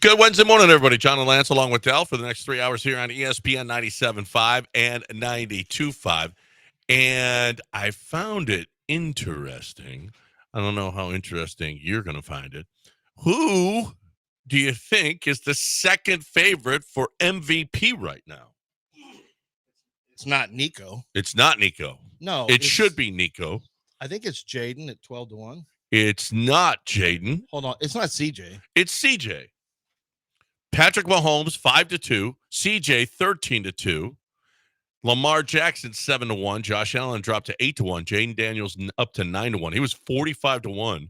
Good Wednesday morning, everybody. John and Lance along with Dell for the next 3 hours here on ESPN 97.5 and 92.5. And I found it interesting. I don't know how interesting you're going to find it. Who do you think is the second favorite for MVP right now? It's not Nico. It's not Nico. No. It should be Nico. I think it's Jaden at 12-1. It's not Jaden. Hold on. It's not CJ. It's CJ. Patrick Mahomes 5-2, CJ 13-2, Lamar Jackson 7-1, Josh Allen dropped to 8-1, Jaden Daniels up to 9-1. He was 45-1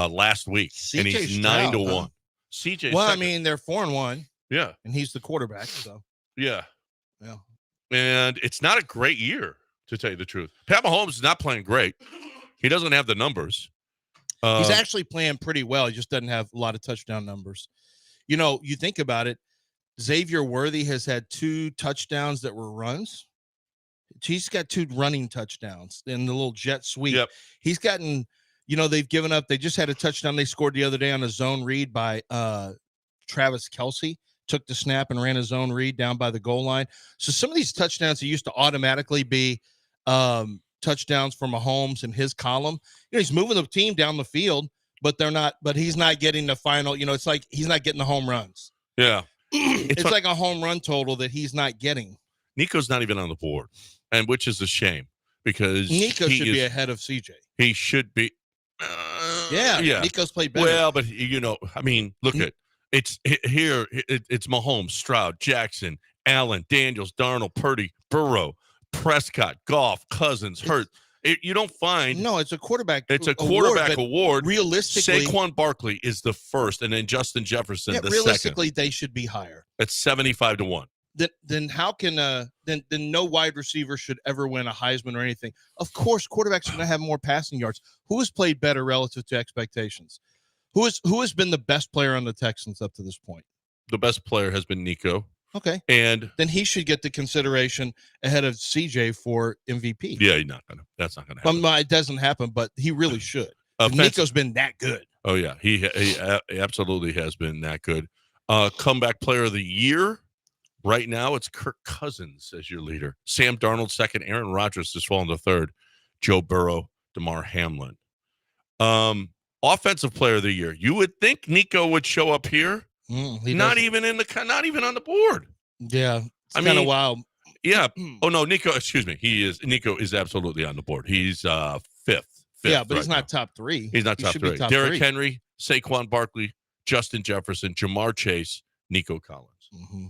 last week, and he's 9-1. Huh? CJ. Well, second. I mean, they're 4-1. Yeah, and he's the quarterback. So yeah. And it's not a great year, to tell you the truth. Pat Mahomes is not playing great. He doesn't have the numbers. He's actually playing pretty well. He just doesn't have a lot of touchdown numbers. You know, you think about it, Xavier Worthy has had 2 touchdowns that were runs. He's got 2 running touchdowns in the little jet sweep. Yep. He's gotten, they've given up. They just had a touchdown they scored the other day on a zone read by Travis Kelce. Took the snap and ran a zone read down by the goal line. So some of these touchdowns that used to automatically be touchdowns for Mahomes in his column, he's moving the team down the field. But they're not. But he's not getting the final. It's like he's not getting the home runs. Yeah, it's like a home run total that he's not getting. Nico's not even on the board, and which is a shame because Nico should be ahead of CJ. He should be. Yeah. Nico's played better. Well, but I mean, look at it's here. It's Mahomes, Stroud, Jackson, Allen, Daniels, Darnold, Purdy, Burrow, Prescott, Goff, Cousins, Hurt. You don't find. No, it's a quarterback. It's a quarterback award. Realistically, Saquon Barkley is the first, and then Justin Jefferson the realistically, second. They should be higher. It's 75-1. Then how can then no wide receiver should ever win a Heisman or anything? Of course, quarterbacks are going to have more passing yards. Who has played better relative to expectations? Who has been the best player on the Texans up to this point? The best player has been Nico. Okay. And then he should get the consideration ahead of CJ for MVP. Yeah, that's not going to happen. It doesn't happen, but he really should. Nico's been that good. Oh, yeah. He absolutely has been that good. Comeback player of the year. Right now, it's Kirk Cousins as your leader. Sam Darnold second. Aaron Rodgers has fallen to third. Joe Burrow, DeMar Hamlin. Offensive player of the year. You would think Nico would show up here. Not even on the board. Yeah, it's kind of wild. Yeah. Oh no, Nico is absolutely on the board. He's fifth. Yeah, but he's not top 3. He's not top 3. Derrick Henry, Saquon Barkley, Justin Jefferson, Jamar Chase, Nico Collins. Mm-hmm.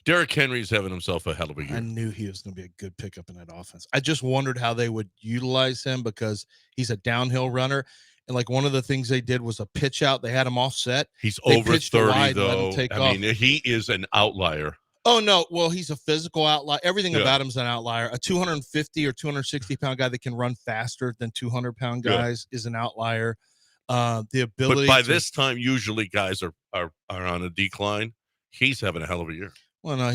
Derrick Henry's having himself a hell of a year. I knew he was going to be a good pickup in that offense. I just wondered how they would utilize him because he's a downhill runner. And like one of the things they did was a pitch out. They had him offset. He's over 30 though. I mean, he is an outlier. Oh no, well he's a physical outlier. Everything about him's an outlier. A 250 or 260 pound guy that can run faster than 200-pound guys is an outlier. The ability. But by this time, usually guys are on a decline. He's having a hell of a year. Well, no,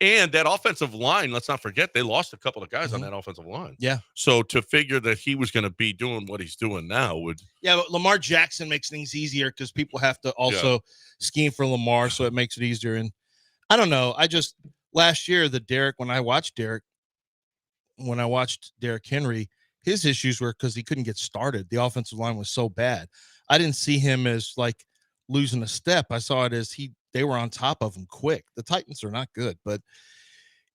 And that offensive line, let's not forget, they lost a couple of guys on that offensive line. Yeah. So to figure that he was going to be doing what he's doing now would. Yeah, but Lamar Jackson makes things easier because people have to also scheme for Lamar, so it makes it easier. And I don't know. Last year, when I watched Derrick Henry, his issues were because he couldn't get started. The offensive line was so bad. I didn't see him as like losing a step. I saw it as they were on top of him quick. The Titans are not good, but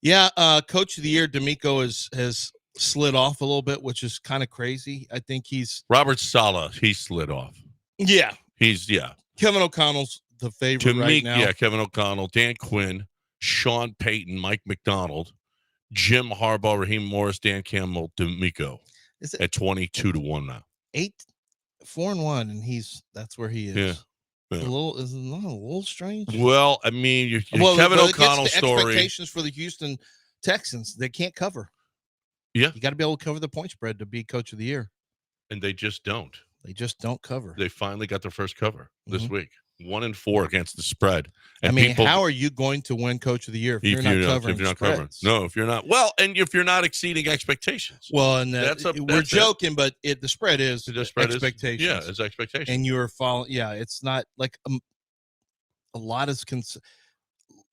yeah, Coach of the Year, D'Amico has slid off a little bit, which is kind of crazy. I think Robert Saleh. He slid off. Yeah. Kevin O'Connell's the favorite right now. Yeah, Kevin O'Connell, Dan Quinn, Sean Payton, Mike McDonald, Jim Harbaugh, Raheem Morris, Dan Campbell, D'Amico at 22-1 now. 4-1, and that's where he is. Yeah. Is it not a little strange? Well, I mean, Kevin O'Connell's story. Expectations for the Houston Texans, they can't cover. Yeah. You got to be able to cover the point spread to be Coach of the Year. And they just don't. They just don't cover. They finally got their first cover this week. 1-4 against the spread. And how are you going to win Coach of the Year if you're not covering? No, if you're not. Well, and if you're not exceeding expectations. Well, and we're joking, but the spread is expectations. Yeah, it's expectations. And you're following. Yeah, it's not like a lot is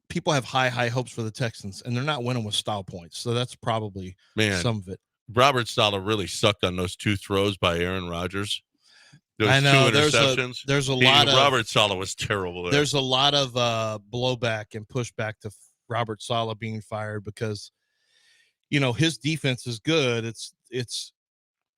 people have high hopes for the Texans, and they're not winning with style points. So that's probably some of it. Robert Saleh really sucked on those 2 throws by Aaron Rodgers. Those I know 2 interceptions. There's a lot of Robert Saleh was terrible there. There's a lot of blowback and pushback to Robert Saleh being fired because, his defense is good. It's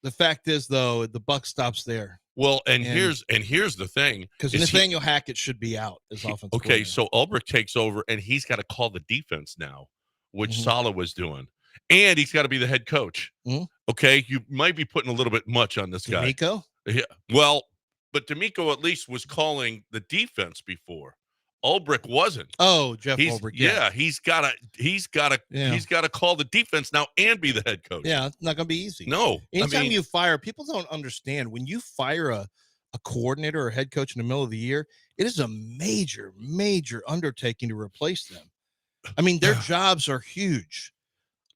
the fact is though, the buck stops there. Well, and here's the thing, because Nathaniel Hackett should be out as offensive. Okay, so Ulbrich takes over, and he's got to call the defense now, which Saleh was doing, and he's got to be the head coach. Okay, you might be putting a little bit much on this guy. DeMeco? Yeah, well, but DeMeco at least was calling the defense before. Ulbrich wasn't. Oh, Jeff Ulbrich. Yeah, he's got to call the defense now and be the head coach. Yeah, it's not going to be easy. No. Anytime you fire, people don't understand when you fire a coordinator or head coach in the middle of the year, it is a major, major undertaking to replace them. I mean, their jobs are huge.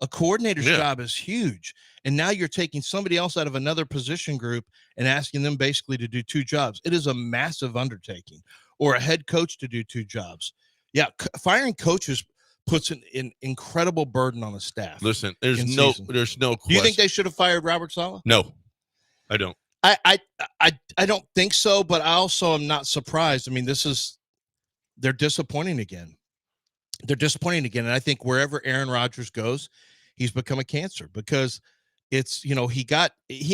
A coordinator's job is huge. And now you're taking somebody else out of another position group and asking them basically to do 2 jobs. It is a massive undertaking. Or a head coach to do 2 jobs. Yeah, firing coaches puts an incredible burden on a staff. Listen, there's no question. Do you think they should have fired Robert Saleh? No, I don't. I don't think so, but I also am not surprised. I mean, they're disappointing again. And I think wherever Aaron Rodgers goes, he's become a cancer because it's, he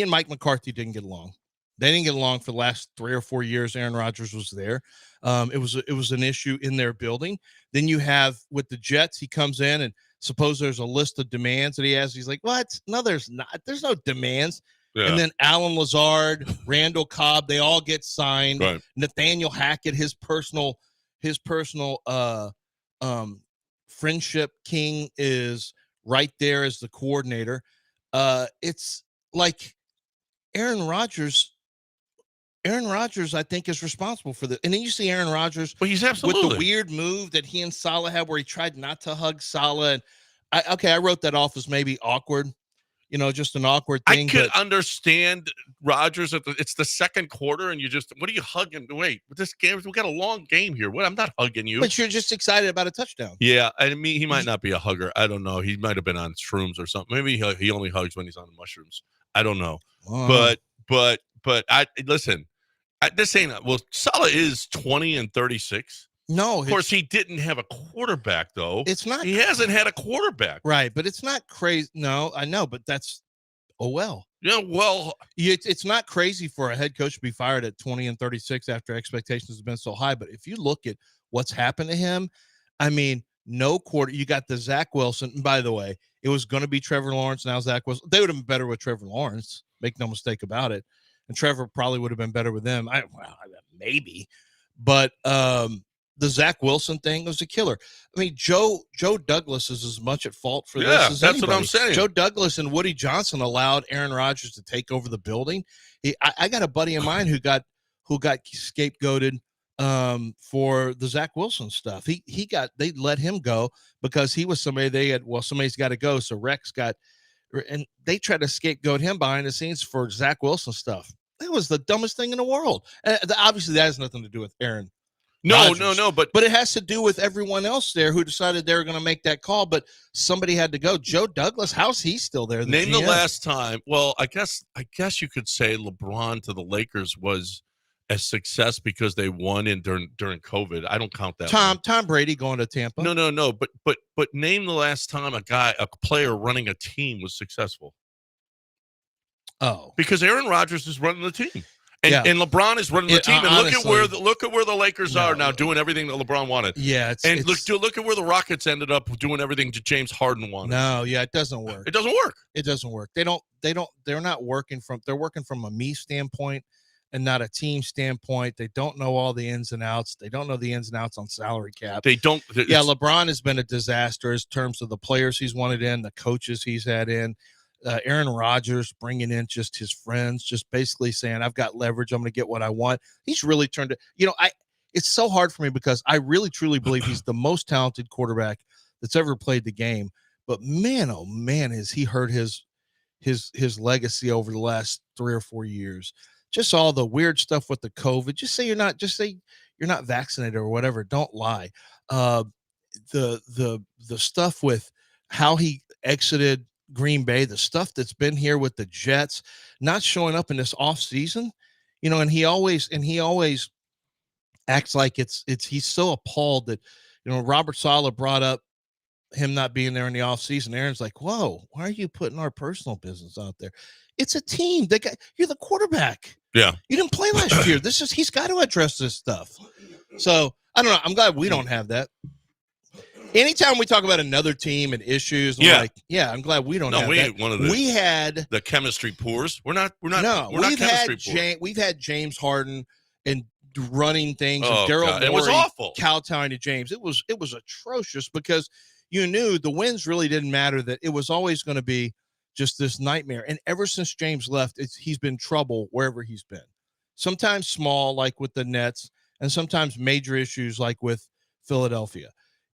and Mike McCarthy didn't get along. They didn't get along for the last 3 or 4 years. Aaron Rodgers was there. It was an issue in their building. Then you have with the Jets, he comes in and suppose there's a list of demands that he has. He's like, what? No, there's not. There's no demands. Yeah. And then Alan Lazard, Randall Cobb, they all get signed. Right. Nathaniel Hackett, his personal friendship king is right there as the coordinator. It's like Aaron Rodgers, I think, is responsible for this. And then you see Aaron Rodgers he's absolutely with the weird move that he and Saleh had where he tried not to hug Saleh. And I wrote that off as maybe awkward, just an awkward thing. I could understand Rodgers. It's the second quarter, and what are you hugging? Wait, this game, we got a long game here. What? I'm not hugging you. But you're just excited about a touchdown. Yeah, I mean, he might not be a hugger. I don't know. He might have been on shrooms or something. Maybe he only hugs when he's on the mushrooms. I don't know. Oh. But I listen. This ain't Saleh is 20-36. No, of course he didn't have a quarterback though. It's not. He hasn't had a quarterback, right? But it's not crazy. No, I know, but that's well. Yeah, well, it's not crazy for a head coach to be fired at 20-36 after expectations have been so high. But if you look at what's happened to him, I mean, no quarter. You got the Zach Wilson. And by the way, it was going to be Trevor Lawrence. Now Zach Wilson. They would have been better with Trevor Lawrence. Make no mistake about it. And Trevor probably would have been better with them. Maybe, but the Zach Wilson thing was a killer. I mean, Joe Douglas is as much at fault for this as that's anybody. What I'm saying. Joe Douglas and Woody Johnson allowed Aaron Rodgers to take over the building. I got a buddy of mine who got scapegoated for the Zach Wilson stuff. They let him go because he was somebody somebody's got to go. So Rex and they tried to scapegoat him behind the scenes for Zach Wilson stuff. That was the dumbest thing in the world. Obviously, that has nothing to do with Aaron. No, but it has to do with everyone else there who decided they were going to make that call, but somebody had to go. Joe Douglas, how's he still there? Name the last time. Well, I guess you could say LeBron to the Lakers was a success because they won during COVID. I don't count that. Tom Brady going to Tampa. No. But name the last time a player running a team was successful. Oh, because Aaron Rodgers is running the team. And LeBron is running the team, and honestly, look at where the Lakers are now, doing everything that LeBron wanted. Yeah, look at where the Rockets ended up doing everything that James Harden wanted. No, yeah, it doesn't work. It doesn't work. It doesn't work. They're not working they're working from a me standpoint and not a team standpoint. They don't know all the ins and outs. They don't know the ins and outs on salary cap. They don't. Yeah, LeBron has been a disaster in terms of the players he's wanted in, the coaches he's had in. Aaron Rodgers bringing in just his friends, just basically saying, I've got leverage. I'm going to get what I want. He's really turned it. It's so hard for me because I really, truly believe he's the most talented quarterback that's ever played the game. But man, oh man, has he hurt his legacy over the last 3 or 4 years. Just all the weird stuff with the COVID. Just say you're you're not vaccinated or whatever, don't lie. The stuff with how he exited Green Bay, the stuff that's been here with the Jets, not showing up in this off season, and he always acts like he's so appalled that, Robert Saleh brought up him not being there in the off season. Aaron's like, whoa, why are you putting our personal business out there? It's a team. You're the quarterback. Yeah. You didn't play last year. He's got to address this stuff. So I don't know. I'm glad we don't have that. Anytime we talk about another team and issues, I'm glad we don't have that. We had the chemistry pours. We're not chemistry pours. We've had James Harden and running things. And Daryl Morey, it was awful. Kowtowing to James. It was atrocious because you knew the wins really didn't matter, that it was always going to be just this nightmare. And ever since James left, he's been trouble wherever he's been. Sometimes small, like with the Nets, and sometimes major issues like with Philadelphia.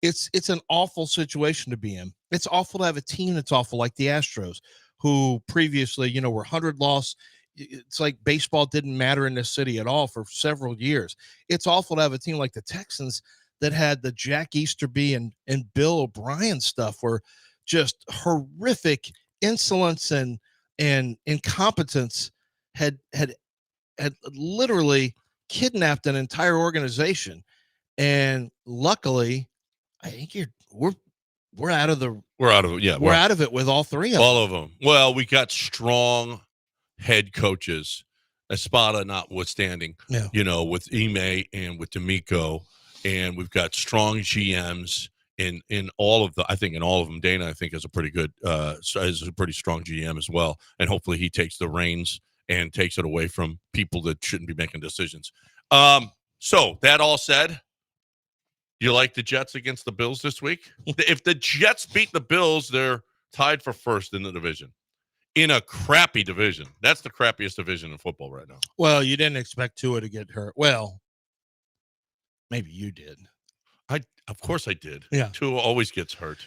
It's an awful situation to be in. It's awful to have a team that's awful, like the Astros, who previously, were 100 loss. It's like baseball didn't matter in this city at all for several years. It's awful to have a team like the Texans that had the Jack Easterby and Bill O'Brien stuff, where just horrific insolence and incompetence had literally kidnapped an entire organization. And luckily, I think we're out of it. Yeah, we're out of it with all three of them. All of them. Well, we got strong head coaches, Espada notwithstanding. Yeah. With Ime and with D'Amico, and we've got strong GMs in all of them. Dana, I think, is a pretty good, is a pretty strong GM as well, and hopefully he takes the reins and takes it away from people that shouldn't be making decisions. So that all said, you like the Jets against the Bills this week? If the Jets beat the Bills, they're tied for first in the division. In a crappy division. That's the crappiest division in football right now. Well, you didn't expect Tua to get hurt. Well, maybe you did. Of course I did. Yeah. Tua always gets hurt.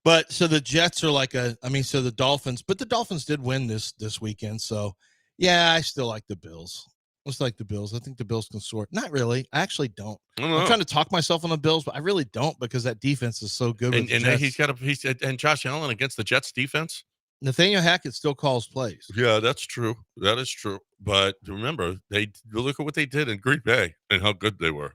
But so the Jets are so the Dolphins, but the Dolphins did win this weekend. So, yeah, I still like the Bills. I like the Bills. I think the Bills can score. Not really. I actually don't. I'm trying to talk myself on the Bills, but I really don't, because that defense is so good. And he's Josh Allen against the Jets defense. Nathaniel Hackett still calls plays. Yeah, that's true. That is true. But remember, look at what they did in Green Bay and how good they were.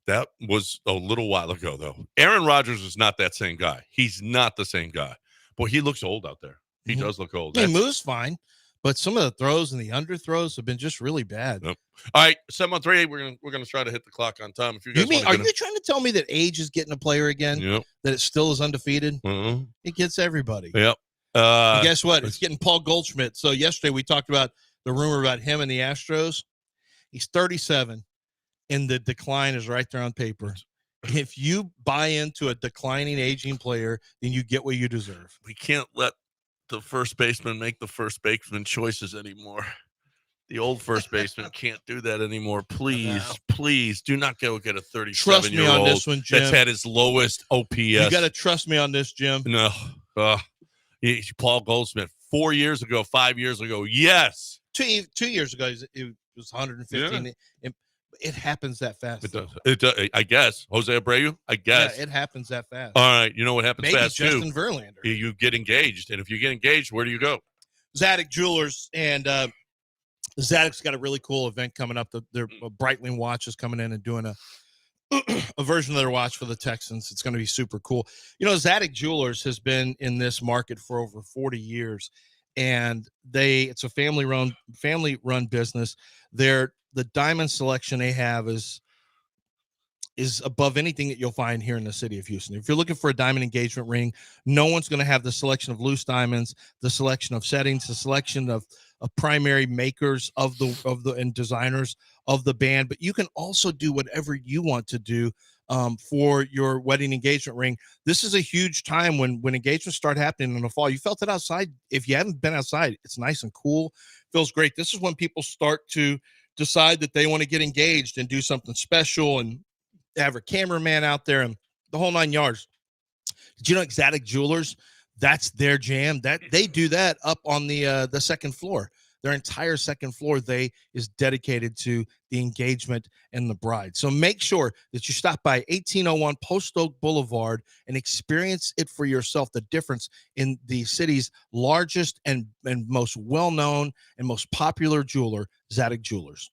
That was a little while ago, though. Aaron Rodgers is not that same guy. He's not the same guy. Boy, he looks old out there. He does look old. He moves fine, but some of the throws and the underthrows have been just really bad. Yep. All right, 7-1-3. We're gonna try to hit the clock on time. If you guys are you trying to tell me that age is getting a player again? Yep. That it still is undefeated? Mm-hmm. It gets everybody. Yep. And guess what? It's getting Paul Goldschmidt. So yesterday we talked about the rumor about him and the Astros. He's 37, and the decline is right there on paper. If you buy into a declining, aging player, then you get what you deserve. We can't let the first baseman make the first baseman choices anymore. The old first baseman can't do that anymore. Please do not go get a 37-year-old. Trust me on this one, Jim. That's had his lowest OPS. You got to trust me on this, Jim. No. Paul Goldsmith, 4 years ago, 5 years ago, yes. 2 years ago, it was 115. Yeah. It happens that fast. It does. It does. I guess. Jose Abreu, I guess. Yeah, it happens that fast. All right. You know what happens Maybe fast, Justin too? Verlander. You get engaged. And if you get engaged, where do you go? Zadig Jewelers. And Zadik's got a really cool event coming up. Their Breitling watch is coming in and doing a version of their watch for the Texans. It's going to be super cool. Zadig Jewelers has been in this market for over 40 years, and it's a family run business. The diamond selection they have is above anything that you'll find here in the city of Houston. If you're looking for a diamond engagement ring, no one's going to have the selection of loose diamonds, the selection of settings, the selection of primary makers of the and designers of the band. But you can also do whatever you want to do for your wedding engagement ring. This is a huge time when engagements start happening in the fall. You felt it outside. If you haven't been outside, it's nice and cool. Feels great. This is when people start to decide that they want to get engaged and do something special and have a cameraman out there and the whole 9 yards. Did you know Exotic Jewelers, that's their jam? That they do that up on the second floor. Their entire second floor is dedicated to the engagement and the bride. So make sure that you stop by 1801 Post Oak Boulevard and experience it for yourself, the difference in the city's largest and most well-known and most popular jeweler, Zadig Jewelers.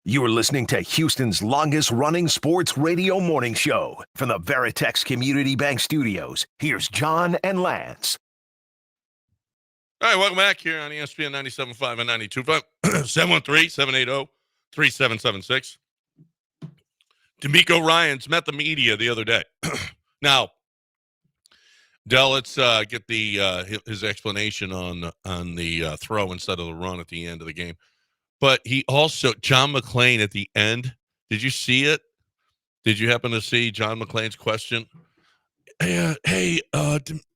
You're listening to Houston's longest-running sports radio morning show. From the Veritex Community Bank Studios, here's John and Lance. All right, welcome back here on ESPN 97.5 and 92.5. 713-780-3776. D'Amico Ryans met the media the other day. Now, Del, let's get his explanation on the throw instead of the run at the end of the game. But he also, John McClain at the end, did you see it? Did you happen to see John McClain's question? Hey,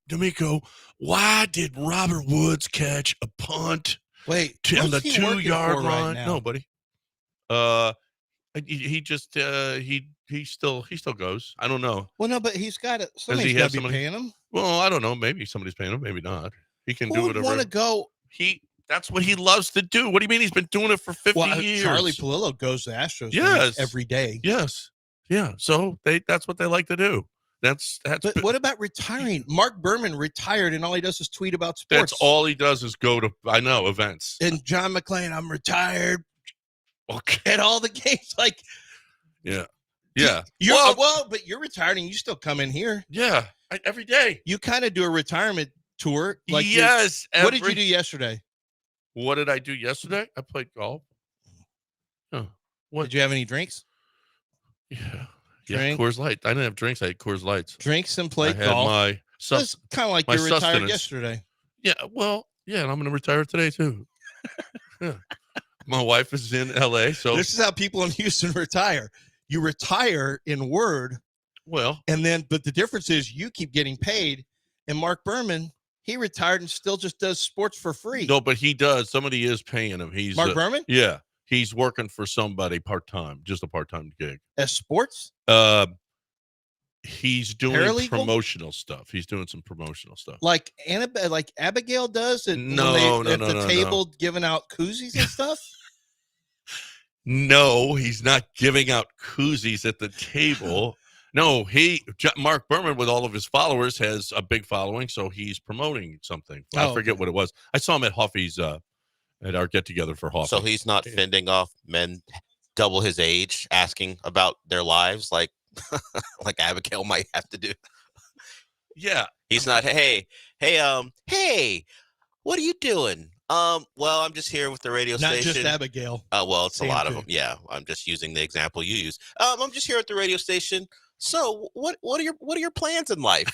D'Amico, why did Robert Woods catch a punt Wait, on the 2-yard line? Right, no, buddy. He just he still goes. I don't know. Well, no, but he's got it. he Somebody's have got to be somebody- paying him. Well, I don't know. Maybe somebody's paying him. Maybe not. He can Who do would whatever. want to go? That's what he loves to do. What do you mean? He's been doing it for 50 years. Charlie Palillo goes to Astros Yes. every day. Yes. Yeah. So that's what they like to do. That's. But what about retiring? Mark Berman retired, and all he does is tweet about sports. That's all he does is go to events. And John McClain, I'm retired Okay. at all the games. Like, Yeah. but you're retired and you still come in here. Yeah. Every day. You kind of do a retirement tour. Like Yes. what did you do yesterday? What did I do yesterday? I played golf. Oh, what? Did you have any drinks? Yeah. Drink? Coors Light. I didn't have drinks. I had Coors Lights. Drinks and I played had golf. my That's kind of like my you retired sustenance. yesterday. Yeah. Well, yeah, and I'm going to retire today too. Yeah. My wife is in LA, so This is how people in Houston retire. You retire in word, well, but the difference is you keep getting paid. And Mark Berman, he retired and still just does sports for free. no, but he does. Somebody is paying him. He's Mark Berman Yeah, he's working for somebody part-time, just a part-time gig. as sports. He's doing Paralegal? promotional stuff. He's doing some promotional stuff. Like Abigail does it. No, at the table giving out koozies and stuff. No, he's not giving out koozies at the table. No, Mark Berman, with all of his followers, has a big following, so he's promoting something. I forget what it was. I saw him at Huffy's at our get together for Huffy. So he's not fending off men double his age, asking about their lives like like Abigail might have to do. Yeah, He's not. Hey, what are you doing? Well, I'm just here with the radio Not station. just Abigail. Well, it's Sam a lot of too. them. Yeah, I'm just using the example you use. I'm just here at the radio station. So, what are your plans in life?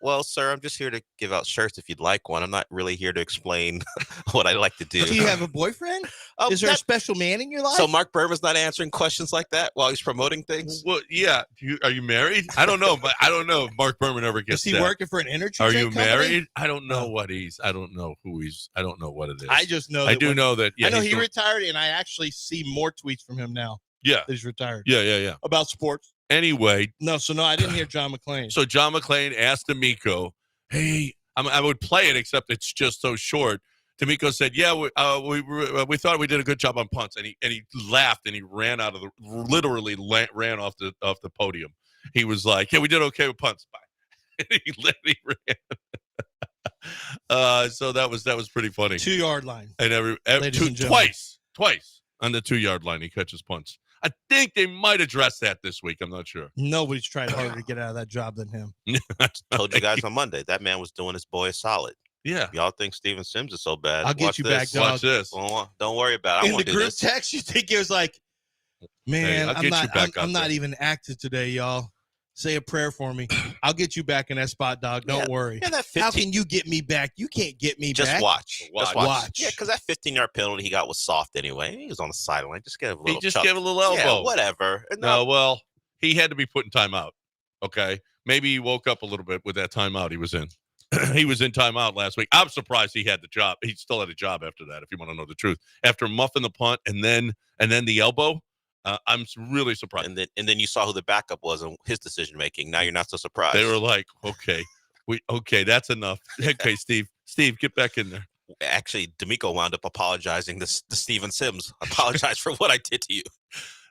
Well, sir, I'm just here to give out shirts if you'd like one. I'm not really here to explain what I like to do. Do you have a boyfriend? Is there a special man in your life? So Mark Berman's not answering questions like that while he's promoting things? well, yeah. Are you married? I don't know, but I don't know if Mark Berman ever gets. Is he that. working for an energy? Are drink you company? married? I don't know what he's. I don't know who he's. I don't know what it is. I just know. I do know that. Yeah, I know he's he doing- retired, and I actually see more tweets from him now Yeah, that he's retired yeah. about sports. Anyway, No, I didn't hear John McClain. so John McClain asked D'Amico, "Hey, I would play it, except it's just so short." D'Amico said, "Yeah, we thought we did a good job on punts," and he laughed and he ran out of ran off the podium. He was like, "Yeah, we did okay with punts." Bye. And he ran. So that was pretty funny. 2-yard line. And Ladies and gentlemen. twice on the 2-yard line, he catches punts. I think they might address that this week. I'm not sure. Nobody's tried harder to get out of that job than him. Told you guys on Monday that man was doing his boy a solid. Yeah. Y'all think Steven Sims is so bad? I'll get Watch you this. back, dog. Watch this. Don't worry about it. I In won't the do group this. text, you think it was like, man, I'll I'm get not, you back out I'm not there. even active today, y'all. Say a prayer for me. I'll get you back in that spot, dog. Don't worry. Yeah, that How 15. can you get me back? You can't get me Just back. watch. Just Watch. watch. Yeah, because that 15-yard penalty he got was soft anyway. He was on the sideline. Just give a little. He just chuck. gave a little elbow. Yeah, whatever. No, well, he had to be put in timeout. Okay. Maybe he woke up a little bit with that timeout he was in. He was in timeout last week. I'm surprised he had the job. He still had a job after that, if you want to know the truth. After muffing the punt and then the elbow, I'm really surprised. And then you saw who the backup was and his decision making. Now you're not so surprised. They were like, okay, that's enough. Okay, Steve, get back in there. Actually, D'Amico wound up apologizing to Steven Sims. Apologize for what I did to you.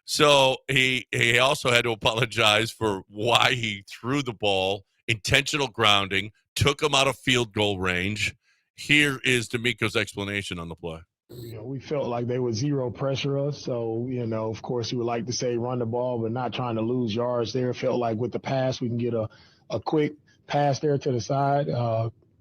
So he also had to apologize for why he threw the ball, intentional grounding, took him out of field goal range. Here is D'Amico's explanation on the play. We felt like they would zero pressure us. So, of course, you would like to say run the ball, but not trying to lose yards there. Felt like with the pass, we can get a quick pass there to the side,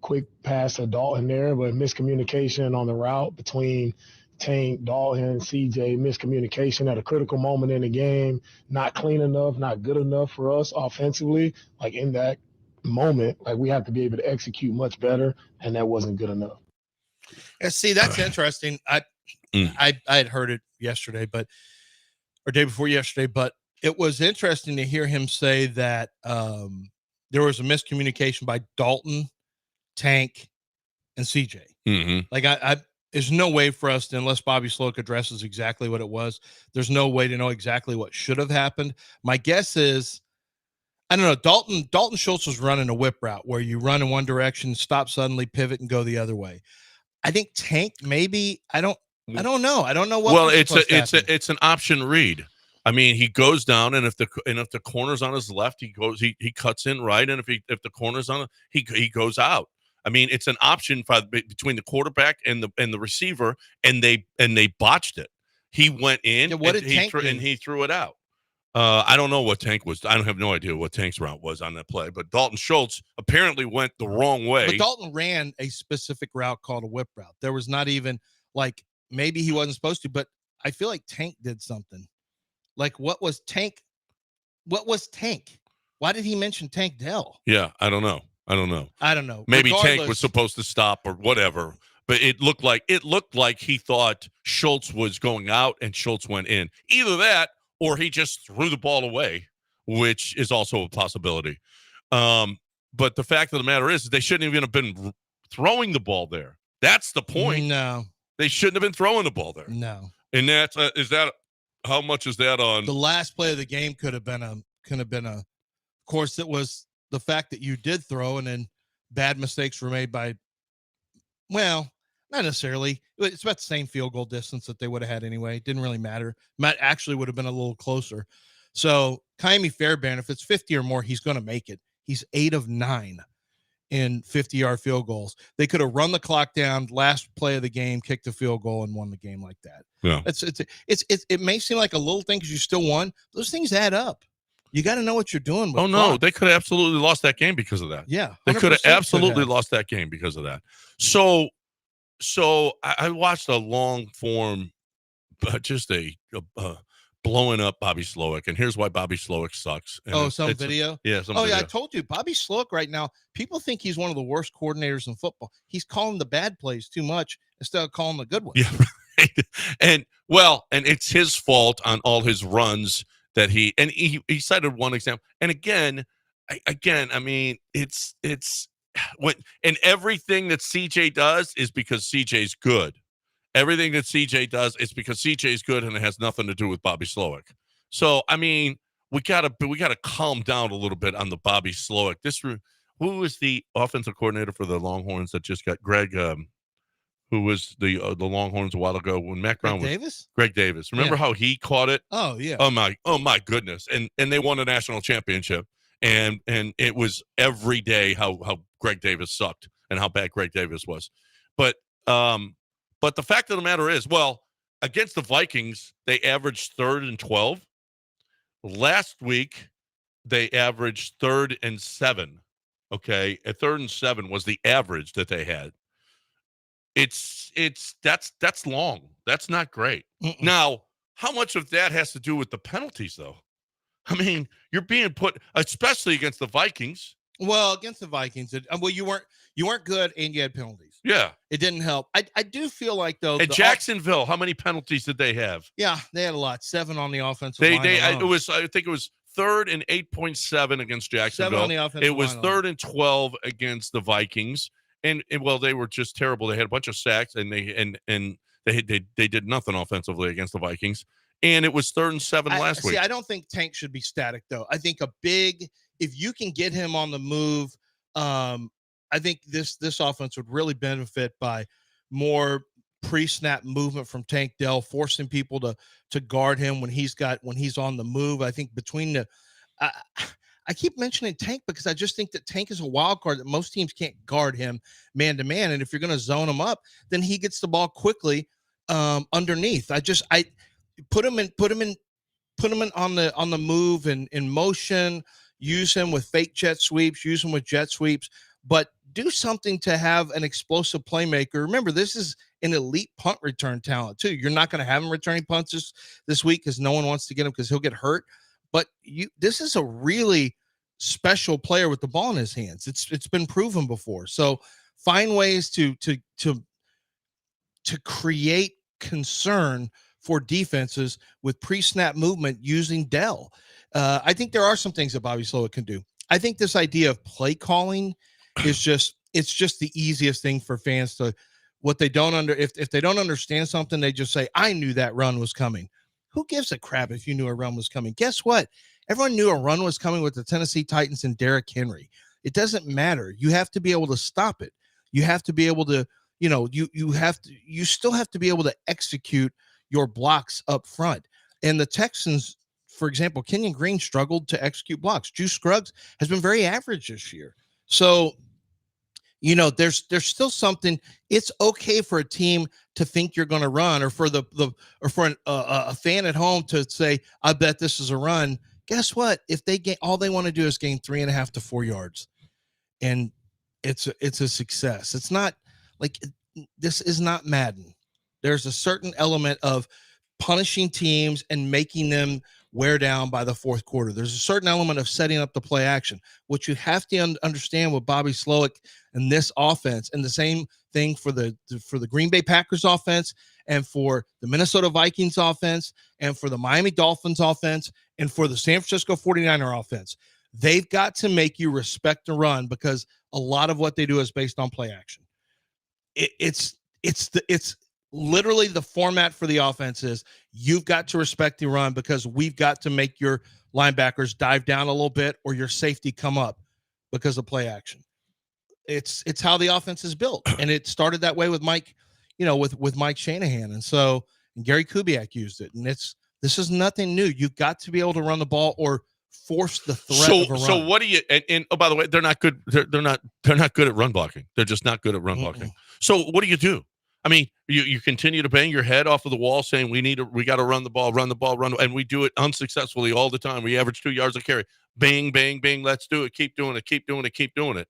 quick pass to Dalton there, but miscommunication on the route between Tank, Dalton, CJ, miscommunication at a critical moment in the game, not clean enough, not good enough for us offensively. Like in that moment, like we have to be able to execute much better, and that wasn't good enough. Yeah, see, that's interesting. I had heard it yesterday, or day before yesterday, but it was interesting to hear him say that there was a miscommunication by Dalton, Tank, and CJ. Mm-hmm. Like there's no way for us to, unless Bobby Sloak addresses exactly what it was, there's no way to know exactly what should have happened. My guess is, I don't know, Dalton Schultz was running a whip route where you run in one direction, stop suddenly, pivot, and go the other way. I think Tank maybe, I don't know. I don't know what. Well, it's an option read. I mean, he goes down, and if the corner's on his left, he cuts in right, and if the corner's on, he goes out. I mean, it's an option between the quarterback and the receiver, and they botched it. He went in, and he threw it out. I don't know what Tank was. I don't have no idea what Tank's route was on that play, but Dalton Schultz apparently went the wrong way. But Dalton ran a specific route called a whip route. There was not even like, maybe he wasn't supposed to, but I feel like Tank did something. Like, what was Tank? Why did he mention Tank Dell? Yeah, I don't know. Maybe Tank was supposed to stop or whatever, but it looked like he thought Schultz was going out and Schultz went in. Either that, or he just threw the ball away, which is also a possibility. But the fact of the matter is, they shouldn't even have been throwing the ball there. That's the point. No, they shouldn't have been throwing the ball there. No, and that's how much is that on the last play of the game? Could have been a. Of course, it was the fact that you did throw, and then bad mistakes were made by. Well, not necessarily. It's about the same field goal distance that they would have had anyway. It didn't really matter. Matt actually would have been a little closer. So Kaimi Fairbairn, if it's 50 or more, he's going to make it. He's 8 of 9 in 50-yard field goals. They could have run the clock down, last play of the game, kicked the field goal, and won the game like that. Yeah, it may seem like a little thing because you still won. Those things add up. You got to know what you're doing. Oh, no, they could have absolutely lost that game because of that. Yeah, they could have absolutely lost that game because of that. So I watched a long form, just a blowing up Bobby Slowick, and here's why Bobby Slowick sucks. And some video? Yeah. Yeah, I told you, Bobby Slowick right now, people think he's one of the worst coordinators in football. He's calling the bad plays too much instead of calling the good ones. Yeah, right. And it's his fault on all his runs that he cited one example. And again, I mean, it's when, and everything that CJ does is because CJ's good. Everything that CJ does is because CJ's good, and it has nothing to do with Bobby Slowick. So, I mean, we gotta calm down a little bit on the Bobby Slowick. Who was the offensive coordinator for the Longhorns that just got Greg? Who was the Longhorns a while ago when Matt Brown was Greg Davis? Remember how he caught it? Oh yeah. Oh my goodness! And they won a national championship. And it was every day how Greg Davis sucked and how bad Greg Davis was. But the fact of the matter is, well, against the Vikings, they averaged 3rd and 12. Last week, they averaged 3rd and 7. Okay, a 3rd and 7 was the average that they had. That's long. That's not great. Mm-mm. Now, how much of that has to do with the penalties, though? I mean, you're being put, especially against the Vikings. Well, against the Vikings, you weren't good, and you had penalties. Yeah, it didn't help. I do feel like though. At Jacksonville, how many penalties did they have? Yeah, they had a lot. 7 on the offensive line. I think it was 3rd and 8.7 against Jacksonville. 7 on the offensive line. It was 3rd and 12 against the Vikings, and well, they were just terrible. They had a bunch of sacks, and they did nothing offensively against the Vikings. And it was 3rd and 7 last week. I don't think Tank should be static, though. I think if you can get him on the move, I think this offense would really benefit by more pre-snap movement from Tank Dell, forcing people to guard him when he's on the move. I think I keep mentioning Tank because I just think that Tank is a wild card that most teams can't guard him man to man. And if you're going to zone him up, then he gets the ball quickly underneath. Put him on the move and in motion, use him with fake jet sweeps, use him with jet sweeps, but do something to have an explosive playmaker. Remember, this is an elite punt return talent too. You're not going to have him returning punts this week because no one wants to get him because he'll get hurt. But this is a really special player with the ball in his hands. It's been proven before. So find ways to create concern for defenses with pre-snap movement using Dell. I think there are some things that Bobby Slowick can do. I think this idea of play calling is just the easiest thing for fans to what they don't if they don't understand something, they just say, I knew that run was coming. Who gives a crap if you knew a run was coming? Guess what? Everyone knew a run was coming with the Tennessee Titans and Derrick Henry. It doesn't matter. You have to be able to stop it. You have to be able to, you still have to be able to execute your blocks up front. And the Texans, for example, Kenyon Green struggled to execute blocks. Juice Scruggs has been very average this year. So, there's still something. It's okay for a team to think you're going to run, or for a fan at home to say, I bet this is a run. Guess what? If they get, all they want to do is gain 3.5 to 4 yards, and it's a success. It's not like, this is not Madden. There's a certain element of punishing teams and making them wear down by the fourth quarter. There's a certain element of setting up the play action, which you have to understand with Bobby Slowick and this offense, and the same thing for the Green Bay Packers offense, and for the Minnesota Vikings offense, and for the Miami Dolphins offense, and for the San Francisco 49er offense. They've got to make you respect the run, because a lot of what they do is based on play action. It's literally the format for the offense is, you've got to respect the run, because we've got to make your linebackers dive down a little bit, or your safety come up because of play action. It's how the offense is built. And it started that way with Mike, with Mike Shanahan. And Gary Kubiak used it. And this is nothing new. You've got to be able to run the ball or force the threat of a run. So what do you, and oh, by the way, they're not good. They're not good at run blocking. They're just not good at run blocking. So what do? I mean, you continue to bang your head off of the wall saying we got to run the ball, and we do it unsuccessfully all the time. We average 2 yards a carry. Bang, bang, bang. Let's do it. Keep doing it.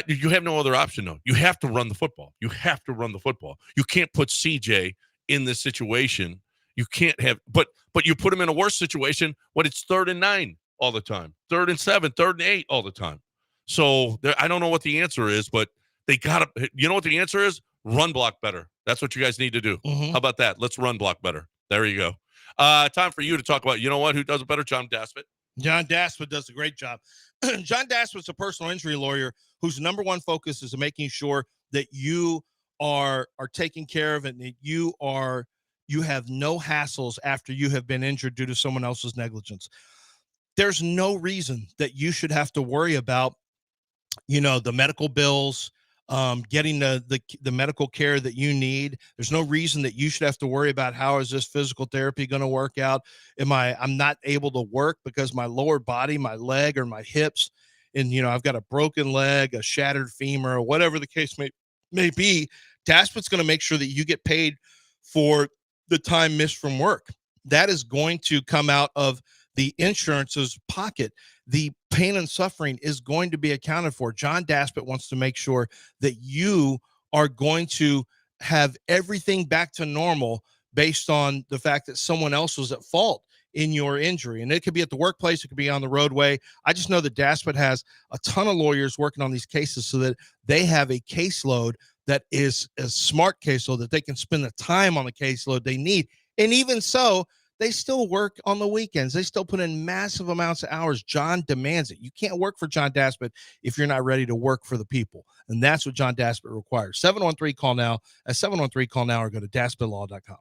You have no other option, though. You have to run the football. You can't put CJ in this situation. You can't have, but you put him in a worse situation when it's 3rd and 9 all the time, 3rd and 7, 3rd and 8 all the time. So I don't know what the answer is, but they got to. You know what the answer is? Run block better. That's what you guys need to do. How about that? Let's run block better. There you go. Time for you to talk about, who does it better? John Daspit. John Daspit does a great job. John Daspit's a personal injury lawyer whose number one focus is making sure that you are taken care of, and that you have no hassles after you have been injured due to someone else's negligence. There's no reason that you should have to worry about, the medical bills, getting the medical care that you need. There's no reason that you should have to worry about, how is this physical therapy going to work out? I'm not able to work because my lower body, my leg or my hips, and I've got a broken leg, a shattered femur, or whatever the case may be. Daspit's going to make sure that you get paid for the time missed from work. That is going to come out of the insurance's pocket. The pain and suffering is going to be accounted for. John Daspit wants to make sure that you are going to have everything back to normal based on the fact that someone else was at fault in your injury. And it could be at the workplace, it could be on the roadway. I just know that Daspit has a ton of lawyers working on these cases, so that they have a caseload that is a smart caseload, that they can spend the time on the caseload they need. And even so, they still work on the weekends. They still put in massive amounts of hours. John demands it. You can't work for John Daspit if you're not ready to work for the people. And that's what John Daspit requires. 713-CALL-NOW. At 713-CALL-NOW, or go to daspitlaw.com.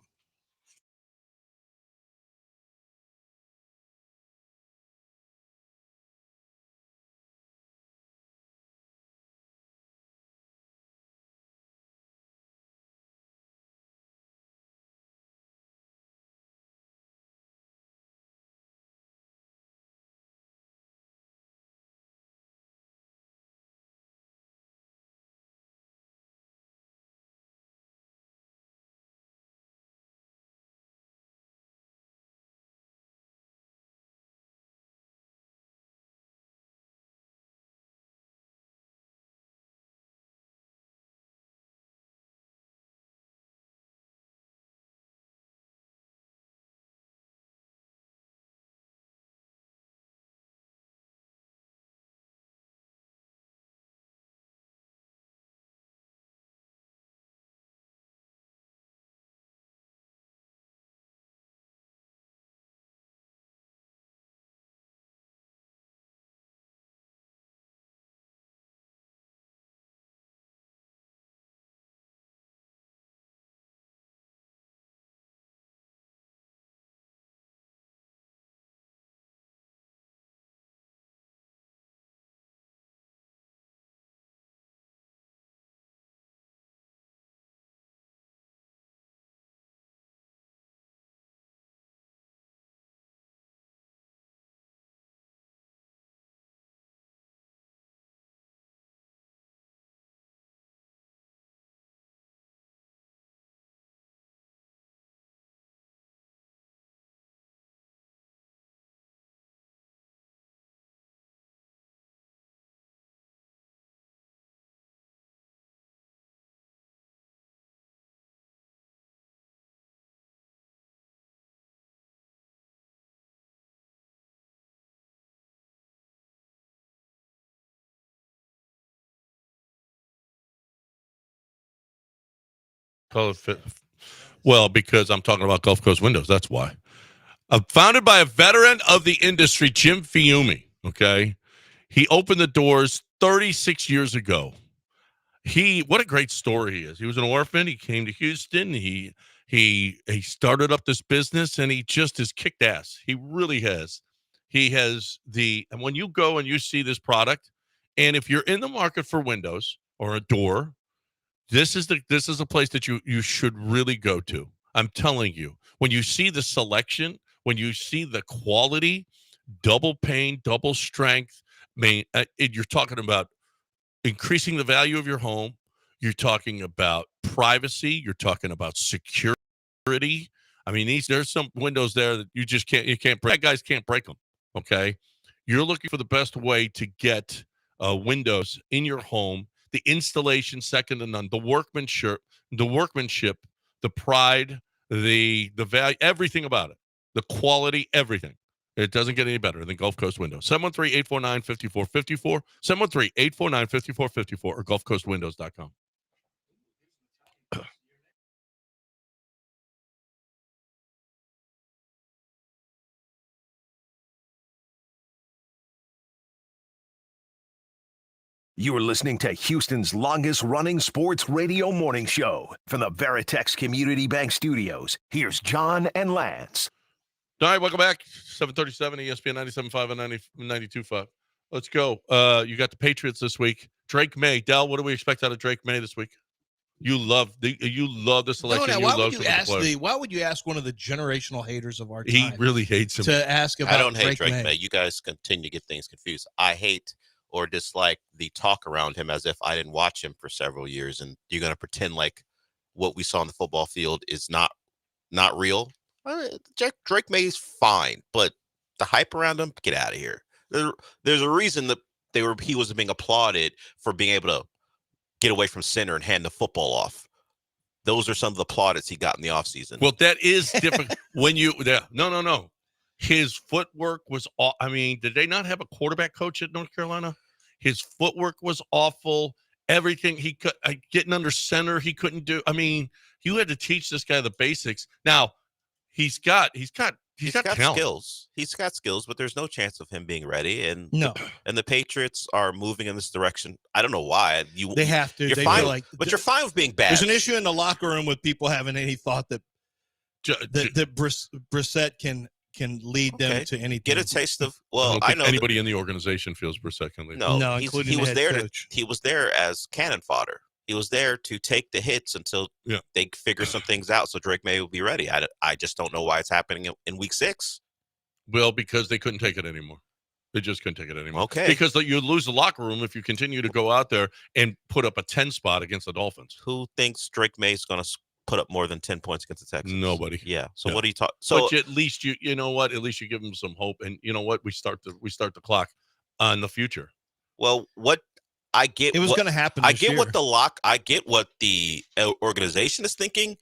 Well, because I'm talking about Gulf Coast Windows. That's why. Founded by a veteran of the industry, Jim Fiume. Okay, he opened the doors 36 years ago. What a great story he is. He was an orphan. He came to Houston. He started up this business, and he just has kicked ass. He really has. And when you go and you see this product, and if you're in the market for windows or a door, this is a place that you should really go to. I'm telling you, when you see the selection, when you see the quality, double pane, double strength, you're talking about increasing the value of your home. You're talking about privacy. You're talking about security. I mean, there's some windows there that you can't break. Guys can't break them. Okay. You're looking for the best way to get windows in your home. The installation, second to none. The workmanship, the pride, the value, everything about it. The quality, everything. It doesn't get any better than Gulf Coast Windows. 713-849-5454. 713-849-5454 or gulfcoastwindows.com. You are listening to Houston's longest running sports radio morning show from the Veritex Community Bank Studios. Here's John and Lance. All right, welcome back. 737 ESPN 97.5 and 92.5. Let's go. You got the Patriots this week. Drake May. Dell, what do we expect out of Drake May this week? You love the selection. Why would you ask one of the generational haters of our time? He really hates him. To ask about I don't hate Drake May. May. You guys continue to get things confused. I hate or dislike the talk around him as if I didn't watch him for several years, and you're going to pretend like what we saw on the football field is not real. Drake May is fine, but the hype around him, get out of here. There's a reason that he was being applauded for being able to get away from center and hand the football off. Those are some of the plaudits he got in the offseason. Well, that is different. No. His footwork was did they not have a quarterback coach at North Carolina? His footwork was awful. Everything he could getting under center, he couldn't do. I mean, you had to teach this guy the basics. Now, he's got talent. skills. He's got skills, but there's no chance of him being ready. And the Patriots are moving in this direction. I don't know why. They have to. You're fine, but you're fine with being bad. There's an issue in the locker room with people having any thought that Brissett can lead them to anything. Get a taste of. I know anybody in the organization feels Brissett can lead. No, including he was the head there. coach. He was there as cannon fodder. He was there to take the hits until they figure some things out. So Drake May will be ready. I just don't know why it's happening in week 6. Well, because they couldn't take it anymore. They just couldn't take it anymore. Okay. Because you lose the locker room if you continue to go out there and put up a 10 spot against the Dolphins. Who thinks Drake May is going to put up more than 10 points against the Texans? Nobody. Yeah. So what are you talking? So but at least you know what? At least you give them some hope, and you know what? We start the clock on the future. Well, what I get it was going to happen. I get what the organization is thinking,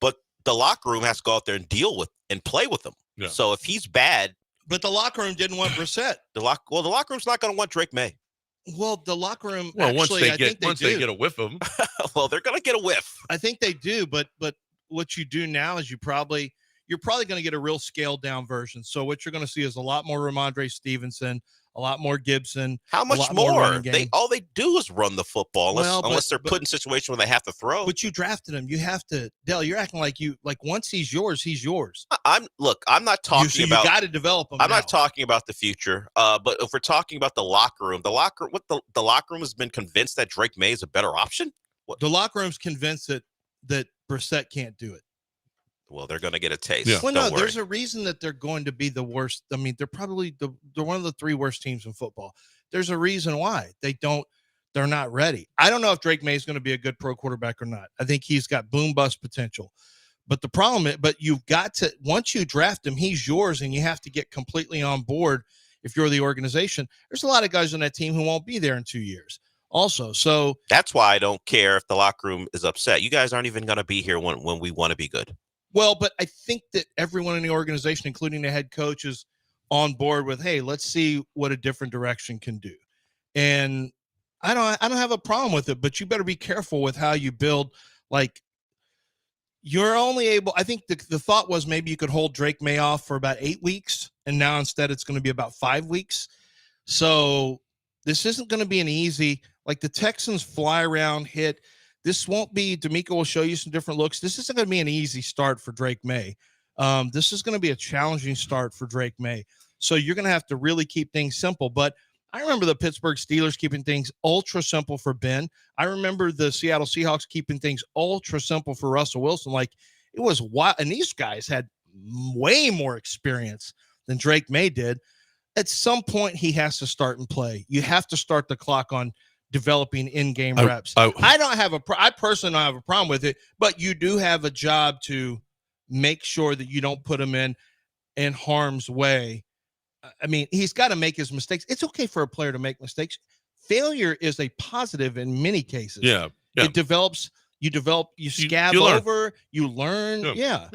but the locker room has to go out there and deal with and play with them. Yeah. So if he's bad, but the locker room didn't want Brissett. The locker room's not going to want Drake May. Well, the locker room. Well, once they get a whiff of him, well, they're going to get a whiff. I think they do, but what you do now is you're probably going to get a real scaled down version. So what you're going to see is a lot more Ramondre Stevenson, a lot more Gibson. How much more? All they do is run the football, unless they're put in a situation where they have to throw. But you drafted him. You have to. Dell, you're acting like once he's yours, he's yours. I'm not talking about. You got to develop him. I'm not talking about the future. But if we're talking about the locker room, the locker room has been convinced that Drake May is a better option. The locker room's convinced that Brissett can't do it. Well, they're going to get a taste. Yeah. Well, no, there's a reason that they're going to be the worst. I mean, they're probably they're one of the 3 worst teams in football. There's a reason why they're not ready. I don't know if Drake May is going to be a good pro quarterback or not. I think he's got boom bust potential. But the problem is, you've got to, once you draft him, he's yours, and you have to get completely on board if you're the organization. There's a lot of guys on that team who won't be there in 2 years. Also, so that's why I don't care if the locker room is upset. You guys aren't even going to be here when we want to be good. Well, but I think that everyone in the organization, including the head coach, is on board with, hey, let's see what a different direction can do. And I don't have a problem with it, but you better be careful with how you build. Like, you're only able, I think the thought was maybe you could hold Drake May off for about 8 weeks, and now instead it's going to be about 5 weeks. So this isn't going to be an easy, like the Texans fly around hit. This won't be, D'Amico will show you some different looks. This isn't going to be an easy start for Drake May. This is going to be a challenging start for Drake May. So you're going to have to really keep things simple. But I remember the Pittsburgh Steelers keeping things ultra simple for Ben. I remember the Seattle Seahawks keeping things ultra simple for Russell Wilson. Like, it was wild. And these guys had way more experience than Drake May did. At some point, he has to start and play. You have to start the clock on developing in-game reps. I personally don't have a problem with it, but you do have a job to make sure that you don't put him in harm's way. I mean, he's got to make his mistakes. It's okay for a player to make mistakes. Failure is a positive in many cases. Yeah. It develops, you scab over, you learn. Yeah.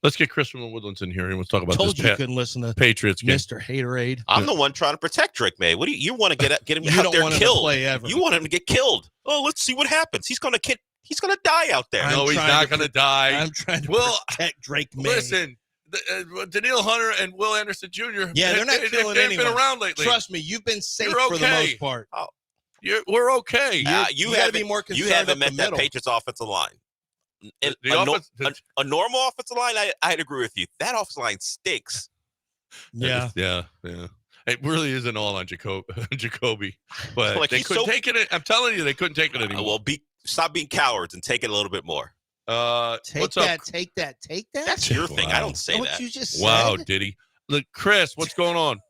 Let's get Chris from the Woodlands in here and let's talk about Told this. You couldn't listen to Patriots game. Mr. Haterade. I'm the one trying to protect Drake May. What do you want to get him You out don't there want him killed? to play ever. You want him to get killed. Oh, let's see what happens. He's gonna die out there. No, he's not going to die. I'm trying to protect Drake May. Listen, Daniil Hunter and Will Anderson Jr. Yeah, they're not killing they've anyone. been around lately. Trust me, you've been safe You're for the okay. most part. Oh. We're okay. You gotta be more You concerned haven't up met the that middle. Patriots offensive line. A normal offensive line, I'd agree with you. That offensive line stinks. Yeah. It really isn't all on Jacoby, but Like, they couldn't take it. I'm telling you, they couldn't take it anymore. Well, stop being cowards and take it a little bit more. Take that. That's your thing. I don't say What that. you just said? Wow, Diddy. Look, Chris, what's going on?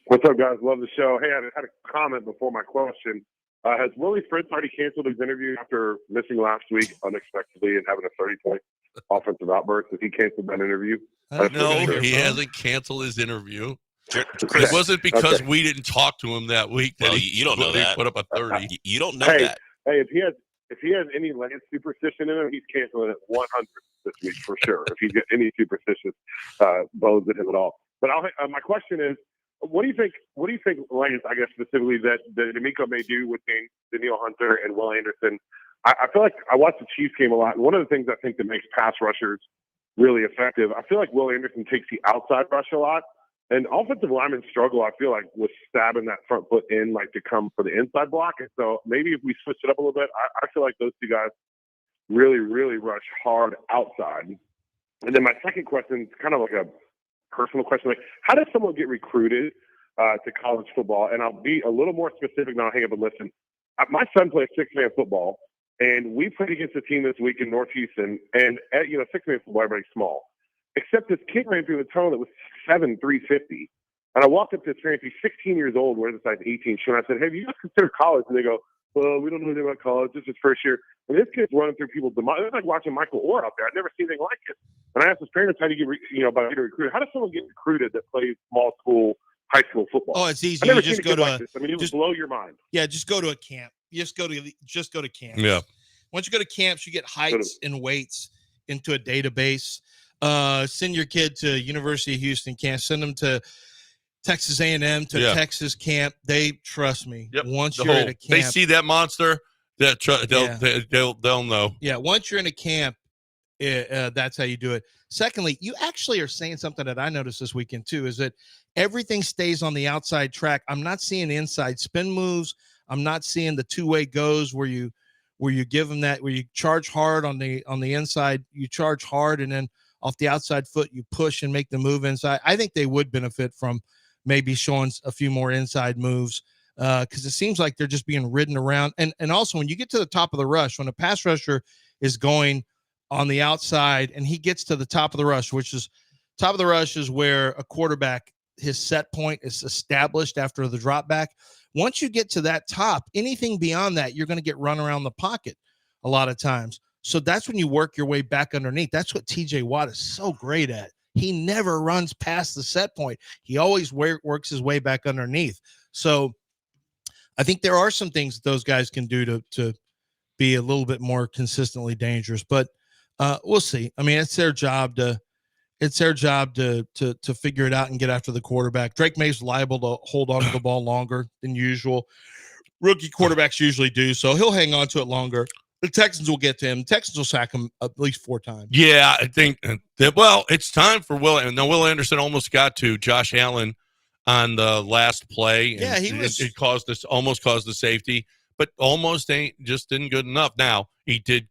What's up, guys? Love the show. Hey, I had a comment before my question. Has Willie Fritz already canceled his interview after missing last week unexpectedly and having a 30-point offensive outburst? Has he canceled that interview? No, he hasn't canceled his interview. It wasn't because we didn't talk to him that week that you don't know that. Put up a 30. You don't know that. Hey, if he has any land superstition in him, he's canceling it 100 this week for sure. If he's got any superstitious bones in him at all. But my question is, what do you think, Lance, I guess specifically, that D'Amico may do with Daniil Hunter and Will Anderson? I feel like I watched the Chiefs game a lot, and one of the things I think that makes pass rushers really effective, I feel like Will Anderson takes the outside rush a lot, and offensive linemen struggle, I feel like, with stabbing that front foot in, like to come for the inside block. And so maybe if we switch it up a little bit, I feel like those two guys really, really rush hard outside. And then my second question is kind of like a personal question. Like, how does someone get recruited to college football? And I'll be a little more specific now. Hang up and listen. My son plays six-man football, and we played against a team this week in North Houston. And six-man football, everybody's small. Except this kid ran through the tunnel that was 7'350. And I walked up to his parents. He's 16 years old, wears a size 18 shoe. And I said, "Have you guys considered college?" And they go, "Well, we don't know anything about college. This is first year." And this kid's running through people's demise. It's like watching Michael Orr out there. I've never seen anything like it. And I asked his parents, "How do you get, about getting recruited? How does someone get recruited that plays small school, high school football?" Oh, it's easy. I've never You just seen a go kid to like this. I mean, it would blow your mind. Yeah, just go to a camp. Just go to camps. Yeah. Once you go to camps, you get heights and weights into a database. Send your kid to University of Houston camp. Send them to Texas A&M to Texas camp. They trust me. Yep. Once you're at a camp, they see that monster. They'll know. Yeah. Once you're in a camp, that's how you do it. Secondly, you actually are saying something that I noticed this weekend too, is that everything stays on the outside track. I'm not seeing inside spin moves. I'm not seeing the two-way goes where you give them that, where you charge hard on the inside, you charge hard, and then off the outside foot, you push and make the move inside. I think they would benefit from maybe showing a few more inside moves because it seems like they're just being ridden around. And also, when you get to the top of the rush, when a pass rusher is going on the outside and he gets to the top of the rush, top of the rush is where a quarterback, his set point is established after the drop back. Once you get to that top, anything beyond that, you're going to get run around the pocket a lot of times. So that's when you work your way back underneath. That's what TJ Watt is so great at. He never runs past the set point. He always works his way back underneath. So I think there are some things that those guys can do to be a little bit more consistently dangerous, but we'll see. I mean, it's their job to figure it out and get after the quarterback. Drake May's liable to hold on to the ball longer than usual. Rookie quarterbacks usually do, so he'll hang on to it longer. The Texans will get to him. The Texans will sack him at least 4 times. Yeah, I think that, well, it's time for Will. And now Will Anderson almost got to Josh Allen on the last play. And Yeah, he was. It caused this, almost caused the safety, but almost just didn't good enough. Now he did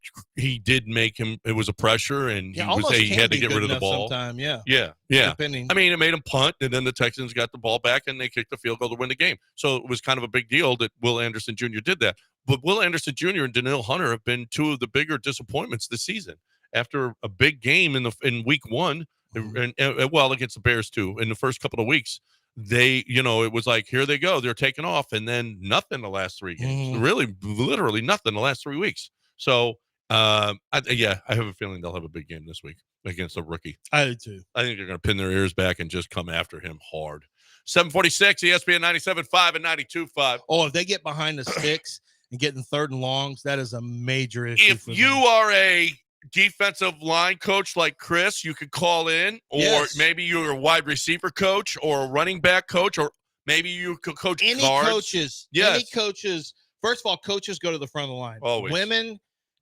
make him. It was a pressure, and Yeah, almost he can had to be get good rid of the enough ball. sometime, yeah. Yeah. Depending. I mean, it made him punt, and then the Texans got the ball back, and they kicked the field goal to win the game. So it was kind of a big deal that Will Anderson Jr. did that. But Will Anderson Jr. and Danielle Hunter have been 2 of the bigger disappointments this season. After a big game in week 1, and well, against the Bears too, in the first couple of weeks, they, it was like, here they go, they're taking off, and then nothing the last 3 games. Really, literally nothing the last 3 weeks. So, I have a feeling they'll have a big game this week against a rookie. I do too. I think they're going to pin their ears back and just come after him hard. 746, ESPN 97.5 and 92.5. Oh, if they get behind the sticks and getting 3rd and longs, that is a major issue. If you are a defensive line coach like Chris, you could call in, or maybe you're a wide receiver coach or a running back coach, or maybe you could coach any guards. coaches. Yes. Any coaches. First of all, coaches go to the front of the line. Always. Women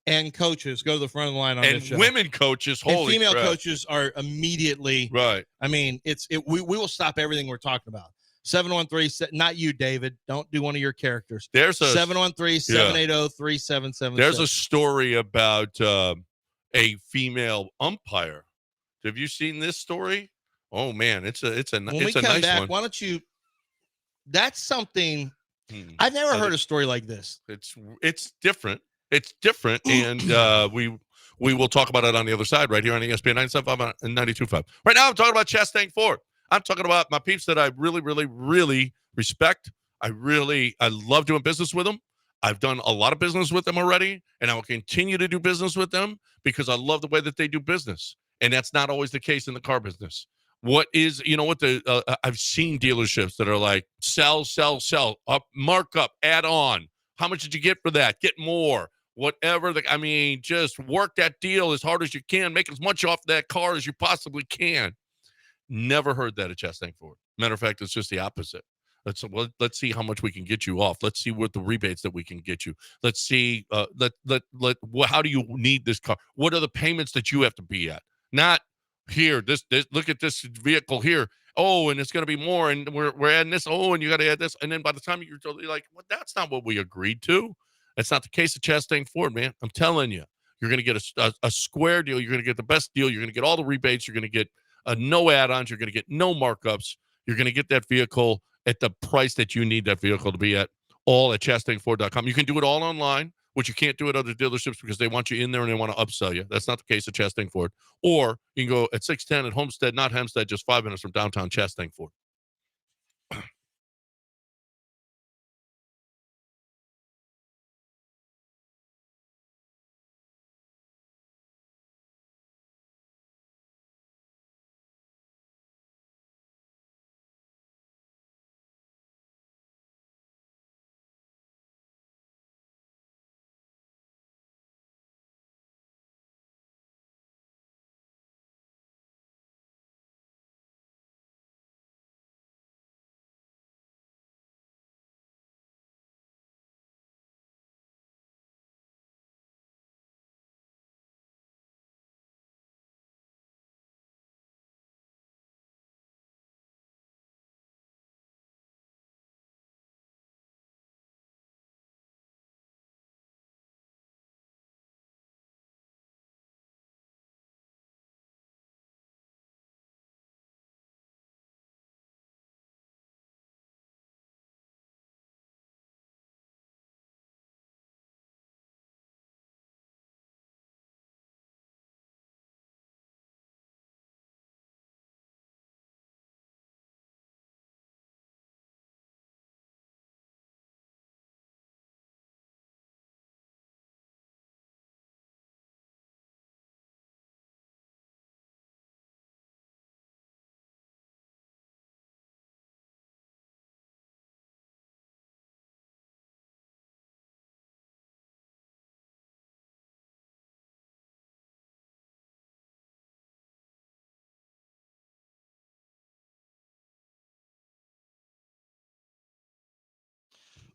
and coaches go to the front of the line on And this show. women coaches, and holy female crap. coaches are immediately Right. I mean, we will stop everything we're talking about. 713, not you, David. Don't do one of your characters. There's a 713-780-3777. There's a story about a female umpire. Have you seen this story? Oh man, it's a when we it's a come nice back, one. why don't you? That's something I've never heard a story like this. It's different. It's different, and we will talk about it on the other side right here on ESPN 97.5 and 92.5. Right now, I'm talking about Chastain Ford. I'm talking about my peeps that I really, really, really respect. I love doing business with them. I've done a lot of business with them already, and I will continue to do business with them because I love the way that they do business. And that's not always the case in the car business. I've seen dealerships that are like, sell, up, mark up, add on. How much did you get for that? Get more. Whatever. Just work that deal as hard as you can. Make as much off that car as you possibly can. Never heard that at Chastain Ford. Matter of fact, it's just the opposite. Let's see how much we can get you off. Let's see what the rebates that we can get you. Let's see. How do you need this car? What are the payments that you have to be at? Not here. This look at this vehicle here. Oh, and it's going to be more, and we're adding this. Oh, and you got to add this, and then by the time you're like, well, that's not what we agreed to. That's not the case at Chastain Ford, man. I'm telling you, you're going to get a square deal. You're going to get the best deal. You're going to get all the rebates. You're going to get no add-ons. You're going to get no markups. You're going to get that vehicle at the price that you need that vehicle to be at, all at ChastainFord.com. You can do it all online, which you can't do at other dealerships because they want you in there and they want to upsell you. That's not the case at Chastain Ford. Or you can go at 610 at Homestead, not Hempstead, just 5 minutes from downtown Chastain Ford.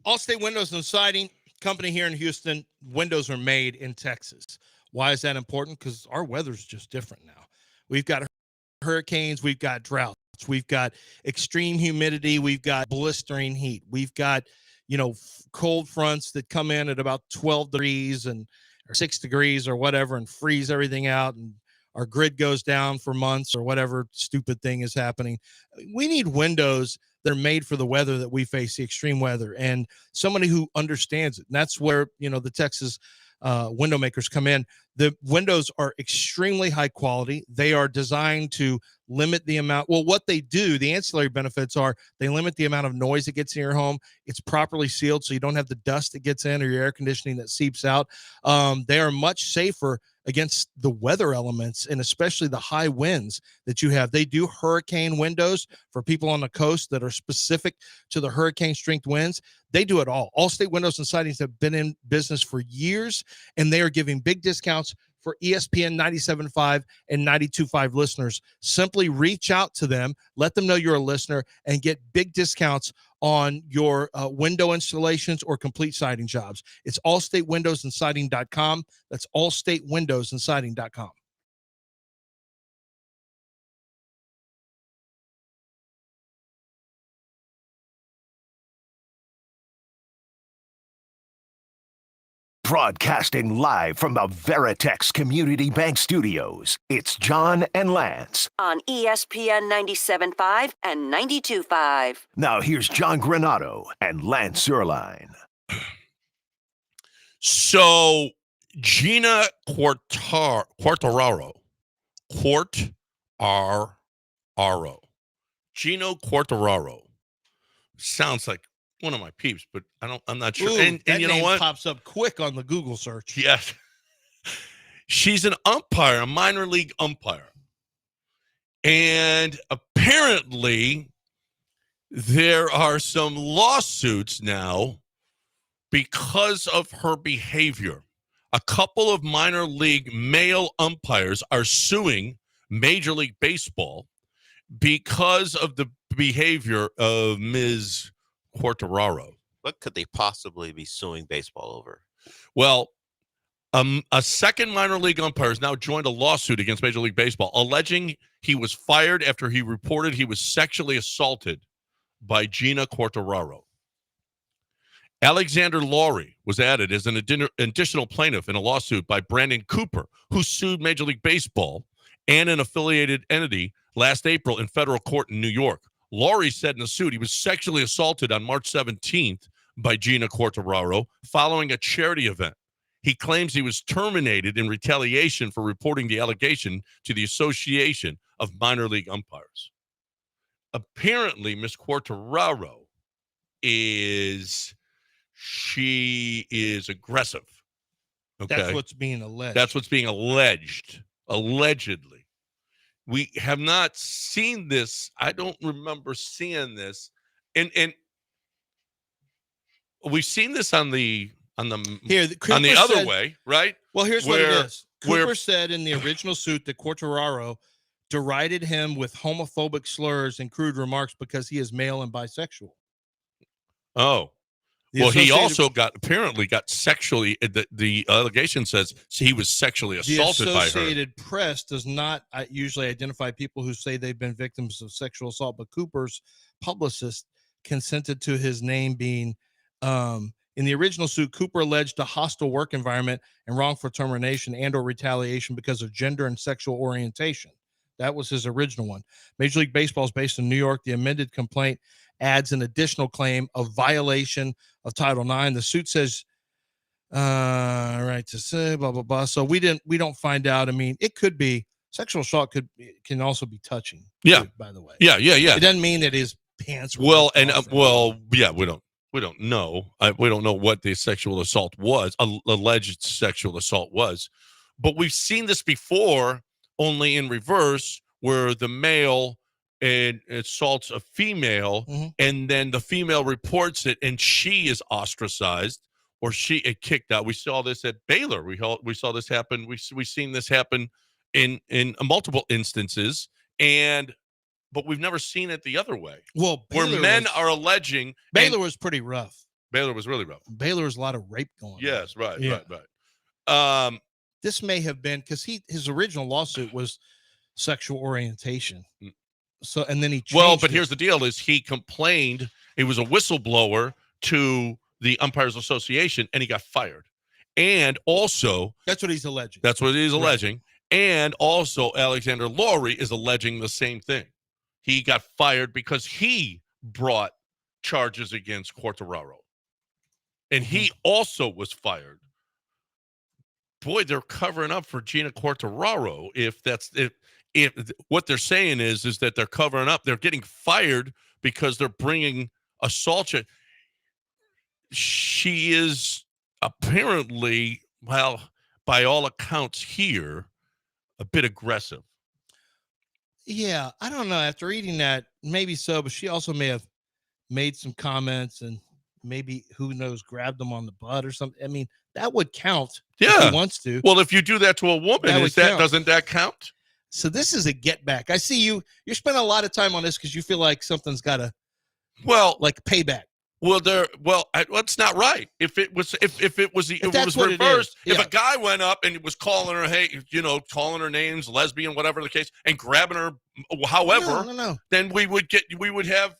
Allstate Windows and Siding, company here in Houston. Windows are made in Texas. Why is that important? Because our weather's just different now. We've got hurricanes, we've got droughts, we've got extreme humidity, we've got blistering heat, we've got, cold fronts that come in at about 12 degrees or 6 degrees or whatever and freeze everything out, and our grid goes down for months or whatever stupid thing is happening. We need windows that are made for the weather that we face, the extreme weather, and somebody who understands it. And that's where, the Texas window makers come in. The windows are extremely high quality. They are designed to limit the amount. Well, what they do, the ancillary benefits are they limit the amount of noise that gets in your home. It's properly sealed, so you don't have the dust that gets in or your air conditioning that seeps out. They are much safer against the weather elements and especially the high winds that you have. They do hurricane windows for people on the coast that are specific to the hurricane strength winds. They do it all. Allstate Windows and Sidings have been in business for years, and they are giving big discounts for ESPN 97.5 and 92.5 listeners. Simply reach out to them, let them know you're a listener, and get big discounts on your window installations or complete siding jobs. It's allstatewindowsandsiding.com. That's allstatewindowsandsiding.com. Broadcasting live from the Veritex Community Bank Studios, it's John and Lance. On ESPN 97.5 and 92.5. Now here's John Granato and Lance Zierlein. So Gina Quartararo. Gino Quartararo. Sounds like one of my peeps, but I'm not sure. Ooh, and that you know name what? pops up quick on the Google search. Yes. She's an umpire, a minor league umpire. And apparently there are some lawsuits now because of her behavior. A couple of minor league male umpires are suing Major League Baseball because of the behavior of Ms. Quartararo. What could they possibly be suing baseball over? Well, a second minor league umpire has now joined a lawsuit against Major League Baseball, alleging he was fired after he reported he was sexually assaulted by Gina Quartararo. Alexander Laurie was added as an additional plaintiff in a lawsuit by Brandon Cooper, who sued Major League Baseball and an affiliated entity last April in federal court in New York. Laurie said in the suit he was sexually assaulted on March 17th by Gina Quartararo following a charity event. He claims he was terminated in retaliation for reporting the allegation to the Association of Minor League Umpires. Apparently, Ms. Quartararo is aggressive. Okay? That's what's being alleged. That's what's being alleged. Allegedly. We have not seen this. I don't remember seeing this. And we've seen this on the other way, right? Well, here's what it is. Cooper said in the original suit that Quartararo derided him with homophobic slurs and crude remarks because he is male and bisexual. Oh. Well, he also got sexually, the allegation says he was sexually assaulted by her. The Associated Press does not usually identify people who say they've been victims of sexual assault, but Cooper's publicist consented to his name being, in the original suit, Cooper alleged a hostile work environment and wrongful termination and or retaliation because of gender and sexual orientation. That was his original one. Major League Baseball is based in New York. The amended complaint adds an additional claim of violation of Title IX. The suit says, right to say, blah, blah, blah. So we don't find out. I mean, it could be sexual assault can also be touching. Yeah. Too, by the way. Yeah. It doesn't mean that his pants were yeah, we don't know. We don't know what the sexual assault was, alleged sexual assault was. But we've seen this before, only in reverse, where the male and assaults a female, and then the female reports it, and she is ostracized or she kicked out. We saw this at Baylor. We saw this happen. We've seen this happen in multiple instances, but we've never seen it the other way. Well, where men are alleging. Baylor was pretty rough. Baylor was really rough. Baylor was a lot of rape going on. Yes, right, Yeah. right. This may have been because his original lawsuit was sexual orientation. So and then he changed but here's the deal: is he complained? He was a whistleblower to the Umpires Association, and he got fired. And also, that's what he's alleging. That's what he's alleging. And also, Alexander Laurie is alleging the same thing. He got fired because he brought charges against Quartararo, and he also was fired. Boy, they're covering up for Gina Quartararo. If what they're saying is that they're covering up, they're getting fired because they're bringing assault charge. She is apparently, well, by all accounts here, a bit aggressive. Yeah, I don't know. After reading that, maybe so, but she also may have made some comments and maybe, who knows, grabbed them on the butt or something. I mean, that would count. Yeah, if he wants to. Well, if you do that to a woman, doesn't that count? So this is a get back. I see you're spending a lot of time on this because you feel like something's got to, like payback. Well, it's not right. If it was reversed, if a guy went up and was calling her, calling her names, lesbian, whatever the case, and grabbing her, however, no. then we would have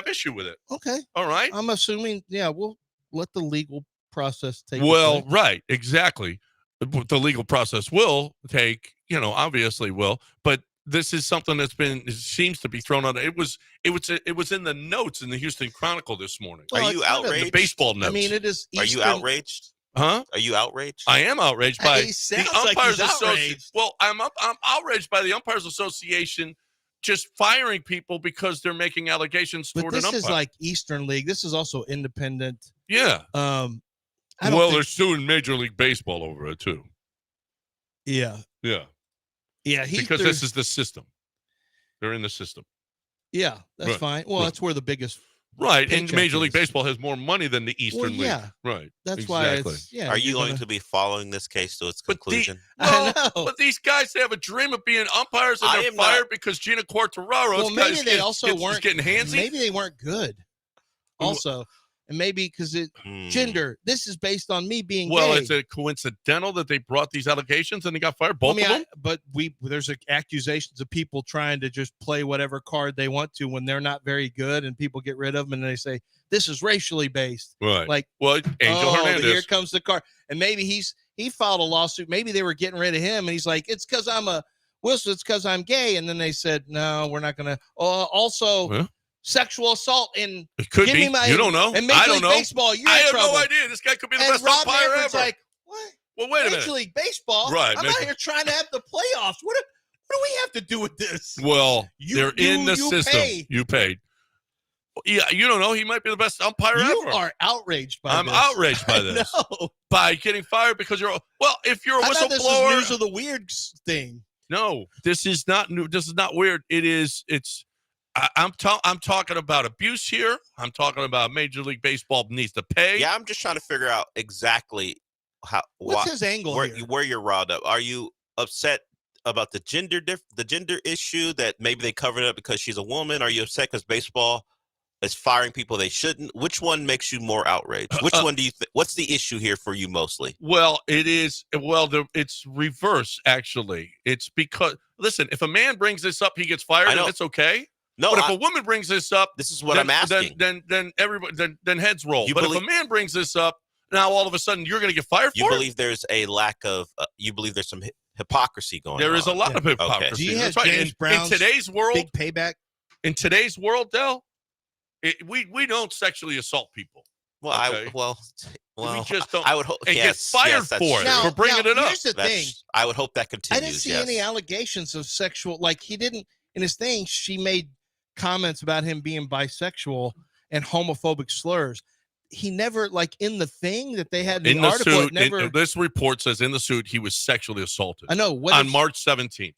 issue with it. Okay. All right. I'm assuming, we'll let the legal process take. Well, right, exactly. The legal process will take, obviously will, but this is something seems to be thrown out. It was in the notes in the Houston Chronicle this morning. Well, are you outraged? The baseball notes. I mean, it is. Are you outraged? Huh? Are you outraged? I am outraged by the Umpires Association. Well, I'm outraged by the Umpires Association just firing people because they're making allegations toward an umpire. This is like Eastern League. This is also independent. Yeah. They're suing Major League Baseball over it too. Yeah. Yeah. Yeah, because this is the system. They're in the system. Yeah, that's fine. Well, that's where the biggest and Major League Baseball has more money than the Eastern League. Right. That's why Are you going to be following this case to its conclusion? But these guys have a dream of being umpires and they're fired because Gina Quartararo. Well, maybe they also weren't getting handsy. Maybe they weren't good. Also. And maybe because gender, this is based on me being gay. Is it coincidental that they brought these allegations and they got fired? Both of them? But there's accusations of people trying to just play whatever card they want to when they're not very good, and people get rid of them and they say, this is racially based. Right. Like, Angel Hernandez. Here comes the card. And maybe he filed a lawsuit. Maybe they were getting rid of him, and he's like, it's because it's because I'm gay. And then they said, no, we're not going to. Also, sexual assault in it could be. You don't know. And Major League Baseball, you're in trouble. I have no idea. This guy could be the best Rob umpire Manfred's ever. Like, what? Well, wait a minute. Major League Baseball? Right. I'm out here trying to have the playoffs. What do we have to do with this? Well, they're in the system. You paid. Yeah, you don't know. He might be the best umpire ever. You are outraged by this. I'm outraged by this. No. By getting fired because you're if you're a whistleblower. This is news of the weird thing. No, this is not new. This is not weird. I'm talking about abuse here. I'm talking about Major League Baseball needs to pay. Yeah, I'm just trying to figure out exactly what's his angle where you're riled up. Are you upset about the gender issue that maybe they covered up because she's a woman? Are you upset because baseball is firing people they shouldn't? Which one makes you more outraged? Which one do you what's the issue here for you mostly? Well, it's reverse actually. It's because listen, if a man brings this up, he gets fired and it's okay. No, but if a woman brings this up, this is what I'm asking. Then everybody then heads roll. If a man brings this up, now all of a sudden you're going to get fired for it. You believe there's a lack of you believe there's some hypocrisy going on. There is a lot of hypocrisy. Okay. Do you have James Brown's in today's world big payback? In today's world, Del, we don't sexually assault people. Well, okay? we just don't. I would hope and get fired for it for bringing it up. Here's the thing. I would hope that continues. I didn't see any allegations of sexual. Like he didn't in his thing. She made comments about him being bisexual and homophobic slurs. He never, like in the thing that they had in the article, suit, this report says in the suit he was sexually assaulted. I know on March 17th,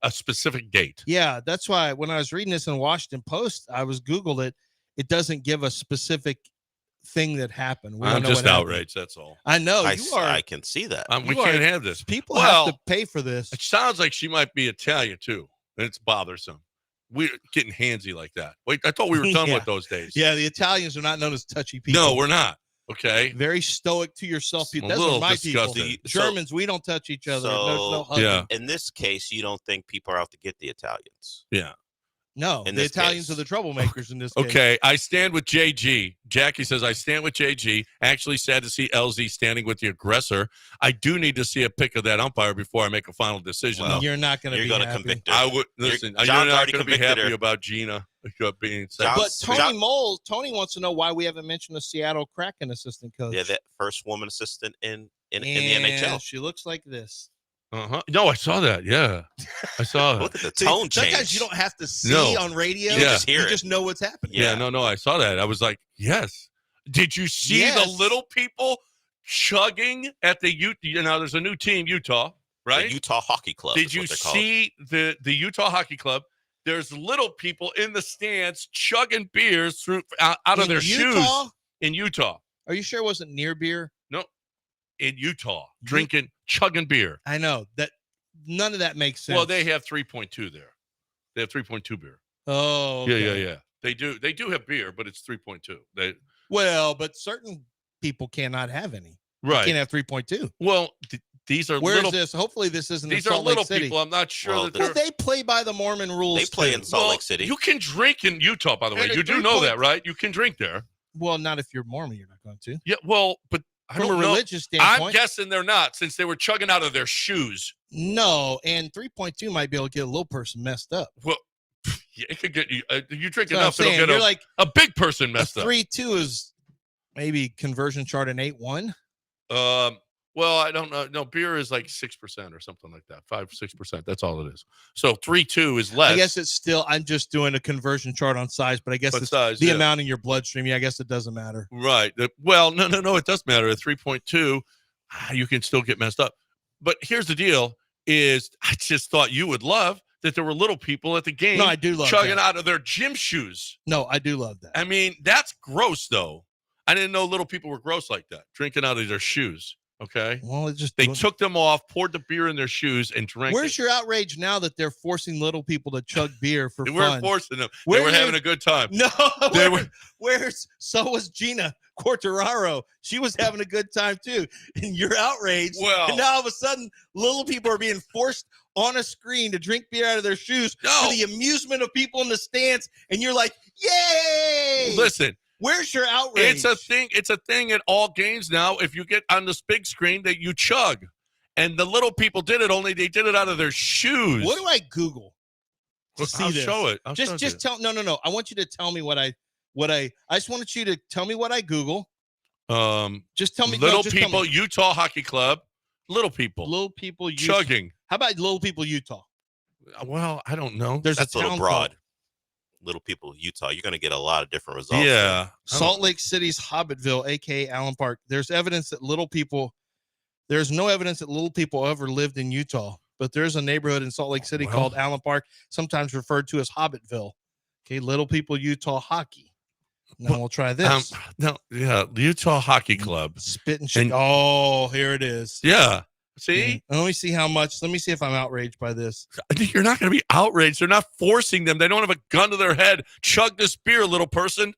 a specific date. Yeah, that's why when I was reading this in Washington Post, I was Googled it. It doesn't give a specific thing that happened. I'm just outraged. That's all. I know I can see that. We can't have this. People have to pay for this. It sounds like she might be Italian too. It's bothersome. we're getting handsy like that. Wait, I thought we were done Yeah. with those days. Yeah, the Italians are not known as touchy people. No, we're not. Okay. Very stoic to yourself. I'm a That's little what my disgusted. people. Germans, we don't touch each other. There's no So- hugging. Yeah. In this case, you don't think people are out to get the Italians? Yeah. No, In the this Italians case. are the troublemakers in this case. Okay, I stand with JG. Jackie says, I stand with JG. Actually, sad to see LZ standing with the aggressor. I do need to see a pic of that umpire before I make a final decision. Well, though. You're not going to You're be going to happy. convict her. I would listen. You're John's not already going to be convicted happy her. about Gina being said. John- But John- Tony wants to know why we haven't mentioned the Seattle Kraken assistant coach. Yeah, that first woman assistant in the And NHL. She looks like this. No, I saw that. Yeah, I saw Look that. at the tone change. Sometimes you don't have to see No. on radio. You Yeah. just hear You it. just know what's happening. Yeah, Yeah. no, I saw that. I was like, yes. Did you see the Yes. little people chugging at the there's a new team, Utah, right? The Utah Hockey Club. Did is you what they're called. see the Utah Hockey Club? There's little people in the stands chugging beers through out of In their Utah? shoes in Utah. Are you sure it wasn't near beer? In Utah, chugging beer. I know that none of that makes sense. Well, they have 3.2 there. They have 3.2 beer. Oh, okay. Yeah. They do have beer, but it's 3.2. They Well, but certain people cannot have any. right. Can't have 3.2. Well, these are Where's little. this? Hopefully, this isn't in These are Salt little Lake City. people. I'm not sure Well, that Well, they're. they play by the Mormon rules. They play too. in Salt Lake City. You can drink in Utah, by the way. And a You do know 3.2 that, right? You can drink there. Well, not if you're Mormon. You're not going to. Yeah. Well, but I From a don't know. religious I'm standpoint, guessing they're not, since they were chugging out of their shoes. no. And 3.2 might be able to get a little person messed up. Well, yeah, it could get you. You drink So I'm enough, it'll saying, get you're a, like a big person a messed up. 3.2 is maybe conversion chart in 8.1. Well, I don't know. No, beer is like 6% or something like that. 5-6%. That's all it is. So 3.2 is less. I guess it's still. I'm just doing a conversion chart on size, but I guess but it's size, the yeah. amount in your bloodstream. Yeah, I guess it doesn't matter. Right. Well, no. It does matter. At 3.2, you can still get messed up. But here's the deal: is I just thought you would love that there were little people at the game No, I do love chugging that. out of their gym shoes. No, I do love that. I mean, that's gross, though. I didn't know little people were gross like that, drinking out of their shoes. Okay. Well, it just They took them off, poured the beer in their shoes, and drank Where's it. your outrage now that they're forcing little people to chug beer for They fun? weren't forcing them. Where they were you- having a good time. No, They so was Gina Quartararo. She was having a good time too. And you're outraged. Well- and now all of a sudden, little people are being forced on a screen to drink beer out of their shoes No. for the amusement of people in the stands. And you're like, yay! Listen, Where's your outrage? it's a thing. It's a thing at all games now. If you get on this big screen, that you chug, and the little people did it. Only they did it out of their shoes. What do I Google to see I'll this? show it. I'll show Just you. tell. No. I want you to tell me what I just wanted you to tell me what I Google. Just tell me. no, Little just tell people, me. Utah Hockey Club. Little people Little people Utah. chugging. How about Little People Utah? Well, I don't know. There's That's a a little town broad. called Little people, Utah. You're going to get a lot of different results. Yeah. Salt Lake City's Hobbitville, aka Allen Park. There's no evidence that little people ever lived in Utah, but there's a neighborhood in Salt Lake City Well- called Allen Park, sometimes referred to as Hobbitville. Okay, Little People Utah Hockey. Now Well, we'll try this. No, yeah, the Utah Hockey Club. Spit and shit. and- Oh, here it is. Yeah. See, And let me see how much. Let me see if I'm outraged by this. you're not going to be outraged. They're not forcing them. They don't have a gun to their head. Chug this beer, little person.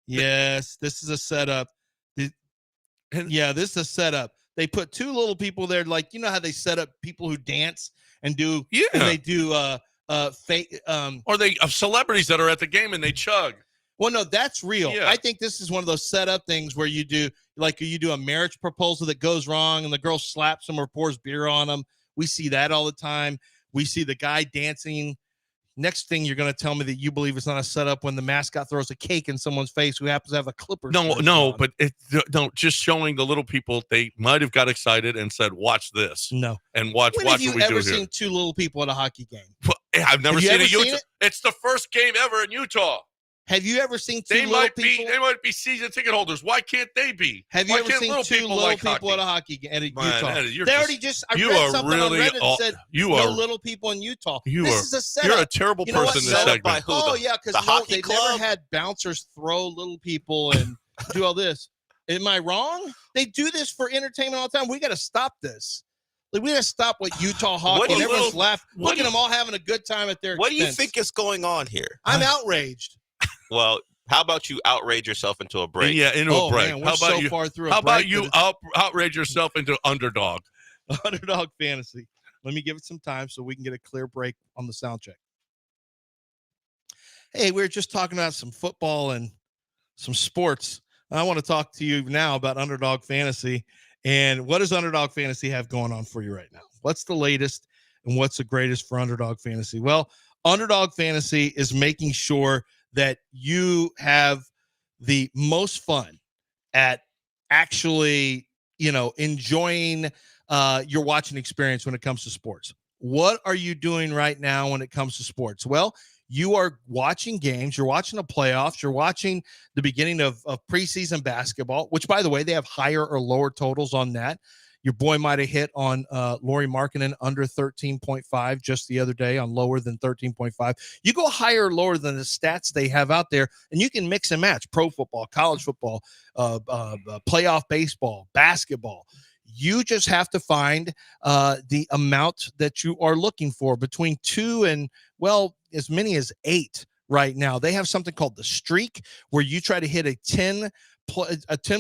Yes, this is a setup. And- Yeah, this is a setup. They put two little people there, like you know how they set up people who dance and do Yeah. and they do fake Or they of celebrities that are at the game and they chug. well no, that's real. Yeah. I think this is one of those setup things where you do a marriage proposal that goes wrong and the girl slaps him or pours beer on him. We see that all the time. We see the guy dancing. Next thing you're going to tell me that you believe it's not a setup when the mascot throws a cake in someone's face who happens to have a Clippers No, jersey no, on. but just showing the little people, they might have got excited and said, "Watch this," no. and watch When what have you we do ever here. seen two little people at a hockey game? Well, I've never Have you seen ever a Utah. seen it? It's the first game ever in Utah. Have you ever seen two They little might people? be. They might be season ticket holders. Why can't they be? Have you Why ever can't seen little two people little like people hockey? at a hockey game at Man, Utah? that is- you're They just- already just. I you read are something really on Reddit all- that said you no are little people in Utah. you This are- is a setup. you're a terrible You know what? person in this Set up segment. by who? Oh The- yeah, because the hockey they've club? never had bouncers throw little people and do all this. Am I wrong? They do this for entertainment all the time. We got to stop this. Like, we got to stop what Utah What hockey do and you- everyone's laughing. what Look do at you- them all having a good time at their What do you expense. think is going on here? I'm outraged. Well, how about you outrage yourself into a break? Yeah, into a break. Man, we're how about so you? far through a How about break you outrage yourself into underdog? Underdog Fantasy. Let me give it some time so we can get a clear break on the sound check. Hey, we were just talking about some football and some sports. I want to talk to you now about Underdog Fantasy. And what does Underdog Fantasy have going on for you right now? What's the latest and what's the greatest for Underdog Fantasy? Well, Underdog Fantasy is making sure that you have the most fun at actually, enjoying your watching experience when it comes to sports. What are you doing right now when it comes to sports? Well, you are watching games, you're watching the playoffs, you're watching the beginning of preseason basketball, which, by the way, they have higher or lower totals on that. Your boy might have hit on Lauri Markkanen under 13.5 just the other day on lower than 13.5. You go higher or lower than the stats they have out there, and you can mix and match pro football, college football, playoff baseball, basketball. You just have to find the amount that you are looking for between 2 and, well, as many as 8 right now. They have something called the streak, where you try to hit a 10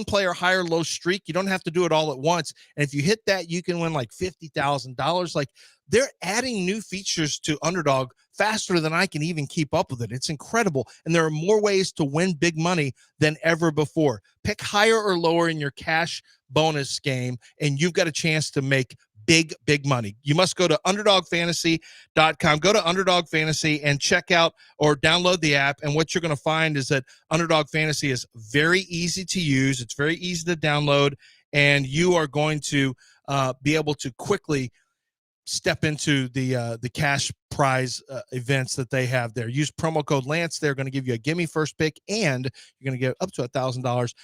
player high or low streak. You don't have to do it all at once. And if you hit that, you can win like $50,000. Like, they're adding new features to Underdog faster than I can even keep up with it. It's incredible. And there are more ways to win big money than ever before. Pick higher or lower in your cash bonus game, and you've got a chance to make big money. You must go to underdogfantasy.com. Go to Underdog Fantasy and check out or download the app. And what you're going to find is that Underdog Fantasy is very easy to use. It's very easy to download, and you are going to be able to quickly step into the cash prize events that they have there. Use promo code Lance. They're going to give you a gimme first pick, and you're going to get up to $1,000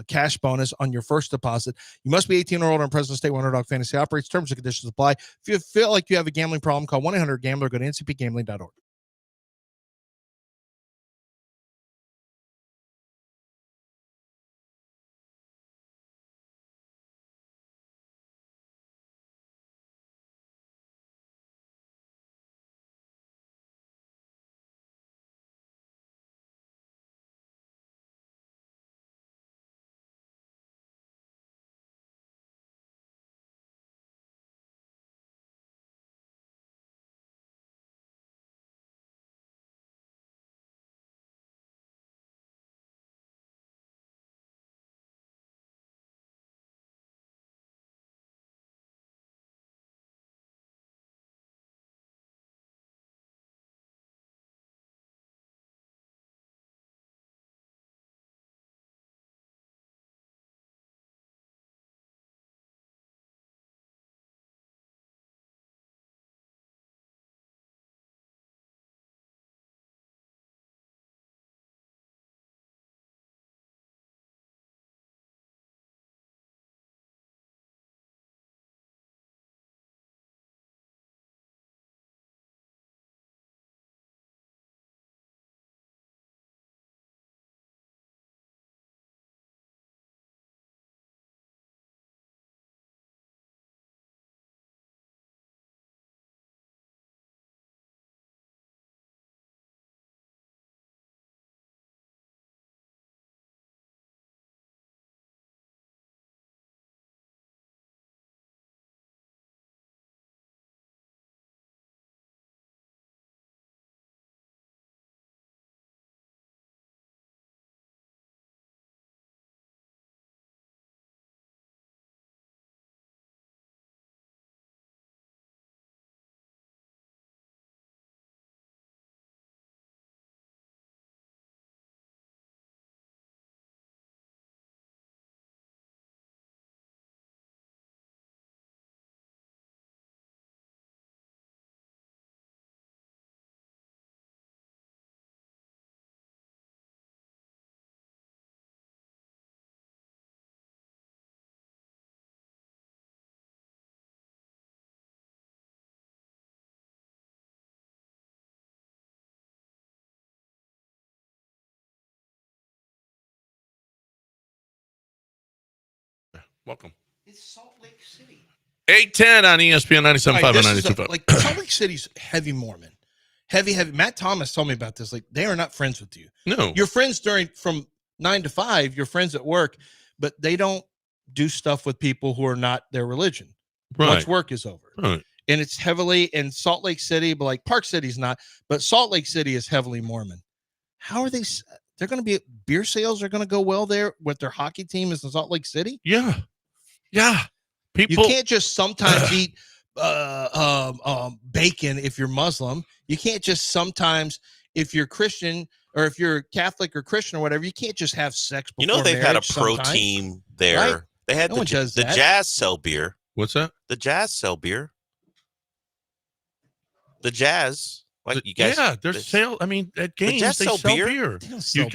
cash bonus on your first deposit. You must be 18 or older and present in the state where Underdog Fantasy operates. Terms and conditions apply. If you feel like you have a gambling problem, call 1-800-GAMBLER. Go to ncpgambling.org. Welcome. It's Salt Lake City. 8:10 on ESPN 97.5 Right, and this is 92.5. like Salt Lake City's heavy Mormon. Heavy. Matt Thomas told me about this. Like, they are not friends with you. No. You're friends from 9 to 5. You're friends at work, but they don't do stuff with people who are not their religion. Once work is over. Right. And it's heavily in Salt Lake City, but like Park City's not. But Salt Lake City is heavily Mormon. How are they? They're going to be beer sales are going to go well there with their hockey team is in Salt Lake City. Yeah. People, you can't just sometimes eat bacon if you're Muslim. You can't just sometimes if you're Christian or if you're Catholic or Christian or whatever. You can't just have sex. Before They've had a pro sometimes. team there. Right? They had the Jazz sell beer. What's that? The Jazz sell beer. The Jazz, like you guys. Yeah, there's sale. I mean, at games Jazz they sell sell beer? beer. They don't sell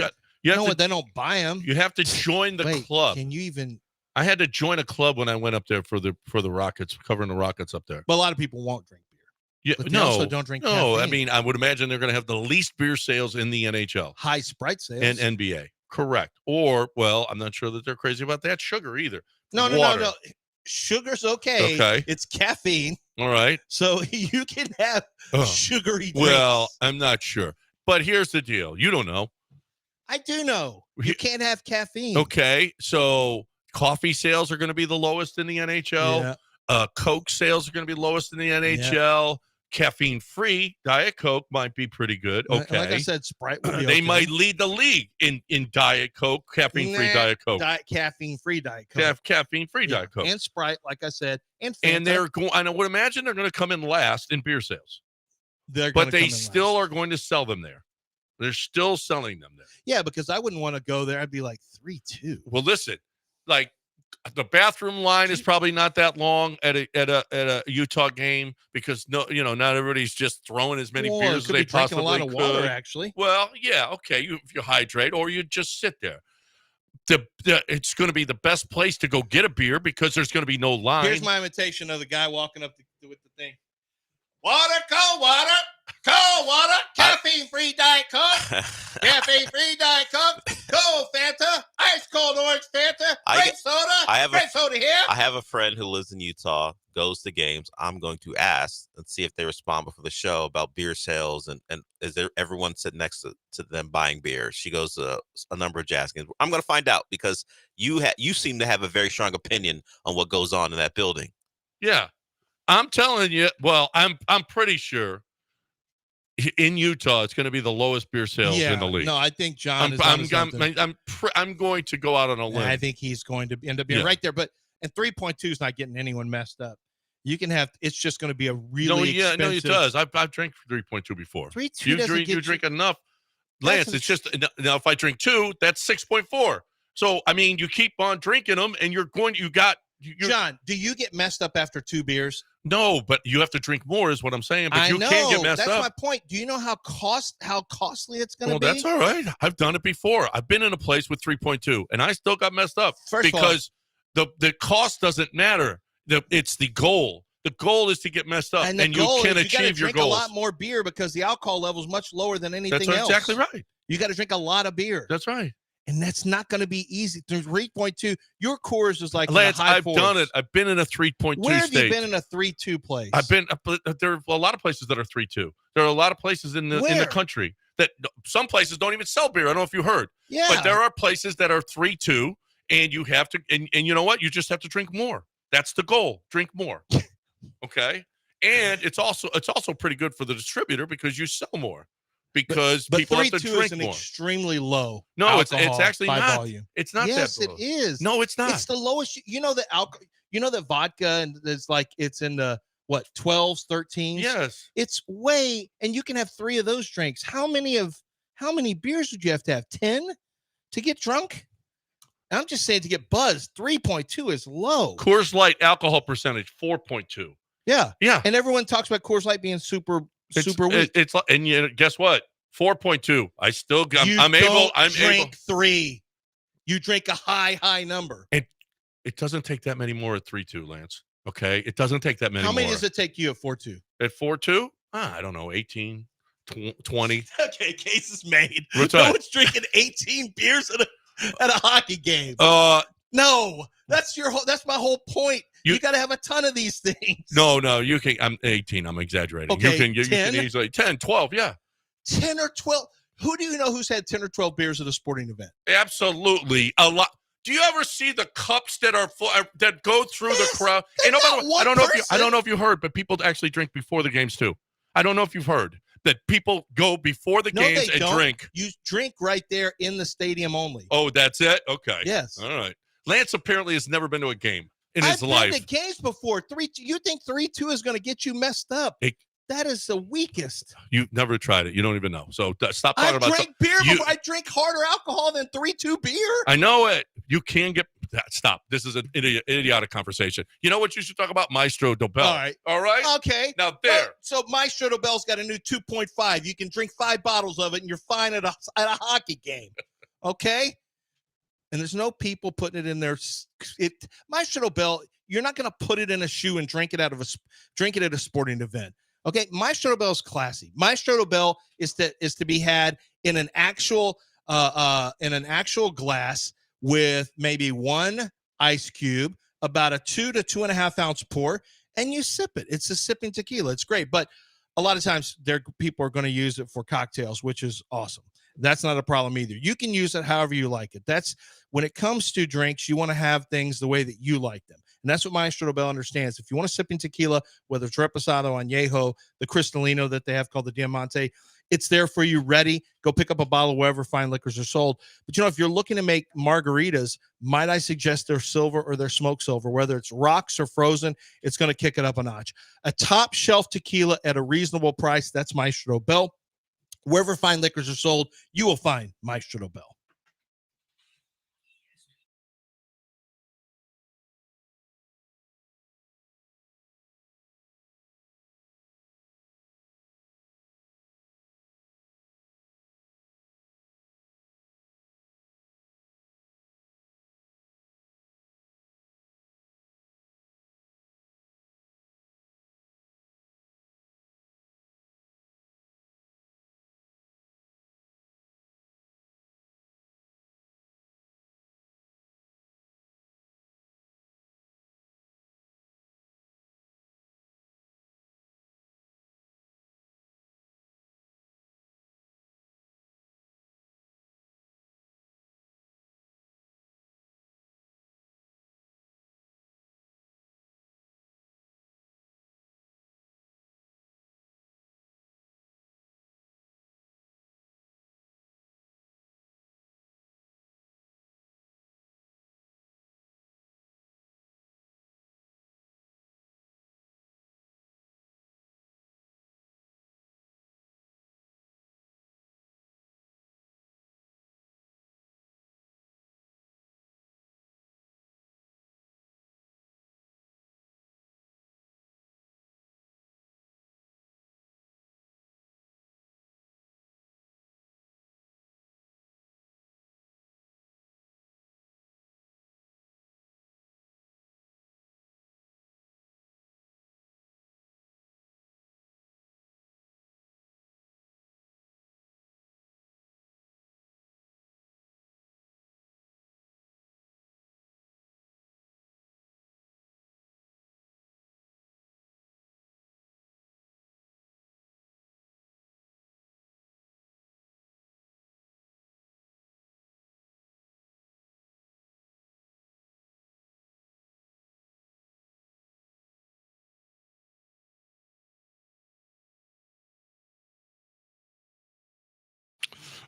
You have to, they don't buy them. You have to join the club. Can you even? I had to join a club when I went up there for the Rockets, covering the Rockets up there. But a lot of people won't drink beer. Yeah, But they also don't drink No, I caffeine. mean, I would imagine they're going to have the least beer sales in the NHL High Sprite sales. and NBA. Correct. Or, well, I'm not sure that they're crazy about that sugar either. No. Sugar's okay. Okay. It's caffeine. All right. So you can have sugary drinks. Well, I'm not sure. But here's the deal. You don't know. I do know. You can't have caffeine. Okay. So coffee sales are going to be the lowest in the NHL. Yeah. Coke sales are going to be lowest in the NHL. Caffeine-free Diet Coke might be pretty good. Okay. Like I said, Sprite will be They okay. might lead the league in Diet Coke, caffeine-free Diet Coke. Caffeine-free Diet Coke. Caffeine-free Diet Coke. And Sprite, like I said. And Fanta. And they're going, I would imagine they're going to come in last in beer sales. But they still are going to sell them there. They're still selling them there. Yeah, because I wouldn't want to go there. I'd be like 3-2. Well, listen, like the bathroom line is probably not that long at a Utah game because not everybody's just throwing as many beers as they possibly a lot of could. water, actually. Well, yeah, okay, if you hydrate or you just sit there. It's going to be the best place to go get a beer because there's going to be no line. Here's my imitation of the guy walking up with the thing. Water, cold water, caffeine-free Diet Coke, caffeine-free Diet Coke, cold Fanta, ice cold orange Fanta, grape soda, grape soda here. I have a friend who lives in Utah, goes to games. I'm going to ask and see if they respond before the show about beer sales and is there everyone sitting next to them buying beer. She goes to a number of Jazz games. I'm going to find out because you seem to have a very strong opinion on what goes on in that building. Yeah. I'm telling you, well, I'm pretty sure in Utah it's going to be the lowest beer sales in the league. No, I think John I'm going to go out on a limb. I think he's going to end up being right there. But and 3.2 is not getting anyone messed up. You can have. It's just going to be a really expensive. No, it does. I've drank 3.2 before. 3.2 you drink enough, Lance. It's just now if I drink 2, that's 6.4. So I mean, you keep on drinking them, and you got. John, do you get messed up after 2 beers? No, but you have to drink more, is what I'm saying. But I you know. can't get messed up. That's my point. Do you know how costly it's going to be? Well, that's all right. I've done it before. I've been in a place with 3.2, and I still got messed up because the cost doesn't matter. It's the goal. The goal is to get messed up, and you can achieve your goals. You got to drink a lot more beer because the alcohol level is much lower than anything else. That's exactly right. You got to drink a lot of beer. That's right. And that's not going to be easy. 3.2. Your Coors is like Lance, in the high I've done it. I've been in a 3.2 Where have state. you been in a 3.2 place? There are a lot of places that are 3.2. There are a lot of places in the country that some places don't even sell beer. I don't know if you heard. Yeah. But there are places that are 3.2, and you have to, and you know what? You just have to drink more. That's the goal. Drink more. Okay. And it's also pretty good for the distributor because you sell more. Because people have to drink is an more. extremely low. No, it's actually by not. Volume. It's not yes, that low. It is. No, it's not. It's the lowest. You know the alcohol. You know the vodka, and it's like it's in the 12s, 13s. Yes, it's way, and you can have 3 of those drinks. How many beers would you have to have? 10 to get drunk? I'm just saying to get buzzed. 3.2 is low. Coors Light alcohol percentage 4.2. Yeah, yeah, and everyone talks about Coors Light being super weak. It's and guess what? 4.2. I'm able. 3. You drink a high number. And it doesn't take that many more at 3.2, Lance. Okay, it doesn't take that many. How many more. does it take you at 4.2? At 4.2? I don't know, 18, 20. Okay, case is made. What's no that? one's drinking 18 beers at a hockey game. No, that's my whole point. You- You got to have a ton of these things. No, you can. I'm 18. I'm exaggerating. Okay, you can 10? easily 10, 12. Yeah, 10 or 12. Who do you know who's had 10 or 12 beers at a sporting event? absolutely. A lot. Do you ever see the cups that are full, that go through Yes, the crowd? they're by the not way, one I don't person. know if you heard, but people actually drink before the games too. I don't know if you've heard that people go before the No, games they and don't. drink. You drink right there in the stadium only. Oh, that's it? Okay. Yes. All right. Lance apparently has never been to a game in his I've life. been to games before. 3-2. You think 3-2 is going to get you messed up? That is the weakest. You've never tried it. You don't even know. So stop talking I about drank beer before. I drink harder alcohol than 3-2 beer. I know it. You can get stop. This is an idiotic conversation. You know what you should talk about? Maestro Dobel. All right. Okay. Now there. So Maestro Dobel's got a new 2.5. You can drink 5 bottles of it, and you're fine at a hockey game. Okay. And there's no people putting it in there. Maestro Dobel, you're not going to put it in a shoe and drink it at a sporting event. Okay, Maestro Dobel is classy. Maestro Dobel is to be had in an actual glass with maybe 1 ice cube, about a 2 to 2.5 ounce pour, and you sip it. It's a sipping tequila. It's great, but a lot of times people are going to use it for cocktails, which is awesome. That's not a problem either. You can use it however you like it. That's when it comes to drinks, you want to have things the way that you like them. And that's what Maestro Dobel understands. If you want a sipping tequila, whether it's Reposado, Añejo, the Cristalino that they have called the Diamante, it's there for you ready. Go pick up a bottle wherever fine liquors are sold. But, if you're looking to make margaritas, might I suggest their silver or their smoke silver, whether it's rocks or frozen, it's going to kick it up a notch. A top shelf tequila at a reasonable price, that's Maestro Dobel. Wherever fine liquors are sold, you will find Maestro Dobel.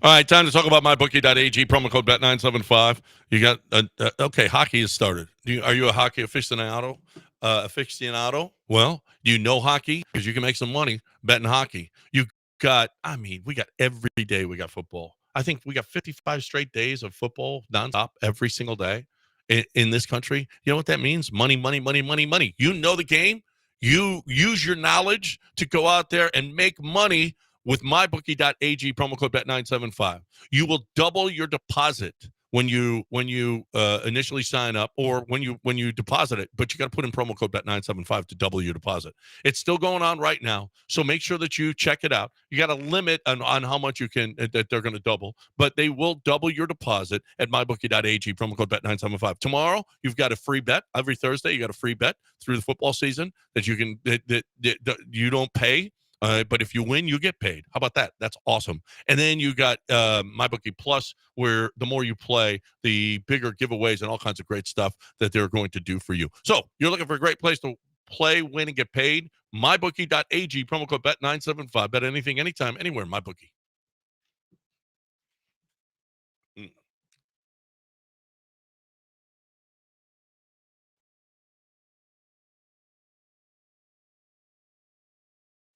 All right, time to talk about mybookie.ag, promo code BET975. You got, okay, hockey has started. Are you a hockey aficionado? Well, do you know hockey? Because you can make some money betting hockey. We got every day we got football. I think we got 55 straight days of football nonstop every single day in this country. You know what that means? Money, money, money, money, money. You know the game. You use your knowledge to go out there and make money with mybookie.ag, promo code BET975. You will double your deposit when you initially sign up or when you deposit it, but you got to put in promo code Bet975 to double your deposit. It's still going on right now, so make sure that you check it out. You got a limit on how much you can that they're going to double, but they will double your deposit at mybookie.ag, promo code Bet975. Tomorrow, you've got a free bet. Every Thursday, you got a free bet through the football season that you can that you don't pay. But if you win, you get paid. How about that? That's awesome. And then you got MyBookie Plus, where the more you play, the bigger giveaways and all kinds of great stuff that they're going to do for you. So you're looking for a great place to play, win, and get paid. MyBookie.ag, promo code Bet975. Bet anything, anytime, anywhere. MyBookie.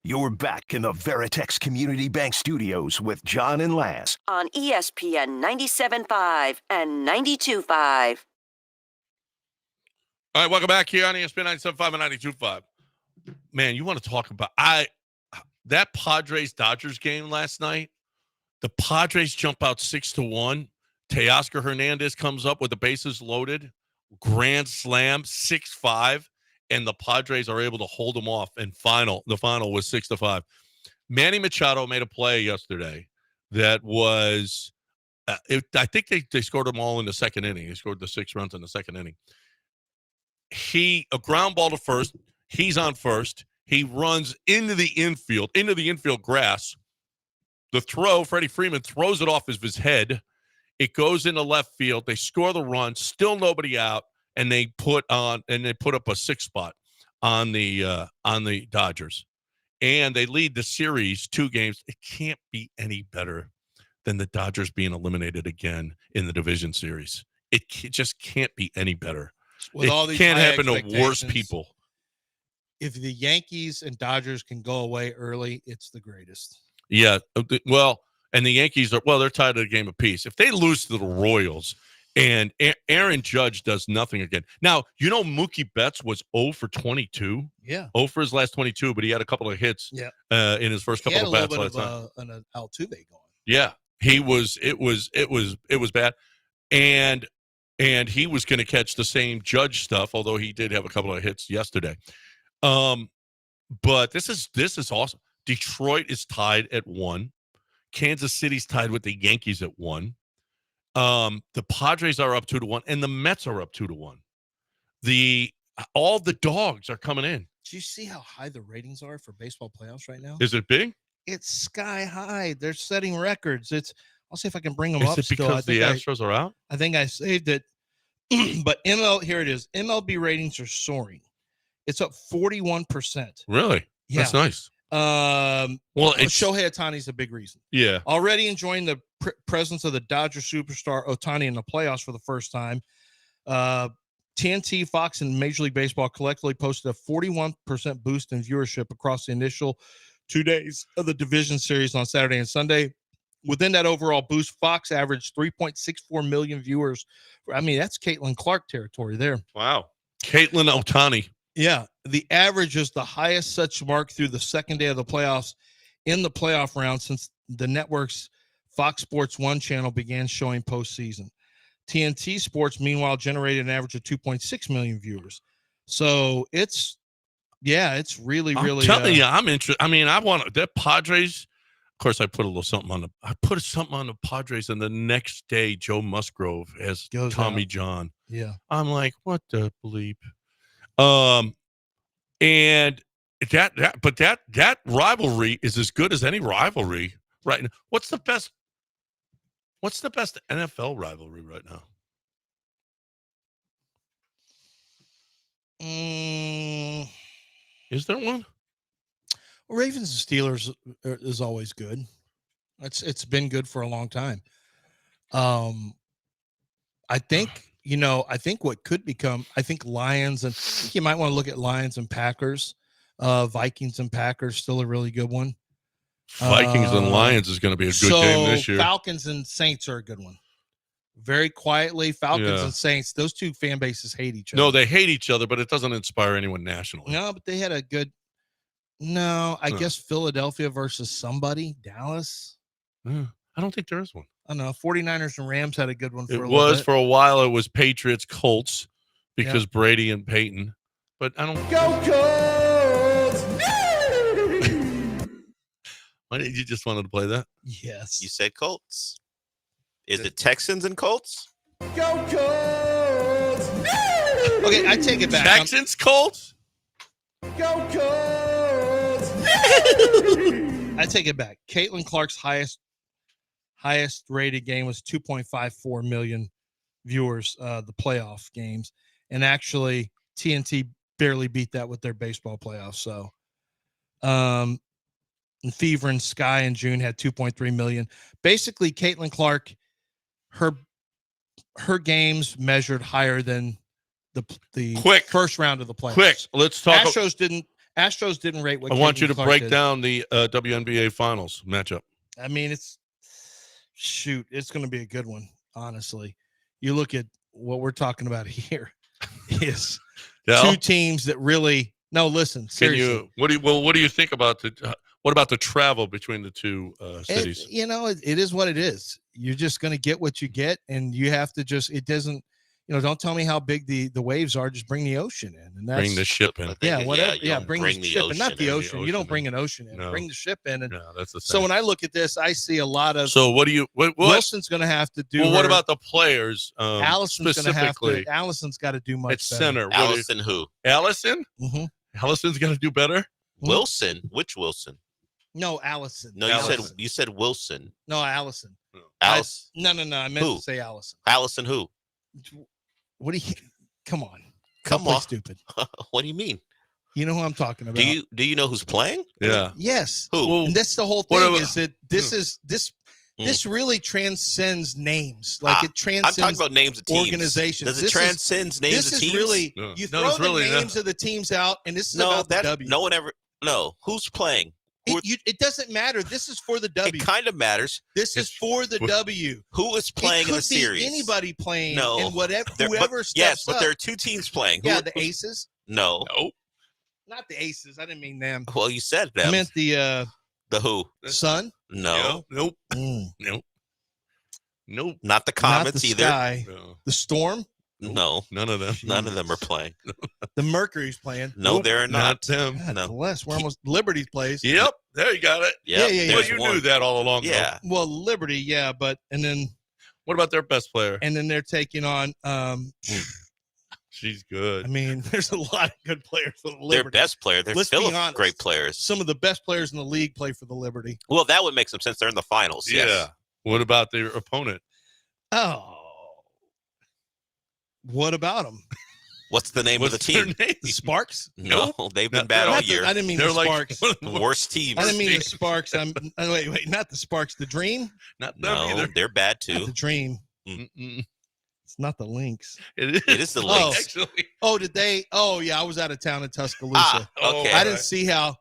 You're back in the Veritex Community Bank Studios with John and Lance. On ESPN 97.5 and 92.5. All right, welcome back here on ESPN 97.5 and 92.5. Man, you want to talk about that Padres-Dodgers game last night? The Padres jump out 6-1. Teoscar Hernandez comes up with the bases loaded. Grand slam, 6-5. And the Padres are able to hold them off. And the final was 6-5. Manny Machado made a play yesterday that was, I think they scored them all in the second inning. They scored the 6 runs in the second inning. A ground ball to first. He's on first. He runs into the infield grass. The throw, Freddie Freeman throws it off of his head. It goes into left field. They score the run. Still nobody out. And they put up a 6 spot on the Dodgers, and they lead the series 2 games. It can't be any better than the Dodgers being eliminated again in the division series. It just can't be any better. With all these can't high happen to worse people. If the Yankees and Dodgers can go away early, it's the greatest. Yeah, well, and the Yankees they're tied at a game apiece. If they lose to the Royals. And Aaron Judge does nothing again. Now, Mookie Betts was 0 for 22. Yeah. 0 for his last 22, but he had a couple of hits in his first couple of bats last time. An Altuve going. Yeah. It was bad. And he was going to catch the same Judge stuff, although he did have a couple of hits yesterday. But this is awesome. Detroit is tied at 1. Kansas City's tied with the Yankees at 1. The Padres are up 2-1, and the Mets are up 2-1. All the dogs are coming in. Do you see how high the ratings are for baseball playoffs right now? Is it big? It's sky high. They're setting records. I'll see if I can bring them up. Is it because the Astros are out? I think I saved it. But here it is. MLB ratings are soaring. It's up 41%. Really? Yeah. That's nice. Shohei Ohtani's a big reason. Yeah. Already enjoying the presence of the Dodger superstar Ohtani in the playoffs for the first time. TNT, Fox, and Major League Baseball collectively posted a 41% boost in viewership across the initial 2 days of the division series on Saturday and Sunday. Within that overall boost, Fox averaged 3.64 million viewers. I mean, that's Caitlin Clark territory there. Wow. Caitlin Ohtani. Yeah. The average is the highest such mark through the second day of the playoffs in the playoff round since the network's Fox Sports 1 channel began showing postseason. TNT Sports, meanwhile, generated an average of 2.6 million viewers. So it's really. I'm telling you, I'm interested. I mean, I want the Padres. Of course, I put a little something on the Padres, and the next day, Joe Musgrove as Tommy out. John. Yeah, I'm like, what the bleep? And that rivalry is as good as any rivalry right now. What's the best NFL rivalry right now? Is there one? Ravens and Steelers is always good. It's been good for a long time. I think what could become, Lions, and I think you might want to look at Lions and Packers. Vikings and Packers, still a really good one. Vikings and Lions is going to be a good game this year. Falcons and Saints are a good one. Very quietly, Falcons and Saints, those two fan bases hate each other. No, they hate each other, but it doesn't inspire anyone nationally. No, but they had a good – I guess Philadelphia versus somebody, Dallas. I don't think there is one. I don't know. 49ers and Rams had a good one for It a little was bit. for a while. It was Patriots Colts because Brady and Peyton. But I don't. Go Colts! Why did you just wanted to play that? Yes. You said Colts. Is it Texans and Colts? Go Colts! Okay, I take it back. Texans Colts. Go Colts! I take it back. Caitlin Clark's highest rated game was 2.54 million viewers, the playoff games. And actually, TNT barely beat that with their baseball playoffs. So, and Fever and Sky in June had 2.3 million. Basically, Caitlin Clark, her games measured higher than the first round of the playoffs. Quick, let's talk. Astros didn't rate what I want you Caitlin to Clark break did. down the WNBA Finals matchup. I mean, it's going to be a good one. Honestly, you look at what we're talking about here is two teams that really. No, listen. Seriously, What do you think about what about the travel between the two cities? It is what it is. You're just going to get what you get, and you have to just. It doesn't. Don't tell me how big the waves are. Just bring the ocean in, and that's Bring the ship in. Yeah, whatever. you Yeah, don't bring the ship in, not the ocean. You don't in. bring an ocean in. No. Bring the ship in, and No, that's the same. so when I look at this, I see a lot of. So what do you? What? Wilson's going to have to do. Well, what her- about the players? Allison's going to have specifically to. Allison's got to do much at better. center. Allison who? Allison? Mm-hmm. Allison's got to do better. Wilson? Which Wilson? No, Allison. No, Allison. you said Wilson. No, Allison. Alice. No. I meant Who? to say Allison. Allison who? What do you? Come on. Come Don't play on. Stupid. What do you mean? You know who I'm talking about. Do you know who's playing? Yeah. Yes. Who? Well, And that's the whole what thing. about- Is that this really transcends names. Like it I'm transcends talking about names of teams. organizations. Does it This transcend names This of is teams? really No. you No, throw it's the really not. names of the teams out, and this is No, about the that W. no one ever. No, who's playing? It doesn't matter. This is for the W. It kind of matters. This is for the W. Who is playing it in could the series? Be anybody playing. No. And whatever There- whoever but, steps yes, but up. there are two teams playing. Yeah, Who, the Aces. No. Nope. Not the Aces. I didn't mean them. Well, you said I them. meant the The who? Sun. No. Nope. Mm. Nope. Not the Not Comets the either. Sky. No. The Storm. No. None of them. None of them are playing. The Mercury's playing. No, Nope, they're not. them. God No. bless. We're almost Liberty plays. Yep. There you got it. Yep, Yeah, yeah, Well, there's you one. knew that all along. though. Yeah. Well, Liberty, yeah, but and then What about their best player? they're taking on. She's good. I mean, there's a lot of good players for the Their Liberty. best player. They're Let's full be of honest. great players. Some of the best players in the league play for the Liberty. Well, that would make some sense. They're in the finals. Yeah. Yes. What about their opponent? Oh, what about them? What's the name What's of the their team? name? The Sparks? No, they've been Not- bad they're all not year. I didn't mean They're the like Sparks. Worst teams. I didn't mean the Sparks. Wait, not the Sparks. The Dream? Not them No, either. they're bad Not too. the Dream. Mm-mm. It's not the Lynx. It is. It is the Oh. Lynx. Actually. Oh, did they? Oh, yeah. I was out of town in Tuscaloosa. Ah, okay. I didn't see how.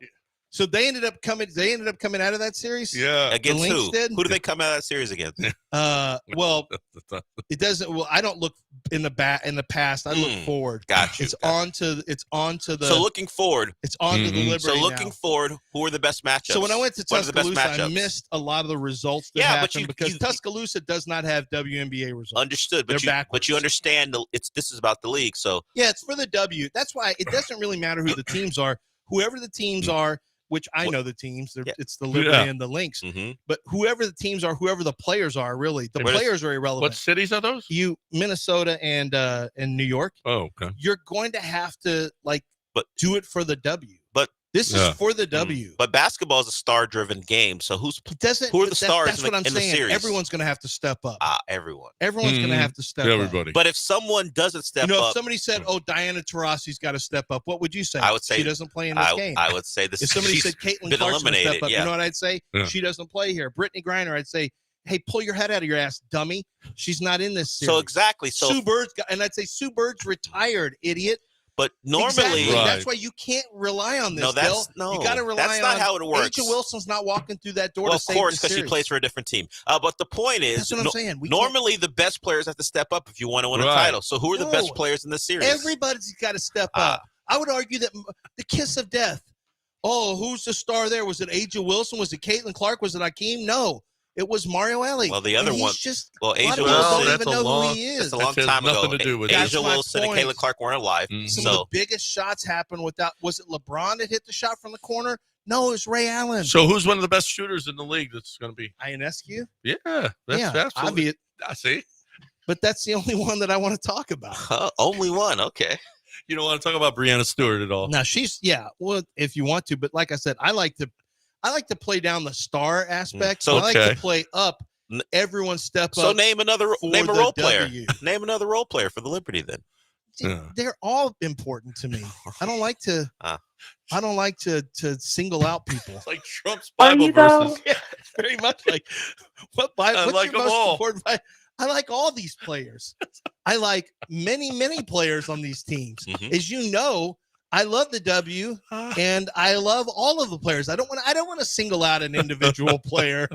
So they ended up coming. They ended up coming out of that series. Yeah. Against Lynx who? did? Who do they come out of that series against? Well, it doesn't. Well, I don't look in the past. I look forward. Got you. It's on to the. So looking forward. It's on to the Mhm. Liberty. So looking now. forward, who are the best matchups? So when I went to What are the best Tuscaloosa, I matchups? missed a lot of the results that Yeah, but happened because Tuscaloosa does not have WNBA results. Understood, They're but backwards. you understand this is about the league. So Yeah, it's for the W. That's why it doesn't really matter who the teams are. Whoever the teams are, which I know the teams, Yeah. it's the Liberty Yeah. and the Lynx. mhm. But whoever the teams are, whoever the players are, really, the Where does- players are irrelevant. What cities are those? Minnesota and New York, Oh, okay. you're going to have to But- do it for the W. but- this Yeah. is for the W. but basketball is a star-driven game. So It doesn't. who are the but stars That's in what the- I'm in the saying. series? Everyone's going to have to step up. everyone. Everyone's going to Mhm. have to step up. Everybody. But if someone doesn't step If up, somebody said, "Oh, Diana Taurasi's got to step up," what would you say? I would say she doesn't play in this game. I would say this. If somebody she's said Caitlin been Clark's going to eliminated, step up, yeah. you know what I'd say? Yeah. She doesn't play here. Brittany Griner, I'd say, "Hey, pull your head out of your ass, dummy. She's not in this series." So exactly. So Sue Bird's got, and I'd say Sue Bird's retired, idiot. but normally Exactly. Right. That's why you can't rely on this. No, that's Bill. no. You got to rely that's on. not how it works. Aja Wilson's not walking through that door Well, to of save course, the because she series. plays for a different team. But the point is, That's what I'm saying. We normally the best players have to step up if you want to win a Right. title. So who are the best No. players in this series? Everybody's got to step Ah. up. I would argue that the kiss of death. Oh, who's the star there? Was it Aja Wilson? Was it Caitlin Clark? Was it Hakeem? No. It was Mario Ellie. Well, the other and one- he's just well, a lot Angel of people Wilson- don't that's even a know long- who he is. That's a long That has time ago. nothing to do with it. Angel That's my Wilson and point. Caitlin Clark weren't alive. Some of So the biggest shots happened without. Was it LeBron that hit the shot from the corner? No, it was Ray Allen. So who's one of the best shooters in the league that's going to be? Ionescu? Yeah, that's Yeah, absolutely. obvious, I see. but that's the only one that I want to talk about. only one. Okay. You don't want to talk about Breanna Stewart at all. Now she's well, if you want to, but like I said, I like to play down the star aspect. So- I like Okay. to play up. Everyone step So up. name a for role player. W. Name another role player for the Liberty then. Yeah. They're all important to me. I don't like to. I don't like to single out people. It's like Trump's Are Bible you though? verses. Yeah, it's very much like I what's like your them most all. important I like all these players. I like many players on these teams. Mhm. As you know, I love the W and I love all of the players. I don't want to single out an individual player.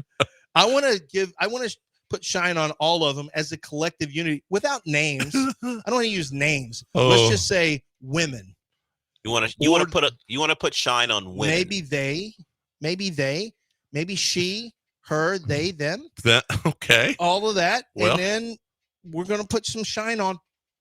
I want to put shine on all of them as a collective unity without names. I don't want to use names. Let's Oh. just say women. You want Or- to put shine on women. Maybe they, maybe she, her, they, them. That okay. All of that, Well- and then we're going to put some shine on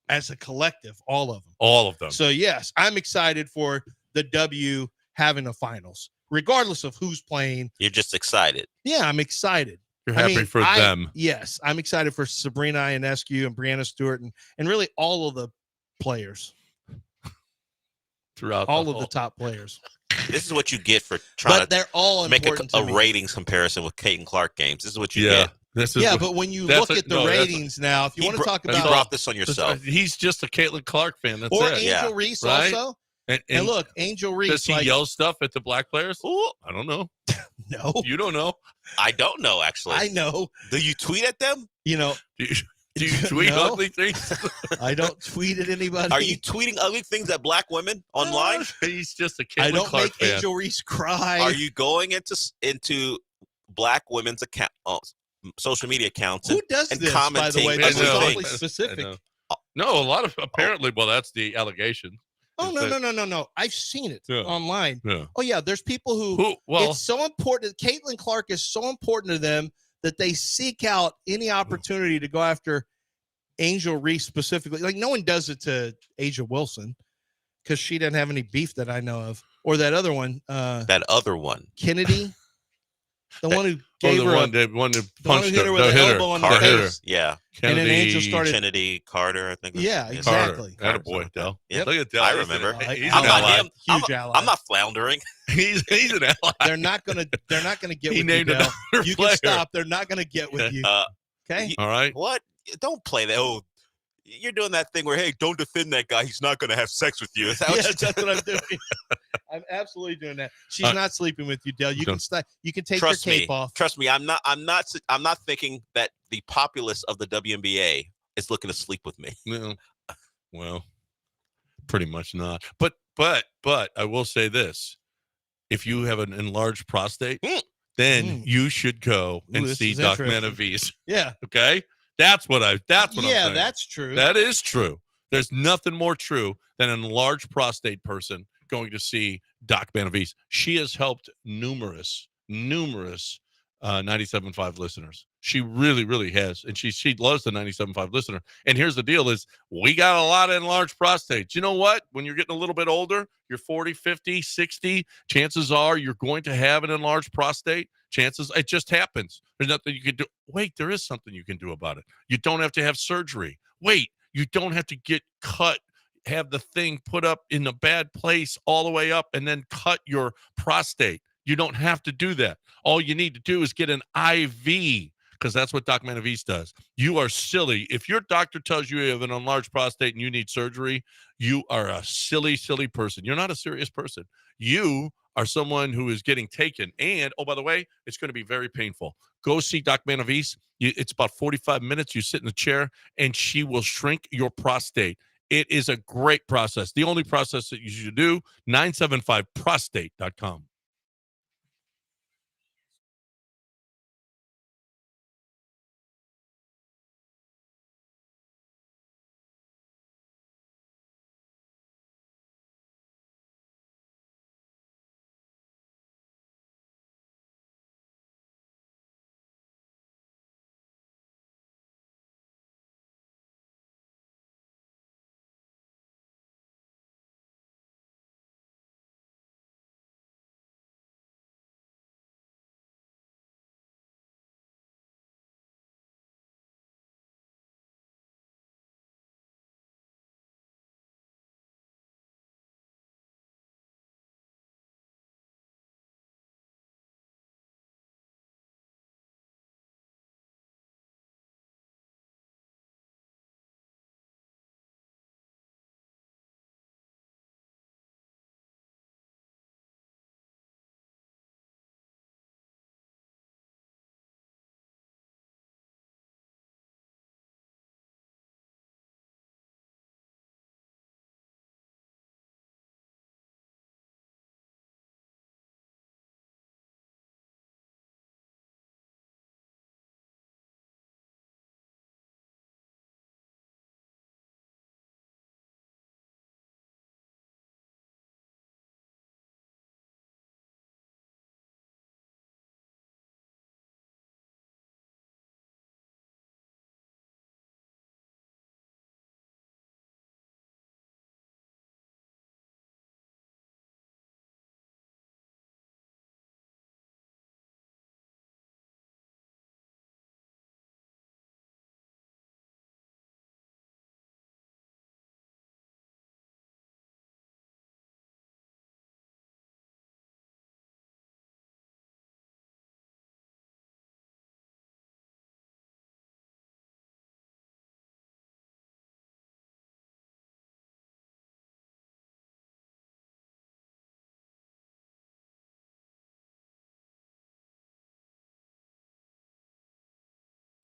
as a collective, all of them. All of them. So yes, I'm excited for the W having a finals, regardless of who's playing. You're just excited. Yeah, I'm excited. You're happy for them. Yes, I'm excited for Sabrina Ionescu and Breanna Stewart and really all of the players, Throughout all the of the whole- top players. This is what you get for trying But they're all to make important a to me. ratings comparison with Caitlin Clark games. This is what you Yeah. get. This is Yeah, but when you that's look a- at the no, that's a- ratings now, if you want to talk You about brought this on yourself. he's just a Caitlin Clark fan. That's or it. Angel Yeah. Reese Right? also, And and look, Angel Reese, does he like, yell stuff at the black players? Oh, I don't know. no, You don't know. I don't know actually. I know, Do you tweet at them? you know, Do you tweet No. ugly things? I don't tweet at anybody. Are you tweeting ugly things at black women online? He's just a Caitlin I don't Clark make fan. Angel Reese cry. Are you going into black women's account social media accounts? Who does and this, by the commenting way? I This is know. awfully I specific. know. No, a lot of apparently. Well, that's the allegation. Oh, Is no, that- no. I've seen it Yeah. online. Yeah. Oh, yeah. There's people who Who? Well, it's so important. Caitlin Clark is so important to them that they seek out any opportunity to go after Angel Reese specifically. Like, no one does it to Asia Wilson because she doesn't have any beef that I know of. Or that other one, That other one. Kennedy, the one who oh, gave the her one a, that one that the one who punched hit her with the the hitter, elbow on the Carter. face. Yeah. And then Angel Kennedy, started- Kennedy Carter, I think. Yeah, Yes. exactly. Carter. Attaboy, Del. Yep. Look at Del. I He's an- remember. He's I'm an not ally. him. Huge ally. I'm not floundering. He's an ally. They're not gonna get He with named you, Del. another You player. can stop. They're not gonna get with you. Okay. All right. What? Don't play that. Oh, you're doing that thing where, hey, don't defend that guy. He's not going to have sex with you. Is that what Yes, you're that's what I'm doing. I'm absolutely doing that. She's Uh, not sleeping with you, Dale. You don't- can stop. You can take Trust your me. cape off. Trust me. I'm not thinking that the populace of the WNBA is looking to sleep with me. No. Well, pretty much not. But I will say this: if you have an enlarged prostate, then Mm. you should go and this see is Doc interesting. Manavis. Yeah. Okay, that's what I'm saying. That's true. That is true. There's nothing more true than an enlarged prostate person going to see Doc Manavis. She has helped numerous 97.5 listeners. She really has. And she loves the 97.5 listener. And here's the deal is we got a lot of enlarged prostates. You know what? When you're getting a little bit older, you're 40, 50, 60, chances are you're going to have an enlarged prostate. Chances, it just happens. There's nothing you can do. Wait, there is something you can do about it. You don't have to have surgery. Wait, you don't have to get cut, have the thing put up in a bad place all the way up and then cut your prostate. You don't have to do that. All you need to do is get an IV because that's what Doc Manavis does. You are silly. If your doctor tells you you have an enlarged prostate and you need surgery, you are a silly person. You're not a serious person. You are someone who is getting taken. And, oh, by the way, it's going to be very painful. Go see Doc Manavis. It's about 45 minutes. You sit in the chair, and she will shrink your prostate. It is a great process. The only process that you should do, 975prostate.com.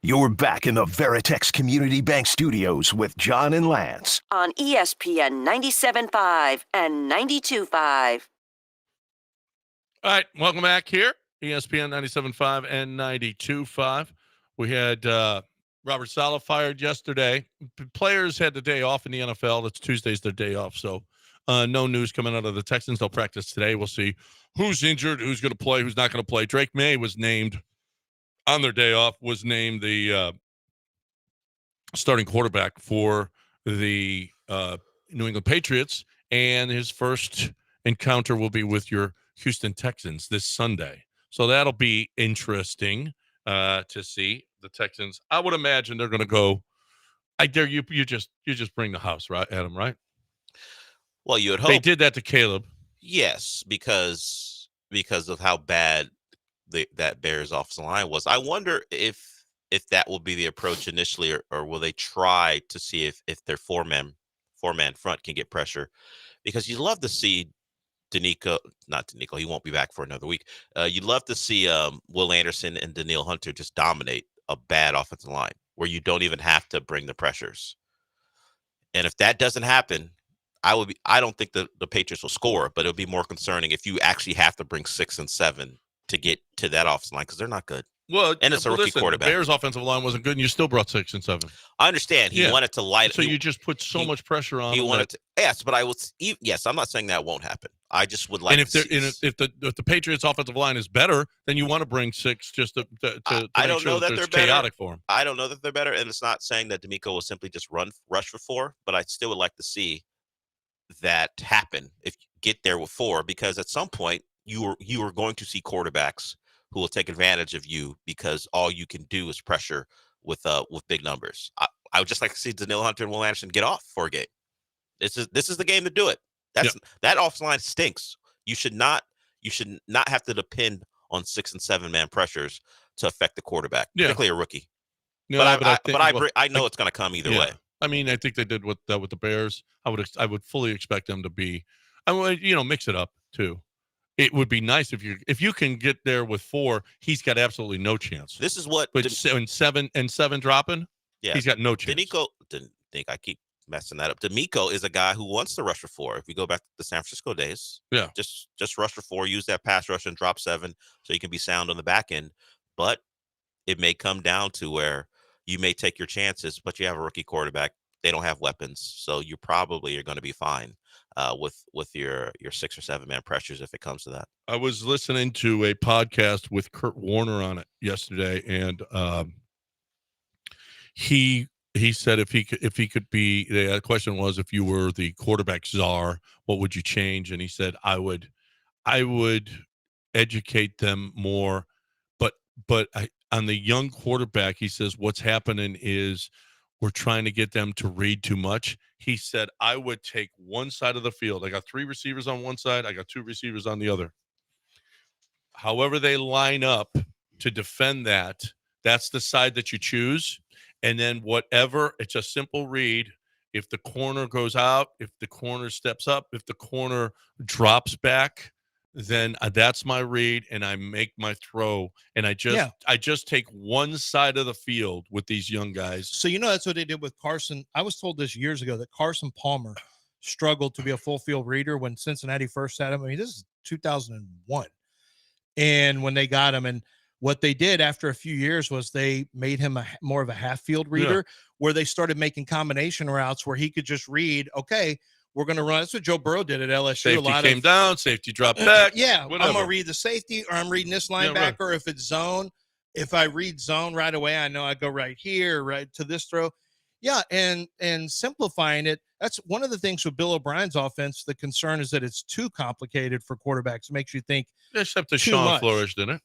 You're back in the Veritex Community Bank Studios with John and Lance. On ESPN 97.5 and 92.5. All right, welcome back here. ESPN 97.5 and 92.5. We had Robert Saleh fired yesterday. Players had the day off in the NFL. It's Tuesday's their day off, so no news coming out of the Texans. They'll practice today. We'll see who's injured, who's going to play, who's not going to play. Drake May was named on their day off, was named the starting quarterback for the New England Patriots, and his first encounter will be with your Houston Texans this Sunday. So that'll be interesting to see the Texans. I would imagine they're going to go. I dare you. You just bring the house, right, Adam? Right? Well, you would hope They did that to Caleb. yes, because of how bad that Bears offensive line was. I wonder if that will be the approach initially, or will they try to see if their four-man front can get pressure, because you'd love to see not Danico, he won't be back for another week. You'd love to see Will Anderson and Danielle Hunter just dominate a bad offensive line where you don't even have to bring the pressures. And if that doesn't happen, I don't think the Patriots will score, but it'll be more concerning if you actually have to bring 6 and 7 to get to that offensive line, because they're not good. Well, and it's a rookie quarterback. The Bears' offensive line wasn't good, and you still brought 6 and 7. I understand. He wanted to light. So you just put so much pressure on. He wanted to. Yes, but yes, I'm not saying that won't happen. I just would like. And if the Patriots' offensive line is better, then you want to bring 6 just to I don't know that they're better. Chaotic for them. I don't know that they're better, and it's not saying that D'Amico will simply just rush for 4, but I still would like to see that happen if you get there with 4, because at some point you are going to see quarterbacks who will take advantage of you because all you can do is pressure with big numbers. I would just like to see Danielle Hunter and Will Anderson get off for a game. This is the game to do it. That offensive line stinks. You should not have to depend on 6 and 7 man pressures to affect the quarterback, particularly a rookie. No, I know it's going to come either way. I mean, I think they did with the Bears. I would fully expect them to be, mix it up too. It would be nice if you can get there with 4. He's got absolutely no chance. This is what. But 7 dropping, he's got no chance. D'Amico didn't think I keep messing that up. D'Amico is a guy who wants to rush for 4. If we go back to the San Francisco days, just rush for 4, use that pass rush and drop 7 so you can be sound on the back end. But it may come down to where you may take your chances, but you have a rookie quarterback. They don't have weapons, so you probably are going to be fine with your 6 or 7 man pressures if it comes to that. I was listening to a podcast with Kurt Warner on it yesterday, and he said if he could be, the question was, if you were the quarterback czar, what would you change? And he said, I would educate them more, but on the young quarterback, he says what's happening is we're trying to get them to read too much. He said, I would take one side of the field. I got 3 receivers on one side. I got 2 receivers on the other. However they line up to defend that's the side that you choose. And then whatever, it's a simple read. If the corner goes out, if the corner steps up, if the corner drops back, then that's my read, and I make my throw, and I just take one side of the field with these young guys. So that's what they did with Carson. I was told this years ago that Carson Palmer struggled to be a full field reader when Cincinnati first had him. I mean, this is 2001, and when they got him, and what they did after a few years was they made him more of a half field reader, where they started making combination routes where he could just read, okay, we're going to run. That's what Joe Burrow did at LSU. Safety came down, safety dropped back. I'm going to read the safety, or I'm reading this linebacker. If it's zone, if I read zone right away, I know I go right here, right to this throw. Yeah, and simplifying it, that's one of the things with Bill O'Brien's offense. The concern is that it's too complicated for quarterbacks. It makes you think. Except the Sean flourished in it.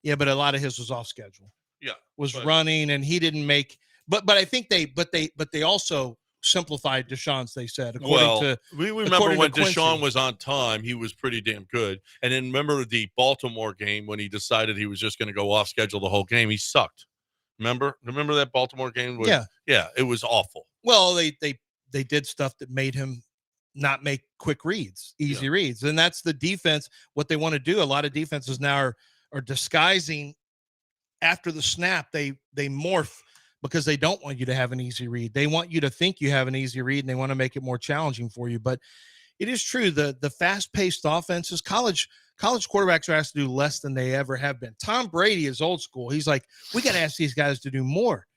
Yeah, but a lot of his was off schedule. Yeah, was running, and he didn't make. But I think they also simplified Deshaun's, they said. We remember when Deshaun was on time, he was pretty damn good. And then remember the Baltimore game when he decided he was just going to go off schedule the whole game. He sucked. Remember that Baltimore game? Yeah, it was awful. Well, they did stuff that made him not make quick reads, easy reads. And that's the defense, what they want to do. A lot of defenses now are disguising after the snap, they morph because they don't want you to have an easy read. They want you to think you have an easy read, and they want to make it more challenging for you. But it is true, the fast-paced offenses, college quarterbacks are asked to do less than they ever have been. Tom Brady is old school. He's like, we got to ask these guys to do more,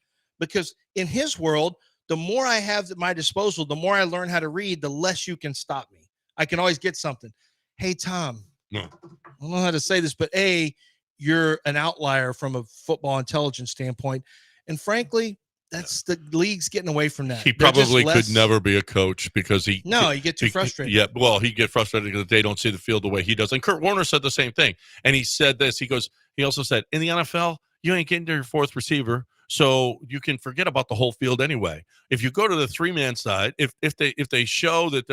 because in his world, the more I have at my disposal, the more I learn how to read, the less you can stop me. I can always get something. Hey, Tom, I don't know how to say this, but A, you're an outlier from a football intelligence standpoint. And frankly, that's the league's getting away from that. He probably could never be a coach because you get too frustrated. Yeah, well, he'd get frustrated because they don't see the field the way he does. And Kurt Warner said the same thing. And he said this. He also said, in the NFL, you ain't getting to your fourth receiver, so you can forget about the whole field anyway. If you go to the 3-man side, if they show that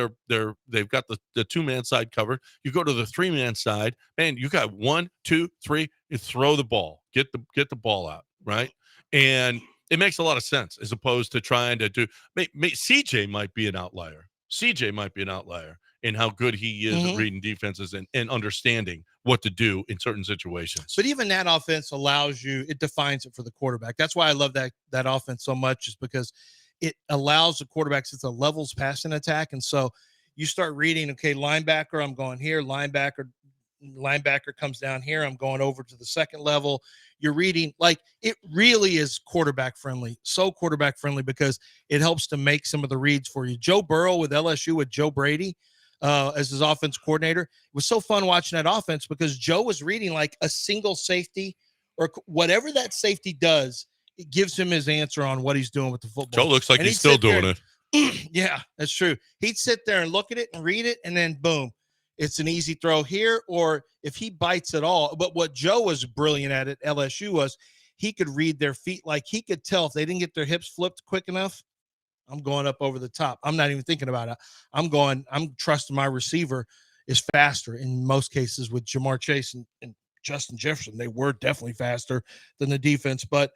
they've got the 2-man side covered, you go to the 3-man side, man, you got 1, 2, 3, you throw the ball, get the ball out, right? And it makes a lot of sense as opposed to trying to do. CJ might be an outlier. CJ might be an outlier in how good he is at reading defenses and understanding what to do in certain situations. But even that offense it defines it for the quarterback. That's why I love that offense so much, is because it allows the quarterbacks, it's a levels passing attack. And so you start reading, okay, linebacker, I'm going here, linebacker comes down here, I'm going over to the second level. You're reading, like, it really is quarterback friendly, so quarterback friendly, because it helps to make some of the reads for you. Joe Burrow with LSU with Joe Brady as his offense coordinator, it was so fun watching that offense because Joe was reading like a single safety or whatever that safety does. It gives him his answer on what he's doing with the football. Joe looks like he's still doing it. Yeah, that's true. He'd sit there and look at it and read it, and then boom, it's an easy throw here, or if he bites at all. But what Joe was brilliant at LSU was he could read their feet. Like, he could tell if they didn't get their hips flipped quick enough, I'm going up over the top. I'm not even thinking about it. I'm trusting my receiver is faster in most cases. With Jamar Chase and Justin Jefferson, they were definitely faster than the defense. But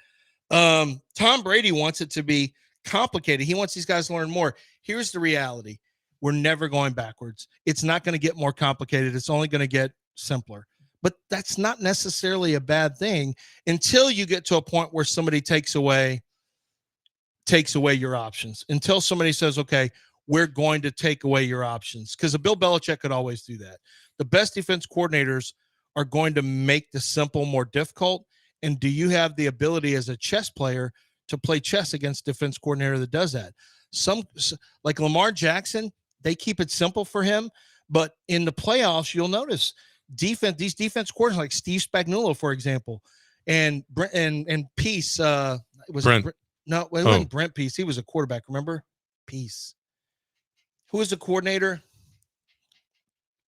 Tom Brady wants it to be complicated. He wants these guys to learn more. Here's the reality. We're never going backwards. It's not going to get more complicated. It's only going to get simpler. But that's not necessarily a bad thing until you get to a point where somebody takes away your options. Until somebody says, okay, we're going to take away your options. Because Bill Belichick could always do that. The best defense coordinators are going to make the simple more difficult. And do you have the ability as a chess player to play chess against a defense coordinator that does that? Some, like Lamar Jackson, they keep it simple for him, but in the playoffs, you'll notice these defense coordinators like Steve Spagnuolo, for example, and Peace. Brent. It wasn't Brent Peace. He was a quarterback. Remember Peace? Who was the coordinator?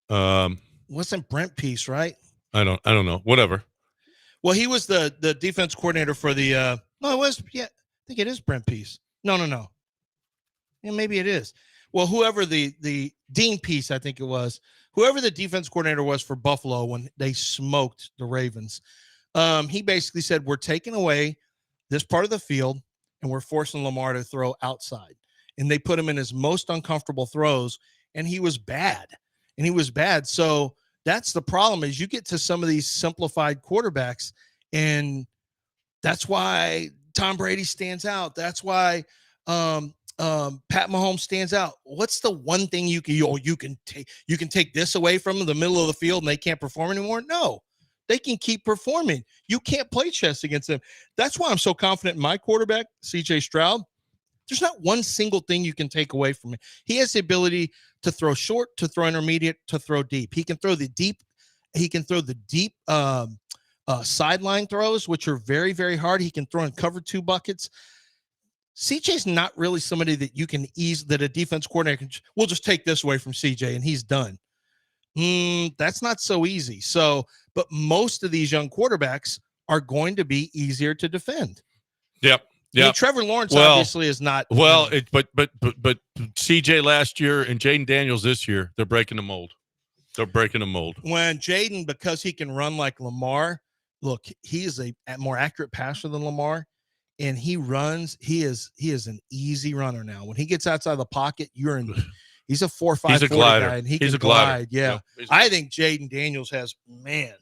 Wasn't Brent Peace, right? I don't know. Whatever. Well, he was the defense coordinator for the. No, it was. Yeah, I think it is Brent Peace. No. Yeah, maybe it is. Well, whoever the Dean Peace, I think it was, whoever the defense coordinator was for Buffalo when they smoked the Ravens, he basically said, we're taking away this part of the field and we're forcing Lamar to throw outside. And they put him in his most uncomfortable throws, and he was bad. So that's the problem, is you get to some of these simplified quarterbacks, and that's why Tom Brady stands out. That's why Pat Mahomes stands out. What's the one thing you can take this away from them, the middle of the field, and they can't perform anymore? No, they can keep performing. You can't play chess against them. That's why I'm so confident in my quarterback, CJ Stroud. There's not one single thing you can take away from him. He has the ability to throw short, to throw intermediate, to throw deep. He can throw the deep. He can throw the deep sideline throws, which are very, very hard. He can throw in cover 2 buckets. CJ's not really somebody that you can that a defense coordinator we'll just take this away from CJ and he's done. That's not so easy. So, but most of these young quarterbacks are going to be easier to defend. Yep. I mean, Trevor Lawrence obviously is not. Well, but CJ last year and Jaden Daniels this year, they're breaking the mold. When Jaden, because he can run like Lamar, look, he is a more accurate passer than Lamar. And he runs. He is an easy runner now. When he gets outside the pocket, he's a 4.5. He's a glider. Guy, and he he's can a glider. glide. Yeah, I think Jaden Daniels has, man.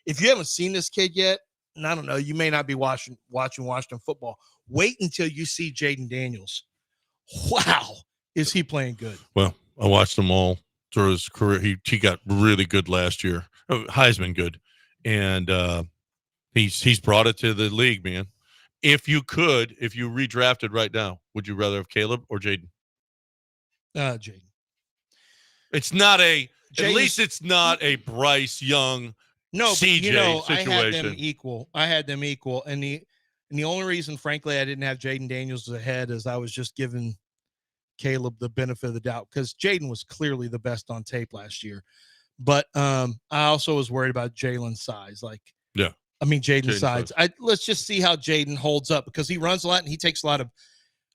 If you haven't seen this kid yet, and I don't know, you may not be watching Washington football. Wait until you see Jaden Daniels. Wow, is he playing good? Well, I watched him all through his career. He got really good last year. Heisman good, and he's brought it to the league, man. If you redrafted right now, would you rather have Caleb or Jaden? Jaden. It's not at Jaden's- least it's not a Bryce Young No, but CJ I had them situation. equal. And the only reason, frankly, I didn't have Jaden Daniels ahead is I was just giving Caleb the benefit of the doubt because Jaden was clearly the best on tape last year. But I also was worried about Jalen's size. Jaden's size. Let's just see how Jaden holds up because he runs a lot and he takes a lot of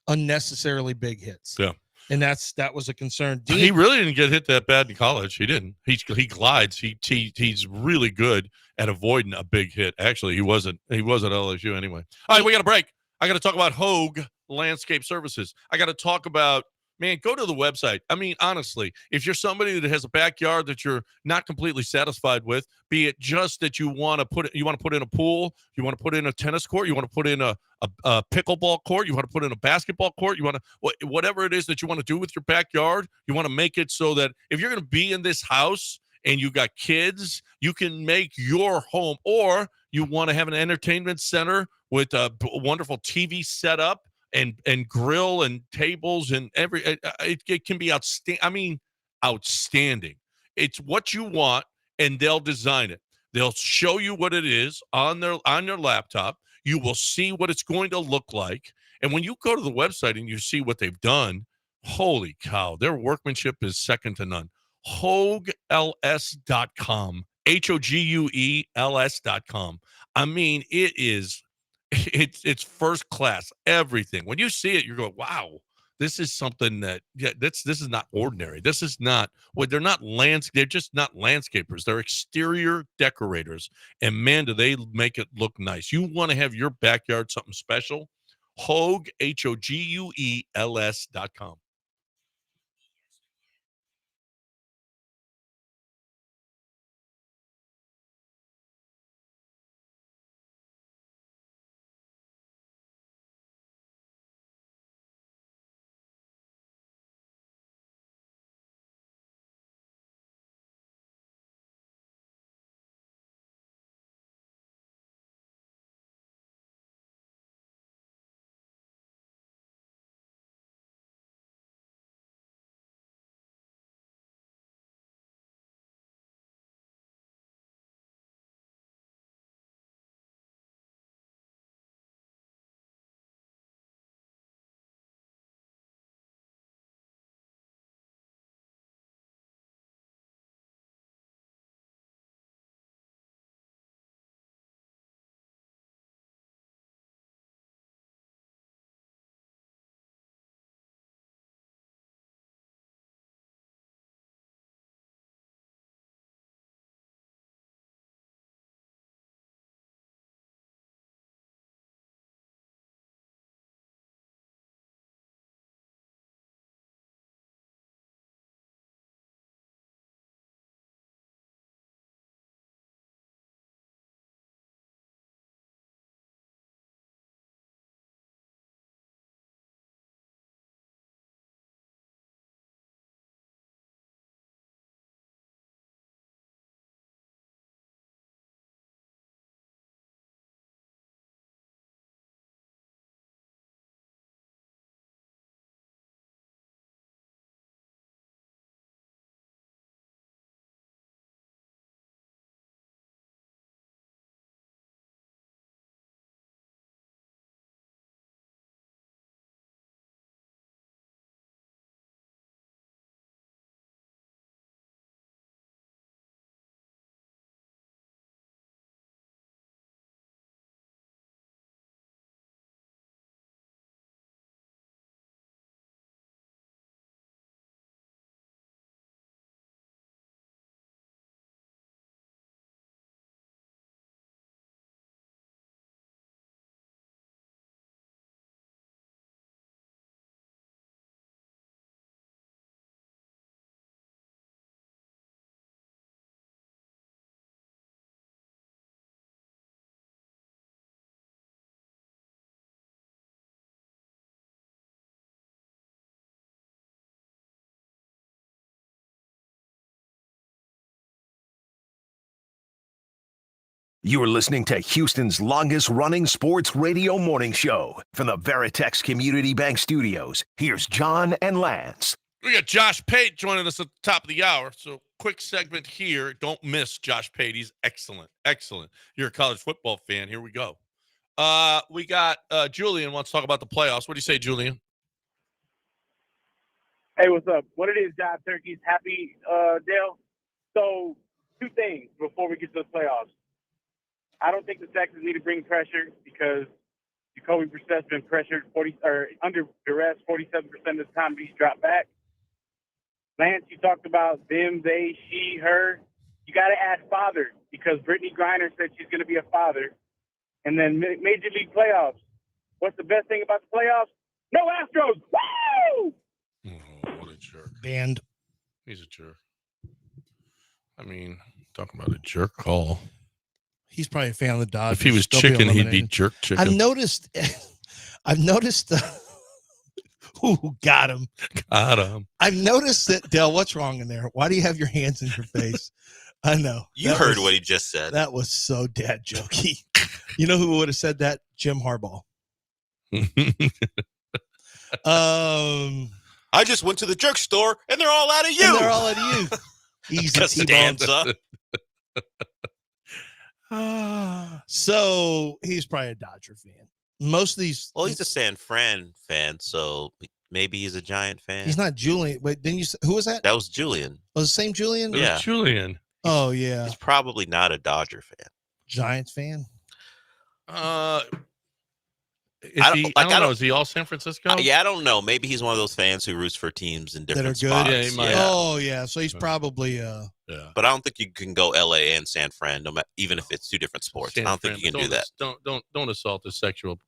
unnecessarily big hits. Yeah. And that was a concern. He really didn't get hit that bad in college. He didn't. He glides. He's really good at avoiding a big hit. Actually, he wasn't at LSU anyway. All right, we got a break. I got to talk about Hogue Landscape Services. I got to talk about, man, go to the website. I mean, honestly, if you're somebody that has a backyard that you're not completely satisfied with, be it just that you want to put in a pool, you want to put in a tennis court, you want to put in a pickleball court, you want to put in a basketball court, you want to whatever it is that you want to do with your backyard, you want to make it so that if you're going to be in this house and you got kids, you can make your home, or you want to have an entertainment center with a wonderful TV setup and grill and tables and it can be outstanding. I mean, outstanding. It's what you want, and they'll design it. They'll show you what it is on your laptop. You will see what it's going to look like. And when you go to the website and you see what they've done, holy cow, their workmanship is second to none. HogueLS.com. HogueLS.com. I mean, it's first class, everything. When you see it, you're going, wow, this is something that, this is not ordinary. This is not, they're just not landscapers. They're exterior decorators. And man, do they make it look nice. You want to have your backyard something special? Hogue, HogueLS.com. You are listening to Houston's longest-running sports radio morning show. From the Veritex Community Bank Studios, here's John and Lance. We got Josh Pate joining us at the top of the hour. So quick segment here. Don't miss Josh Pate. He's excellent. Excellent. You're a college football fan. Here we go. We got Julian wants to talk about the playoffs. What do you say, Julian? Hey, what's up? What it is, Job Turkeys. Happy, Dale. So, two things before we get to the playoffs. I don't think the Texans need to bring pressure because Jacoby Brissett's been pressured under duress 47% of the time he's dropped back. Lance, you talked about them, they, she, her. You got to ask father because Brittany Griner said she's going to be a father. And then Major League playoffs. What's the best thing about the playoffs? No Astros. Woo! Oh, what a jerk. Banned. He's a jerk. I mean, talking about a jerk call. He's probably a fan of the Dodgers. If he was They'll be chicken, he'd be eliminated. jerk chicken. I've noticed who got him. Got him. I've noticed that, Dale, what's wrong in there? Why do you have your hands in your face? I know. You heard what he just said. That was so dad jokey. You know who would have said that? Jim Harbaugh. I just went to the jerk store and they're all out of you. And they're all at you. Easy Costanza. So he's probably a Dodger fan. Most of these. Well, he's a San Fran fan, so maybe he's a Giant fan. He's not Julian. Wait, didn't you say, who was that? That was Julian. Was the same Julian? Yeah. Julian. Oh, yeah. He's probably not a Dodger fan. Giants fan? I don't know. Is he all San Francisco? Yeah, I don't know. Maybe he's one of those fans who roots for teams in different that are spots. good. Yeah, he might. Oh, yeah. So he's probably Yeah. But I don't think you can go LA and San Fran, even if it's two different sports. San I don't Fran, think you can but do that. Don't assault his sexual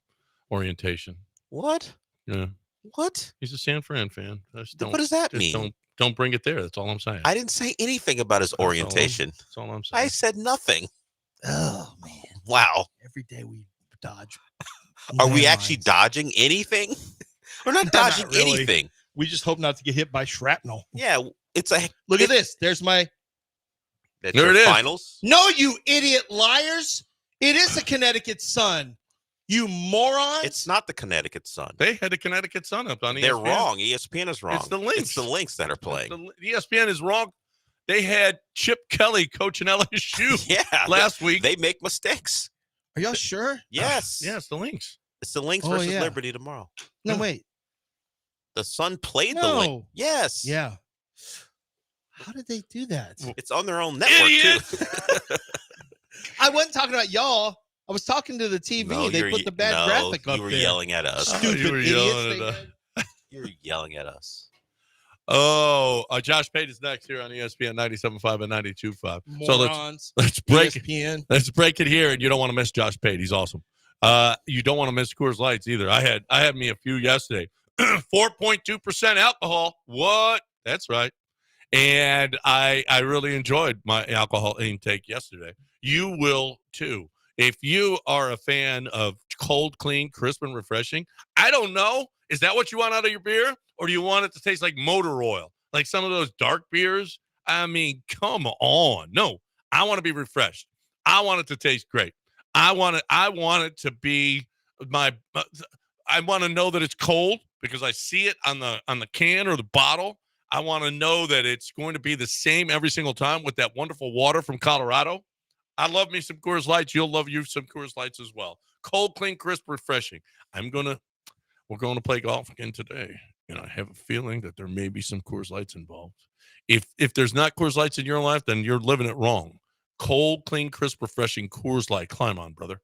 orientation. What? Yeah. What? He's a San Fran fan. What does that mean? Don't bring it there. That's all I'm saying. I didn't say anything about his orientation. That's all I'm saying. I said nothing. Oh, man. Wow. Every day we dodge. Are we actually dodging anything? We're not dodging Not really. anything. We just hope not to get hit by shrapnel. Yeah, it's a Look at this. There's my. That's There your it is. finals. No, you idiot liars. It is the Connecticut Sun. You morons. It's not the Connecticut Sun. They had the Connecticut Sun up on ESPN. They're wrong. ESPN is wrong. It's the Lynx. It's the Lynx that are playing. ESPN is wrong. They had Chip Kelly coaching LSU Yeah, last week. They make mistakes. Are y'all sure? Yes. Yeah, it's the Lynx. It's the Lynx Oh, versus yeah. Liberty tomorrow. No, wait. The Sun played the No. Lynx. Yes. Yeah. How did they do that? It's on their own network, Idiot. too. I wasn't talking about y'all. I was talking to the TV. No, they put the bad graphic up you were there. yelling at us. Stupid you were idiots. yelling they at did. You were yelling at us. Oh, Josh Pate is next here on ESPN 97.5 and 92.5. So Morons. let's break ESPN. Let's break it here, and you don't want to miss Josh Pate. He's awesome. You don't want to miss Coors Lights either. I had me a few yesterday. 4.2% alcohol. What? That's right. And I really enjoyed my alcohol intake yesterday. You will too. If you are a fan of cold, clean, crisp, and refreshing, I don't know. Is that what you want out of your beer? Or do you want it to taste like motor oil? Like some of those dark beers? I mean, come on. No, I want to be refreshed. I want it to taste great. I want it to be I want to know that it's cold because I see it on the can or the bottle. I want to know that it's going to be the same every single time with that wonderful water from Colorado. I love me some Coors Lights. You'll love you some Coors Lights as well. Cold, clean, crisp, refreshing. We're going to play golf again today. And I have a feeling that there may be some Coors Lights involved. If there's not Coors Lights in your life, then you're living it wrong. Cold, clean, crisp, refreshing Coors Light. Climb on, brother.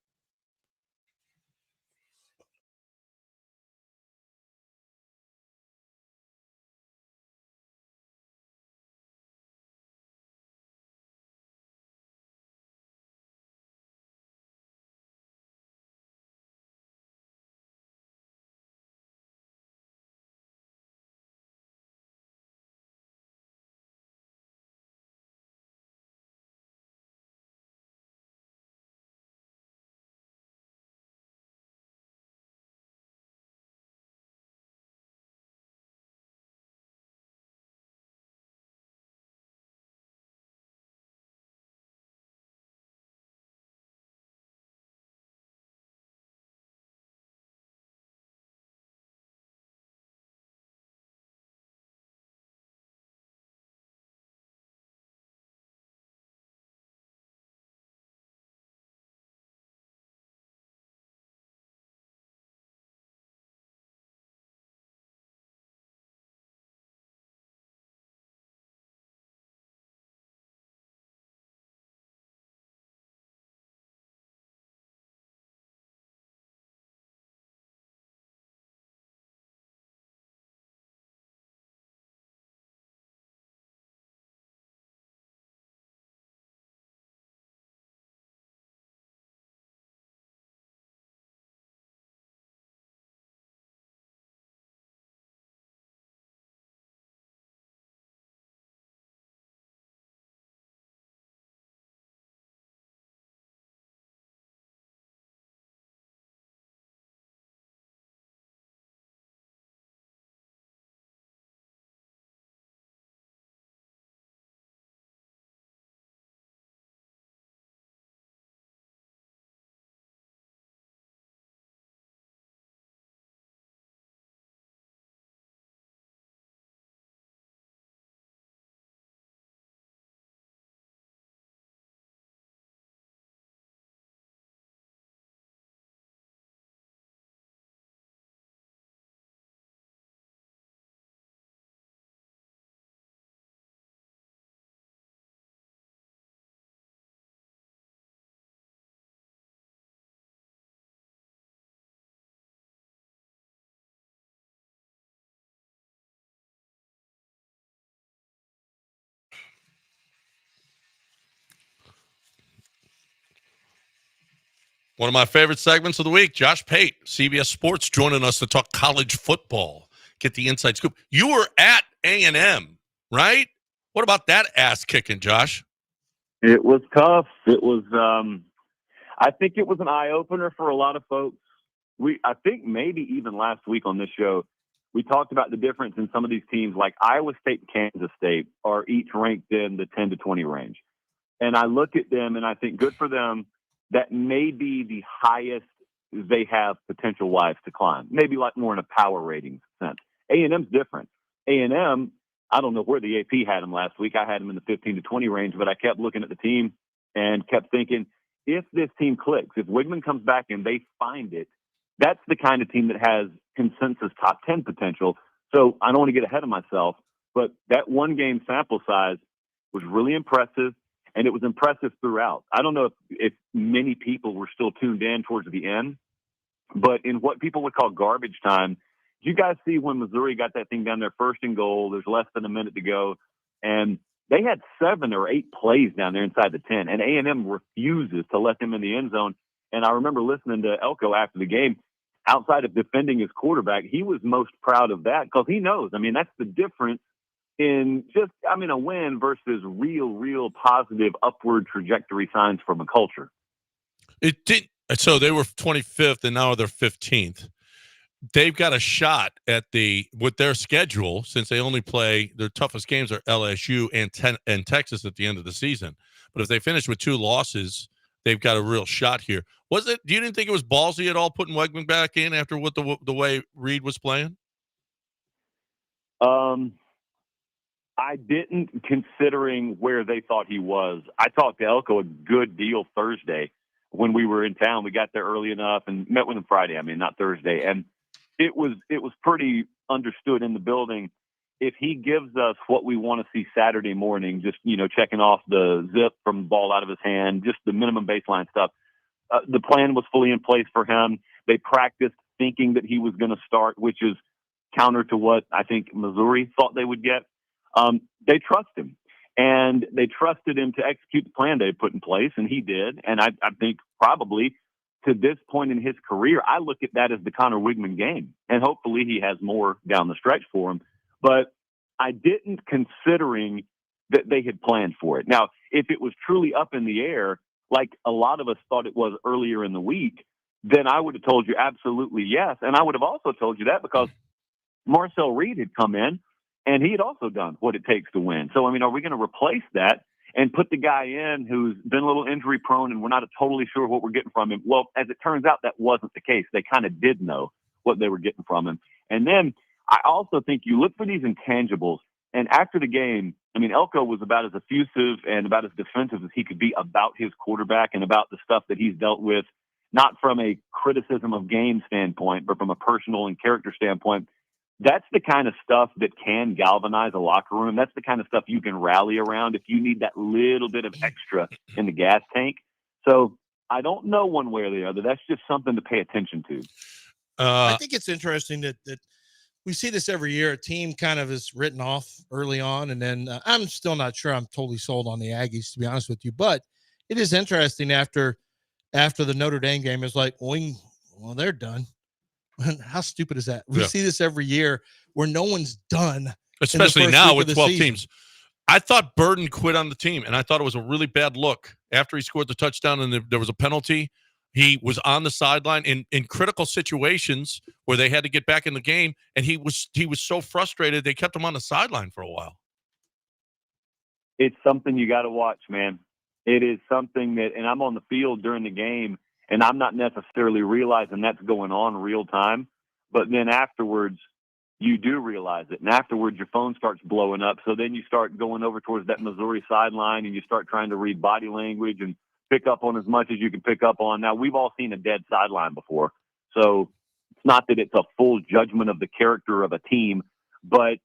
One of my favorite segments of the week, Josh Pate, CBS Sports, joining us to talk college football. Get the inside scoop. You were at A&M, right? What about that ass kicking, Josh? It was tough. It was, I think it was an eye opener for a lot of folks. I think maybe even last week on this show, we talked about the difference in some of these teams like Iowa State and Kansas State are each ranked in the 10 to 20 range. And I look at them and I think good for them. That may be the highest they have potential-wise to climb. Maybe like more in a power rating sense. A&M's different. A&M, I don't know where the AP had them last week. I had them in the 15 to 20 range, but I kept looking at the team and kept thinking, if this team clicks, if Wigman comes back and they find it, that's the kind of team that has consensus top 10 potential. So I don't want to get ahead of myself, but that one-game sample size was really impressive. And it was impressive throughout. I don't know if many people were still tuned in towards the end, but in what people would call garbage time, you guys see when Missouri got that thing down there first and goal, there's less than a minute to go, and they had 7 or 8 plays down there inside the 10, and A&M refuses to let them in the end zone. And I remember listening to Elko after the game, outside of defending his quarterback, he was most proud of that because he knows, I mean, that's the difference in just, a win versus real positive upward trajectory signs from a culture. It did. So they were 25th and now they're 15th. They've got a shot at with their schedule, since they only play their toughest games are LSU and Texas at the end of the season. But if they finish with 2 losses, they've got a real shot here. You didn't think it was ballsy at all putting Wegman back in after what the way Reed was playing? I didn't, considering where they thought he was. I talked to Elko a good deal Thursday when we were in town. We got there early enough and met with him Friday. Not Thursday. And it was pretty understood in the building. If he gives us what we want to see Saturday morning, just, checking off the zip from the ball out of his hand, just the minimum baseline stuff, the plan was fully in place for him. They practiced thinking that he was going to start, which is counter to what I think Missouri thought they would get. They trust him, and they trusted him to execute the plan they put in place, and he did. And I think probably to this point in his career, I look at that as the Connor Wigman game, and hopefully he has more down the stretch for him. But I didn't, considering that they had planned for it. Now, if it was truly up in the air, like a lot of us thought it was earlier in the week, then I would have told you absolutely yes. And I would have also told you that because Marcel Reed had come in, and he had also done what it takes to win. So, are we going to replace that and put the guy in who's been a little injury prone and we're not totally sure what we're getting from him? Well, as it turns out, that wasn't the case. They kind of did know what they were getting from him. And then I also think you look for these intangibles. And after the game, Elko was about as effusive and about as defensive as he could be about his quarterback and about the stuff that he's dealt with, not from a criticism of game standpoint, but from a personal and character standpoint. That's the kind of stuff that can galvanize a locker room. That's the kind of stuff you can rally around if you need that little bit of extra in the gas tank. So I don't know one way or the other. That's just something to pay attention to. I think it's interesting that we see this every year. A team kind of is written off early on, and then I'm still not sure I'm totally sold on the Aggies, to be honest with you. But it is interesting after the Notre Dame game, it's like, well, they're done. How stupid is that? We see this every year where no one's done. Especially now with 12 season. teams. I thought Burden quit on the team, and I thought it was a really bad look. After he scored the touchdown and there was a penalty, he was on the sideline in critical situations where they had to get back in the game, and he was so frustrated they kept him on the sideline for a while. It's something you got to watch, man. It is something that, and I'm on the field during the game, and I'm not necessarily realizing that's going on real time. But then afterwards, you do realize it. And afterwards, your phone starts blowing up. So then you start going over towards that Missouri sideline, and you start trying to read body language and pick up on as much as you can pick up on. Now, we've all seen a dead sideline before. So it's not that it's a full judgment of the character of a team. But,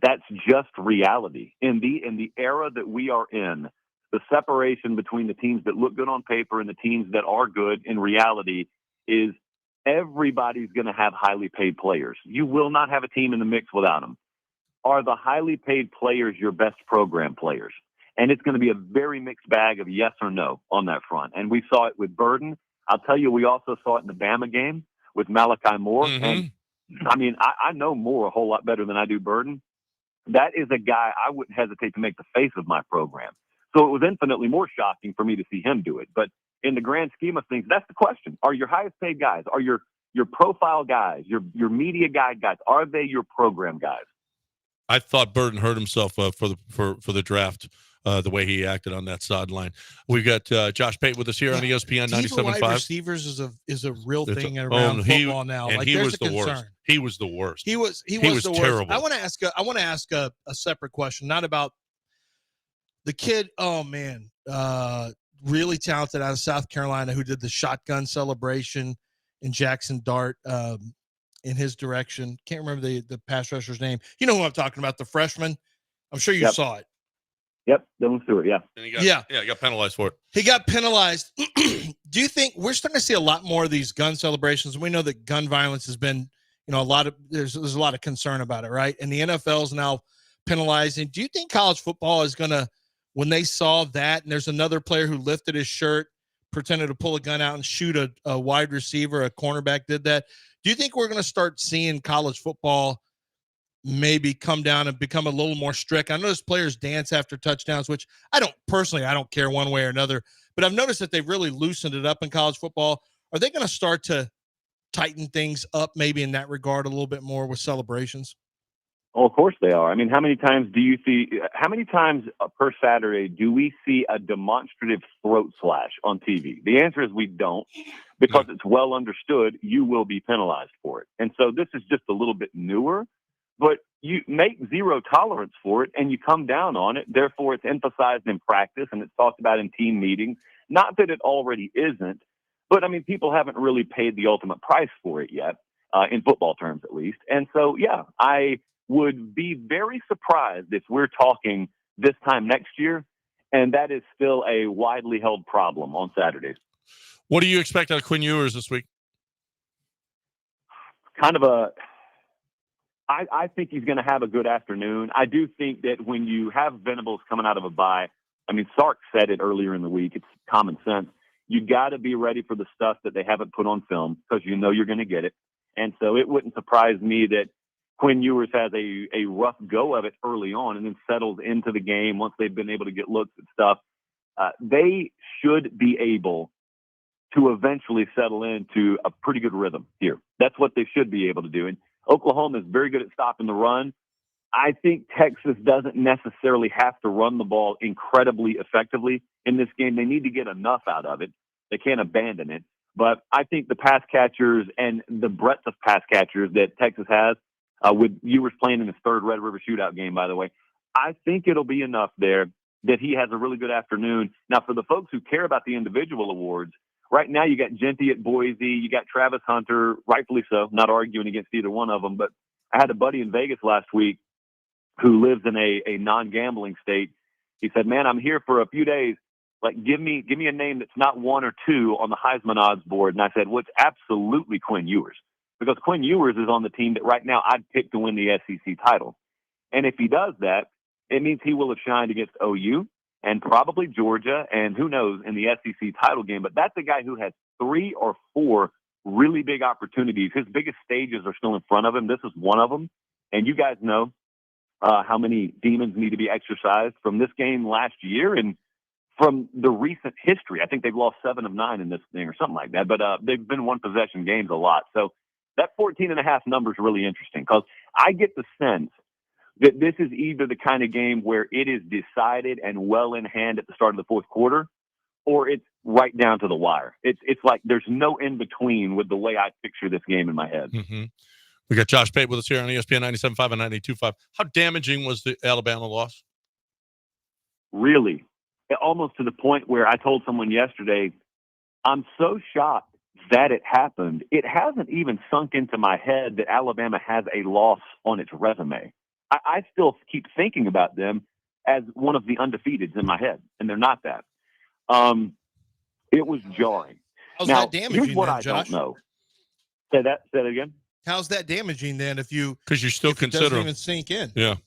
that's just reality. In the era that we are in, the separation between the teams that look good on paper and the teams that are good in reality is everybody's going to have highly paid players. You will not have a team in the mix without them. Are the highly paid players your best program players? And it's going to be a very mixed bag of yes or no on that front. And we saw it with Burden. I'll tell you, we also saw it in the Bama game with Malachi Moore. Mm-hmm. And I mean, I know Moore a whole lot better than I do Burden. That is a guy I wouldn't hesitate to make the face of my program. So it was infinitely more shocking for me to see him do it. But in the grand scheme of things, that's the question. Are your highest paid guys, are your profile guys, your media guide guys, are they your program guys? I thought Burden hurt himself for the draft. The way he acted on that sideline. We've got Josh Pate with us here on ESPN 97.5. Wide receivers is a real thing around football now. And like, he there's was a the concern. worst. He was the worst. He was the terrible. worst. I want to ask a separate question, not about the kid. Oh man, really talented out of South Carolina who did the shotgun celebration in Jackson Dart in his direction. Can't remember the pass rusher's name. You know who I'm talking about, the freshman. I'm sure you saw it. Yep, Dylan Stewart, yeah. And he got penalized for it. He got penalized. Do you think we're starting to see a lot more of these gun celebrations? We know that gun violence has been, there's a lot of concern about it, right? And the NFL is now penalizing. Do you think college football is going to, when they saw that, and there's another player who lifted his shirt, pretended to pull a gun out and shoot a wide receiver, a cornerback did that. Do you think we're going to start seeing college football maybe come down and become a little more strict? I noticed players dance after touchdowns, which I don't care one way or another, but I've noticed that they've really loosened it up in college football. Are they going to start to tighten things up maybe in that regard a little bit more with celebrations? Oh, of course they are. I mean, how many times per Saturday do we see a demonstrative throat slash on TV? The answer is we don't, because it's well understood you will be penalized for it. And so this is just a little bit newer. But you make zero tolerance for it and you come down on it. Therefore, it's emphasized in practice and it's talked about in team meetings. Not that it already isn't, but I mean, people haven't really paid the ultimate price for it yet, in football terms at least. And so, yeah, I would be very surprised if we're talking this time next year and that is still a widely held problem on Saturdays. What do you expect out of Quinn Ewers this week? I think he's going to have a good afternoon. I do think that when you have Venables coming out of a bye, I mean, Sark said it earlier in the week. It's common sense. You got to be ready for the stuff that they haven't put on film because you know you're going to get it. And so it wouldn't surprise me that Quinn Ewers has a rough go of it early on and then settles into the game once they've been able to get looks at stuff. They should be able to eventually settle into a pretty good rhythm here. That's what they should be able to do. And Oklahoma is very good at stopping the run. I think Texas doesn't necessarily have to run the ball incredibly effectively in this game. They need to get enough out of it. They can't abandon it. But I think the pass catchers and the breadth of pass catchers that Texas has, with Ewers playing in his third Red River Shootout game, by the way, I think it'll be enough there that he has a really good afternoon. Now, for the folks who care about the individual awards, right now, you got Genty at Boise. You got Travis Hunter, rightfully so, not arguing against either one of them. But I had a buddy in Vegas last week who lives in a non-gambling state. He said, man, I'm here for a few days. Like, give me a name that's not one or two on the Heisman odds board. And I said, well, it's absolutely Quinn Ewers. Because Quinn Ewers is on the team that right now I'd pick to win the SEC title. And if he does that, it means he will have shined against OU and probably Georgia, and who knows, in the SEC title game. But that's a guy who has 3 or 4 really big opportunities. His biggest stages are still in front of him. This is one of them. And you guys know how many demons need to be exercised from this game last year and from the recent history. I think they've lost 7 of 9 in this thing or something like that. But they've been one-possession games a lot. So that 14.5 number is really interesting because I get the sense that this is either the kind of game where it is decided and well in hand at the start of the fourth quarter, or it's right down to the wire. It's like there's no in between with the way I picture this game in my head. Mm-hmm. We got Josh Pate with us here on ESPN 97.5 and 92.5. How damaging was the Alabama loss? Really, almost to the point where I told someone yesterday, I'm so shocked that it happened. It hasn't even sunk into my head that Alabama has a loss on its resume. I still keep thinking about them as one of the undefeateds in my head, and they're not that. It was jarring. How's now, that damaging here's what then, I Josh? don't know. Say that again. How's that damaging then if you because you still if it consider doesn't them. even sink in? Yeah.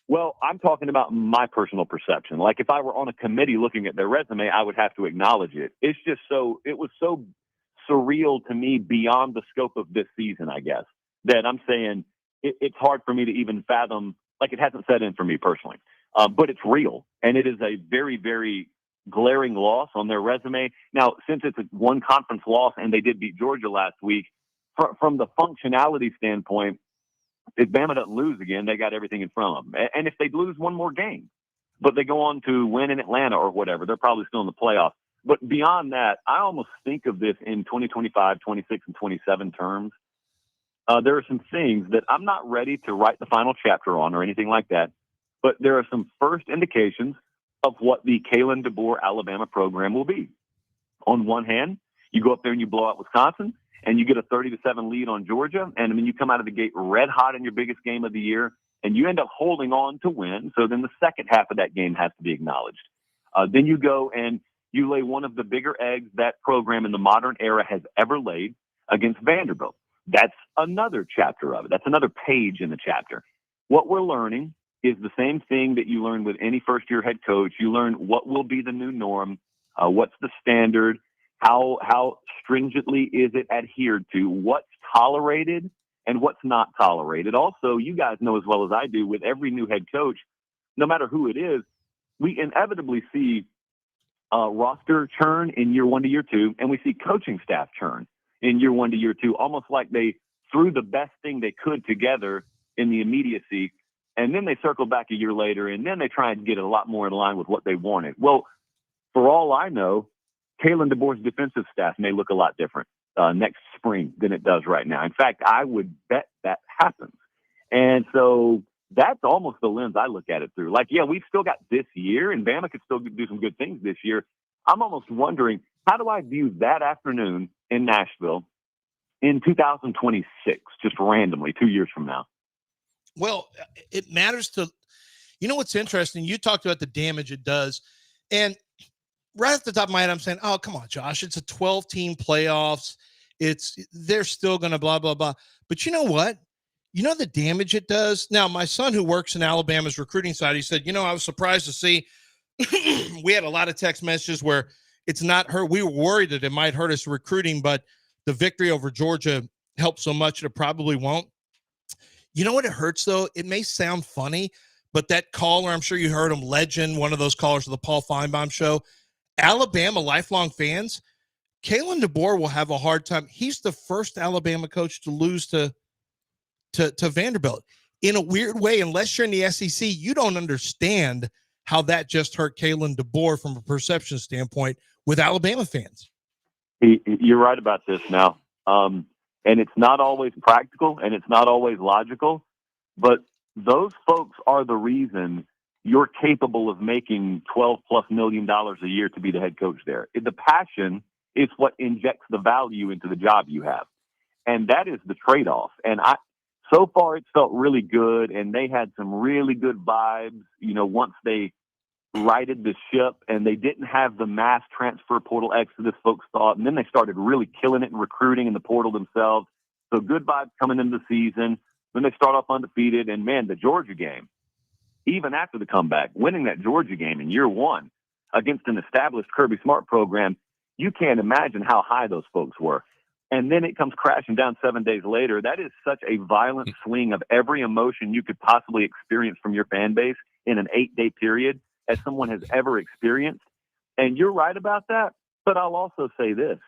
Well, I'm talking about my personal perception. Like if I were on a committee looking at their resume, I would have to acknowledge it. It was so surreal to me beyond the scope of this season, I guess, that I'm saying it's hard for me to even fathom. Like it hasn't set in for me personally, but it's real. And it is a very, very glaring loss on their resume. Now, since it's a one conference loss and they did beat Georgia last week, from the functionality standpoint, if Bama doesn't lose again, they got everything in front of them. And if they lose one more game, but they go on to win in Atlanta or whatever, they're probably still in the playoffs. But beyond that, I almost think of this in 2025, 26, and 27 terms. There are some things that I'm not ready to write the final chapter on or anything like that, but there are some first indications of what the Kalen DeBoer Alabama program will be. On one hand, you go up there and you blow out Wisconsin, and you get a 30-7 lead on Georgia, and then you come out of the gate red hot in your biggest game of the year, and you end up holding on to win. So then the second half of that game has to be acknowledged. Then you go and you lay one of the bigger eggs that program in the modern era has ever laid against Vanderbilt. That's another chapter of it. That's another page in the chapter. What we're learning is the same thing that you learn with any first-year head coach. You learn what will be the new norm, what's the standard, how stringently is it adhered to, what's tolerated and what's not tolerated. Also, you guys know as well as I do, with every new head coach, no matter who it is, we inevitably see roster churn in year 1 to year 2, and we see coaching staff churn in year 1 to year 2, almost like they threw the best thing they could together in the immediacy, and then they circle back a year later, and then they try and get it a lot more in line with what they wanted. Well, for all I know, Kalen DeBoer's defensive staff may look a lot different next spring than it does right now. In fact, I would bet that happens. And so that's almost the lens I look at it through. Like, yeah, we've still got this year, and Bama could still do some good things this year. I'm almost wondering, how do I view that afternoon in Nashville in 2026, just randomly 2 years from now? Well, it matters to, you know, what's interesting. You talked about the damage it does. And right off the top of my head, I'm saying, oh, come on, Josh, it's a 12-team playoffs. They're still going to blah, blah, blah. But you know what? You know the damage it does? Now, my son who works in Alabama's recruiting side, he said, I was surprised to see we had a lot of text messages where it's not hurt. We were worried that it might hurt us recruiting, but the victory over Georgia helped so much that it probably won't. You know what it hurts, though? It may sound funny, but that caller, I'm sure you heard him, legend, one of those callers of the Paul Feinbaum show, Alabama lifelong fans, Kalen DeBoer will have a hard time. He's the first Alabama coach to lose to Vanderbilt. In a weird way, unless you're in the SEC, you don't understand how that just hurt Kalen DeBoer from a perception standpoint with Alabama fans. You're right about this now. And it's not always practical and it's not always logical, but those folks are the reason you're capable of making $12+ million a year to be the head coach there. The passion is what injects the value into the job you have. And that is the trade-off. And so far it's felt really good, and they had some really good vibes, once they righted the ship and they didn't have the mass transfer portal exodus folks thought. And then they started really killing it in recruiting in the portal themselves. So good vibes coming into the season. Then they start off undefeated, and man, the Georgia game, even after the comeback, winning that Georgia game in year 1 against an established Kirby Smart program, you can't imagine how high those folks were. And then it comes crashing down 7 days later. That is such a violent swing of every emotion you could possibly experience from your fan base in an 8-day period as someone has ever experienced. And you're right about that. But I'll also say this.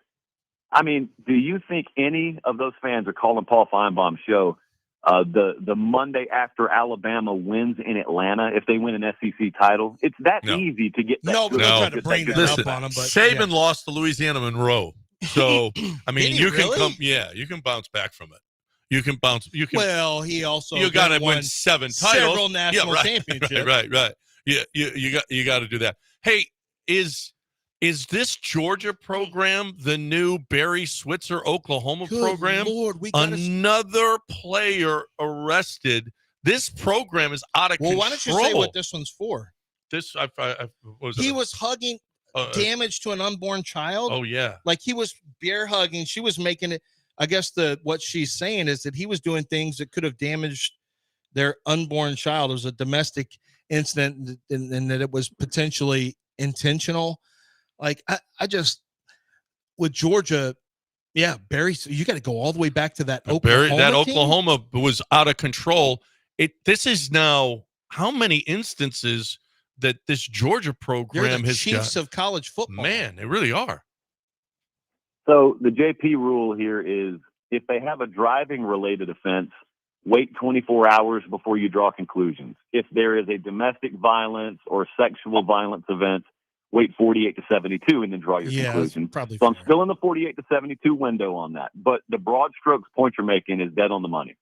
I mean, do you think any of those fans are calling Paul Feinbaum's show the Monday after Alabama wins in Atlanta if they win an SEC title? It's that easy to get that. No, but they'll try to bring that Listen, up on them. But Saban lost to Louisiana Monroe. So, I mean, you really? can come. Yeah, you can bounce back from it. You can bounce. Well, he also you got to win 7 titles, several national championships. Right. Yeah, you got to do that. Hey, is this Georgia program the new Barry Switzer Oklahoma program? Lord, another player arrested. This program is out of control. Well, why don't you say what this one's for? This he was hugging damage to an unborn child. Oh yeah, like he was bear hugging. She was making it. I guess what she's saying is that he was doing things that could have damaged their unborn child. It was a domestic incident, and that it was potentially intentional. Like I just with Georgia, yeah, Barry, you got to go all the way back to that Oklahoma. That team? Oklahoma was out of control. This is now how many instances that this Georgia program They're the has chiefs got. of college football. Man, they really are. So the JP rule here is if they have a driving related offense, wait 24 hours before you draw conclusions. If there is a domestic violence or sexual violence event, wait 48 to 72 and then draw your conclusion. Probably so I'm still in the 48 to 72 window on that. But the broad strokes point you're making is dead on the money.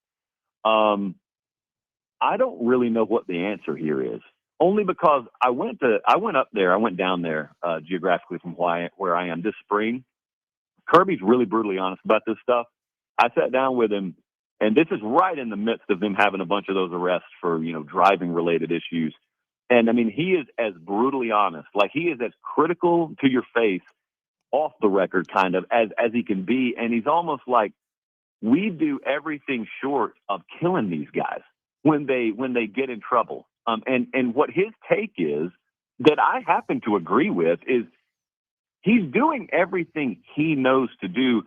I don't really know what the answer here is, only because I went down there geographically from where I am this spring. Kirby's really brutally honest about this stuff. I sat down with him, and this is right in the midst of them having a bunch of those arrests for, driving related issues. And I mean, he is as brutally honest, like he is as critical to your face off the record kind of as he can be. And he's almost like, we do everything short of killing these guys when they get in trouble. And what his take is that I happen to agree with is he's doing everything he knows to do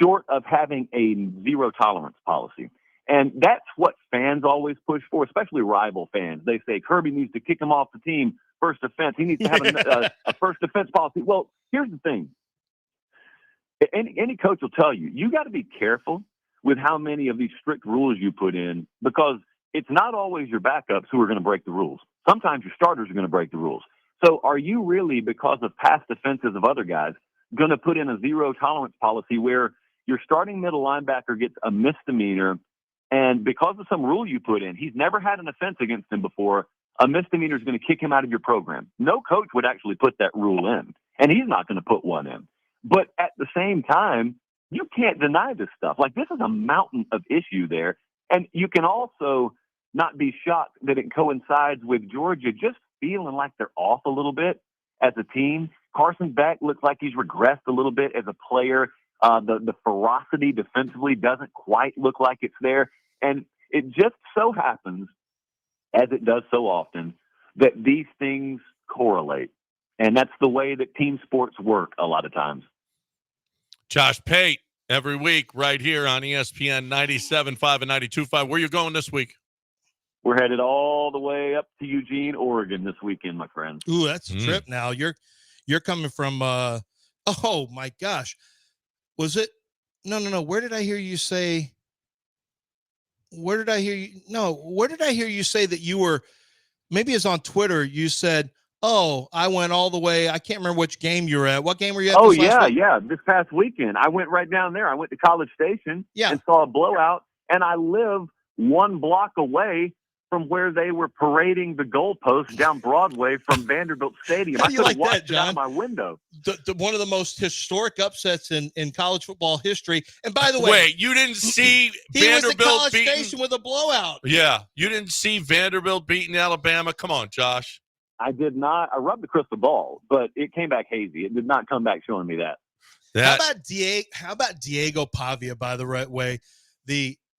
short of having a zero tolerance policy. And that's what fans always push for, especially rival fans. They say Kirby needs to kick him off the team, first offense. He needs to have a first offense policy. Well, here's the thing. Any coach will tell you, you got to be careful with how many of these strict rules you put in, because it's not always your backups who are going to break the rules. Sometimes your starters are going to break the rules. So are you really, because of past offenses of other guys, going to put in a zero tolerance policy where your starting middle linebacker gets a misdemeanor, and because of some rule you put in, he's never had an offense against him before, a misdemeanor is going to kick him out of your program? No coach would actually put that rule in, and he's not going to put one in. But at the same time, you can't deny this stuff. Like, this is a mountain of issue there. And you can also not be shocked that it coincides with Georgia just feeling like they're off a little bit as a team. Carson Beck looks like he's regressed a little bit as a player. The ferocity defensively doesn't quite look like it's there. And it just so happens, as it does so often, that these things correlate. And that's the way that team sports work a lot of times. Josh Pate, every week right here on ESPN 97.5 and 92.5. Where you going this week? We're headed all the way up to Eugene, Oregon this weekend, my friend. Ooh, that's a trip now. You're coming from oh my gosh. Was it? No. Where did I hear you say that you were, maybe it's on Twitter, you said, oh, I went all the way. I can't remember which game you were at. What game were you at? Oh, yeah. This past weekend, I went right down there. I went to College Station and saw a blowout, and I live one block away from where they were parading the goalposts down Broadway from Vanderbilt Stadium. I could have watched it out of my window. One of the most historic upsets in college football history. And by the way, wait, you didn't see Vanderbilt was at College beating Station with a blowout. Yeah, you didn't see Vanderbilt beating Alabama. Come on, Josh. I did not. I rubbed the crystal ball, but it came back hazy. It did not come back showing me that. How about Diego Pavia, by the way?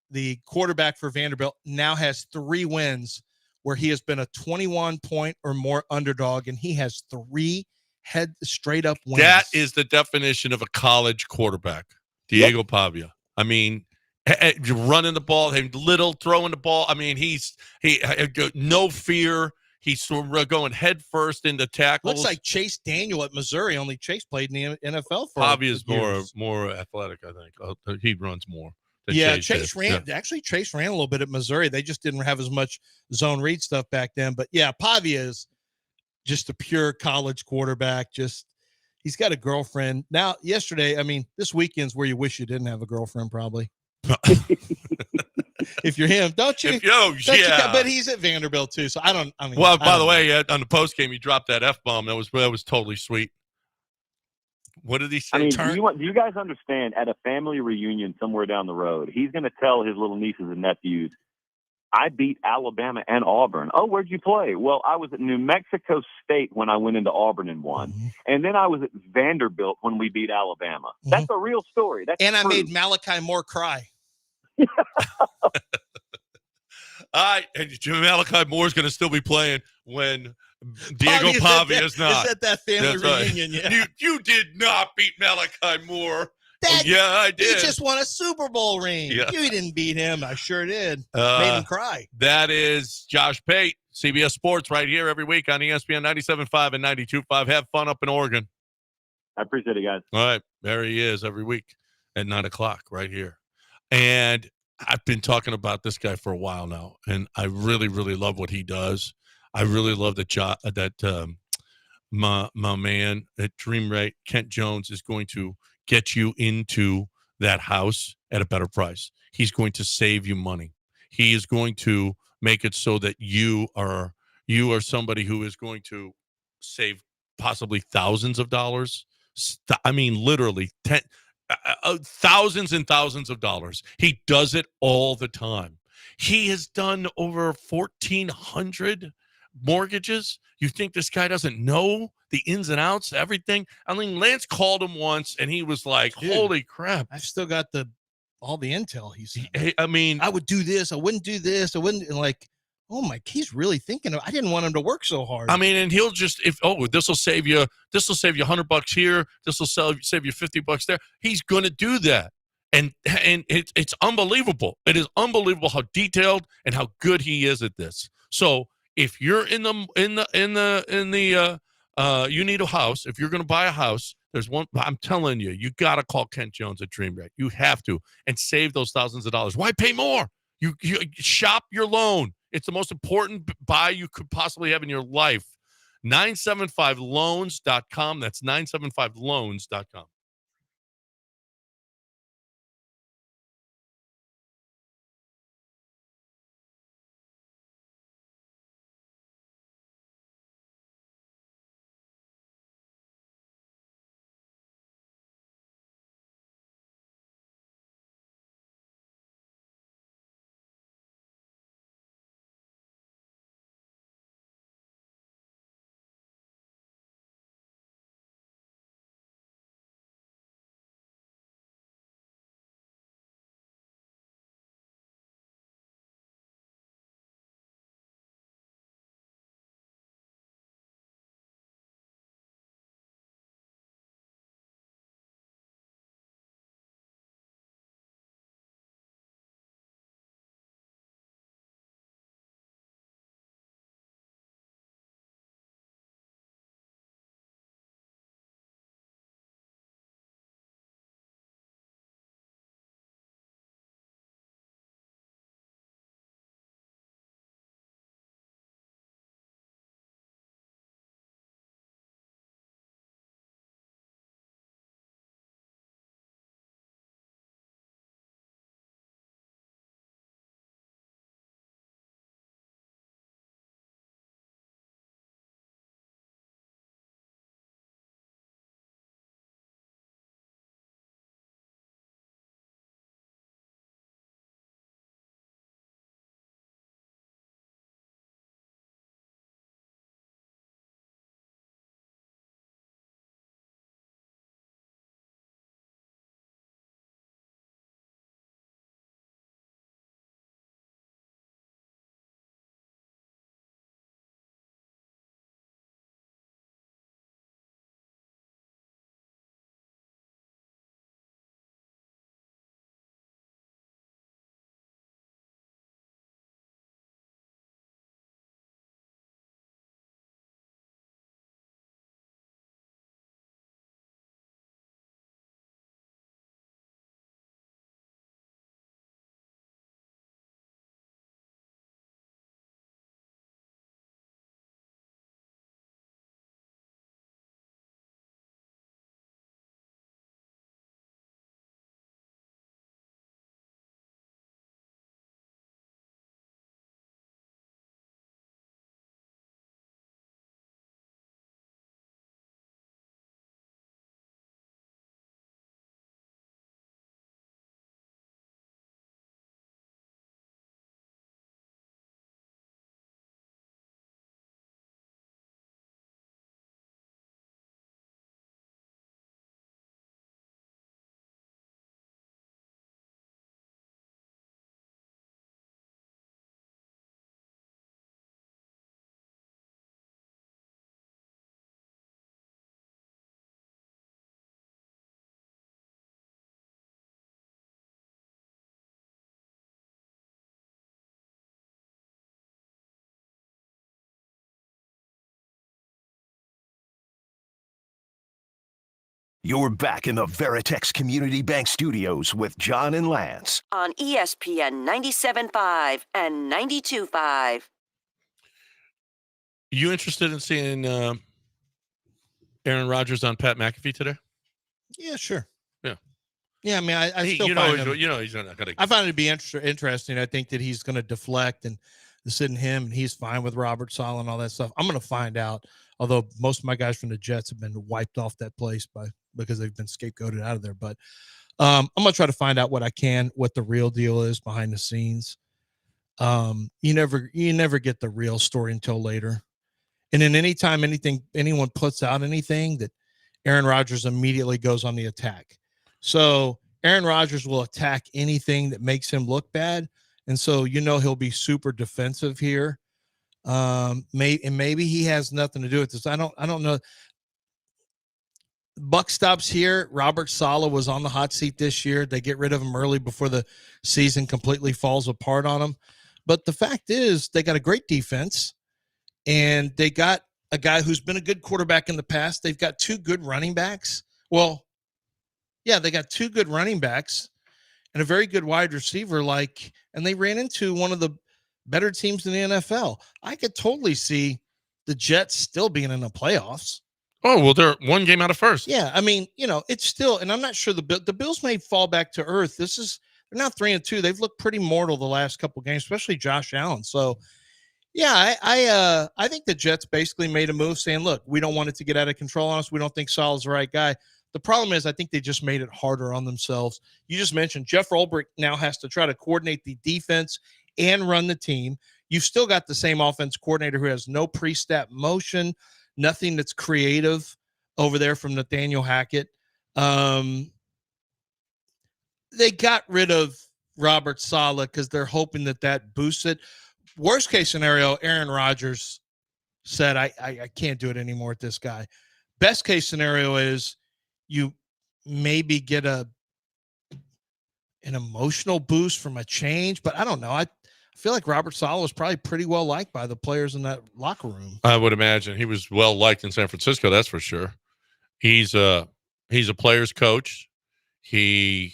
The quarterback for Vanderbilt now has 3 wins where he has been a 21-point or more underdog, and he has 3 head straight up wins. That is the definition of a college quarterback, Diego Pavia. I mean, running the ball, little throwing the ball. I mean, he no fear. He's going head first into tackles. Looks like Chase Daniel at Missouri. Only Chase played in the NFL for Pavia's more athletic, I think. He runs more. Chase ran. Yeah. Actually, Chase ran a little bit at Missouri. They just didn't have as much zone read stuff back then. But yeah, Pavia is just a pure college quarterback. He's got a girlfriend now. Yesterday, I mean, this weekend's where you wish you didn't have a girlfriend, probably. If you're him, don't you? But he's at Vanderbilt too, so I mean. Well, by the way, on the post game, he dropped that F-bomb. That was totally sweet. What did he say? I mean, do you guys understand? At a family reunion somewhere down the road, he's going to tell his little nieces and nephews, "I beat Alabama and Auburn." Oh, where'd you play? Well, I was at New Mexico State when I went into Auburn and won, and then I was at Vanderbilt when we beat Alabama. That's a real story. I made Malachi Moore cry. All right, and Malachi Moore's going to still be playing when Diego Pavi Pavi is not. Is at that family That's right. reunion, yeah. You did not beat Malachi Moore. Dad, yeah, I He did. just won a Super Bowl ring. Yeah. You didn't beat him. I sure did. Made him cry. That is Josh Pate, CBS Sports, right here every week on ESPN 97.5 and 92.5. Have fun up in Oregon. I appreciate it, guys. All right, there he is every week at 9 o'clock right here. And I've been talking about this guy for a while now, and I really, really love what he does. I really love that my man at Dream Rate, Kent Jones, is going to get you into that house at a better price. He's going to save you money. He is going to make it so that you are somebody who is going to save possibly thousands of dollars. I mean, literally thousands and thousands of dollars. He does it all the time. He has done over 1,400 mortgages. You think this guy doesn't know the ins and outs, everything? I mean, Lance called him once, and he was like, Dude, holy crap. I've still got all the intel he said. I mean, I would do this. I wouldn't do this. I wouldn't. And like, oh my, he's really thinking I didn't want him to work so hard. I mean, and he'll just, this will save you $100 here. This will save you $50 there. He's going to do that. And it's unbelievable. It is unbelievable how detailed and how good he is at this. So if you're you need a house, if you're going to buy a house, there's one, I'm telling you, you got to call Kent Jones at Dream Rate. You have to, and save those thousands of dollars. Why pay more? You shop your loan. It's the most important buy you could possibly have in your life. 975loans.com. That's 975loans.com. You're back in the Veritex Community Bank Studios with John and Lance. On ESPN 97.5 and 92.5. You interested in seeing Aaron Rodgers on Pat McAfee today? Yeah, sure. Yeah. Yeah, I mean, I still you find know, him, he's not going to. I find it to be interesting. I think that he's going to deflect and sitting him, and he's fine with Robert Saleh and all that stuff. I'm going to find out, although most of my guys from the Jets have been wiped off that place because they've been scapegoated out of there. But I'm going to try to find out what the real deal is behind the scenes. You never get the real story until later. And then anytime anyone puts out anything, that Aaron Rodgers immediately goes on the attack. So Aaron Rodgers will attack anything that makes him look bad. And so, he'll be super defensive here. Maybe he has nothing to do with this. I don't know. Buck stops here. Robert Saleh was on the hot seat this year. They get rid of him early before the season completely falls apart on him. But the fact is, they got a great defense, and they got a guy who's been a good quarterback in the past. They've got two good running backs. Well, yeah, they got two good running backs and a very good wide receiver. And they ran into one of the better teams in the NFL. I could totally see the Jets still being in the playoffs. Oh, well, they're one game out of first. Yeah, I mean, it's still, and I'm not sure the Bills may fall back to earth. They're now 3-2. They've looked pretty mortal the last couple games, especially Josh Allen. So, yeah, I think the Jets basically made a move saying, look, we don't want it to get out of control on us. We don't think Saleh's the right guy. The problem is I think they just made it harder on themselves. You just mentioned Jeff Ulbrich now has to try to coordinate the defense and run the team. You've still got the same offense coordinator who has no pre-snap motion, nothing that's creative over there from Nathaniel Hackett. They got rid of Robert Saleh because they're hoping that boosts it. Worst case scenario, Aaron Rodgers said, I can't do it anymore with this guy. Best case scenario is you maybe get an emotional boost from a change, but I don't know. I feel like Robert Saleh was probably pretty well liked by the players in that locker room. I would imagine he was well liked in San Francisco. That's for sure. He's a player's coach. How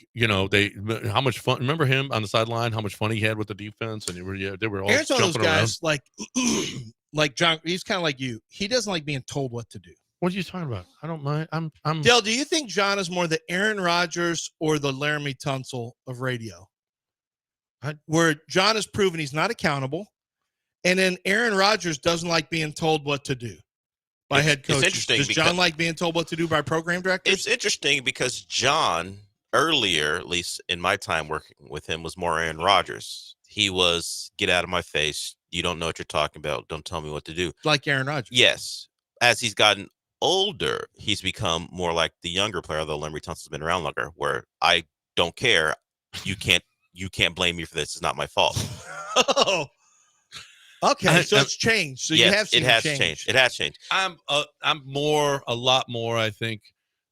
much fun? Remember him on the sideline? How much fun he had with the defense, and they were all Aaron's one of those guys around. like John. He's kind of like you. He doesn't like being told what to do. What are you talking about? I don't mind. I'm Dale, do you think John is more the Aaron Rodgers or the Laramie Tunsil of radio? Where John has proven he's not accountable, and then Aaron Rodgers doesn't like being told what to do by head coaches. It's interesting. Does John like being told what to do by program directors? It's interesting because John, earlier, at least in my time working with him, was more Aaron Rodgers. He was, get out of my face. You don't know what you're talking about. Don't tell me what to do. Like Aaron Rodgers. Yes. As he's gotten older, he's become more like the younger player, although Laramie Tunsil's been around longer, where I don't care. You can't blame me for this. It's not my fault. Oh, okay. So it's changed. So yes, you have seen it has change. changed. It has changed. I'm a lot more. I think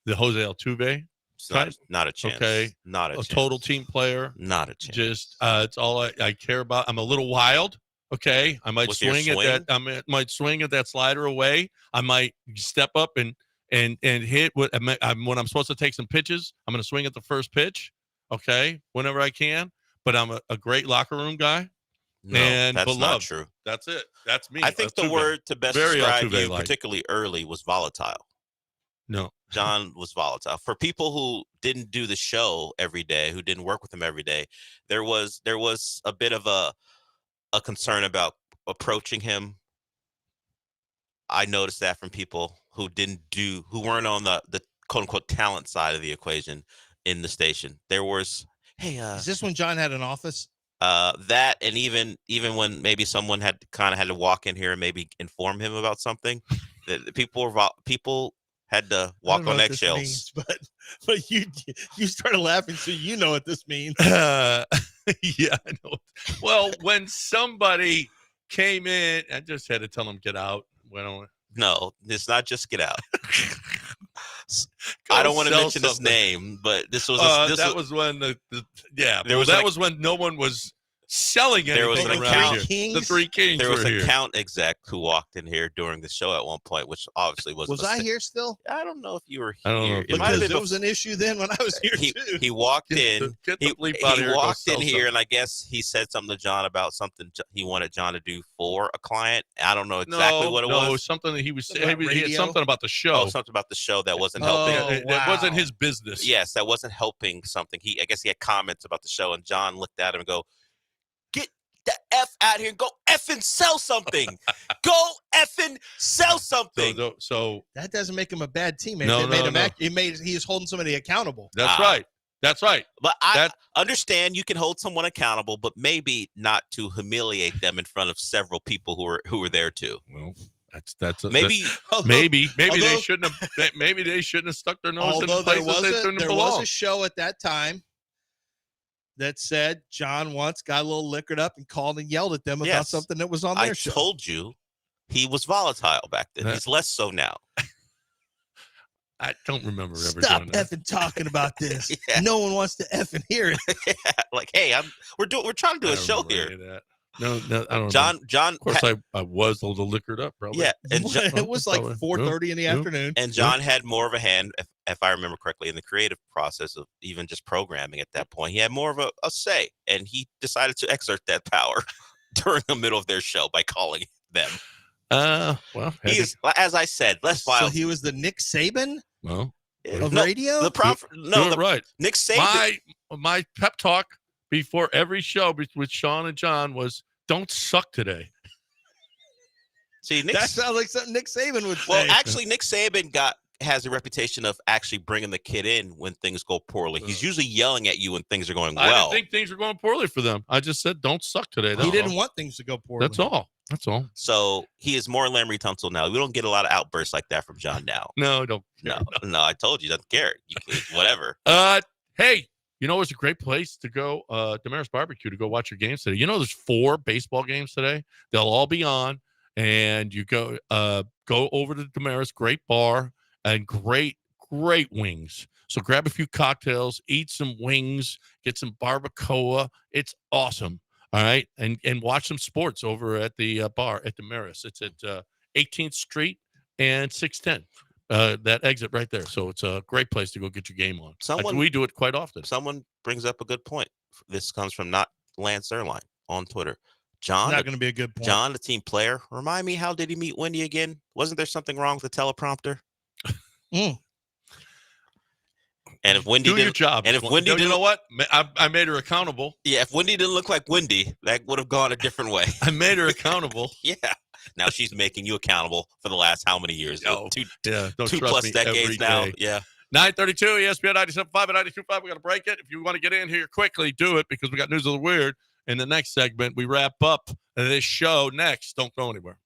the Jose Altuve. It's not a chance. Okay, not a chance. Total team player. Not a chance. Just it's all I care about. I'm a little wild. Okay, I might swing at that. I might swing at that slider away. I might step up and hit when I'm supposed to take some pitches. I'm going to swing at the first pitch. Okay, whenever I can. But I'm a great locker room guy. No, and that's beloved. not true. That's it. That's me. I think the word to best describe you, particularly early, was volatile. No. John was volatile. For people who didn't do the show every day, who didn't work with him every day, there was a bit of a concern about approaching him. I noticed that from people who weren't on the quote unquote talent side of the equation in the station. There was, hey, is this when John had an office? That, and even when maybe someone had to walk in here and maybe inform him about something, that people had to walk on eggshells. Means, but you started laughing, so you know what this means. Yeah, I know. Well, when somebody came in, I just had to tell them get out. No, it's not just get out. I don't want to mention his name, but this was that was when that was when no one was selling There was anything an around account- here. Kings? The Three Kings There was were an here. account exec who walked in here during the show at one point, which obviously was. Was I here still? I don't know if you were I don't know here. if It you might have Because been there was an issue then when I was here he, too. he walked in. Get the He, bleep out of he here and go walked in sell here, something. and I guess he said something to John about something he wanted John to do for a client. I don't know exactly what it was. Something that he was Something about he had radio? something about the show. Oh, something about the show that wasn't helping. Oh, That wasn't wow. his business. Yes, that wasn't helping something. I guess he had comments about the show, and John looked at him and go, "Get the F out here and go effing sell something. Go effing sell something." So That doesn't make him a bad teammate. No, It made him no. he was holding somebody accountable. that's Ah. right. That's right. But I That- understand you can hold someone accountable, but maybe not to humiliate them in front of several people who were there too. Well, that's Maybe maybe they although- shouldn't have stuck their nose in Although there places was they a shouldn't there belong. was a show at that time that said John once got a little liquored up and called and yelled at them about Yes. something that was on I their show. told you he was volatile back then. That- He's less so now. I don't remember ever Stop doing that. effing talking about this. Yeah. No one wants to effing hear it. Like, hey, we're trying to do I a don't show remember here. any of that. No, I don't know. John, Of course, I was a little liquored up, probably. yeah, and It was like Probably. 4:30 in the Yeah. afternoon. And John had more of a hand, if I remember correctly, in the creative process of even just programming at that point. He had more of a say, and he decided to exert that power during the middle of their show by calling them. Well, He is, as I said, less So violent. he was the Nick Saban well, of no, radio? the prof, do no, it right. Nick Saban. My pep talk before every show with Sean and John was, "Don't suck today." See, Nick. That sounds like something Nick Saban would say. Well, actually, Nick Saban has a reputation of actually bringing the kid in when things go poorly. He's usually yelling at you when things are going I well. didn't think things were going poorly for them. I just said, "Don't suck today." he That's didn't all. want things to go poorly. That's all. That's all. So he is more Larry Tunsil now. We don't get a lot of outbursts like that from John now. No, don't. No, I told you, doesn't care. You can, whatever. Hey, you know it's a great place to go, Damaris Barbecue, to go watch your games today. You know there's 4 baseball games today. They'll all be on, and you go over to Damaris, great bar and great wings. So grab a few cocktails, eat some wings, get some barbacoa. It's awesome. All right, and watch some sports over at the bar at Damaris. It's at 18th Street and 610. That exit right there. So it's a great place to go get your game on. We do it quite often. Someone brings up a good point. This comes from not Lance Erline on Twitter. John, Not going to be a good point. John, the team player. Remind me, how did he meet Wendy again? Wasn't there something wrong with the teleprompter? And if Wendy do didn't, your job. and if Wendy you didn't, know what? I made her accountable. yeah, if Wendy didn't look like Wendy, that would have gone a different way. I made her accountable. Yeah. Now she's making you accountable for the last how many years? Oh, Two Yeah, don't 2+ trust me decades every now. day. Yeah. 932 ESPN 97.5 and 92.5. We got to break it. If you want to get in here quickly, do it, because we got news of the weird. In the next segment, we wrap up this show next. Don't go anywhere.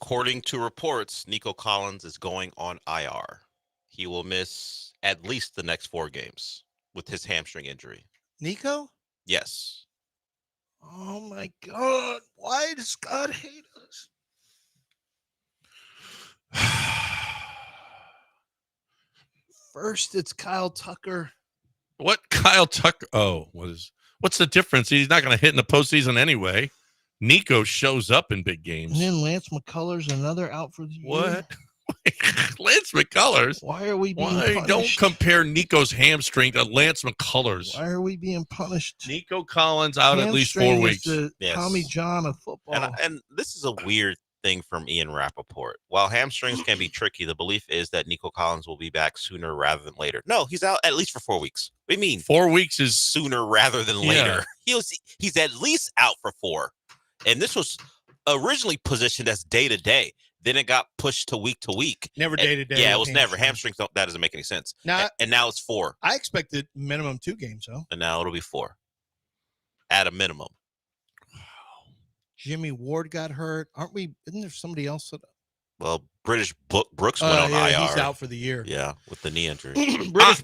According to reports, Nico Collins is going on IR. He will miss at least the next 4 games with his hamstring injury. Nico? Yes. Oh my God. Why does God hate us? First, it's Kyle Tucker. What Kyle Tucker? Oh, what's the difference? He's not going to hit in the postseason anyway. Nico shows up in big games. And then Lance McCullers, another out for the year. What? Lance McCullers? Why are we being Why punished? don't compare Nico's hamstring to Lance McCullers? Why are we being punished? Nico Collins out at least 4 Hamstring is weeks. the Yes. Tommy John of football. And this is a weird thing from Ian Rappaport. While hamstrings can be tricky, the belief is that Nico Collins will be back sooner rather than later. No, he's out at least for 4 weeks. What do you mean? 4 weeks is Sooner rather than later. He's at least out for 4. And this was originally positioned as day to day. Then it got pushed to week. Never day to day. Yeah, it was never. Hamstrings, that doesn't make any sense. Now, And now it's 4. I expected minimum 2 games, though. And now it'll be 4 at a minimum. Jimmy Ward got hurt. Isn't there somebody else? Well, Brooks went on IR. He's out for the year. Yeah, with the knee injury.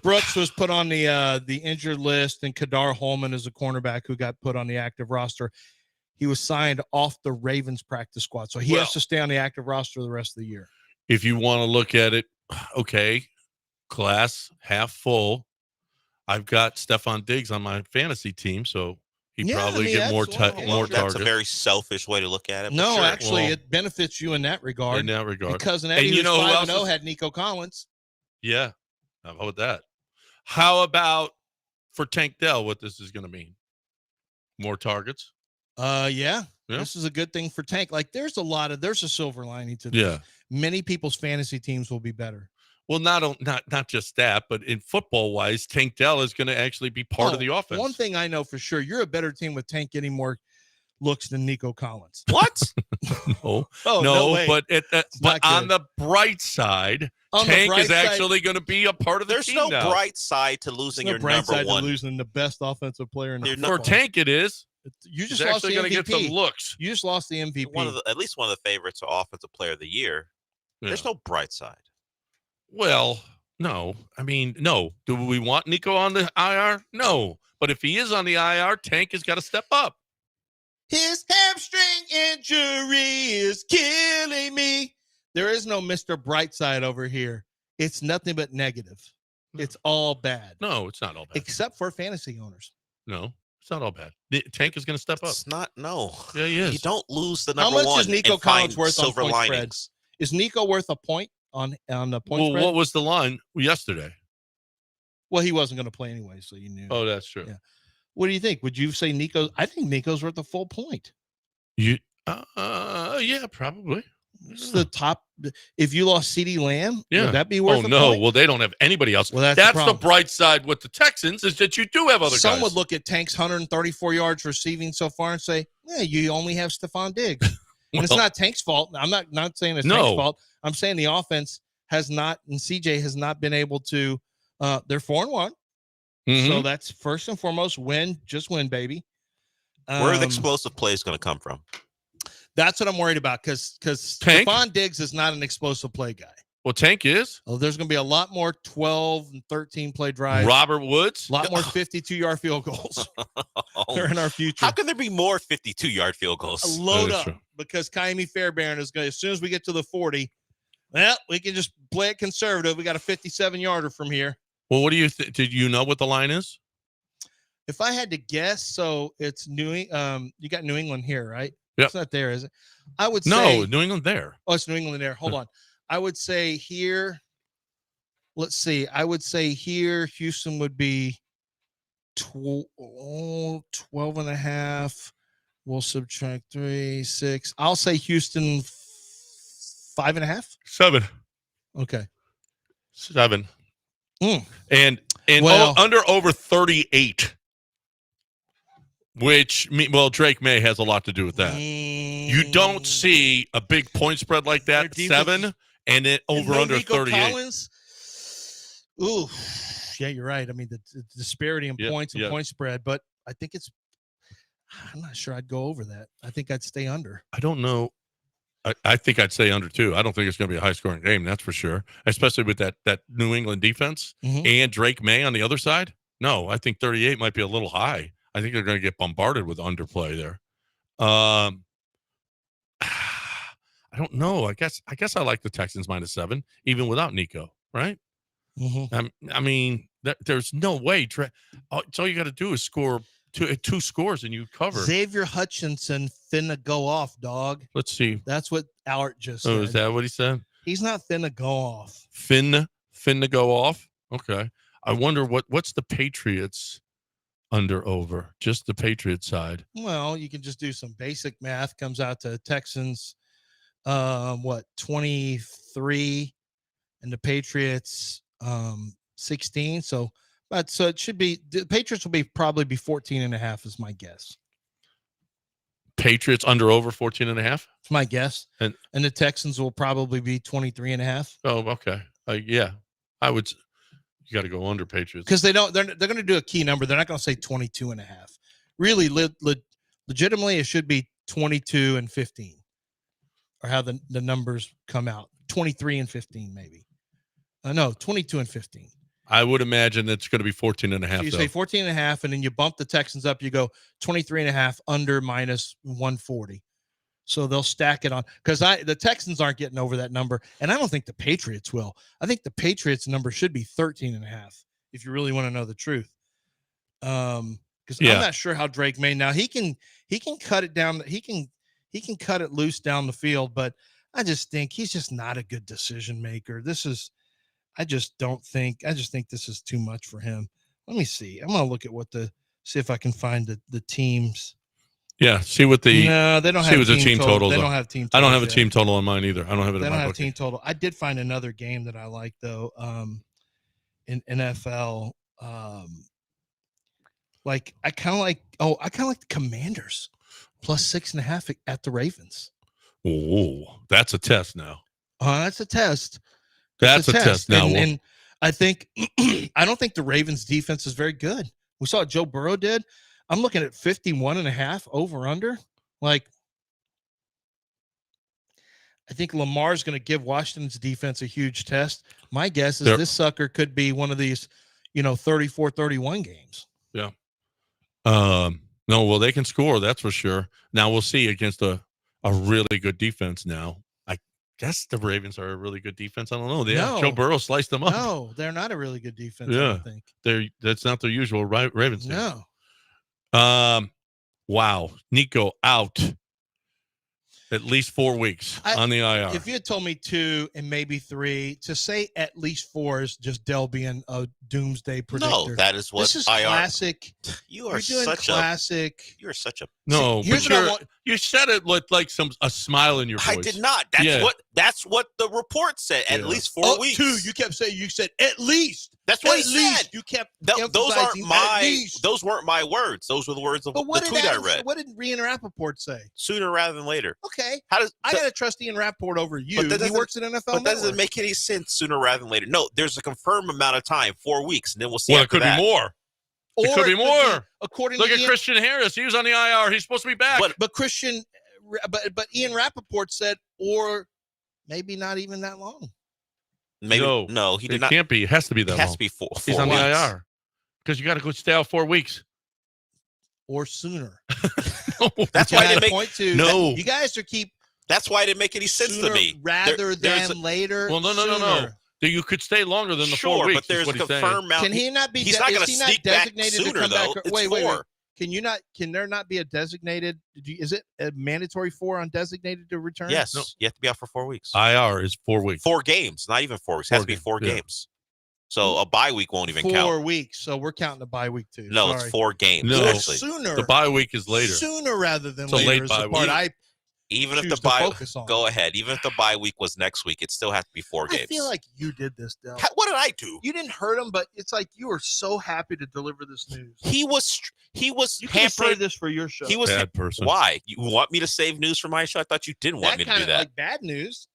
Brooks was put on the injured list, and Kadar Holman is a cornerback who got put on the active roster. He was signed off the Ravens practice squad, so he has to stay on the active roster the rest of the year. If you want to look at it, okay, glass half full. I've got Stephon Diggs on my fantasy team, so he probably get more That's targets. a very selfish way to look at it. but No, sure. actually, it benefits you in that regard. In that regard, Because and Eddie you know who else 5-0 had Nico Collins. Yeah, how about that? How about for Tank Dell? What this is going to mean? More targets? Yeah. This is a good thing for Tank. Like, there's a silver lining to this. Yeah. Many people's fantasy teams will be better. Well, not just that, but in football wise, Tank Dell is going to actually be part of the offense. One thing I know for sure, you're a better team with Tank getting more looks than Nico Collins. What? No, no way. but not on good. the bright side, On the Tank bright is side- actually going to be a part of the There's team no now. bright side to losing your bright number side to one. losing the best offensive player in the You're For football. Tank, it is. You just He's lost the actually going to MVP. get some looks. You just lost the MVP. At least one of the favorites for offensive player of the year. Yeah. There's no bright side. Well, no. I mean, no. Do we want Nico on the IR? No. But if he is on the IR, Tank has got to step up. His hamstring injury is killing me. There is no Mr. Brightside over here. It's nothing but negative. It's all bad. No, it's not all bad. Except for fantasy owners. No, it's not all bad. Tank is going to step up. It's not. No. Yeah, he is. You don't lose the How number much one. is Nico and find Collins worth on silver point linings. spread? Is Nico worth a point on the point Well, spread? what was the line yesterday? Well, he wasn't going to play anyway, so you knew. Oh, that's true. Yeah. What do you think? Would you say Nico? I think Nico's worth a full point. Yeah, probably. It's the top. If you lost CeeDee Lamb, Yeah. would that be worth Oh a no, point? well they don't have anybody else. Well, that's the the problem. bright side with the Texans is that you do have other Some guys. would look at Tank's 134 yards receiving so far and say, "Yeah, you only have Stephon Diggs." And it's Well, not Tank's fault. I'm not saying it's No. Tank's fault. I'm saying the offense has not, and CJ has not been able to. They're 4-1, mhm. so that's first and foremost win. Just win, baby. Where are the Um, explosive plays going to come from? That's what I'm worried about because Tank? Stephon Diggs is not an explosive play guy. Well, Tank is Oh, there's going to be a lot more 12 and 13 play drives. Robert Woods. A lot more 52-yard field goals. They're in our future. How can there be more 52-yard field goals? Load That is up true. because Kaimi Fairbairn is going to, as soon as we get to the 40, well, we can just play it conservative. We got a 57-yarder from here. Well, what do you did you know what the line is? If I had to guess, so it's you got New England here, right? Yep. It's not there, is it? I would No, say, New England there. oh, it's New England there. Hold on. I would say here, let's see. I would say here, Houston would be 12 and a half. We'll subtract 3, 6. I'll say Houston 5.5. 7. Okay. 7. Mm. And Well- under over 38. Which Drake May has a lot to do with that. You don't see a big point spread like that, Their defense- 7, and it over no under Nico 38. Collins? Ooh, yeah, you're right. I mean, the disparity in Yep, points and yep. point spread, but I think I'm not sure I'd go over that. I think I'd stay under. I don't know. I think I'd say under 2. I don't think it's going to be a high-scoring game, that's for sure, especially with that New England defense and Drake May on the other side. No, I think 38 might be a little high. I think they're going to get bombarded with underplay there. I don't know. I guess I like the Texans -7, even without Nico, right? I mean, there's no way. It's all you got to do is score two scores and you cover. Xavier Hutchinson finna go off, dog. Let's see. That's what Allert just said. Oh, is that what he said? He's not finna go off. Finna go off? Okay. I wonder what's the Patriots under over? Just the Patriots side. Well, you can just do some basic math. Comes out to Texans, 23, and the Patriots 16. So it should be the Patriots will probably be 14.5 is my guess. Patriots under over 14.5? It's my guess. And the Texans will probably be 23.5. Oh, okay. Yeah. I would. You got to go under Patriots because they're going to do a key number. They're not going to say 22.5. Really, legitimately, it should be 22 and 15, or how the numbers come out. 23 and 15, maybe. No, 22 and 15. I would imagine it's going to be 14.5. So you say 14.5, and then you bump the Texans up. You go 23.5 under minus 140. So they'll stack it on because the Texans aren't getting over that number, and I don't think the Patriots will. I think the Patriots number should be 13.5 if you really want to know the truth. Because I'm not sure how Drake May now he can cut it down. He can cut it loose down the field, but I just think he's just not a good decision maker. I just think this is too much for him. Let me see. I'm gonna look at see if I can find the teams. Yeah, see what they don't have team total. They don't have team total. I don't have a team total on mine either. I don't have it. They in don't my have bookie. team total. I did find another game that I like though. In NFL, I kind of like the Commanders plus 6.5 at the Ravens. Oh, that's a test now. That's a test. That's a test now. And I think I don't think the Ravens defense is very good. We saw what Joe Burrow did. I'm looking at 51.5 over under. I think Lamar's going to give Washington's defense a huge test. My guess is this sucker could be one of these, 34-31 games. Yeah. No, well, they can score. That's for sure. Now we'll see against a really good defense now. I guess the Ravens are a really good defense. I don't know. Joe Burrow sliced them up. No, they're not a really good defense. Yeah. I don't think. That's not their usual Ravens team. No. Wow. Nico out at least 4 weeks on the IR. If you had told me 2 and maybe 3, to say at least 4 is just Dell being a doomsday predictor. No, that is what this is IR. Classic. You're doing such classic. You're such a no. But you said it with like a smile in your voice. I did not. That's what the report said. At least 4 weeks. 2. You kept saying. You said at least. That's what he said. You kept. Those weren't my words. Those were the words of the tweet I read. What did Ian Rappaport say? Sooner rather than later. Okay. I gotta trust Ian Rappaport over you. He works at NFL. But that doesn't make any sense. Sooner rather than later. No, there's a confirmed amount of time, 4 weeks, and then we'll see. Well, it could be more. It could be more. According Look to at Christian Harris. He was on the IR. He's supposed to be back. But Ian Rappaport said, or maybe not even that long. Maybe no, he did not. It can't be. It has to be that long. It has to be 4 He's on weeks. the IR because you got to go stay out 4 weeks or sooner. That's why I didn't make. You guys are That's why it didn't make any sense to me. Rather than later. Well, no. You could stay longer than the 4 weeks. But there's a confirmed amount. Can he not be? He's not going to sneak back sooner, though. Wait. Can there not be a designated? Is it a mandatory 4 on designated to return? Yes, you have to be out for 4 weeks. IR is 4 weeks. 4 games, not even 4 weeks. It has to be 4 games. So a bye week won't even count. 4 weeks. So we're counting a bye week too. No, it's 4 games. No, actually. Sooner. The bye week is later. Sooner rather than later. Late bye week. Even if the bye, go ahead. Even if the bye week was next week, it still has to be 4 games. I feel like you did this, Del. What did I do? You didn't hurt him, but it's like you were so happy to deliver this news. He was you hampered. This for your show. He was bad person. Why? You want me to save news for my show? I thought you didn't want me to do that. Like bad news.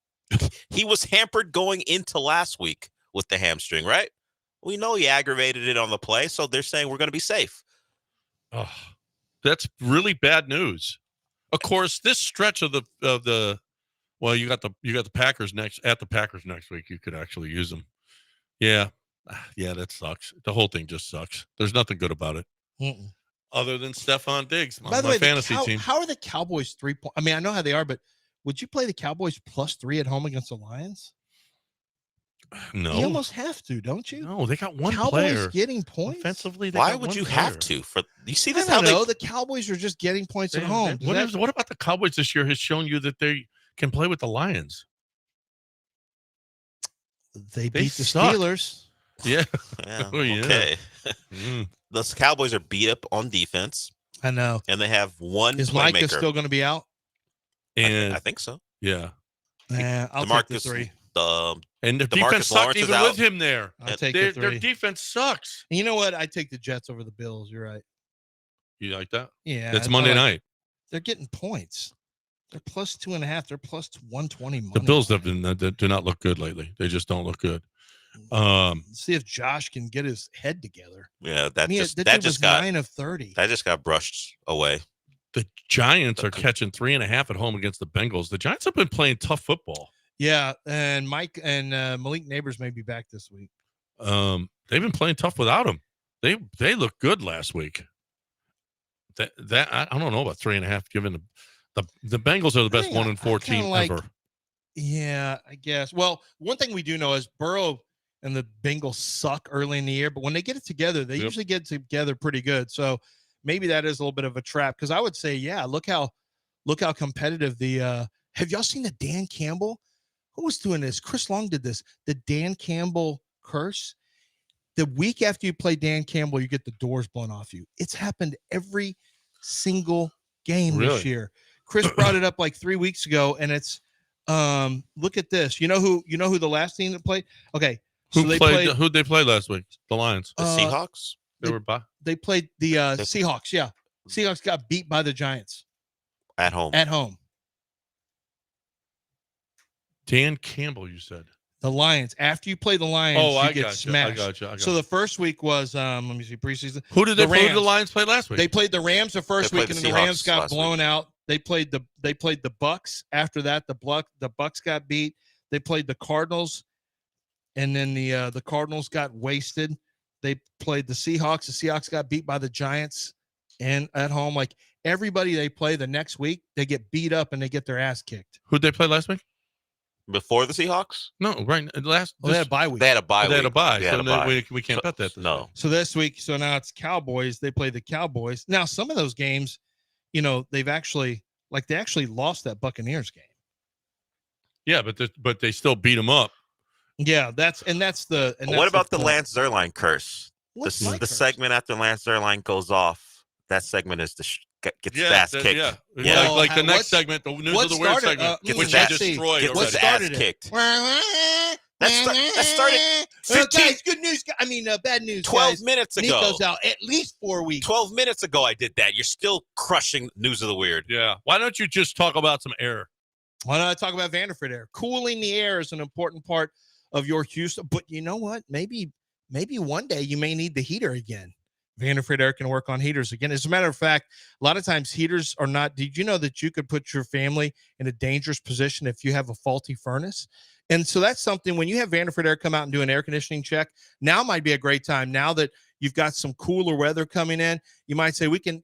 He was hampered going into last week with the hamstring, right? We know he aggravated it on the play, so they're saying we're going to be safe. Oh, that's really bad news. Of course, this stretch of the Well, you got the Packers next week. You could actually use them. Yeah. Yeah, that sucks. The whole thing just sucks. There's nothing good about it. Mm-mm. Other than Stephon Diggs By on the my way, fantasy team. how are the Cowboys 3 point? I mean, I know how they are, but would you play the Cowboys +3 at home against the Lions? No. You almost have to, don't you? No, they got one Cowboys player. getting points. Offensively, they Why got would one you player. have to? For you see this I how don't know. they The Cowboys are just getting points at home. What about the Cowboys this year has shown you that they can play with the Lions? They beat the suck. Steelers. Yeah. yeah, Oh, yeah. okay. Mm. The Cowboys are beat up on defense, I know. and they have one Is playmaker. Micah still going to be out? And I think so. yeah. I'll take the 3. And the DeMarcus defense sucked Lawrence is even out. with him there. I'll take the 3. Their defense sucks. And you know what? I take the Jets over the Bills. You're right. You like that? Yeah. It's Monday night. They're getting points. They're +2.5. They're +120 money. The Bills do not look good lately. They just don't look good. See if Josh can get his head together. Yeah, that dude just was got 9 of 30. that just got brushed away. The Giants are catching 3.5 at home against the Bengals. The Giants have been playing tough football. Yeah, and Mike and Malik Neighbors may be back this week. They've been playing tough without him. They looked good last week. That I don't know about 3.5. Given the Bengals are the best 1-4 team ever. Yeah, I guess. Well, one thing we do know is Burrow and the Bengals suck early in the year, but when they get it together, they usually get together pretty good. So maybe that is a little bit of a trap, because I would say, yeah, look how competitive the have y'all seen the Dan Campbell? Who was doing this? Chris Long did this. The Dan Campbell curse. The week after you play Dan Campbell, you get the doors blown off you. It's happened every single game this year. Chris brought it up like 3 weeks ago, and it's look at this. You know who the last team that played? Okay. Who'd they play last week? The Lions. The Seahawks? They played the Seahawks, yeah. Seahawks got beat by the Giants. At home. Dan Campbell, you said. The Lions. After you play the Lions, you get smashed. I got you. So the first week was let me see, preseason. Who did the Lions play last week? They played the Rams the first week, and then the Rams got blown out. They played the Bucks. After that, the Bucks got beat. They played the Cardinals, and then the Cardinals got wasted. They played the Seahawks. The Seahawks got beat by the Giants, and at home, like everybody they play the next week, they get beat up and they get their ass kicked. Who'd they play last week? Before the Seahawks? No, right. They had a bye week. They had a bye. We can't bet that. No. So this week, now it's Cowboys. They play the Cowboys. Now, some of those games, they've actually lost that Buccaneers game. Yeah, but they still beat them up. Yeah, that's the. What about the Lance Zierlein curse? What's the segment after Lance Zierlein goes off, that segment is gets his ass kicked. Yeah. Like the next segment, the news of the weird segment, gets which his destroyed. Gets his ass kicked. That started 15, guys, good news. I mean, bad news. 12 minutes ago. Nico's out at least 4 weeks. 12 minutes ago, I did that. You're still crushing news of the weird. Yeah. Why don't you just talk about some air? Why don't I talk about Vanderford air? Cooling the air is an important part of your Houston. But you know what? Maybe one day you may need the heater again. Vanderford Air can work on heaters again. As a matter of fact, a lot of times heaters are not. Did you know that you could put your family in a dangerous position if you have a faulty furnace? And so that's something when you have Vanderford Air come out and do an air conditioning check, now might be a great time. Now that you've got some cooler weather coming in, you might say we can,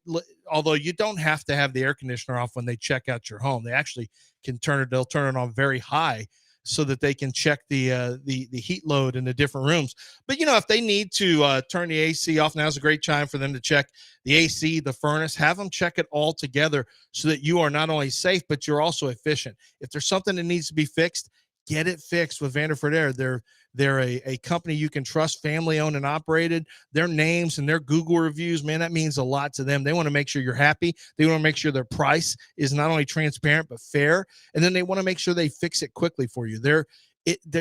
although you don't have to have the air conditioner off when they check out your home. They actually can they'll turn it on very high so that they can check the heat load in the different rooms. But, if they need to turn the AC off, now's a great time for them to check the AC, the furnace, have them check it all together so that you are not only safe, but you're also efficient. If there's something that needs to be fixed, get it fixed with Vanderford Air. They're a company you can trust, family owned and operated. Their names and their Google reviews, man, that means a lot to them. They want to make sure you're happy. They want to make sure their price is not only transparent, but fair. And then they want to make sure they fix it quickly for you. They're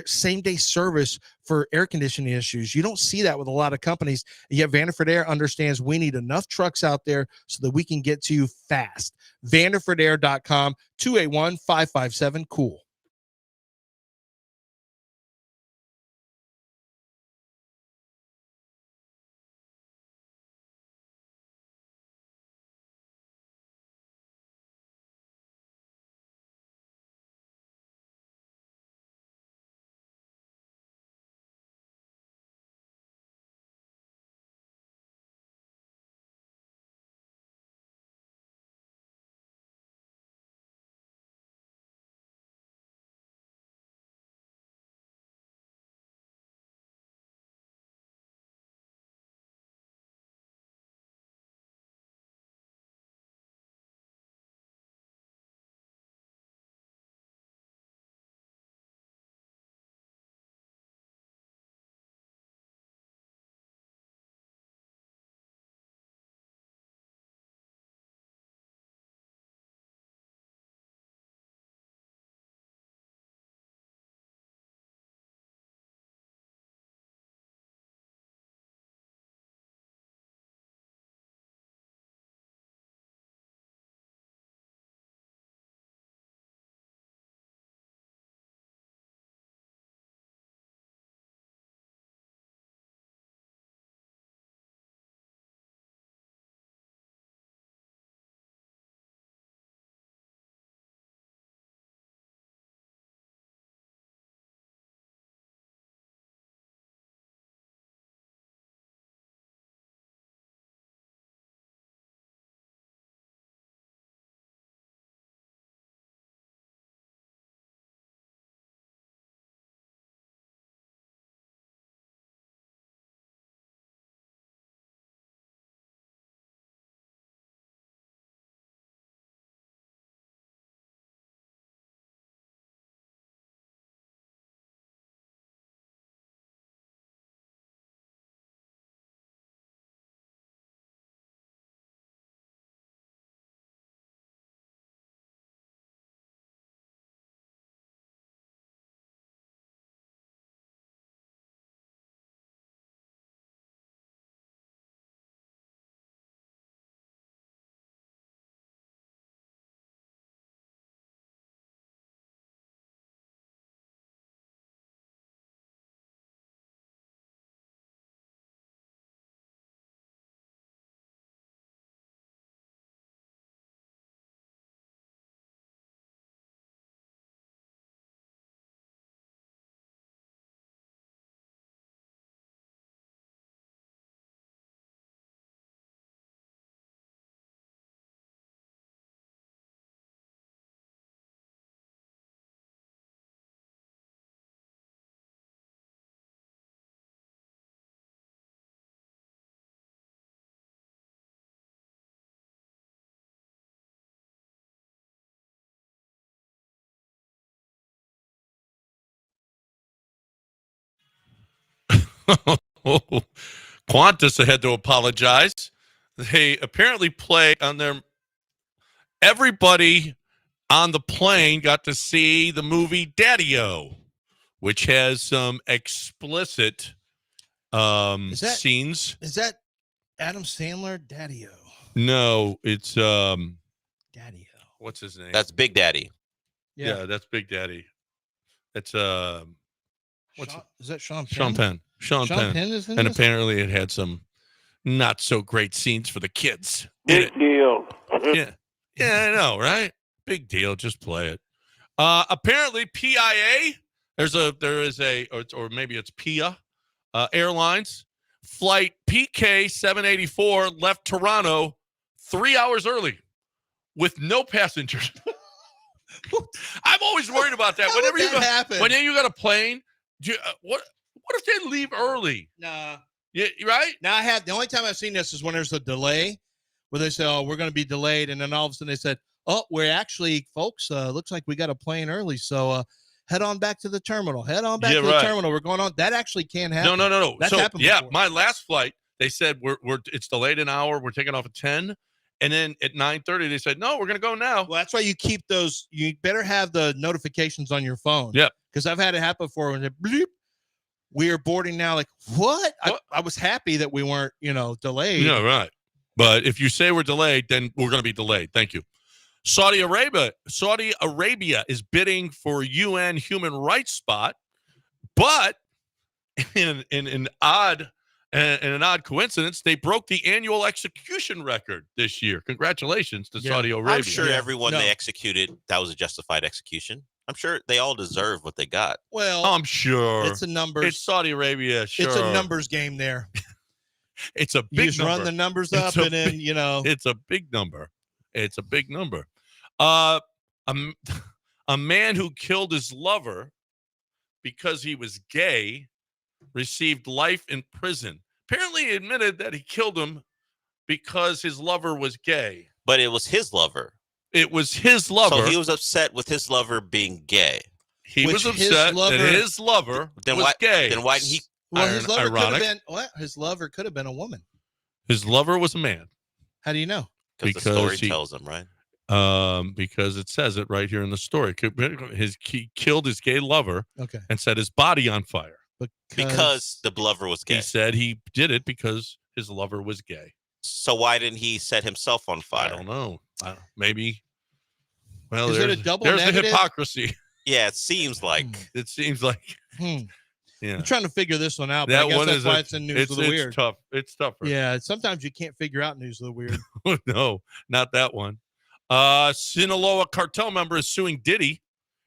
same day service for air conditioning issues. You don't see that with a lot of companies. Yet Vanderford Air understands we need enough trucks out there so that we can get to you fast. VanderfordAir.com, 281-557-COOL. Qantas had to apologize. They apparently play on their. Everybody on the plane got to see the movie Daddy-O, which has some explicit scenes. Is that Adam Sandler? Daddy-O. No, it's Daddy-O. what's his name? That's Big Daddy. Yeah, that's Big Daddy. It's Is that Sean Penn? Sean Penn. Sean Penn. Is in And this? apparently it had some not so great scenes for the kids. Big deal. Yeah. Yeah, I know, right? Big deal. Just play it. Apparently PIA, there is a, or maybe it's PIA Airlines flight PK 784 left Toronto 3 hours early with no passengers. I'm always worried about that. Whenever you got a plane, what if they leave early? Nah. Yeah, right? Now the only time I've seen this is when there's a delay where they say, "Oh, we're going to be delayed," and then all of a sudden they said, "Oh, we're actually, folks, looks like we got a plane early, so head on back to the terminal. Head on back to the terminal. We're going on." That actually can happen. No. That's so, happened yeah, before. my last flight, they said it's delayed an hour. We're taking off at 10. And then at 9:30, they said, no, we're going to go now. Well, that's why you keep those. You better have the notifications on your phone. Yep. Because I've had it happen before when it bleep, we are boarding now. Like, what? I was happy that we weren't, delayed. Yeah, right. But if you say we're delayed, then we're going to be delayed. Thank you. Saudi Arabia is bidding for UN human rights spot, but in an odd coincidence, they broke the annual execution record this year. Congratulations to Saudi Arabia. I'm sure everyone they executed, that was a justified execution. I'm sure they all deserve what they got. Well, I'm sure it's a numbers. It's Saudi Arabia. Sure, it's a numbers game there. It's a big you just number. run the numbers up, and then it's a big number. It's a big number. A man who killed his lover because he was gay received life in prison. Apparently, he admitted that he killed him because his lover was gay. But it was his lover. It was his lover. So he was upset with his lover being gay. He was upset that his lover was gay. Then why didn't he? Well, his lover could have been what? His lover could have been a woman. His lover was a man. How do you know? Because the story tells him, right? Because it says it right here in the story. He killed his gay lover. Okay. And set his body on fire. Because the lover was gay. He said he did it because his lover was gay. So why didn't he set himself on fire? I don't know. Maybe. Well, is it a double there's negative? the hypocrisy. Yeah, it seems like. It seems like. Yeah. I'm trying to figure this one out. That but I guess one that's why it's in News of the Weird. It's tough. It's tougher. Yeah, sometimes you can't figure out News of the Weird. No, not that one. Sinaloa cartel member is suing Diddy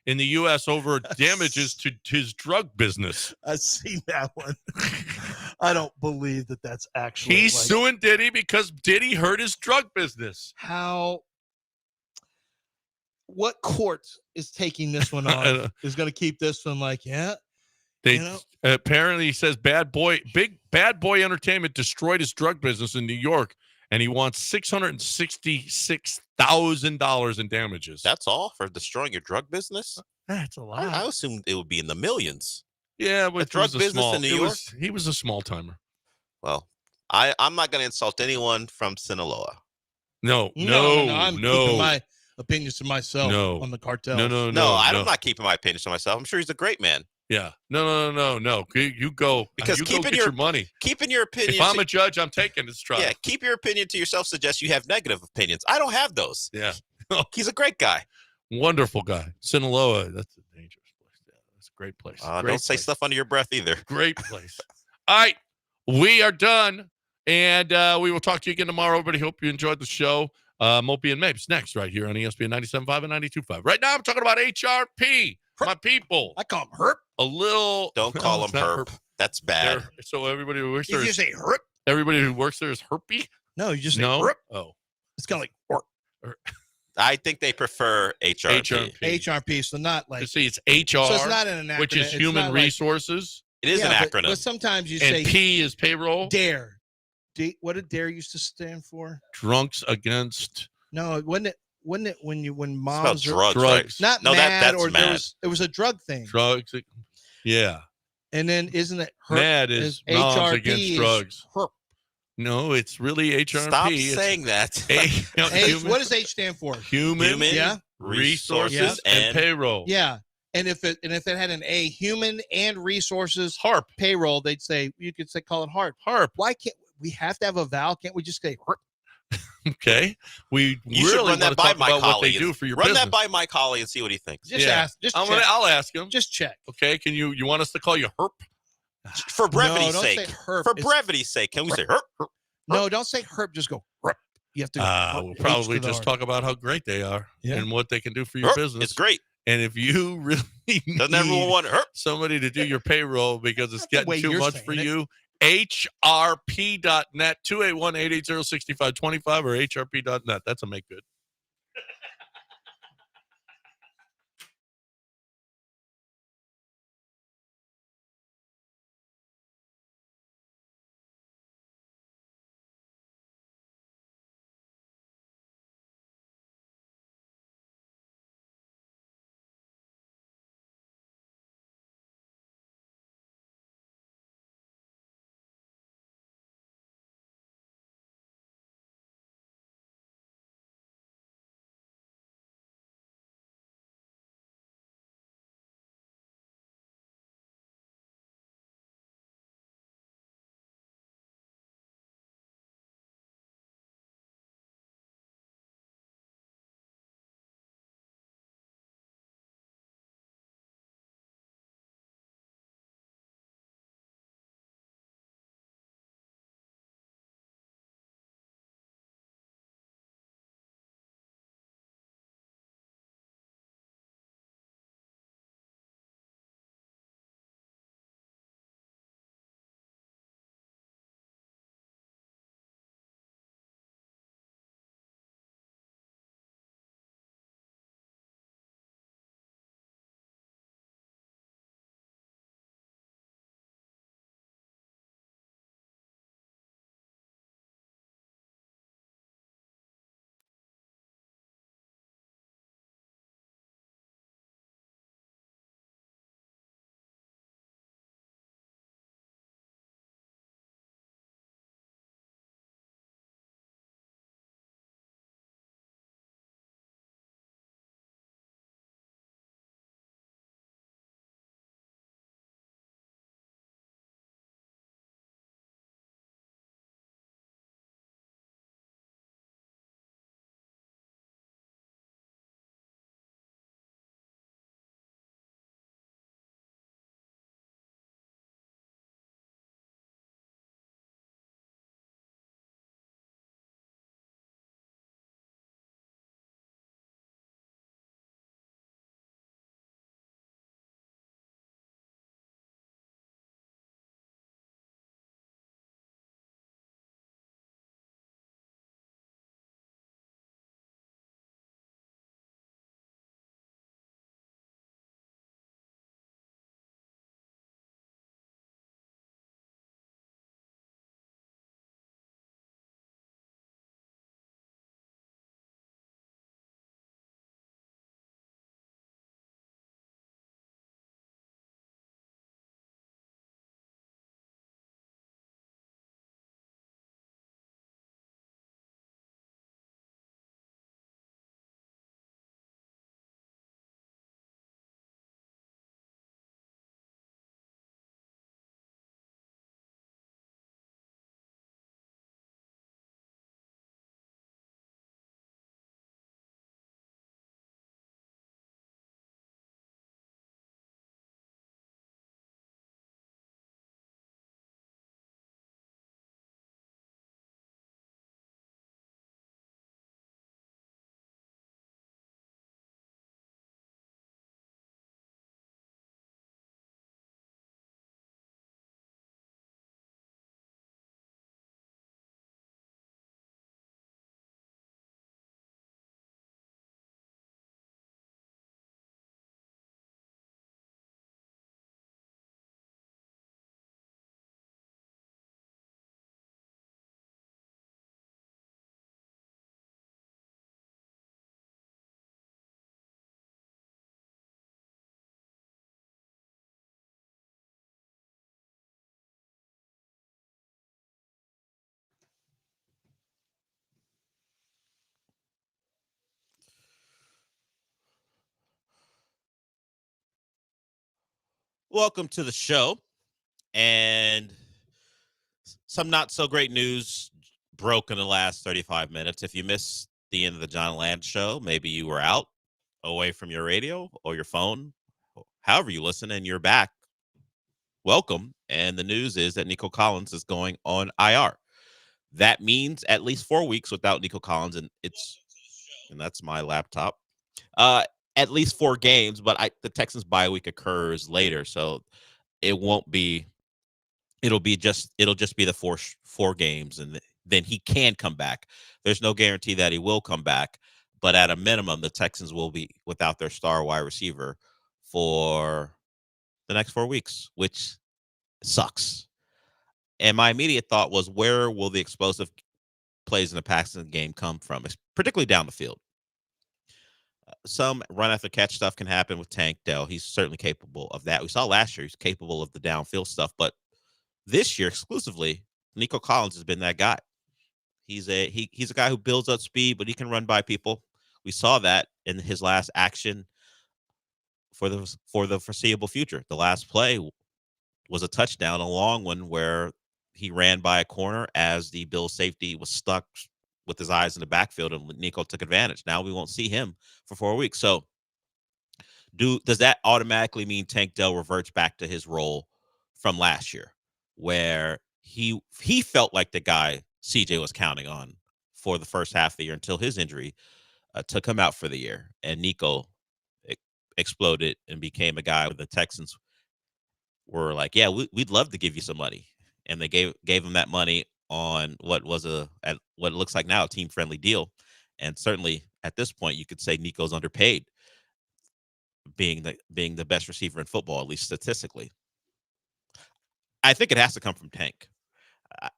in the U.S. over damages to his drug business. I've seen that one. I don't believe that that's actually. He's suing Diddy because Diddy hurt his drug business. What court is taking this one on? Is going to keep this one Apparently, he says Bad Boy Entertainment destroyed his drug business in New York, and he wants $666,000 in damages. That's all for destroying your drug business? That's a lot. I assumed it would be in the millions. Yeah, but the drug business in New York. He was a small timer. Well, I'm not going to insult anyone from Sinaloa. No. I'm keeping my opinions to myself on the cartel. I'm not keeping my opinions to myself. I'm sure he's a great man. Yeah. No. You go. Because get your money. Keeping your opinion. If I'm a judge, I'm taking this trial. Yeah, keep your opinion to yourself suggests you have negative opinions. I don't have those. Yeah. He's a great guy. Wonderful guy. Sinaloa, that's a dangerous place. Yeah, that's a great place. Don't say stuff under your breath either. Great place. All right. We are done. And we will talk to you again tomorrow. Everybody, hope you enjoyed the show. Mopey and Mapes next right here on ESPN 97.5 and 92.5. Right now, I'm talking about HRP. My people. I call him Herp. Don't call him Herp. That's bad. So everybody who works there. You say Herp? Everybody who works there is Herpy? No, you just say Herp. Oh. It's kind of like Herp. I think they prefer HRP. HRP, so not like. See, it's HR, so it's not an acronym, which is human resources. It is an acronym. But sometimes you and say. P is payroll. DARE. What did DARE used to stand for? Drunks Against. No, wasn't it when moms drugs, right? Not no, mad that's or mad. It was a drug thing. Drugs. Yeah. And then isn't it HERP? MAD is Moms Against Drugs. HERP. No, it's really HRP. Stop It's saying that. What does H stand for? Human Yeah. Resources and Payroll. Yeah. And if it had an A, human and resources, HARP. payroll, they'd say, you could say, call it HARP. HARP. Why can't we have to have a vowel? Can't we just say HARP? Okay. We You should really run want that to by talk my about what colleague. they do for your Run business. that by my colleague and see what he thinks. Just Yeah. ask. Just I'll ask him. Just check. Okay. Can you want us to call you HERP? For brevity's don't sake. say HERP. For It's- brevity's sake, can we say herp? No, don't say HERP. Just go HERP. You have to. We'll H probably to the just R. talk about how great they are Yeah. and what they can do for your Herp. business. It's great. And if you really Doesn't everyone need want herp? somebody to do your payroll because it's That's the getting way too you're much saying for it. you, hrp.net, 281-880-6525 or hrp.net. That's a make good. Welcome to the show. And some not so great news broke in the last 35 minutes. If you missed the end of the John Land show, maybe you were out away from your radio or your phone, however you listen, and you're back. Welcome. And the news is that Nico Collins is going on IR. That means at least 4 weeks without Nico Collins, and that's my laptop. At least 4 games, but the Texans bye week occurs later, so it won't be. It'll just be the four games, and then he can come back. There's no guarantee that he will come back, but at a minimum, the Texans will be without their star wide receiver for the next 4 weeks, which sucks. And my immediate thought was, where will the explosive plays in the passing game come from, particularly down the field? Some run after catch stuff can happen with Tank Dell. He's certainly capable of that. We saw last year he's capable of the downfield stuff, but this year exclusively, Nico Collins has been that guy. He's a guy who builds up speed, but he can run by people. We saw that in his last action for the foreseeable future. The last play was a touchdown, a long one where he ran by a corner as the Bills safety was stuck with his eyes in the backfield, and Nico took advantage. Now we won't see him for 4 weeks. So does that automatically mean Tank Dell reverts back to his role from last year, where he felt like the guy CJ was counting on for the first half of the year until his injury took him out for the year, and Nico exploded and became a guy where the Texans were like, yeah, we'd love to give you some money, and they gave him that money on what looks like now a team-friendly deal. And certainly at this point, you could say Nico's underpaid, being the best receiver in football, at least statistically. I think it has to come from Tank.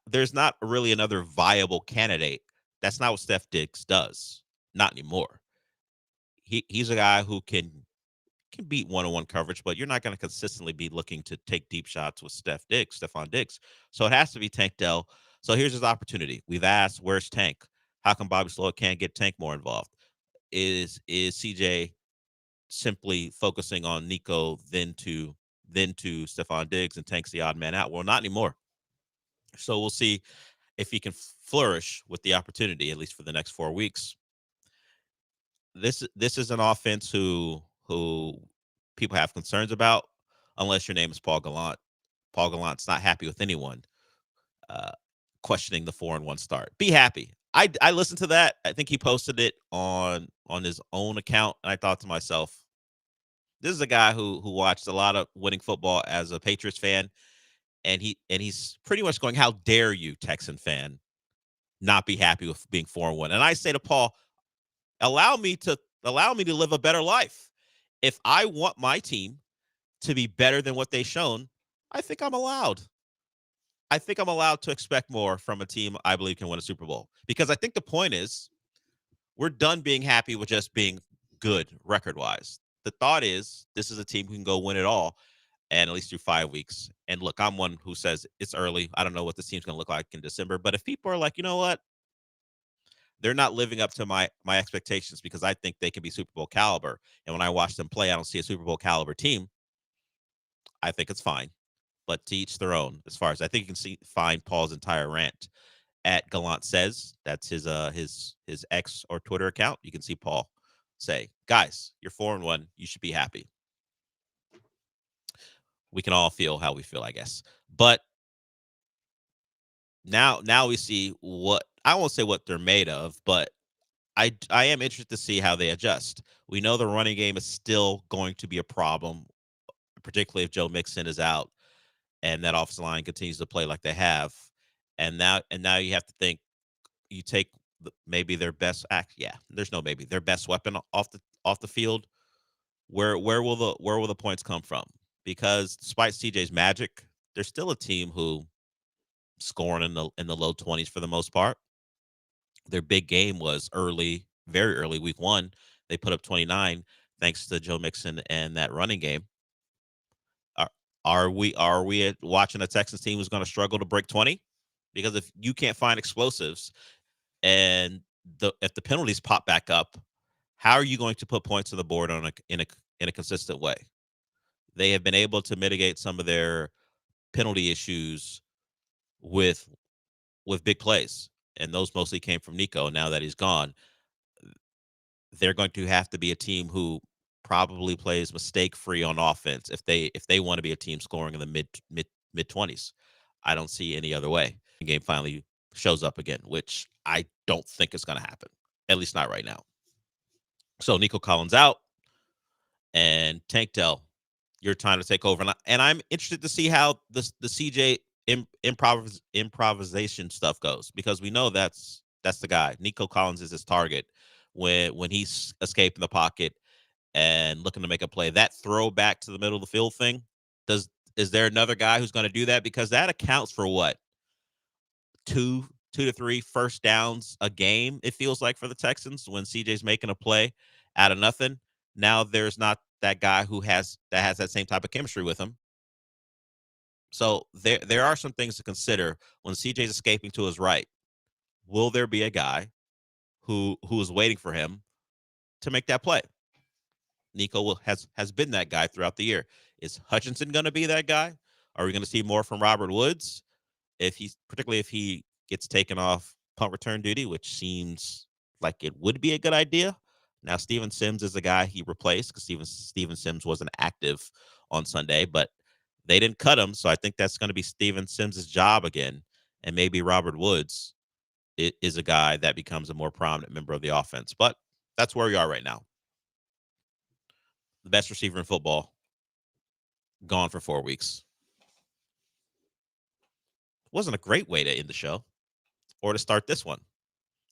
There's not really another viable candidate. That's not what Steph Diggs does. Not anymore. He's a guy who can beat one-on-one coverage, but you're not going to consistently be looking to take deep shots with Stephon Diggs. So it has to be Tank Dell. So here's his opportunity. We've asked, where's Tank? How come Bobby Slowick can't get Tank more involved? Is CJ simply focusing on Nico then to Stephon Diggs, and Tank's the odd man out? Well, not anymore. So we'll see if he can flourish with the opportunity, at least for the next 4 weeks. This is an offense who people have concerns about, unless your name is Paul Gallant. Paul Gallant's not happy with anyone questioning the 4-1 start. Be happy. I listened to that. I think he posted it on his own account, and I thought to myself, this is a guy who watched a lot of winning football as a Patriots fan, and he's pretty much going, how dare you, Texan fan, not be happy with being 4-1. And I say to Paul, allow me to live a better life. If I want my team to be better than what they've shown, I think I'm allowed. I think I'm allowed to expect more from a team I believe can win a Super Bowl. Because I think the point is, we're done being happy with just being good record-wise. The thought is, this is a team who can go win it all, and at least through 5 weeks. And look, I'm one who says it's early. I don't know what this team's going to look like in December. But if people are like, you know what? They're not living up to my expectations because I think they can be Super Bowl caliber. And when I watch them play, I don't see a Super Bowl caliber team. I think it's fine. But to each their own, as far as I think you can find Paul's entire rant at Gallant Says. That's his X or Twitter account. You can see Paul say, guys, you're 4-1. You should be happy. We can all feel how we feel, I guess. But now we see what, I won't say what they're made of, but I am interested to see how they adjust. We know the running game is still going to be a problem, particularly if Joe Mixon is out and that offensive line continues to play like they have. And now you have to think, you take maybe their best there's no maybe, their best weapon off the field. Where will the points come from? Because despite CJ's magic, there's still a team who scoring in the low 20s for the most part. Their big game was very early, week 1. They put up 29 thanks to Joe Mixon and that running game. Are we watching a Texans team who's going to struggle to break 20? Because if you can't find explosives and if the penalties pop back up, how are you going to put points on the board in a consistent way? they have been able to mitigate some of their penalty issues with big plays, and those mostly came from Nico. Now that he's gone, they're going to have to be a team who probably plays mistake free on offense if they want to be a team scoring in the mid 20s. I don't see any other way. The game finally shows up again, which I don't think is going to happen, at least not right now. So Nico Collins out, and Tank Dell, your time to take over. And I'm interested to see how the CJ improvisation stuff goes, because we know that's the guy. Nico Collins is his target when he's escaping the pocket and looking to make a play. That throw back to the middle of the field thing, is there another guy who's going to do that? Because that accounts for what? 2 to 3 first downs a game, it feels like, for the Texans when CJ's making a play out of nothing. Now there's not that guy who has that same type of chemistry with him. So there are some things to consider when CJ's escaping to his right. Will there be a guy who is waiting for him to make that play? Nico has been that guy throughout the year. Is Hutchinson going to be that guy? Are we going to see more from Robert Woods? Particularly if he gets taken off punt return duty, which seems like it would be a good idea. Now, Steven Sims is the guy he replaced, because Steven Sims wasn't active on Sunday, but they didn't cut him. So I think that's going to be Steven Sims' job again. And maybe Robert Woods is a guy that becomes a more prominent member of the offense. But that's where we are right now. The best receiver in football, gone for 4 weeks. Wasn't a great way to end the show or to start this one.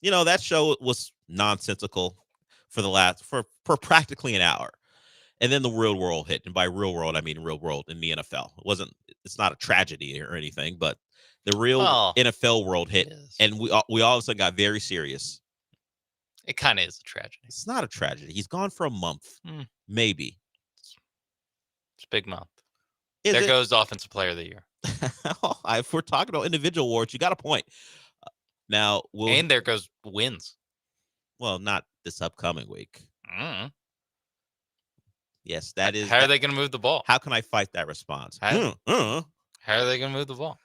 You know, that show was nonsensical for practically an hour. And then the real world hit. And by real world, I mean real world in the NFL. It's not a tragedy or anything, but the real NFL world hit. And we all of a sudden got very serious. It kind of is a tragedy. It's not a tragedy. He's gone for a month. Maybe. It's a big month. There goes Offensive Player of the Year. If we're talking about individual awards, you got a point. Now, and there goes wins. Well, not this upcoming week. Yes, that is. How are they going to move the ball? How can I fight that response? How are they going to move the ball?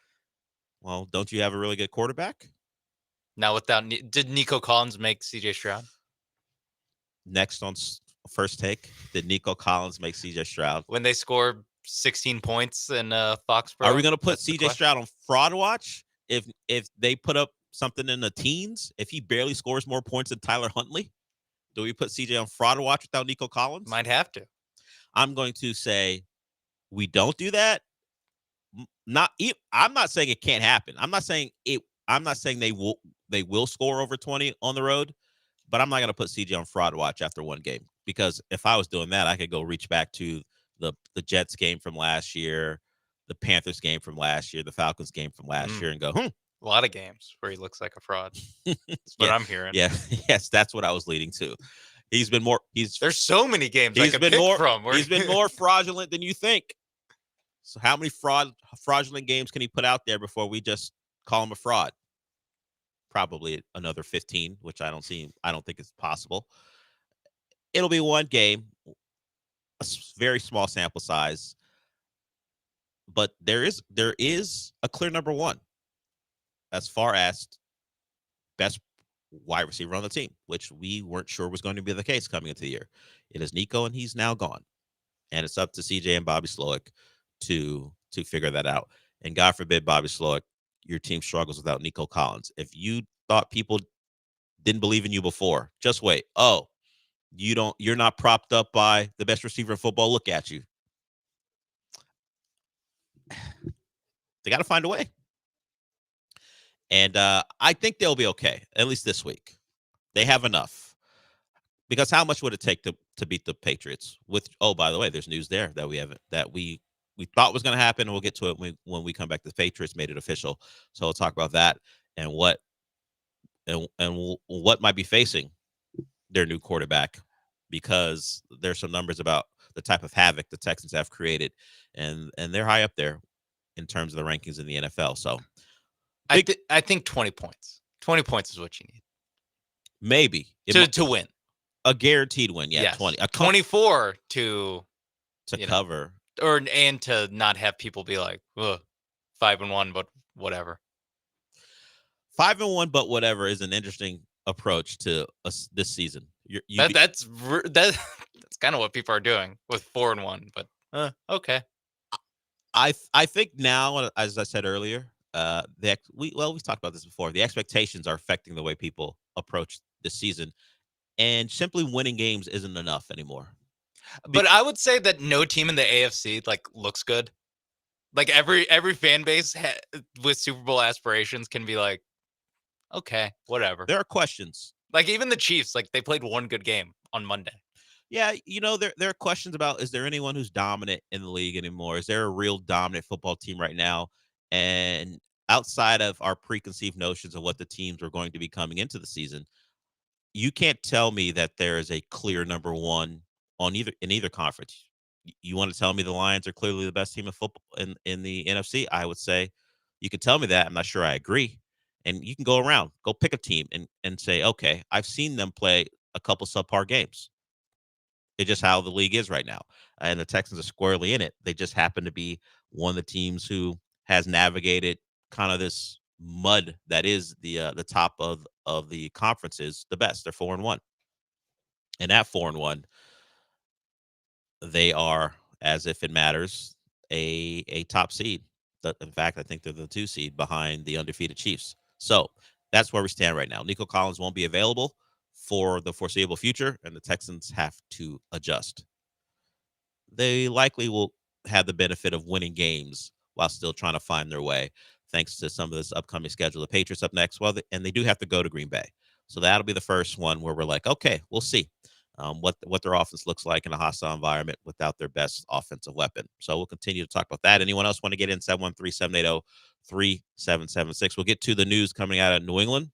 Well, don't you have a really good quarterback? Now, did Nico Collins make CJ Stroud? Next on First Take, did Nico Collins make CJ Stroud? When they score 16 points in Foxborough? Are we going to put CJ Stroud on fraud watch if they put up something in the teens? If he barely scores more points than Tyler Huntley, do we put CJ on fraud watch without Nico Collins? Might have to. I'm going to say we don't do that. I'm not saying it can't happen. I'm not saying they will score over 20 on the road, but I'm not going to put CJ on fraud watch after one game, because if I was doing that, I could go reach back to the Jets game from last year, the Panthers game from last year, the Falcons game from last year, and go, A lot of games where he looks like a fraud. That's what I'm hearing. Yeah, yes, that's what I was leading to. There's so many games I could pick from. He's been more fraudulent than you think. So how many fraudulent games can he put out there before we just call him a fraud? Probably another 15, which I don't think is possible. It'll be one game, a very small sample size, but there is a clear number one as far as best wide receiver on the team, which we weren't sure was going to be the case coming into the year. It is Nico, and he's now gone. And it's up to CJ and Bobby Slowick to figure that out. And God forbid, Bobby Slowick, your team struggles without Nico Collins. If you thought people didn't believe in you before, just wait. Oh, you're not propped up by the best receiver in football. Look at you. They got to find a way. And I think they'll be okay, at least this week. They have enough. Because how much would it take to beat the Patriots? By the way, there's news there that we thought was going to happen, and we'll get to it when we come back. The Patriots made it official. So we'll talk about that and what might be facing their new quarterback, because there's some numbers about the type of havoc the Texans have created, and they're high up there in terms of the rankings in the NFL. So I think 20 points. 20 points is what you need. Maybe. To win. A guaranteed win, yeah. Yes. 20. 24 to cover. and to not have people be like, ugh, 5-1, but whatever. 5-1, but whatever is an interesting approach to us this season. That's kind of what people are doing with 4-1, but okay. I think now, as I said earlier, we talked about this before. The expectations are affecting the way people approach this season, and simply winning games isn't enough anymore. But I would say that no team in the AFC like looks good. Like every fan base with Super Bowl aspirations can be like, okay, whatever. There are questions. Like even the Chiefs, like they played one good game on Monday. Yeah, there are questions about, is there anyone who's dominant in the league anymore? Is there a real dominant football team right now? And outside of our preconceived notions of what the teams are going to be coming into the season, you can't tell me that there is a clear number one in either conference. You want to tell me the Lions are clearly the best team of football in the NFC? I would say you could tell me that. I'm not sure I agree. And you can go around, go pick a team and say, okay, I've seen them play a couple subpar games. It's just how the league is right now. And the Texans are squarely in it. They just happen to be one of the teams who has navigated kind of this mud that is the top of the conferences the best. They're 4-1. And at 4-1, they are, as if it matters, a top seed. In fact, I think they're the 2 seed behind the undefeated Chiefs. So that's where we stand right now. Nico Collins won't be available for the foreseeable future, and the Texans have to adjust. They likely will have the benefit of winning games while still trying to find their way, thanks to some of this upcoming schedule. The Patriots up next, and they do have to go to Green Bay. So that'll be the first one where we're like, okay, we'll see what their offense looks like in a hostile environment without their best offensive weapon. So we'll continue to talk about that. Anyone else want to get in? 713-780-3776. We'll get to the news coming out of New England,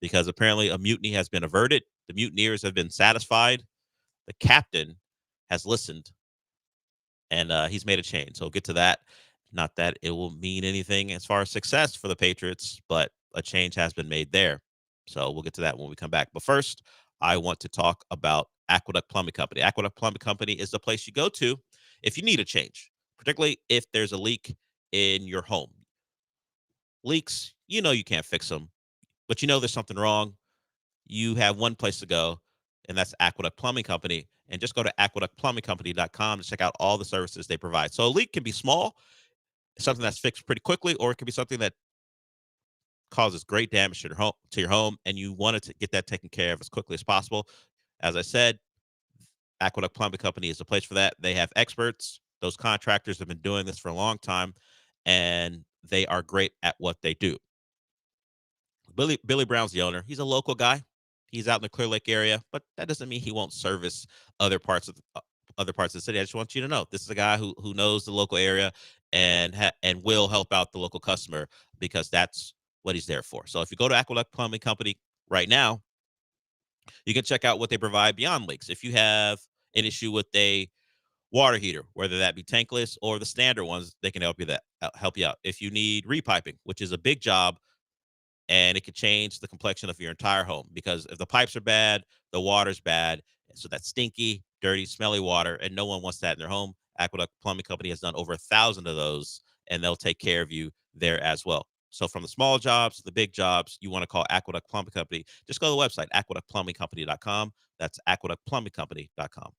because apparently a mutiny has been averted. The mutineers have been satisfied. The captain has listened, and he's made a change. So we'll get to that. Not that it will mean anything as far as success for the Patriots, but a change has been made there. So we'll get to that when we come back. But first, I want to talk about Aqueduct Plumbing Company. Aqueduct Plumbing Company is the place you go to if you need a change, particularly if there's a leak in your home. Leaks, you can't fix them, but there's something wrong. You have one place to go, and that's Aqueduct Plumbing Company. And just go to aqueductplumbingcompany.com to check out all the services they provide. So a leak can be small, something that's fixed pretty quickly, or it can be something that causes great damage to your home, and you wanted to get that taken care of as quickly as possible. As I said, Aqueduct Plumbing Company is the place for that. They have experts. Those contractors have been doing this for a long time, and they are great at what they do. Billy Brown's the owner. He's a local guy. He's out in the Clear Lake area, but that doesn't mean he won't service other parts of the city. I just want you to know this is a guy who knows the local area and will help out the local customer, because that's what he's there for. So if you go to Aqueduct Plumbing Company right now, you can check out what they provide beyond leaks. If you have an issue with a water heater, whether that be tankless or the standard ones, they can help you out. If you need repiping, which is a big job, and it could change the complexion of your entire home, because if the pipes are bad, the water's bad. So that's stinky, dirty, smelly water, and no one wants that in their home. Aqueduct Plumbing Company has done over 1,000 of those, and they'll take care of you there as well. So from the small jobs to the big jobs, you want to call Aqueduct Plumbing Company. Just go to the website, aqueductplumbingcompany.com. That's aqueductplumbingcompany.com.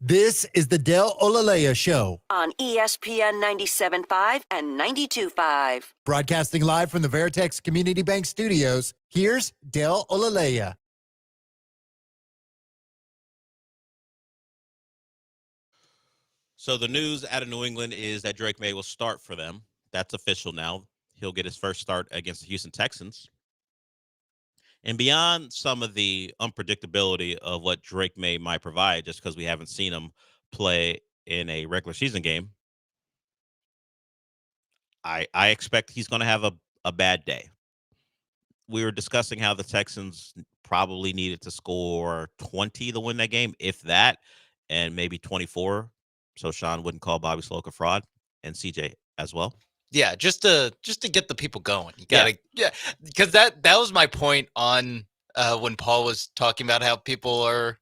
This is the Del Olaleye Show, on ESPN 97.5 and 92.5. broadcasting live from the Veritex Community Bank Studios. Here's Del Olaleye. So the news out of New England is that Drake May will start for them. That's official now. He'll get his first start against the Houston Texans. And beyond some of the unpredictability of what Drake May might provide, just because we haven't seen him play in a regular season game, I expect he's going to have a bad day. We were discussing how the Texans probably needed to score 20 to win that game, if that, and maybe 24, so Sean wouldn't call Bobby Sloak a fraud, and CJ as well. Yeah, just to get the people going. You gotta, because that was my point on when Paul was talking about how people are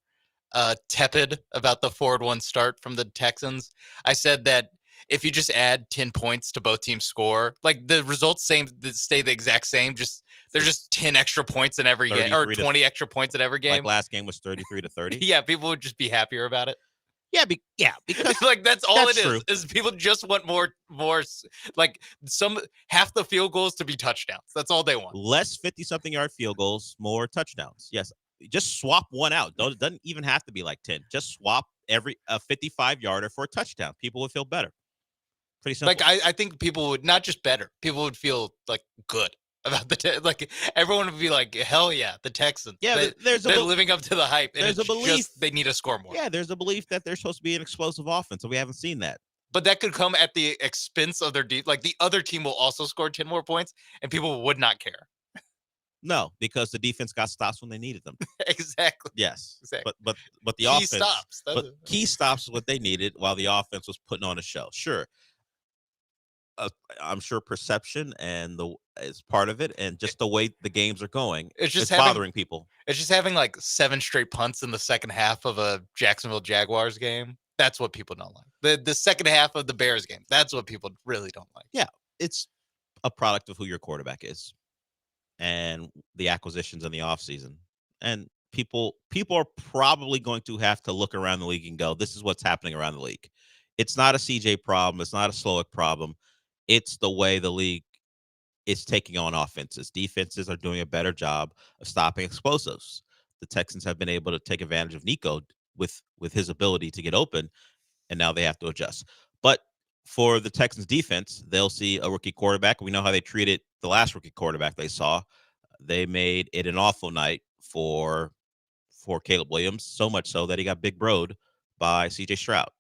tepid about the 4-1 start from the Texans. I said that if you just add 10 points to both teams' score, like the results stay the exact same. There's just 10 extra points in every game, or 20 extra points in every game. Like last game was 33-30. Yeah, people would just be happier about it. Yeah, because like that's all that's it true. is people just want more like half the field goals to be touchdowns. That's all they want. Less 50-something yard field goals, more touchdowns. Yes, just swap one out. It doesn't even have to be like 10. Just swap a 55-yarder for a touchdown. People would feel better. Pretty simple. Like I think people would not just better. People would feel like good about like everyone would be like, hell yeah, the Texans. Yeah, they're living up to the hype. And there's a belief they need to score more. Yeah, there's a belief that they're supposed to be an explosive offense, and we haven't seen that. But that could come at the expense of their like the other team will also score 10 more points, and people would not care. No, because the defense got stops when they needed them. Exactly. Yes. Exactly. But the key offense stops. key stops is what they needed while the offense was putting on a show. Sure. I'm sure perception is part of it, and just the way the games are going, it's just bothering people. It's just having like 7 straight punts in the second half of a Jacksonville Jaguars game. That's what people don't like. The second half of the Bears game. That's what people really don't like. Yeah, it's a product of who your quarterback is, and the acquisitions in the offseason. And people are probably going to have to look around the league and go, "This is what's happening around the league." It's not a CJ problem. It's not a Slowick problem. It's the way the league is taking on offenses. Defenses are doing a better job of stopping explosives. The Texans have been able to take advantage of Nico with his ability to get open, and now they have to adjust. But for the Texans defense, they'll see a rookie quarterback. We know how they treated the last rookie quarterback they saw. They made it an awful night for Caleb Williams, so much so that he got big broed by CJ Stroud,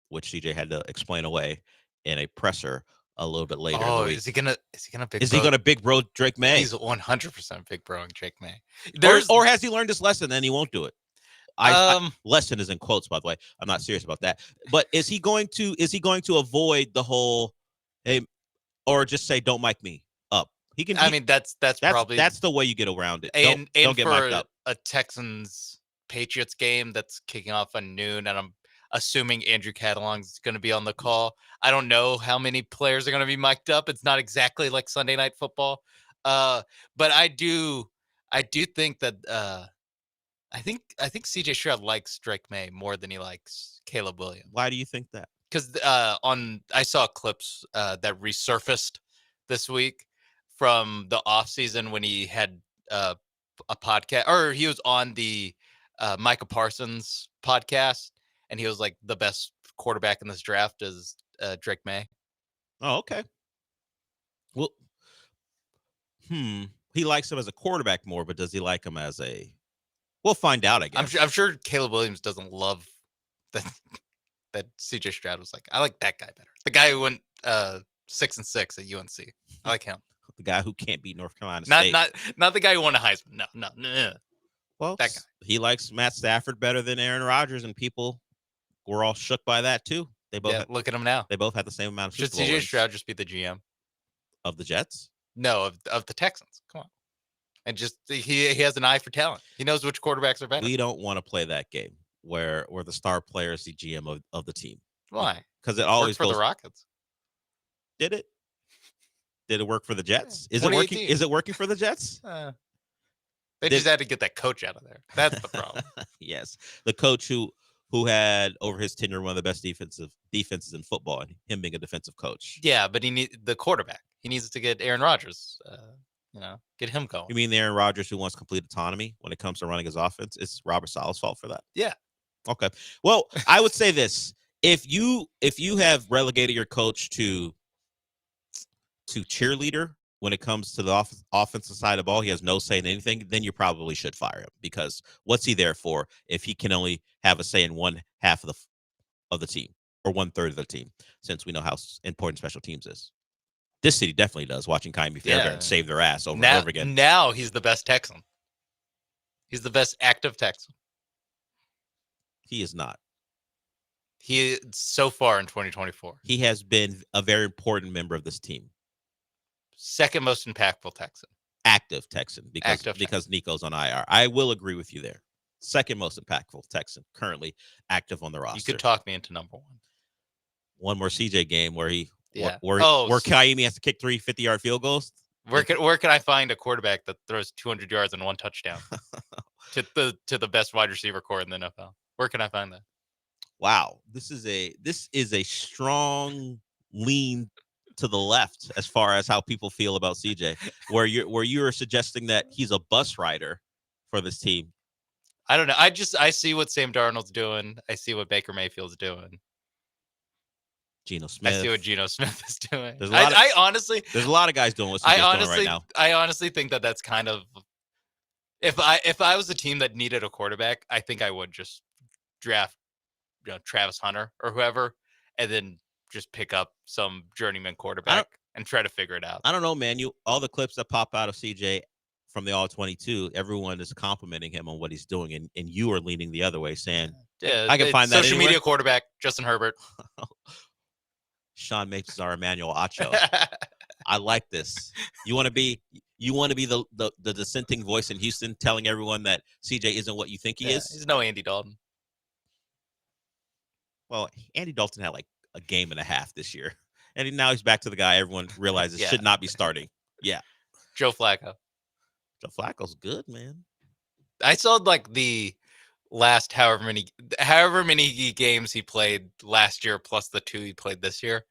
which CJ had to explain away in a presser a little bit later. Oh, in the week. is he gonna big bro Drake May? He's 100% big broing Drake May. Or has he learned his lesson and he won't do it? Lesson is in quotes, by the way. I'm not serious about that. But is he going to avoid the whole, hey, or just say, don't mic me up? He can. That's probably the way you get around it. And don't get mic'd up. A Texans Patriots game that's kicking off at noon, and I'm assuming Andrew Catalong's going to be on the call. I don't know how many players are going to be mic'd up. It's not exactly like Sunday Night Football. But I do think that I think CJ Stroud likes Drake May more than he likes Caleb Williams. Why do you think that? Because I saw clips that resurfaced this week from the offseason when he had a podcast, or he was on the Micah Parsons podcast, and he was like, the best quarterback in this draft is Drake May. Oh, okay. Well, he likes him as a quarterback more, but does he like him as a? We'll find out, I guess. I'm sure Caleb Williams doesn't love that CJ Stroud was like, I like that guy better. The guy who went 6-6 at UNC. I like him. The guy who can't beat North Carolina State. Not the guy who won a Heisman. No. Well, that guy. He likes Matt Stafford better than Aaron Rodgers, and people were all shook by that too. They both look at him now. They both had the same amount of. Should CJ Stroud just be the GM of the Jets? No, of the Texans. Come on, and just he has an eye for talent. He knows which quarterbacks are better. We don't want to play that game where the star player is the GM of the team. Why? Because it always worked for the Rockets. Did it? Did it work for the Jets? Is it working? Is it working for the Jets? They just had to get that coach out of there. That's the problem. Yes, the coach who who had over his tenure one of the best defenses in football, and him being a defensive coach. Yeah, but he needs the quarterback. He needs to get Aaron Rodgers. Get him going. You mean the Aaron Rodgers who wants complete autonomy when it comes to running his offense? It's Robert Sala's fault for that. Yeah. Okay. Well, I would say this: if you have relegated your coach to cheerleader when it comes to the offensive side of the ball, he has no say in anything, then you probably should fire him, because what's he there for if he can only have a say in one half of the team or 1/3 of the team, since we know how important special teams is. This city definitely does, watching Kyrie Fairbairn save their ass over and over again. Now he's the best Texan. He's the best active Texan. He is not. He so far in 2024. He has been a very important member of this team. Second most impactful Texan. Active Texan, because Nico's on IR. I will agree with you there. Second most impactful Texan, currently active on the roster. You could talk me into number one. One more CJ game where where Kaimi has to kick 3 50-yard field goals. Where can I find a quarterback that throws 200 yards and 1 touchdown to the best wide receiver core in the NFL? Where can I find that? Wow, this is a strong lean to the left as far as how people feel about CJ. Where you are suggesting that he's a bus rider for this team. I don't know. I see what Sam Darnold's doing. I see what Baker Mayfield's doing. Geno Smith. I see what Geno Smith is doing. There's a lot of guys doing what CJ's doing right now. I honestly think that's kind of, if I was a team that needed a quarterback, I think I would just draft Travis Hunter or whoever, and then just pick up some journeyman quarterback and try to figure it out. I don't know, man. All the clips that pop out of CJ from the All-22, everyone is complimenting him on what he's doing, and you are leaning the other way, saying, I can find that social media quarterback, Justin Herbert. Sean Mapes are Emmanuel Acho. I like this. You want to be the dissenting voice in Houston, telling everyone that CJ isn't what you think he is. He's no Andy Dalton. Well, Andy Dalton had like a game and a half this year, and now he's back to the guy everyone realizes should not be starting. Yeah, Joe Flacco. Joe Flacco's good, man. I saw like the last however many games he played last year plus the 2 he played this year,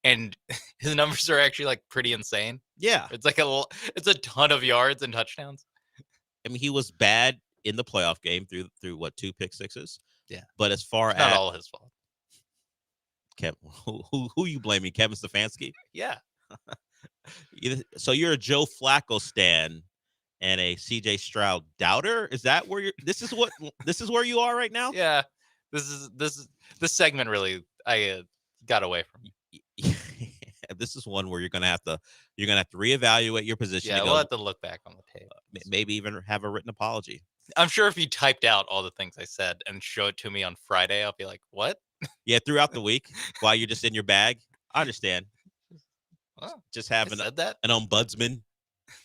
and his numbers are actually like pretty insane. Yeah, it's like it's a ton of yards and touchdowns. I mean, he was bad in the playoff game through what, 2 pick sixes. Yeah, but as far it's not all his fault. Kevin, who you blaming? Kevin Stefanski? Yeah. So you're a Joe Flacco stan and a CJ Stroud doubter? Is that where you're? This is where you are right now? Yeah. This segment really I got away from you. This is one where you're gonna have to reevaluate your position. Yeah, we'll have to look back on the tape. Maybe even have a written apology. I'm sure if you typed out all the things I said and show it to me on Friday, I'll be like, what? Yeah, throughout the week while you're just in your bag. I understand. Well, just having an ombudsman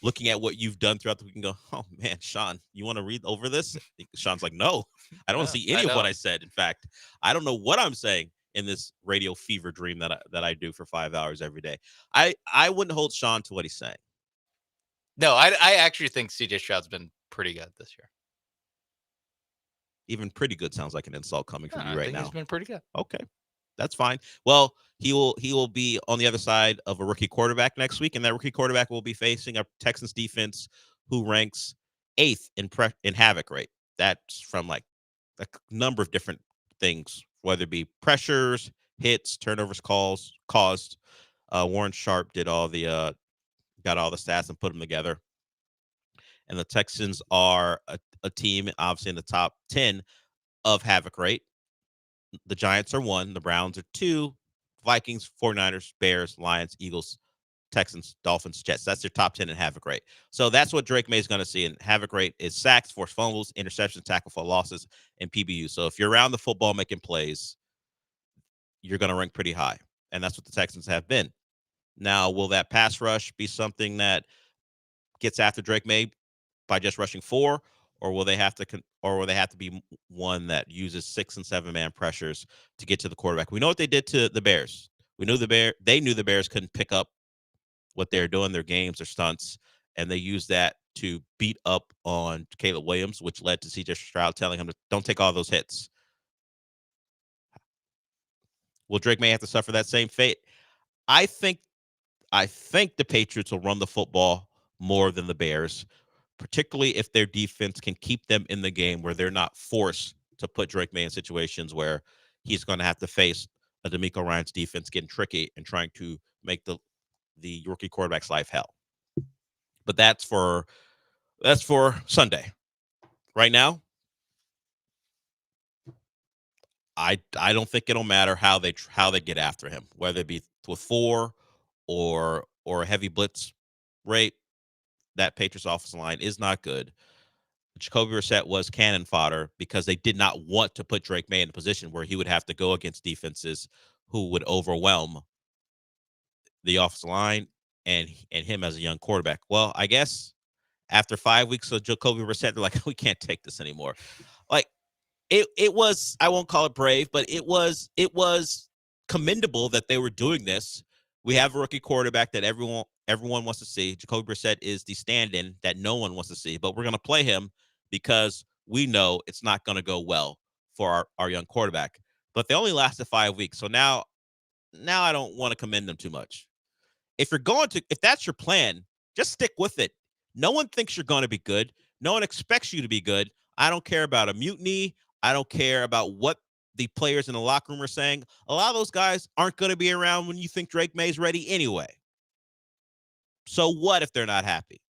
looking at what you've done throughout the week and go, oh man, Sean, you want to read over this? Sean's like, no, I don't see any of what I said. In fact, I don't know what I'm saying in this radio fever dream that I do for 5 hours every day. I wouldn't hold Sean to what he's saying. No, I actually think CJ Stroud's been pretty good this year. Even pretty good sounds like an insult coming from you right now. He's been pretty good. Okay, that's fine. Well, he will be on the other side of a rookie quarterback next week, and that rookie quarterback will be facing a Texans defense who ranks 8th in havoc rate. That's from like a number of different things, whether it be pressures, hits, turnovers, caused. Warren Sharp did got all the stats and put them together. And the Texans are a team, obviously, in the top 10 of havoc rate. The Giants are 1. The Browns are 2. Vikings, 49ers, Bears, Lions, Eagles, Texans, Dolphins, Jets. That's their top 10 in havoc rate. So that's what Drake May is going to see. And havoc rate is sacks, forced fumbles, interceptions, tackle for losses, and PBU. So if you're around the football making plays, you're going to rank pretty high. And that's what the Texans have been. Now, will that pass rush be something that gets after Drake May by just rushing 4, or will they have to be one that uses 6 and 7 man pressures to get to the quarterback? We know what they did to the Bears. They knew the Bears couldn't pick up what they're doing, their games, their stunts, and they used that to beat up on Caleb Williams, which led to CJ Stroud telling him to don't take all those hits. Will Drake May have to suffer that same fate? I think the Patriots will run the football more than the Bears, particularly if their defense can keep them in the game where they're not forced to put Drake May in situations where he's going to have to face a D'Amico Ryans defense getting tricky and trying to make the rookie quarterback's life hell. But that's for Sunday. Right now, I don't think it'll matter how they get after him, whether it be with 4 or a heavy blitz rate. That Patriots offensive line is not good. Jacoby Brissett was cannon fodder because they did not want to put Drake May in a position where he would have to go against defenses who would overwhelm the offensive line and him as a young quarterback. Well, I guess after 5 weeks of Jacoby Brissett, they're like, we can't take this anymore. Like it was, I won't call it brave, but it was commendable that they were doing this. We have a rookie quarterback that everyone wants to see. Jacoby Brissett is the stand-in that no one wants to see, but we're going to play him because we know it's not going to go well for our young quarterback. But they only lasted 5 weeks, so now I don't want to commend them too much. If that's your plan, just stick with it. No one thinks you're going to be good. No one expects you to be good. I don't care about a mutiny. I don't care about what the players in the locker room are saying. A lot of those guys aren't going to be around when you think Drake May's ready anyway. So what if they're not happy?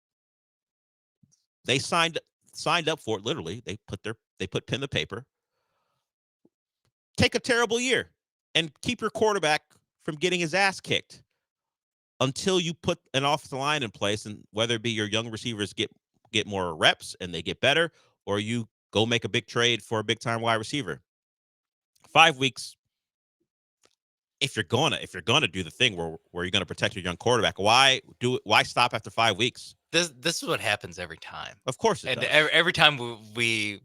They signed up for it. Literally, they put pen to paper. Take a terrible year and keep your quarterback from getting his ass kicked until you put an offensive line in place, and whether it be your young receivers get more reps and they get better, or you go make a big trade for a big time wide receiver. 5 weeks. If you're gonna do the thing where you're gonna protect your young quarterback, why stop after 5 weeks? This is what happens every time. Of course, every time we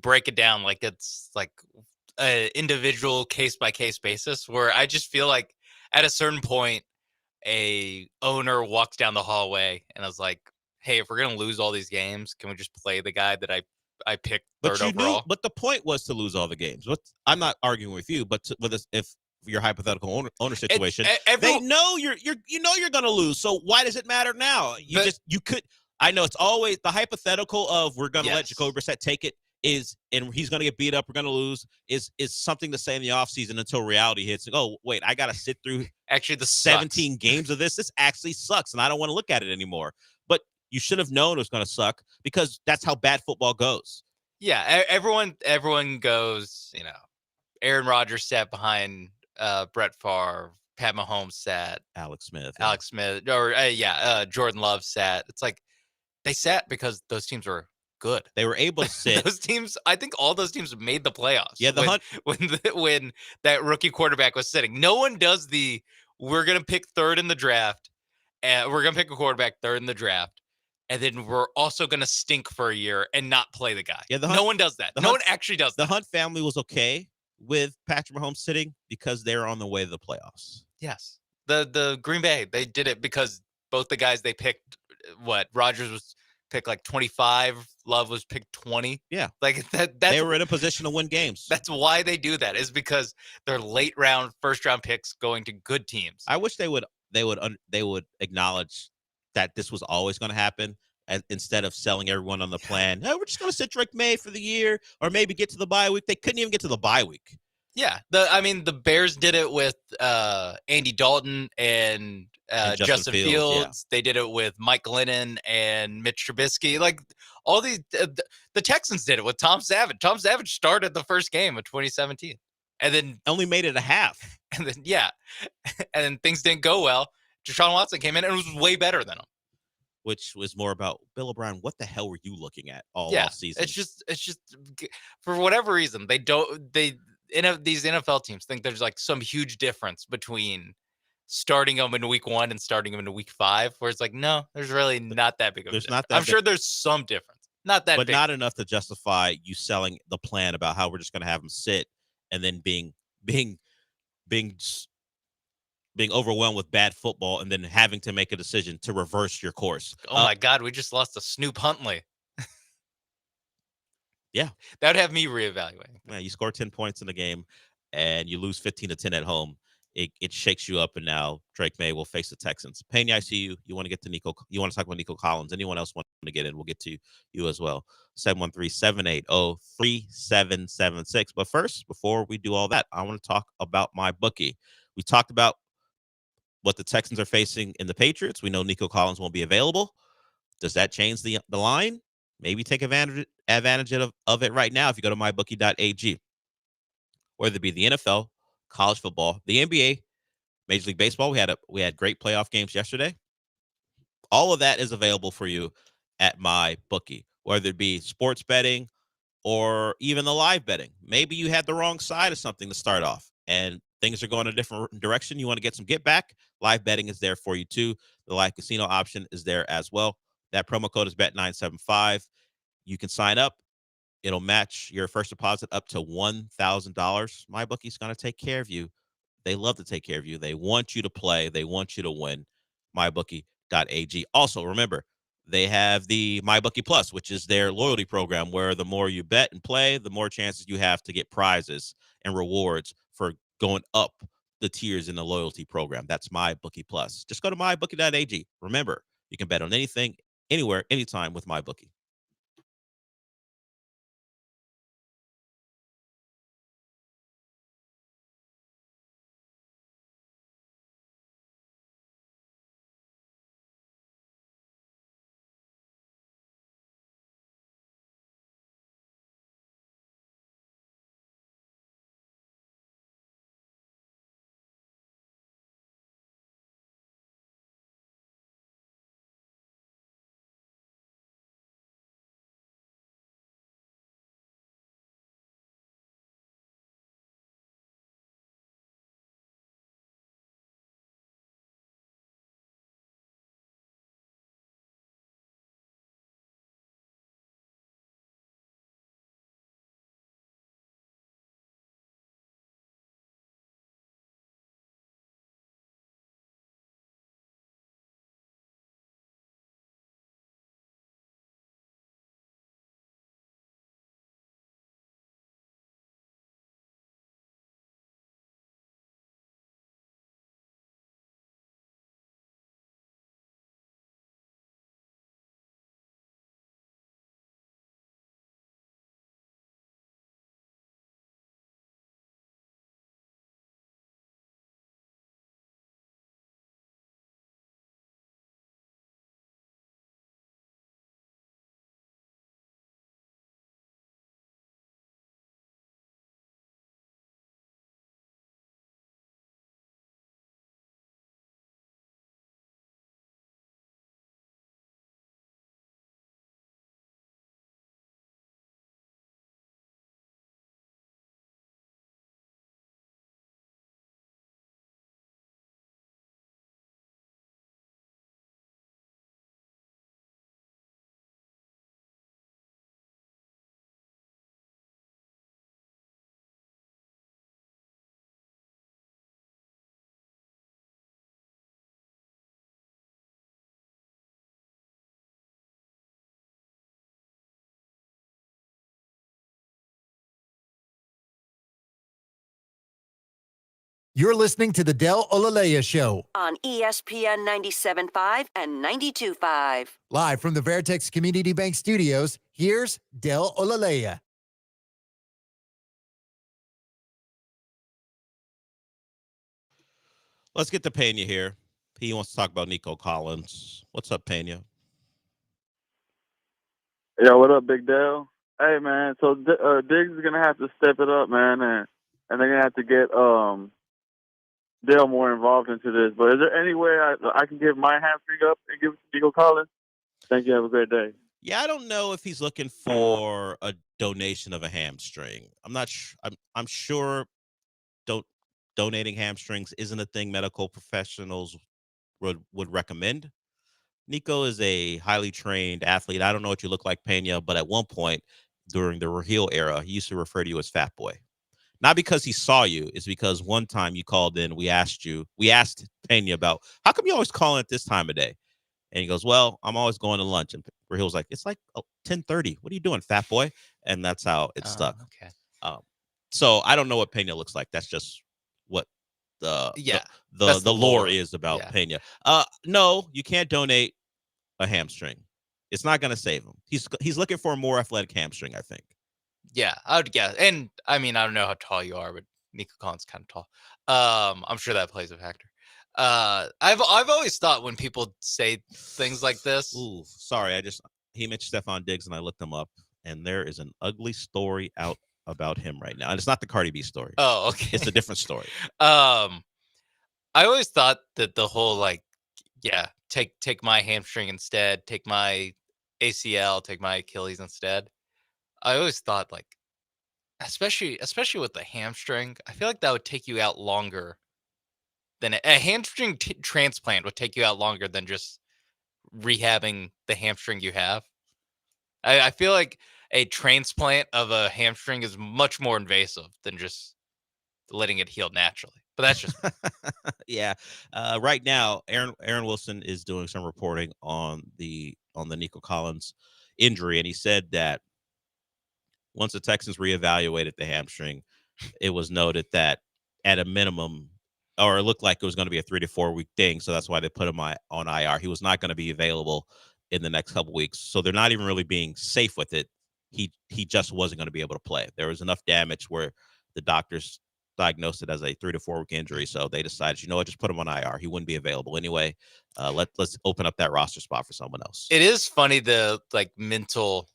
break it down like it's like an individual case by case basis, where I just feel like at a certain point, a owner walks down the hallway and I was like, "Hey, if we're gonna lose all these games, can we just play the guy that I picked third overall?" But the point was to lose all the games. I'm not arguing with you, but if your hypothetical owner situation, they know you're going to lose. So why does it matter now? I know it's always the hypothetical of we're going to let Jacoby Brissett take it and he's going to get beat up. We're going to lose is something to say in the offseason until reality hits. Oh, wait, I got to sit through the 17 games of this. This actually sucks. And I don't want to look at it anymore. But you should have known it was going to suck because that's how bad football goes. Yeah. Everyone goes, Aaron Rodgers sat behind Brett Favre, Pat Mahomes sat, Alex Smith, or Jordan Love sat. It's like they sat because those teams were good. They were able to sit. Those teams, I think all those teams made the playoffs. Yeah, when that rookie quarterback was sitting. No one does we're going to pick third in the draft, and we're going to pick a quarterback third in the draft, and then we're also going to stink for a year and not play the guy. Yeah, no one does that. No one actually does that. The Hunt family was okay with Patrick Mahomes sitting because they're on the way to the playoffs. Yes. The Green Bay, they did it because both the guys they picked, Rodgers was picked like 25, Love was picked 20. Yeah. Like that's they were in a position to win games. That's why they do that, is because they're late round, first round picks going to good teams. I wish they would acknowledge that this was always going to happen. Instead of selling everyone on the plan, we're just going to sit Drake May for the year or maybe get to the bye week. They couldn't even get to the bye week. Yeah. The Bears did it with Andy Dalton and Justin Fields. Yeah. They did it with Mike Glennon and Mitch Trubisky. Like all these, the Texans did it with Tom Savage. Tom Savage started the first game of 2017 and then only made it a half. And then, and then things didn't go well. Deshaun Watson came in and was way better than him. Which was more about Bill O'Brien. What the hell were you looking at all off season? It's just for whatever reason these NFL teams think there's like some huge difference between starting them in week 1 and starting them in week 5, where it's like, no, there's really not that big of a difference. I'm sure there's some difference. Not that but big. Not enough to justify you selling the plan about how we're just going to have them sit and then being overwhelmed with bad football and then having to make a decision to reverse your course. Oh my God, we just lost to Snoop Huntley. Yeah. That would have me reevaluating. Yeah, you scored 10 points in the game. and you lose 15-10 at home, it shakes you up. And now Drake May will face the Texans. Pena, I see you. You want to get to Nico? You want to talk about Nico Collins? Anyone else want to get in? We'll get to you as well. 713-780-3776. But first, before we do all that, I want to talk about my bookie. We talked about what the Texans are facing in the Patriots. We know Nico Collins won't be available. Does that change the line? Maybe take advantage of it right now if you go to mybookie.ag. Whether it be the NFL, college football, the NBA, Major League Baseball. We had great playoff games yesterday. All of that is available for you at MyBookie, whether it be sports betting or even the live betting. Maybe you had the wrong side of something to start off and things are going a different direction. You want to get some get back. Live betting is there for you too. The live casino option is there as well. That promo code is bet975. You can sign up. It'll match your first deposit up to $1,000. MyBookie's going to take care of you. They love to take care of you. They want you to play. They want you to win. MyBookie.ag. Also, remember, they have the MyBookie Plus, which is their loyalty program, where the more you bet and play, the more chances you have to get prizes and rewards for going up the tiers in the loyalty program. That's MyBookie Plus. Just go to MyBookie.ag. Remember, you can bet on anything, anywhere, anytime with MyBookie. You're listening to the Del Olaleye Show, On ESPN 97.5 and 92.5. live from the Veritex Community Bank Studios. Here's Del Olaleye. Let's get to Pena here. He wants to talk about Nico Collins. What's up, Pena? Yo, what up, Big Dale? Hey, man. So Diggs is gonna have to step it up, man, and they're gonna have to get Dale more involved into this. But is there any way I can give my hamstring up and give it to Nico Collins? Thank you. Have a great day. Yeah, I don't know if he's looking for a donation of a hamstring. I'm not sure. I'm sure donating hamstrings isn't a thing medical professionals would recommend. Nico is a highly trained athlete. I don't know what you look like, Pena, but at one point during the Raheel era, he used to refer to you as Fat Boy. Not because he saw you, it's because one time you called in, we asked Pena about, how come you always call in at this time of day? And he goes, well, I'm always going to lunch. And Raheel was like, it's like 10:30. What are you doing, Fat Boy? And that's how it stuck. Okay. So I don't know what Pena looks like. That's just what the lore is about Pena. No, you can't donate a hamstring. It's not going to save him. He's looking for a more athletic hamstring, I think. Yeah, I would guess. And I mean, I don't know how tall you are, but Nico Collins kind of tall. I'm sure that plays a factor. I've always thought when people say things like this. Ooh, sorry, he mentioned Stephon Diggs, and I looked him up, and there is an ugly story out about him right now, and it's not the Cardi B story. Oh, okay. It's a different story. I always thought that the whole take my hamstring instead, take my ACL, take my Achilles instead. I always thought especially with the hamstring, I feel like that would take you out longer than a hamstring transplant would take you out longer than just rehabbing the hamstring you have. I feel like a transplant of a hamstring is much more invasive than just letting it heal naturally. But that's just yeah. Right now, Aaron Wilson is doing some reporting on the Nico Collins injury, and he said that once the Texans reevaluated the hamstring, it was noted that at a minimum, or it looked like it was going to be a 3 to 4 week thing. So that's why they put him on IR. He was not going to be available in the next couple weeks. So they're not even really being safe with it. He just wasn't going to be able to play. There was enough damage where the doctors diagnosed it as a 3 to 4 week injury. So they decided, just put him on IR. He wouldn't be available anyway. Let's open up that roster spot for someone else. It is funny the mental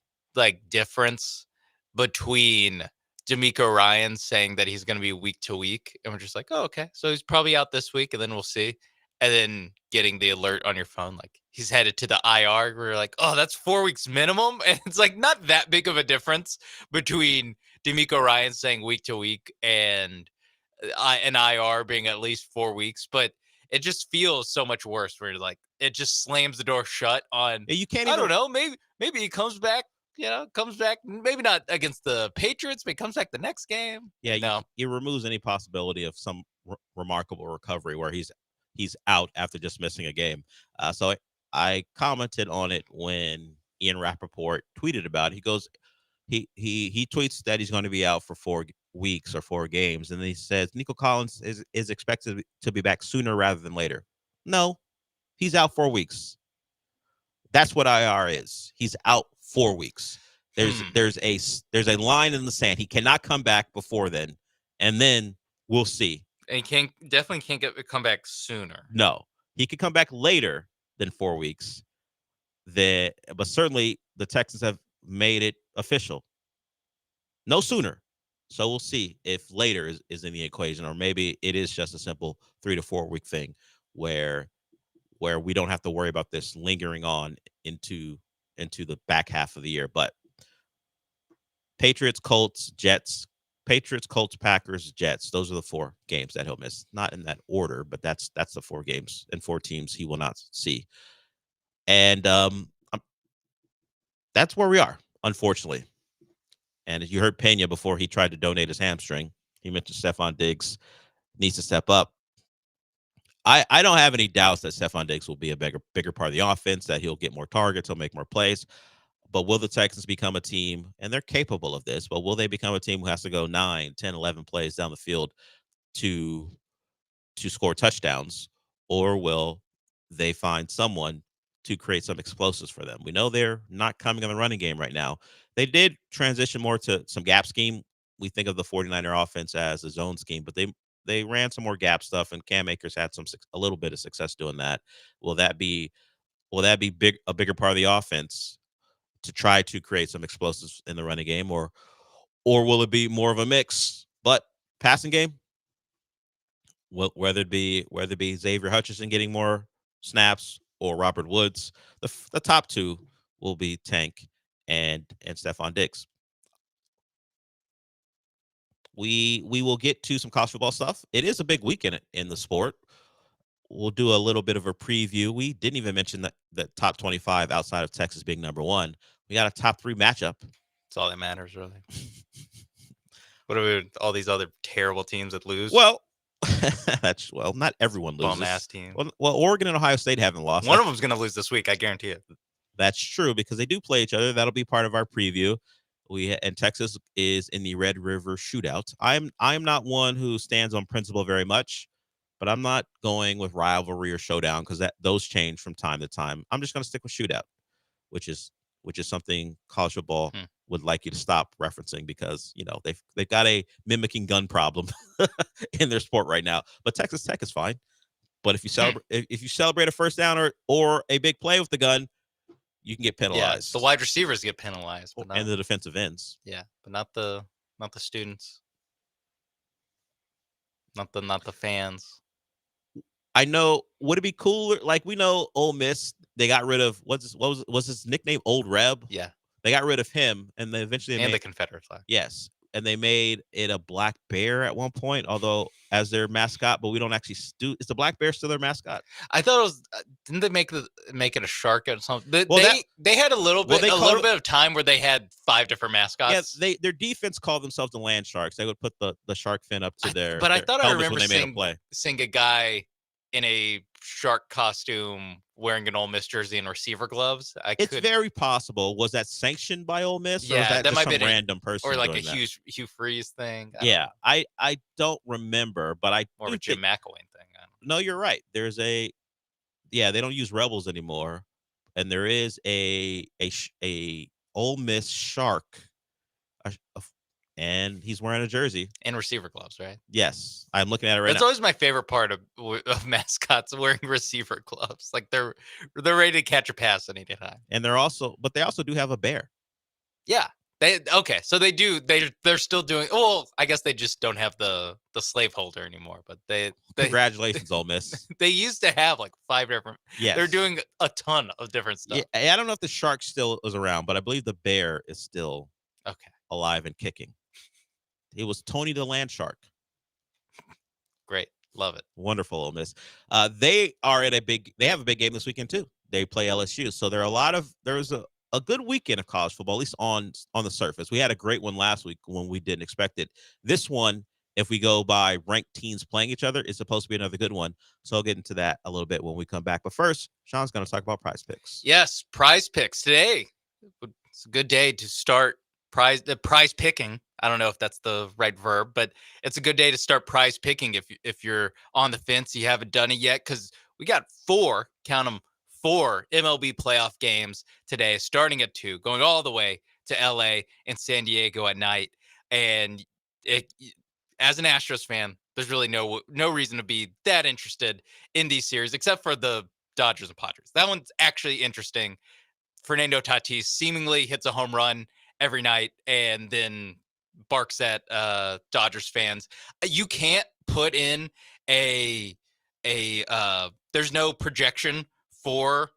difference between D'Amico Ryan saying that he's going to be week to week, and we're just like, oh, okay, so he's probably out this week, and then we'll see. And then getting the alert on your phone, he's headed to the IR. We're like, oh, that's 4 weeks minimum, and it's not that big of a difference between D'Amico Ryan saying week to week and an IR being at least 4 weeks, but it just feels so much worse. Where it just slams the door shut on. You can't. I don't know. Maybe he comes back. Comes back, maybe not against the Patriots, but he comes back the next game. Yeah, no. It removes any possibility of some remarkable recovery where he's out after just missing a game. So I commented on it when Ian Rappaport tweeted about it. He goes, he tweets that he's going to be out for 4 weeks or 4 games, and then he says Nico Collins is expected to be back sooner rather than later. No, he's out 4 weeks. That's what IR is. He's out 4 weeks. There's a line in the sand. He cannot come back before then, and then we'll see. And he definitely can't come back sooner. No, he could come back later than 4 weeks. But certainly the Texans have made it official. No sooner. So we'll see if later is in the equation, or maybe it is just a simple 3 to 4 week thing where we don't have to worry about this lingering on into the back half of the year. But Patriots, Colts, Jets, Packers, Jets. Those are the 4 games that he'll miss. Not in that order, but that's the 4 games and 4 teams he will not see. And that's where we are, unfortunately. And as you heard Pena before he tried to donate his hamstring, he mentioned Stephon Diggs needs to step up. I don't have any doubts that Stephon Diggs will be a bigger part of the offense, that he'll get more targets, he'll make more plays. But will the Texans become a team, and they're capable of this, but will they become a team who has to go 9, 10, 11 plays down the field to score touchdowns? Or will they find someone to create some explosives for them? We know they're not coming on the running game right now. They did transition more to some gap scheme. We think of the 49er offense as a zone scheme, but they ran some more gap stuff, and Cam Akers had a little bit of success doing that. Will that be a bigger part of the offense to try to create some explosives in the running game, or will it be more of a mix? But passing game, whether it be Xavier Hutchinson getting more snaps or Robert Woods, the top 2 will be Tank and Stephon Diggs. We will get to some college football stuff. It is a big weekend in the sport. We'll do a little bit of a preview. We didn't even mention the top 25 outside of Texas being number 1. We got a top 3 matchup. That's all that matters, really. What about all these other terrible teams that lose? Well, not everyone loses. Bum-ass team. Well, Oregon and Ohio State haven't lost. One of them's going to lose this week, I guarantee it. That's true, because they do play each other. That'll be part of our preview. And Texas is in the Red River Shootout. I'm not one who stands on principle very much, but I'm not going with rivalry or showdown because those change from time to time. I'm just going to stick with shootout, which is something college football would like you to stop referencing because they've got a mimicking gun problem in their sport right now. But Texas Tech is fine. But if you celebrate a first down or a big play with the gun, you can get penalized. Yeah, the wide receivers get penalized, but and the defensive ends. Yeah, but not the students, not the fans. I know. Would it be cooler? Like we know, Ole Miss, they got rid of what was his nickname? Old Reb. Yeah, they got rid of him, and then eventually made the Confederate flag. Yes, and they made it a black bear at one point, although as their mascot. But we don't actually is the black bear still their mascot? I thought it was. Didn't they make it a shark or something? They had a little bit of time where they had 5 different mascots. Yeah, their defense called themselves the Land Sharks. They would put the shark fin up to their. But I thought I remember seeing a guy in a shark costume wearing an Ole Miss jersey and receiver gloves. It's very possible. Was that sanctioned by Ole Miss? Or was that just some random person or like a doing Hugh Freeze thing. I don't remember, but I more of a Jim McElwain thing. No, you're right. There's they don't use Rebels anymore, and there is a Ole Miss shark, and he's wearing a jersey and receiver gloves, right? Yes, I'm looking at it right now. That's always my favorite part of mascots, wearing receiver gloves. Like they're ready to catch a pass at any time. And they also do have a bear. Yeah. So they do. They're still doing. Well, I guess they just don't have the slaveholder anymore. But they congratulations, Ole Miss. They used to have like 5 different. Yes. They're doing a ton of different stuff. Yeah, I don't know if the shark still is around, but I believe the bear is still alive and kicking. It was Tony the Land Shark. Great, love it. Wonderful, Ole Miss. They have a big game this weekend too. They play LSU, so there's a good weekend of college football, at least on the surface. We had a great one last week when we didn't expect it. This one, if we go by ranked teams playing each other, is supposed to be another good one. So I'll get into that a little bit when we come back. But first, Sean's going to talk about Prize Picks. Yes, Prize Picks today. It's a good day to start prize picking. I don't know if that's the right verb, but it's a good day to start prize picking if you're on the fence, you haven't done it yet, because we got 4 MLB playoff games today, starting at 2, going all the way to LA and San Diego at night. And as an Astros fan, there's really no reason to be that interested in these series, except for the Dodgers and Padres. That one's actually interesting. Fernando Tatis seemingly hits a home run every night and then barks at Dodgers fans. You can't put in there's no projection for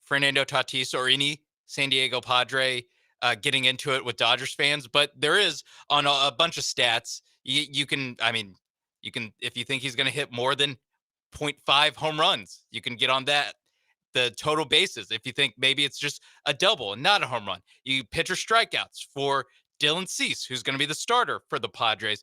Fernando Tatis or any San Diego Padre getting into it with Dodgers fans, but there is on a bunch of stats. You can, if you think he's going to hit more than 0.5 home runs, you can get on that. The total bases, if you think maybe it's just a double and not a home run. You pitcher strikeouts for Dylan Cease, who's going to be the starter for the Padres.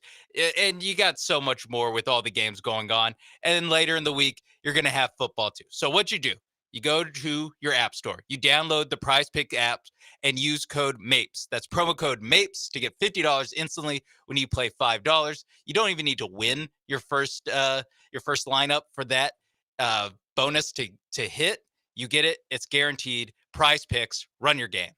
And you got so much more with all the games going on. And then later in the week, you're going to have football too. So what you do, you go to your app store, you download the Prize Pick app and use code MAPES. That's promo code MAPES to get $50 instantly when you play $5. You don't even need to win your first lineup for that bonus to hit. You get it. It's guaranteed. Prize Picks. Run your game.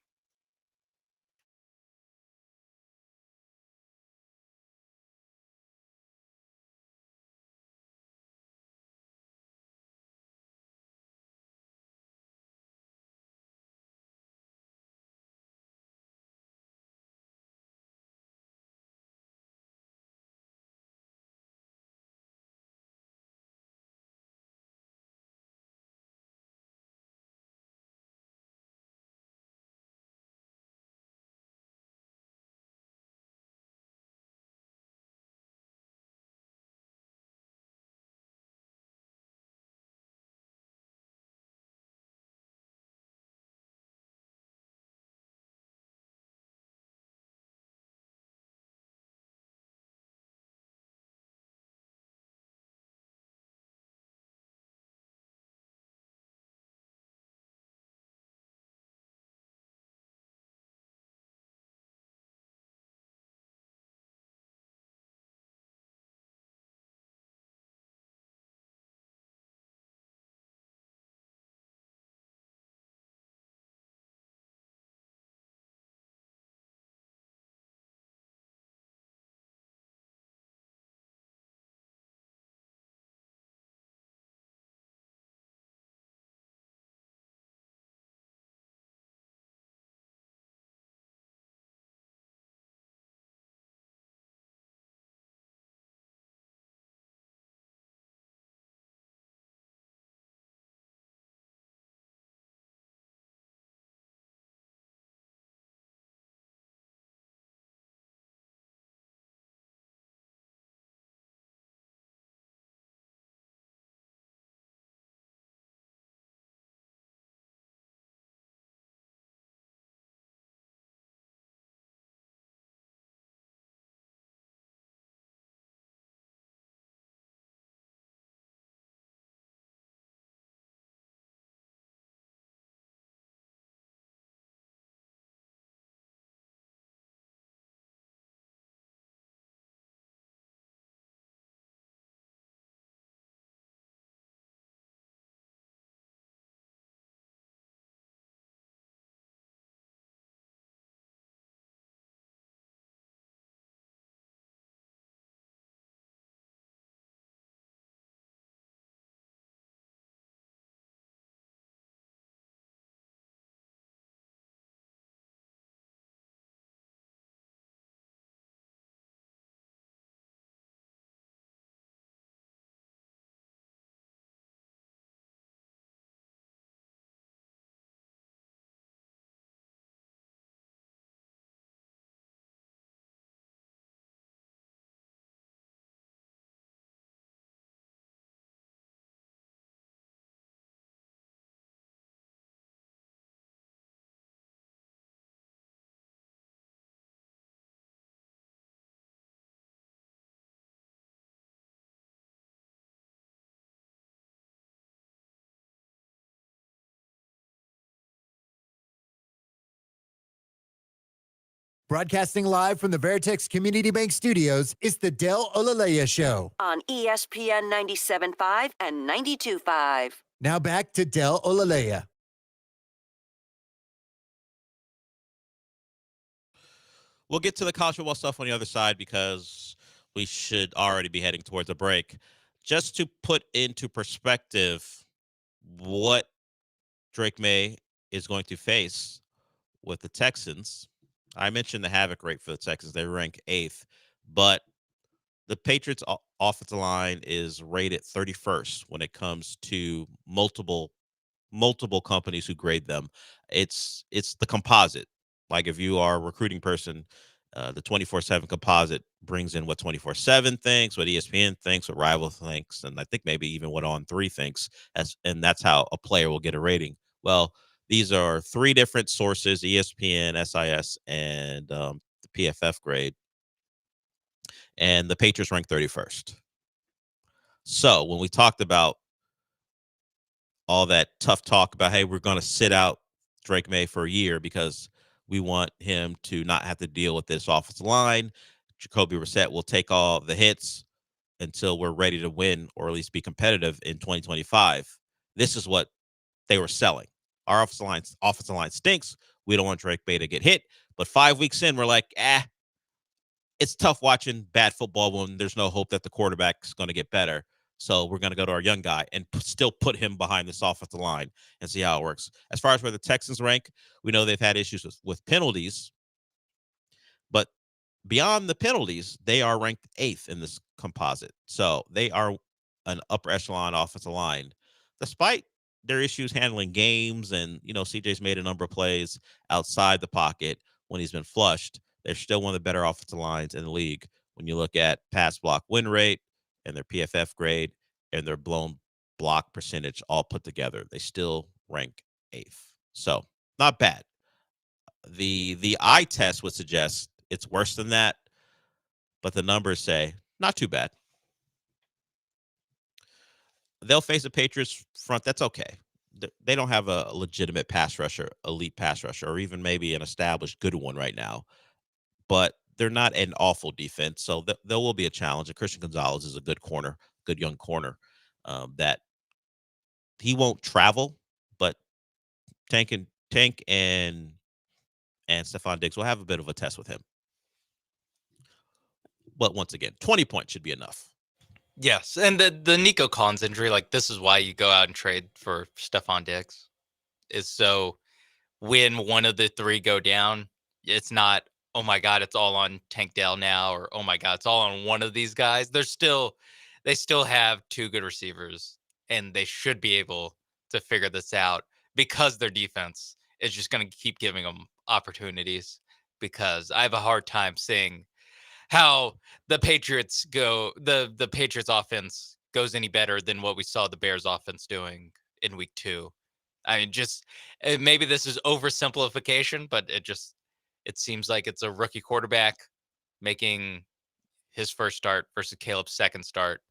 Broadcasting live from the Veritex Community Bank Studios, it's the Del Olaleye Show. On ESPN 97.5 and 92.5. Now back to Del Olaleye. We'll get to the college football stuff on the other side because we should already be heading towards a break. Just to put into perspective what Drake May is going to face with the Texans, I mentioned the havoc rate for the Texans. They rank 8th, but the Patriots' offensive line is rated 31st when it comes to multiple companies who grade them. It's the composite. Like if you are a recruiting person, the 24/7 composite brings in what 24/7 thinks, what ESPN thinks, what Rival thinks, and I think maybe even what On3 thinks. And that's how a player will get a rating. Well, these are 3 different sources: ESPN, SIS, and the PFF grade. And the Patriots rank 31st. So when we talked about all that tough talk about, hey, we're going to sit out Drake May for a year because we want him to not have to deal with this offensive line, Jacoby Brissett will take all the hits until we're ready to win or at least be competitive in 2025. This is what they were selling. Our offensive line stinks. We don't want Drake May to get hit. But 5 weeks in, we're like, it's tough watching bad football when there's no hope that the quarterback's going to get better. So we're going to go to our young guy and still put him behind this offensive line and see how it works. As far as where the Texans rank, we know they've had issues with penalties. But beyond the penalties, they are ranked 8th in this composite. So they are an upper echelon offensive line. Despite their issues handling games, and, CJ's made a number of plays outside the pocket when he's been flushed, they're still one of the better offensive lines in the league when you look at pass block win rate and their PFF grade and their blown block percentage all put together. They still rank 8th. So not bad. The eye test would suggest it's worse than that, but the numbers say not too bad. They'll face a Patriots front that's okay. They don't have a legitimate pass rusher, elite pass rusher, or even maybe an established good one right now. But they're not an awful defense, so there will be a challenge. And Christian Gonzalez is a good corner, good young corner. That he won't travel, but Tank and Stephon Diggs will have a bit of a test with him. But once again, 20 points should be enough. Yes, and the Nico Collins injury, this is why you go out and trade for Stephon Diggs, is so when one of the 3 go down, it's not, oh my God, it's all on Tank Dell now, or oh my God, it's all on one of these guys. They still have 2 good receivers, and they should be able to figure this out because their defense is just going to keep giving them opportunities. Because I have a hard time seeing how the Patriots the Patriots offense goes any better than what we saw the Bears offense doing in week 2. I mean, just maybe this is oversimplification, but it seems like it's a rookie quarterback making his first start versus Caleb's second start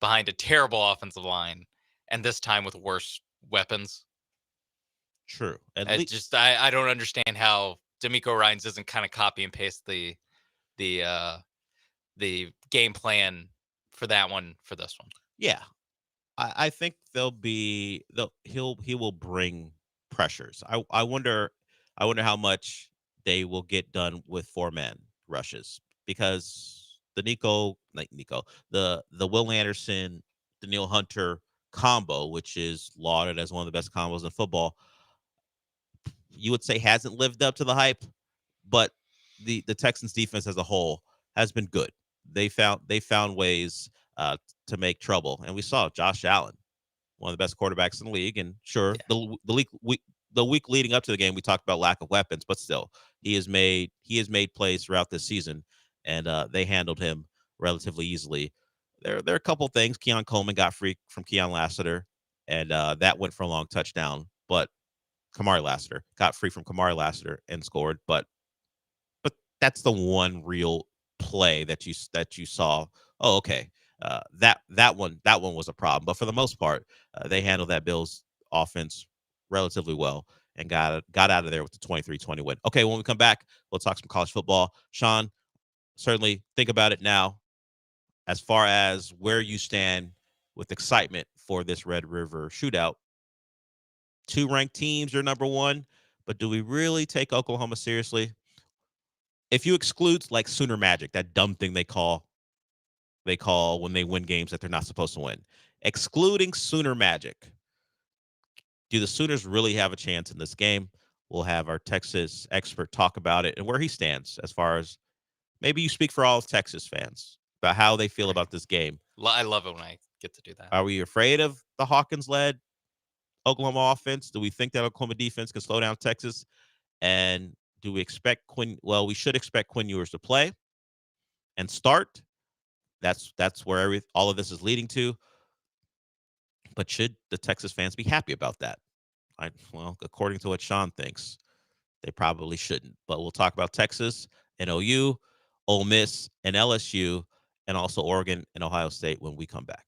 behind a terrible offensive line, and this time with worse weapons. True. I don't understand how D'Amico Ryans doesn't kind of copy and paste the game plan for that one for this one. Yeah, I think he will bring pressures. I wonder how much they will get done with 4-man rushes, because the Will Anderson, Danielle Hunter combo, which is lauded as one of the best combos in football, you would say hasn't lived up to the hype, but the Texans defense as a whole has been good. They found ways to make trouble, and we saw Josh Allen, one of the best quarterbacks in the league, and sure, the week leading up to the game, we talked about lack of weapons, but still, he has made plays throughout this season, and they handled him relatively easily. There are a couple things. Keon Coleman got free from Keon Lassiter, and that went for a long touchdown, but Kamari Lassiter got free from Kamari Lassiter and scored, but that's the one real play that you saw. Oh, okay. That one was a problem, but for the most part, they handled that Bills offense relatively well. and got out of there with the 23-20 win. Okay, when we come back, we'll talk some college football. Sean, certainly think about it now as far as where you stand with excitement for this Red River shootout. 2 ranked teams are number 1, but do we really take Oklahoma seriously? If you exclude like Sooner Magic, that dumb thing they call when they win games that they're not supposed to win. Excluding Sooner Magic, do the Sooners really have a chance in this game? We'll have our Texas expert talk about it and where he stands as far as maybe you speak for all Texas fans about how they feel about this game. I love it when I get to do that. Are we afraid of the Hawkins-led Oklahoma offense? Do we think that Oklahoma defense can slow down Texas? And do we expect Quinn? Well, we should expect Quinn Ewers to play and start. That's where all of this is leading to. But should the Texas fans be happy about that? Well, according to what Sean thinks, they probably shouldn't. But we'll talk about Texas and OU, Ole Miss and LSU, and also Oregon and Ohio State when we come back.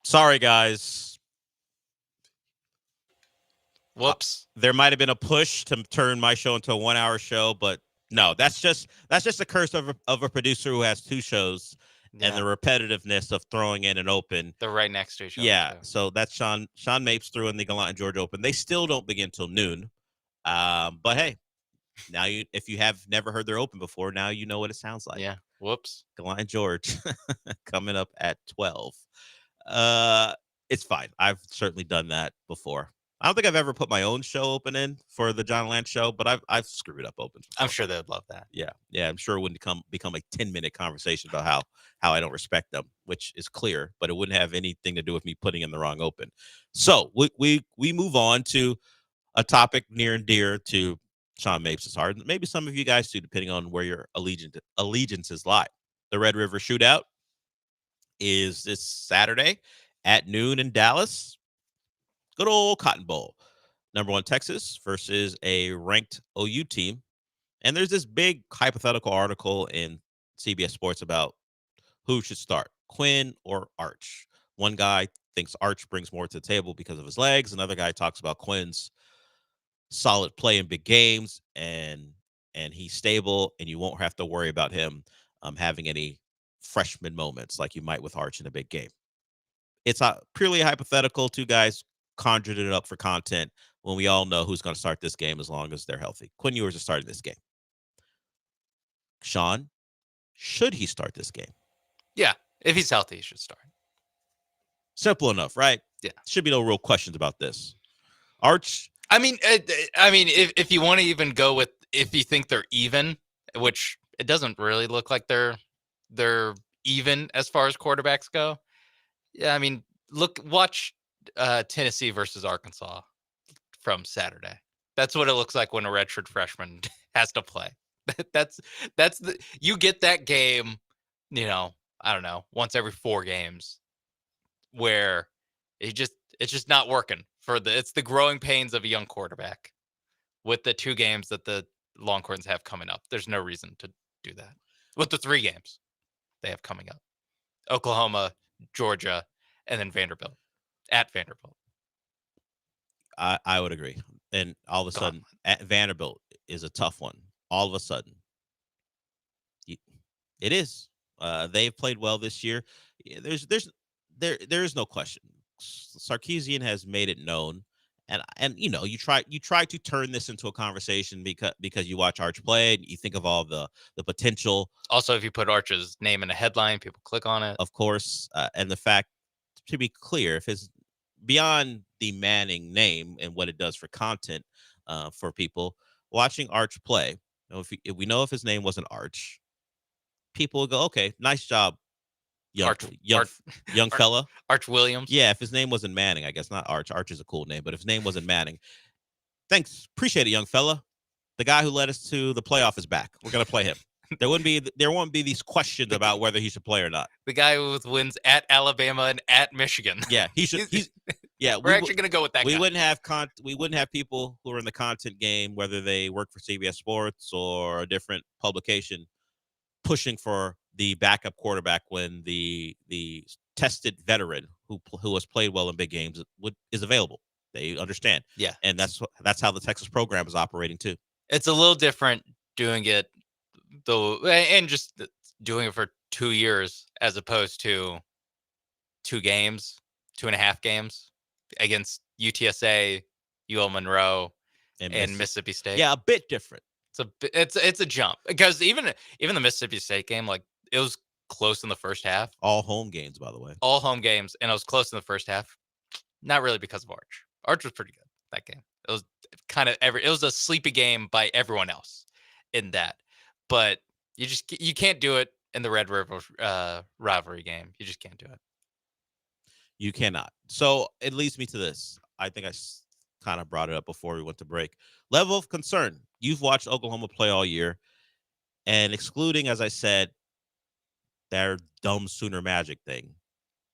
Sorry, guys. Whoops. There might have been a push to turn my show into a 1-hour show, but no, that's just a curse of a producer who has 2 shows and the repetitiveness of throwing in an open. They're right next to each other. Yeah, too. so that's Sean Mapes threw in the Gallant George Open. They still don't begin till noon. But hey, now if you have never heard their open before, now you know what it sounds like. Yeah. Whoops. Gallant George coming up at 12. It's fine. I've certainly done that before. I don't think I've ever put my own show open in for the John Lance show, but I've screwed up opens before. I'm sure they'd love that. Yeah. I'm sure it wouldn't become a 10-minute conversation about how I don't respect them, which is clear, but it wouldn't have anything to do with me putting in the wrong open. So we move on to a topic near and dear to Sean Mapes' heart, and maybe some of you guys too, depending on where your allegiances lie. The Red River Shootout is this Saturday at noon in Dallas. Good old Cotton Bowl. Number 1 Texas versus a ranked OU team. And there's this big hypothetical article in CBS Sports about who should start, Quinn or Arch. One guy thinks Arch brings more to the table because of his legs. Another guy talks about Quinn's solid play in big games, and he's stable, and you won't have to worry about him having any freshman moments like you might with Arch in a big game. It's purely hypothetical. 2 guys conjured it up for content when we all know who's going to start this game as long as they're healthy. Quinn Ewers is starting this game. Sean, should he start this game? Yeah. If he's healthy, he should start. Simple enough, right? Yeah. Should be no real questions about this. Arch. I mean, if you want to even go with, if you think they're even, which it doesn't really look like they're even as far as quarterbacks go. Yeah, I mean, watch Tennessee versus Arkansas from Saturday. That's what it looks like when a redshirt freshman has to play. You get that game, I don't know, once every 4 games where it's just not working it's the growing pains of a young quarterback with the 2 games that the Longhorns have coming up. There's no reason to do that with the 3 games they have coming up: Oklahoma, Georgia, and then Vanderbilt at Vanderbilt. I would agree. And all of a sudden, at Vanderbilt is a tough one. All of a sudden, it is. They've played well this year. There is no question. Sarkisian has made it known, and you try to turn this into a conversation because you watch Arch play and you think of all the potential. Also, if you put Arch's name in a headline, people click on it. Of course, and the fact, to be clear, if it's beyond the Manning name and what it does for content for people watching Arch play, if we know if his name wasn't Arch, people would go, okay, nice job, young fella. Arch Williams. Yeah, if his name wasn't Manning, I guess not Arch. Arch is a cool name, but if his name wasn't Manning, thanks, appreciate it, young fella. The guy who led us to the playoff is back. We're gonna play him. There won't be these questions about whether he should play or not. The guy with wins at Alabama and at Michigan. Yeah, he should. We're actually gonna go with that. We wouldn't have people who are in the content game, whether they work for CBS Sports or a different publication, pushing for the backup quarterback when the tested veteran who has played well in big games is available. They understand. Yeah, and that's how the Texas program is operating too. It's a little different doing it though, and just doing it for 2 years as opposed to 2.5 games against UTSA, UL Monroe, and Mississippi State. Yeah, a bit different. It's a jump, because even the Mississippi State game, like, it was close in the first half. All home games, by the way. All home games, and it was close in the first half. Not really because of Arch. Arch was pretty good that game. It was it was a sleepy game by everyone else in that. But you can't do it in the Red River rivalry game. You just can't do it. You cannot. So it leads me to this. I think I kind of brought it up before we went to break. Level of concern. You've watched Oklahoma play all year, and excluding, as I said, their dumb Sooner Magic thing.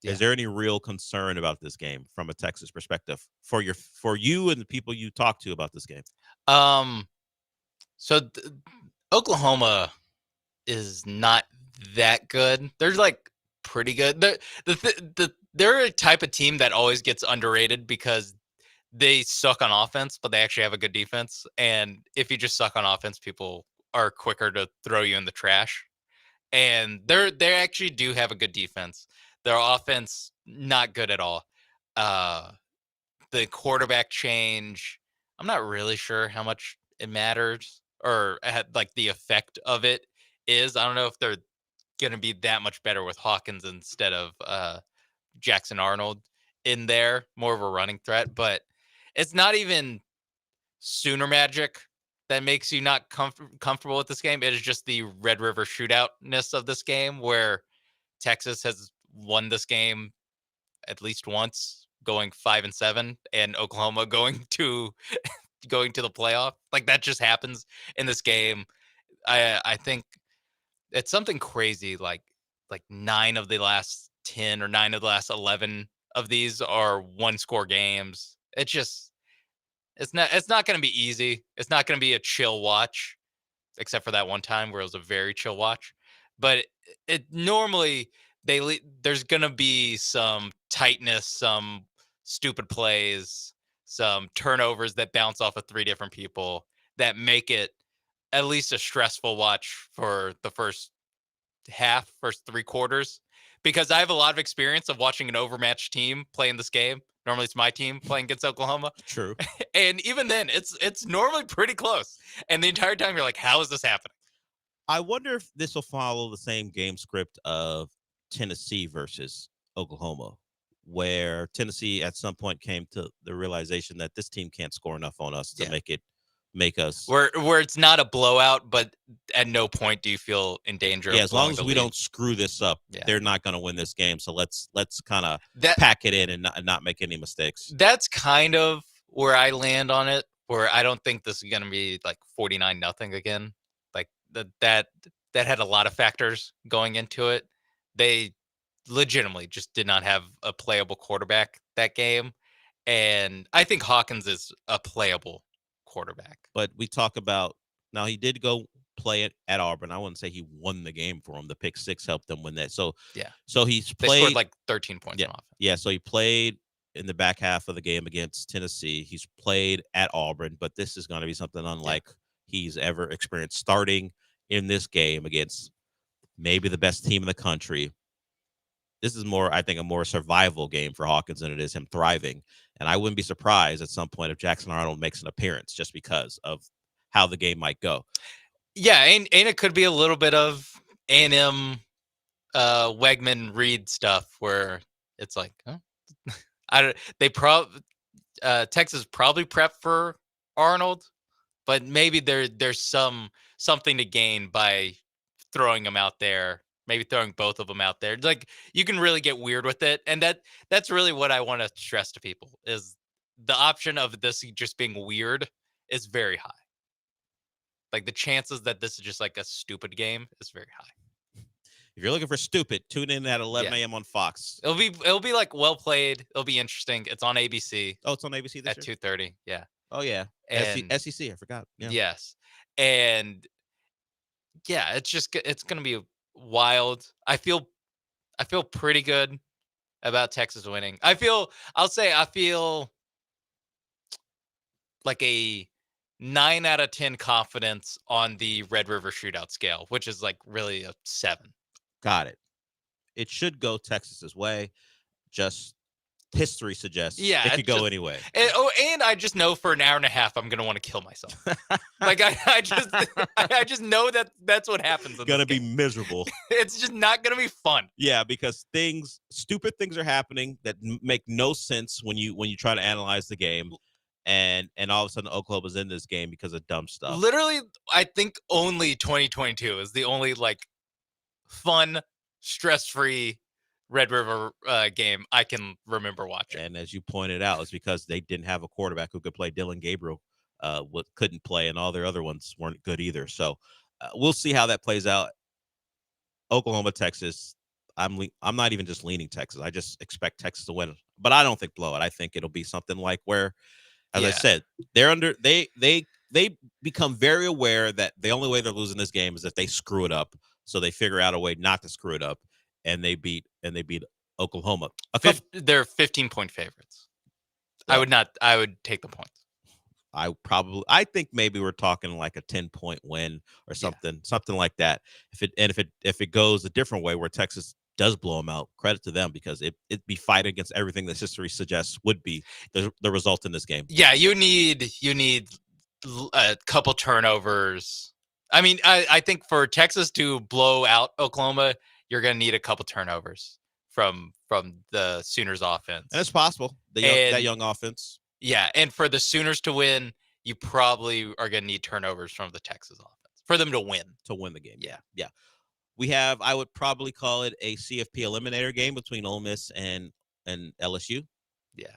Yeah. Is there any real concern about this game from a Texas perspective for you and the people you talk to about this game? So Oklahoma is not that good. They're like pretty good. The they're a type of team that always gets underrated because they suck on offense, but they actually have a good defense. And if you just suck on offense, people are quicker to throw you in the trash. And they actually do have a good defense. Their offense, not good at all. The quarterback change, I'm not really sure how much it matters or like the effect of it is. I don't know if they're going to be that much better with Hawkins instead of Jackson Arnold in there, more of a running threat. But it's not even Sooner magic that makes you not comfortable with this game. It is just the Red River shootoutness of this game, where Texas has won this game at least once, going 5-7, and Oklahoma going to the playoff. Like, that just happens in this game. I think it's something crazy. Like 9 of the last 10 or 9 of the last 11 of these are 1-score games. It's not going to be easy. It's not going to be a chill watch, except for that one time where it was a very chill watch. But it normally there's going to be some tightness, some stupid plays, some turnovers that bounce off of 3 different people that make it at least a stressful watch for the first 3 quarters. Because I have a lot of experience of watching an overmatched team play in this game. Normally it's my team playing against Oklahoma. True. And even then, it's normally pretty close. And the entire time you're like, how is this happening? I wonder if this will follow the same game script of Tennessee versus Oklahoma, where Tennessee at some point came to the realization that this team can't score enough on us to make us where it's not a blowout, but at no point do you feel in danger. Yeah, of as long as blowing the we lead. don't screw this up, Yeah. they're not going to win this game. So let's kind of pack it in and not make any mistakes. That's kind of where I land on it, where I don't think this is going to be like 49-0 again. Like that had a lot of factors going into it. They legitimately just did not have a playable quarterback that game. And I think Hawkins is a playable quarterback. But we talk about, now he did go play it at Auburn. I wouldn't say he won the game for him. The pick 6 helped them win that. So he's They played scored like 13 points on offense. Yeah, so he played in the back half of the game against Tennessee. He's played at Auburn, but this is going to be something unlike he's ever experienced, starting in this game against maybe the best team in the country. This is more, I think, a more survival game for Hawkins than it is him thriving. And I wouldn't be surprised at some point if Jackson Arnold makes an appearance just because of how the game might go. Yeah, and it could be a little bit of A&M Wegman Reed stuff where it's like, Texas probably prepped for Arnold, but maybe there's something to gain by throwing him out there. Maybe throwing both of them out there. Like, you can really get weird with it. And that's really what I want to stress to people is the option of this just being weird is very high. Like, the chances that this is just like a stupid game is very high. If you're looking for stupid, tune in at 11 a.m. on Fox. It'll be like well played. It'll be interesting. It's on ABC. Oh, it's on ABC this at year? 2:30. Yeah. Oh, yeah. And SEC, I forgot. Yeah. Yes. And yeah, it's going to be wild. I feel pretty good about Texas winning. I feel like a 9 out of 10 confidence on the Red River shootout scale, which is like really a 7. Got it. It should go Texas's way. Just history suggests it could go anyway. And I just know for an hour and a half I'm gonna want to kill myself. Like I just know that that's what happens. It's gonna be miserable. It's just not gonna be fun. Yeah, because stupid things are happening that make no sense when you try to analyze the game, and all of a sudden Oklahoma's in this game because of dumb stuff. Literally, I think only 2022 is the only like fun, stress-free Red River game I can remember watching. And as you pointed out, it's because they didn't have a quarterback who could play. Dylan Gabriel couldn't play, and all their other ones weren't good either. So we'll see how that plays out. Oklahoma, Texas. I'm not even just leaning Texas. I just expect Texas to win, but I don't think blowout. I think it'll be something like where, as I said, they become very aware that the only way they're losing this game is if they screw it up. So they figure out a way not to screw it up. And they beat Oklahoma. They're 15-point favorites. Yeah. I would take the points. I think maybe we're talking like a 10-point win or something like that. If it goes a different way where Texas does blow them out, credit to them, because it'd be fighting against everything that history suggests would be the result in this game. Yeah, you need a couple turnovers. I mean, I think for Texas to blow out Oklahoma, you're going to need a couple turnovers from the Sooners offense. And it's possible. That young offense. Yeah, and for the Sooners to win, you probably are going to need turnovers from the Texas offense for them to win. To win the game. Yeah. Yeah. I would probably call it a CFP eliminator game between Ole Miss and LSU. Yeah.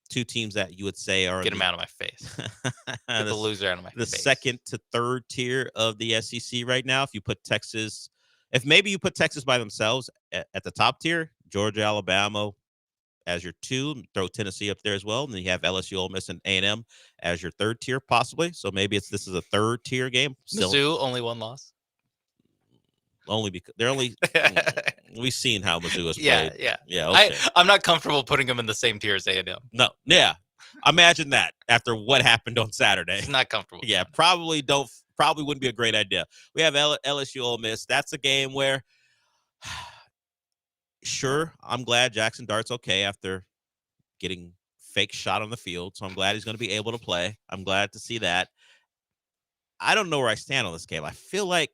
Two teams that you would say are Get them out of my face. Get the loser out of my face. The second to third tier of the SEC right now. If maybe you put Texas by themselves at the top tier, Georgia, Alabama as your 2, throw Tennessee up there as well, and then you have LSU, Ole Miss, and A&M as your third tier possibly. So maybe this is a third tier game. Mizzou, only one loss. Only because they're only we've seen how Mizzou has played. Yeah. Okay. I'm not comfortable putting them in the same tier as A&M. No, yeah. Imagine that after what happened on Saturday. It's not comfortable. Yeah, probably wouldn't be a great idea. We have LSU, Ole Miss. That's a game where, sure, I'm glad Jackson Dart's okay after getting fake shot on the field. So I'm glad he's going to be able to play. I'm glad to see that. I don't know where I stand on this game. I feel like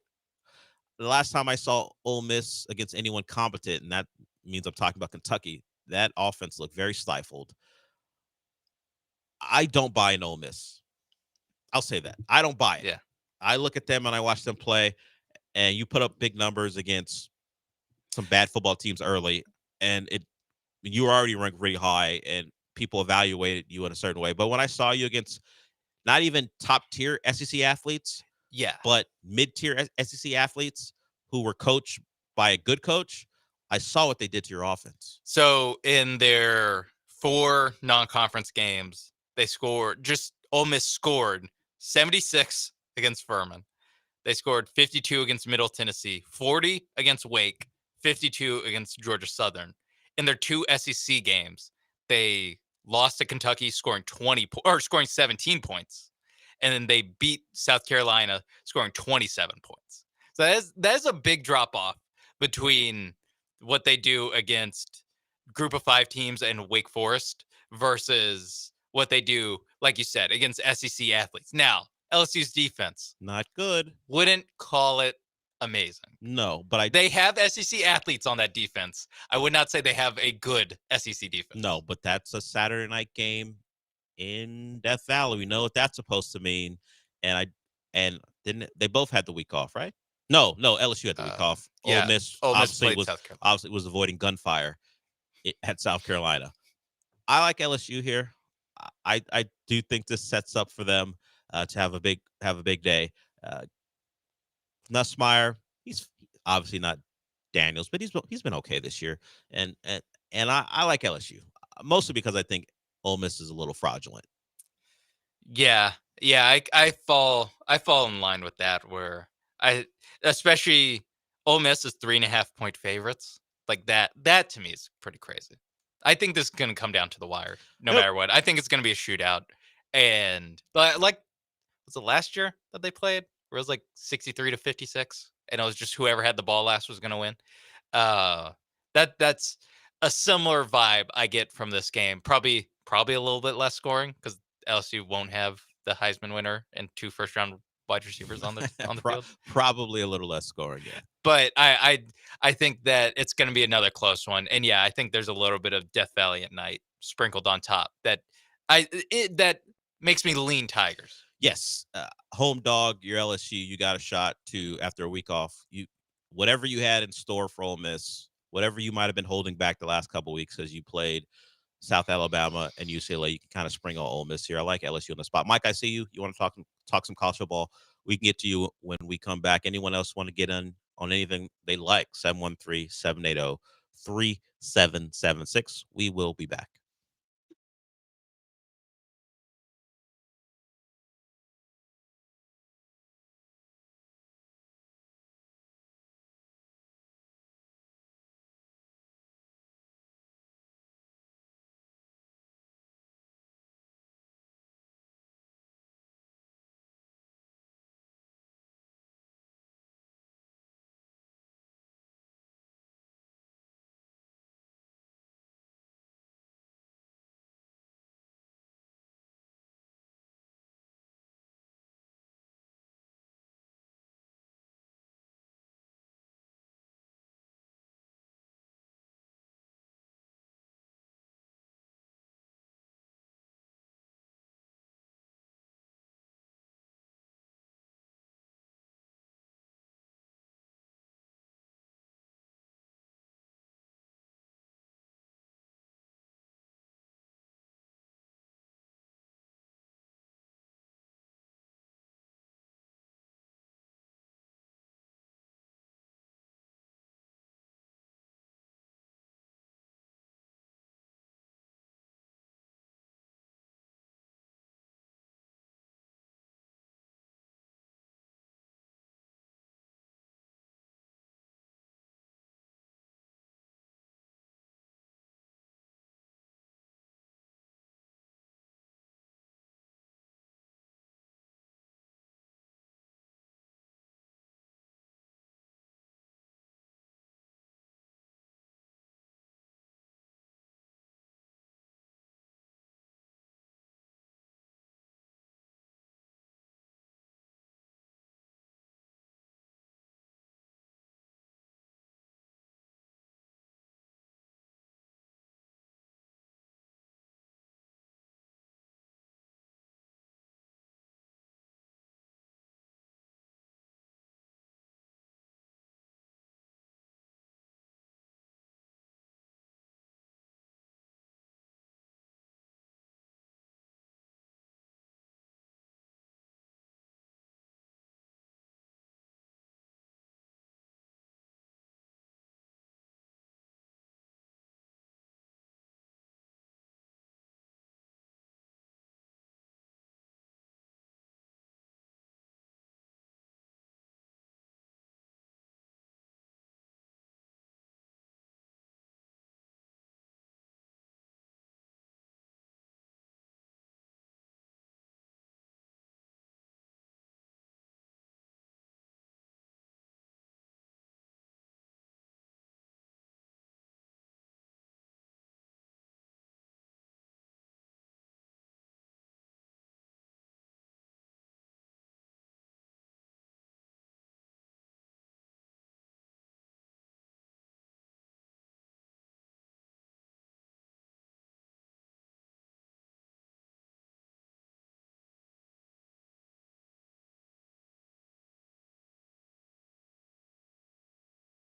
the last time I saw Ole Miss against anyone competent, and that means I'm talking about Kentucky, that offense looked very stifled. I don't buy an Ole Miss. I'll say that. I don't buy it. Yeah. I look at them and I watch them play, and you put up big numbers against some bad football teams early, and you were already ranked really high, and people evaluated you in a certain way. But when I saw you against not even top-tier SEC athletes, but mid-tier SEC athletes who were coached by a good coach, I saw what they did to your offense. So in their 4 non-conference games, Ole Miss scored 76 against Furman. They scored 52 against Middle Tennessee, 40 against Wake, 52 against Georgia Southern. In their 2 SEC games, they lost to Kentucky, scoring 17 points, and then they beat South Carolina, scoring 27 points. So that is a big drop off between what they do against Group of 5 teams and Wake Forest versus what they do, like you said, against SEC athletes. Now, LSU's defense, not good. Wouldn't call it amazing. No, but they have SEC athletes on that defense. I would not say they have a good SEC defense. No, but that's a Saturday night game in Death Valley. We know what that's supposed to mean. And didn't they both had the week off, right? No, LSU had the week off. Yeah, Ole Miss obviously was avoiding gunfire at South Carolina. I like LSU here. I do think this sets up for them to have a big day. Nussmeier, he's obviously not Daniels, but he's been okay this year, and I like LSU mostly because I think Ole Miss is a little fraudulent. Yeah, I fall in line with that, where especially Ole Miss is 3.5-point favorites. Like that to me is pretty crazy. I think this is going to come down to the wire, no matter what. I think it's going to be a shootout. But was it last year that they played, where it was like 63-56, and it was just whoever had the ball last was going to win? That's a similar vibe I get from this game. Probably a little bit less scoring because LSU won't have the Heisman winner and 2 first-round wide receivers on the field. Probably a little less scoring, yeah. But I think that it's going to be another close one, and yeah, I think there's a little bit of Death Valley at night sprinkled on top that makes me lean Tigers. Yes, home dog, your LSU. You got a shot to after a week off. Whatever you had in store for Ole Miss, whatever you might have been holding back the last couple of weeks as you played South Alabama and UCLA, you can kind of spring on Ole Miss here. I like LSU on the spot. Mike, I see you. You want to talk some college football? We can get to you when we come back. Anyone else want to get in on anything they like? 713-780-3776. We will be back.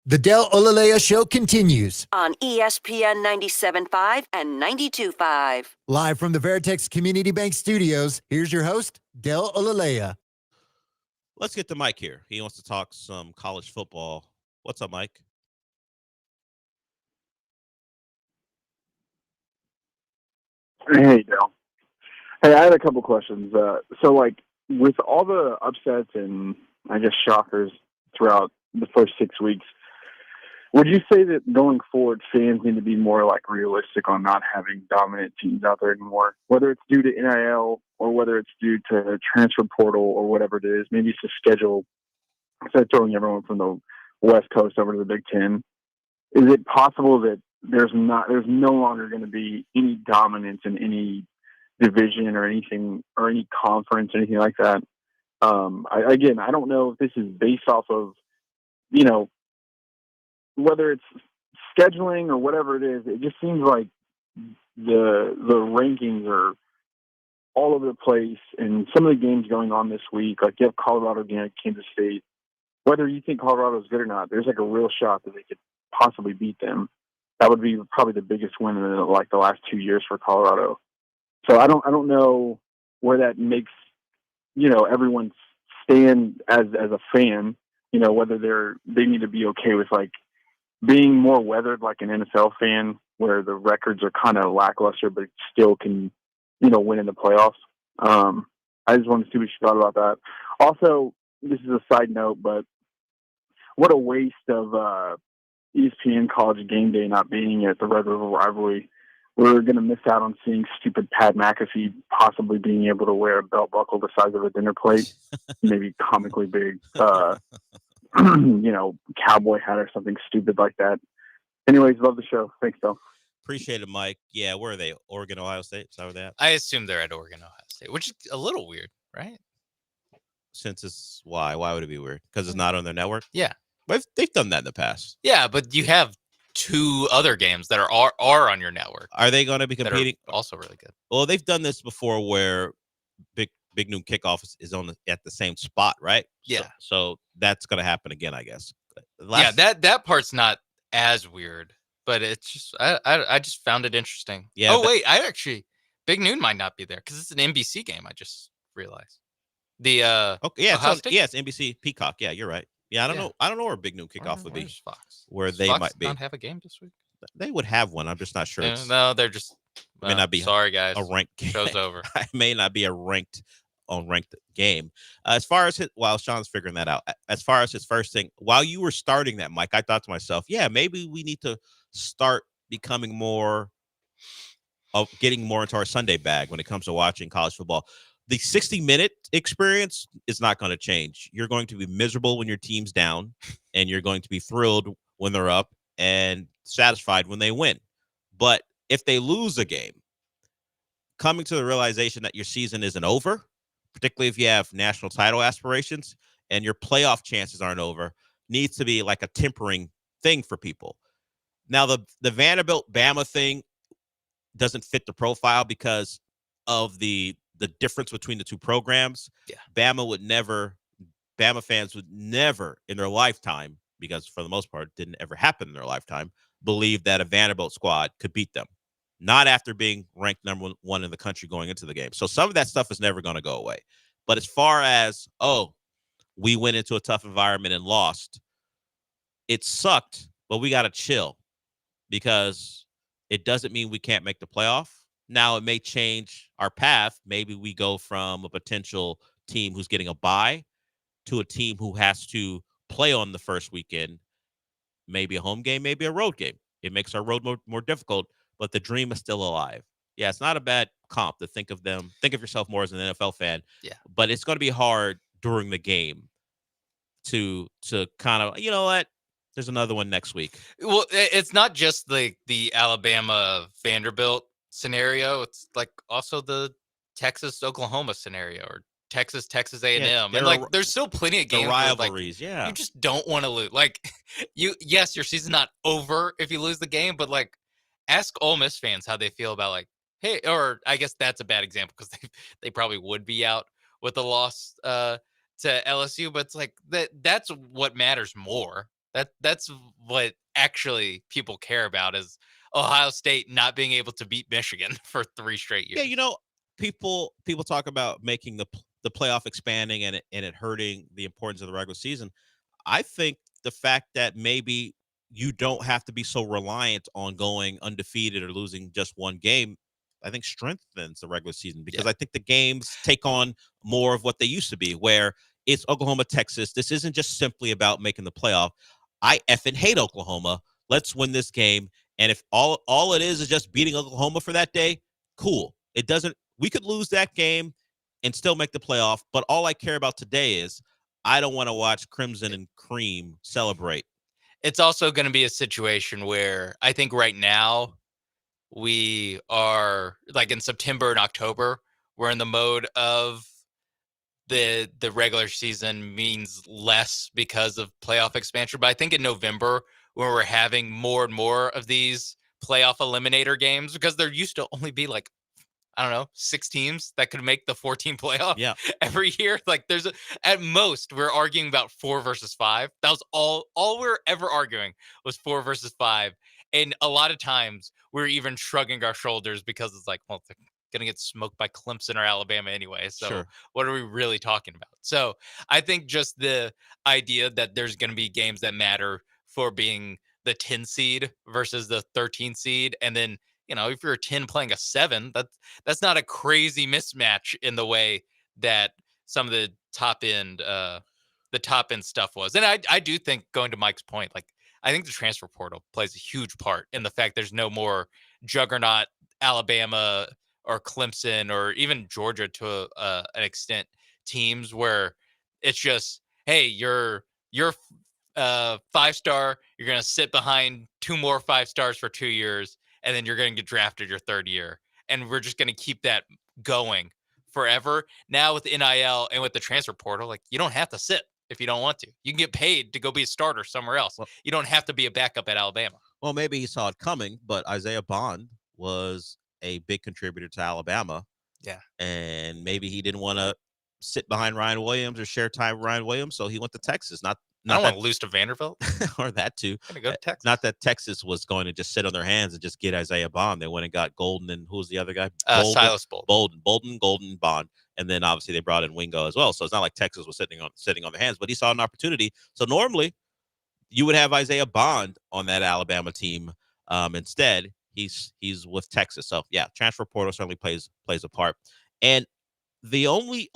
The Del Olaleye Show continues. On ESPN 97.5 and 92.5. Live from the Veritex Community Bank Studios, here's your host, Del Olaleye. Let's get to Mike here. He wants to talk some college football. What's up, Mike? Hey, Dale. Hey, I had a couple questions. So, with all the upsets and, I guess, shockers throughout the first 6 weeks, would you say that going forward, fans need to be more, realistic on not having dominant teams out there anymore? Whether it's due to NIL or whether it's due to transfer portal or whatever it is, maybe it's the schedule. Instead of throwing everyone from the West Coast over to the Big Ten, is it possible that there's no longer going to be any dominance in any division or anything or any conference, anything like that? I don't know if this is based off of, whether it's scheduling or whatever it is. It just seems like the rankings are all over the place, and some of the games going on this week, like you have Colorado against Kansas State. Whether you think Colorado is good or not, there's a real shot that they could possibly beat them. That would be probably the biggest win in the last 2 years for Colorado. So I don't know where that makes everyone stand as a fan. Whether they need to be okay with being more weathered like an NFL fan, where the records are kind of lackluster but still can win in the playoffs. I just wanted to see what you thought about that. Also, this is a side note, but what a waste of ESPN College Game Day not being at the Red River Rivalry. We're going to miss out on seeing stupid Pat McAfee possibly being able to wear a belt buckle the size of a dinner plate, maybe comically big, cowboy hat or something stupid like that. Anyways, love the show. Thanks, Bill. Appreciate it, Mike. Yeah, where are they? Oregon, Ohio State? Is that where they at? I assume they're at Oregon, Ohio State, which is a little weird, right? Since it's why would it be weird? Because it's not on their network? Yeah. But they've done that in the past. Yeah, but you have two other games that are on your network. Are they going to be competing? Also really good. Well, they've done this before where Big Noon Kickoff is at the same spot, right? Yeah. So that's going to happen again, I guess. That part's not as weird, but it's just I just found it interesting. Yeah. Wait, Big Noon might not be there because it's an NBC game. I just realized. It's NBC Peacock. Yeah, you're right. Yeah, I don't know where Big Noon Kickoff would be. Fox? Where Does they Fox might be. not have a game this week? They would have one. I'm just not sure. No, they're just. May not be. Sorry, guys. A ranked game. Show's over. It may not be a ranked game. As far as while Sean's figuring that out, as far as his first thing, while you were starting that, Mike, I thought to myself, yeah, maybe we need to start becoming more of getting more into our Sunday bag when it comes to watching college football. The 60-minute experience is not going to change. You're going to be miserable when your team's down, and you're going to be thrilled when they're up and satisfied when they win. But if they lose a game, coming to the realization that your season isn't over, particularly if you have national title aspirations and your playoff chances aren't over, needs to be like a tempering thing for people. Now, the Vanderbilt Bama thing doesn't fit the profile because of the difference between the two programs. Yeah. Bama fans would never in their lifetime, because for the most part, it didn't ever happen in their lifetime, believe that a Vanderbilt squad could beat them. Not after being ranked number one in the country going into the game. So some of that stuff is never going to go away. But as far as, we went into a tough environment and lost, it sucked, but we got to chill, because it doesn't mean we can't make the playoff. Now, it may change our path. Maybe we go from a potential team who's getting a bye to a team who has to play on the first weekend, maybe a home game, maybe a road game. It makes our road more difficult, but the dream is still alive. Yeah, it's not a bad comp to think of yourself more as an NFL fan. Yeah. But it's going to be hard during the game to kind of, you know what? There's another one next week. Well, it's not just the Alabama Vanderbilt scenario. It's like also the Texas Oklahoma scenario, or Texas A&M. Yeah, and there's still plenty of games. The rivalries, yeah. You just don't want to lose. Yes, your season's not over if you lose the game, but ask Ole Miss fans how they feel about hey, or I guess that's a bad example because they probably would be out with a loss to LSU, but it's that's what matters more. That's what actually people care about is Ohio State not being able to beat Michigan for 3 straight years. Yeah, people talk about making the playoff expanding and it hurting the importance of the regular season. I think the fact that maybe you don't have to be so reliant on going undefeated or losing just one game, I think strengthens the regular season because I think the games take on more of what they used to be, where it's Oklahoma, Texas. This isn't just simply about making the playoff. I effing hate Oklahoma. Let's win this game. And if all it is just beating Oklahoma for that day, cool. It doesn't. We could lose that game and still make the playoff. But all I care about today is I don't want to watch Crimson and Cream celebrate. It's also going to be a situation where I think right now we are like in September and October, we're in the mode of the regular season means less because of playoff expansion. But I think in November, when we're having more and more of these playoff eliminator games, because there used to only be like, I don't know, 6 teams that could make the 14 playoff every year. Like at most we're arguing about 4 versus 5. That was all we're ever arguing was 4 versus 5. And a lot of times we're even shrugging our shoulders because it's like, well, they're going to get smoked by Clemson or Alabama anyway. So what are we really talking about? So I think just the idea that there's going to be games that matter for being the 10 seed versus the 13 seed. And then, if you're a 10 playing a 7, that's not a crazy mismatch in the way that some of the top end stuff was. And I do think, going to Mike's point, like I think the transfer portal plays a huge part in the fact there's no more juggernaut Alabama or Clemson or even Georgia to an extent teams where it's just, hey, you're 5-star, you're going to sit behind 2 more 5-stars for 2 years, and then you're going to get drafted your 3rd year. And we're just going to keep that going forever. Now with NIL and with the transfer portal, like you don't have to sit if you don't want to. You can get paid to go be a starter somewhere else. You don't have to be a backup at Alabama. Well, maybe he saw it coming, but Isaiah Bond was a big contributor to Alabama. Yeah. And maybe he didn't want to sit behind Ryan Williams or share time with Ryan Williams, so he went to Texas. Not I don't want to lose to Vanderbilt. or that too. I'm gonna go to Texas. Not that Texas was going to just sit on their hands and just get Isaiah Bond. They went and got Golden, and who was the other guy? Silas Bolden. Golden, Bond, and then obviously they brought in Wingo as well. So it's not like Texas was sitting on their hands, but he saw an opportunity. So normally you would have Isaiah Bond on that Alabama team. Instead, he's with Texas. So yeah, transfer portal certainly plays a part. And the only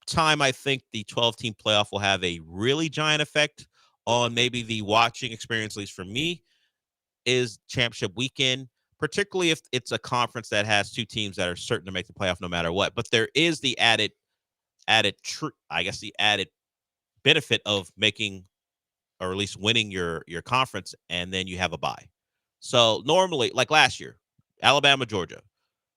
time I think the 12-team playoff will have a really giant effect on maybe the watching experience, at least for me, is championship weekend, particularly if it's a conference that has 2 teams that are certain to make the playoff no matter what. But there is the added benefit of making, or at least winning your conference, and then you have a bye. So normally, like last year, Alabama, Georgia,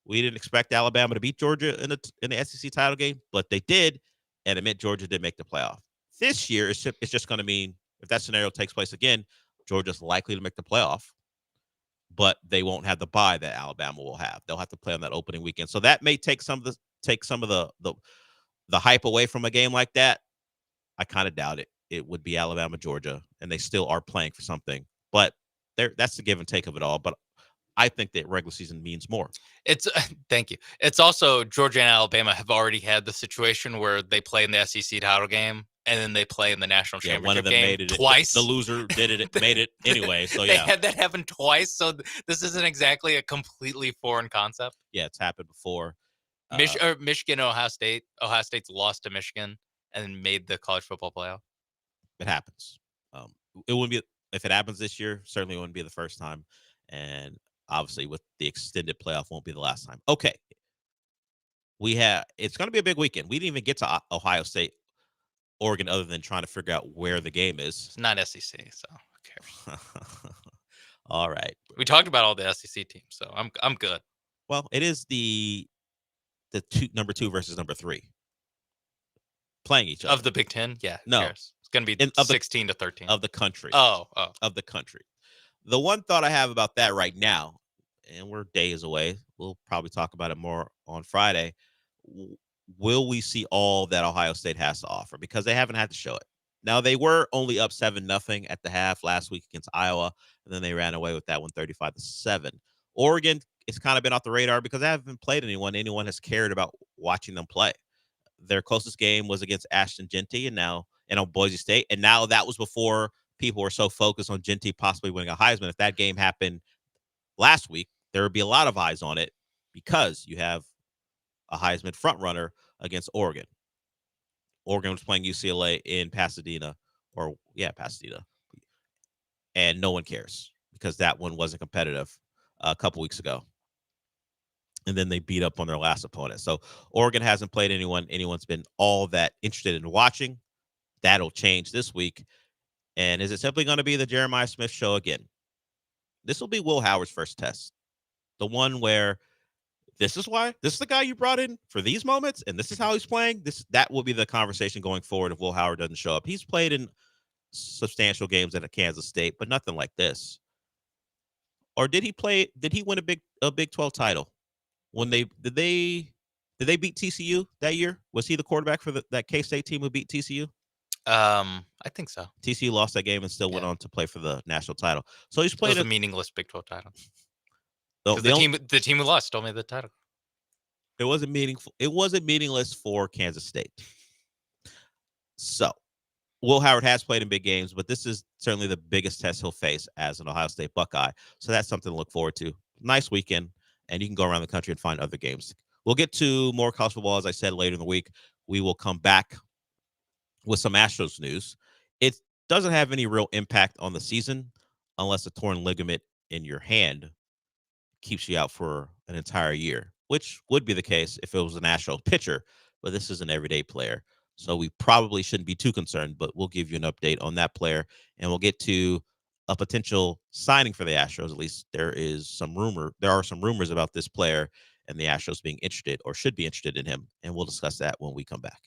we didn't expect Alabama to beat Georgia in the SEC title game, but they did, and it meant Georgia did make the playoff. This year, it's just going to mean, if that scenario takes place again, Georgia's likely to make the playoff, but they won't have the bye that Alabama will have. They'll have to play on that opening weekend. So that may take some of the hype away from a game like that. I kind of doubt it. It would be Alabama, Georgia, and they still are playing for something. But that's the give and take of it all. But I think that regular season means more. Thank you. It's also Georgia and Alabama have already had the situation where they play in the SEC title game and then they play in the national championship one of them game made it twice. The loser did it, made it anyway. So they had that happen twice. So this isn't exactly a completely foreign concept. Yeah, it's happened before. Michigan, Ohio State. Ohio State's lost to Michigan and made the college football playoff. It happens. It wouldn't be, if it happens this year. Certainly wouldn't be the first time, and obviously with the extended playoff won't be the last time. Okay, it's going to be a big weekend. We didn't even get to Ohio State, Oregon, other than trying to figure out where the game is. It's not SEC, so who cares? All right, we talked about all the SEC teams, so I'm good. Well, it is the number 2 versus number 3 playing each other of the Big Ten. Yeah, no, it's going to be 16 to 13 of the country. Oh, of the country. The one thought I have about that right now, and we're days away, we'll probably talk about it more on Friday. Will we see all that Ohio State has to offer? Because they haven't had to show it. Now they were only up 7-0 at the half last week against Iowa, and then they ran away with that one 35-7. Oregon, it's kind of been off the radar because they haven't played anyone has cared about watching them play. Their closest game was against Ashton Genty and now on Boise State. And now that was before people were so focused on Genty possibly winning a Heisman. If that game happened last week, there would be a lot of eyes on it because you have a Heisman frontrunner against Oregon. Oregon was playing UCLA in Pasadena, and no one cares because that one wasn't competitive a couple weeks ago. And then they beat up on their last opponent. So Oregon hasn't played anyone. Anyone's been all that interested in watching. That'll change this week. And is it simply going to be the Jeremiah Smith show again? This will be Will Howard's first test. The one where this is the guy you brought in for these moments, and this is how he's playing. That will be the conversation going forward if Will Howard doesn't show up. He's played in substantial games at Kansas State, but nothing like this. Or did he win a Big 12 title? When did they beat TCU that year? Was he the quarterback for that K-State team who beat TCU? I think so. TCU lost that game and still went on to play for the national title. So he's played a meaningless Big 12 title. So the team who lost told me the title. It wasn't meaningful. It wasn't meaningless for Kansas State. So Will Howard has played in big games, but this is certainly the biggest test he'll face as an Ohio State Buckeye. So that's something to look forward to. Nice weekend, and you can go around the country and find other games. We'll get to more college football, as I said, later in the week. We will come back with some Astros news. It doesn't have any real impact on the season unless a torn ligament in your hand keeps you out for an entire year, which would be the case if it was an Astros pitcher, but this is an everyday player. So we probably shouldn't be too concerned, but we'll give you an update on that player, and we'll get to a potential signing for the Astros. At least there are some rumors about this player and the Astros being interested or should be interested in him, and we'll discuss that when we come back.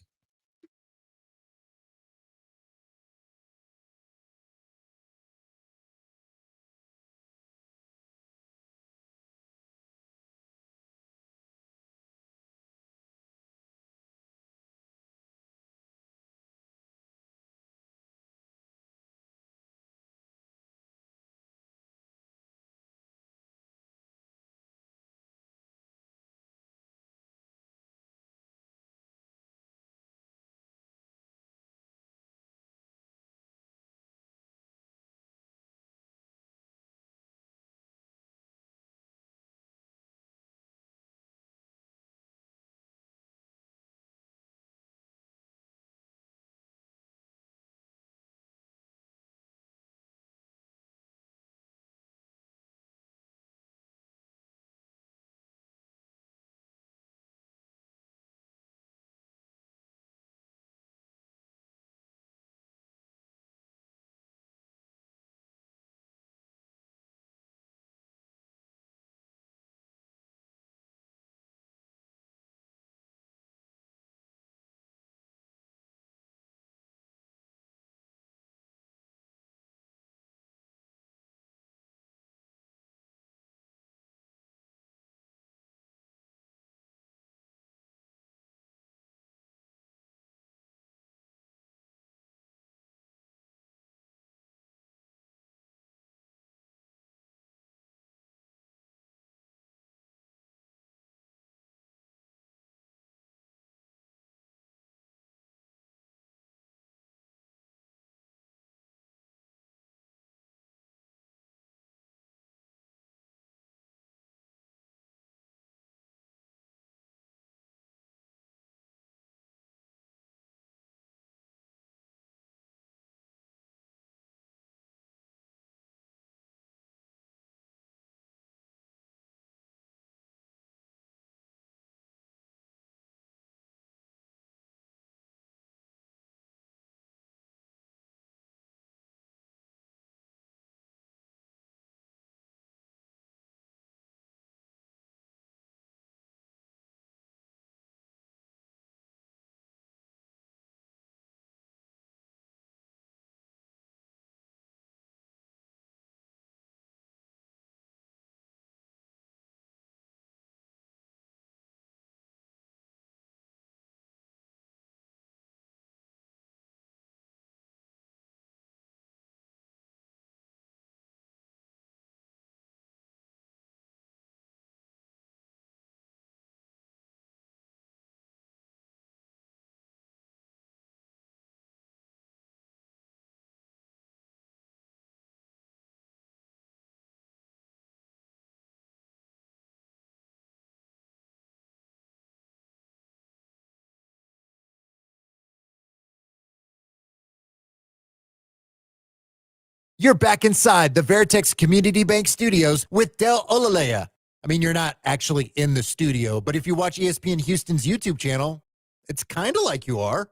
You're back inside the Veritex Community Bank Studios with Del Olaleye. I mean, you're not actually in the studio, but if you watch ESPN Houston's YouTube channel, it's kind of like you are.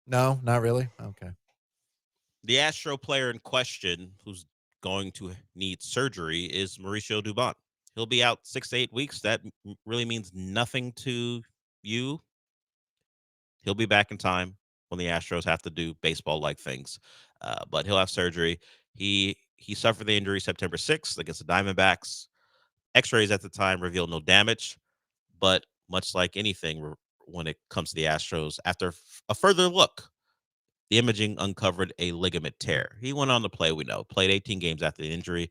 No, not really? Okay. The Astro player in question who's going to need surgery is Mauricio Dubon. He'll be out 6 to 8 weeks. That really means nothing to you. He'll be back in time when the Astros have to do baseball-like things, but he'll have surgery. He suffered the injury September 6th against the Diamondbacks. X-rays at the time revealed no damage, but much like anything when it comes to the Astros, after a further look, the imaging uncovered a ligament tear. He went on to play, we know, played 18 games after the injury.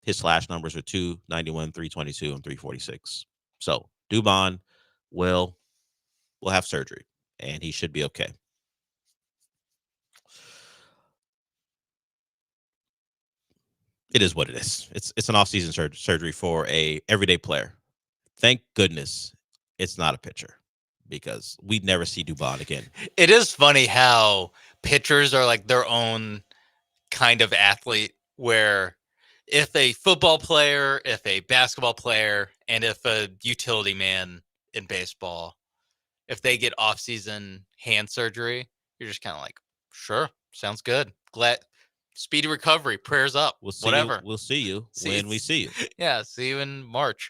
His slash numbers are 291, 322, and 346. So Dubon will have surgery, and he should be okay. It is what it is. It's an off-season surgery for a everyday player. Thank goodness it's not a pitcher, because we'd never see Dubon again. It is funny how pitchers are like their own kind of athlete, where if a football player, if a basketball player, and if a utility man in baseball, if they get off-season hand surgery, you're just kind of like, sure, sounds good. Glad, speedy recovery, prayers up, We'll see whatever. We'll see you when we see you. Yeah, see you in March.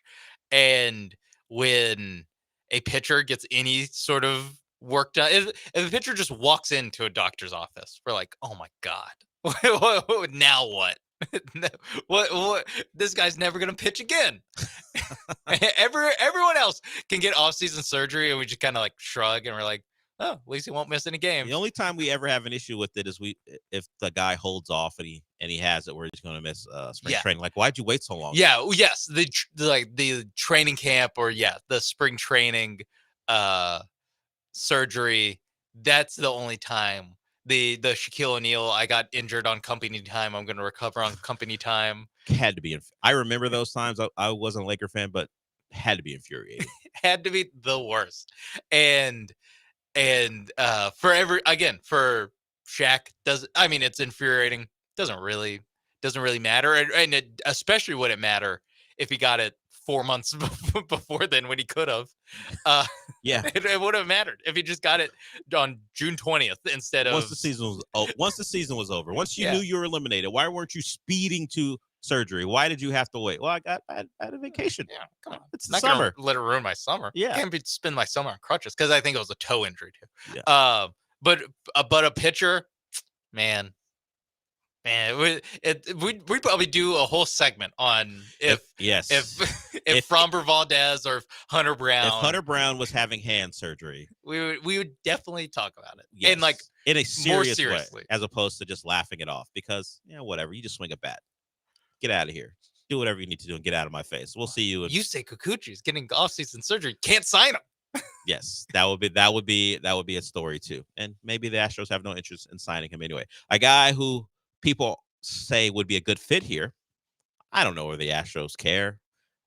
And when a pitcher gets any sort of work done, if a pitcher just walks into a doctor's office, we're like, oh my God, now what? what? This guy's never gonna pitch again. Everyone else can get off-season surgery, and we just kind of like shrug, and we're like, oh, at least he won't miss any games. The only time we ever have an issue with it is if the guy holds off and he has it where he's going to miss spring training. Like, why'd you wait so long? Yeah. Yes. The training camp, or the spring training surgery. That's the only time. The Shaquille O'Neal, I got injured on company time, I'm going to recover on company time. Had to be. I remember those times. I wasn't a Laker fan, but had to be infuriating. Had to be the worst. And for Shaq, it's infuriating. Doesn't really matter, and it especially wouldn't matter if he got it 4 months before then, when he could have. Yeah, it would have mattered if he just got it on June 20th instead of once the season was over. Once you knew you were eliminated, why weren't you speeding to surgery? Why did you have to wait? Well, I had a vacation. Yeah, come on. It's not summer. Gonna let it ruin my summer. Yeah, I can't spend my summer on crutches, because I think it was a toe injury too. Yeah. But a pitcher, man, we'd probably do a whole segment on if Framber Valdez or Hunter Brown. If Hunter Brown was having hand surgery, we would definitely talk about it. Yes, and like in a serious more way, seriously, as opposed to just laughing it off. Because whatever, you just swing a bat, get out of here, do whatever you need to do, and get out of my face. We'll see you. You say Kikuchi's getting off-season surgery, can't sign him. Yes, that would be a story too. And maybe the Astros have no interest in signing him anyway. A guy who people say would be a good fit here. I don't know where the Astros care.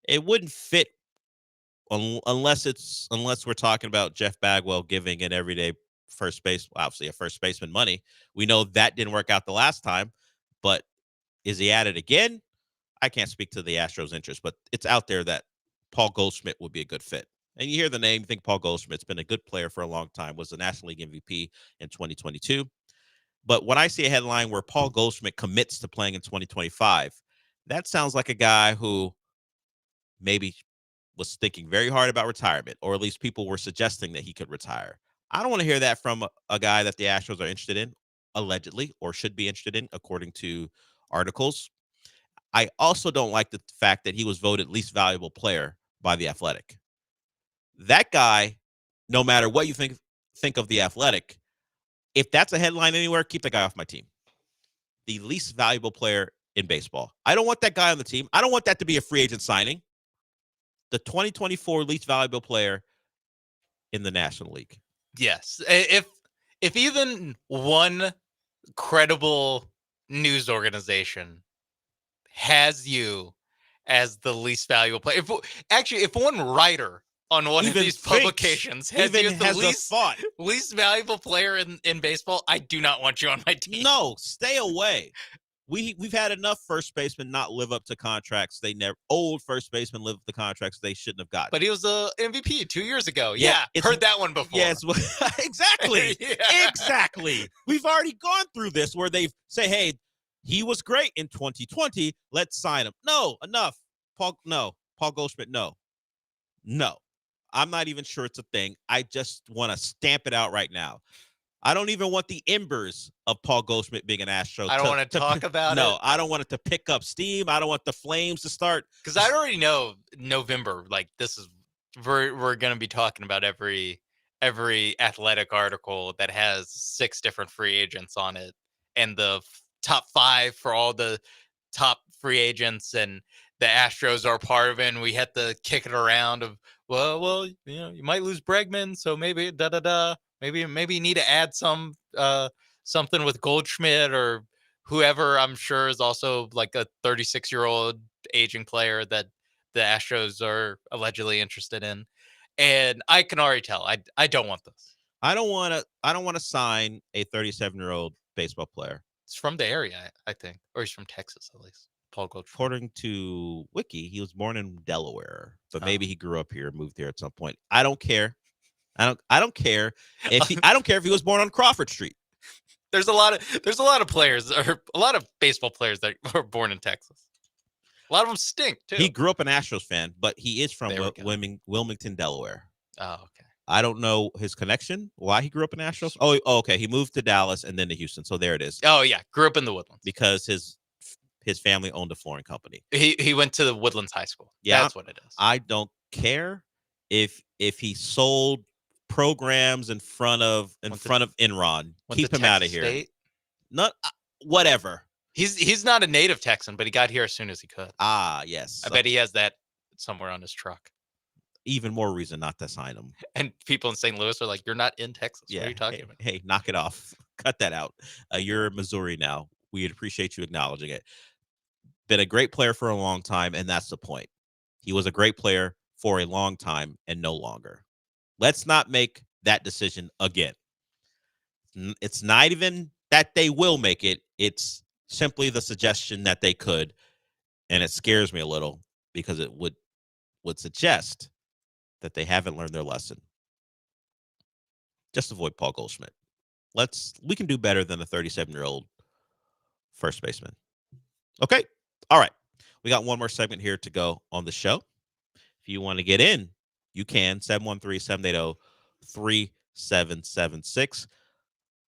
It wouldn't fit unless we're talking about Jeff Bagwell giving an everyday first baseman money. We know that didn't work out the last time, but is he at it again? I can't speak to the Astros' interest, but it's out there that Paul Goldschmidt would be a good fit. And you hear the name, think Paul Goldschmidt's been a good player for a long time, was the National League MVP in 2022. But when I see a headline where Paul Goldschmidt commits to playing in 2025, that sounds like a guy who maybe was thinking very hard about retirement, or at least people were suggesting that he could retire. I don't want to hear that from a guy that the Astros are interested in, allegedly, or should be interested in, according to articles. I also don't like the fact that he was voted least valuable player by The Athletic. That guy, no matter what you think of The Athletic, if that's a headline anywhere, keep the guy off my team. The least valuable player in baseball. I don't want that guy on the team. I don't want that to be a free agent signing. The 2024 least valuable player in the National League. Yes. If even one credible news organization has you as the least valuable player, if one writer on one of these publications has you as the least valuable player in baseball, I do not want you on my team. No, stay away. we've had enough first basemen not live up to contracts. Old first basemen live up to contracts they shouldn't have gotten. But he was the MVP 2 years ago. Yeah, heard that one before. Yes, exactly. Exactly. We've already gone through this where they say, hey, he was great in 2020. Let's sign him. No, enough. Paul Goldschmidt, no. I'm not even sure it's a thing. I just want to stamp it out right now. I don't even want the embers of Paul Goldschmidt being an Astro. I don't want to talk about it. No, I don't want it to pick up steam. I don't want the flames to start. Because I already know November, like this is we're going to be talking about every athletic article that has 6 different free agents on it and the top 5 for all the top free agents, and the Astros are part of it, and we had to kick it around of well, you might lose Bregman, so maybe maybe you need to add some something with Goldschmidt or whoever. I'm sure is also like a 36-year-old aging player that the Astros are allegedly interested in, and I can already tell I don't want this. I don't want to sign a 37-year-old baseball player. It's from the area, I think, or he's from Texas at least. Paul Goldschmidt. According to Wiki, he was born in Delaware, but maybe he grew up here, moved here at some point. I don't care. I don't care if I don't care if he was born on Crawford Street. There's a lot of players, or a lot of baseball players that were born in Texas. A lot of them stink too. He grew up an Astros fan, but he is from Wilmington, Delaware. Oh, okay. I don't know his connection, why he grew up in Astros. Oh, okay. He moved to Dallas and then to Houston. So there it is. Oh, yeah. Grew up in the Woodlands. Because his family owned a flooring company. He went to the Woodlands High School. Yeah. That's what it is. I don't care if he sold programs in front of Enron. Keep him out of here. State? Not whatever. He's not a native Texan, but he got here as soon as he could. Ah, yes. I bet he has that somewhere on his truck. Even more reason not to sign him. And people in St. Louis are like, "You're not in Texas. Yeah. What are you talking about?" Hey, knock it off. Cut that out. You're in Missouri now. We'd appreciate you acknowledging it. Been a great player for a long time, and that's the point. He was a great player for a long time and no longer. Let's not make that decision again. It's not even that they will make it. It's simply the suggestion that they could, and it scares me a little because it would suggest that they haven't learned their lesson. Just avoid Paul Goldschmidt. We can do better than a 37-year-old first baseman. Okay. All right. We got one more segment here to go on the show. If you want to get in, you can. 713-780-3776.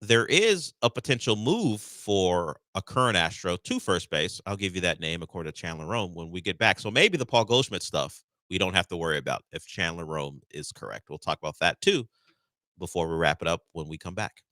There is a potential move for a current Astro to first base. I'll give you that name according to Chandler Rome when we get back. So maybe the Paul Goldschmidt stuff we don't have to worry about if Chandler Rome is correct. We'll talk about that too before we wrap it up when we come back.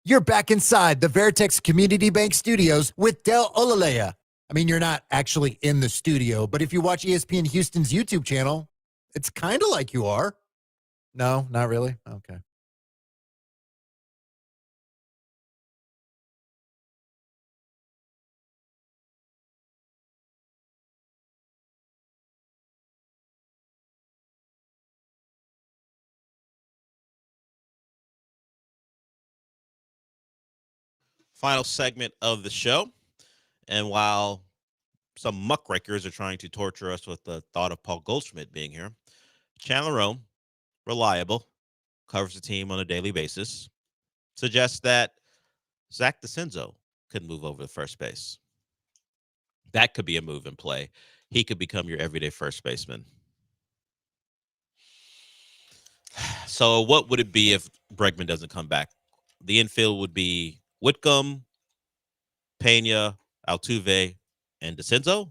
You're back inside the Veritex Community Bank Studios with Del Olaleye. I mean, you're not actually in the studio, but if you watch ESPN Houston's YouTube channel, it's kind of like you are. No, not really? Okay. Final segment of the show. And while some muckrakers are trying to torture us with the thought of Paul Goldschmidt being here, Chandler Rome, reliable, covers the team on a daily basis, suggests that Zach DeCenzo could move over to first base. That could be a move in play. He could become your everyday first baseman. So what would it be if Bregman doesn't come back? The infield would be Whitcomb, Pena, Altuve, and DeCenzo.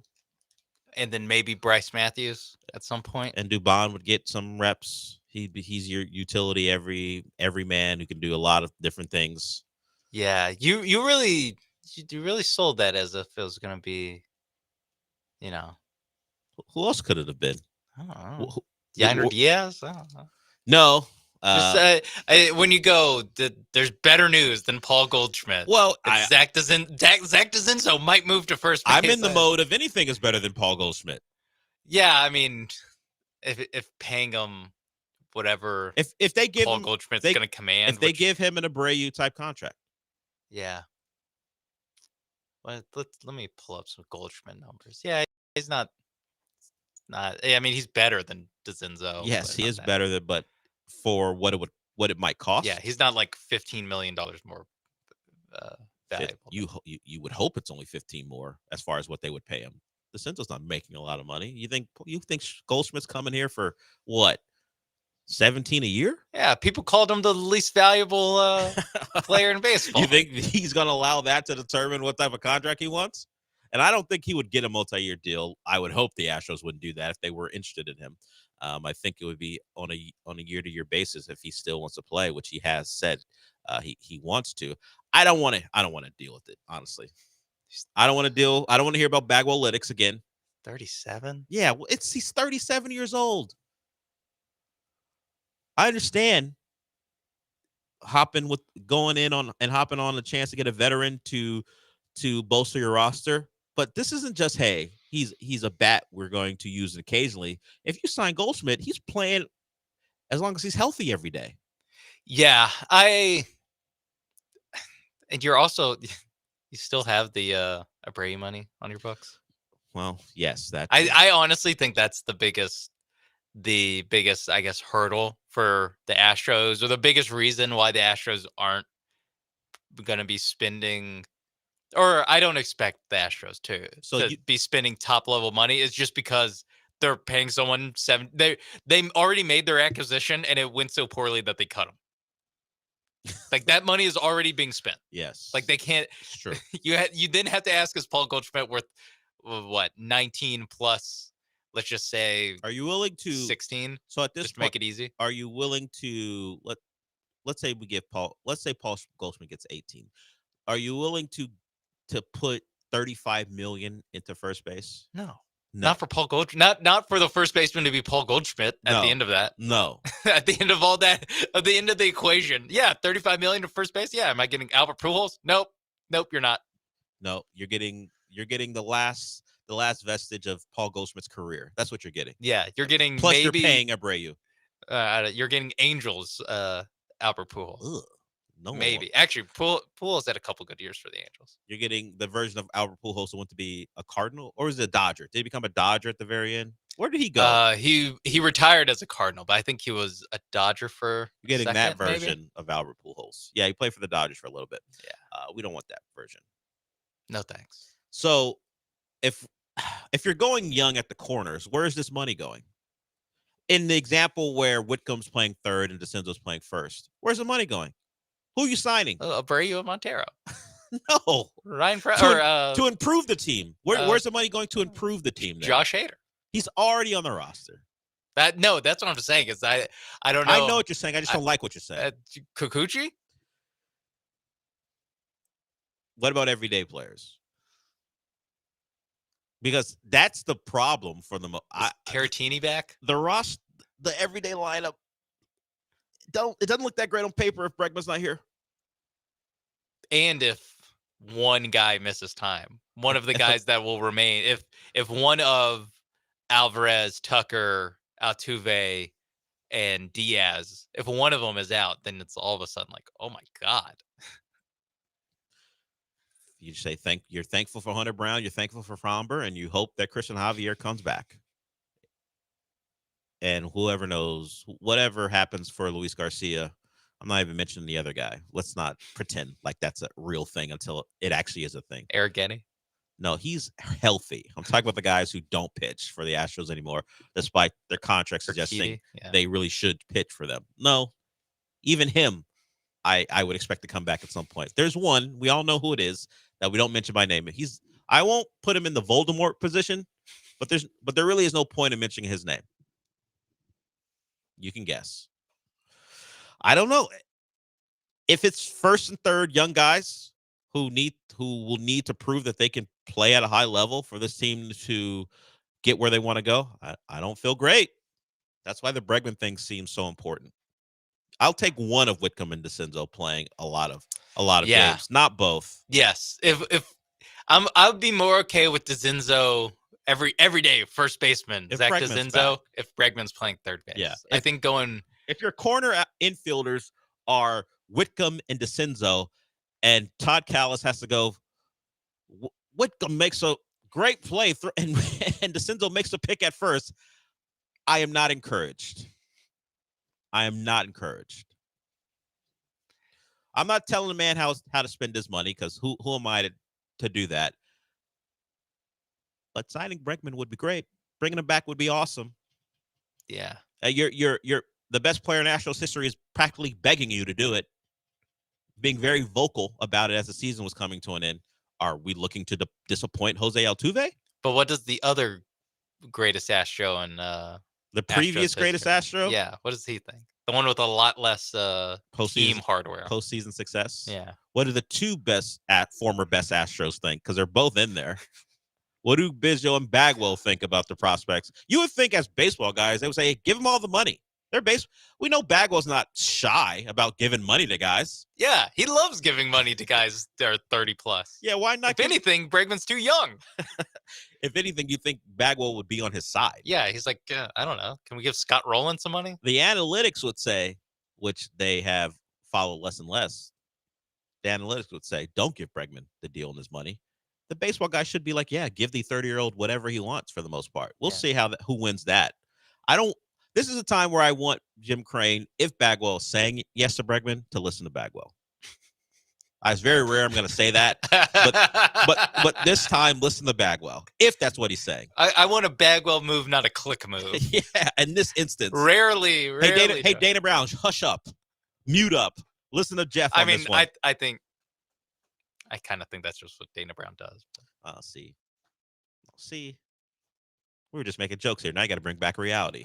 And then maybe Bryce Matthews at some point. And Dubon would get some reps. He's your utility every man who can do a lot of different things. Yeah, you really sold that as if it was going to be, Who else could it have been? I don't know. Yainer Diaz? I don't know. No. When you go, there's better news than Paul Goldschmidt. Well, Zach DeCenzo might move to first base. I'm in the mode of anything is better than Paul Goldschmidt. Yeah, I mean, if paying him whatever, if they give Paul Goldschmidt's going to command, if they give him an Abreu type contract, yeah. Well, let me pull up some Goldschmidt numbers. Yeah, he's not. I mean, he's better than DeCenzo. Yes, he is better than, but for what it might cost. Yeah, he's not like $15 million more valuable. You would hope it's only 15 more as far as what they would pay him. DeCenzo's not making a lot of money. You think Goldschmidt's coming here for what? 17 a year? Yeah, people called him the least valuable player in baseball. You think he's going to allow that to determine what type of contract he wants? And I don't think he would get a multi-year deal. I would hope the Astros wouldn't do that if they were interested in him. I think it would be on a year-to-year basis if he still wants to play, which he has said he wants to. I don't want to deal with it, honestly. I don't want to deal. I don't want to hear about Bagwell Lytics again. 37? Yeah, well, he's 37 years old. I understand hopping on a chance to get a veteran to bolster your roster, but this isn't just, hey, he's a bat we're going to use occasionally. If you sign Goldschmidt, he's playing as long as he's healthy every day. Yeah, and you're also, you still have the Abreu money on your books. Well, yes, that I honestly think that's the biggest, I guess, hurdle for the Astros, or the biggest reason why the Astros aren't going to be spending, or I don't expect the Astros to be spending top level money, is just because they're paying someone they already made their acquisition and it went so poorly that they cut them. Like, that money is already being spent. Yes. Like, they can't. It's true. You then have to ask, is Paul Goldschmidt worth what, 19 plus? Let's just say, are you willing to 16? So at this just point, make it easy. Are you willing to let's say Paul Goldschmidt gets 18. Are you willing to put $35 million into first base? No. Not for Paul Goldschmidt. Not for the first baseman to be Paul Goldschmidt at the end of that. No. At the end of all that, at the end of the equation. Yeah, $35 million to first base. Yeah. Am I getting Albert Pujols? Nope, you're not. No, you're getting the last vestige of Paul Goldschmidt's career. That's what you're getting. Yeah, you're getting, plus maybe, you're paying Abreu. You're getting Angels Albert Pujols. Ugh, no, maybe. Actually, Pujols had a couple good years for the Angels. You're getting the version of Albert Pujols who went to be a Cardinal, or was it a Dodger? Did he become a Dodger at the very end? Where did he go? He retired as a Cardinal, but I think he was a Dodger for. You're getting that version maybe? of Albert Pujols. Yeah, he played for the Dodgers for a little bit. Yeah, we don't want that version. No thanks. So, if you're going young at the corners, where is this money going? In the example where Whitcomb's playing third and DeCenzo's playing first, where's the money going? Who are you signing? Abreu and Montero. No, Ryan to improve the team. Where's the money going to improve the team? Then? Josh Hader. He's already on the roster. That's what I'm saying. Is I don't know. I know what you're saying. I just don't like what you're saying. Kikuchi? What about everyday players? Because that's the problem for the Caratini back? The everyday lineup. It doesn't look that great on paper if Bregman's not here. And if one guy misses time, one of the guys that will remain, if one of Alvarez, Tucker, Altuve, and Diaz, if one of them is out, then it's all of a sudden like, oh my God. You say you're thankful for Hunter Brown, you're thankful for Fromber, and you hope that Christian Javier comes back. And whoever knows, whatever happens for Luis Garcia, I'm not even mentioning the other guy. Let's not pretend like that's a real thing until it actually is a thing. Arrighetti? No, he's healthy. I'm talking about the guys who don't pitch for the Astros anymore, despite their contracts suggesting they really should pitch for them. No, even him, I would expect to come back at some point. There's one, we all know who it is, that we don't mention by name. I won't put him in the Voldemort position, but there really is no point in mentioning his name. You can guess. I don't know. If it's first and third young guys who will need to prove that they can play at a high level for this team to get where they want to go, I don't feel great. That's why the Bregman thing seems so important. I'll take one of Whitcomb and DeCenzo playing a lot of games, not both. Yes. If I would be more okay with DeCenzo every day first baseman, Zach DeCenzo, if Bregman's playing third base. Yeah. I think if your corner infielders are Whitcomb and DeCenzo, and Todd Callis has to go, Whitcomb makes a great play, and DeCenzo makes a pick at first, I am not encouraged. I'm not telling the man how to spend his money, because who am I to do that? But signing Bregman would be great. Bringing him back would be awesome. Yeah. You're the best player in Astros history is practically begging you to do it, being very vocal about it as the season was coming to an end. Are we looking to disappoint Jose Altuve? But what does the other greatest Astro and the previous greatest Astro? Yeah. What does he think? The one with a lot less team hardware. Postseason success? Yeah. What do the two former best Astros think? Because they're both in there. What do Biggio and Bagwell think about the prospects? You would think as baseball guys, they would say, hey, give them all the money. We know Bagwell's not shy about giving money to guys. Yeah, he loves giving money to guys that are 30 plus. Yeah, why not? If anything, Bregman's too young. If anything, you think Bagwell would be on his side. Yeah, he's like, I don't know. Can we give Scott Rowland some money? The analytics would say, which they have followed less and less, the analytics would say, don't give Bregman the deal on his money. The baseball guy should be like, yeah, give the 30-year-old whatever he wants for the most part. We'll see who wins that. This is a time where I want Jim Crane, if Bagwell is saying yes to Bregman, to listen to Bagwell. It's very rare I'm going to say that, but this time, listen to Bagwell, if that's what he's saying. I want a Bagwell move, not a click move. Yeah, in this instance. Rarely. Hey, Dana Brown, hush up. Mute up. Listen to Jeff on this one. I kind of think that's just what Dana Brown does. I'll see. We were just making jokes here. Now you got to bring back reality.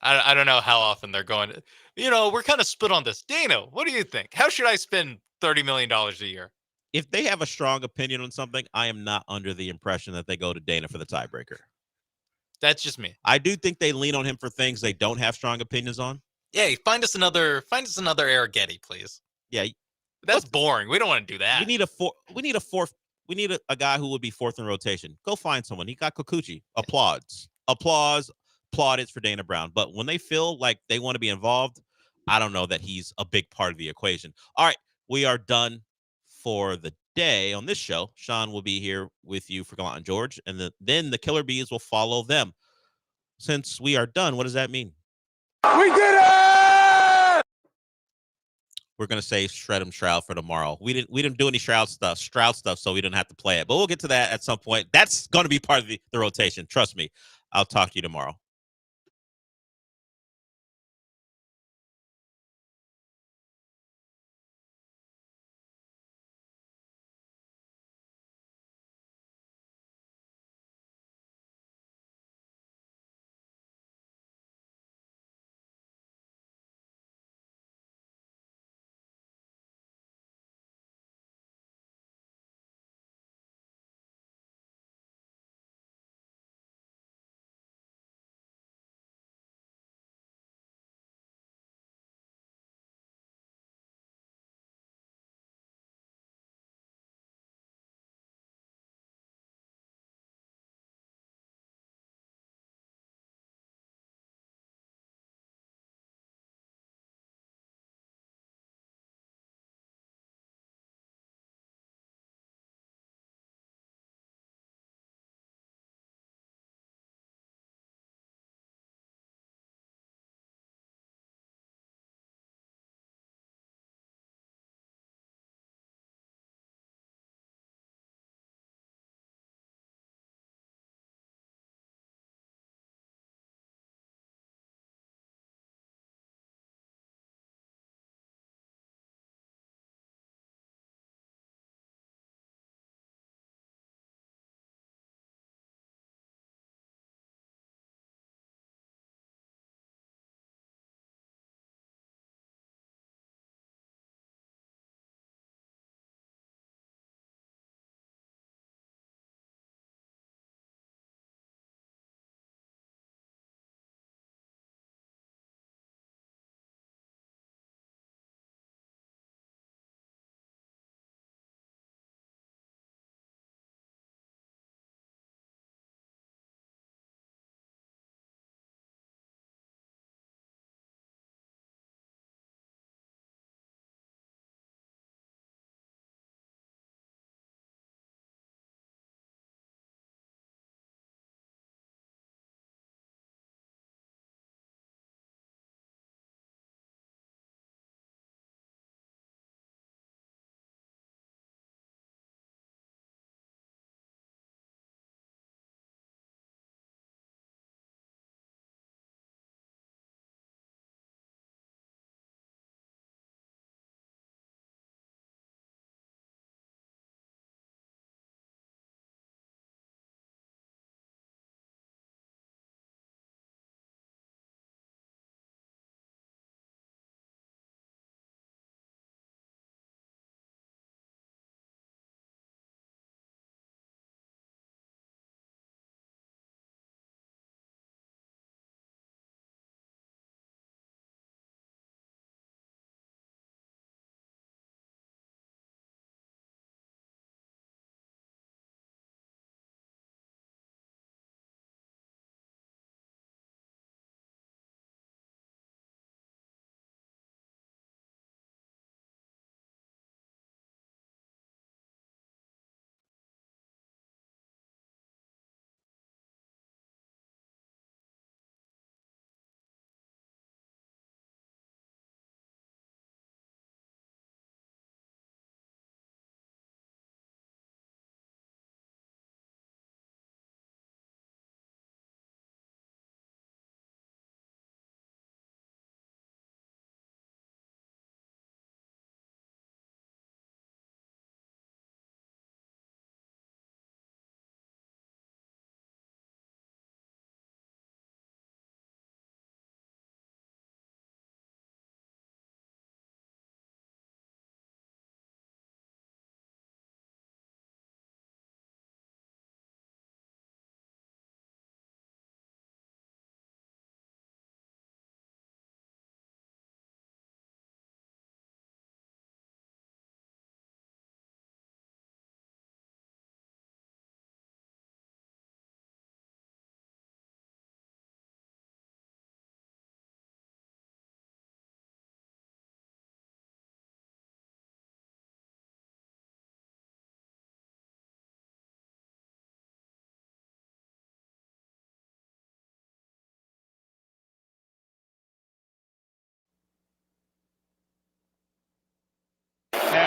I don't know how often they're going, we're kind of split on this. Dana, what do you think? How should I spend $30 million a year? If they have a strong opinion on something, I am not under the impression that they go to Dana for the tiebreaker. That's just me. I do think they lean on him for things they don't have strong opinions on. Yeah, find us another Arrighetti, please. Yeah. That's boring. We don't want to do that. We need a guy who would be fourth in rotation. Go find someone. He got Kikuchi. Applause, plaudits for Dana Brown. But when they feel like they want to be involved, I don't know that he's a big part of the equation. All right, we are done for the day on this show. Sean will be here with you for Gallant George, and then the Killer Bees will follow them. Since we are done, what does that mean? We did it! We're gonna say shred 'em Shroud for tomorrow. We didn't do any Stroud stuff, so we didn't have to play it. But we'll get to that at some point. That's gonna be part of the rotation. Trust me. I'll talk to you tomorrow.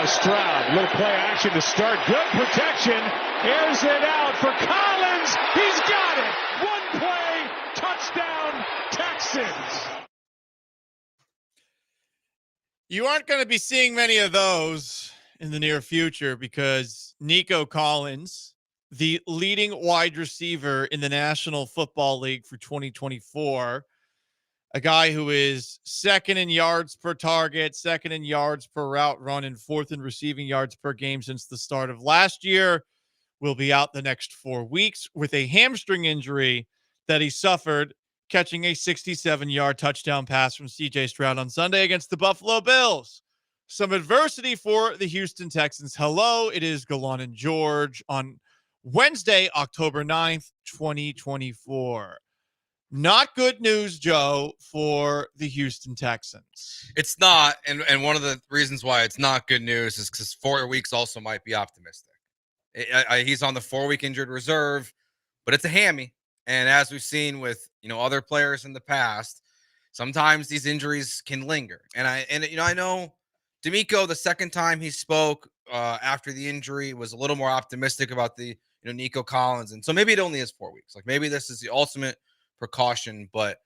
by Stroud. Little play action to start. Good protection. Airs it out for Collins. He's got it. One play. Touchdown, Texans. You aren't going to be seeing many of those in the near future because Nico Collins, the leading wide receiver in the National Football League for 2024, a guy who is second in yards per target, second in yards per route run, and fourth in receiving yards per game since the start of last year, will be out the next 4 weeks with a hamstring injury that he suffered catching a 67-yard touchdown pass from C.J. Stroud on Sunday against the Buffalo Bills. Some adversity for the Houston Texans. Hello, it is Gallant George on Wednesday, October 9th, 2024. Not good news, Joe, for the Houston Texans. It's not, and one of the reasons why it's not good news is because 4 weeks also might be optimistic. He's on the 4-week injured reserve, but it's a hammy. And as we've seen with other players in the past, sometimes these injuries can linger. And I know D'Amico, the second time he spoke after the injury, was a little more optimistic about the Nico Collins, and so maybe it only is 4 weeks. Like maybe this is the ultimate precaution, but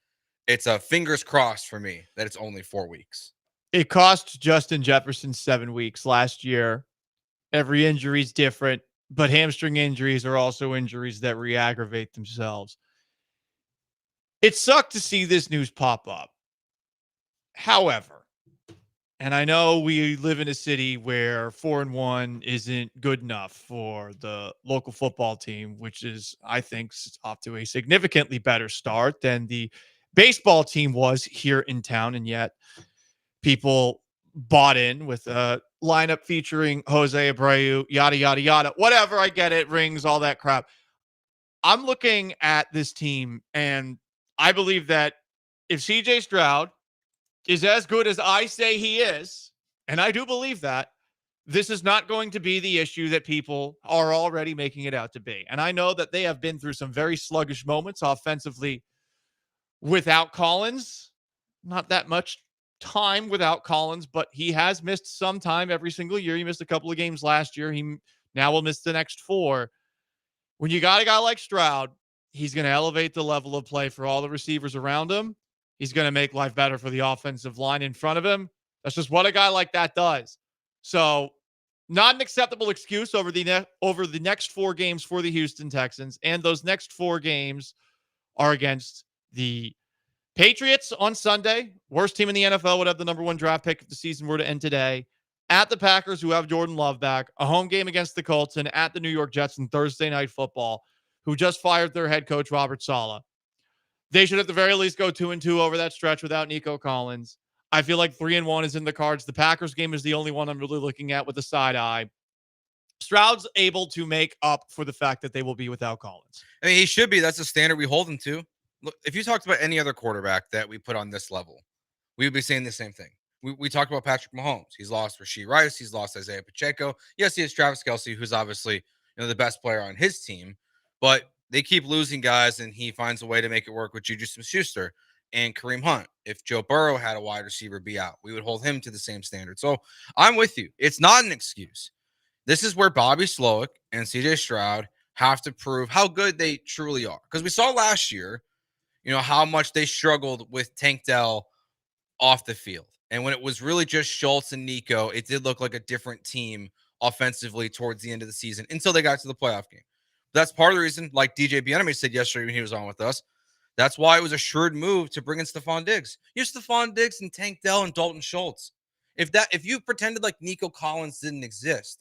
it's a fingers crossed for me that it's only 4 weeks. It cost Justin Jefferson 7 weeks last year. Every injury is different, but hamstring injuries are also injuries that re-aggravate themselves. It sucked to see this news pop up. However, and I know we live in a city where 4-1 isn't good enough for the local football team, which is, I think, off to a significantly better start than the baseball team was here in town. And yet people bought in with a lineup featuring Jose Abreu, yada, yada, yada, whatever. I get it. Rings, all that crap. I'm looking at this team, and I believe that if CJ Stroud is as good as I say he is, and I do believe that, this is not going to be the issue that people are already making it out to be. And I know that they have been through some very sluggish moments offensively without Collins. Not that much time without Collins, but he has missed some time every single year. He missed a couple of games last year. He now will miss the next 4. When you got a guy like Stroud, he's going to elevate the level of play for all the receivers around him. He's going to make life better for the offensive line in front of him. That's just what a guy like that does. So, not an acceptable excuse over the next 4 games for the Houston Texans. And those next 4 games are against the Patriots on Sunday. Worst team in the NFL, would have the number 1 draft pick if the season were to end today. At the Packers, who have Jordan Love back. A home game against the Colts, and at the New York Jets in Thursday Night Football, who just fired their head coach, Robert Saleh. They should at the very least go 2-2 over that stretch without Nico Collins. I feel like 3-1 is in the cards. The Packers game is the only one I'm really looking at with a side eye. Stroud's able to make up for the fact that they will be without Collins. I mean, he should be. That's the standard we hold him to. Look, if you talked about any other quarterback that we put on this level, we would be saying the same thing. We talked about Patrick Mahomes. He's lost Rashee Rice. He's lost Isaiah Pacheco. Yes, he has Travis Kelce, who's obviously the best player on his team, but they keep losing guys, and he finds a way to make it work with Juju Smith-Schuster and Kareem Hunt. If Joe Burrow had a wide receiver be out, we would hold him to the same standard. So I'm with you. It's not an excuse. This is where Bobby Slowick and CJ Stroud have to prove how good they truly are. Because we saw last year, how much they struggled with Tank Dell off the field. And when it was really just Schultz and Nico, it did look like a different team offensively towards the end of the season until they got to the playoff game. That's part of the reason, like DJ Bieniemy said yesterday when he was on with us, that's why it was a shrewd move to bring in Stephon Diggs. You're Stephon Diggs and Tank Dell and Dalton Schultz. If you pretended like Nico Collins didn't exist,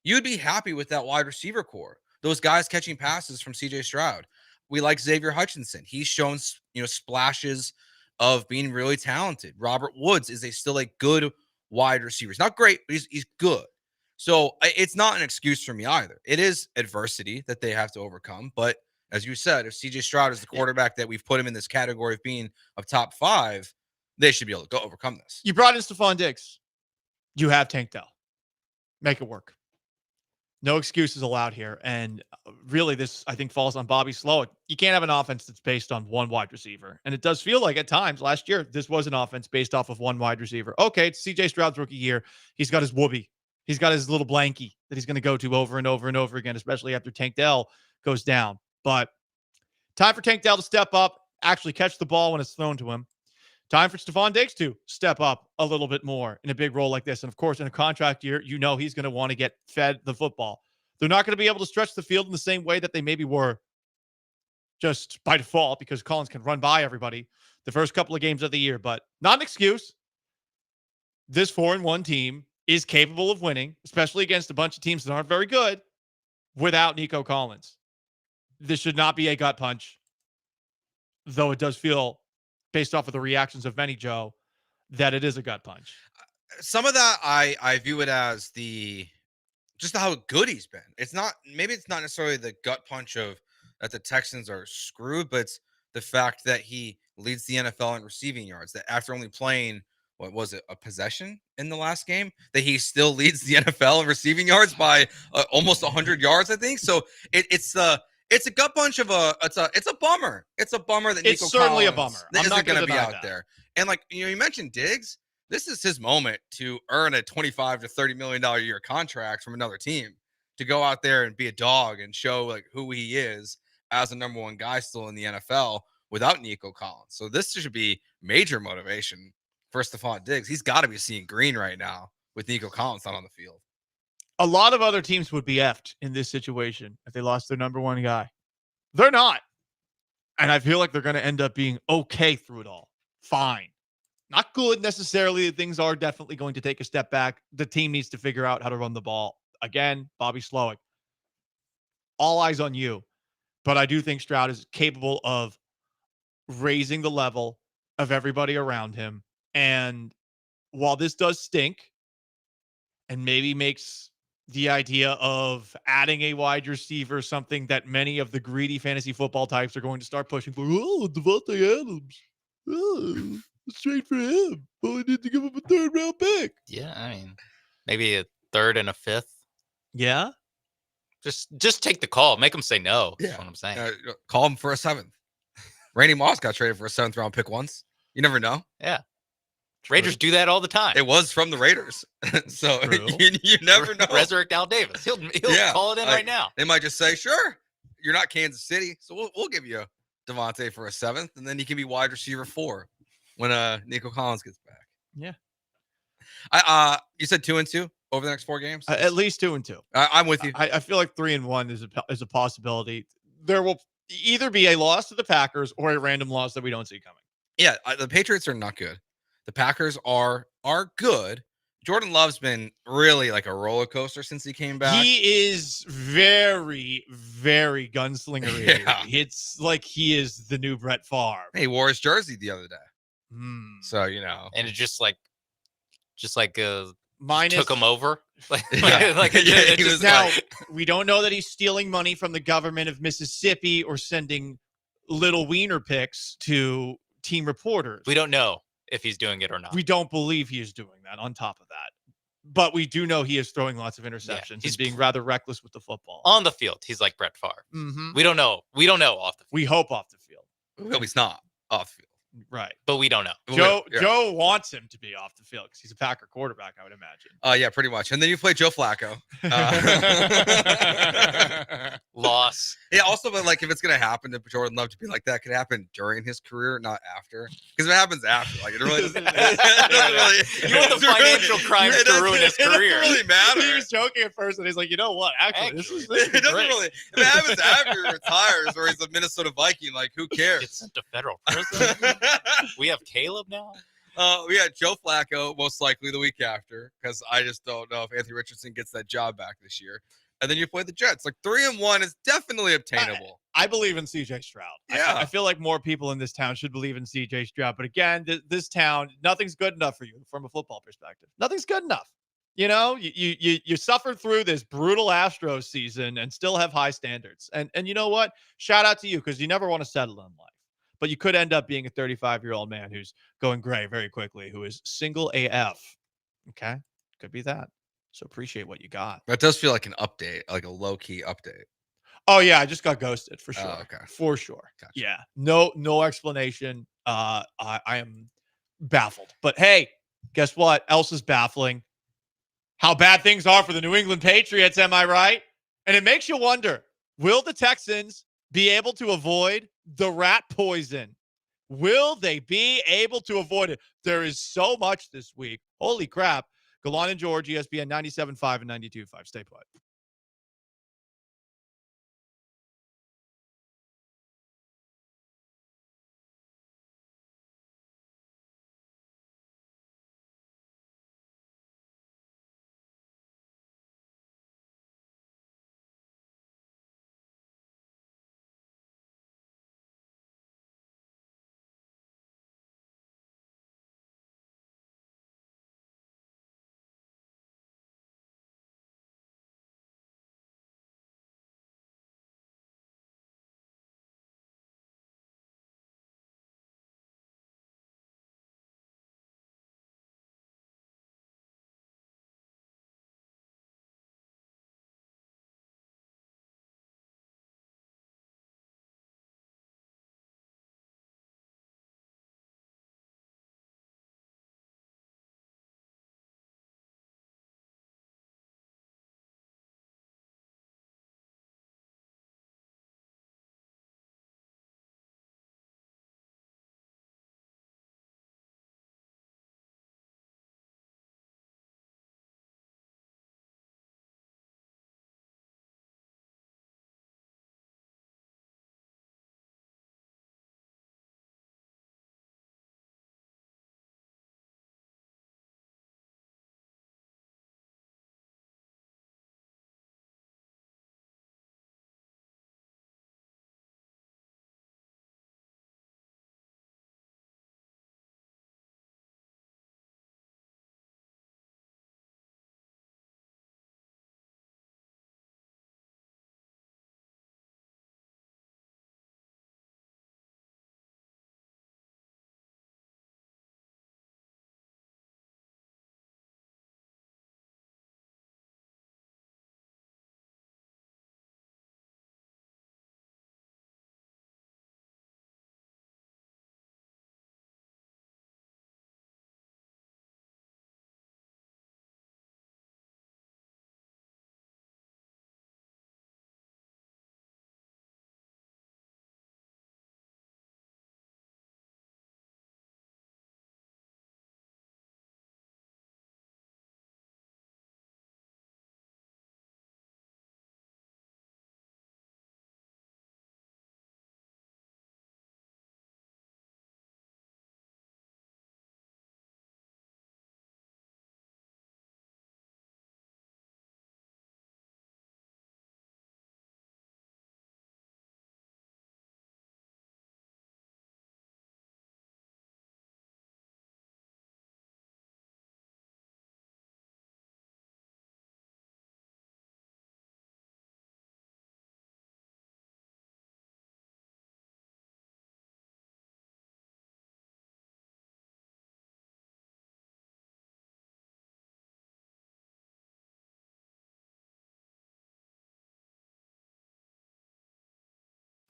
you'd be happy with that wide receiver core. Those guys catching passes from CJ Stroud. We like Xavier Hutchinson. He's shown splashes of being really talented. Robert Woods is still a good wide receiver. He's not great, but he's good. So it's not an excuse for me either. It is adversity that they have to overcome. But as you said, if CJ Stroud is the quarterback that we've put him in this category of being of top 5, they should be able to go overcome this. You brought in Stephon Diggs. You have Tank Dell. Make it work. No excuses allowed here. And really, this, I think, falls on Bobby Slowick. You can't have an offense that's based on one wide receiver. And it does feel like at times last year, this was an offense based off of one wide receiver. Okay, it's CJ Stroud's rookie year. He's got his whoopee. He's got his little blankie that he's going to go to over and over and over again, especially after Tank Dell goes down. But time for Tank Dell to step up, actually catch the ball when it's thrown to him. Time for Stephon Diggs to step up a little bit more in a big role like this. And of course, in a contract year, you know he's going to want to get fed the football. They're not going to be able to stretch the field in the same way that they maybe were just by default, because Collins can run by everybody the first couple of games of the year, but not an excuse. This 4-1 team is capable of winning, especially against a bunch of teams that aren't very good, without Nico Collins. This should not be a gut punch, though it does feel, based off of the reactions of many, Joe, that it is a gut punch. Some of that I view it as just how good he's been. It's not necessarily the gut punch of that the Texans are screwed, but it's the fact that he leads the NFL in receiving yards. That after only playing, what was it, a possession in the last game, that he still leads the NFL in receiving yards by almost 100 yards, I think. So it's a gut punch of it's a bummer. It's a bummer that it's Nico certainly Collins a bummer. I'm not going to be out there. And you mentioned Diggs. This is his moment to earn a $25 to $30 million a year contract from another team, to go out there and be a dog and show who he is as a number one guy still in the NFL without Nico Collins. So this should be major motivation for Stephon Diggs. He's got to be seeing green right now with Nico Collins not on the field. A lot of other teams would be effed in this situation if they lost their number one guy. They're not. And I feel like they're going to end up being okay through it all. Fine. Not good necessarily. Things are definitely going to take a step back. The team needs to figure out how to run the ball. Again, Bobby Slowick. All eyes on you. But I do think Stroud is capable of raising the level of everybody around him. And while this does stink and maybe makes the idea of adding a wide receiver something that many of the greedy fantasy football types are going to start pushing for, Devontae Adams. Oh, straight for him. But we need to give him a 3rd round pick. Yeah, I mean, maybe a 3rd and a 5th. Yeah. Just take the call. Make them say no. Yeah. That's what I'm saying. Call him for a 7th. Randy Moss got traded for a 7th round pick once. You never know. Yeah. Raiders do that all the time. It was from the Raiders. So you never know. Resurrect Al Davis. He'll call it in right now. They might just say, sure, you're not Kansas City, so we'll give you Devontae for a 7th, and then he can be wide receiver 4 when Nico Collins gets back. Yeah. You said 2-2 over the next 4 games? At least 2-2. I'm with you. I feel like 3-1 is a possibility. There will either be a loss to the Packers or a random loss that we don't see coming. Yeah, the Patriots are not good. The Packers are good. Jordan Love's been really like a roller coaster since he came back. He is very, very gunslinger. Yeah. It's like he is the new Brett Favre. He wore his jersey the other day. So, And it just minus took him over. He was now, we don't know that he's stealing money from the government of Mississippi or sending little wiener pics to team reporters. We don't know if he's doing it or not. We don't believe he is doing that on top of that. But we do know he is throwing lots of interceptions. He's being rather reckless with the football. On the field, he's like Brett Favre. Mm-hmm. We don't know. We don't know off the field. We hope off the field. We hope he's not off the field. Right. But we don't know. Joe wants him to be off the field because he's a Packer quarterback, I would imagine. Yeah, pretty much. And then you play Joe Flacco. Loss. Yeah, also, but if it's going to happen to Jordan Love to be like that, could happen during his career, not after. Because if it happens after, it really doesn't. You want the financial crimes to ruin his career. It doesn't really matter. He was joking at first, and he's like, you know what? Actually this is it doesn't great. really. If it happens after he retires or he's a Minnesota Viking, who cares? Gets sent to federal prison. We have Caleb now. We had Joe Flacco most likely the week after, because I just don't know if Anthony Richardson gets that job back this year. And then you play the Jets. 3-1 is definitely obtainable. I believe in CJ Stroud. Yeah. I feel like more people in this town should believe in CJ Stroud. But again, this town, nothing's good enough for you from a football perspective. Nothing's good enough. You know, you suffered through this brutal Astros season and still have high standards. And you know what? Shout out to you, because you never want to settle in life. But you could end up being a 35-year-old man who's going gray very quickly, who is single AF. Okay? Could be that. So appreciate what you got. That does feel like an update, like a low-key update. Oh, yeah. I just got ghosted for sure. Oh, okay. For sure. Gotcha. Yeah. No explanation. I am baffled. But hey, guess what? Else is baffling. how bad things are for the New England Patriots, am I right? And it makes you wonder, will the Texans be able to avoid the rat poison? Will they be able to avoid it? There is so much this week. Holy crap. Gallant and George, ESPN 97.5 and 92.5. Stay put.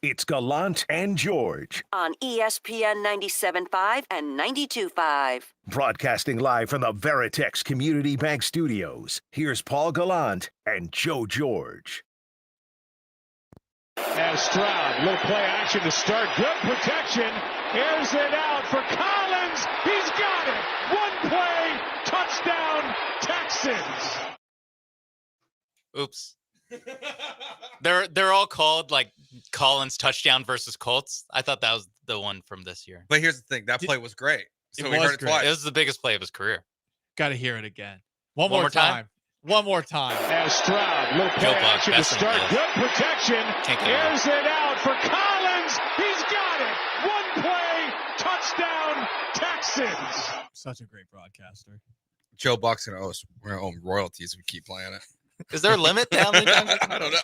It's Gallant and George, On ESPN 97.5 and 92.5. broadcasting live from the Veritex Community Bank Studios. Here's Paul Gallant and Joe George. As Stroud, little play action to start. Good protection. Airs it out for Collins. He's got it. One play. Touchdown, Texans. Oops. They're all called like Collins touchdown versus Colts. I thought that was the one from this year. But here's the thing: that play was great. So we was heard it great. twice. It was the biggest play of his career. Got to hear it again. One more time? One more time. As Stroud, little play Joe Buck, action to best in start. the Good protection. Can't get it. Airs it out for Collins. He's got it. One play. Touchdown, Texans. Such a great broadcaster. Joe Buck's gonna owe us. We're gonna owe him royalties if we keep playing it. Is there a limit to how many times? I don't know.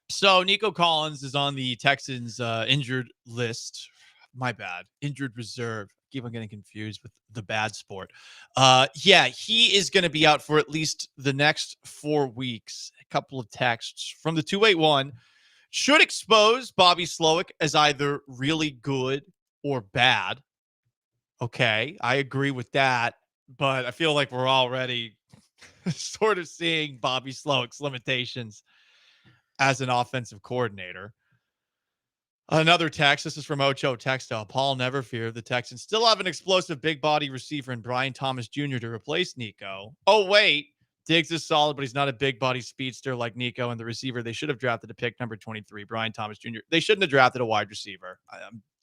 So Nico Collins is on the Texans injured list. My bad. Injured reserve. Keep on getting confused with the bad sport. Yeah, he is going to be out for at least the next 4 weeks. A couple of texts from the 281 should expose Bobby Slowick as either really good or bad. Okay, I agree with that, but I feel like we're already sort of seeing Bobby Slowick's limitations as an offensive coordinator. Another text. This is from Ocho Textile. Paul, never fear. The Texans still have an explosive big body receiver in Brian Thomas Jr. to replace Nico. Oh, wait. Diggs is solid, but he's not a big body speedster like Nico and the receiver. They should have drafted a pick number 23, Brian Thomas Jr. They shouldn't have drafted a wide receiver.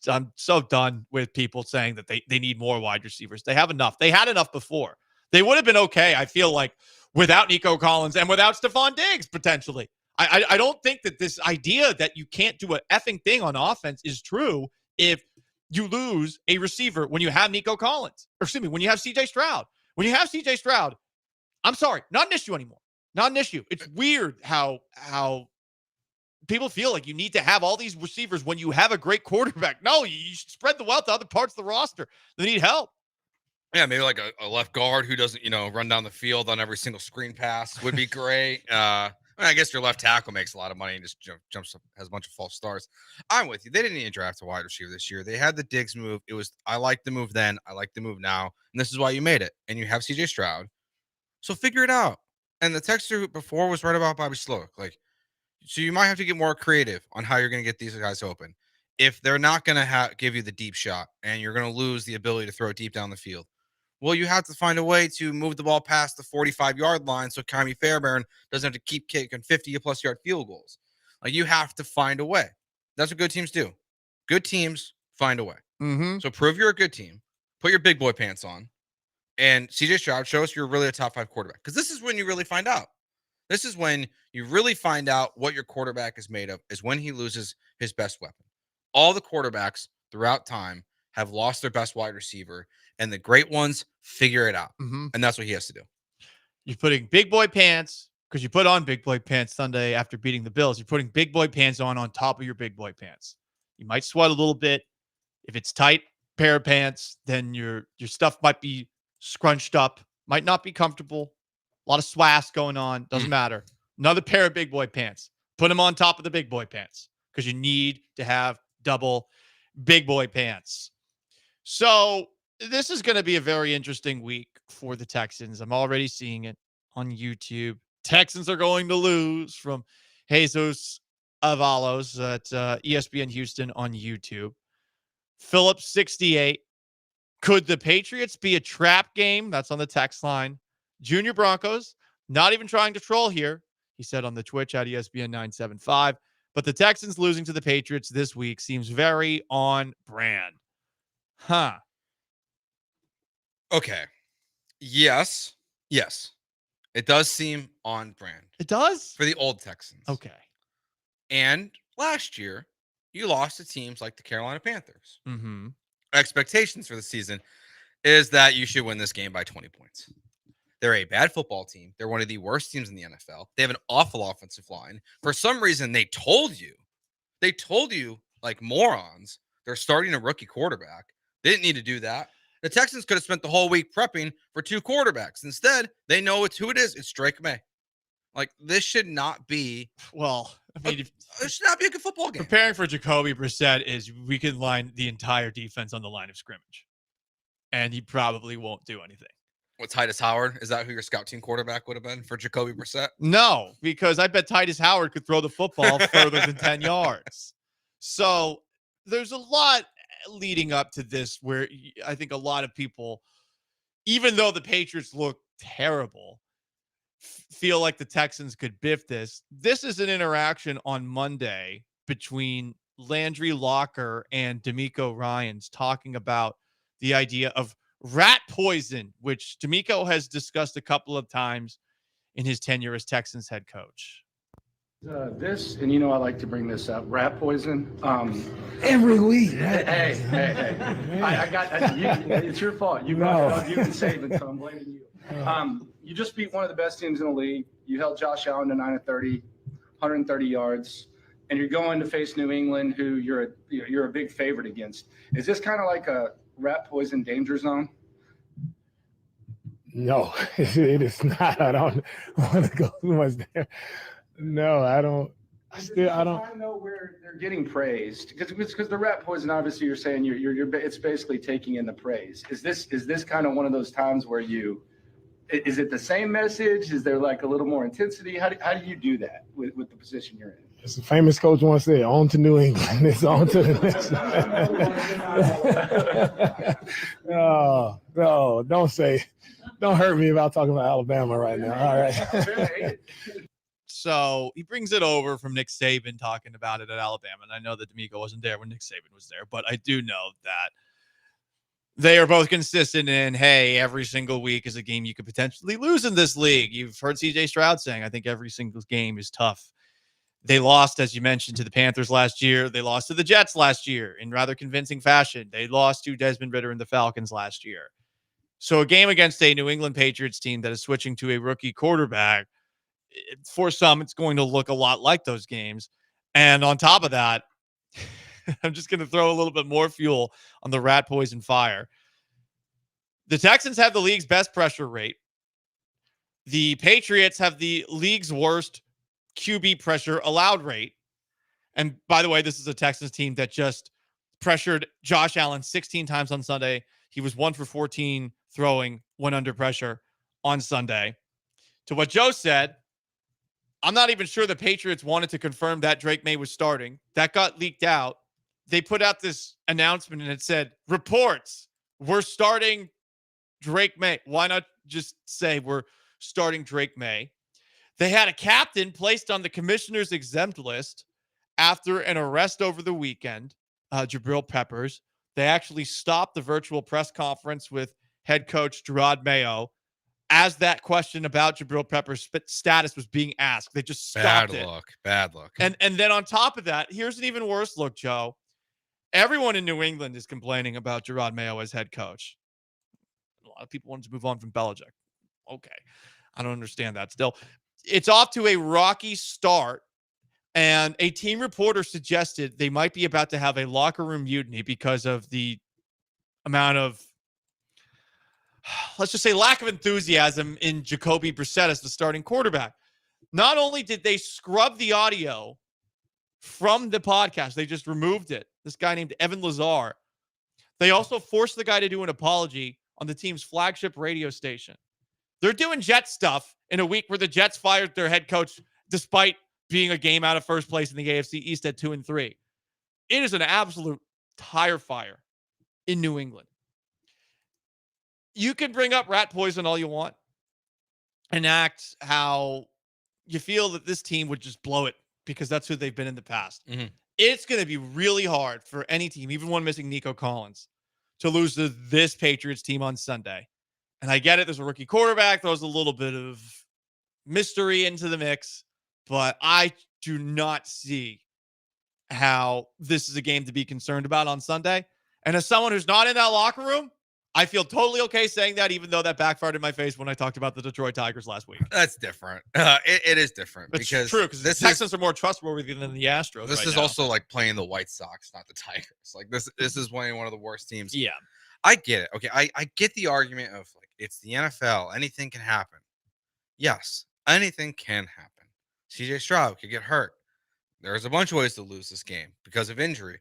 I'm so done with people saying that they need more wide receivers. They have enough. They had enough before. They would have been okay, I feel like, without Nico Collins and without Stephon Diggs, potentially. I don't think that this idea that you can't do an effing thing on offense is true if you lose a receiver when you have Nico Collins. Or excuse me, when you have CJ Stroud. When you have CJ Stroud, I'm sorry, not an issue anymore. Not an issue. It's weird how people feel like you need to have all these receivers when you have a great quarterback. No, you should spread the wealth to other parts of the roster that need help. Yeah, maybe like a left guard who doesn't, run down the field on every single screen pass would be great. I guess your left tackle makes a lot of money and just jumps up, has a bunch of false starts. I'm with you. They didn't even draft a wide receiver this year. They had the Diggs move. I like the move then. I like the move now. And this is why you made it. And you have CJ Stroud. So figure it out. And the texter before was right about Bobby Slowick. So you might have to get more creative on how you're going to get these guys open. If they're not going to give you the deep shot and you're going to lose the ability to throw it deep down the field, well, you have to find a way to move the ball past the 45-yard line so Kyrie Fairbairn doesn't have to keep kicking 50-plus yard field goals. You have to find a way. That's what good teams do. Good teams find a way. Mm-hmm. So prove you're a good team. Put your big boy pants on. And CJ Stroud, show us you're really a top 5 quarterback. Because this is when you really find out. This is when you really find out what your quarterback is made of, is when he loses his best weapon. All the quarterbacks throughout time have lost their best wide receiver, and the great ones figure it out. Mm-hmm. And that's what he has to do. You're putting big boy pants, because you put on big boy pants Sunday after beating the Bills. You're putting big boy pants on top of your big boy pants. You might sweat a little bit. If it's tight pair of pants, then your stuff might be scrunched up, might not be comfortable. A lot of swass going on. Doesn't matter. Another pair of big boy pants. Put them on top of the big boy pants because you need to have double big boy pants. So this is going to be a very interesting week for the Texans. I'm already seeing it on YouTube. Texans are going to lose from Jesus Avalos at ESPN Houston on YouTube. Phillips 68. Could the Patriots be a trap game? That's on the text line. Junior Broncos, not even trying to troll here. He said on the Twitch at ESPN 975. But the Texans losing to the Patriots this week seems very on brand. Huh. Okay. Yes. It does seem on brand. It does? For the old Texans. Okay. And last year, you lost to teams like the Carolina Panthers. Mm-hmm. Expectations for the season is that you should win this game by 20 points. They're a bad football team. They're one of the worst teams in the NFL. They have an awful offensive line. For some reason, they told you like morons, they're starting a rookie quarterback. They didn't need to do that. The Texans could have spent the whole week prepping for 2 quarterbacks. Instead, they know who it is. It's Drake May. This should not be. Well, I mean, it should not be a good football game. Preparing for Jacoby Brissett is we can line the entire defense on the line of scrimmage, and he probably won't do anything. What, Titus Howard? Is that who your scout team quarterback would have been for Jacoby Brissett? No, because I bet Titus Howard could throw the football further than 10 yards. So there's a lot leading up to this where I think a lot of people, even though the Patriots look terrible, feel like the Texans could biff this. This is an interaction on Monday between Landry Locker and D'Amico Ryans talking about the idea of rat poison, which D'Amico has discussed a couple of times in his tenure as Texans head coach. This, and I like to bring this up, rat poison. Every week. Hey. I got it's your fault. You can save it, so I'm blaming you. You just beat one of the best teams in the league. You held Josh Allen to 9-30, 130 yards, and you're going to face New England, who you're a big favorite against. Is this kind of like a rat poison danger zone? No, it is not. I don't want to go too much there. No, I don't. I don't. I know where they're getting praised because the rat poison. Obviously, you're saying you're it's basically taking in the praise. Is this kind of one of those times where Is it the same message? Is there like a little more intensity? How do you do that with the position you're in? As a famous coach once said, on to New England. It's on to the next. No, don't hurt me about talking about Alabama right now. All right. So he brings it over from Nick Saban talking about it at Alabama. And I know that D'Amico wasn't there when Nick Saban was there, but I do know that they are both consistent in, hey, every single week is a game you could potentially lose in this league. You've heard CJ Stroud saying, I think every single game is tough. They lost, as you mentioned, to the Panthers last year. They lost to the Jets last year in rather convincing fashion. They lost to Desmond Ridder and the Falcons last year. So a game against a New England Patriots team that is switching to a rookie quarterback, for some, it's going to look a lot like those games. And on top of that, I'm just going to throw a little bit more fuel on the rat poison fire. The Texans have the league's best pressure rate. The Patriots have the league's worst QB pressure allowed rate. And by the way, this is a Texans team that just pressured Josh Allen 16 times on Sunday. He was 1 for 14 throwing when under pressure on Sunday. To what Joe said, I'm not even sure the Patriots wanted to confirm that Drake May was starting. That got leaked out. They put out this announcement and it said, reports, we're starting Drake May. Why not just say we're starting Drake May? They had a captain placed on the commissioner's exempt list after an arrest over the weekend, Jabril Peppers. They actually stopped the virtual press conference with head coach Gerard Mayo as that question about Jabril Peppers' status was being asked. They just stopped it. Bad luck. And then on top of that, here's an even worse look, Joe. Everyone in New England is complaining about Gerard Mayo as head coach. A lot of people wanted to move on from Belichick. Okay. I don't understand that still. It's off to a rocky start, and a team reporter suggested they might be about to have a locker room mutiny because of the amount of, let's just say, lack of enthusiasm in Jacoby Brissett as the starting quarterback. Not only did they scrub the audio from the podcast, they just removed it. This guy named Evan Lazar. They also forced the guy to do an apology on the team's flagship radio station. They're doing Jet stuff in a week where the Jets fired their head coach despite being a game out of first place in the AFC East at 2-3. It is an absolute tire fire in New England. You can bring up rat poison all you want and act how you feel that this team would just blow it because that's who they've been in the past. Mm-hmm. It's going to be really hard for any team, even one missing Nico Collins, to lose to this Patriots team on Sunday. And I get it. There's a rookie quarterback. Throws a little bit of mystery into the mix. But I do not see how this is a game to be concerned about on Sunday. And as someone who's not in that locker room, I feel totally okay saying that, even though that backfired in my face when I talked about the Detroit Tigers last week. That's different. It is different. It's because true, because the Texans are more trustworthy than the Astros. This right is now. also like playing the White Sox, not the Tigers. Like this is playing one of the worst teams. Yeah. I get it. Okay. I get the argument of like, it's the NFL. Anything can happen. Yes, anything can happen. CJ Stroud could get hurt. There's a bunch of ways to lose this game because of injury.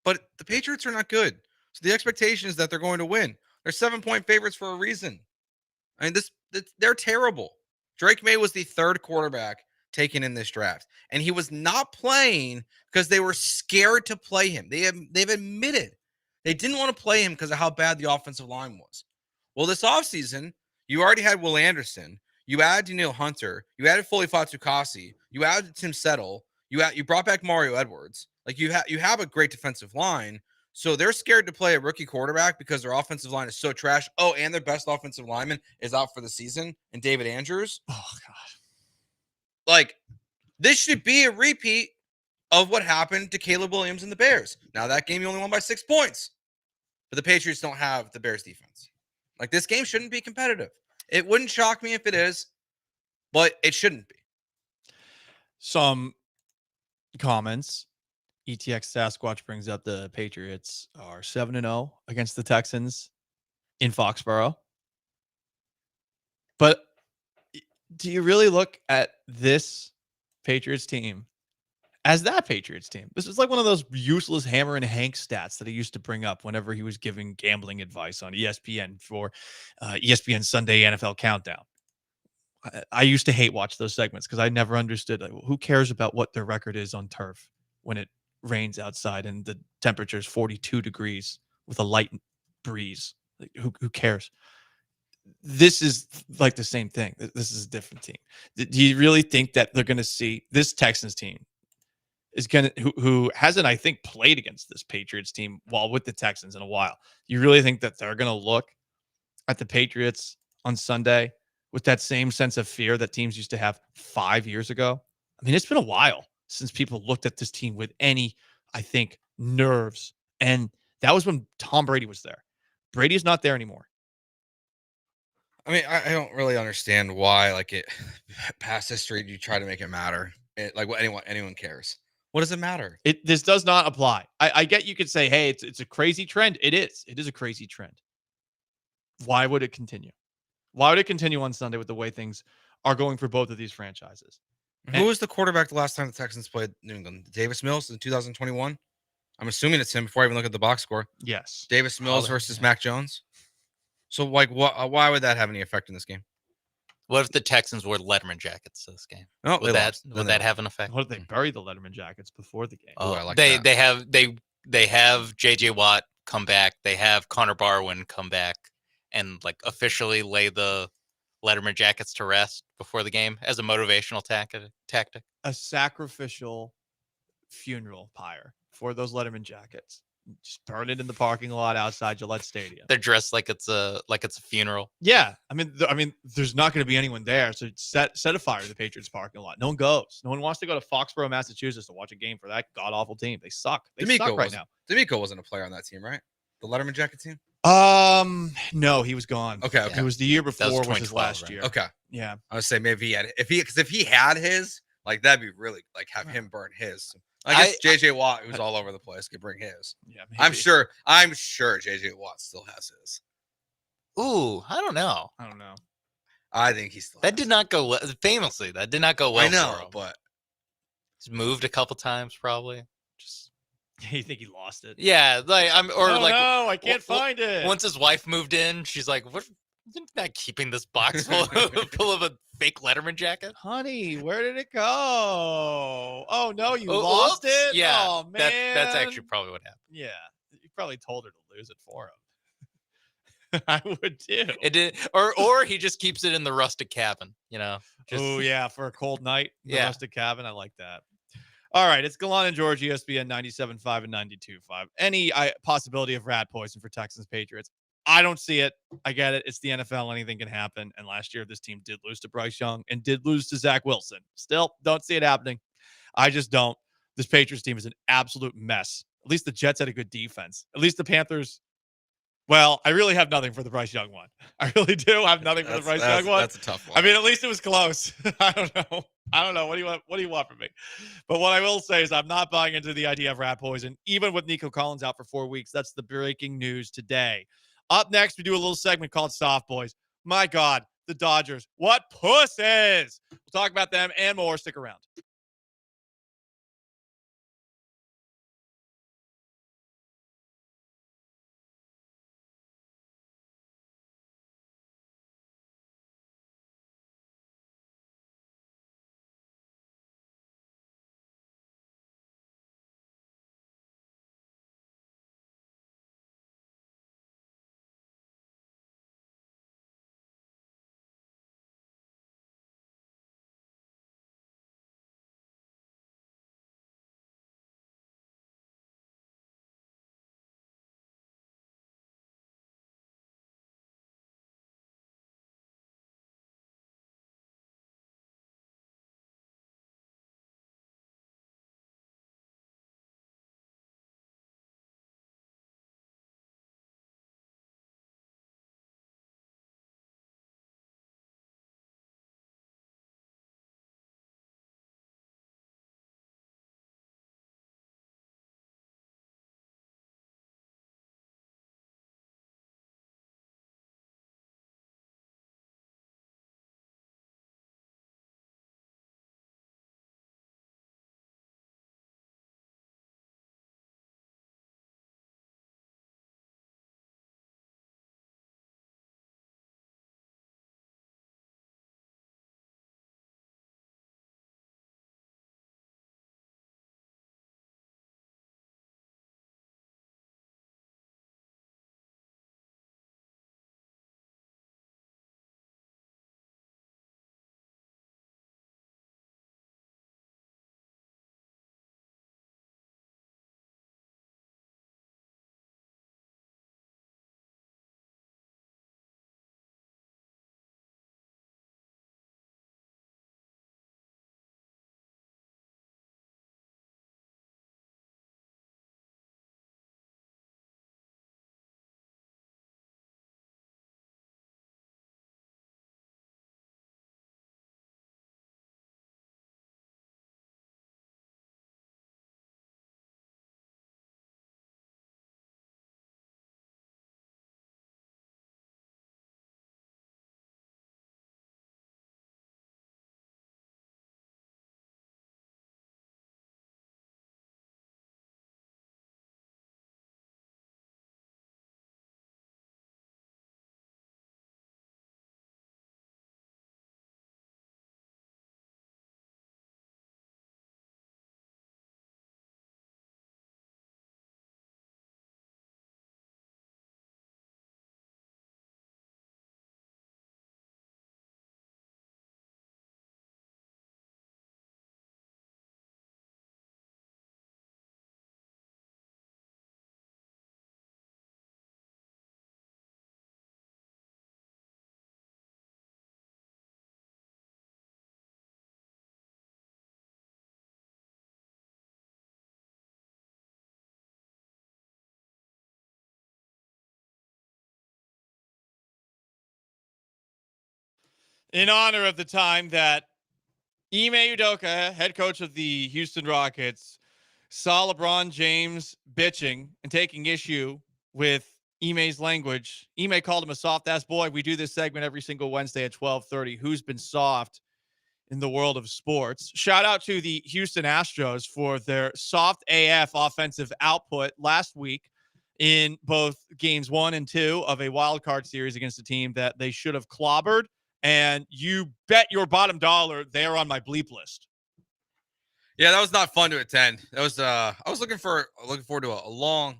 But the Patriots are not good. So the expectation is that they're going to win. They're 7-point favorites for a reason. I mean, they're terrible. Drake May was the third quarterback taken in this draft, and he was not playing because they were scared to play him. They've admitted they didn't want to play him because of how bad the offensive line was. Well, this offseason, you already had Will Anderson. You added Daniil Hunter. You added Foley Fatukasi. You added Tim Settle. You brought back Mario Edwards. Like you have a great defensive line. So they're scared to play a rookie quarterback because their offensive line is so trash. Oh, and their best offensive lineman is out for the season, and David Andrews. Oh, God. Like, this should be a repeat of what happened to Caleb Williams and the Bears. Now, that game, you only won by 6 points. But the Patriots don't have the Bears defense. Like, this game shouldn't be competitive. It wouldn't shock me if it is, but it shouldn't be. Some comments. ETX Sasquatch brings up the Patriots are 7-0 against the Texans in Foxborough. But do you really look at this Patriots team as that Patriots team. This is like one of those useless Hammer and Hank stats that he used to bring up whenever he was giving gambling advice on ESPN for ESPN Sunday NFL Countdown. I used to hate watch those segments because I never understood who cares about what their record is on turf when it rains outside and the temperature is 42 degrees with a light breeze. Like, who cares? This is like the same thing. This is a different team. Do you really think that they're going to see this Texans team is going to who hasn't, I think, played against this Patriots team while with the Texans in a while? You really think that they're going to look at the Patriots on Sunday with that same sense of fear that teams used to have 5 years ago? I mean, it's been a while since people looked at this team with any, I think, nerves. And that was when Tom Brady was there. Brady's not there anymore. I mean, I don't really understand why, like, it past history, you try to make it matter. Like, what anyone cares. What does it matter? This does not apply. I get you could say, hey, it's a crazy trend. It is. It is a crazy trend. Why would it continue? Why would it continue on Sunday with the way things are going for both of these franchises? Who was the quarterback the last time the Texans played New England? Davis Mills in 2021? I'm assuming it's him before I even look at the box score. Yes. Davis Mills versus Mac Jones. So, like, why would that have any effect in this game? What if the Texans wore Letterman jackets to this game? Oh, would that have an effect? What if they bury the Letterman jackets before the game? Oh, I like they that. they have JJ Watt come back. They have Connor Barwin come back and like officially lay the Letterman jackets to rest before the game as a motivational tactic. A sacrificial funeral pyre for those Letterman jackets. Just burn it in the parking lot outside Gillette Stadium. They're dressed like it's a funeral. Yeah, I mean, there's not going to be anyone there, so set a fire to the Patriots parking lot. No one goes. No one wants to go to Foxborough, Massachusetts, to watch a game for that god awful team. They suck. They suck right now. D'Amico wasn't a player on that team, right? The Letterman jacket team. No, he was gone. Okay. It was the year before, was his last right? year. Okay. Yeah, I would say maybe if he had his, like, that'd be really like have him burn his. I guess JJ Watt, who's all over the place, could bring his. Yeah, maybe. I'm sure JJ Watt still has his. Ooh, I don't know. I think he still. That did not go well. Famously, that did not go well. I know, for him. but he's moved a couple times, probably. Just you think he lost it? yeah, like no, I can't find it. Once his wife moved in, she's like, "What? You're not keeping this box full of a fake Letterman jacket, honey. Where did it go? Oh no, you lost it. Yeah, oh man, that's actually probably what happened. Yeah, you probably told her to lose it for him. I would too. It did, or he just keeps it in the rustic cabin. You know. Oh yeah, for a cold night. In the Yeah. rustic cabin. I like that. All right, it's Gallant and George, ESPN 97.5 and 92.5. Any possibility of rat poison for Texans Patriots? I don't see it. I get it. It's the NFL. Anything can happen. And last year, this team did lose to Bryce Young and did lose to Zach Wilson. Still, don't see it happening. I just don't. This Patriots team is an absolute mess. At least the Jets had a good defense. At least the Panthers. Well, I really have nothing for the Bryce Young one. I really do have nothing for the Bryce Young one. That's a tough one. I mean, at least it was close. I don't know. What do you want from me? But what I will say is I'm not buying into the idea of rat poison, even with Nico Collins out for 4 weeks. That's the breaking news today. Up next, we do a little segment called Soft Boys. My God, the Dodgers. What pussies! We'll talk about them and more. Stick around. in honor of the time that Ime Udoka, head coach of the Houston Rockets, saw LeBron James bitching and taking issue with Ime's language. Ime called him a soft-ass boy. We do this segment every single Wednesday at 12:30. Who's been soft in the world of sports? Shout out to the Houston Astros for their soft AF offensive output last week in both games 1 and 2 of a wild card series against a team that they should have clobbered. And you bet your bottom dollar they're on my bleep list. Yeah, that was not fun to attend. That was I was looking forward to a long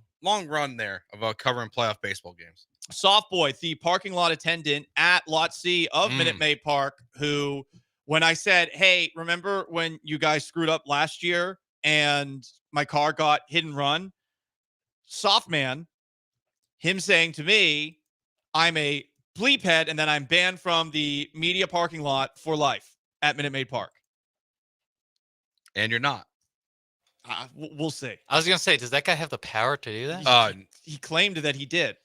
run there of covering playoff baseball games. Soft boy, the parking lot attendant at Lot C of Minute Maid Park, who, when I said, hey, remember when you guys screwed up last year and my car got hit and run? Soft man, him saying to me, I'm a bleep head, and then I'm banned from the media parking lot for life at Minute Maid Park. And you're not. We'll see. I was going to say, does that guy have the power to do that? He claimed that he did.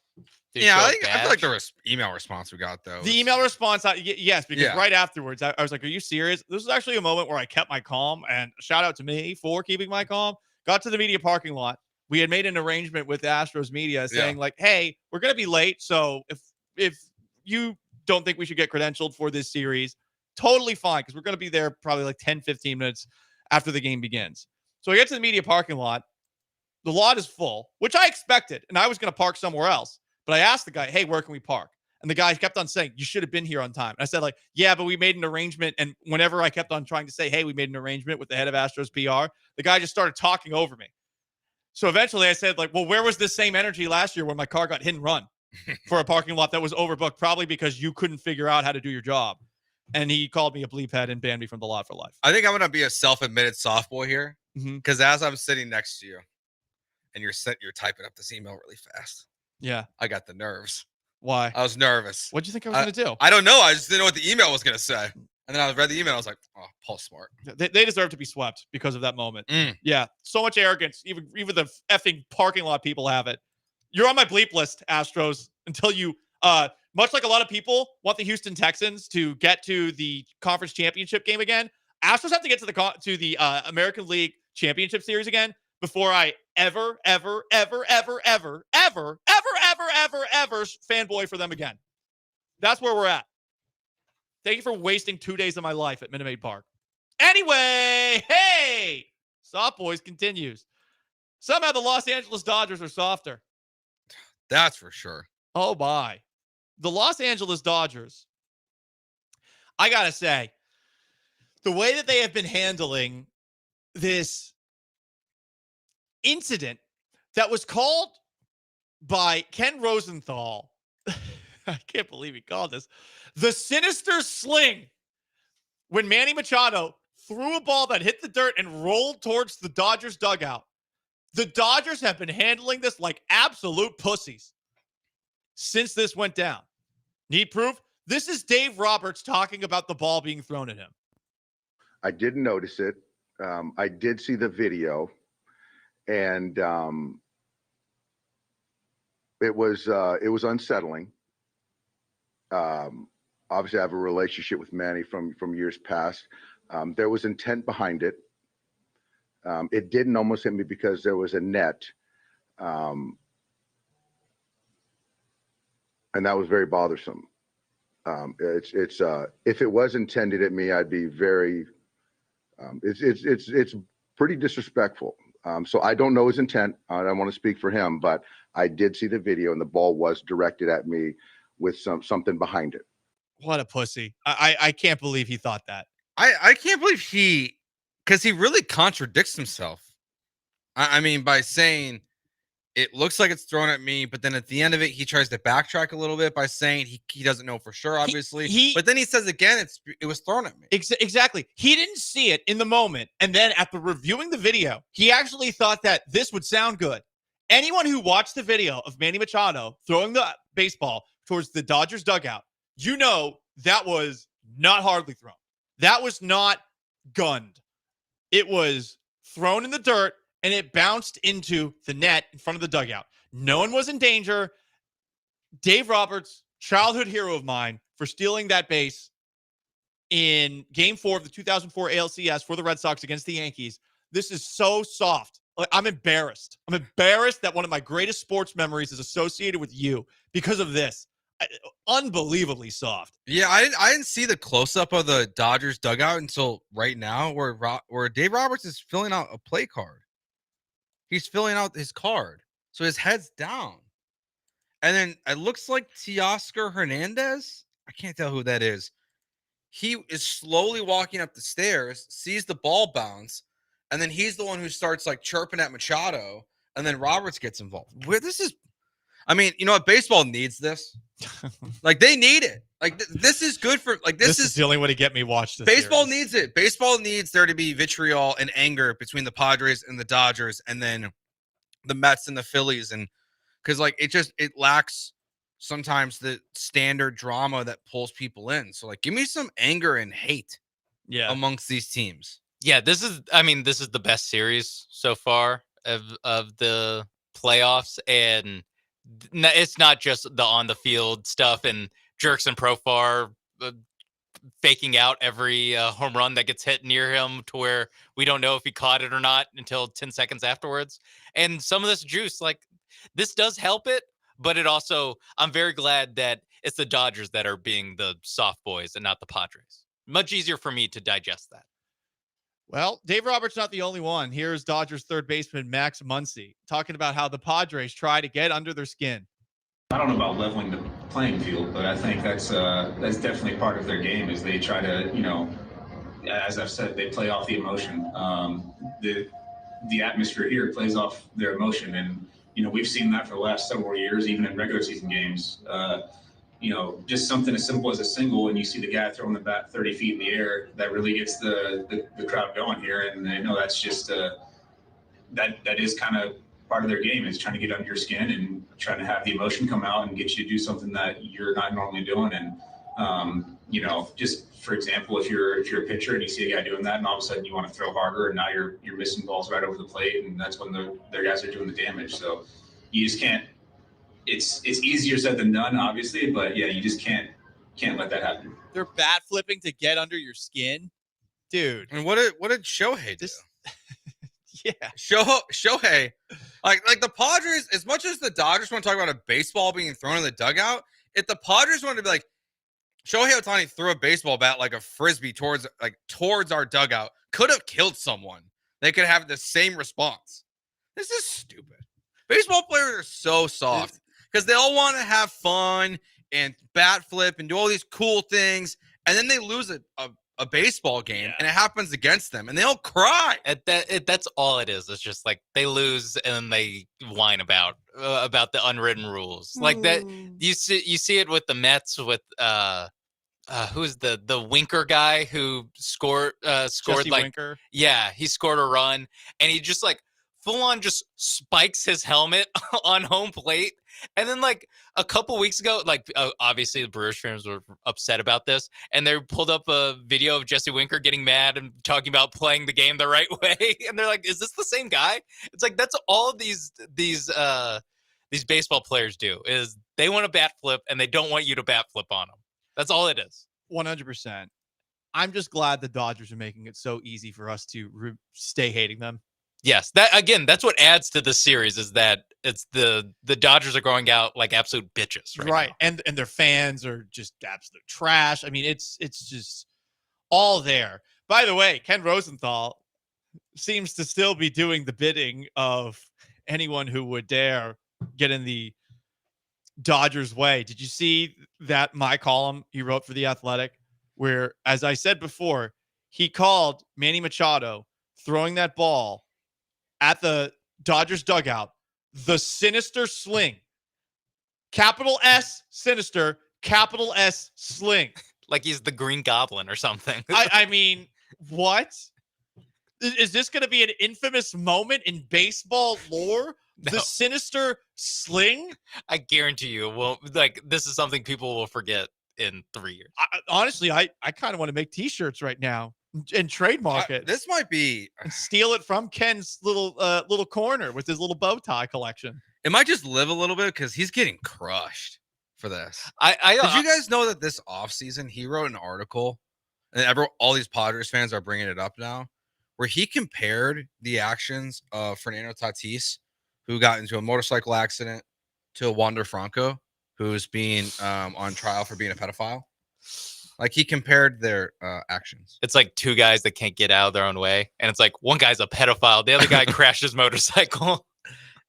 Yeah, I feel like the email response we got, though. The email response, yes, because Yeah. right afterwards, I was like, are you serious? This was actually a moment where I kept my calm, and shout out to me for keeping my calm. Got to the media parking lot. We had made an arrangement with the Astros media saying, like, hey, we're going to be late, so if you don't think we should get credentialed for this series, totally fine, because we're going to be there probably like 10, 15 minutes after the game begins. So I get to the media parking lot. The lot is full, which I expected, and I was going to park somewhere else. But I asked the guy, hey, where can we park? And the guy kept on saying, you should have been here on time. And I said, like, yeah, but we made an arrangement. And whenever I kept on trying to say, hey, we made an arrangement with the head of Astros PR, the guy just started talking over me. So eventually I said, like, well, where was this same energy last year when my car got hit and run for a parking lot that was overbooked? Probably because you couldn't figure out how to do your job. And he called me a bleep head and banned me from the lot for life. I think I'm going to be a self-admitted softball here, Mhm. because as I'm sitting next to you and you're typing up this email really fast, Yeah. I got the nerves. Why? I was nervous. What'd you think I was going to do? I don't know. I just didn't know what the email was going to say. And then I read the email. I was like, oh, Paul's smart. They deserve to be swept because of that moment. Mm. Yeah. So much arrogance. Even the effing parking lot people have it. You're on my bleep list, Astros, until you, much like a lot of people want the Houston Texans to get to the conference championship game again. Astros have to get to the American League Championship Series again before I ever fanboy for them again. That's where we're at. Thank you for wasting 2 days of my life at Minute Maid Park. Anyway, hey, Soft Boys continues. Somehow the Los Angeles Dodgers are softer. That's for sure. Oh, my. The Los Angeles Dodgers, I got to say, the way that they have been handling this incident that was called by Ken Rosenthal, I can't believe he called this, the sinister sling, when Manny Machado threw a ball that hit the dirt and rolled towards the Dodgers dugout. The Dodgers have been handling this like absolute pussies since this went down. Need proof? This is Dave Roberts talking about the ball being thrown at him. I didn't notice it. I did see the video, and it was unsettling. Obviously, I have a relationship with Manny from years past. There was intent behind it. It didn't almost hit me because there was a net, and that was very bothersome. It's if it was intended at me, I'd be very. It's pretty disrespectful. So I don't know his intent. I don't want to speak for him, but I did see the video, and the ball was directed at me with something behind it. What a pussy. I can't believe he thought that. I can't believe because he really contradicts himself. I mean, by saying it looks like it's thrown at me, but then at the end of it, he tries to backtrack a little bit by saying he doesn't know for sure, obviously. But then he says again, it was thrown at me. Exactly. He didn't see it in the moment. And then after reviewing the video, he actually thought that this would sound good. Anyone who watched the video of Manny Machado throwing the baseball towards the Dodgers dugout, you know that was not hardly thrown. That was not gunned. It was thrown in the dirt, and it bounced into the net in front of the dugout. No one was in danger. Dave Roberts, childhood hero of mine, for stealing that base in Game 4 of the 2004 ALCS for the Red Sox against the Yankees. This is so soft. Like, I'm embarrassed. I'm embarrassed that one of my greatest sports memories is associated with you because of this. Unbelievably soft. Yeah, I didn't see the close up of the Dodgers dugout until right now, where Dave Roberts is filling out a play card. He's filling out his card, so his head's down, and then it looks like Teoscar Hernandez. I can't tell who that is. He is slowly walking up the stairs, sees the ball bounce, and then he's the one who starts like chirping at Machado, and then Roberts gets involved. Where this is, I mean, you know what? Baseball needs this. Like, they need it. Like, this is good for, like, this is the only way to get me watched this baseball series. needs it. Baseball needs there to be vitriol and anger between the Padres and the Dodgers, and then the Mets and the Phillies, and because like it lacks sometimes the standard drama that pulls people in. So like, give me some anger and hate amongst these teams. Yeah, this is the best series so far of the playoffs, and it's not just the on the field stuff and Jerks and Profar faking out every home run that gets hit near him to where we don't know if he caught it or not until 10 seconds afterwards. And some of this juice, like, this does help it, but it also, I'm very glad that it's the Dodgers that are being the soft boys and not the Padres. Much easier for me to digest that. Well, Dave Roberts not the only one. Here's Dodgers third baseman Max Muncy talking about how the Padres try to get under their skin. I don't know about leveling the playing field, but I think that's definitely part of their game. Is they try to, you know, as I've said, they play off the emotion. The atmosphere here plays off their emotion, and you know, we've seen that for the last several years, even in regular season games. You know, just something as simple as a single, and you see the guy throwing the bat 30 feet in the air, that really gets the crowd going here. And I know that's just that is kind of part of their game, is trying to get under your skin and trying to have the emotion come out and get you to do something that you're not normally doing. And you know, just for example, if you're a pitcher and you see a guy doing that, and all of a sudden you want to throw harder, and now you're missing balls right over the plate, and that's when their guys are doing the damage. So you just can't. It's easier said than done, obviously, but yeah, you just can't let that happen. They're bat flipping to get under your skin, dude. And what did Shohei do? Yeah, Shohei, like the Padres, as much as the Dodgers want to talk about a baseball being thrown in the dugout, if the Padres wanted to be like, Shohei Ohtani threw a baseball bat like a frisbee towards our dugout, could have killed someone, they could have the same response. This is stupid. Baseball players are so soft because they all want to have fun and bat flip and do all these cool things, and then they lose a baseball game, and it happens against them, and they'll cry. That's all it is. It's just like they lose and then they whine about the unwritten rules. Like that, you see it with the Mets with who's the Winker guy who scored Jesse like Winker. Yeah, he scored a run, and he just like full on just spikes his helmet on home plate. And then like a couple weeks ago, like obviously the Brewers fans were upset about this, and they pulled up a video of Jesse Winker getting mad and talking about playing the game the right way. And they're like, is this the same guy? It's like, that's all these baseball players do, is they want to bat flip and they don't want you to bat flip on them. That's all it is. 100%. I'm just glad the Dodgers are making it so easy for us to stay hating them. Yes, that's what adds to the series, is that it's the Dodgers are going out like absolute bitches right now. And their fans are just absolute trash. I mean, it's just all there. By the way, Ken Rosenthal seems to still be doing the bidding of anyone who would dare get in the Dodgers' way. Did you see that my column he wrote for The Athletic, where, as I said before, he called Manny Machado throwing that ball at the Dodgers dugout the sinister sling. Capital S sinister, capital S sling. Like he's the Green Goblin or something. I mean, what? Is this going to be an infamous moment in baseball lore? No. The sinister sling? I guarantee you it won't. Like, this is something people will forget in 3 years. Honestly, I kind of want to make t-shirts right now and trademark it. This might be, and steal it from Ken's little corner with his little bow tie collection. It might just live a little bit because he's getting crushed for this. Did you guys know that this offseason he wrote an article and all these Padres fans are bringing it up now, where he compared the actions of Fernando Tatis, who got into a motorcycle accident, to Wander Franco, who's being on trial for being a pedophile. Like, he compared their actions. It's like two guys that can't get out of their own way. And it's like one guy's a pedophile. The other guy crashed his motorcycle.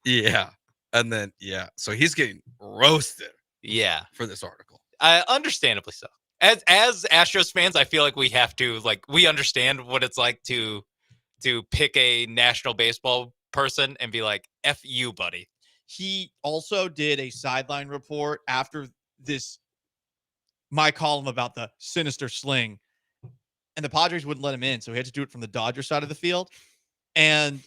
Yeah. And then, so he's getting roasted. Yeah. For this article. Understandably so. As Astros fans, I feel like we have to, we understand what it's like to pick a national baseball person and be like, F you, buddy. He also did a sideline report after my column about the sinister sling, and the Padres wouldn't let him in, so he had to do it from the Dodger side of the field. And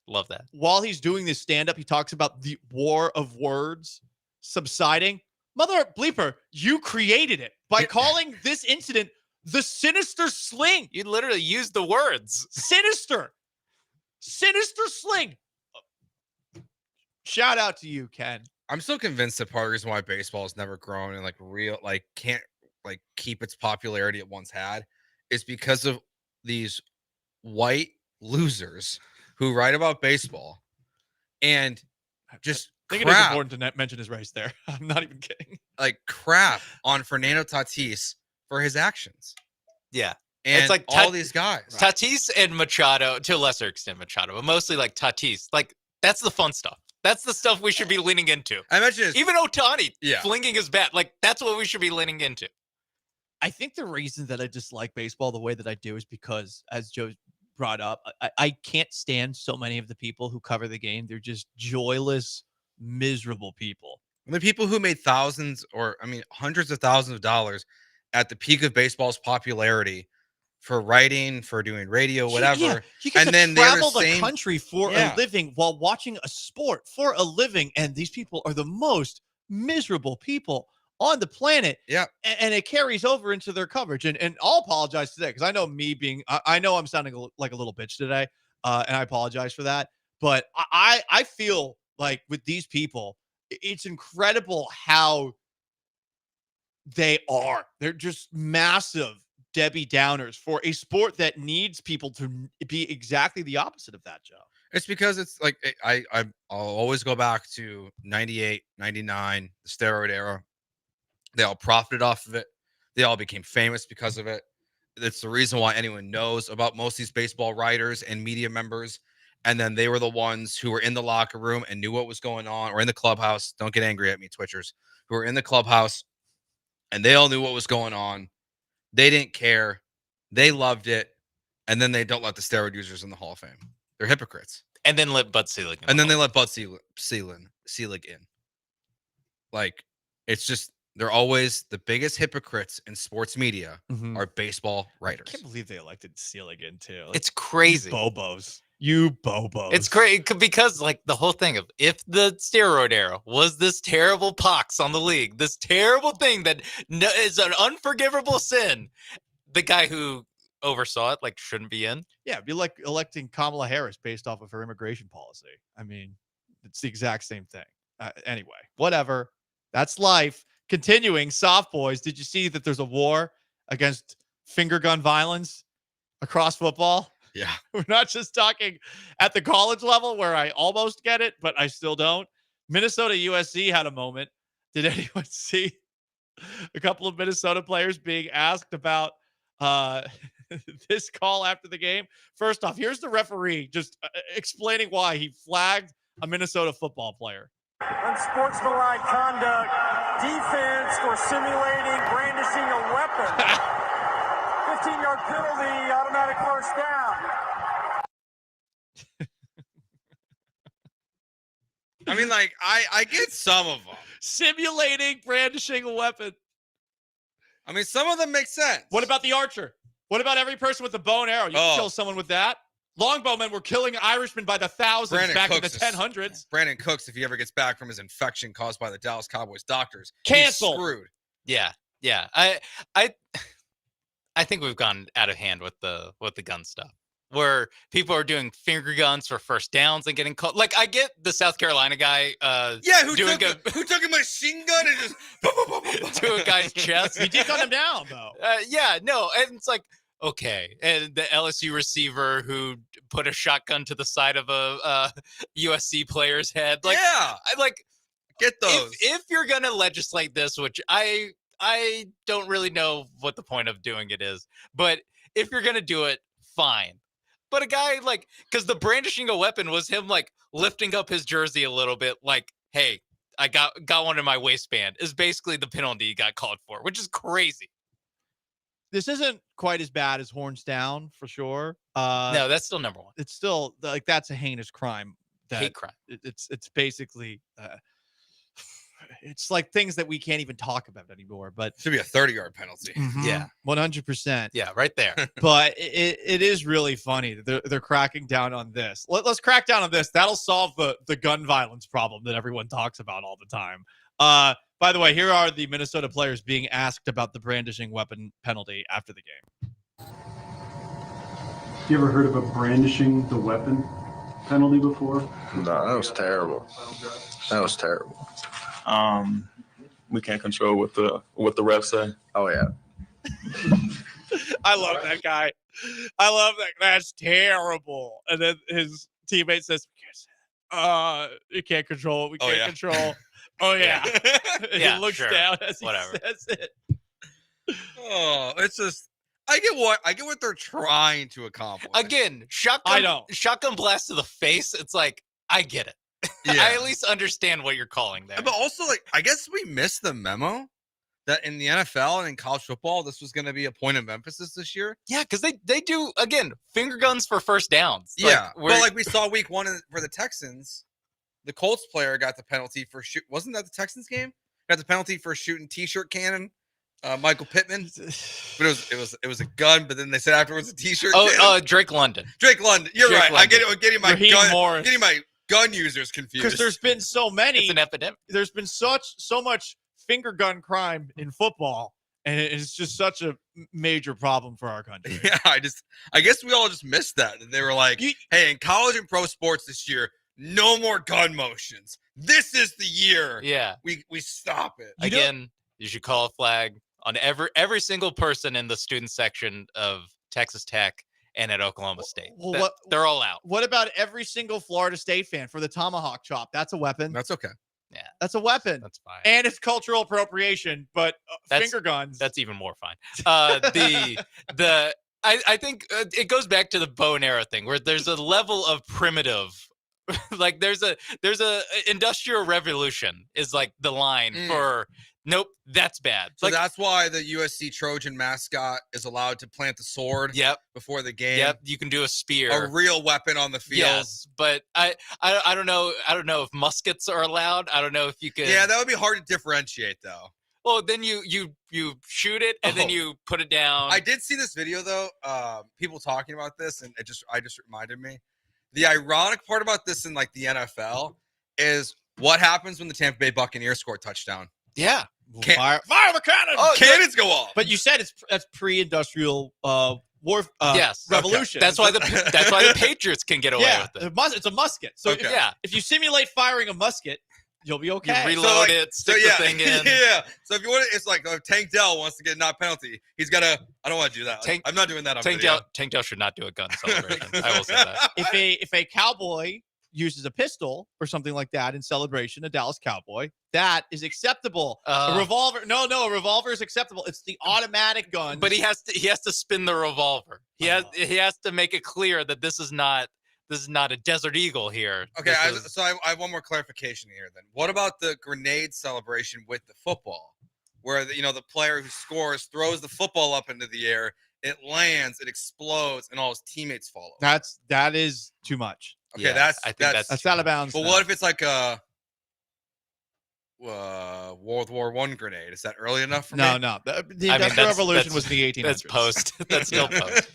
love that. While he's doing this stand-up, he talks about the war of words subsiding. Mother bleeper, you created it by calling this incident the sinister sling. You literally used the words. Sinister sling. Shout out to you, Ken. I'm still convinced that part of the reason why baseball has never grown and can't keep its popularity it once had is because of these white losers who write about baseball and just I think it is important to mention his race there. I'm not even kidding. Like crap on Fernando Tatis for his actions. Yeah. And it's like all these guys. Tatis and Machado, to a lesser extent Machado, but mostly like Tatis. Like, that's the fun stuff. That's the stuff we should be leaning into. I mentioned even Ohtani flinging his bat. Like, that's what we should be leaning into. I think the reason that I dislike baseball the way that I do is because, as Joe brought up, I can't stand so many of the people who cover the game. They're just joyless, miserable people. And the people who made thousands hundreds of thousands of dollars at the peak of baseball's popularity for writing, for doing radio, whatever. Yeah, you get and to then travel the country for Yeah. a living while watching a sport for a living. And these people are the most miserable people on the planet. Yeah. And it carries over into their coverage. And I'll apologize today because I know I know I'm sounding like a little bitch today. And I apologize for that. But I feel like with these people, it's incredible how they're just massive Debbie Downers for a sport that needs people to be exactly the opposite of that, Joe. It's because it's like I'll always go back to 98, 99, the steroid era. They all profited off of it. They all became famous because of it. It's the reason why anyone knows about most of these baseball writers and media members. And then they were the ones who were in the locker room and knew what was going on, or in the clubhouse. Don't get angry at me, Twitchers, who were in the clubhouse and they all knew what was going on. They didn't care. They loved it. And then they don't let the steroid users in the Hall of Fame. They're hypocrites. And then let Bud Selig in. And then they let Bud Selig in. Like, it's just, they're always the biggest hypocrites in sports media are baseball writers. I can't believe they elected Selig in too. It's crazy. You bobos. It's great because like the whole thing of if the steroid era was this terrible pox on the league, this terrible thing that is an unforgivable sin, the guy who oversaw it shouldn't be in. Yeah, it'd be like electing Kamala Harris based off of her immigration policy. I mean, it's the exact same thing. Anyway, whatever. That's life. Continuing, soft boys. Did you see that there's a war against finger gun violence across football? Yeah. We're not just talking at the college level where I almost get it, but I still don't. Minnesota USC had a moment. Did anyone see a couple of Minnesota players being asked about this call after the game? First off, here's the referee just explaining why he flagged a Minnesota football player. Unsportsmanlike conduct, defense, or simulating brandishing a weapon. 15-yard penalty, automatic first down. I mean, I get some of them. Simulating brandishing a weapon. I mean, some of them make sense. What about the archer? What about every person with the bow and arrow? You can kill someone with that. Longbowmen were killing Irishmen by the thousands back in the 1000s. Brandon Cooks, if he ever gets back from his infection caused by the Dallas Cowboys doctors, Cancel. He's screwed. Yeah. I think we've gone out of hand with the gun stuff, where people are doing finger guns for first downs and getting caught. Like, I get the South Carolina guy. Who took a machine gun and just to a guy's chest. He did gun him down, though. And it's like, okay. And the LSU receiver who put a shotgun to the side of a USC player's head. Like, yeah, get those. If you're gonna legislate this, which I don't really know what the point of doing it is, but if you're gonna do it, fine. But a guy because the brandishing a weapon was him lifting up his jersey a little bit, like, hey, I got one in my waistband, is basically the penalty he got called for, which is crazy. This isn't quite as bad as horns down for sure. No, that's still number one. It's still that's a heinous crime. Hate crime. It's basically it's like things that we can't even talk about anymore. But should be a 30-yard penalty. Yeah, 100%. Yeah, right there. But it is really funny that they're cracking down on this. Let's crack down on this. That'll solve the gun violence problem that everyone talks about all the time. By the way, here are the Minnesota players being asked about the brandishing weapon penalty after the game. You ever heard of a brandishing the weapon penalty before? No, that was terrible. That was terrible. We can't control what the refs say. Oh yeah. I love that guy. I love that. That's terrible. And then his teammate says, you can't control it. We can't control. Oh yeah. Yeah, he looks sure. down as Whatever. he says it. Oh, it's just I get what they're trying to accomplish. Again, shotgun blast to the face. It's like, I get it. Yeah. I at least understand what you're calling there. But also, I guess we missed the memo that in the NFL and in college football, this was going to be a point of emphasis this year. Yeah, because they do, again, finger guns for first downs. Yeah, but we saw week 1 for the Texans, the Colts player got the penalty for shoot. Wasn't that the Texans game? Got the penalty for shooting T-shirt cannon. Michael Pittman, but it was a gun. But then they said afterwards a T-shirt. Drake London. Drake London. You're Drake right. London. I'm getting my Raheem gun. Morris. Getting my gun users confused. Because there's been so many. It's an epidemic. There's been so much finger gun crime in football, and it's just such a major problem for our country. Yeah, I guess we all just missed that. And they were like, hey, in college and pro sports this year, no more gun motions. This is the year. Yeah. We stop it. Again, you should call a flag on every single person in the student section of Texas Tech and at Oklahoma State. Well, they're all out. What about every single Florida State fan for the tomahawk chop? That's a weapon. That's okay. Yeah, that's a weapon. That's fine. And it's cultural appropriation, but finger guns. That's even more fine. I think it goes back to the bow and arrow thing, where there's a level of primitive. Like there's a industrial revolution is like the line for. Nope, that's bad. So that's why the USC Trojan mascot is allowed to plant the sword before the game. Yep, you can do a spear. A real weapon on the field. Yes, but I don't know. I don't know if muskets are allowed. I don't know if you could. Yeah, that would be hard to differentiate though. Well, then you shoot it and then you put it down. I did see this video though. People talking about this, and I just reminded me. The ironic part about this in like the NFL is what happens when the Tampa Bay Buccaneers score a touchdown. Yeah. Fire the cannon! Oh, cannons go off. But you said that's pre-industrial war. Yes, revolution. Okay. That's why the Patriots can get away with it. It's a musket. So if you simulate firing a musket, you'll be okay. You reload it, stick the thing in. Yeah. So if you want, it's like Tank Dell wants to get not penalty. He's got to. I don't want to do that. I'm not doing that on video. Tank Dell should not do a gun celebration. I will say that. If a cowboy uses a pistol or something like that in celebration, a Dallas Cowboy, that is acceptable. A revolver, a revolver is acceptable. It's the automatic gun. But he has to spin the revolver. He has to make it clear that this is not a Desert Eagle here. Okay, I have one more clarification here. Then, what about the grenade celebration with the football, where the player who scores throws the football up into the air, it lands, it explodes, and all his teammates follow? That is too much. Okay, I think that's out of bounds. But what if it's like a World War I grenade? Is that early enough for me? No. The Industrial Revolution was in the 1800s. That's post. That's still post.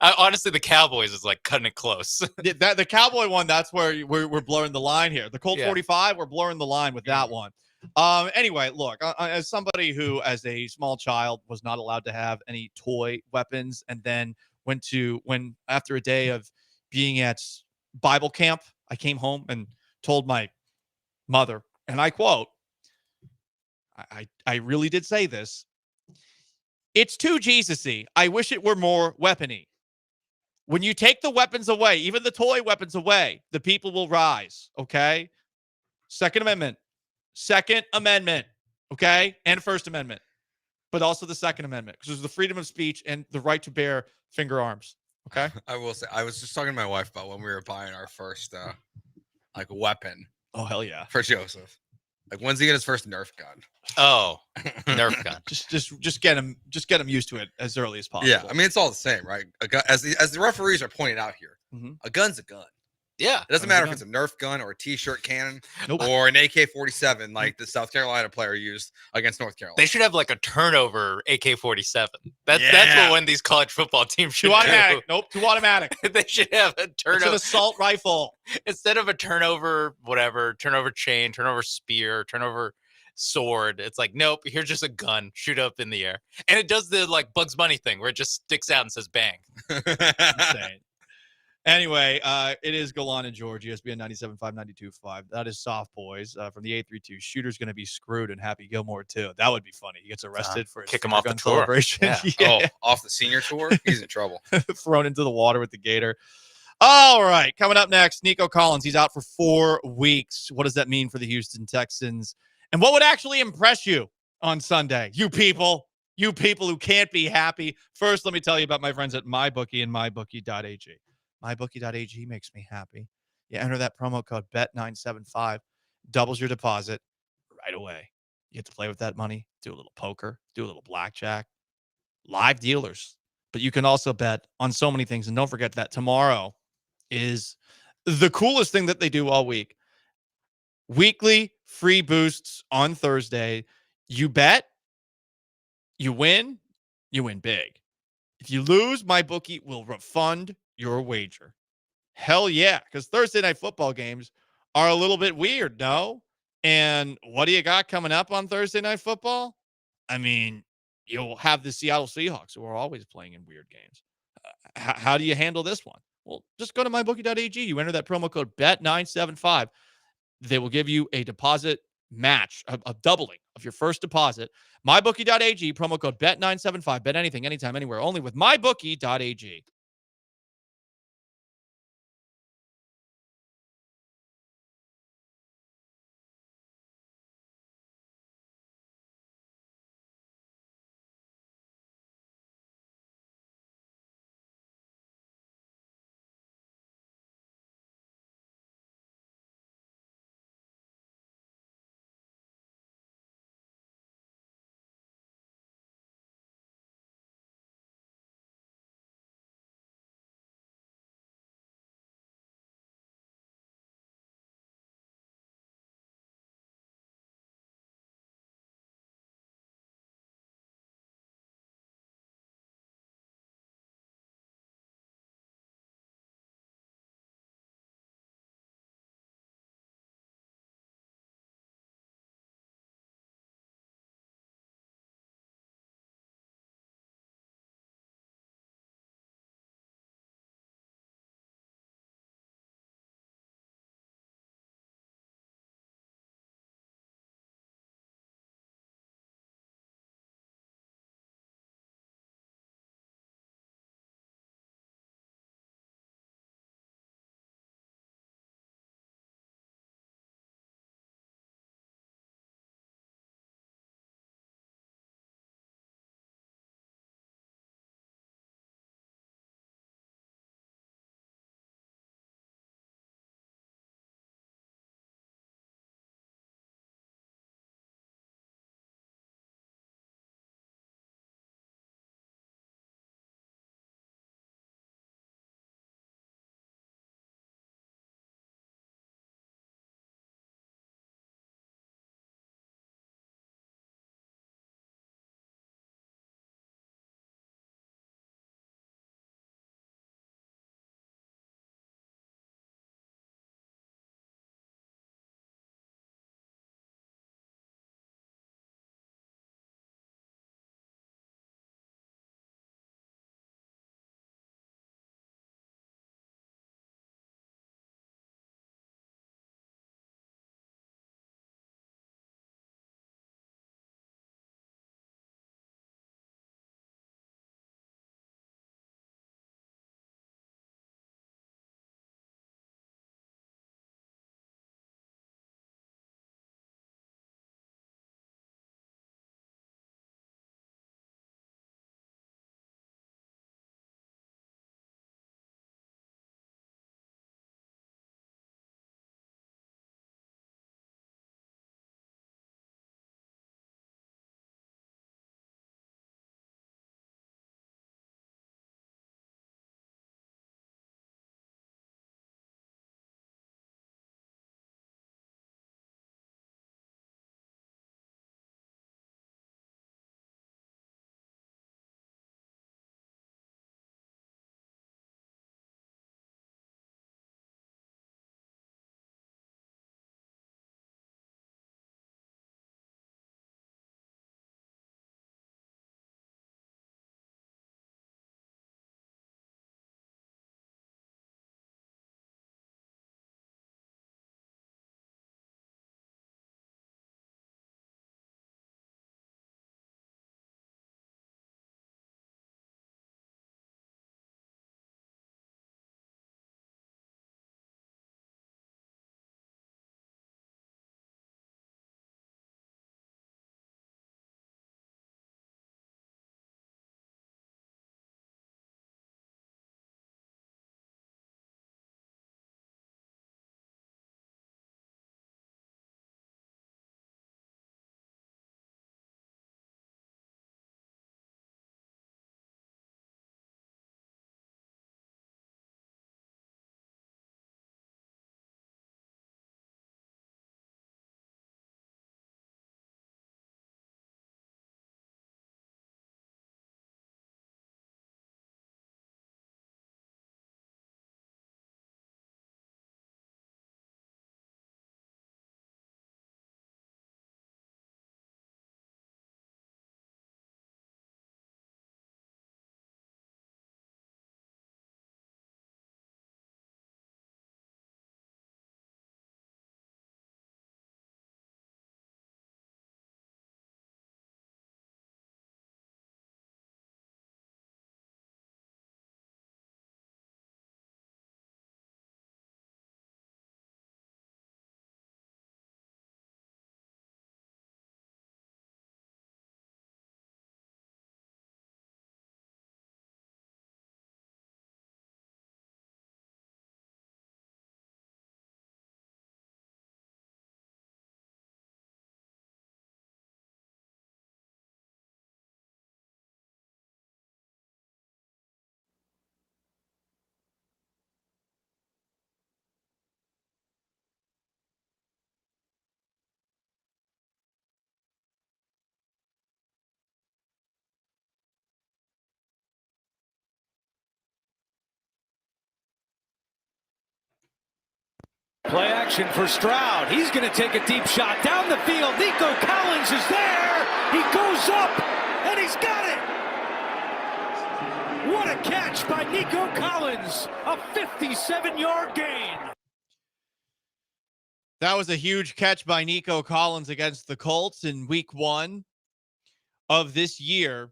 Honestly, the Cowboys is like cutting it close. The Cowboy one, that's where we're blurring the line here. The Colt 45, we're blurring the line with that one. Anyway, look, as somebody who, as a small child, was not allowed to have any toy weapons, and then when after a day of being at Bible camp, I came home and told my mother, and I quote, I really did say this, It's too Jesus-y. I wish it were more weapony. When you take the weapons away, even the toy weapons away, the people will rise, okay? Second Amendment. Second Amendment, okay? And First Amendment. But also the Second Amendment, because there's the freedom of speech and the right to bear finger arms, okay? I will say, I was just talking to my wife about when we were buying our first weapon. Oh, hell yeah. For Joseph. Like, when's he get his first Nerf gun? Oh, Nerf gun. Just get him used to it as early as possible. Yeah, I mean, it's all the same, right? A gun, as the referees are pointing out here, a gun's a gun. Yeah. It doesn't matter if it's a Nerf gun or a T-shirt cannon or an AK-47 like the South Carolina player used against North Carolina. They should have like a turnover AK-47. That's what one of these college football teams should Too automatic. do. Nope, too automatic. They should have a turnover. It's an assault rifle. Instead of a turnover, whatever, turnover chain, turnover spear, turnover sword. It's like, nope, here's just a gun. Shoot up in the air. And it does the like Bugs Bunny thing where it just sticks out and says bang. Insane. Anyway, it is Gallant and George, ESPN 97.5, 92.5. That is Soft Boys from the 832. Shooter's going to be screwed, and Happy Gilmore, too. That would be funny. He gets arrested for his kick him off the gun tour. celebration. Yeah. Oh, off the senior tour? He's in trouble. Thrown into the water with the gator. All right, coming up next, Nico Collins. He's out for 4 weeks. What does that mean for the Houston Texans? And what would actually impress you on Sunday? You people who can't be happy. First, let me tell you about my friends at MyBookie and MyBookie.ag. MyBookie.ag makes me happy. You enter that promo code BET975, doubles your deposit right away. You get to play with that money, do a little poker, do a little blackjack, live dealers. But you can also bet on so many things. And don't forget that tomorrow is the coolest thing that they do all week. Weekly free boosts on Thursday. You bet, you win big. If you lose, MyBookie will refund your wager. Hell yeah, because Thursday night football games are a little bit weird, no? And what do you got coming up on Thursday night football? I mean, you'll have the Seattle Seahawks, who are always playing in weird games. How do you handle this one? Well, just go to mybookie.ag. You enter that promo code BET975. They will give you a deposit match, a doubling of your first deposit. MyBookie.ag, promo code BET975. Bet anything, anytime, anywhere, only with MyBookie.ag. Play action for Stroud. He's going to take a deep shot down the field. Nico Collins is there. He goes up, and he's got it. What a catch by Nico Collins. A 57-yard gain. That was a huge catch by Nico Collins against the Colts in week 1 of this year.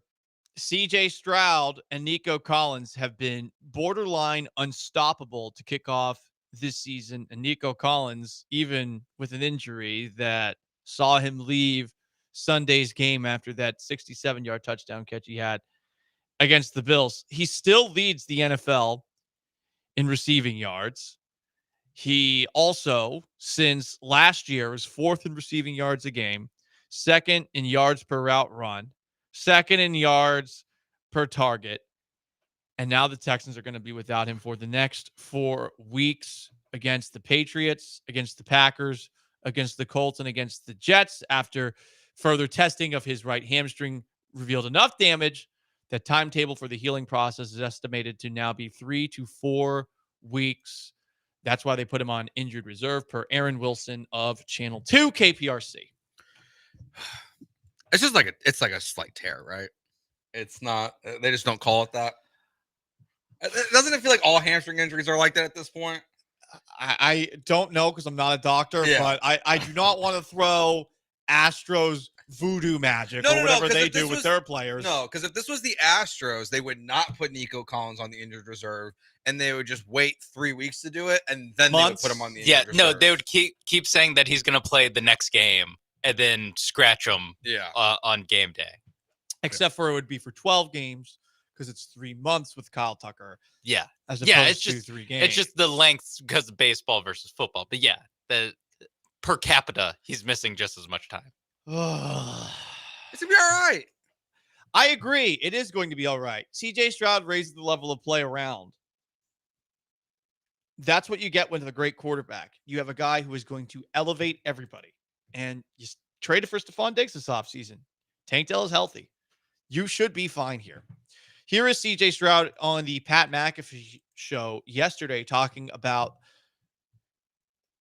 CJ Stroud and Nico Collins have been borderline unstoppable to kick off this season. And Nico Collins, even with an injury that saw him leave Sunday's game after that 67-yard touchdown catch he had against the Bills, he still leads the NFL in receiving yards. He also, since last year, is 4th in receiving yards a game, 2nd in yards per route run, 2nd in yards per target. And now the Texans are going to be without him for the next 4 weeks against the Patriots, against the Packers, against the Colts, and against the Jets after further testing of his right hamstring revealed enough damage that timetable for the healing process is estimated to now be 3 to 4 weeks. That's why they put him on injured reserve per Aaron Wilson of Channel 2 KPRC. It's just like it's like a slight tear, right? It's not. They just don't call it that. Doesn't it feel like all hamstring injuries are like that at this point? I don't know because I'm not a doctor, but I do not want to throw Astros voodoo magic or whatever they do with their players. No, because if this was the Astros, they would not put Nico Collins on the injured reserve, and they would just wait 3 weeks to do it, and then they would put him on the injured reserve. No, they would keep saying that he's going to play the next game and then scratch him on game day. Except for it would be for 12 games because it's 3 months with Kyle Tucker. Yeah. As opposed to 3 games. It's just the length because of baseball versus football. But yeah, the per capita, he's missing just as much time. It's going to be all right. I agree. It is going to be all right. CJ Stroud raises the level of play around. That's what you get with a great quarterback. You have a guy who is going to elevate everybody. And you traded for Stephon Diggs this offseason. Tank Dell is healthy. You should be fine here. Here is CJ Stroud on the Pat McAfee show yesterday talking about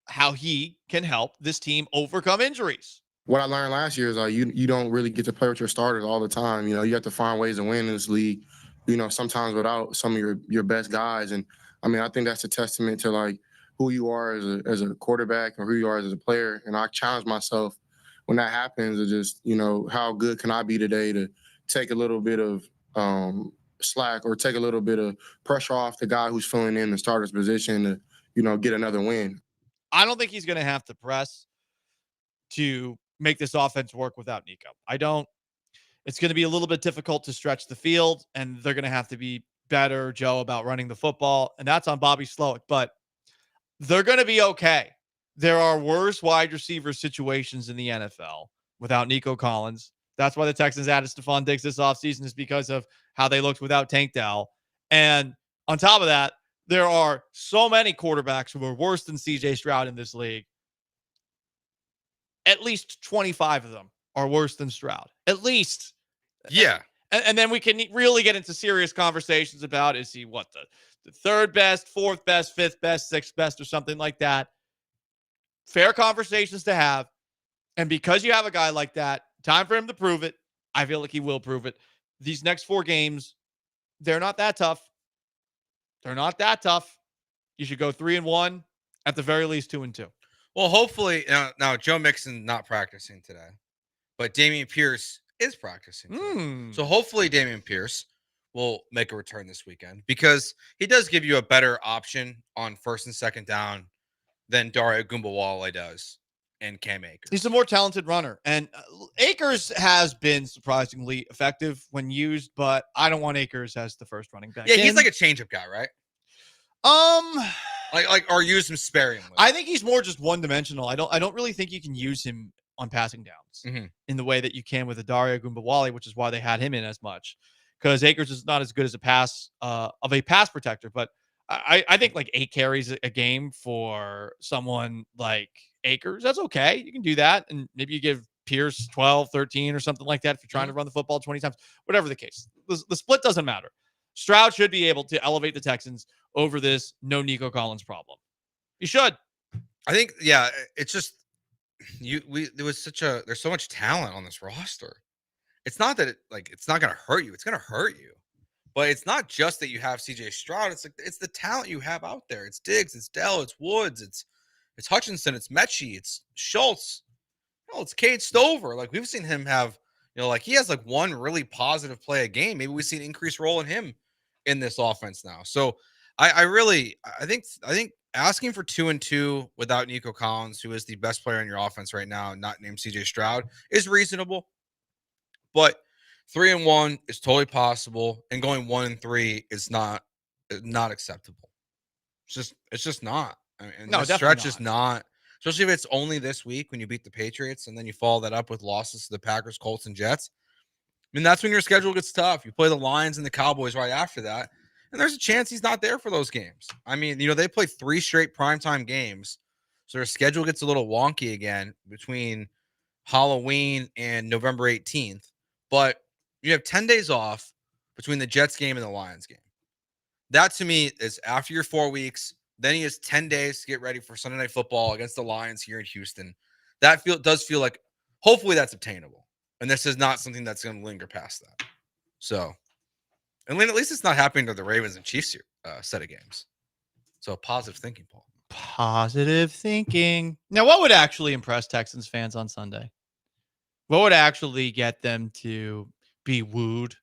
how he can help this team overcome injuries. What I learned last year is you don't really get to play with your starters all the time. You know, you have to find ways to win in this league, you know, sometimes without some of your best guys. And I mean, I think that's a testament to like who you are as a quarterback or who you are as a player. And I challenge myself when that happens to just, you know, how good can I be today to take a little bit of slack or take a little bit of pressure off the guy who's filling in the starter's position to, you know, get another win. I don't think he's going to have to press to make this offense work without Nico. I don't. It's going to be a little bit difficult to stretch the field, and they're going to have to be better, Joe, about running the football, and that's on Bobby Slowick. But they're going to be okay. There are worse wide receiver situations in the NFL without Nico Collins. That's why the Texans added Stephon Diggs this offseason, is because of how they looked without Tank Dell. And on top of that, there are so many quarterbacks who are worse than CJ Stroud in this league. At least 25 of them are worse than Stroud. At least. Yeah. And then we can really get into serious conversations about, is he what, the third best, fourth best, fifth best, sixth best, or something like that. Fair conversations to have. And because you have a guy like that, time for him to prove it. I feel like he will prove it. These next 4 games, they're not that tough. They're not that tough. You should go 3-1, at the very least 2-2. Well, hopefully, now Joe Mixon not practicing today, but Dameon Pierce is practicing today. So hopefully Dameon Pierce will make a return this weekend because he does give you a better option on first and second down than Dario Gumbawale does and Cam Akers. He's a more talented runner, and Akers has been surprisingly effective when used, but I don't want Akers as the first running back. Yeah, he's like a changeup guy, right? Like or use him sparingly. I think he's more just one-dimensional. I don't really think you can use him on passing downs in the way that you can with a Dario Gumbawale, which is why they had him in as much. Because Akers is not as good as a pass protector, but I think like 8 carries a game for someone like Akers, that's okay. You can do that, and maybe you give Pierce 12, 13 or something like that if you're trying to run the football 20 times. Whatever the case, the split doesn't matter. Stroud should be able to elevate the Texans over this no Nico Collins problem. He should. I think, it's just there's so much talent on this roster. It's not that it's not gonna hurt you. It's gonna hurt you. But it's not just that you have CJ Stroud. It's the talent you have out there. It's Diggs, it's Dell, it's Woods, it's Hutchinson, it's Mechie, it's Schultz. It's Cade Stover. Like, we've seen him have, he has one really positive play a game. Maybe we've seen increased role in him in this offense now. So I think asking for 2-2 without Nico Collins, who is the best player in your offense right now, not named CJ Stroud, is reasonable. But 3-1 is totally possible, and going 1-3 is not acceptable. It's just not. I mean, No, this definitely stretch is not. Especially if it's only this week when you beat the Patriots and then you follow that up with losses to the Packers, Colts, and Jets. I mean, that's when your schedule gets tough. You play the Lions and the Cowboys right after that, and there's a chance he's not there for those games. I mean, they play 3 straight primetime games, so their schedule gets a little wonky again between Halloween and November 18th. But you have 10 days off between the Jets game and the Lions game. That, to me, is after your 4 weeks. Then he has 10 days to get ready for Sunday Night Football against the Lions here in Houston. That does feel like, hopefully that's obtainable. And this is not something that's going to linger past that. So, and at least it's not happening to the Ravens and Chiefs set of games. So positive thinking, Paul. Positive thinking. Now, what would actually impress Texans fans on Sunday? What would actually get them to be wooed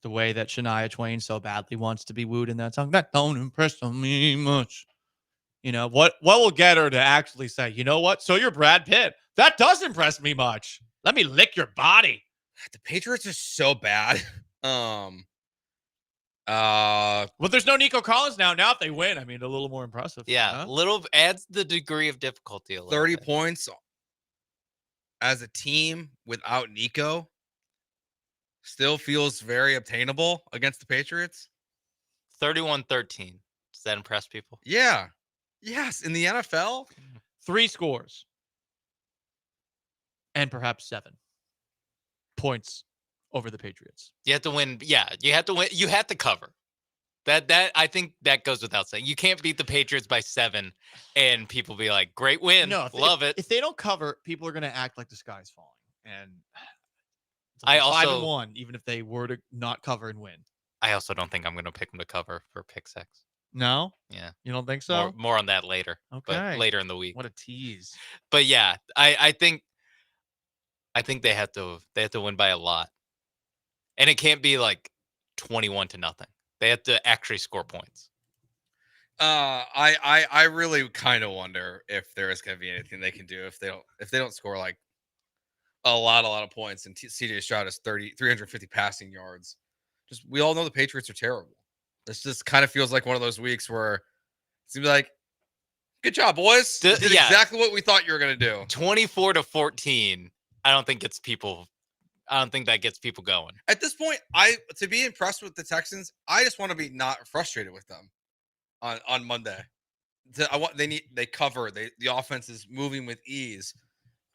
the way that Shania Twain so badly wants to be wooed in that song? That don't impress me much. What will get her to actually say, you know what? So you're Brad Pitt. That does impress me much. Let me lick your body. The Patriots are so bad. Well, there's no Nico Collins now. Now if they win, I mean, a little more impressive. Yeah, little adds the degree of difficulty a little 30 bit. points as a team without Nico still feels very obtainable against the Patriots. 31-13. Does that impress people? Yeah. Yes, in the NFL. 3 scores. And perhaps 7 points over the Patriots. You have to win. Yeah, you have to win. You have to cover. That I think that goes without saying. You can't beat the Patriots by 7 and people be like, great win. No, love it. If they don't cover, people are going to act like the sky's falling. And I also 5-1, even if they were to not cover and win. I also don't think I'm going to pick them to cover for pick 6. No? Yeah. You don't think so? More on that later. Okay. But later in the week. What a tease. But yeah, I think they have to win by a lot. And it can't be like 21-0. They have to actually score points. I really kind of wonder if there is going to be anything they can do if they don't score like a lot of points and CJ Stroud has 350 passing yards. Just, we all know the Patriots are terrible. This just kind of feels like one of those weeks where it's gonna be like, good job, boys. You did exactly what we thought you were gonna do. 24-14. I don't think that gets people going. At this point, to be impressed with the Texans, I just want to be not frustrated with them on Monday. They cover. The offense is moving with ease.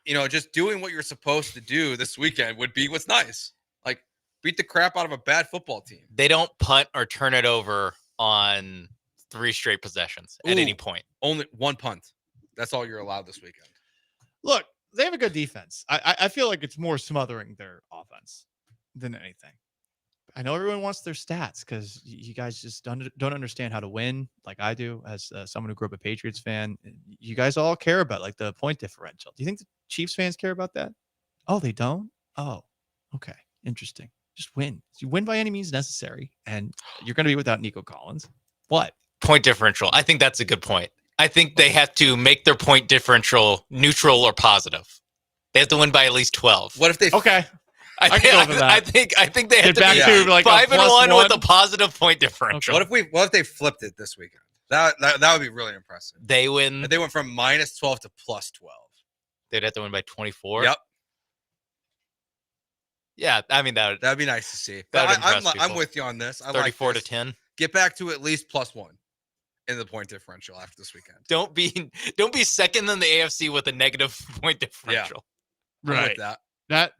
Just doing what you're supposed to do this weekend would be what's nice. Like, beat the crap out of a bad football team. They don't punt or turn it over on 3 straight possessions at any point. Only 1 punt. That's all you're allowed this weekend. Look, they have a good defense. I feel like it's more smothering their offense than anything. I know everyone wants their stats because you guys just don't understand how to win like I do as someone who grew up a Patriots fan. You guys all care about like the point differential. Do you think the Chiefs fans care about that? Oh, they don't? Oh, okay. Interesting. Just win. You win by any means necessary, and you're going to be without Nico Collins. What? Point differential. I think that's a good point. I think they have to make their point differential neutral or positive. They have to win by at least 12. What if they? Okay. I think they have to be like 5-1 with a positive point differential. Okay. What if they flipped it this weekend? That would be really impressive. They win. If they went from -12 to +12. They'd have to win by 24. Yep. Yeah, I mean that'd be nice to see. I'm with you on this. 34-10. Get back to at least +1 in the point differential after this weekend. Don't be second in the AFC with a negative point differential. Yeah. Right.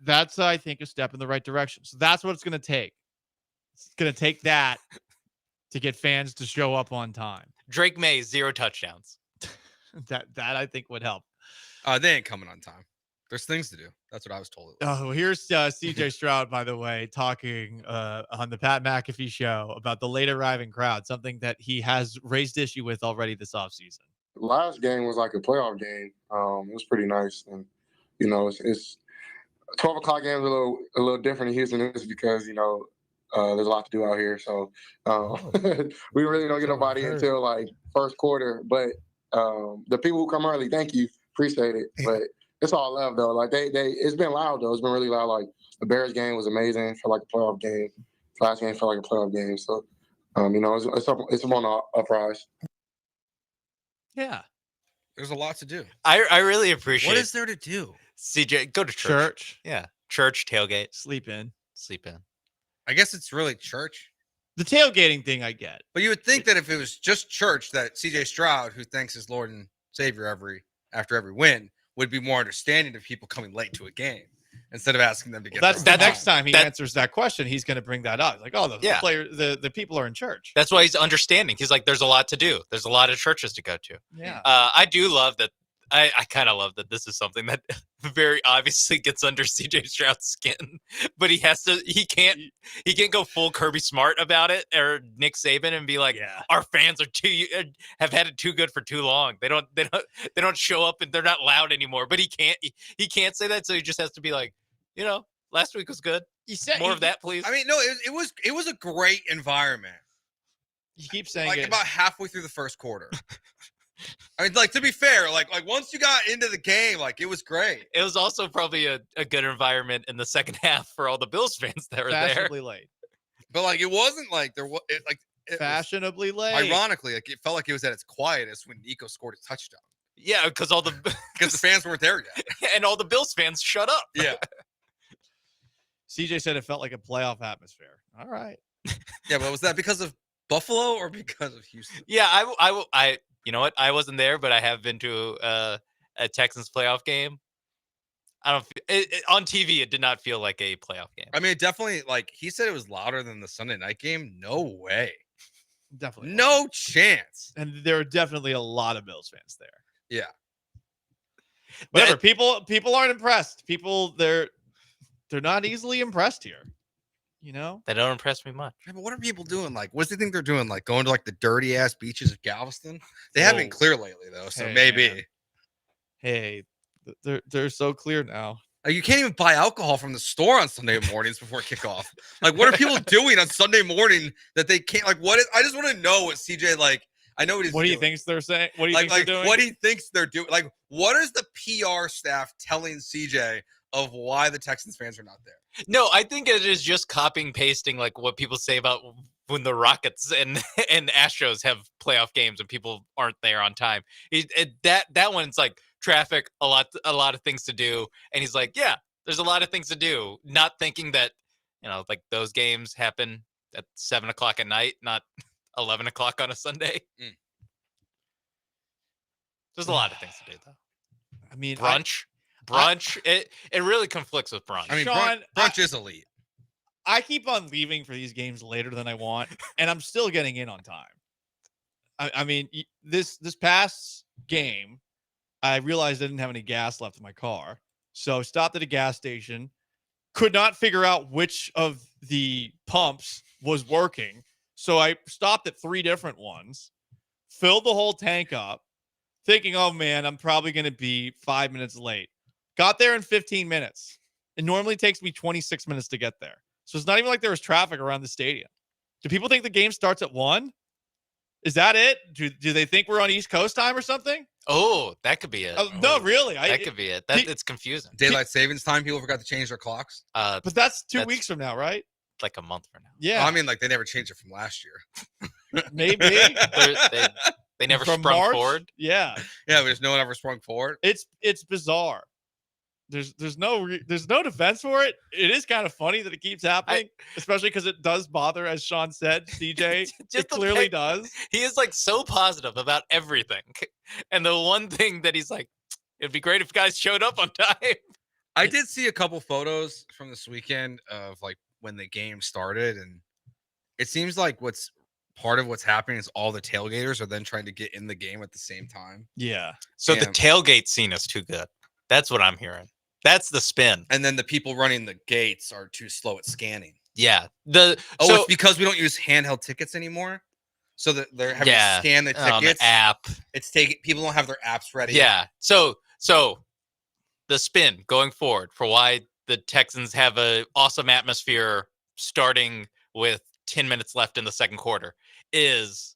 That's I think a step in the right direction. So that's what it's going to take. It's going to take that to get fans to show up on time. Drake May 0 touchdowns. That I think would help. They ain't coming on time. There's things to do. That's what I was told. Oh, here's CJ Stroud, by the way, talking on the Pat McAfee show about the late arriving crowd, something that he has raised issue with already this offseason. Last game was like a playoff game. It was pretty nice, and you know, it's 12 o'clock game is a little different in Houston is because you know there's a lot to do out here. So we really don't get nobody until like first quarter. But the people who come early, thank you, appreciate it. But it's all love though. Like they it's been loud though. It's been really loud. Like the Bears game was amazing. Felt like a playoff game. Last game felt like a playoff game. So you know it's on a uprise. Yeah. There's a lot to do. I really appreciate. What is there to do? CJ, go to church. Yeah, church tailgate. Sleep in. I guess it's really church. The tailgating thing I get. But you would think that if it was just church, that CJ Stroud, who thanks his Lord and Savior after every win, would be more understanding of people coming late to a game instead of asking them to get. That's the next time he answers that question, he's going to bring that up. Like, oh, the people are in church. That's why he's understanding. He's like, there's a lot to do. There's a lot of churches to go to. Yeah. I do love that. I kind of love that this is something that very obviously gets under CJ Stroud's skin, but he can't go full Kirby Smart about it or Nick Saban and be like, our fans have had it too good for too long. They don't show up and they're not loud anymore. But he can't say that, so he just has to be like, you know, last week was good. More of that, please. I mean, no, it was a great environment. You keep saying like it. About halfway through the first quarter. I mean, like, to be fair, like once you got into the game, like it was great. It was also probably a good environment in the second half for all the Bills fans that were Fashionably there. late. But like it wasn't like there was fashionably late. Ironically, like it felt like it was at its quietest when Nico scored a touchdown. Yeah, because the fans weren't there yet, and all the Bills fans shut up. Yeah. CJ said it felt like a playoff atmosphere. All right. Yeah, but was that because of Buffalo or because of Houston? Yeah, I you know what? I wasn't there, but I have been to a Texans playoff game. I don't on TV. It did not feel like a playoff game. I mean, it definitely, like he said, it was louder than the Sunday night game. No way. Definitely. No chance. And there are definitely a lot of Bills fans there. Yeah. Whatever. People aren't impressed. People they're not easily impressed here. You know? They don't impress me much. Yeah, but what are people doing? Like, what do you think they're doing? Like going to like the dirty ass beaches of Galveston? They haven't been clear lately though, so maybe. Man. Hey, they're so clear now. Like, you can't even buy alcohol from the store on Sunday mornings before kickoff. Like, what are people doing on Sunday morning that they can't? Like, I just want to know what CJ like. I know what he's. What do you doing. think they're saying? What do you think like they're doing? what he thinks they're doing? Like, what is the PR staff telling CJ of why the Texans fans are not there? No, I think it is just copying pasting like what people say about when the Rockets and Astros have playoff games and people aren't there on time. That one's like traffic, a lot of things to do, and he's like, yeah, there's a lot of things to do. Not thinking that, you know, like those games happen at 7 o'clock at night, not 11 o'clock on a Sunday. There's a lot of things to do though. I mean, brunch. It really conflicts with brunch. I mean, Sean, brunch is elite. I keep on leaving for these games later than I want, and I'm still getting in on time. I mean, this past game, I realized I didn't have any gas left in my car, so stopped at a gas station. Could not figure out which of the pumps was working, so I stopped at 3 different ones, filled the whole tank up, thinking, oh man, I'm probably going to be 5 minutes late. Got there in 15 minutes. It normally takes me 26 minutes to get there. So it's not even like there was traffic around the stadium. Do people think the game starts at 1? Is that it? Do they think we're on East Coast time or something? Oh, that could be it. No, really. That could be it. It's confusing. Daylight savings time. People forgot to change their clocks. But that's 2 weeks from now, right? Like a month from now. Yeah. I mean, like they never changed it from last year. Maybe. They never From sprung March? forward. Yeah. Yeah, there's no one ever sprung forward. It's bizarre. There's no defense for it. It is kind of funny that it keeps happening, especially because it does bother, as Sean said, CJ. It clearly does. He is like so positive about everything, and the one thing that he's like, it'd be great if guys showed up on time. I did see a couple photos from this weekend of like when the game started, and it seems like what's part of what's happening is all the tailgaters are then trying to get in the game at the same time. Yeah. So the tailgate scene is too good. That's what I'm hearing. That's the spin. And then the people running the gates are too slow at scanning. Yeah. It's because we don't use handheld tickets anymore. So that they're having to scan the tickets. On the app. It's taking people don't have their apps ready. Yeah. So the spin going forward for why the Texans have an awesome atmosphere starting with 10 minutes left in the second quarter is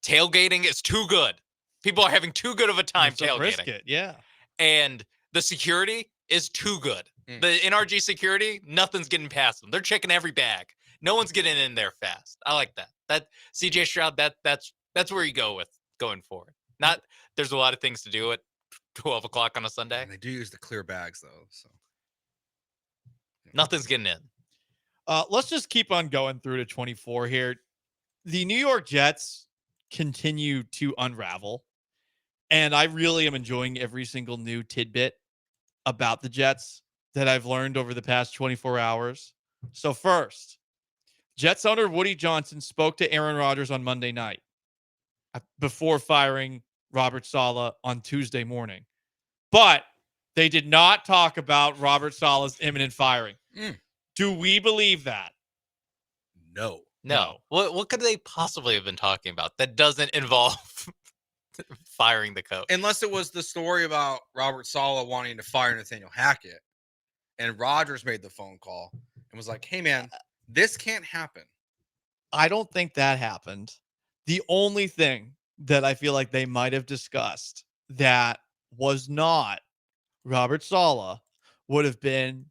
tailgating is too good. People are having too good of a time tailgating. Brisket, yeah. And the security is too good. The NRG security, nothing's getting past them. They're checking every bag. No one's getting in there fast. I like that. That CJ Stroud, that's where you go with going forward. Not there's a lot of things to do at 12 o'clock on a Sunday. And they do use the clear bags though. So nothing's getting in. Let's just keep on going through to 24 here. The New York Jets continue to unravel. And I really am enjoying every single new tidbit about the Jets that I've learned over the past 24 hours. So first, Jets owner Woody Johnson spoke to Aaron Rodgers on Monday night before firing Robert Saleh on Tuesday morning. But they did not talk about Robert Saleh's imminent firing. Do we believe that? No. What could they possibly have been talking about that doesn't involve firing the coach? Unless it was the story about Robert Saleh wanting to fire Nathaniel Hackett, and Rodgers made the phone call and was like, "Hey, man, this can't happen." I don't think that happened. The only thing that I feel like they might have discussed that was not Robert Saleh would have been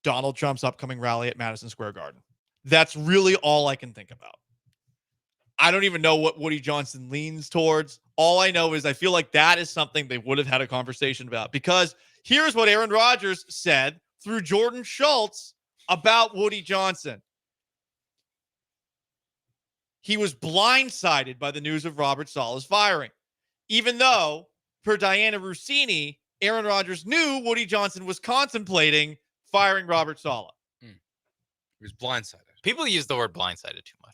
Donald Trump's upcoming rally at Madison Square Garden. That's really all I can think about. I don't even know what Woody Johnson leans towards. All I know is I feel like that is something they would have had a conversation about, because here's what Aaron Rodgers said through Jordan Schultz about Woody Johnson. He was blindsided by the news of Robert Saleh's firing, even though, per Diana Rossini, Aaron Rodgers knew Woody Johnson was contemplating firing Robert Saleh. He was blindsided. People use the word blindsided too much.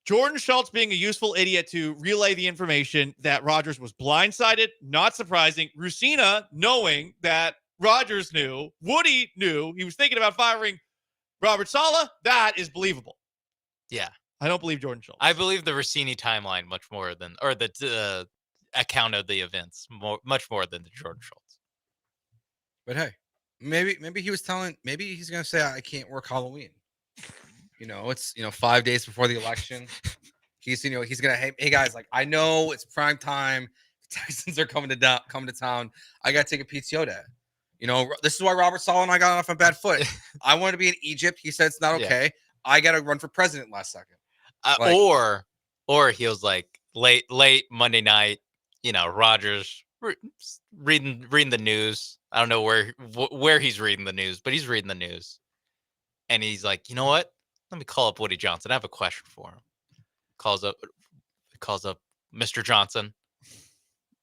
Jordan Schultz being a useful idiot to relay the information that Rodgers was blindsided, not surprising. Rossini knowing that Rodgers knew, Woody knew, he was thinking about firing Robert Saleh, that is believable. Yeah. I don't believe Jordan Schultz. I believe the Rossini timeline much more than, or the account of the events much more than the Jordan Schultz. But hey, maybe he was telling, maybe he's going to say, I can't work Halloween. It's 5 days before the election. He's going to, hey guys, like, I know it's prime time. Texans are coming to town. I got to take a PTO day. This is why Robert Saleh and I got off on bad foot. I wanted to be in Egypt. He said it's not okay. Yeah. I got to run for president last second. Or he was like late Monday night, Rodgers reading the news. I don't know where he's reading the news, but he's reading the news. And he's like, you know what? Let me call up Woody Johnson. I have a question for him. Calls up Mr. Johnson.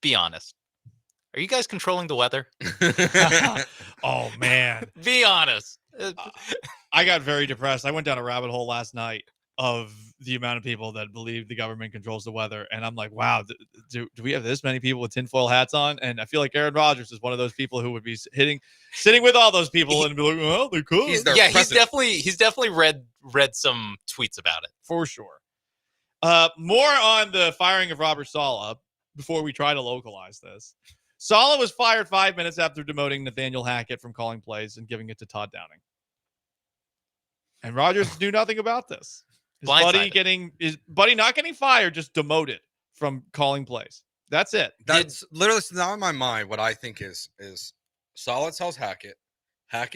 Be honest. Are you guys controlling the weather? Oh, man. Be honest. I got very depressed. I went down a rabbit hole last night of the amount of people that believe the government controls the weather. And I'm like, wow, do we have this many people with tinfoil hats on? And I feel like Aaron Rodgers is one of those people who would be sitting with all those people and be like, well, they could. He's definitely read some tweets about it. For sure. More on the firing of Robert Saleh before we try to localize this. Saleh was fired 5 minutes after demoting Nathaniel Hackett from calling plays and giving it to Todd Downing. And Rodgers knew nothing about this. His buddy not getting fired, just demoted from calling plays. That's it. That's literally now in my mind. What I think is Saleh tells Hackett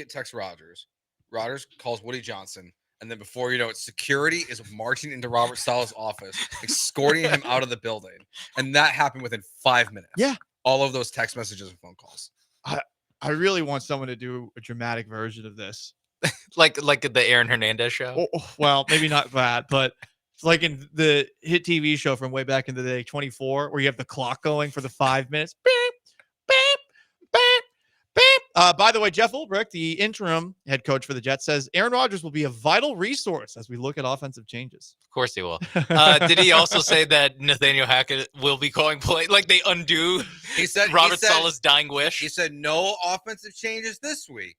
texts Rodgers. Rodgers calls Woody Johnson. And then before you know it, security is marching into Robert Saleh's office, escorting him out of the building. And that happened within 5 minutes. Yeah. All of those text messages and phone calls. I really want someone to do a dramatic version of this. like the Aaron Hernandez show? Well, maybe not that, but it's like in the hit TV show from way back in the day, 24, where you have the clock going for the 5 minutes. Beep, beep, beep, beep. By the way, Jeff Ulbrich, the interim head coach for the Jets, says Aaron Rodgers will be a vital resource as we look at offensive changes. Of course he will. Did he also say that Nathaniel Hackett will be calling play? Like they undo Robert Saleh's dying wish? He said no offensive changes this week.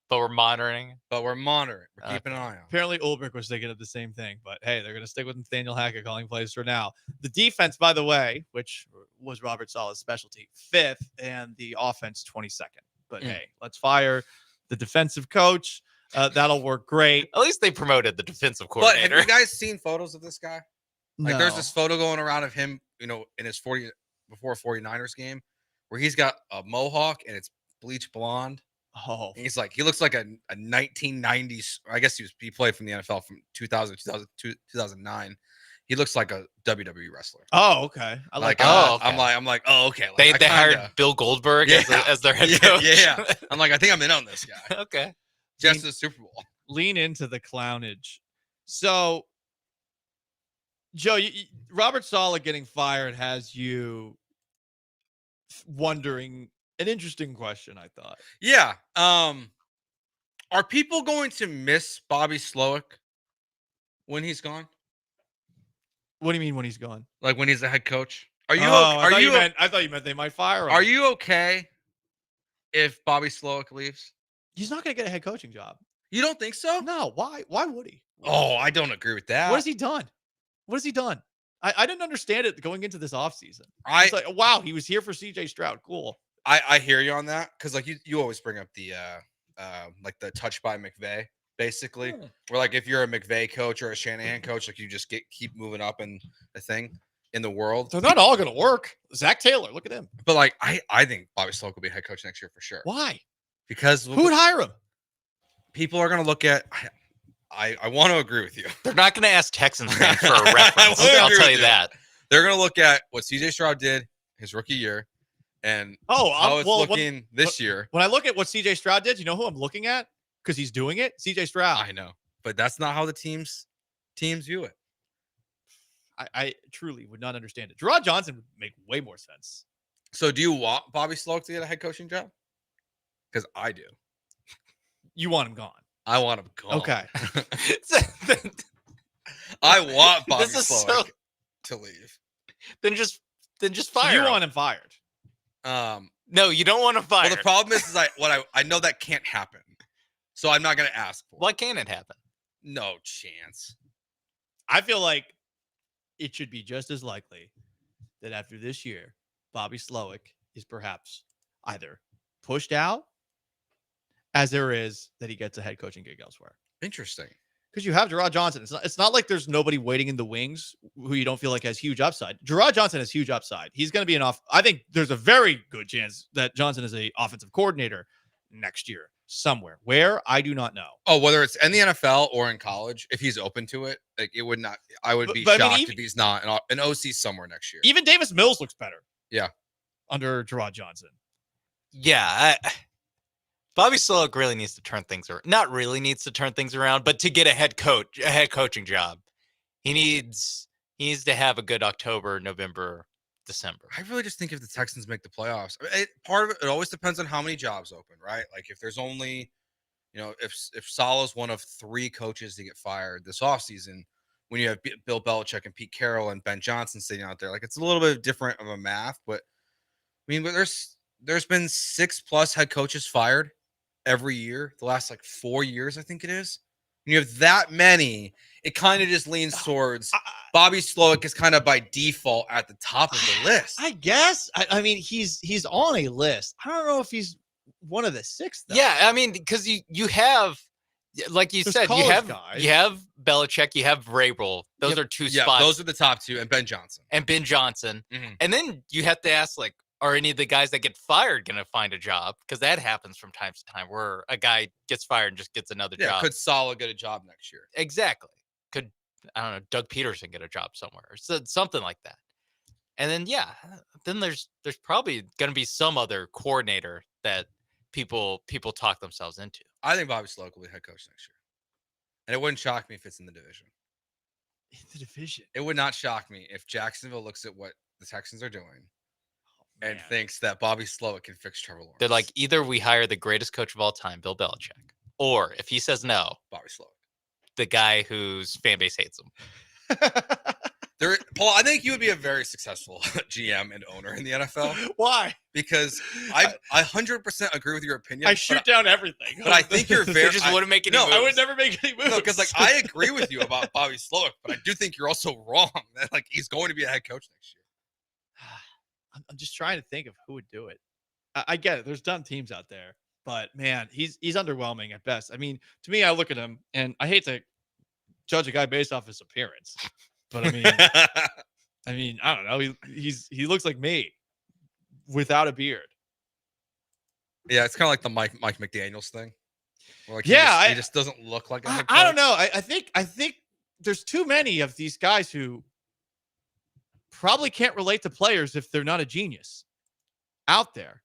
But we're monitoring. We're keeping an eye on. Apparently, Ulbrich was thinking of the same thing. But hey, they're going to stick with Nathaniel Hackett calling plays for now. The defense, by the way, which was Robert Saleh's specialty, 5th, and the offense 22nd. But hey, let's fire the defensive coach. That'll work great. At least they promoted the defensive But coordinator. have you guys seen photos of this guy? Like, there's No. this photo going around of him, in his 49ers game, where he's got a mohawk and it's bleach blonde. Oh, and he looks like a 1990s. I guess he played from the NFL from 2000, 2009. He looks like a WWE wrestler. Oh, okay. I like that. okay. I'm like, oh, okay. Like, They hired Bill Goldberg as their head coach. Yeah. I'm like, I think I'm in on this guy. Okay. Just the Super Bowl. Lean into the clownage. So, Joe, Robert Saleh getting fired has you wondering an interesting question, I thought. Yeah. Are people going to miss Bobby Slowick when he's gone? What do you mean when he's gone? Like when he's the head coach? Are you? I thought you meant they might fire him. Are you okay if Bobby Slowick leaves? He's not going to get a head coaching job. You don't think so? No. Why? Why would he? Oh, I don't agree with that. What has he done? What has he done? I didn't understand it going into this offseason. It's like, wow, he was here for CJ Stroud. Cool. I hear you on that because like you always bring up the like the touch by McVay basically, where like if you're a McVay coach or a Shanahan coach, like you just keep moving up in the thing in the world. They're not all going to work. Zach Taylor, look at him. But like I think Bobby Slowick will be head coach next year for sure. Why? Because who would hire him? People are going to look at. I want to agree with you. They're not going to ask Texans fans for a reference. I'll tell you that. They're going to look at what CJ Stroud did his rookie year and how it's looking this year. When I look at what CJ Stroud did, you know who I'm looking at? Because he's doing it? CJ Stroud. I know. But that's not how the teams view it. I truly would not understand it. Gerard Johnson would make way more sense. So do you want Bobby Slowick to get a head coaching job? Because I do. You want him gone. I want him gone. Okay. I want Bobby Slowick to leave. Then just fire. You want him fired. No, you don't want him fired. Well, the problem is I know that can't happen. So I'm not going to ask for it. Why can't it happen? No chance. I feel like it should be just as likely that after this year, Bobby Slowick is perhaps either pushed out as there is that he gets a head coaching gig elsewhere. Interesting. Because you have Gerard Johnson. It's not like there's nobody waiting in the wings who you don't feel like has huge upside. Gerard Johnson has huge upside. He's going to be I think there's a very good chance that Johnson is a offensive coordinator next year somewhere. Where? I do not know. Oh, whether it's in the NFL or in college, if he's open to it, like it would not. I would be shocked if he's not an OC somewhere next year. Even Davis Mills looks better. Yeah. Under Gerard Johnson. Yeah. Bobby Slowick really needs to turn things around. Not really needs to turn things around, but to get a head coaching job, he needs to have a good October, November, December. I really just think if the Texans make the playoffs, part of it always depends on how many jobs open, right? Like if there's only, if Saleh's one of 3 coaches to get fired this offseason, when you have Bill Belichick and Pete Carroll and Ben Johnson sitting out there, like it's a little bit different of a math, but there's been 6+ head coaches fired every year, the last 4 years, I think it is. When you have that many, it kind of just leans towards Bobby Slowick is kind of by default at the top of the list. I guess. I mean, he's on a list. I don't know if he's one of the 6. Though. Yeah, I mean, because you have, like you said, you have Belichick, you have Vrabel. Those are 2 spots. Those are the top 2, and Ben Johnson. Mm-hmm. And then you have to ask, are any of the guys that get fired going to find a job? Because that happens from time to time where a guy gets fired and just gets another job. Could Saleh get a job next year? Exactly. Could, I don't know, Doug Peterson get a job somewhere? So something like that. And then, then there's probably going to be some other coordinator that people talk themselves into. I think Bobby Slowick will be head coach next year. And it wouldn't shock me if it's in the division. In the division? It would not shock me if Jacksonville looks at what the Texans are doing and thinks that Bobby Slowick can fix Trevor Lawrence. They're like, either we hire the greatest coach of all time, Bill Belichick, or if he says no, Bobby Slowick, the guy whose fan base hates him. Paul, I think you would be a very successful GM and owner in the NFL. Why? Because I 100% agree with your opinion. I shoot down everything. But I think you're very. They just wouldn't make any no, moves. I would never make any moves. No, because like I agree with you about Bobby Slowick, but I do think you're also wrong that like he's going to be a head coach next year. I'm just trying to think of who would do it. I get it. There's dumb teams out there, but man, he's underwhelming at best. I mean, to me, I look at him and I hate to judge a guy based off his appearance, but I mean, I don't know. He looks like me without a beard. Yeah, it's kind of like the Mike McDaniels thing. Where, like, Yeah, he just doesn't look like a head coach. I don't know. I think there's too many of these guys who probably can't relate to players if they're not a genius out there.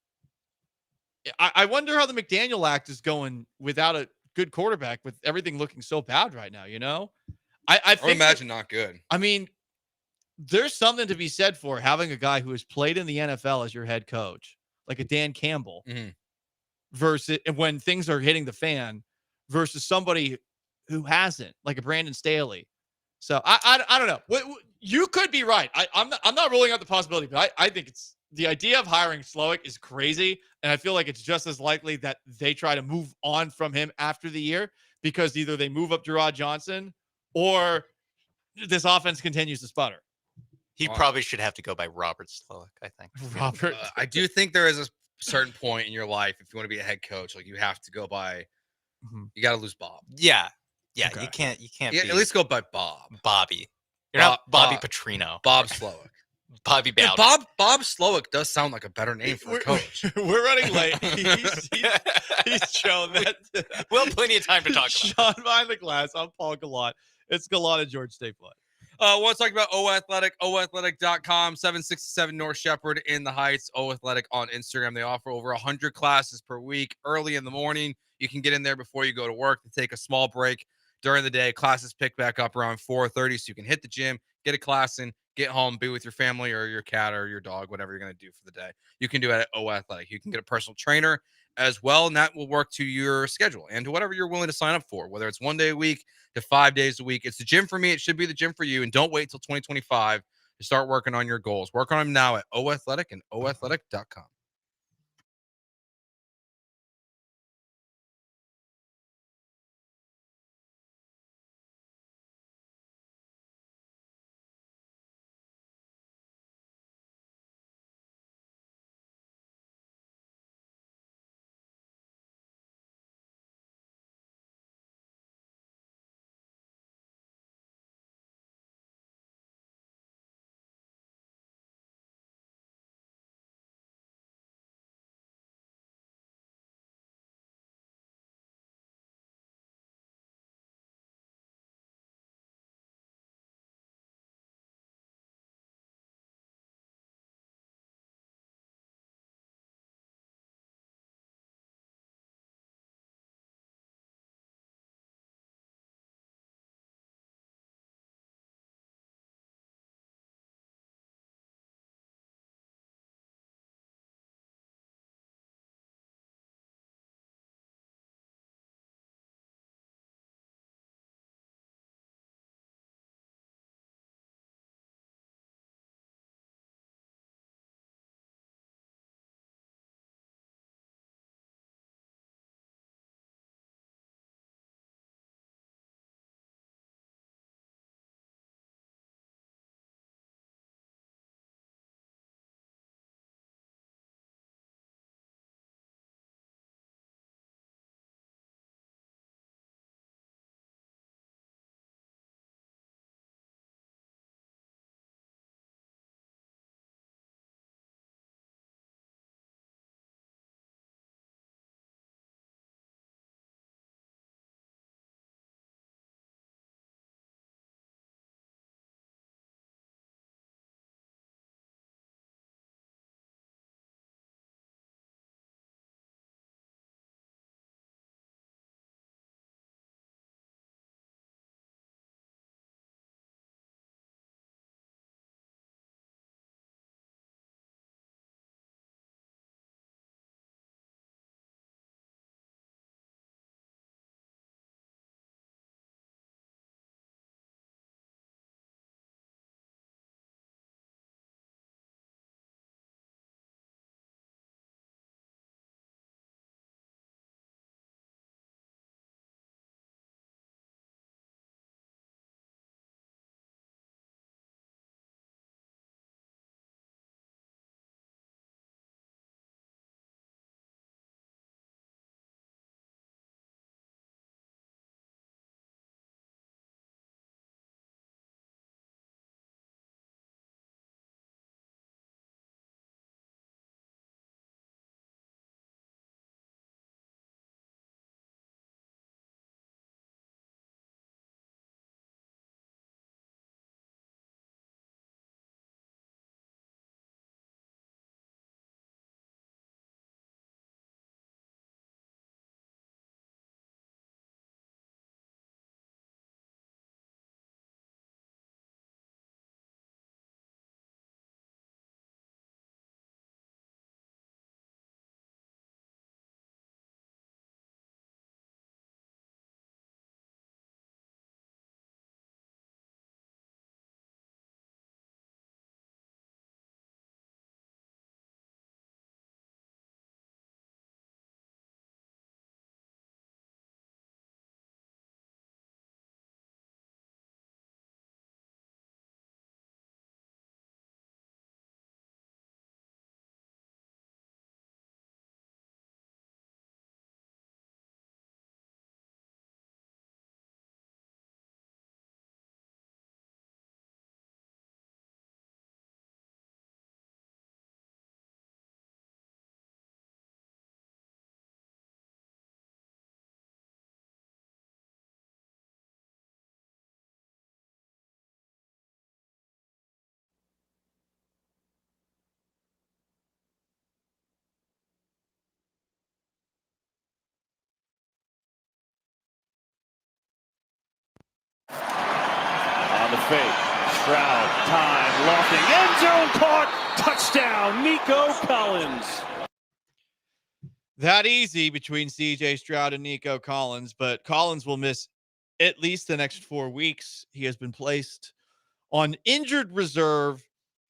I wonder how the McDaniel act is going without a good quarterback, with everything looking so bad right now, you know? I think imagine not good. I mean, there's something to be said for having a guy who has played in the NFL as your head coach, like a Dan Campbell, versus when things are hitting the fan, versus somebody who hasn't, like a Brandon Staley. So I don't know. You could be right. I'm not ruling out the possibility, but I think it's the idea of hiring Slowick is crazy, and I feel like it's just as likely that they try to move on from him after the year, because either they move up Gerard Johnson or this offense continues to sputter. He probably should have to go by Robert Slowick, I think. Robert, I do think there is a certain point in your life, if you want to be a head coach, like you have to go by. You got to lose Bob. Yeah. Okay. You can't. Yeah, be at least go by Bob. Bobby. You're not Bobby Petrino. Bob Slowick. Bobby Yeah, Bowden. Bob Slowick does sound like a better name for a coach. We're running late. He's shown that. Well, plenty of time to talk about. Sean behind the glass. I'm Paul Gallant. It's Gallant and George. Stay put. Want to talk about O Athletic, oathletic.com, 767 North Shepherd in the Heights. O Athletic on Instagram. They offer over 100 classes per week early in the morning. You can get in there before you go to work to take a small break during the day. Classes pick back up around 4:30, so you can hit the gym, get a class in, get home, be with your family or your cat or your dog, whatever you're going to do for the day. You can do it at O Athletic. You can get a personal trainer as well, and that will work to your schedule and to whatever you're willing to sign up for, whether it's 1 day a week to 5 days a week. It's the gym for me. It should be the gym for you, and don't wait till 2025 to start working on your goals. Work on them now at O Athletic and oathletic.com. on the fake. Stroud, time, lofting, end zone caught, touchdown, Nico Collins. That easy between C.J. Stroud and Nico Collins, but Collins will miss at least the next 4 weeks. He has been placed on injured reserve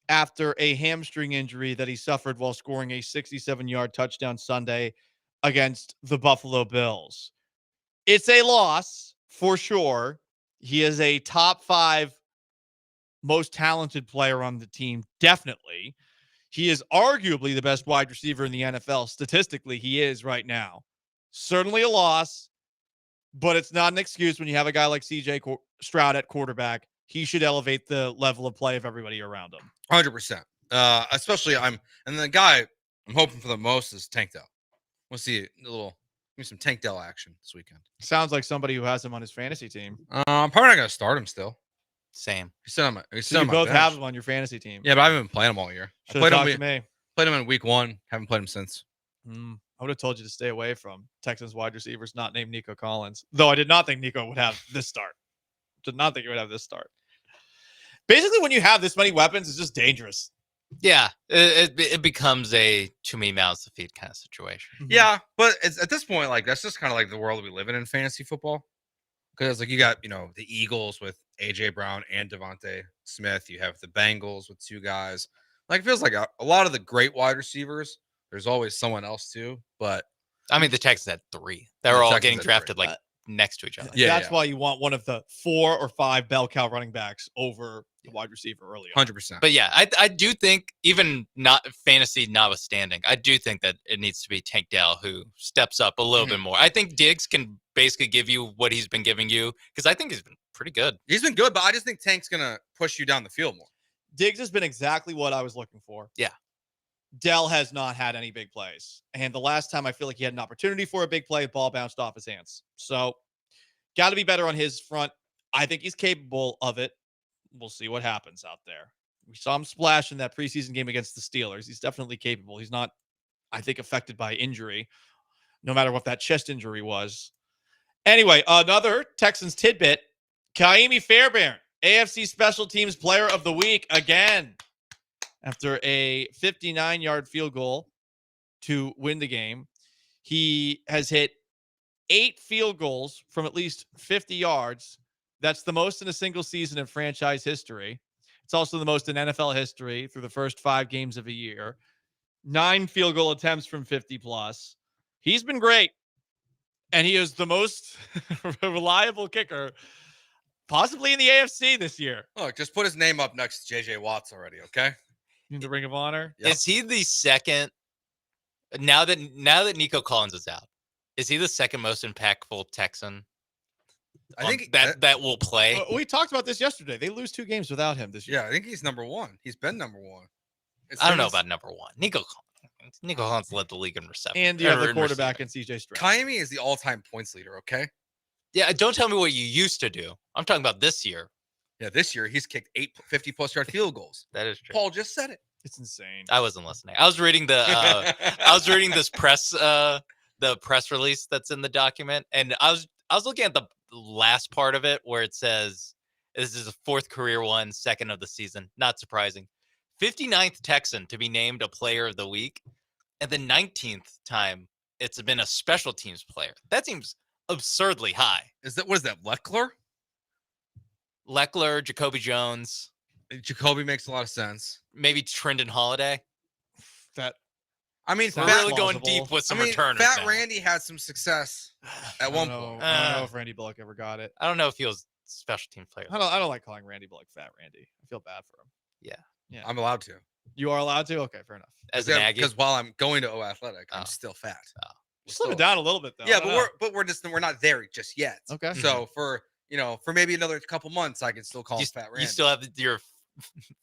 after a hamstring injury that he suffered while scoring a 67-yard touchdown Sunday against the Buffalo Bills. It's a loss for sure. He is a top 5 most talented player on the team, definitely. He is arguably the best wide receiver in the NFL. Statistically, he is right now. Certainly a loss, but it's not an excuse when you have a guy like C.J. Stroud at quarterback. He should elevate the level of play of everybody around him. 100%. Especially and the guy I'm hoping for the most is Tank Dell. We'll see some Tank Dell action this weekend. Sounds like somebody who has him on his fantasy team. I'm probably not going to start him still. Same. He's still on my, So you both have him on your fantasy team. Yeah, but I haven't been playing him all year. Should have talked to me. Played him in week 1. Haven't played him since. I would have told you to stay away from Texans wide receivers not named Nico Collins. Though I did not think Nico would have this start. Did not think he would have this start. Basically, when you have this many weapons, it's just dangerous. Yeah, it becomes a too many mouths to feed kind of situation. Yeah, but it's, at this point, like that's just kind of like the world we live in fantasy football. Because like you got the Eagles with AJ Brown and Devontae Smith. You have the Bengals with 2 guys. Like it feels like a lot of the great wide receivers. There's always someone else too. But I mean, the Texans had 3. They were all getting drafted like next to each other. That's why you want one of the 4 or 5 bell cow running backs over the wide receiver early on. 100%. But yeah, I do think, even not fantasy notwithstanding, I do think that it needs to be Tank Dell who steps up a little bit more. I think Diggs can basically give you what he's been giving you, because I think he's been pretty good. He's been good, but I just think Tank's going to push you down the field more. Diggs has been exactly what I was looking for. Yeah. Dell has not had any big plays. And the last time I feel like he had an opportunity for a big play, the ball bounced off his hands. So got to be better on his front. I think he's capable of it. We'll see what happens out there. We saw him splash in that preseason game against the Steelers. He's definitely capable. He's not, I think, affected by injury, no matter what that chest injury was. Anyway, another Texans tidbit. Kaimi Fairbairn, AFC Special Teams Player of the Week again, after a 59-yard field goal to win the game. He has hit 8 field goals from at least 50 yards. That's the most in a single season in franchise history. It's also the most in NFL history through the first 5 games of a year. 9 field goal attempts from 50 plus. He's been great. And he is the most reliable kicker possibly in the AFC this year. Look, just put his name up next to JJ Watts already, okay? In the Ring of Honor. Yep. Is he the second, now that Nico Collins is out, is he the second most impactful Texan? I think that will play. We talked about this yesterday. They lose 2 games without him this year. Yeah, I think he's number 1. He's been number 1. I don't know about number 1. Nico Collins led the league in reception. And you have the quarterback and CJ Stroud. Kaimi is the all-time points leader, okay? Yeah, don't tell me what you used to do. I'm talking about this year. Yeah, this year he's kicked 8 50-plus yard field goals. That is true. Paul just said it. It's insane. I wasn't listening. I was reading this press the press release that's in the document, and I was looking at the last part of it where it says this is a 4th career one, 2nd of the season. Not surprising. 59th Texan to be named a player of the week, and the 19th time it's been a special teams player. That seems absurdly high. What is that, Leckler, Jacoby Jones. Jacoby makes a lot of sense. Maybe Trendon Holiday. I mean, we're really going deep with some returners. Fat now. Randy had some success at one point. I don't know if Randy Bullock ever got it. I don't know if he was special team player. I don't like calling Randy Bullock Fat Randy. I feel bad for him. Yeah. I'm allowed to. You are allowed to? Okay, fair enough. As an Aggie? Because while I'm going to O Athletic, I'm still fat. Slim it down a little bit though. Yeah, but we're not there just yet. Okay. So for maybe another couple months, I can still call him Fat Randy. You still have your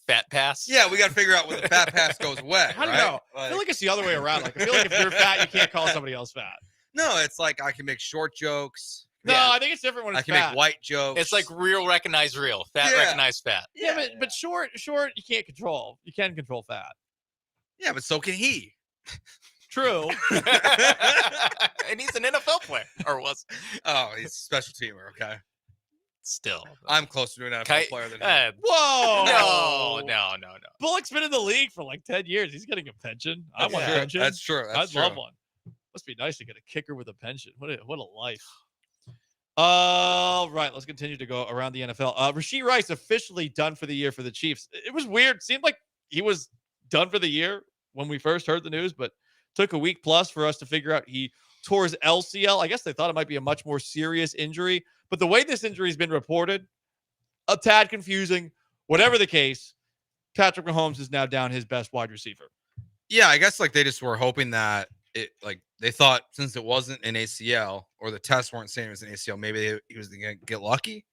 fat pass? Yeah, we got to figure out when the fat pass goes away. I don't know. I feel like it's the other way around. Like I feel like if you're fat, you can't call somebody else fat. No, it's like I can make short jokes. No, I think it's different when it's I can make white jokes. It's like real recognize real, fat recognize fat. Yeah, but short you can't control. You can control fat. Yeah, but so can he. True. And he's an NFL player, or was. Oh, he's a special teamer. Okay. Still, I'm closer to an NFL Ki- player than him. Whoa! no. Bullock's been in the league for like 10 years. He's getting a pension. I want a pension. That's true. I'd love one. Must be nice to get a kicker with a pension. What a life. All right, let's continue to go around the NFL. Rashee Rice officially done for the year for the Chiefs. It was weird. Seemed like he was done for the year when we first heard the news, but took a week plus for us to figure out he tore his LCL. I guess they thought it might be a much more serious injury, but the way this injury has been reported, a tad confusing. Whatever the case, Patrick Mahomes is now down his best wide receiver. Yeah, I guess like they just were hoping that it like they thought since it wasn't an ACL or the tests weren't saying it was an ACL, maybe he was going to get lucky.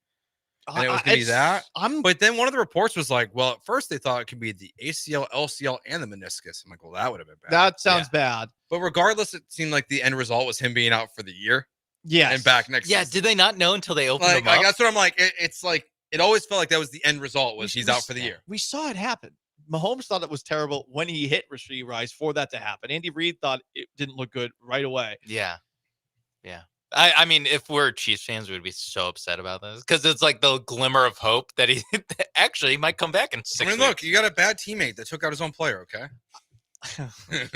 And it was going to be that. But then one of the reports was like, well, at first they thought it could be the ACL, LCL, and the meniscus. I'm like, well, that would have been bad. That sounds bad. But regardless, it seemed like the end result was him being out for the year. Yes. And back next Yeah, season. did they not know until they opened Like, them up? that's what I'm like. It's like, it always felt like that was the end result was he's out for the year. We saw it happen. Mahomes thought it was terrible when he hit Rashee Rice for that to happen. Andy Reid thought it didn't look good right away. Yeah. I mean, if we're Chiefs fans, we would be so upset about this because it's like the glimmer of hope that he actually might come back in 6 I mean, weeks. look, you got a bad teammate that took out his own player, okay?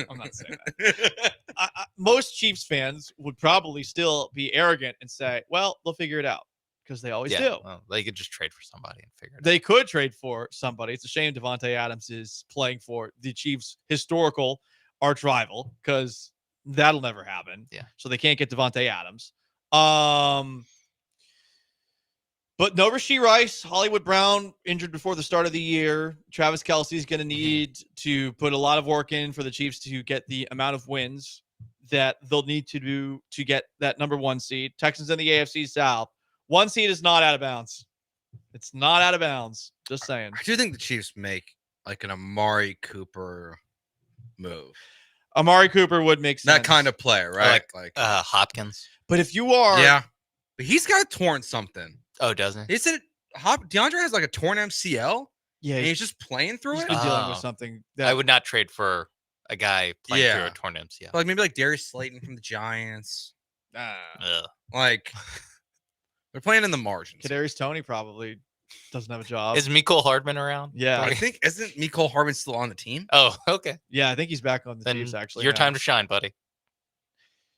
I'm not saying that. Most Chiefs fans would probably still be arrogant and say, well, they'll figure it out because they always do. Well, they could just trade for somebody and figure it out. They could trade for somebody. It's a shame Devontae Adams is playing for the Chiefs' historical arch rival because that'll never happen. Yeah. So they can't get Devontae Adams. But no Rashee Rice, Hollywood Brown injured before the start of the year. Travis Kelce is going to need to put a lot of work in for the Chiefs to get the amount of wins that they'll need to do to get that number 1 seed. Texans in the AFC South. 1 seed is not out of bounds. It's not out of bounds. Just saying. I do think the Chiefs make like an Amari Cooper move. Amari Cooper would make sense. That kind of player, right? Like Hopkins. But if you are... Yeah. But he's got torn something. Oh, doesn't he? He said DeAndre has like a torn MCL. Yeah. And he's just playing through He's it. been dealing with something. I would not trade for a guy playing through a torn MCL. Like maybe like Darius Slayton from the Giants. Ugh. Like they're playing in the margins. Kadarius Toney probably doesn't have a job. Is Mecole Hardman around? Yeah. I think isn't Mecole Hardman still on the team? Oh, okay. Yeah, I think he's back on the Then Chiefs actually. your now. time to shine, buddy.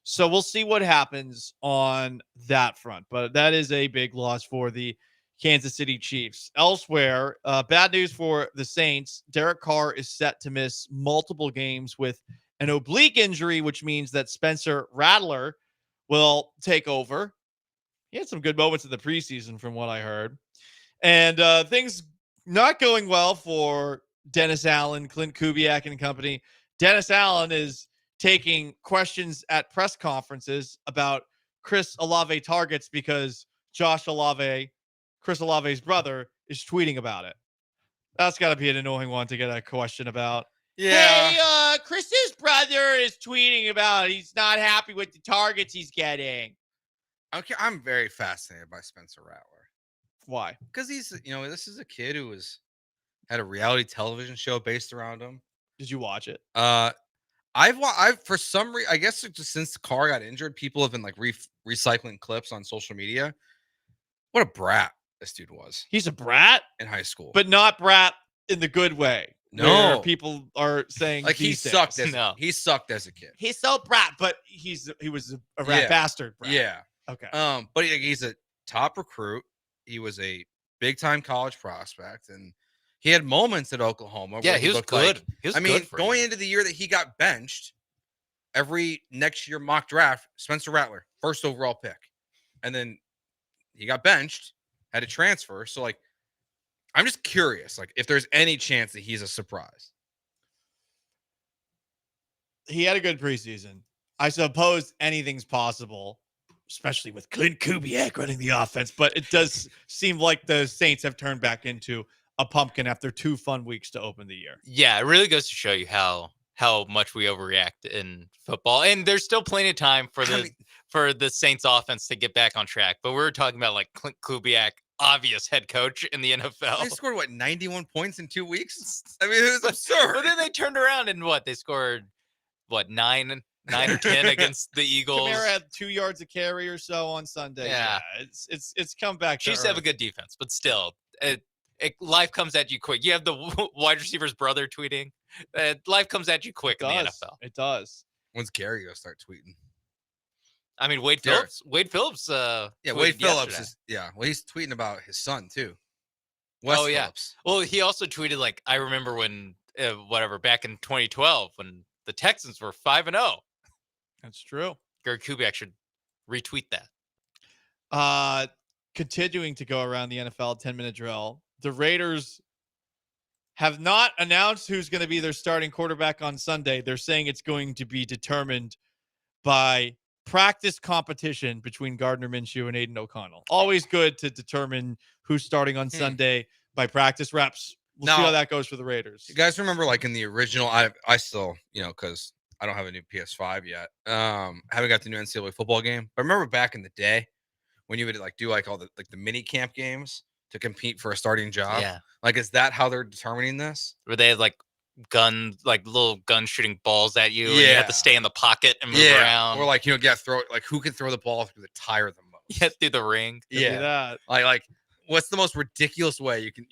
So we'll see what happens on that front. But that is a big loss for the Kansas City Chiefs. Elsewhere, bad news for the Saints. Derek Carr is set to miss multiple games with an oblique injury, which means that Spencer Rattler will take over. He had some good moments in the preseason from what I heard. And things not going well for Dennis Allen, Clint Kubiak and company. Dennis Allen is taking questions at press conferences about Chris Olave targets because Josh Olave, Chris Olave's brother, is tweeting about it. That's got to be an annoying one to get a question about. Yeah. Hey, Chris's brother is tweeting about he's not happy with the targets he's getting. Okay, I'm very fascinated by Spencer Rattler. Why? Because he's, this is a kid who had a reality television show based around him. Did you watch it? I've for some reason, I guess just since Carr got injured, people have been like recycling clips on social media. What a brat this dude was. He's a brat in high school, but not brat in the good way. No, where people are saying like he sucked. He sucked as a kid. He's so brat, but he was a rat bastard. Brat. Yeah. Okay. But he's a top recruit. He was a big time college prospect, and he had moments at Oklahoma. Yeah, where he was looked good. Like, He was I mean, good for going into the year that he got benched, every next year mock draft, Spencer Rattler, first overall pick, and then he got benched, had to transfer. So like, I'm just curious, like if there's any chance that he's a surprise. He had a good preseason. I suppose anything's possible, especially with Clint Kubiak running the offense. But it does seem like the Saints have turned back into a pumpkin after 2 fun weeks to open the year. Yeah, it really goes to show you how much we overreact in football. And there's still plenty of time for the Saints offense to get back on track. But we're talking about like Clint Kubiak, obvious head coach in the NFL. They scored 91 points in 2 weeks. I mean, it was absurd. But then they turned around and they scored 9 9 or 10 against the Eagles. Kamara had 2 yards a carry or so on Sunday. Yeah. It's come back. Chiefs have a good defense, but still, life comes at you quick. You have the wide receiver's brother tweeting. Life comes at you quick in the NFL. It does. When's Gary gonna start tweeting? I mean, Wade Phillips. Wade Phillips. Yeah, Wade Phillips is. Yeah, well, he's tweeting about his son too. Wes Phillips. Well, he also tweeted like, I remember when back in 2012 when the Texans were 5-0. That's true. Gary Kubiak should retweet that. Continuing to go around the NFL 10-minute drill, the Raiders have not announced who's going to be their starting quarterback on Sunday. They're saying it's going to be determined by practice competition between Gardner Minshew and Aiden O'Connell. Always good to determine who's starting on Sunday by practice reps. We'll see how that goes for the Raiders. You guys remember, like in the original, I still, because I don't have a new PS5 yet. Haven't got the new NCAA football game. But I remember back in the day when you would like do like all the mini camp games to compete for a starting job. Yeah. Like, is that how they're determining this? Where they have like little gun shooting balls at you, and you have to stay in the pocket and move around. Or like, throw like who can throw the ball through the tire the most? Yeah, through the ring. That. Like what's the most ridiculous way you can,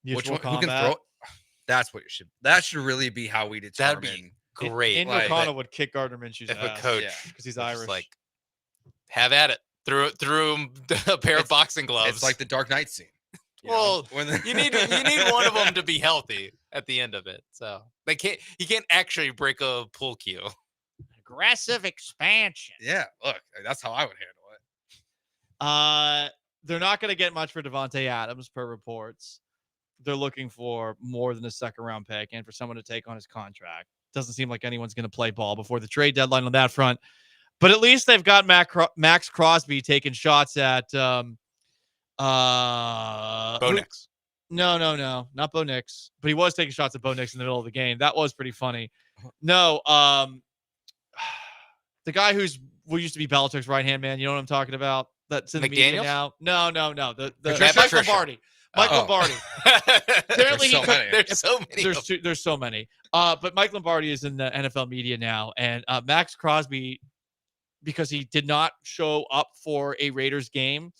which one, who can throw? That's what that should really be how we determine. That'd be great. Aiden O'Connell would kick Gardner Minshew's if ass. a coach, because he's Irish. Like, have at it. Threw him a pair of boxing gloves. It's like the Dark Knight scene. You need one of them to be healthy at the end of it. So he can't actually break a pool cue. Aggressive expansion. Yeah, look, that's how I would handle it. They're not going to get much for Devontae Adams per reports. They're looking for more than a second-round pick and for someone to take on his contract. Doesn't seem like anyone's going to play ball before the trade deadline on that front. But at least they've got Max Crosby taking shots at Bo Nix. No, not Bo Nix. But he was taking shots at Bo Nix in the middle of the game. That was pretty funny. No, the guy who used to be Belichick's right-hand man. You know what I'm talking about? That's in the media now. No. The Mike Lombardi. Mike Lombardi. Apparently there's so many. There's so many. But Mike Lombardi is in the NFL media now, and Max Crosby, because he did not show up for a Raiders game,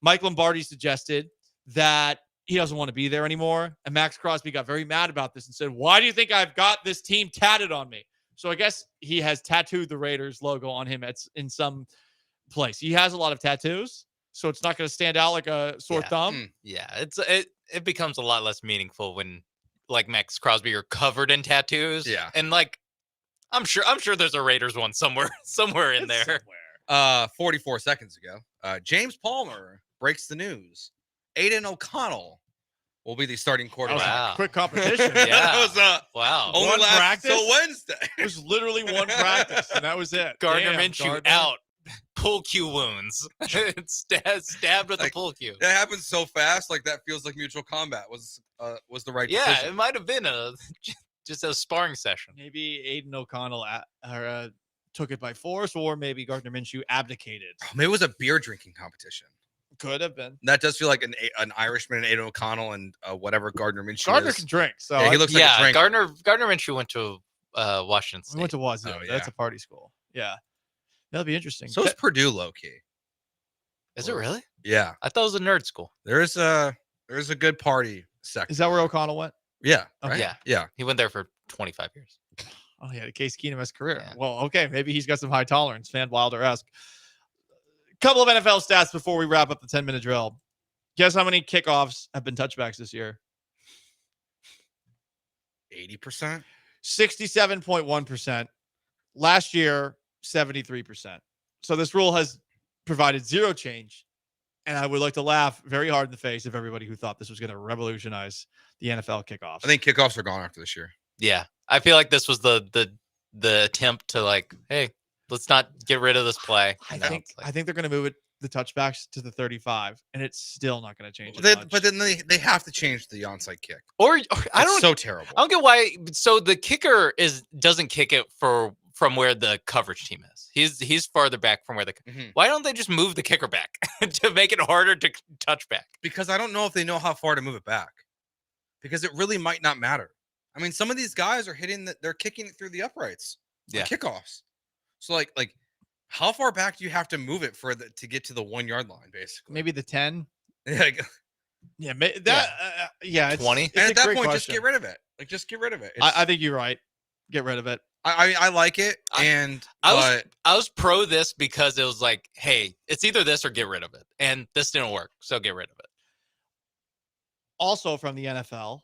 Mike Lombardi suggested that he doesn't want to be there anymore. And Max Crosby got very mad about this and said, "Why do you think I've got this team tatted on me?" So I guess he has tattooed the Raiders logo on him in some place. He has a lot of tattoos, so it's not going to stand out like a sore thumb. Yeah, it becomes a lot less meaningful when, like, Max Crosby, you're covered in tattoos. Yeah, and like, I'm sure there's a Raiders one somewhere in there. 44 seconds ago, James Palmer breaks the news. Aiden O'Connell will be the starting quarterback. Wow. Quick competition. Yeah. That was wow. Only one last practice till Wednesday. It was literally one practice, and that was it. Gardner Damn, Minshew Gardner. out. Pull cue wounds. Stabbed with a pull cue. That happens so fast. Like, that feels like mutual combat was the right Yeah, decision. it might have been just a sparring session. Maybe Aiden O'Connell took it by force, or maybe Gardner Minshew abdicated. Maybe it was a beer drinking competition. Could have been. That does feel like an Irishman, Aiden O'Connell, and whatever Gardner Minshew Gardner is. can drink, so yeah, he looks like a drinker. Gardner Minshew went to Washington State. We went to Wazoo. Oh, yeah. That's a party school. Yeah, that'll be interesting. So is Purdue, low key. Is it really? Yeah, I thought it was a nerd school. there's a good party section. Is that where O'Connell went? Yeah. Okay. Right? Yeah. He went there for 25 years. Oh, yeah, the Case Keenum career. Yeah. Well, okay, maybe he's got some high tolerance, Van Wilder-esque. Couple of NFL stats before we wrap up the 10-minute drill. Guess how many kickoffs have been touchbacks this year? 80%? 67.1%. Last year, 73%. So this rule has provided zero change. And I would like to laugh very hard in the face of everybody who thought this was going to revolutionize the NFL kickoffs. I think kickoffs are gone after this year. Yeah, I feel like this was the attempt to, like, hey, let's not get rid of this play. I think they're going to move the touchbacks to the 35, and it's still not going to change. But then they have to change the onside kick. Or I don't. It's so terrible. I don't get why. So the kicker doesn't kick it from where the coverage team is. He's farther back from where Why don't they just move the kicker back to make it harder to touch back? Because I don't know if they know how far to move it back. Because it really might not matter. I mean, some of these guys are they're kicking it through the uprights. on kickoffs. So like how far back do you have to move it to get to the 1 yard line, basically? Maybe the 10. Yeah, It's 20. It's and a at that great point, question. just get rid of it. Like, just get rid of it. I think you're right. Get rid of it. I like it, I was pro this because it was like, hey, it's either this or get rid of it, and this didn't work, so get rid of it. Also from the NFL,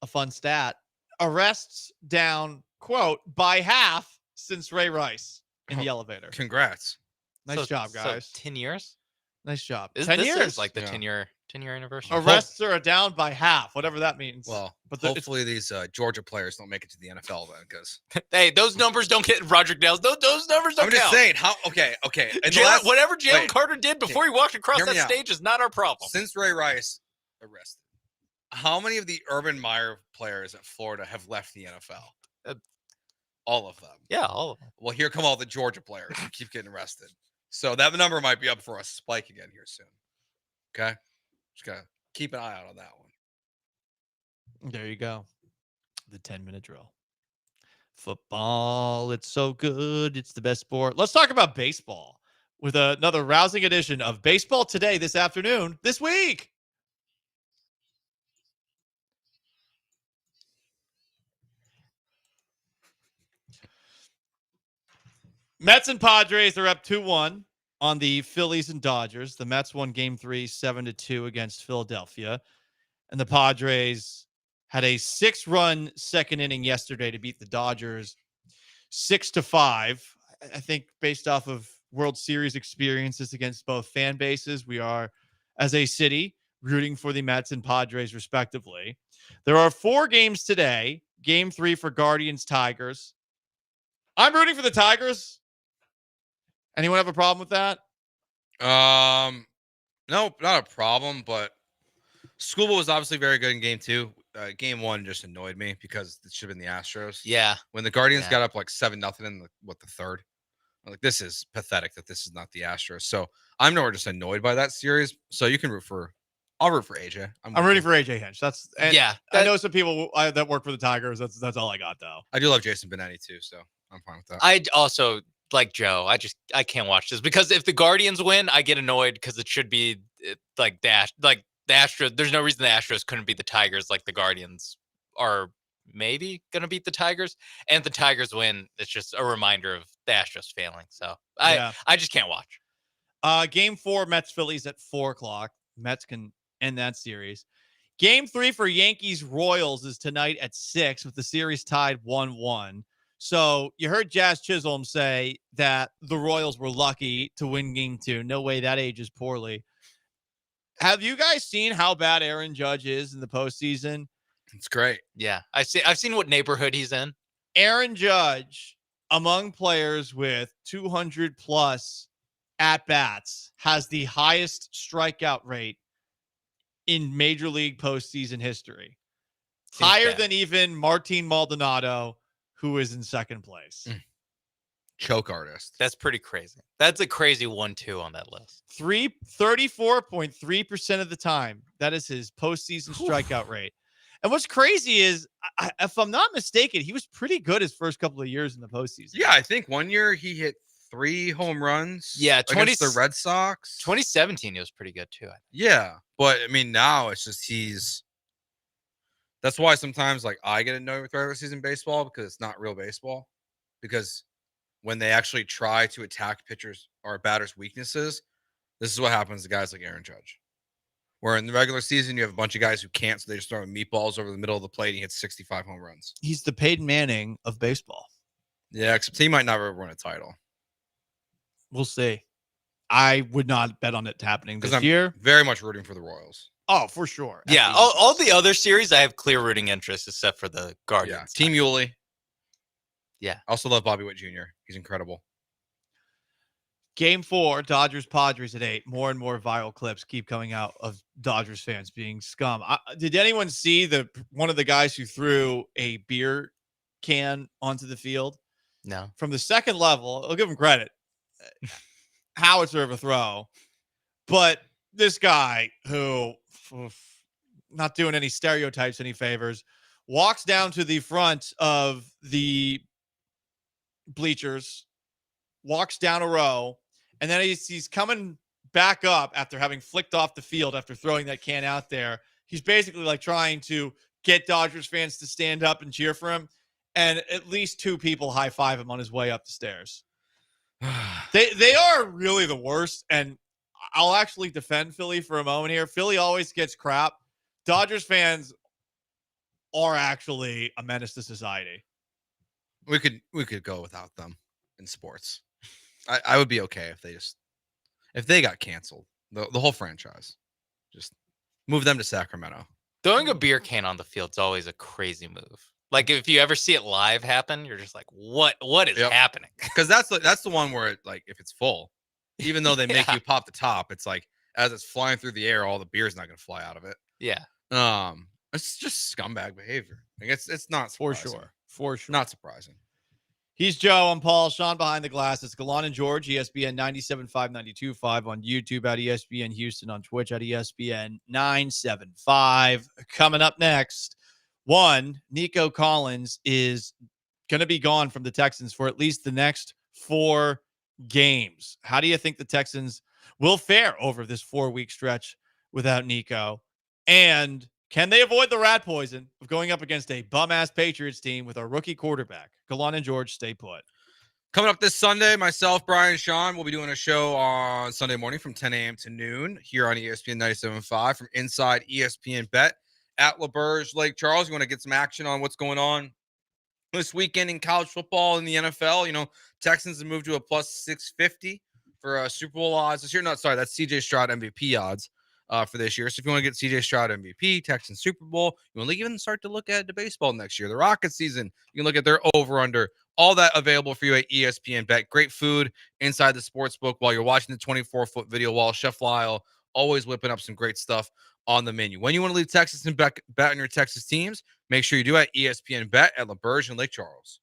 a fun stat: arrests down, quote, by half since Ray Rice in the elevator. Congrats. Nice job, So guys. 10 years? Nice job. This 10 is years. like the 10-year anniversary. Arrests are down by half, whatever that means. Well, but hopefully these Georgia players don't make it to the NFL then, because hey, those numbers don't get Roger Goodell's. Those numbers don't I'm just count. saying how. Okay. Whatever Jalen Carter did before he walked across that stage is not our problem. Since Ray Rice arrested, how many of the Urban Meyer players at Florida have left the NFL? All of them. Yeah, all of them. Well, here come all the Georgia players who keep getting arrested. So that number might be up for a spike again here soon. Okay? Just got to keep an eye out on that one. There you go. The 10-minute drill. Football, it's so good. It's the best sport. Let's talk about baseball with another rousing edition of Baseball Today this afternoon, this week. Mets and Padres are up 2-1 on the Phillies and Dodgers. The Mets won Game 3 7-2 against Philadelphia. And the Padres had a 6-run second inning yesterday to beat the Dodgers 6-5. I think based off of World Series experiences against both fan bases, we are, as a city, rooting for the Mets and Padres respectively. There are 4 games today. Game 3 for Guardians Tigers. I'm rooting for the Tigers. Anyone have a problem with that? No, not a problem, but Schoolboy was obviously very good in Game 2. Game 1 just annoyed me because it should have been the Astros. Yeah. When the Guardians got up like 7-0 in the third, I'm like, this is pathetic that this is not the Astros. So I'm more just annoyed by that series. So you can I'll root for AJ. I'm rooting for AJ Hinch. Yeah. I know some people that work for the Tigers. That's all I got though. I do love Jason Benetti too, so I'm fine with that. I also, like Joe, I can't watch this because if the Guardians win, I get annoyed because it should be like the Astros. There's no reason the Astros couldn't beat the Tigers like the Guardians are maybe going to beat the Tigers. And if the Tigers win, it's just a reminder of the Astros failing. So I just can't watch. Game 4, Mets Phillies at 4:00. Mets can end that series. Game 3 for Yankees Royals is tonight at 6 with the series tied 1-1. So you heard Jazz Chisholm say that the Royals were lucky to win Game 2. No way that ages poorly. Have you guys seen how bad Aaron Judge is in the postseason? It's great. Yeah, I've seen what neighborhood he's in. Aaron Judge, among players with 200 plus at bats, has the highest strikeout rate in Major League postseason history. Higher than even Martin Maldonado, who is in second place. Choke artist. That's pretty crazy. That's a crazy 1-2 on that list. 34.3% of the time. That is his postseason strikeout rate. And what's crazy is, if I'm not mistaken, he was pretty good his first couple of years in the postseason. Yeah, I think one year he hit 3 home runs. Yeah, against the Red Sox. 2017, he was pretty good too. Yeah, but I mean now it's just that's why sometimes like I get annoyed with regular season baseball because it's not real baseball. Because when they actually try to attack pitchers or batters' weaknesses, this is what happens to guys like Aaron Judge. Where in the regular season you have a bunch of guys who can't, so they just throw meatballs over the middle of the plate and he hits 65 home runs. He's the Peyton Manning of baseball. Yeah, except he might never win a title. We'll see. I would not bet on it happening this year. Very much rooting for the Royals. Oh, for sure. Yeah, all the other series I have clear rooting interest except for the Guardians. Yeah, Team Yuli. Yeah. I also love Bobby Witt Jr. He's incredible. Game 4, Dodgers-Padres at 8. More and more viral clips keep coming out of Dodgers fans being scum. Did anyone see one of the guys who threw a beer can onto the field? No. From the second level, I'll give him credit. Howitzer of a throw. But this guy who, not doing any stereotypes any favors, walks down to the front of the bleachers, walks down a row, and then he's coming back up after having flicked off the field after throwing that can out there. He's basically like trying to get Dodgers fans to stand up and cheer for him, and at least 2 people high-five him on his way up the stairs. They are really the worst, and I'll actually defend Philly for a moment here. Philly always gets crap. Dodgers fans are actually a menace to society. We could go without them in sports. I would be okay if they got canceled, the whole franchise. Just move them to Sacramento. Throwing a beer can on the field is always a crazy move. Like if you ever see it live happen, you're just like, what is happening? Because that's the one where if it's full, even though they make you pop the top, it's like as it's flying through the air, all the beer's not going to fly out of it. Yeah. It's just scumbag behavior. Like it's not surprising. For sure. Not surprising. He's Joe. I'm Paul. Sean behind the glass. It's Gallant and George, ESPN 97.5, 92.5 on YouTube, at ESPN Houston, on Twitch at ESPN 975. Coming up next, Nico Collins is going to be gone from the Texans for at least the next 4 games. How do you think the Texans will fare over this 4-week stretch without Nico? And can they avoid the rat poison of going up against a bum-ass Patriots team with a rookie quarterback? Gallant and George, stay put. Coming up this Sunday, myself, Brian, Sean, will be doing a show on Sunday morning from 10 a.m. to noon here on ESPN 97.5 from inside ESPN Bet at LaBerge, Lake Charles. You want to get some action on what's going on this weekend in college football and the NFL. Texans have moved to a plus 650 for Super Bowl odds this year. That's CJ Stroud MVP odds for this year. So if you want to get CJ Stroud MVP, Texans Super Bowl, you want to even start to look at the baseball next year, the Rocket season, you can look at their over-under, all that available for you at ESPN Bet. Great food inside the sports book while you're watching the 24-foot video wall. Chef Lyle always whipping up some great stuff on the menu. When you want to leave Texas and bet on your Texas teams, make sure you do at ESPN Bet at LaBerge and Lake Charles.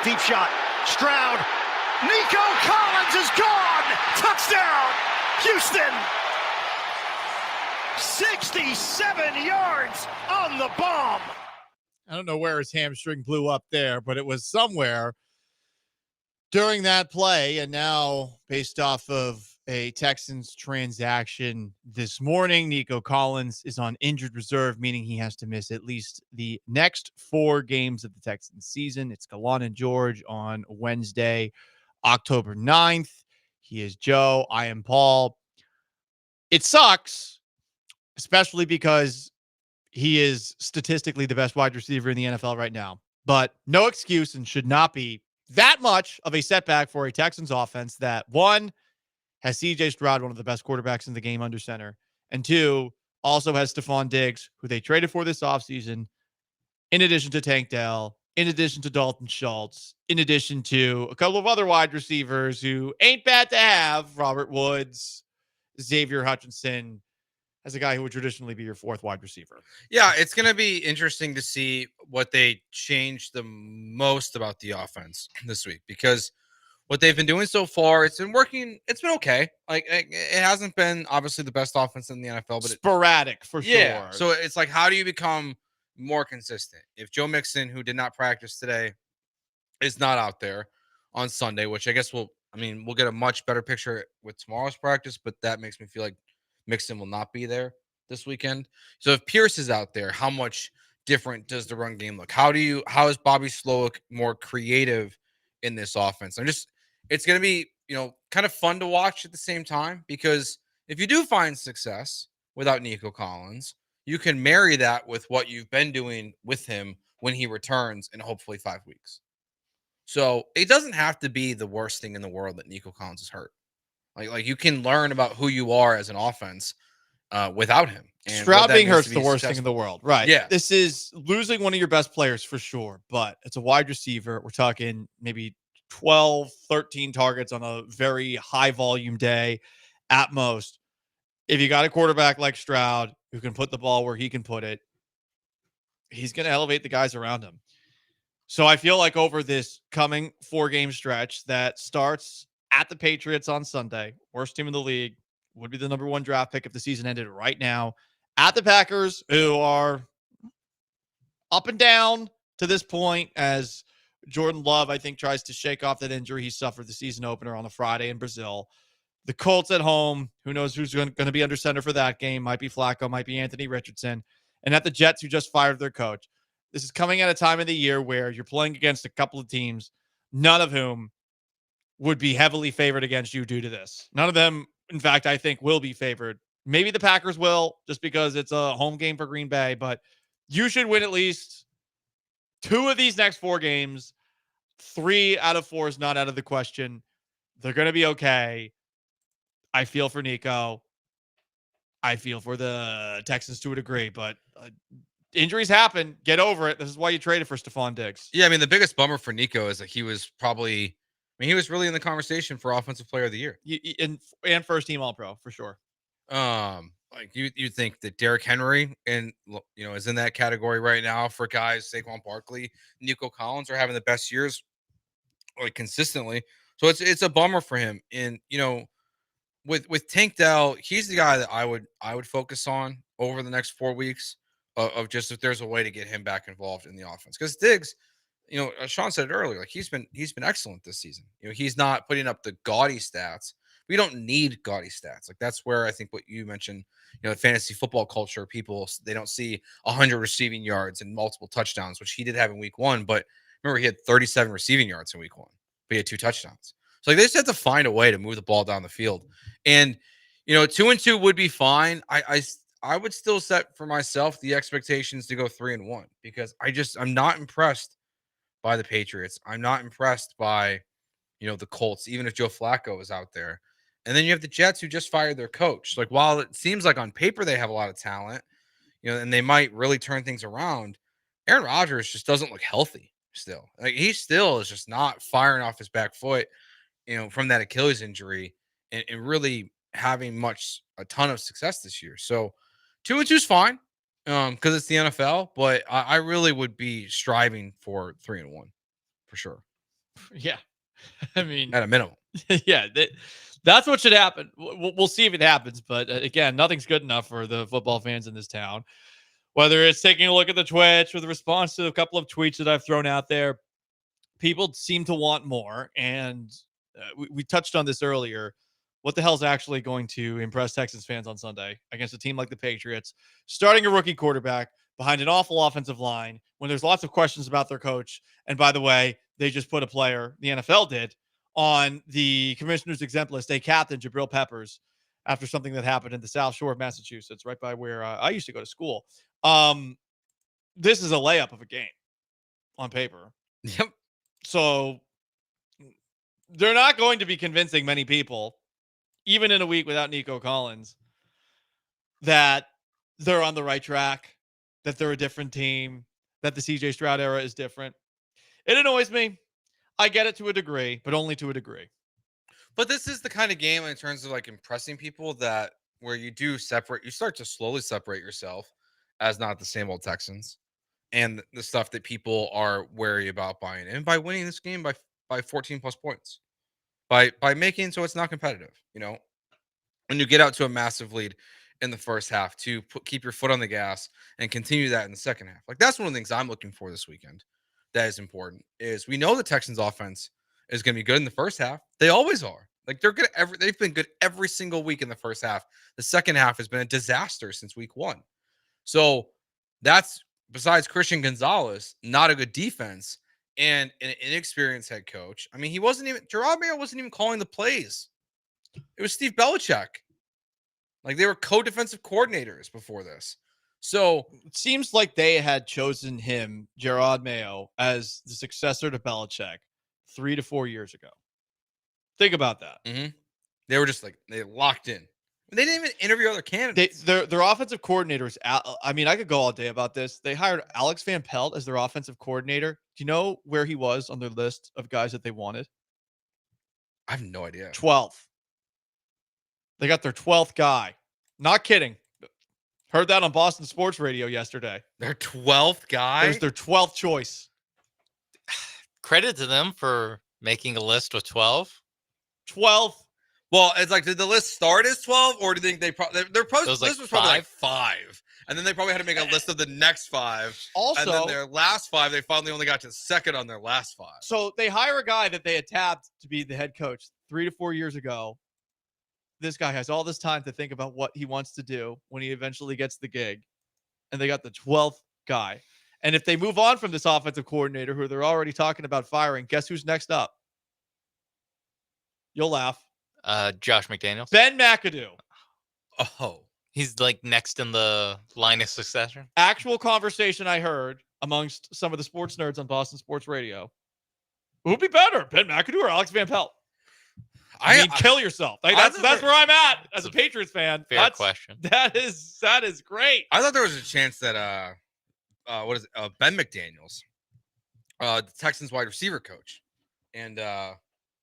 Deep shot. Stroud. Nico Collins is gone. Touchdown, Houston. 67 yards on the bomb. I don't know where his hamstring blew up there, but it was somewhere during that play. And now, based off of a Texans transaction this morning, Nico Collins is on injured reserve, meaning he has to miss at least the next 4 games of the Texans season. It's Gallant George on Wednesday, October 9th. He is Joe. I am Paul. It sucks, especially because he is statistically the best wide receiver in the NFL right now. But no excuse, and should not be that much of a setback for a Texans offense that, one, has C.J. Stroud, one of the best quarterbacks in the game, under center, and 2, also has Stephon Diggs, who they traded for this offseason, in addition to Tank Dell, in addition to Dalton Schultz, in addition to a couple of other wide receivers who ain't bad to have, Robert Woods, Xavier Hutchinson, as a guy who would traditionally be your 4th wide receiver. Yeah, it's going to be interesting to see what they change the most about the offense this week, because what they've been doing so far, it's been working. It's been okay. Like, it hasn't been obviously the best offense in the NFL, but sporadic for sure. So it's like, how do you become more consistent? If Joe Mixon, who did not practice today, is not out there on Sunday, which I guess we'll get a much better picture with tomorrow's practice, but that makes me feel like Mixon will not be there this weekend. So if Pierce is out there, how much different does the run game look? How is Bobby Slowick more creative in this offense? It's going to be, kind of fun to watch at the same time, because if you do find success without Nico Collins, you can marry that with what you've been doing with him when he returns in hopefully 5 weeks. So it doesn't have to be the worst thing in the world that Nico Collins is hurt. Like you can learn about who you are as an offense without him. And Stroud being hurt is the worst thing in the world. Right. Yeah. This is losing one of your best players for sure, but it's a wide receiver. We're talking maybe 12, 13 targets on a very high volume day at most. If you got a quarterback like Stroud who can put the ball where he can put it, he's going to elevate the guys around him. So I feel like over this coming 4-game stretch that starts at the Patriots on Sunday, worst team in the league, would be the number 1 draft pick if the season ended right now, at the Packers, who are up and down to this point, as Jordan Love, I think, tries to shake off that injury he suffered the season opener on a Friday in Brazil. The Colts at home, who knows who's going to be under center for that game? Might be Flacco, might be Anthony Richardson. And at the Jets, who just fired their coach. This is coming at a time of the year where you're playing against a couple of teams, none of whom would be heavily favored against you due to this. None of them, in fact, I think will be favored. Maybe the Packers will, just because it's a home game for Green Bay, but you should win at least 2 of these next 4 games. 3 out of 4 is not out of the question. They're going to be okay. I feel for Nico. I feel for the Texans to a degree, but injuries happen. Get over it. This is why you traded for Stephon Diggs. Yeah, the biggest bummer for Nico is that he was probably, he was really in the conversation for Offensive Player of the Year. And first team All-Pro, for sure. Like you think that Derrick Henry is in that category right now for guys. Saquon Barkley, Nico Collins are having the best years, like, consistently. So it's a bummer for him. And with Tank Dell, he's the guy that I would focus on over the next 4 weeks of just if there's a way to get him back involved in the offense. Because Diggs, Sean said it earlier, like he's been excellent this season. He's not putting up the gaudy stats. We don't need gaudy stats. Like, that's where I think what you mentioned, fantasy football culture, people, they don't see 100 receiving yards and multiple touchdowns, which he did have in week 1. But remember, he had 37 receiving yards in week 1, but he had 2 touchdowns. So, like, they just have to find a way to move the ball down the field. And, 2-2 would be fine. I would still set for myself the expectations to go 3-1, because I'm not impressed by the Patriots. I'm not impressed by, the Colts, even if Joe Flacco is out there. And then you have the Jets, who just fired their coach. Like, while it seems like on paper they have a lot of talent, and they might really turn things around, Aaron Rodgers just doesn't look healthy still. Like, he still is just not firing off his back foot, from that Achilles injury, and really having a ton of success this year. So 2-2 is fine, because it's the NFL, but I really would be striving for 3-1 for sure. Yeah. I mean, at a minimum. Yeah, that's what should happen. We'll see if it happens. But again, nothing's good enough for the football fans in this town. Whether it's taking a look at the Twitch or the response to a couple of tweets that I've thrown out there, people seem to want more. And we touched on this earlier. What the hell is actually going to impress Texans fans on Sunday against a team like the Patriots, starting a rookie quarterback behind an awful offensive line when there's lots of questions about their coach? And by the way, they just put a player, the NFL did, on the commissioner's exempt list, a captain, Jabril Peppers, after something that happened in the South Shore of Massachusetts, right by where I used to go to school. This is a layup of a game on paper. Yep. So they're not going to be convincing many people, even in a week without Nico Collins, that they're on the right track, that they're a different team, that the CJ Stroud era is different. It annoys me. I get it to a degree, but only to a degree. But this is the kind of game in terms of like impressing people that where you do separate, you start to slowly separate yourself as not the same old Texans and the stuff that people are wary about buying in by winning this game by 14 plus points, by making so it's not competitive. You know, when you get out to a massive lead in the first half, to keep your foot on the gas and continue that in the second half. Like that's one of the things I'm looking for this weekend. That is important. Is we know the Texans offense is going to be good in the first half. They always are. Like they're good. They've been good every single week in the first half. The second half has been a disaster since week one. So that's, besides Christian Gonzalez, not a good defense and an inexperienced head coach. I mean, Gerard Mayo wasn't even calling the plays. It was Steve Belichick. Like they were co-defensive coordinators before this. So it seems like they had chosen him, Gerard Mayo, as the successor to Belichick 3 to 4 years ago. Think about that. Mm-hmm. They were just like, they locked in. They didn't even interview other candidates. Their offensive coordinators, I mean, I could go all day about this. They hired Alex Van Pelt as their offensive coordinator. Do you know where he was on their list of guys that they wanted? I have no idea. 12th. They got their 12th guy. Not kidding. Heard that on Boston Sports Radio yesterday. Their 12th guy? It was their 12th choice. Credit to them for making a list with 12. 12. Well, it's like, did the list start as 12, or do you think their post list like was probably like 5? 5, and then they probably had to make a list of the next 5. Also, and then their last 5, they finally only got to second on their last 5. So they hire a guy that they had tapped to be the head coach 3 to 4 years ago. This guy has all this time to think about what he wants to do when he eventually gets the gig, and they got the 12th guy. And if they move on from this offensive coordinator, who they're already talking about firing, guess who's next up? You'll laugh. Josh McDaniels. Ben McAdoo. Oh. He's like next in the line of succession. Actual conversation I heard amongst some of the sports nerds on Boston Sports Radio. Who'd be better, Ben McAdoo or Alex Van Pelt? I mean, kill yourself. Like, that's where I'm at as a Patriots fan. Fair question. That is great. I thought there was a chance that Ben McDaniels, the Texans wide receiver coach, and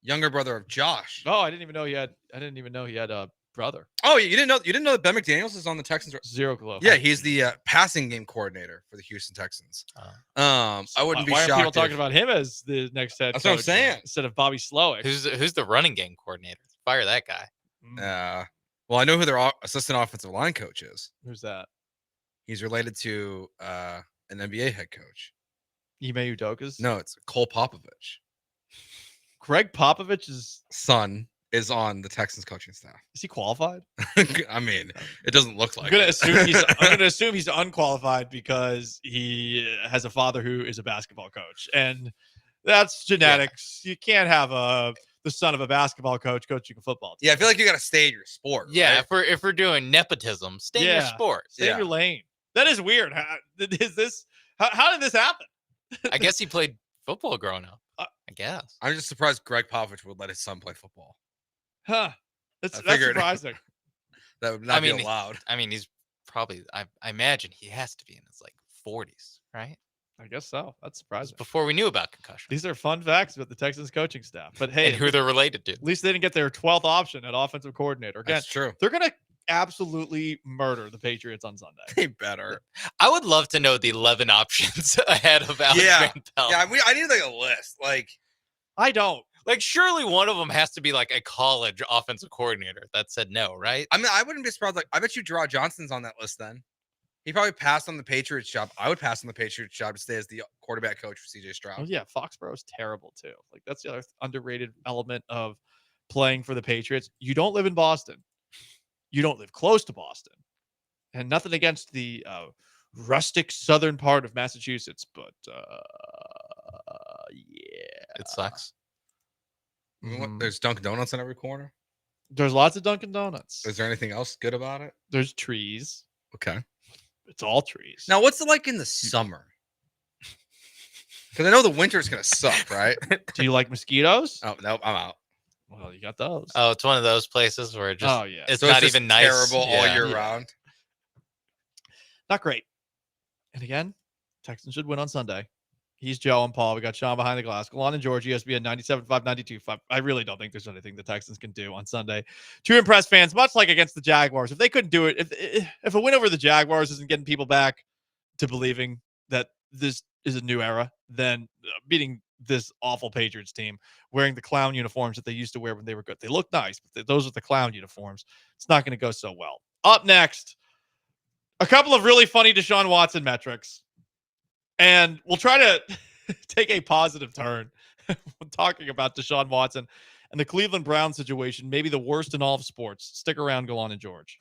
younger brother of Josh. Oh, I didn't even know he had a brother. Oh, you didn't know that Ben McDaniels is on the Texans? Zero clue. Yeah, he's the passing game coordinator for the Houston Texans. I wouldn't be shocked. Why are people talking about him as the next head coach? That's what I'm saying. Instead of Bobby Slowick. Who's the running game coordinator? Fire that guy. Well, I know who their assistant offensive line coach is. Who's that? He's related to an NBA head coach. Ime Udoka's? No, it's Cole Popovich. Greg Popovich's son is on the Texans coaching staff. Is he qualified? I mean, it doesn't look like. I'm gonna assume he's unqualified because he has a father who is a basketball coach, and that's genetics. Yeah. You can't have the son of a basketball coach coaching a football team. Yeah, I feel like you got to stay in your sport. Yeah, right? if we're doing nepotism, stay in your sport. Stay in your lane. That is weird. How did this happen? I guess he played football growing up. I guess. I'm just surprised Greg Popovich would let his son play football. Huh. That's surprising. That would not be allowed. I mean, he's probably, I imagine he has to be in his 40s, right? I guess so. That's surprising. Before we knew about concussion. These are fun facts about the Texans coaching staff. But hey, and who they're related to. At least they didn't get their 12th option at offensive coordinator. Again, that's true. They're going to absolutely murder the Patriots on Sunday. They better. I would love to know the 11 options ahead of Alex Van Pelt. Yeah, I need a list. I don't. Like, surely one of them has to be like a college offensive coordinator that said no, right? I mean, I wouldn't be surprised. Like, I bet you Gerard Johnson's on that list then. He probably passed on the Patriots job. I would pass on the Patriots job to stay as the quarterback coach for CJ Stroud. Oh yeah, Foxborough is terrible too. Like that's the other underrated element of playing for the Patriots. You don't live in Boston. You don't live close to Boston. And nothing against the rustic southern part of Massachusetts, but yeah. It sucks. There's Dunkin' Donuts in every corner. There's lots of Dunkin' Donuts. Is there anything else good about it? There's trees. Okay. It's all trees. Now, what's it like in the summer? Because I know the winter's going to suck, right? Do you like mosquitoes? Oh, nope, I'm out. Well, you got those. Oh, it's one of those places where it just it's So not just even nice. terrible all Yeah. year round. Not great. And again, Texans should win on Sunday. He's Joe and Paul. We got Sean behind the glass. Gallant George, ESPN 97.5, 92.5. I really don't think there's anything the Texans can do on Sunday to impress fans, much like against the Jaguars. If they couldn't do it, if a win over the Jaguars isn't getting people back to believing that this is a new era, then beating this awful Patriots team wearing the clown uniforms that they used to wear when they were good. They look nice, but those are the clown uniforms. It's not going to go so well. Up next, a couple of really funny Deshaun Watson metrics. And we'll try to take a positive turn when talking about Deshaun Watson and the Cleveland Browns situation, maybe the worst in all of sports. Stick around, Gallant and George.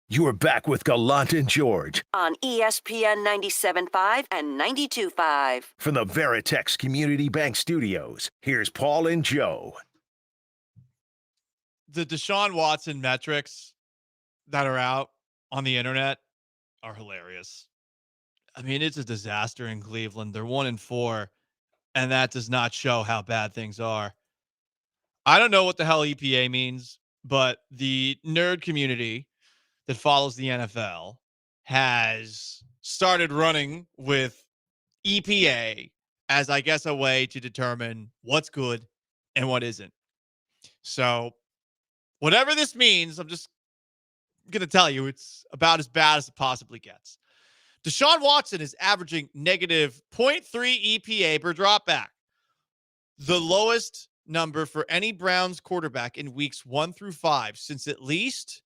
You are back with Gallant and George On ESPN 97.5 and 92.5. from the Veritex Community Bank Studios. Here's Paul and Joe. The Deshaun Watson metrics that are out on the internet are hilarious. I mean, it's a disaster in Cleveland. They're 1-4, and that does not show how bad things are. I don't know what the hell EPA means, but the nerd community that follows the NFL has started running with EPA as, I guess, a way to determine what's good and what isn't. So whatever this means, I'm just going to tell you it's about as bad as it possibly gets. Deshaun Watson is averaging negative 0.3 EPA per dropback, the lowest number for any Browns quarterback in weeks 1 through 5 since at least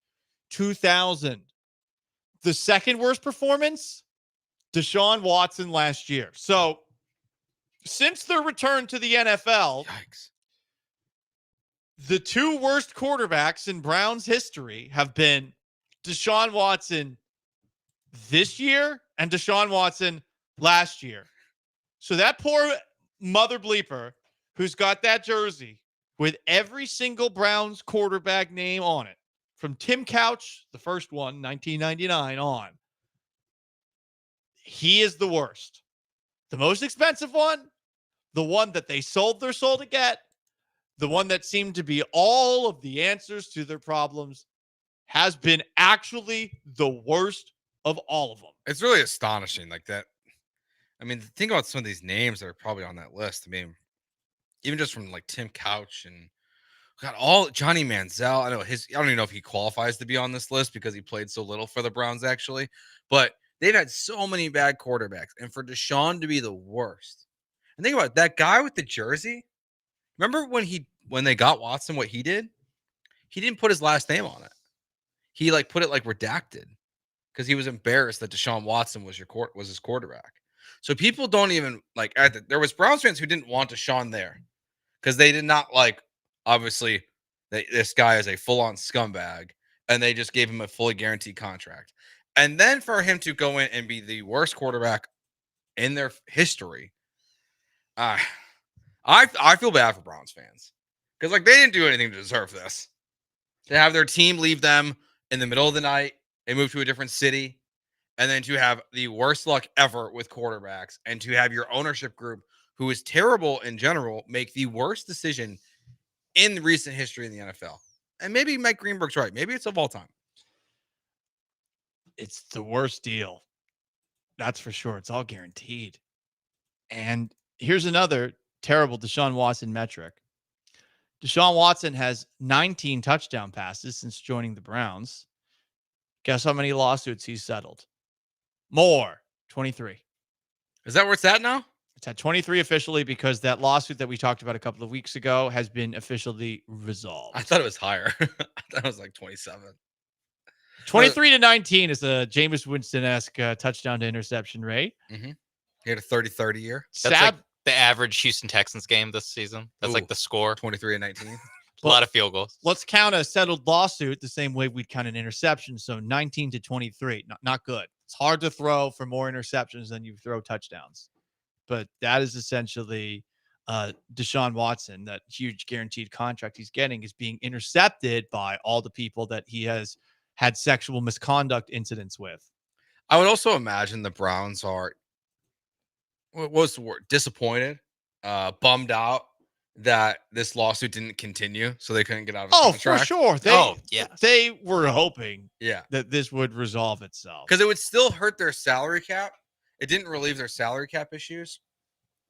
2000. The second worst performance, Deshaun Watson last year. So since their return to the NFL, Yikes. The two worst quarterbacks in Browns history have been Deshaun Watson this year and Deshaun Watson last year. So that poor mother bleeper who's got that jersey with every single Browns quarterback name on it, from Tim Couch, the first one, 1999 on, he is the worst. The most expensive one, the one that they sold their soul to get, the one that seemed to be all of the answers to their problems, has been actually the worst of all of them. It's really astonishing like that. I mean, think about some of these names that are probably on that list. I mean, even just from like Tim Couch and got all Johnny Manziel. I don't even know if he qualifies to be on this list because he played so little for the Browns, actually. But they've had so many bad quarterbacks. And for Deshaun to be the worst. And think about it, that guy with the jersey. Remember when they got Watson, what he did? He didn't put his last name on it. He put it redacted because he was embarrassed that Deshaun Watson was his quarterback. So people don't even there was Browns fans who didn't want Deshaun there because they did not obviously this guy is a full-on scumbag and they just gave him a fully guaranteed contract. And then for him to go in and be the worst quarterback in their history, I feel bad for Browns fans because they didn't do anything to deserve this. To have their team leave them in the middle of the night and move to a different city, and then to have the worst luck ever with quarterbacks, and to have your ownership group, who is terrible in general, make the worst decision in recent history in the NFL. And maybe Mike Greenberg's right. Maybe it's of all time. It's the worst deal. That's for sure. It's all guaranteed. And here's another terrible Deshaun Watson metric. Deshaun Watson has 19 touchdown passes since joining the Browns. Guess how many lawsuits he's settled? More. 23. Is that where it's at now? It's at 23 officially because that lawsuit that we talked about a couple of weeks ago has been officially resolved. I thought it was higher. I thought it was 27. 23 to 19 is a Jameis Winston-esque touchdown to interception rate. Mm-hmm. He had a 30-30 year. That's the average Houston Texans game this season. That's the score. 23-19. A lot of field goals. Let's count a settled lawsuit the same way we'd count an interception. So 19 to 23. Not good. It's hard to throw for more interceptions than you throw touchdowns. But that is essentially Deshaun Watson, that huge guaranteed contract he's getting is being intercepted by all the people that he has had sexual misconduct incidents with. I would also imagine the Browns are, what was the word? Disappointed, bummed out that this lawsuit didn't continue, so they couldn't get out of the contract. For sure. They were hoping that this would resolve itself. Because it would still hurt their salary cap. It didn't relieve their salary cap issues.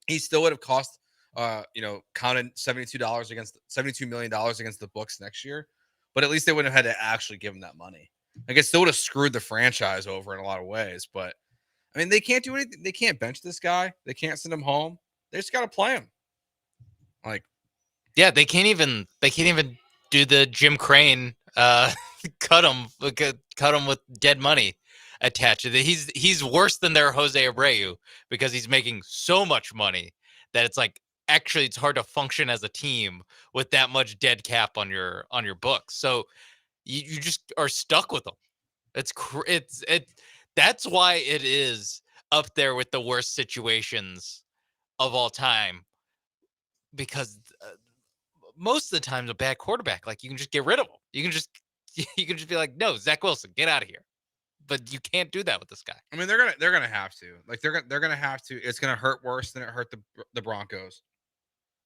He still would have cost, counted $72 million against the books next year. But at least they wouldn't have had to actually give him that money. It still would have screwed the franchise over in a lot of ways. But I mean, they can't do anything. They can't bench this guy. They can't send him home. They just got to play him. They can't even do the Jim Crane cut him with dead money attached. He's worse than their Jose Abreu because he's making so much money that it's actually it's hard to function as a team with that much dead cap on your books. So you just are stuck with them. That's why it is up there with the worst situations of all time. Because most of the time, a bad quarterback, like you can just get rid of him. You can just be like, no, Zach Wilson, get out of here. But you can't do that with this guy. I mean, they're gonna have to. Like they're gonna have to. It's gonna hurt worse than it hurt the Broncos.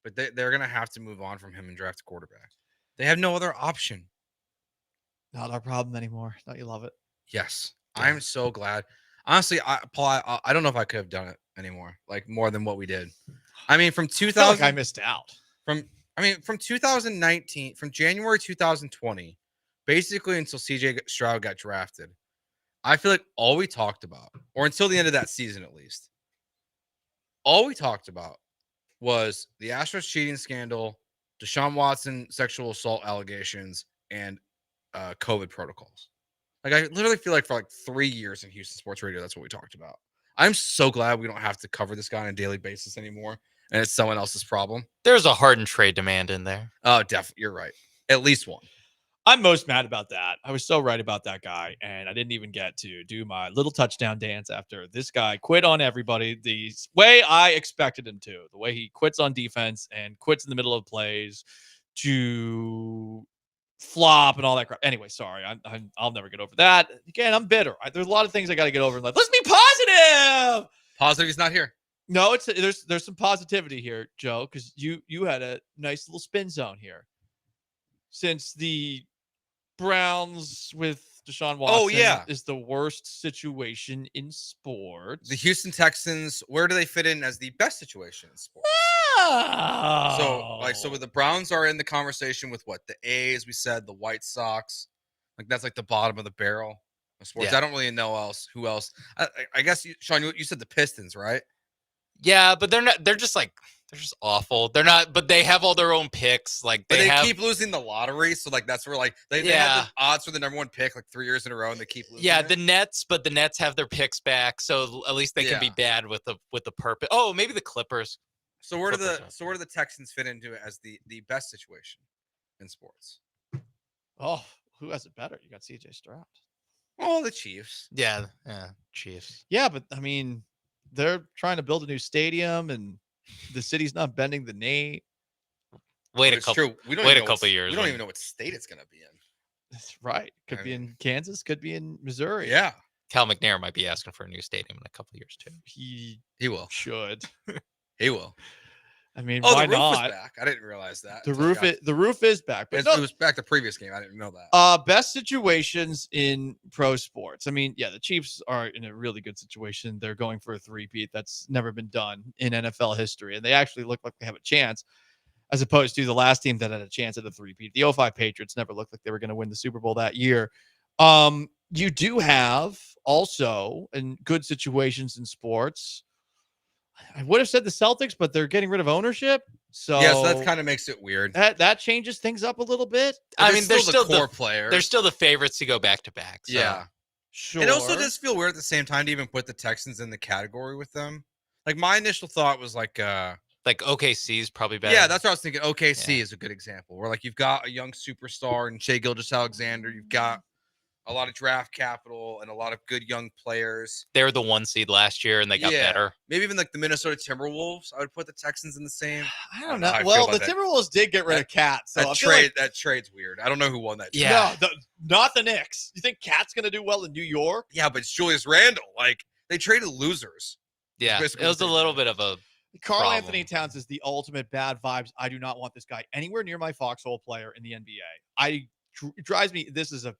But they're gonna have to move on from him and draft a quarterback. They have no other option. Not our problem anymore. Don't you love it? Yes, yeah. I'm so glad. Honestly, Paul, I don't know if I could have done it anymore. Like more than what we did. I mean, from 2000, I missed out. From 2019, from January 2020, basically until CJ Stroud got drafted. I feel like all we talked about, or until the end of that season at least, all we talked about was the Astros cheating scandal, Deshaun Watson sexual assault allegations, and COVID protocols. Like I literally feel like for like 3 years in Houston sports radio, that's what we talked about. I'm so glad we don't have to cover this guy on a daily basis anymore, and it's someone else's problem. There's a hardened trade demand in there. Oh, definitely, you're right. At least one. I'm most mad about that. I was so right about that guy, and I didn't even get to do my little touchdown dance after this guy quit on everybody the way I expected him to. The way he quits on defense and quits in the middle of plays to flop and all that crap. Anyway, sorry, I'll never get over that. Again, I'm bitter. There's a lot of things I got to get over in life. Let's be positive. Positive he's not here. No, there's some positivity here, Joe, because you had a nice little spin zone here. Since the Browns with Deshaun Watson is the worst situation in sports. The Houston Texans, where do they fit in as the best situation in sports? Oh. So the Browns are in the conversation with what? The A's, we said, the White Sox. Like that's like the bottom of the barrel of sports. Yeah. I don't really know who else. I guess Sean, you said the Pistons, right? Yeah, but they're not. They're just awful. They're not, but they have all their own picks. Like they keep losing the lottery, so like that's where like they have the odds for the number one pick like 3 years in a row, and they keep losing. Yeah, it. the Nets have their picks back, so at least they can be bad with the purpose. Oh, maybe the Clippers. So where do the Texans fit into it as the best situation in sports? Oh, who has it better? You got CJ Stroud. Oh, the Chiefs. Yeah, Chiefs. Yeah, but I mean, they're trying to build a new stadium, and the city's not bending the knee. Wait a couple of years. We don't even know what state it's going to be in. That's right. Could be in Kansas. Could be in Missouri. Yeah. Cal McNair might be asking for a new stadium in a couple of years too. He will. Should. He will. I mean, why the roof not? is back. I didn't realize that. The roof is back. But it was back the previous game. I didn't know that. Best situations in pro sports. I mean, yeah, the Chiefs are in a really good situation. They're going for a three-peat. That's never been done in NFL history. And they actually look like they have a chance, as opposed to the last team that had a chance at a three-peat. The 05 Patriots never looked like they were going to win the Super Bowl that year. You do have also in good situations in sports. I would have said the Celtics, but they're getting rid of ownership. So that kind of makes it weird. That changes things up a little bit. I mean, they're still the core player. They're still the favorites to go back to back. So. Yeah, sure. It also does feel weird at the same time to even put the Texans in the category with them. Like my initial thought was like OKC is probably better. Yeah, that's what I was thinking. OKC is a good example where like you've got a young superstar and Shai Gilgeous-Alexander. You've got a lot of draft capital and a lot of good young players. They were the 1 seed last year, and they got better. Maybe even like the Minnesota Timberwolves. I would put the Texans in the same. I don't know. Well, the Timberwolves did get rid of Cat. So that trade's weird. I don't know who won that. Yeah, no, not the Knicks. You think Cat's going to do well in New York? Yeah, but it's Julius Randle. Like they traded losers. Yeah, it was a little bit of a. Carl Anthony Towns is the ultimate bad vibes. I do not want this guy anywhere near my foxhole player in the NBA. It drives me. This is a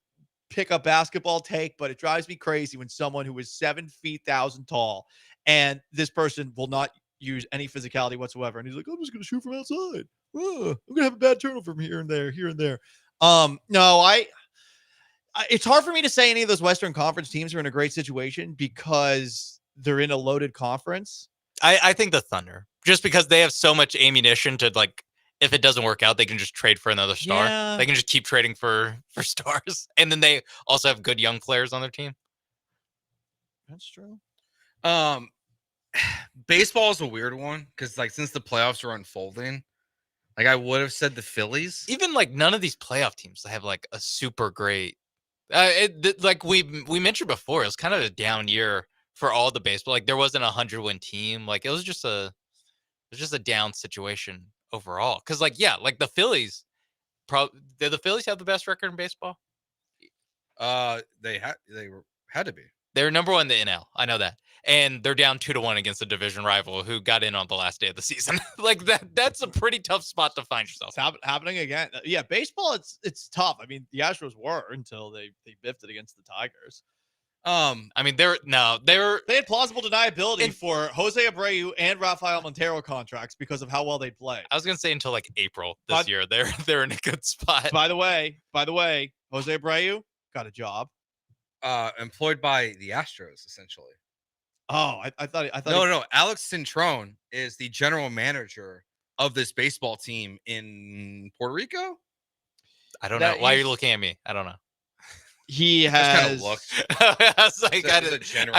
pickup basketball take, but it drives me crazy when someone who is 7 feet 1,000 tall and this person will not use any physicality whatsoever. And he's like, I'm just going to shoot from outside. I'm going to have a bad turnover from here and there. No, it's hard for me to say any of those Western Conference teams are in a great situation because they're in a loaded conference. I think the Thunder, just because they have so much ammunition to like, if it doesn't work out, they can just trade for another star. Yeah. They can just keep trading for stars. And then they also have good young players on their team. That's true. Baseball is a weird one because like since the playoffs are unfolding, like I would have said the Phillies. Even like none of these playoff teams have like a super great. Like we mentioned before, it was kind of a down year for all the baseball. Like there wasn't a 100-win team. Like it was just a down situation overall. Because like like the Phillies, did the Phillies have the best record in baseball? They had to be. They're number 1 in the NL. I know that. And they're down 2-1 against a division rival who got in on the last day of the season. Like that's a pretty tough spot to find yourself. It's happening again. Yeah, baseball, it's tough. I mean, the Astros were until they biffed it against the Tigers. I mean, they had plausible deniability for Jose Abreu and Rafael Montero contracts because of how well they played. I was gonna say until like April this year, they're in a good spot. By the way, Jose Abreu got a job. Employed by the Astros, essentially. Oh, I thought. No. Alex Cintrone is the general manager of this baseball team in Puerto Rico. I don't know. Why are you looking at me? I don't know. He has. I was like, I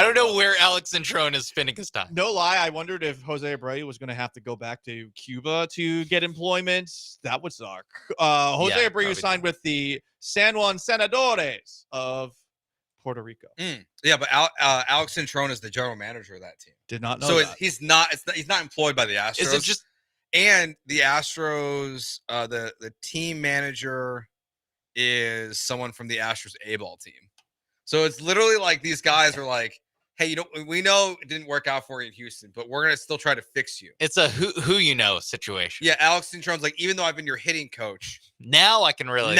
don't know where Alex Cintrone is spending his time. No lie, I wondered if Jose Abreu was going to have to go back to Cuba to get employment. That would suck. Jose Abreu signed with the San Juan Senadores of Puerto Rico. Yeah, but Alex Cintrone is the general manager of that team. Did not know. So that. He's not employed by the Astros. Is it just? And the Astros, the team manager is someone from the Astros A-ball team. So it's literally like these guys are like, hey, we know it didn't work out for you in Houston, but we're gonna still try to fix you. It's a who you know situation. Yeah, Alex Cintrone's like, even though I've been your hitting coach, now I can really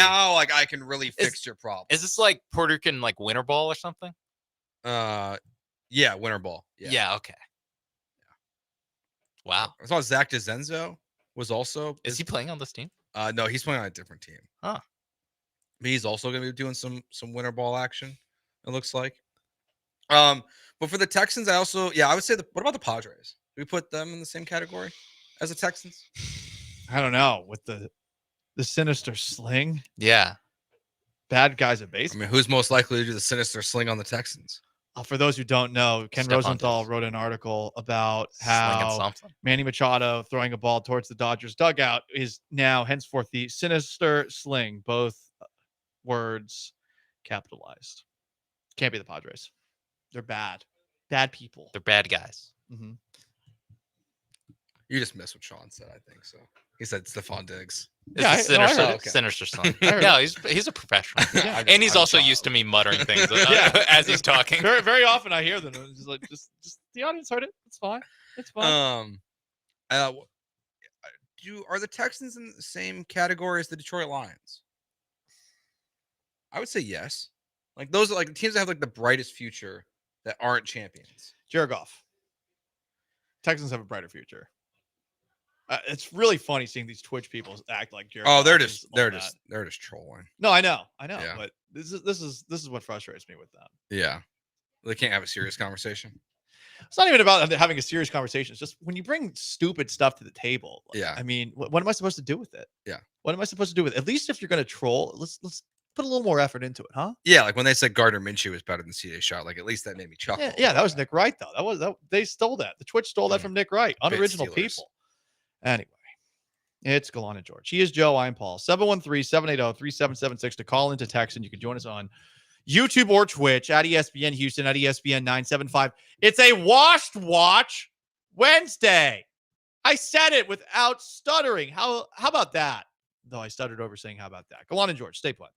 fix your problem. Is this like Puerto Rican like winter ball or something? Yeah, winter ball. Yeah, okay. Yeah. Wow. I saw Zach DeZenzo was also. Is he playing on this team? No, he's playing on a different team. Huh. But he's also going to be doing some winter ball action. It looks like. But for the Texans, I would say what about the Padres? Do we put them in the same category as the Texans? I don't know, with the sinister sling. Yeah. Bad guys at baseball. I mean, who's most likely to do the sinister sling on the Texans? For those who don't know, Ken Rosenthal wrote an article about how Manny Machado throwing a ball towards the Dodgers dugout is now henceforth the sinister sling, both words capitalized. Can't be the Padres. They're bad. Bad people. They're bad guys. Mm-hmm. You just missed what Sean said, I think so. He said Stephon Diggs. Sinister song. No, he's a professional. Yeah, and he's also used to me muttering things as he's talking. Very, very often I hear them. It's like just the audience heard it. It's fine. It's fine. Are the Texans in the same category as the Detroit Lions? I would say yes. Like those are like the teams that have like the brightest future that aren't champions. Jared Goff. Texans have a brighter future. It's really funny seeing these Twitch people act like Jared. Oh, they're just trolling. No, I know, Yeah. but this is what frustrates me with them. Yeah, they can't have a serious conversation. It's not even about having a serious conversation. It's just when you bring stupid stuff to the table. Yeah. I mean, what am I supposed to do with it? Yeah. What am I supposed to do with it? At least if you're going to troll, let's put a little more effort into it, huh? Yeah, like when they said Gardner Minshew was better than C.J. Stroud, like at least that made me chuckle. Yeah, that was Nick Wright though. That they stole that. The Twitch stole that from Nick Wright. Unoriginal Steelers. people. Anyway, it's Gallant George. He is Joe. I'm Paul. 713-780-3776 to call into text, and you can join us on YouTube or Twitch at ESPN Houston at ESPN 975. It's a Washed Watch Wednesday. I said it without stuttering. How about that? Though I stuttered over saying how about that. Gallant George, stay put.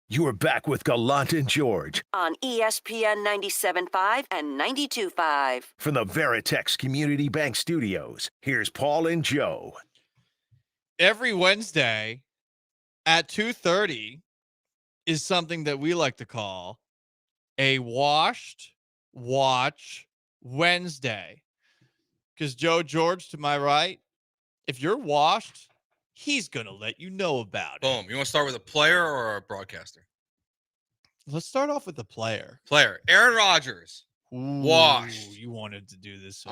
You are back with Gallant and George On ESPN 97.5 and 92.5. from the Veritex Community Bank Studios. Here's Paul and Joe. Every Wednesday at 2:30 is something that we like to call a Washed Watch Wednesday. Because Joe George, to my right, if you're washed, he's going to let you know about it. Boom. You want to start with a player or a broadcaster? Let's start off with the player. Player. Aaron Rodgers. Washed. You wanted to do this. So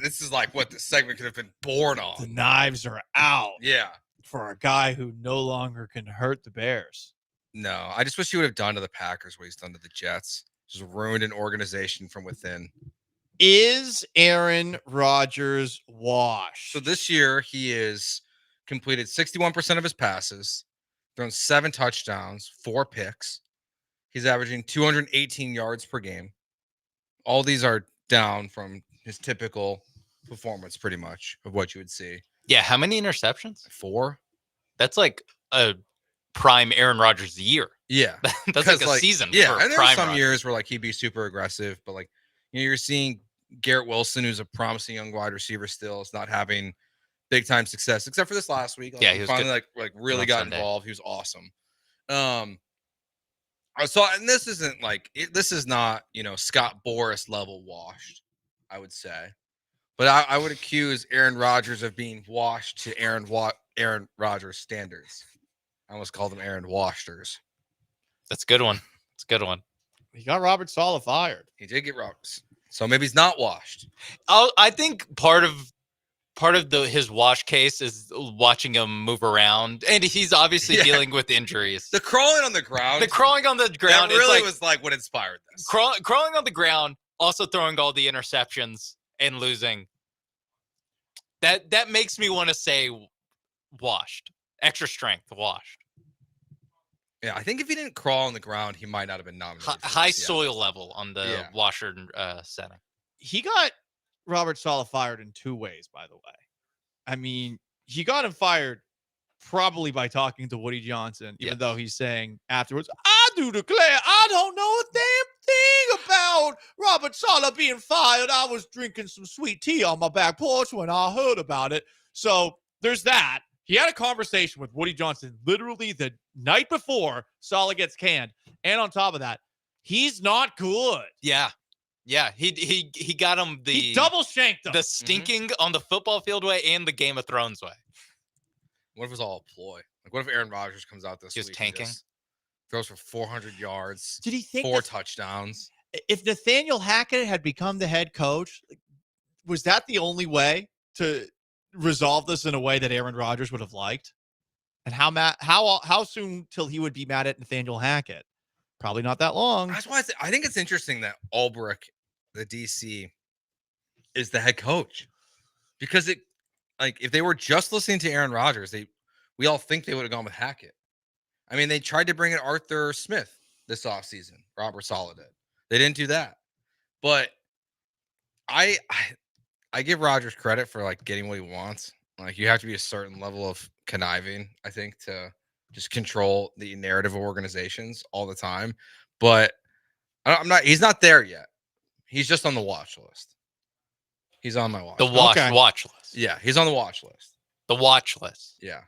this is like what the segment could have been born on. The knives are out. Yeah. For a guy who no longer can hurt the Bears. No, I just wish he would have done to the Packers what he's done to the Jets. Just ruined an organization from within. Is Aaron Rodgers washed? So this year he is completed 61% of his passes, thrown 7 touchdowns, 4 picks. He's averaging 218 yards per game. All these are down from his typical performance, pretty much, of what you would see. Yeah, how many interceptions? 4. That's like a prime Aaron Rodgers year. Yeah. That's like a season. Yeah, for and there prime are some Rodgers. years where like he'd be super aggressive, but like you're seeing Garrett Wilson, who's a promising young wide receiver still, is not having big time success, except for this last week. Like, Yeah, he was finally good like really on got Sunday. involved. He was awesome. So and this isn't like this is not, Scott Boras level washed, I would say. But I would accuse Aaron Rodgers of being washed to Aaron Rodgers standards. I almost called them Aaron Washters. That's a good one. It's a good one. He got Robert Saleh fired. He did get Roberts. So maybe he's not washed. I think part of his wash case is watching him move around, and he's obviously dealing with injuries. The crawling on the ground. The crawling on the ground That really is was like what inspired this. crawling on the ground, also throwing all the interceptions and losing. That makes me want to say washed. Extra strength, washed. Yeah, I think if he didn't crawl on the ground, he might not have been nominated. High soil level on the washer setting. He got Robert Saleh fired in 2 ways, by the way. I mean, he got him fired probably by talking to Woody Johnson, even though he's saying afterwards, I do declare I don't know a damn thing about Robert Saleh being fired. I was drinking some sweet tea on my back porch when I heard about it. So there's that. He had a conversation with Woody Johnson literally the night before Saleh gets canned. And on top of that, he's not good. Yeah. Yeah. He got him He double shanked him. the stinking on the football field way and the Game of Thrones way. What if it was all a ploy? Like, what if Aaron Rodgers comes out this He was week and tanking? just throws for 400 yards, Did he think 4 that- touchdowns? If Nathaniel Hackett had become the head coach, was that the only way to resolve this in a way that Aaron Rodgers would have liked? And how soon till he would be mad at Nathaniel Hackett? Probably not that long. That's why I think it's interesting that Ulbrich, the DC, is the head coach, because if they were just listening to Aaron Rodgers, we all think they would have gone with Hackett. I mean, they tried to bring in Arthur Smith this offseason. Robert Saleh did. They didn't do that. But I give Rodgers credit for like getting what he wants. Like, you have to be a certain level of conniving, I think, to just control the narrative of organizations all the time. But he's not there yet. He's just on the watch list. He's on my watch. Watch list. Yeah, he's on the watch list. The watch list. Yeah.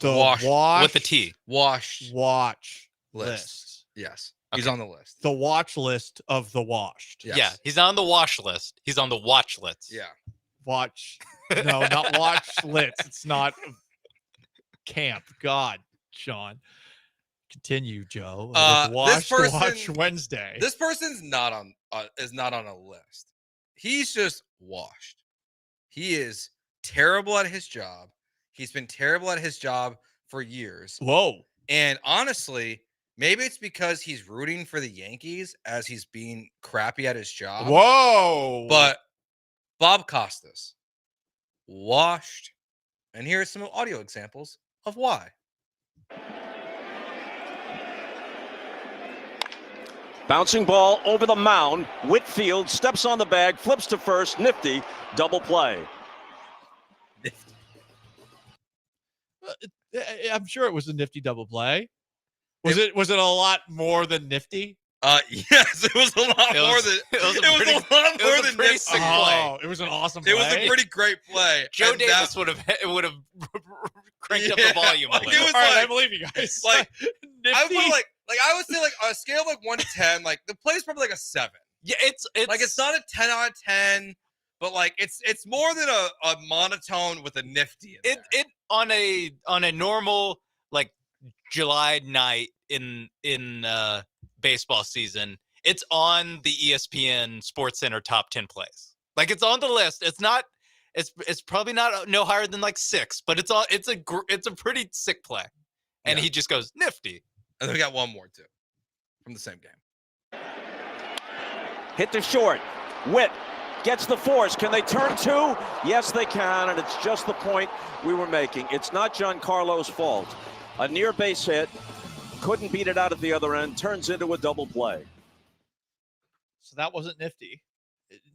The Wash with the T. Washed watch list. Yes. He's Okay. on the list. The watch list of the washed. Yes. Yeah, he's not on the wash list. He's on the watch list. Yeah. Watch. No, not watch lits. It's not camp. God, Sean. Continue, Joe. Watch Wednesday. This person's not on is not on a list. He's just washed. He is terrible at his job. He's been terrible at his job for years. Whoa. And honestly, maybe it's because he's rooting for the Yankees as he's being crappy at his job. Whoa. But Bob Costas, washed. And here are some audio examples of why. Bouncing ball over the mound. Whitfield steps on the bag, flips to first. Nifty double play. I'm sure it was a nifty double play. Was it a lot more than nifty? Yes, it was a lot more than it was a than pretty nifty. sick play. Oh, it was an awesome play. It was a pretty great play. Joe And Davis would have cranked up the volume. Like, a it little. was All right, like, I believe you guys. like nifty. I would say like on a scale of like 1 to 10, like the play's probably like a 7. Yeah, it's like it's not a 10 out of 10, but like it's more than a monotone with a nifty. It on a normal like July night in baseball season, it's on the ESPN Sports Center top 10 plays. Like it's on the list. It's not. It's probably not no higher than like 6, but it's a pretty sick play, and he just goes nifty. And then we got one more too from the same game. Hit to short. Witt gets the force. Can they turn 2? Yes, they can, and it's just the point we were making. It's not Giancarlo's fault. A near base hit. Couldn't beat it out at the other end. Turns into a double play. So that wasn't nifty.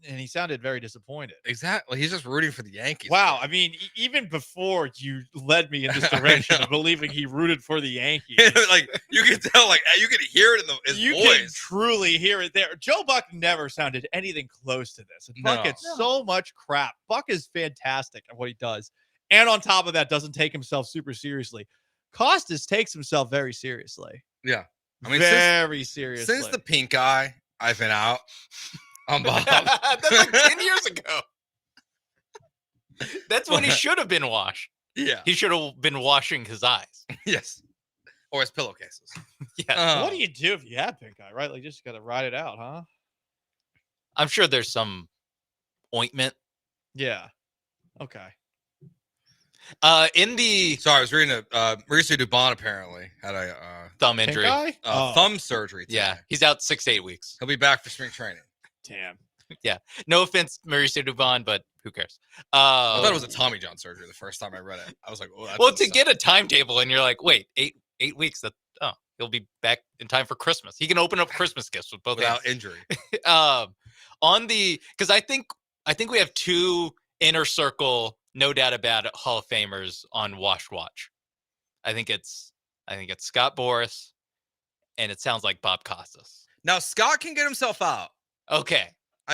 And he sounded very disappointed. Exactly. He's just rooting for the Yankees. Wow. I mean, even before you led me in this direction of believing he rooted for the Yankees. Like you can tell, like you can hear it in his you voice. can truly hear it there. Joe Buck never sounded anything close to this. And Buck gets so much crap. Buck is fantastic at what he does. And on top of that, doesn't take himself super seriously. Costas takes himself very seriously. Yeah. I mean, very seriously. Since the pink eye, I've been out. I'm Bob. That's like 10 years ago. That's when he should have been washed. Yeah. He should have been washing his eyes. Yes. Or his pillowcases. Yeah. What do you do if you have pink eye, right? Like, just got to ride it out, huh? I'm sure there's some ointment. Yeah. Okay. Sorry, I was reading Mauricio Dubon apparently had a thumb injury. Thumb surgery today. Yeah. He's out 6 to 8 weeks. He'll be back for spring training. Damn. Yeah. No offense, Mauricio Dubon, but who cares? I thought it was a Tommy John surgery the first time I read it. I was like, well, to get a timetable and you're like, wait, eight weeks. He'll be back in time for Christmas. He can open up Christmas gifts with both without hands. injury. Because I think we have 2 inner circle, no doubt about it, Hall of Famers on Washed Watch. I think it's Scott Boras, and it sounds like Bob Costas. Now Scott can get himself out. Okay.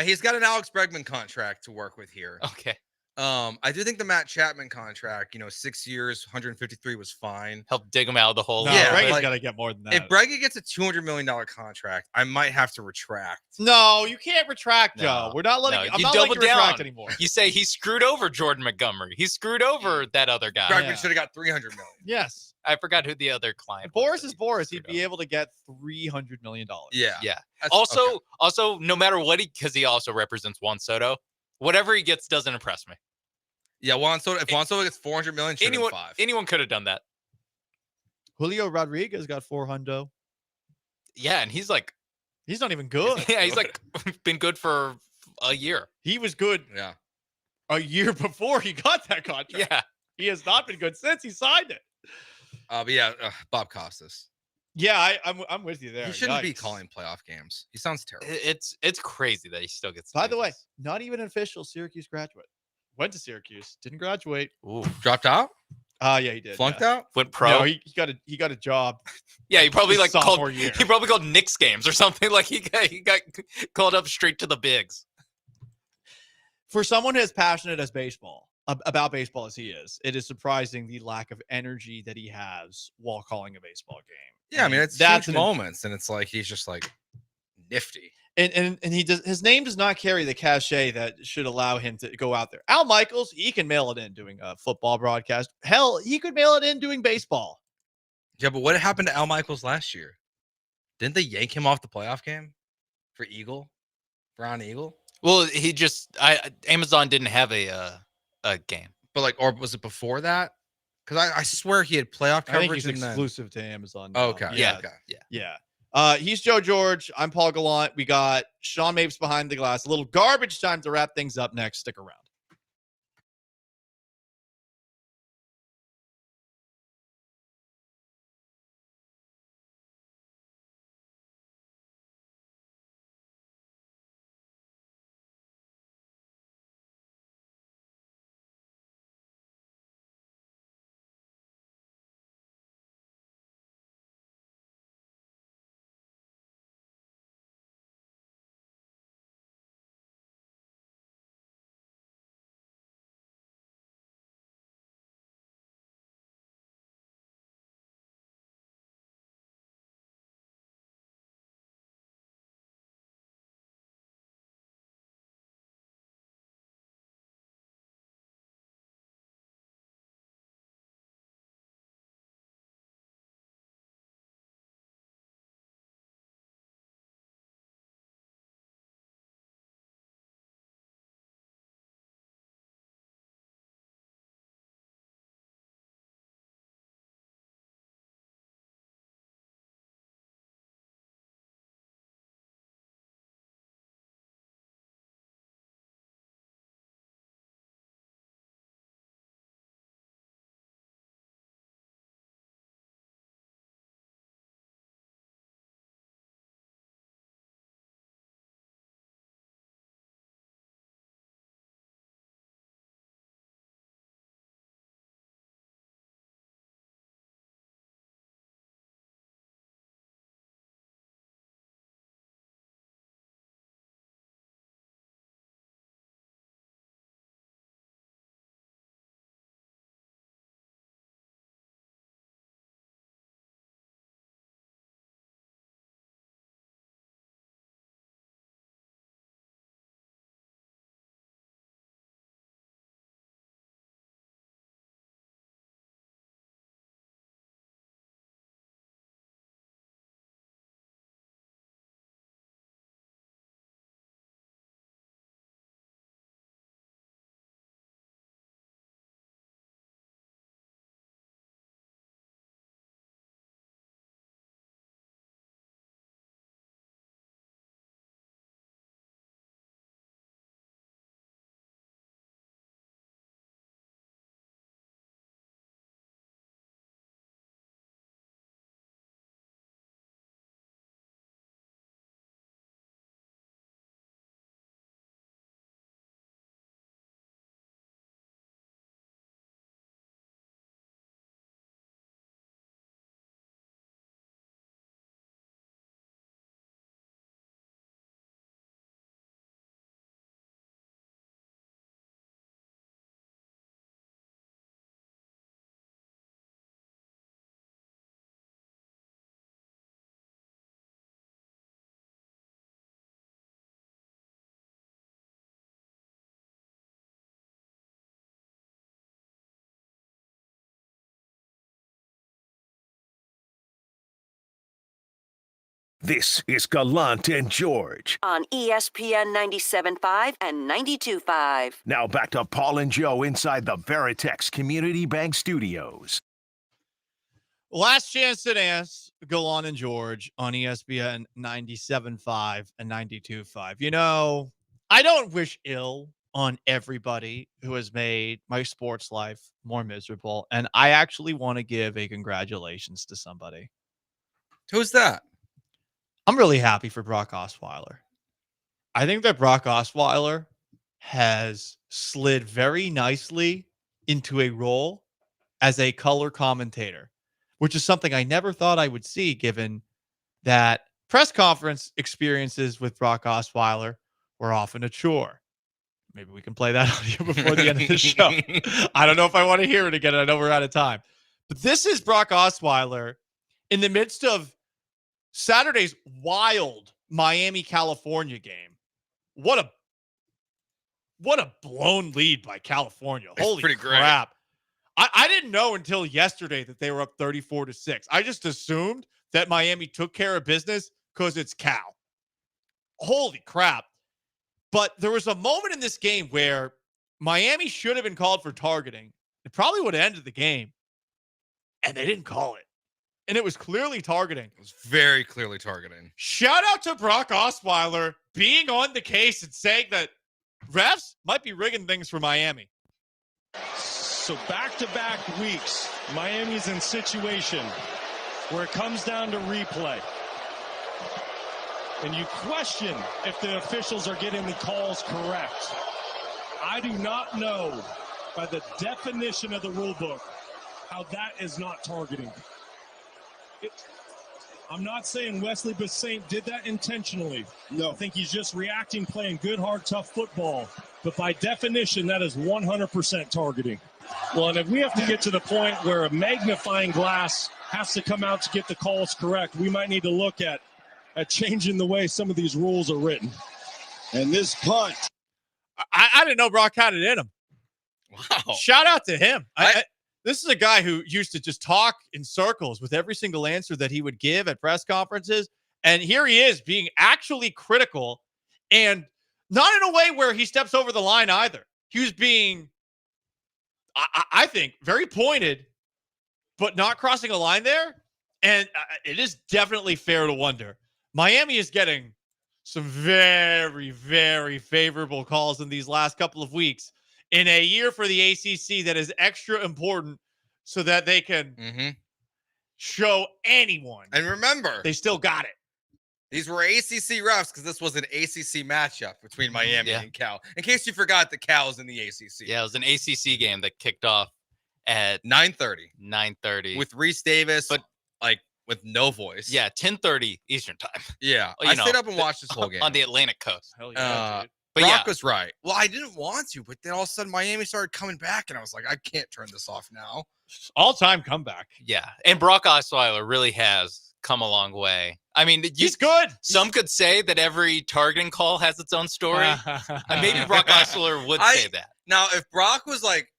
He's got an Alex Bregman contract to work with here. Okay. I do think the Matt Chapman contract, 6 years, 153 was fine. Help dig him out of the hole. No, Bregman's got to get more than that. If Bregman gets a $200 million contract, I might have to retract. No, you can't retract, Joe. We're not letting I'm you not double letting you down retract anymore. You say he screwed over Jordan Montgomery. He screwed over that other guy. Bregman should have got $300 million. Yes. I forgot who the other client Boris is Boris. He'd be able to get $300 million. Yeah. Yeah. That's- Also, no matter what because he also represents Juan Soto, whatever he gets doesn't impress me. Yeah, Juan Soto. If Juan Soto gets $400 million, should have 5. Anyone could have done that. Julio Rodriguez got $400. Yeah, and he's not even good. Yeah, he's like been good for a year. He was good. Yeah. A year before he got that contract. Yeah. He has not been good since he signed it. But yeah, Bob Costas. Yeah, I'm with you there. He shouldn't be Yikes. calling playoff games. He sounds terrible. It's crazy that he still gets. By the way, not even an official Syracuse graduate. Went to Syracuse, didn't graduate. Ooh. Dropped out? Yeah, he did. Flunked yeah. out? Went pro. No, he got a job. Yeah, he probably his sophomore called. year. He probably called Knicks games or something. Like he got called up straight to the bigs. For someone as passionate as about baseball as he is, it is surprising the lack of energy that he has while calling a baseball game. Yeah, I mean it's that's huge moments, and it's like he's just like nifty. And he does. His name does not carry the cachet that should allow him to go out there. Al Michaels, he can mail it in doing a football broadcast. Hell, he could mail it in doing baseball. Yeah, but what happened to Al Michaels last year? Didn't they yank him off the playoff game for Brown Eagle? Well, Amazon didn't have a game, but or was it before that? Because I swear he had playoff coverage. I think he's and exclusive to Amazon. Then... Okay. Yeah. Okay. Yeah. He's Joe George. I'm Paul Gallant. We got Sean Mapes behind the glass. A little garbage time to wrap things up next. Stick around. This is Gallant and George. On ESPN 97.5 and 92.5. Now back to Paul and Joe inside the Veritex Community Bank Studios. Last chance to dance, Gallant and George on ESPN 97.5 and 92.5. You know, I don't wish ill on everybody who has made my sports life more miserable, and I actually want to give a congratulations to somebody. Who's that? I'm really happy for Brock Osweiler. I think that Brock Osweiler has slid very nicely into a role as a color commentator, which is something I never thought I would see, given that press conference experiences with Brock Osweiler were often a chore. Maybe we can play that audio before the end of the show. I don't know if I want to hear it again. I know we're out of time. But this is Brock Osweiler in the midst of Saturday's wild Miami, California game. What a blown lead by California. It's Holy pretty crap. I didn't know until yesterday that they were up 34-6. I just assumed that Miami took care of business because it's Cal. Holy crap. But there was a moment in this game where Miami should have been called for targeting. It probably would have ended the game. And they didn't call it. And it was clearly targeting. It was very clearly targeting. Shout out to Brock Osweiler being on the case and saying that refs might be rigging things for Miami. So back-to-back weeks, Miami's in situation where it comes down to replay. And you question if the officials are getting the calls correct. I do not know, by the definition of the rule book, how that is not targeting. I'm not saying Wesley Bassint did that intentionally. No. I think he's just reacting, playing good, hard, tough football. But by definition, that is 100% targeting. Well, and if we have to get to the point where a magnifying glass has to come out to get the calls correct, we might need to look at changing the way some of these rules are written. And this punt. I didn't know Brock had it in him. Wow. Shout out to him. This is a guy who used to just talk in circles with every single answer that he would give at press conferences. And here he is being actually critical, and not in a way where he steps over the line either. He was being, I think, very pointed, but not crossing a line there. And it is definitely fair to wonder. Miami is getting some very, very favorable calls in these last couple of weeks in a year for the ACC that is extra important so that they can show anyone. And remember, they still got it. These were ACC refs because this was an ACC matchup between Miami and Cal. In case you forgot that Cal is in the ACC. Yeah, it was an ACC game that kicked off at 9:30. 9:30 with Reese Davis, but like with no voice. Yeah, 10:30 Eastern time. Yeah, Well, I stayed up and watched this whole game on the Atlantic coast. Hell yeah, dude. But Brock was right. Well, I didn't want to, but then all of a sudden Miami started coming back, and I was like, I can't turn this off now. All-time comeback. Yeah, and Brock Osweiler really has come a long way. I mean, he's good. Some could say that every targeting call has its own story. Maybe Brock Osweiler would say that. Now, if Brock was like,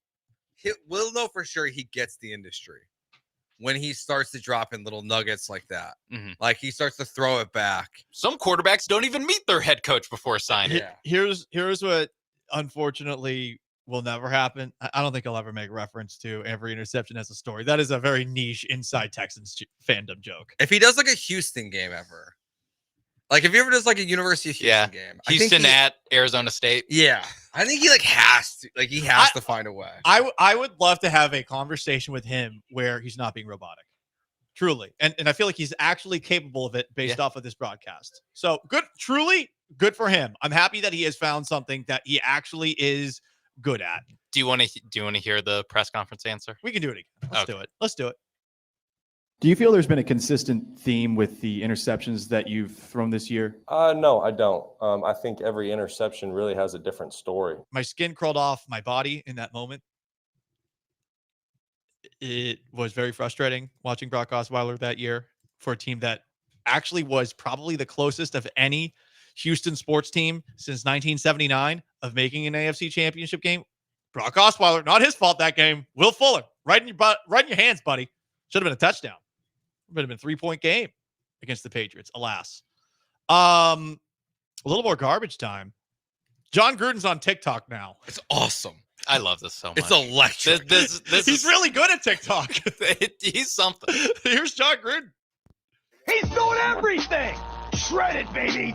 we'll know for sure he gets the industry when he starts to drop in little nuggets like that. Like he starts to throw it back. Some quarterbacks don't even meet their head coach before signing. Here's what unfortunately will never happen. I don't think I'll ever make reference to every interception as a story. That is a very niche inside Texans fandom joke. If he does like a Houston game ever, like if he ever does like a University of Houston game, Houston at Arizona State. Yeah, I think he has to find a way. I would love to have a conversation with him where he's not being robotic. Truly. And I feel like he's actually capable of it based off of this broadcast. So good, truly good for him. I'm happy that he has found something that he actually is good at. Do you want to hear the press conference answer? We can do it again. Let's do it. Do you feel there's been a consistent theme with the interceptions that you've thrown this year? No, I don't. I think every interception really has a different story. My skin crawled off my body in that moment. It was very frustrating watching Brock Osweiler that year for a team that actually was probably the closest of any Houston sports team since 1979 of making an AFC championship game. Brock Osweiler, not his fault that game. Will Fuller, right in your hands, buddy. Should have been a touchdown. Would have been a 3-point game. against the Patriots, alas. A little more garbage time. John Gruden's on TikTok now. It's awesome. I love this so much. It's electric. This He's really good at TikTok. He's something. Here's John Gruden. He's doing everything. Shredded, baby.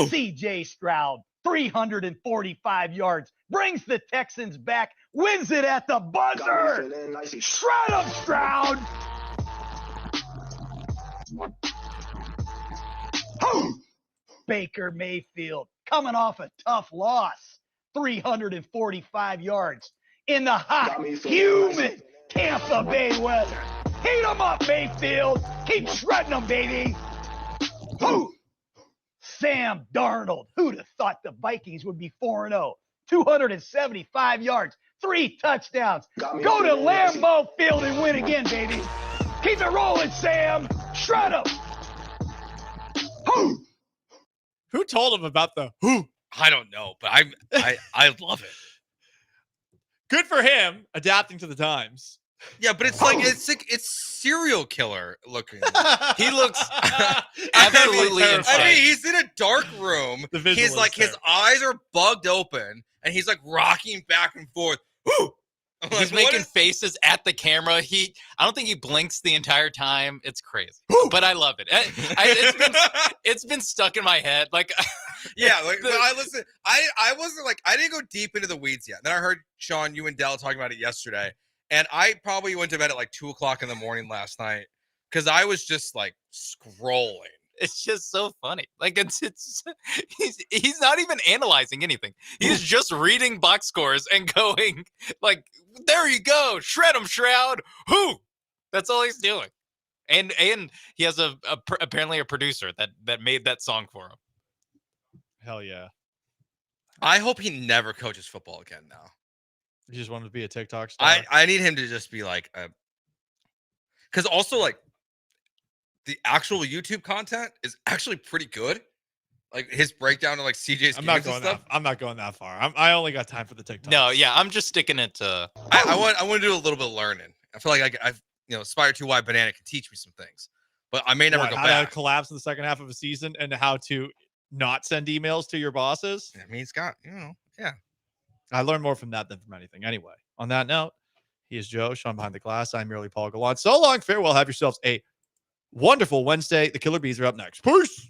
C.J. Stroud, 345 yards, brings the Texans back, wins it at the buzzer. Shred him, Stroud. Baker Mayfield, coming off a tough loss, 345 yards in the hot, humid Tampa Bay weather. Heat them up, Mayfield. Keep shredding them, baby. Sam Darnold. Who'd have thought the Vikings would be 4-0? 275 yards, 3 touchdowns. Go to Lambeau Field and win again, baby. Keep it rolling, Sam. Shred them. Who told him about the who? I don't know, but I love it. Good for him adapting to the times. Yeah, but it's serial killer looking. He looks absolutely insane. I mean, he's in a dark room. He's like his eyes are bugged open, and he's like rocking back and forth. Woo! He's making faces at the camera. I don't think he blinks the entire time. It's crazy, but I love it. It's been stuck in my head. Like, yeah, like I listen. I wasn't like I didn't go deep into the weeds yet. Then I heard Sean, you and Dell talking about it yesterday, and I probably went to bed at like 2:00 in the morning last night because I was just like scrolling. It's just so funny. Like he's not even analyzing anything. He's just reading box scores and going like, "There you go, shred him, Shroud." Who? That's all he's doing. And he has apparently a producer that made that song for him. Hell yeah. I hope he never coaches football again now. He just wanted to be a TikTok star. I need him to just be like because also like the actual YouTube content is actually pretty good. Like his breakdown of like CJ's games and stuff. I'm not going that far. I only got time for the TikTok. No, yeah, I'm just sticking it to. I want to do a little bit of learning. I feel like I've Aspire 2Y Banana can teach me some things, but I may never go how back. to collapse in the second half of a season and how to not send emails to your bosses. I mean, he's got yeah. I learned more from that than from anything. Anyway, on that note, he is Joe, Sean behind the glass. I'm merely Paul Gallant. So long, farewell. Have yourselves a wonderful Wednesday. The Killer Bees are up next. Peace.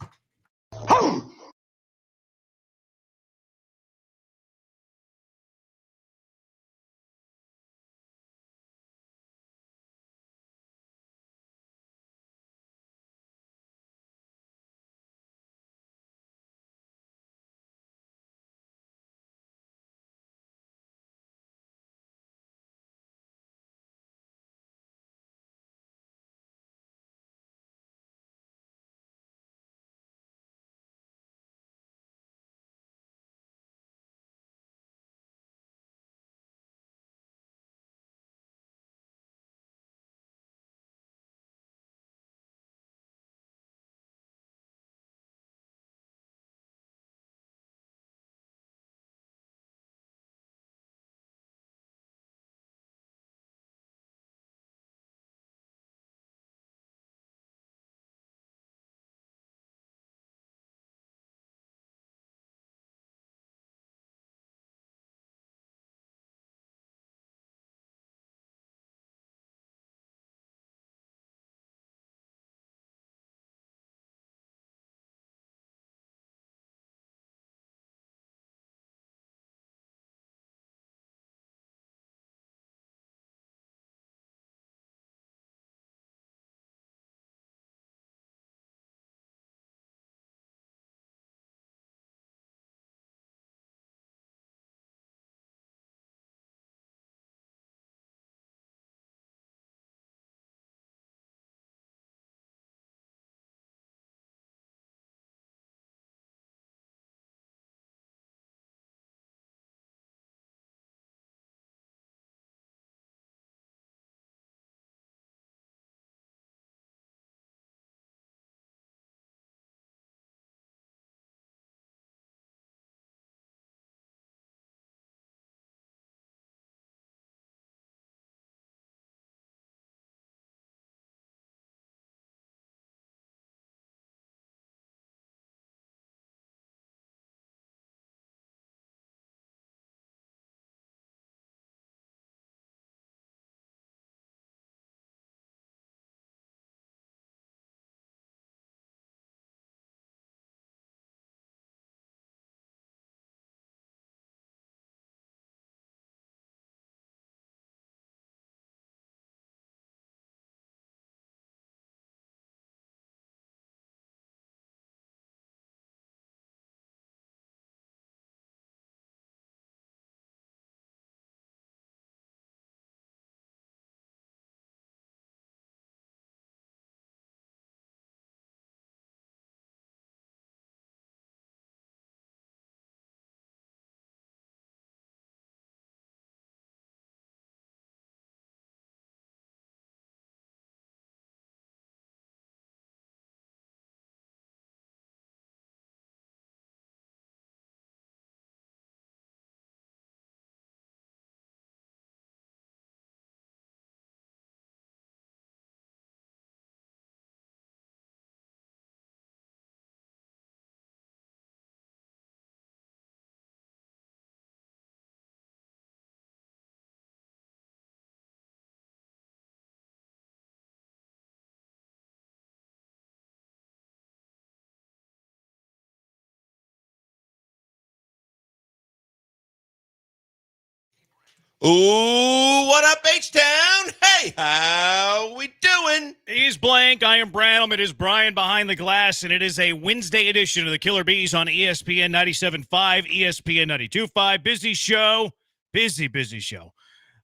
Ooh, what up, H-Town? Hey, how we doing? He's Blank. I am Branham. It is Brian behind the glass, and it is a Wednesday edition of the Killer Bees on ESPN 97.5, ESPN 92.5. Busy show. Busy show.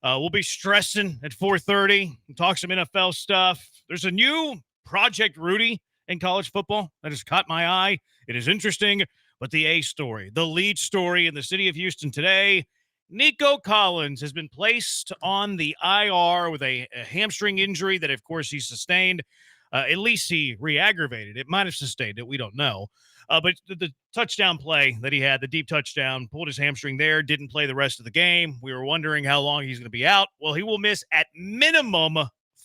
We'll be stressing at 4:30. We'll talk some NFL stuff. There's a new Project Rudy in college football that has caught my eye. It is interesting, but the A story, the lead story in the city of Houston today, Nico Collins has been placed on the IR with a hamstring injury that, of course, he sustained. At least he re-aggravated it. Might have sustained it. We don't know. But the touchdown play that he had, the deep touchdown, pulled his hamstring there, didn't play the rest of the game. We were wondering how long he's going to be out. Well, he will miss at minimum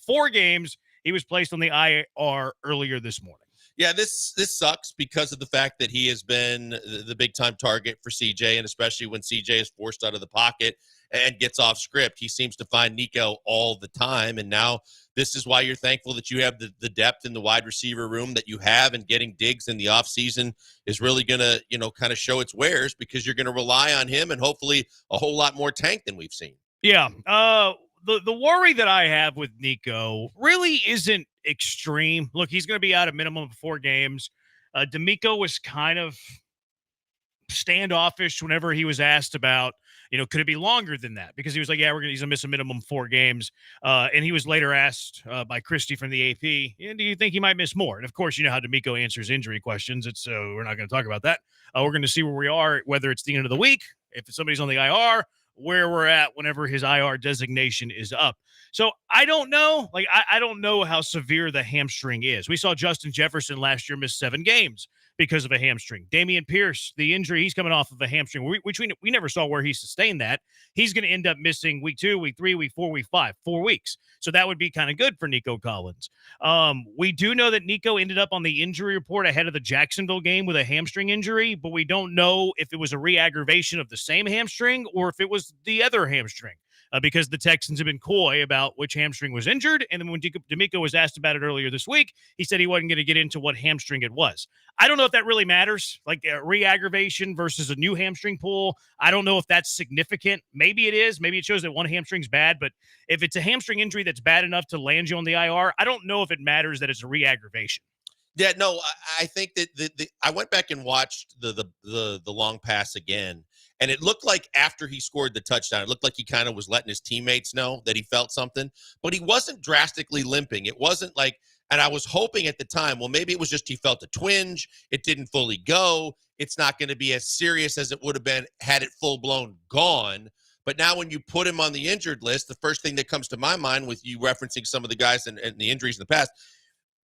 4 games. He was placed on the IR earlier this morning. Yeah, this sucks because of the fact that he has been the big-time target for CJ, and especially when CJ is forced out of the pocket and gets off script. He seems to find Nico all the time, and now this is why you're thankful that you have the depth in the wide receiver room that you have, and getting Diggs in the offseason is really going to, kind of show its wares because you're going to rely on him and hopefully a whole lot more tank than we've seen. Yeah, the worry that I have with Nico really isn't extreme. Look, he's going to be out a minimum of 4 games. D'Amico was kind of standoffish whenever he was asked about, could it be longer than that? Because he was like, yeah, he's going to miss a minimum 4 games. And he was later asked by Christie from the AP, do you think he might miss more? And of course, you know how D'Amico answers injury questions. We're not going to talk about that. We're going to see where we are, whether it's the end of the week, if somebody's on the IR, where we're at whenever his IR designation is up. So I don't know. I don't know how severe the hamstring is. We saw Justin Jefferson last year miss 7 games because of a hamstring. Dameon Pierce, the injury, he's coming off of a hamstring, which we never saw where he sustained that. He's going to end up missing week 2, week 3, week 4, week 5, 4 weeks. So that would be kind of good for Nico Collins. We do know that Nico ended up on the injury report ahead of the Jacksonville game with a hamstring injury, but we don't know if it was a re-aggravation of the same hamstring or if it was the other hamstring. Because the Texans have been coy about which hamstring was injured. And then when D'Amico was asked about it earlier this week, he said he wasn't going to get into what hamstring it was. I don't know if that really matters, like a re-aggravation versus a new hamstring pull. I don't know if that's significant. Maybe it is. Maybe it shows that one hamstring's bad. But if it's a hamstring injury that's bad enough to land you on the IR, I don't know if it matters that it's a re-aggravation. Yeah, no, I think that I went back and watched the long pass again, and it looked like after he scored the touchdown, it looked like he kind of was letting his teammates know that he felt something, but he wasn't drastically limping. It wasn't like, and I was hoping at the time, well, maybe it was just he felt a twinge. It didn't fully go. It's not going to be as serious as it would have been had it full-blown gone. But now when you put him on the injured list, the first thing that comes to my mind with you referencing some of the guys and the injuries in the past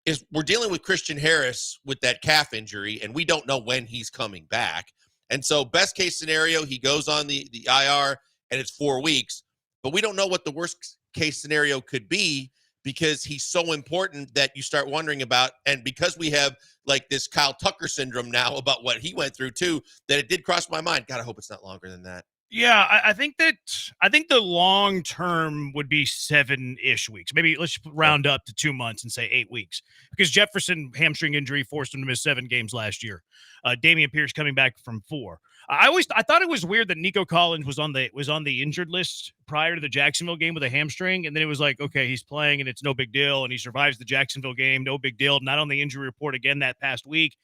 is we're dealing with Christian Harris with that calf injury, and we don't know when he's coming back. And so best case scenario, he goes on the IR, and it's 4 weeks. But we don't know what the worst case scenario could be because he's so important that you start wondering about. And because we have like this Kyle Tucker syndrome now about what he went through too, that it did cross my mind. God, I hope it's not longer than that. Yeah, I think the long term would be 7-ish weeks. Maybe let's round up to 2 months and say 8 weeks, because Jefferson hamstring injury forced him to miss 7 games last year. Dameon Pierce coming back from 4. I thought it was weird that Nico Collins was on the injured list prior to the Jacksonville game with a hamstring, and then it was like, okay, he's playing and it's no big deal, and he survives the Jacksonville game, no big deal. Not on the injury report again that past week.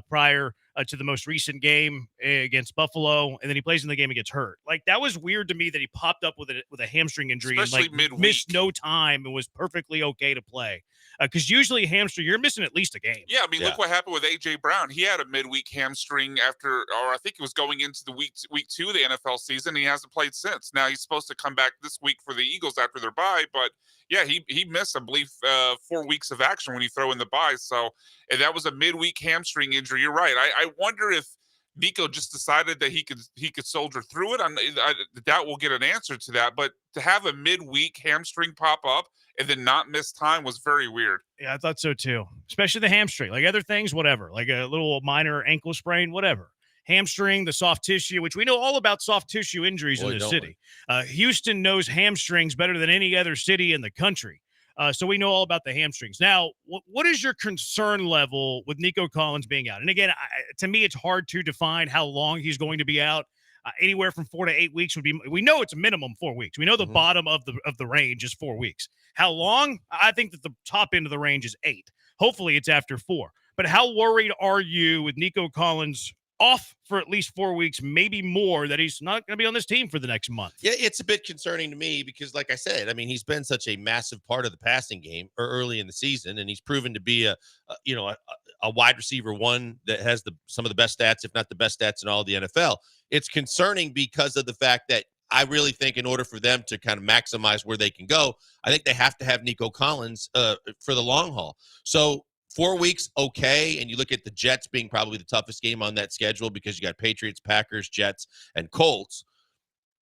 Prior to the most recent game against Buffalo, and then he plays in the game and gets hurt. Like, that was weird to me that he popped up with a hamstring injury, especially and midweek. Missed no time and was perfectly okay to play. Because usually hamstring, you're missing at least a game. Yeah, I mean, look what happened with A.J. Brown. He had a midweek hamstring after, or I think it was going into the week 2 of the NFL season. He hasn't played since. Now he's supposed to come back this week for the Eagles after their bye, but yeah, he missed, I believe, 4 weeks of action when you throw in the bye. So, and that was a midweek hamstring injury. You're right. I wonder if Nico just decided that he could soldier through it. I doubt we'll get an answer to that. But to have a midweek hamstring pop up and then not miss time was very weird. Yeah, I thought so too. Especially the hamstring. Like other things, whatever. Like a little minor ankle sprain, whatever. Hamstring, the soft tissue, which we know all about soft tissue injuries in the city. Houston knows hamstrings better than any other city in the country. So we know all about the hamstrings. Now, what is your concern level with Nico Collins being out? And again, to me, it's hard to define how long he's going to be out. Anywhere from 4 to 8 weeks would be. We know it's a minimum 4 weeks. We know the bottom of the range is 4 weeks. How long? I think that the top end of the range is 8. Hopefully, it's after 4. But how worried are you with Nico Collins off for at least 4 weeks, maybe more, that he's not going to be on this team for the next month? Yeah, it's a bit concerning to me because, like I said, I mean, he's been such a massive part of the passing game early in the season, and he's proven to be a wide receiver one that has some of the best stats, if not the best stats in all the NFL. It's concerning because of the fact that I really think in order for them to kind of maximize where they can go, I think they have to have Nico Collins for the long haul. So 4 weeks, okay. And you look at the Jets being probably the toughest game on that schedule because you got Patriots, Packers, Jets, and Colts.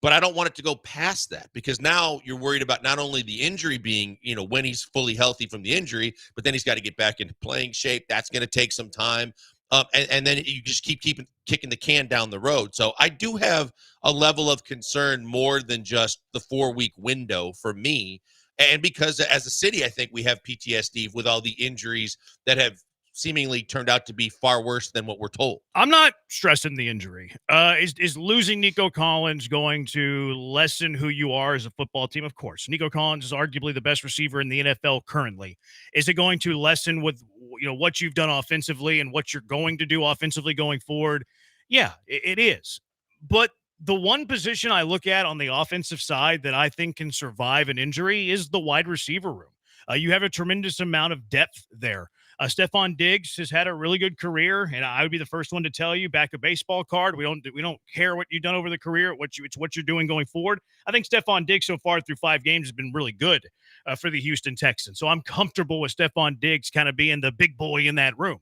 But I don't want it to go past that because now you're worried about not only the injury being, when he's fully healthy from the injury, but then he's got to get back into playing shape. That's going to take some time. And then you just keep kicking the can down the road. So I do have a level of concern more than just the 4 week window for me. And because as a city, I think we have PTSD with all the injuries that have seemingly turned out to be far worse than what we're told. I'm not stressing the injury. Is losing Nico Collins going to lessen who you are as a football team? Of course. Nico Collins is arguably the best receiver in the NFL currently. Is it going to lessen with what you've done offensively and what you're going to do offensively going forward? Yeah, it is. But the one position I look at on the offensive side that I think can survive an injury is the wide receiver room. You have a tremendous amount of depth there. Stephon Diggs has had a really good career, and I would be the first one to tell you, back a baseball card. We don't care what you've done over the career. It's what you're doing going forward. I think Stephon Diggs so far through 5 games has been really good for the Houston Texans. So I'm comfortable with Stephon Diggs kind of being the big boy in that room.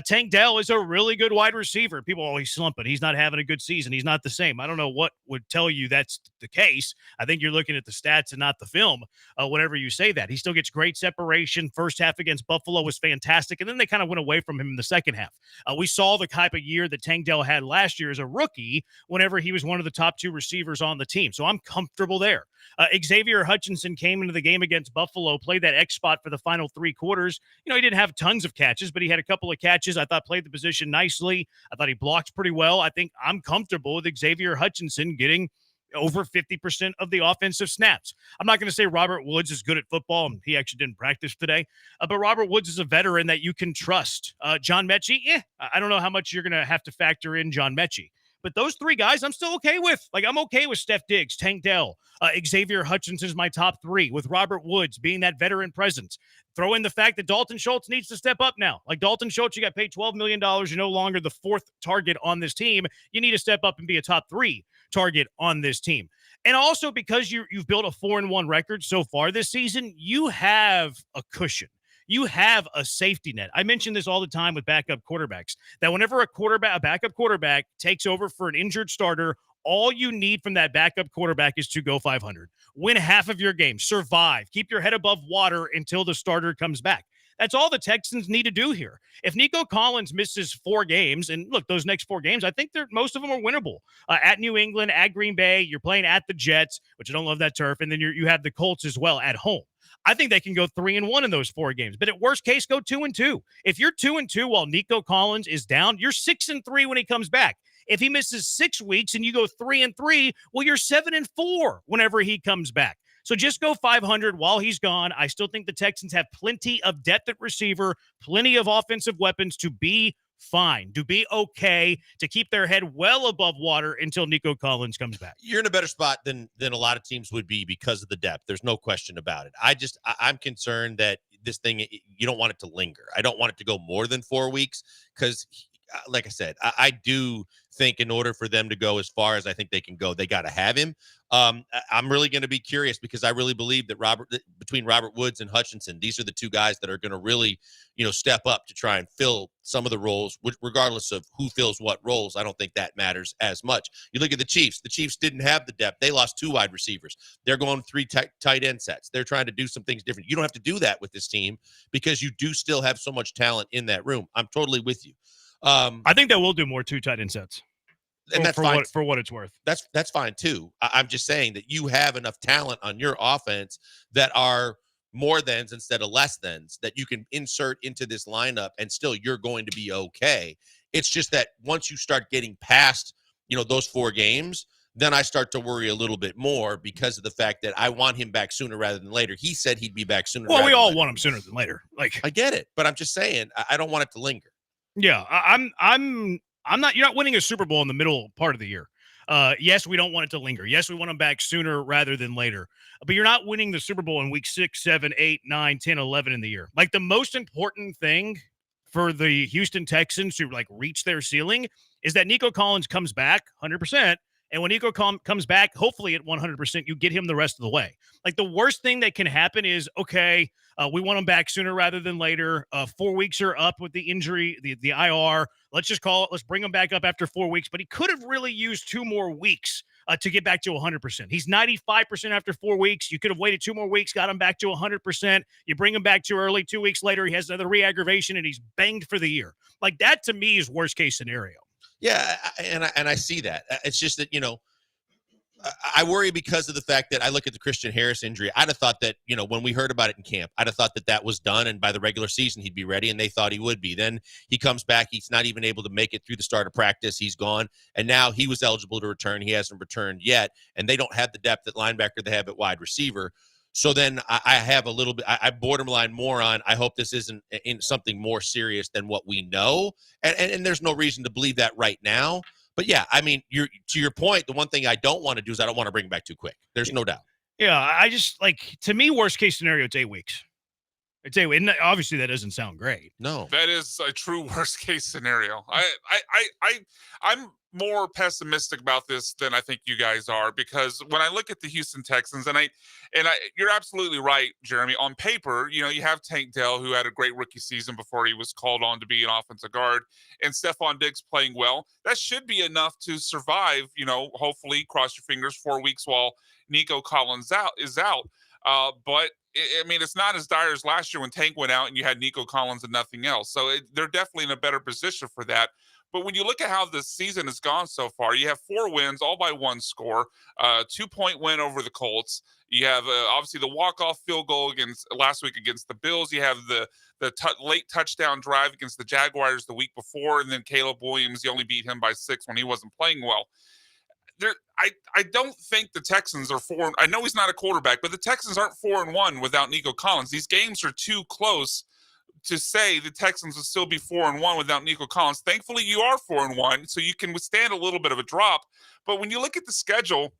Tank Dell is a really good wide receiver. People always slumping. He's not having a good season. He's not the same. I don't know what would tell you that's the case. I think you're looking at the stats and not the film, whenever you say that. He still gets great separation. First half against Buffalo was fantastic, and then they kind of went away from him in the second half. We saw the type of year that Tank Dell had last year as a rookie whenever he was one of the top 2 receivers on the team. So I'm comfortable there. Xavier Hutchinson came into the game against Buffalo, played that X spot for the final 3 quarters. He didn't have tons of catches, but he had a couple of catches. I thought played the position nicely. I thought he blocked pretty well. I think I'm comfortable with Xavier Hutchinson getting over 50% of the offensive snaps. I'm not going to say Robert Woods is good at football, and he actually didn't practice today, but Robert Woods is a veteran that you can trust. John Mechie, I don't know how much you're going to have to factor in John Mechie. But those 3 guys I'm still okay with. I'm okay with Steph Diggs, Tank Dell, Xavier Hutchinson is my top 3, with Robert Woods being that veteran presence. Throw in the fact that Dalton Schultz needs to step up now. Like Dalton Schultz, you got paid $12 million. You're no longer the 4th target on this team. You need to step up and be a top 3 target on this team. And also because you've built a 4-1 record so far this season, you have a cushion. You have a safety net. I mention this all the time with backup quarterbacks, that whenever a backup quarterback takes over for an injured starter, all you need from that backup quarterback is to go 500. Win half of your games. Survive. Keep your head above water until the starter comes back. That's all the Texans need to do here. If Nico Collins misses 4 games, and look, those next 4 games, I think most of them are winnable. At New England, at Green Bay, you're playing at the Jets, which I don't love that turf, and then you have the Colts as well at home. I think they can go 3-1 in those 4 games, but at worst case, go 2-2. If you're 2-2 while Nico Collins is down, you're 6-3 when he comes back. If he misses 6 weeks and you go 3-3, well, you're 7-4 whenever he comes back. So just go 500 while he's gone. I still think the Texans have plenty of depth at receiver, plenty of offensive weapons to be fine, to be okay, to keep their head well above water until Nico Collins comes back. You're in a better spot than a lot of teams would be because of the depth. There's no question about it. I'm concerned that this thing, you don't want it to linger. I don't want it to go more than 4 weeks because, like I said, I do think in order for them to go as far as I think they can go, they got to have him. I'm really going to be curious because I really believe that between Robert Woods and Hutchinson, these are the 2 guys that are going to really, step up to try and fill some of the roles, regardless of who fills what roles. I don't think that matters as much. You look at the Chiefs. The Chiefs didn't have the depth. They lost 2 wide receivers. They're going 3 tight end sets. They're trying to do some things different. You don't have to do that with this team because you do still have so much talent in that room. I'm totally with you. I think that we'll do more 2 tight end sets. And that's for fine. For what it's worth. That's fine too. I'm just saying that you have enough talent on your offense that are more thans instead of less thans that you can insert into this lineup and still you're going to be okay. It's just that once you start getting past, those 4 games, then I start to worry a little bit more because of the fact that I want him back sooner rather than later. He said he'd be back sooner. Well, we all later. want him sooner than later. Like, I get it, but I'm just saying I don't want it to linger. Yeah, I'm not. You're not winning a Super Bowl in the middle part of the year. Yes, we don't want it to linger. Yes, we want them back sooner rather than later. But you're not winning the Super Bowl in week 6, 7, 8, 9, 10, 11 in the year. Like, the most important thing for the Houston Texans to like reach their ceiling is that Nico Collins comes back 100%. And when Nico comes back, hopefully at 100%, you get him the rest of the way. Like, the worst thing that can happen is, okay, we want him back sooner rather than later. 4 weeks are up with the injury, the IR. Let's just call it. Let's bring him back up after 4 weeks. But he could have really used 2 more weeks to get back to 100%. He's 95% after 4 weeks. You could have waited 2 more weeks, got him back to 100%. You bring him back too early. 2 weeks later, he has another re-aggravation, and he's banged for the year. Like, that, to me, is worst-case scenario. Yeah, and I see that. It's just that, I worry because of the fact that I look at the Christian Harris injury. I'd have thought that, when we heard about it in camp, I'd have thought that was done, and by the regular season he'd be ready, and they thought he would be. Then he comes back. He's not even able to make it through the start of practice. He's gone, and now he was eligible to return. He hasn't returned yet, and they don't have the depth at linebacker they have at wide receiver. So then I have a little bit, I borderline more on, I hope this isn't in something more serious than what we know. And there's no reason to believe that right now. But yeah, I mean, to your point, the one thing I don't want to do is I don't want to bring him back too quick. There's no doubt. Yeah, I just, like, to me, worst case scenario, it's 8 weeks. It's 8 weeks. And obviously, that doesn't sound great. No. That is a true worst case scenario. I'm more pessimistic about this than I think you guys are, because when I look at the Houston Texans, and you're absolutely right, Jeremy. On paper, you have Tank Dell, who had a great rookie season before he was called on to be an offensive guard, and Stephon Diggs playing well. That should be enough to survive, hopefully, cross your fingers, 4 weeks while Nico Collins is out. But I mean, it's not as dire as last year when Tank went out and you had Nico Collins and nothing else. So they're definitely in a better position for that. But when you look at how the season has gone so far, you have 4 wins, all by 1 score, 2-point win over the Colts. You have obviously the walk-off field goal last week against the Bills. You have the late touchdown drive against the Jaguars the week before, and then Caleb Williams, you only beat him by 6 when he wasn't playing well. I don't think the Texans are 4. I know he's not a quarterback, but the Texans aren't 4-1 without Nico Collins. These games are too close to say the Texans will still be 4-1 without Nico Collins. Thankfully, you are 4-1, so you can withstand a little bit of a drop. But when you look at the schedule,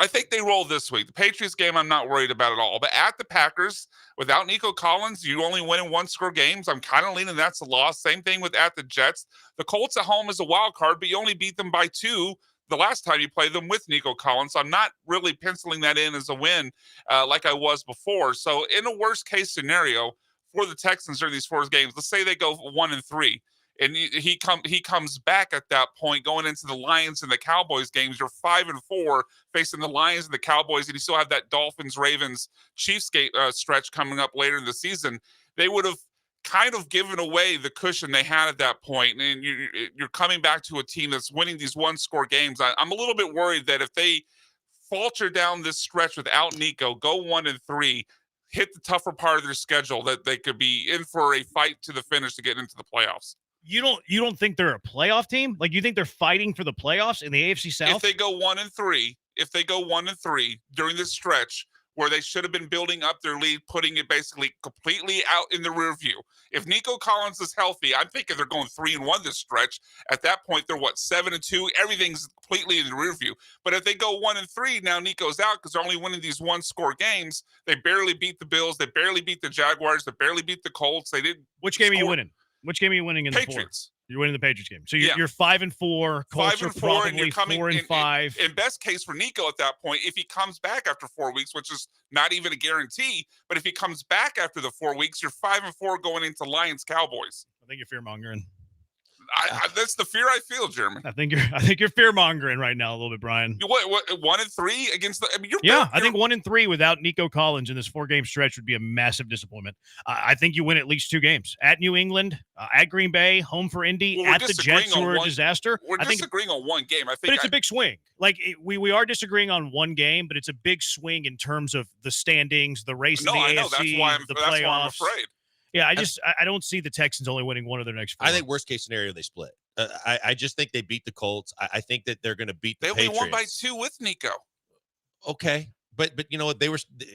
I think they roll this week. The Patriots game, I'm not worried about at all. But at the Packers, without Nico Collins, you only win in 1-score games. I'm kind of leaning that's a loss. Same thing with at the Jets. The Colts at home is a wild card, but you only beat them by 2 the last time you played them with Nico Collins. So I'm not really penciling that in as a win like I was before. So in a worst-case scenario for the Texans during these 4 games, let's say they go 1-3, and he comes back at that point going into the Lions and the Cowboys games. You're 5-4 facing the Lions and the Cowboys, and you still have that Dolphins, Ravens, Chiefs stretch coming up later in the season. They would have kind of given away the cushion they had at that point, and you're coming back to a team that's winning these 1-score games. I'm a little bit worried that if they falter down this stretch without Nico, go 1-3, hit the tougher part of their schedule, that they could be in for a fight to the finish to get into the playoffs. You don't think they're a playoff team? Like, you think they're fighting for the playoffs in the AFC South? If they go 1-3 during this stretch where they should have been building up their lead, putting it basically completely out in the rear view. If Nico Collins is healthy, I'm thinking they're going 3-1 this stretch. At that point, they're 7-2. Everything's completely in the rear view. But if they go 1-3, now Nico's out because they're only winning these 1-score games. They barely beat the Bills. They barely beat the Jaguars. They barely beat the Colts. They didn't. Which game are you winning? Which game are you winning in Patriots? You're winning the Patriots game. So you're 5-4. Colts are probably 4-5. In best case for Nico at that point, if he comes back after 4 weeks, which is not even a guarantee, but if he comes back after the 4 weeks, you're 5-4 going into Lions Cowboys. I think you're fear mongering. That's the fear I feel, Jeremy. I think you're fear mongering right now a little bit, Brian. What 1-3 against the? I mean, I think 1-3 without Nico Collins in this 4-game stretch would be a massive disappointment. I think you win at least 2 games at New England, at Green Bay, home for Indy, at the Jets, who are a disaster. We're disagreeing on one game. I think, but it's a big swing. Like we are disagreeing on one game, but it's a big swing in terms of the standings, the race in the AFC, that's why playoffs. Why I'm afraid. Yeah, I don't see the Texans only winning one of their next 4. I think worst case scenario they split. I just think they beat the Colts. I think that they're going to beat the They only Patriots. won by 2 with Nico. Okay. But you know what?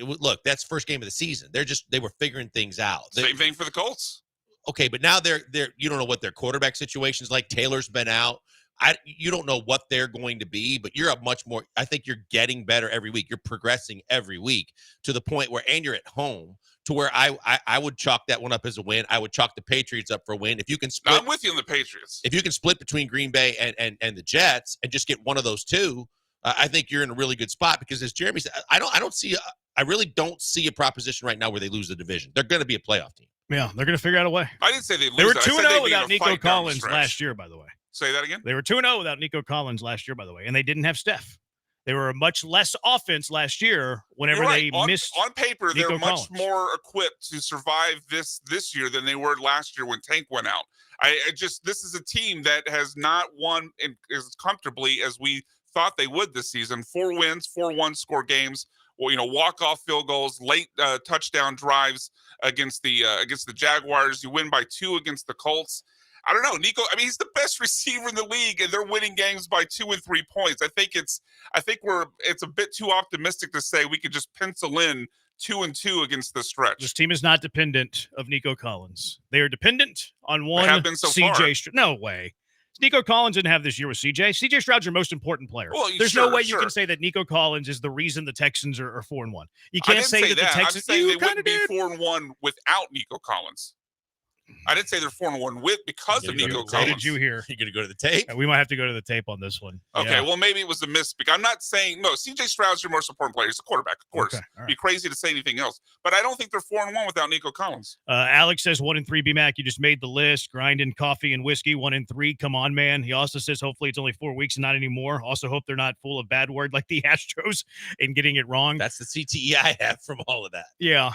Look, that's first game of the season. They were figuring things out. Same thing for the Colts. Okay, but now they're you don't know what their quarterback situation is like. Taylor's been out. You don't know what they're going to be, but you're a much more. I think you're getting better every week. You're progressing every week to the point where, and you're at home to where I would chalk that one up as a win. I would chalk the Patriots up for a win. If you can split, No, I'm with you on the Patriots. if you can split between Green Bay and the Jets and just get one of those two, I think you're in a really good spot because, as Jeremy said, I really don't see a proposition right now where they lose the division. They're going to be a playoff team. Yeah, they're going to figure out a way. I didn't say they lose. They were I said 2-0 they'd be without in a Nico fight down the Collins stretch. last year, by the way. Say that again? They were 2-0 without Nico Collins last year, by the way, and they didn't have Steph. They were a much less offense last year whenever You're right. they missed. On paper, Nico they're much Collins. more equipped to survive this year than they were last year when Tank went out. This is a team that has not won as comfortably as we thought they would this season. 4 wins, 4 one-score games. Well, walk-off field goals, late touchdown drives against the Jaguars. You win by 2 against the Colts. I don't know, Nico. I mean, he's the best receiver in the league, and they're winning games by 2 and 3 points. I think it's a bit too optimistic to say we could just pencil in 2-2 against the stretch. This team is not dependent of Nico Collins. They are dependent on one have been so far. CJ. No way. Nico Collins didn't have this year with CJ. CJ Stroud's your most important player. Well, There's no way sure. you can say that Nico Collins is the reason the Texans are 4-1. You I can't didn't say that the Texans. I'm saying You they wouldn't be kinda did. 4-1 without Nico Collins. I didn't say they're 4-1 because of Nico What Collins. did you hear? You're going to go to the tape? We might have to go to the tape on this one. Okay, Yeah. well, maybe it was a misspeak. I'm not saying no. CJ Stroud's your most important player. He's a quarterback, of course. Okay, all right. It'd be crazy to say anything else. But I don't think they're 4-1 without Nico Collins. Alex says 1-3 BMAC. You just made the list. Grinding coffee and whiskey. 1-3. Come on, man. He also says hopefully it's only 4 weeks and not anymore. Also hope they're not full of bad word like the Astros and getting it wrong. That's the CTE I have from all of that. Yeah.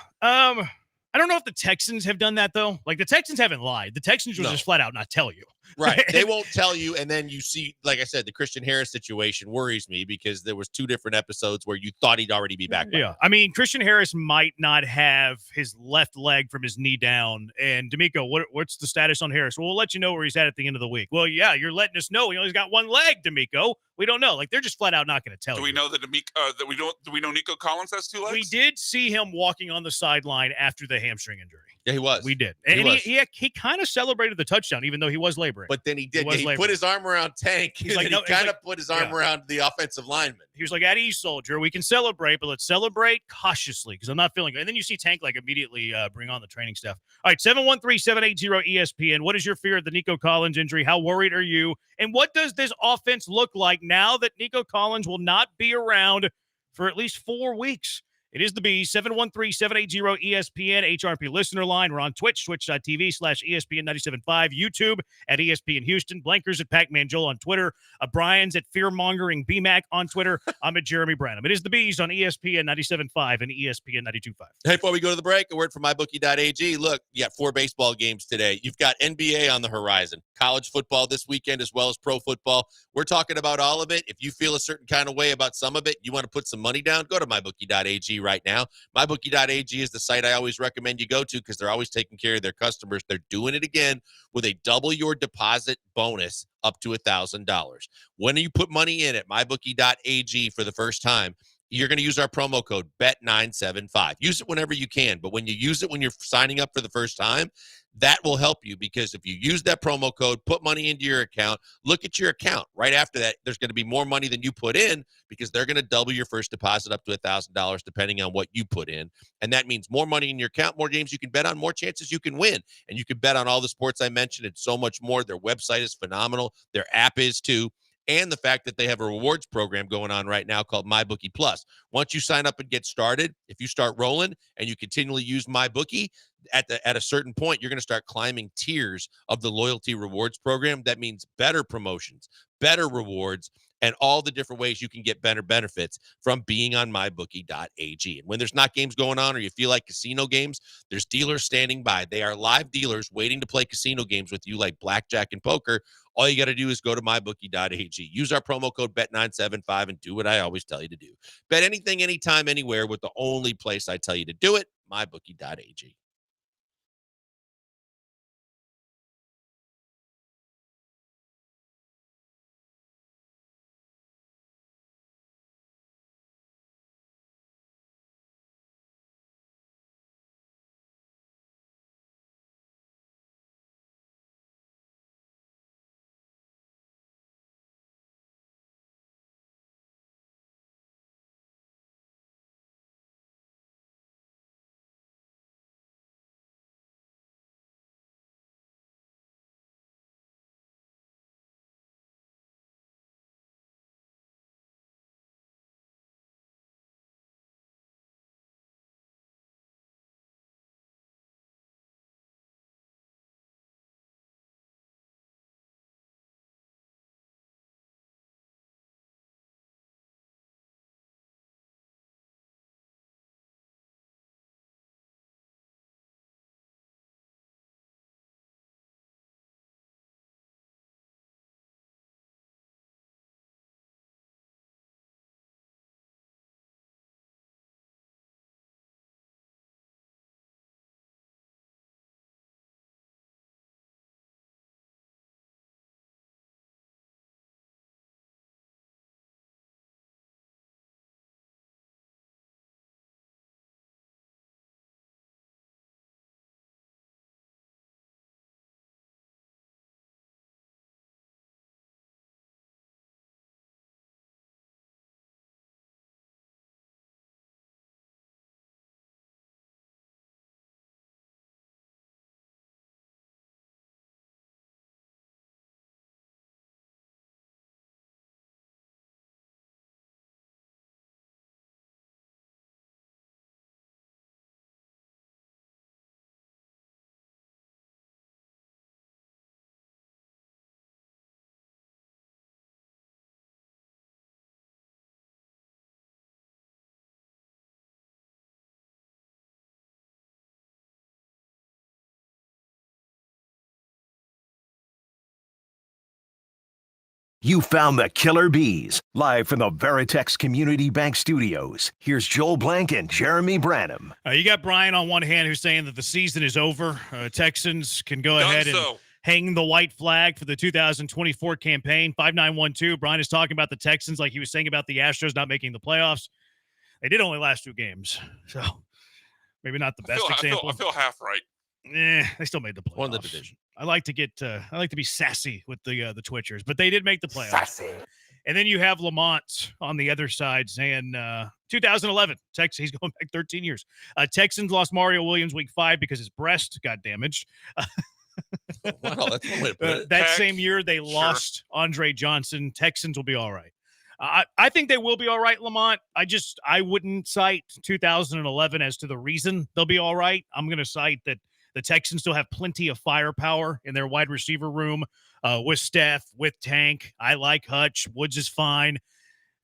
I don't know if the Texans have done that though. Like the Texans haven't lied. The Texans will No. just flat out not tell you. Right. They won't tell you. And then you see, like I said, the Christian Harris situation worries me because there was 2 different episodes where you thought he'd already be back. Yeah. I mean, Christian Harris might not have his left leg from his knee down. And D'Amico, what's the status on Harris? Well, we'll let you know where he's at the end of the week. Well, yeah, you're letting us know. He only's got 1 leg, D'Amico. We don't know. Like they're just flat out not going to tell Do you. we know that do we know Nico Collins has 2 legs? We did see him walking on the sideline after the hamstring injury. Yeah, he was. We did. He And was. he kind of celebrated the touchdown, even though he was laboring. But then he did. was He laboring. put his arm around Tank. He's And like, then no, he he's kind like- of put his arm around the offensive lineman. He was like, at ease, soldier, we can celebrate, but let's celebrate cautiously because I'm not feeling good. And then you see Tank like immediately bring on the training staff. All right, 713-780-ESPN. What is your fear of the Nico Collins injury? How worried are you? And what does this offense look like now that Nico Collins will not be around for at least 4 weeks? It is the Bees, 713-780-ESPN, HRP listener line. We're on Twitch, twitch.tv/ESPN975, YouTube at ESPN Houston, Blankers at Pac-Man Joel on Twitter, Brian's at Fearmongering BMAC on Twitter. I'm at Jeremy Branham. It is the Bees on ESPN 97.5 and ESPN 92.5. Hey, before we go to the break, a word from mybookie.ag. Look, you got 4 baseball games today. You've got NBA on the horizon, college football this weekend, as well as pro football. We're talking about all of it. If you feel a certain kind of way about some of it, you want to put some money down, go to mybookie.ag right now. Mybookie.ag is the site I always recommend you go to because they're always taking care of their customers. They're doing it again with a double your deposit bonus up to $1,000. When you put money in at mybookie.ag for the first time, you're going to use our promo code BET975. Use it whenever you can, but when you use it when you're signing up for the first time, that will help you because if you use that promo code, put money into your account, look at your account. Right after that, there's going to be more money than you put in because they're going to double your first deposit up to $1,000 depending on what you put in. And that means more money in your account, more games you can bet on, more chances you can win. And you can bet on all the sports I mentioned and so much more. Their website is phenomenal. Their app is too. And the fact that they have a rewards program going on right now called MyBookie Plus. Once you sign up and get started, if you start rolling and you continually use MyBookie, at a certain point, you're going to start climbing tiers of the loyalty rewards program. That means better promotions, better rewards, and all the different ways you can get better benefits from being on mybookie.ag. And when there's not games going on or you feel like casino games, there's dealers standing by. They are live dealers waiting to play casino games with you like blackjack and poker. All you got to do is go to mybookie.ag. Use our promo code BET975 and do what I always tell you to do. Bet anything, anytime, anywhere with the only place I tell you to do it, mybookie.ag. You found the killer bees. Live from the Veritex Community Bank Studios, here's Joel Blank and Jeremy Branham. You got Brian on one hand who's saying that the season is over. Texans can go ahead and hang the white flag for the 2024 campaign. 5912. Brian is talking about the Texans like he was saying about the Astros not making the playoffs. They did only last 2 games, so maybe not the best example. I feel half right. They still made the playoffs. Won the division. I like to be sassy with the Twitchers, but they did make the playoffs. Sassy. And then you have Lamont on the other side saying 2011, Texas, he's going back 13 years. Texans lost Mario Williams week 5 because his breast got damaged. Wow, that's one way to put it. That same year, they lost Andre Johnson. Texans will be all right. I think they will be all right, Lamont. I wouldn't cite 2011 as to the reason they'll be all right. I'm going to cite that the Texans still have plenty of firepower in their wide receiver room with Steph, with Tank. I like Hutch. Woods is fine.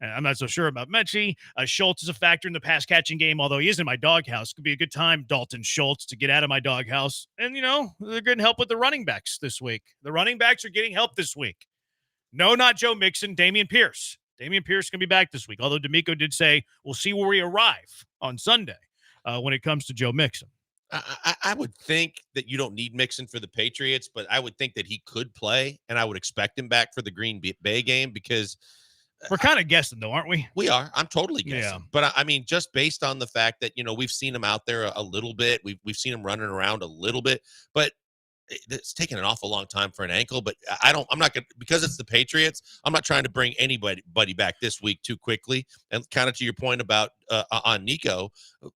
I'm not so sure about Mechie. Schultz is a factor in the pass catching game, although he is in my doghouse. Could be a good time, Dalton Schultz, to get out of my doghouse. And, they're getting help with the running backs this week. The running backs are getting help this week. No, not Joe Mixon, Dameon Pierce. Dameon Pierce can be back this week, although D'Amico did say we'll see where we arrive on Sunday when it comes to Joe Mixon. I would think that you don't need Mixon for the Patriots, but I would think that he could play, and I would expect him back for the Green Bay game because we're kind of guessing, though, aren't we? We are. I'm totally guessing. Yeah. But I mean, just based on the fact that we've seen him out there a little bit, we've seen him running around a little bit, but it's taken an awful long time for an ankle. But I'm not going to, because it's the Patriots, I'm not trying to bring anybody back this week too quickly. And kind of to your point about on Nico,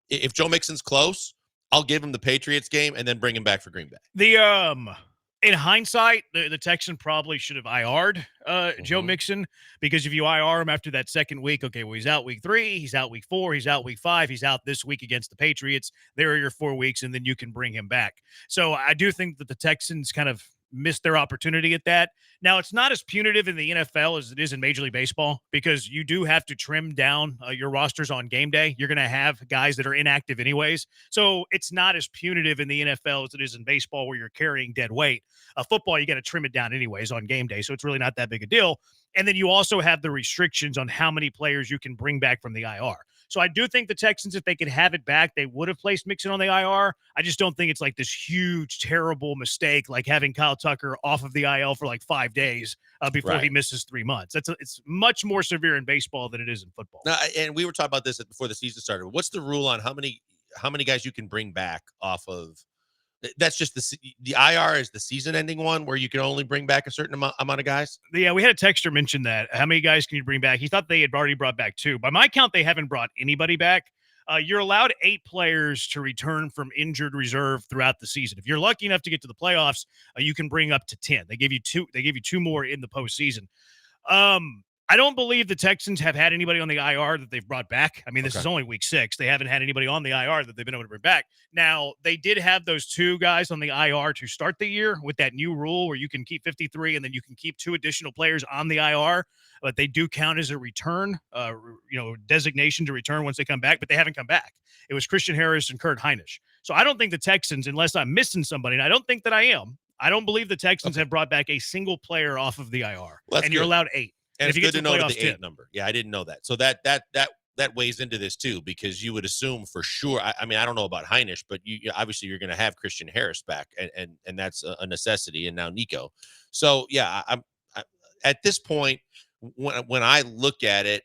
if Joe Mixon's close, I'll give him the Patriots game and then bring him back for Green Bay. In hindsight, the Texan probably should have IR'd Joe Mixon, because if you IR him after that second week, okay, well, he's out week 3, he's out week 4, he's out week 5, he's out this week against the Patriots. There are your 4 weeks, and then you can bring him back. So I do think that the Texans kind of missed their opportunity at that. Now, it's not as punitive in the NFL as it is in Major League Baseball, because you do have to trim down your rosters on game day. You're going to have guys that are inactive anyways. So it's not as punitive in the NFL as it is in baseball, where you're carrying dead weight. Football, you got to trim it down anyways on game day. So it's really not that big a deal. And then you also have the restrictions on how many players you can bring back from the IR. So I do think the Texans, if they could have it back, they would have placed Mixon on the IR. I just don't think it's like this huge, terrible mistake like having Kyle Tucker off of the IL for like 5 days before he misses 3 months. It's much more severe in baseball than it is in football. Now, and we were talking about this before the season started. What's the rule on how many guys you can bring back off of? That's just the IR is the season-ending one where you can only bring back a certain amount of guys? Yeah, we had a texter mention that. How many guys can you bring back? He thought they had already brought back 2. By my count, they haven't brought anybody back. You're allowed 8 players to return from injured reserve throughout the season. If you're lucky enough to get to the playoffs, you can bring up to 10. They give you 2. They give you 2 more in the postseason. I don't believe the Texans have had anybody on the IR that they've brought back. I mean, this is only week 6. They haven't had anybody on the IR that they've been able to bring back. Now, they did have those 2 guys on the IR to start the year with that new rule where you can keep 53 and then you can keep 2 additional players on the IR, but they do count as a return, designation to return once they come back, but they haven't come back. It was Christian Harris and Kurt Hinish. So I don't think the Texans, unless I'm missing somebody, and I don't think that I am, I don't believe the Texans have brought back a single player off of the IR. Well, and you're allowed 8. And it's if you good get to know playoffs, the 8 10. number. Yeah, I didn't know that. So that weighs into this too, because you would assume for sure. I mean, I don't know about Hinish, but you obviously you're going to have Christian Harris back, and that's a necessity. And now Nico. So yeah, I'm at this point when I look at it,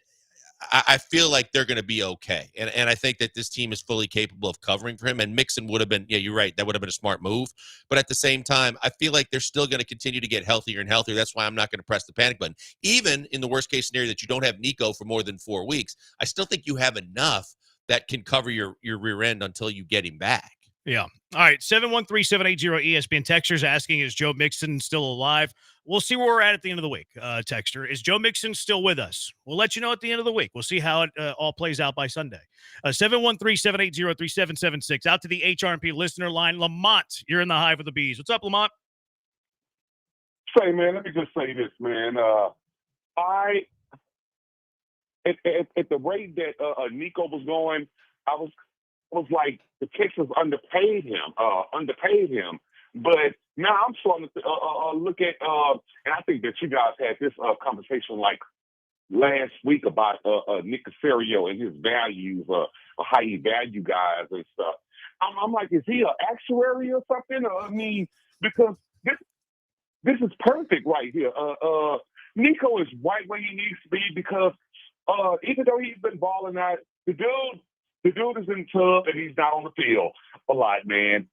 I feel like they're going to be okay. And I think that this team is fully capable of covering for him. And Mixon would have been, yeah, you're right. That would have been a smart move. But at the same time, I feel like they're still going to continue to get healthier and healthier. That's why I'm not going to press the panic button. Even in the worst case scenario that you don't have Nico for more than 4 weeks, I still think you have enough that can cover your rear end until you get him back. Yeah. All right. 713-780-ESPN. Texter's asking, is Joe Mixon still alive? We'll see where we're at the end of the week, Texter. Is Joe Mixon still with us? We'll let you know at the end of the week. We'll see how it all plays out by Sunday. 713-780-3776. Out to the HRP listener line. Lamont, you're in the Hive of the Bees. What's up, Lamont? Say, man, let me just say this, man. At the rate that Nico was going, I was like, the Texans underpaid him. But now I'm starting to look at, and I think that you guys had this conversation like last week about Nick Casario and his values, how he value guys and stuff. I'm like, is he an actuary or something? I mean, because this is perfect right here. Nico is right where he needs to be because even though he's been balling out, the dude is in tub and he's not on the field a lot, man.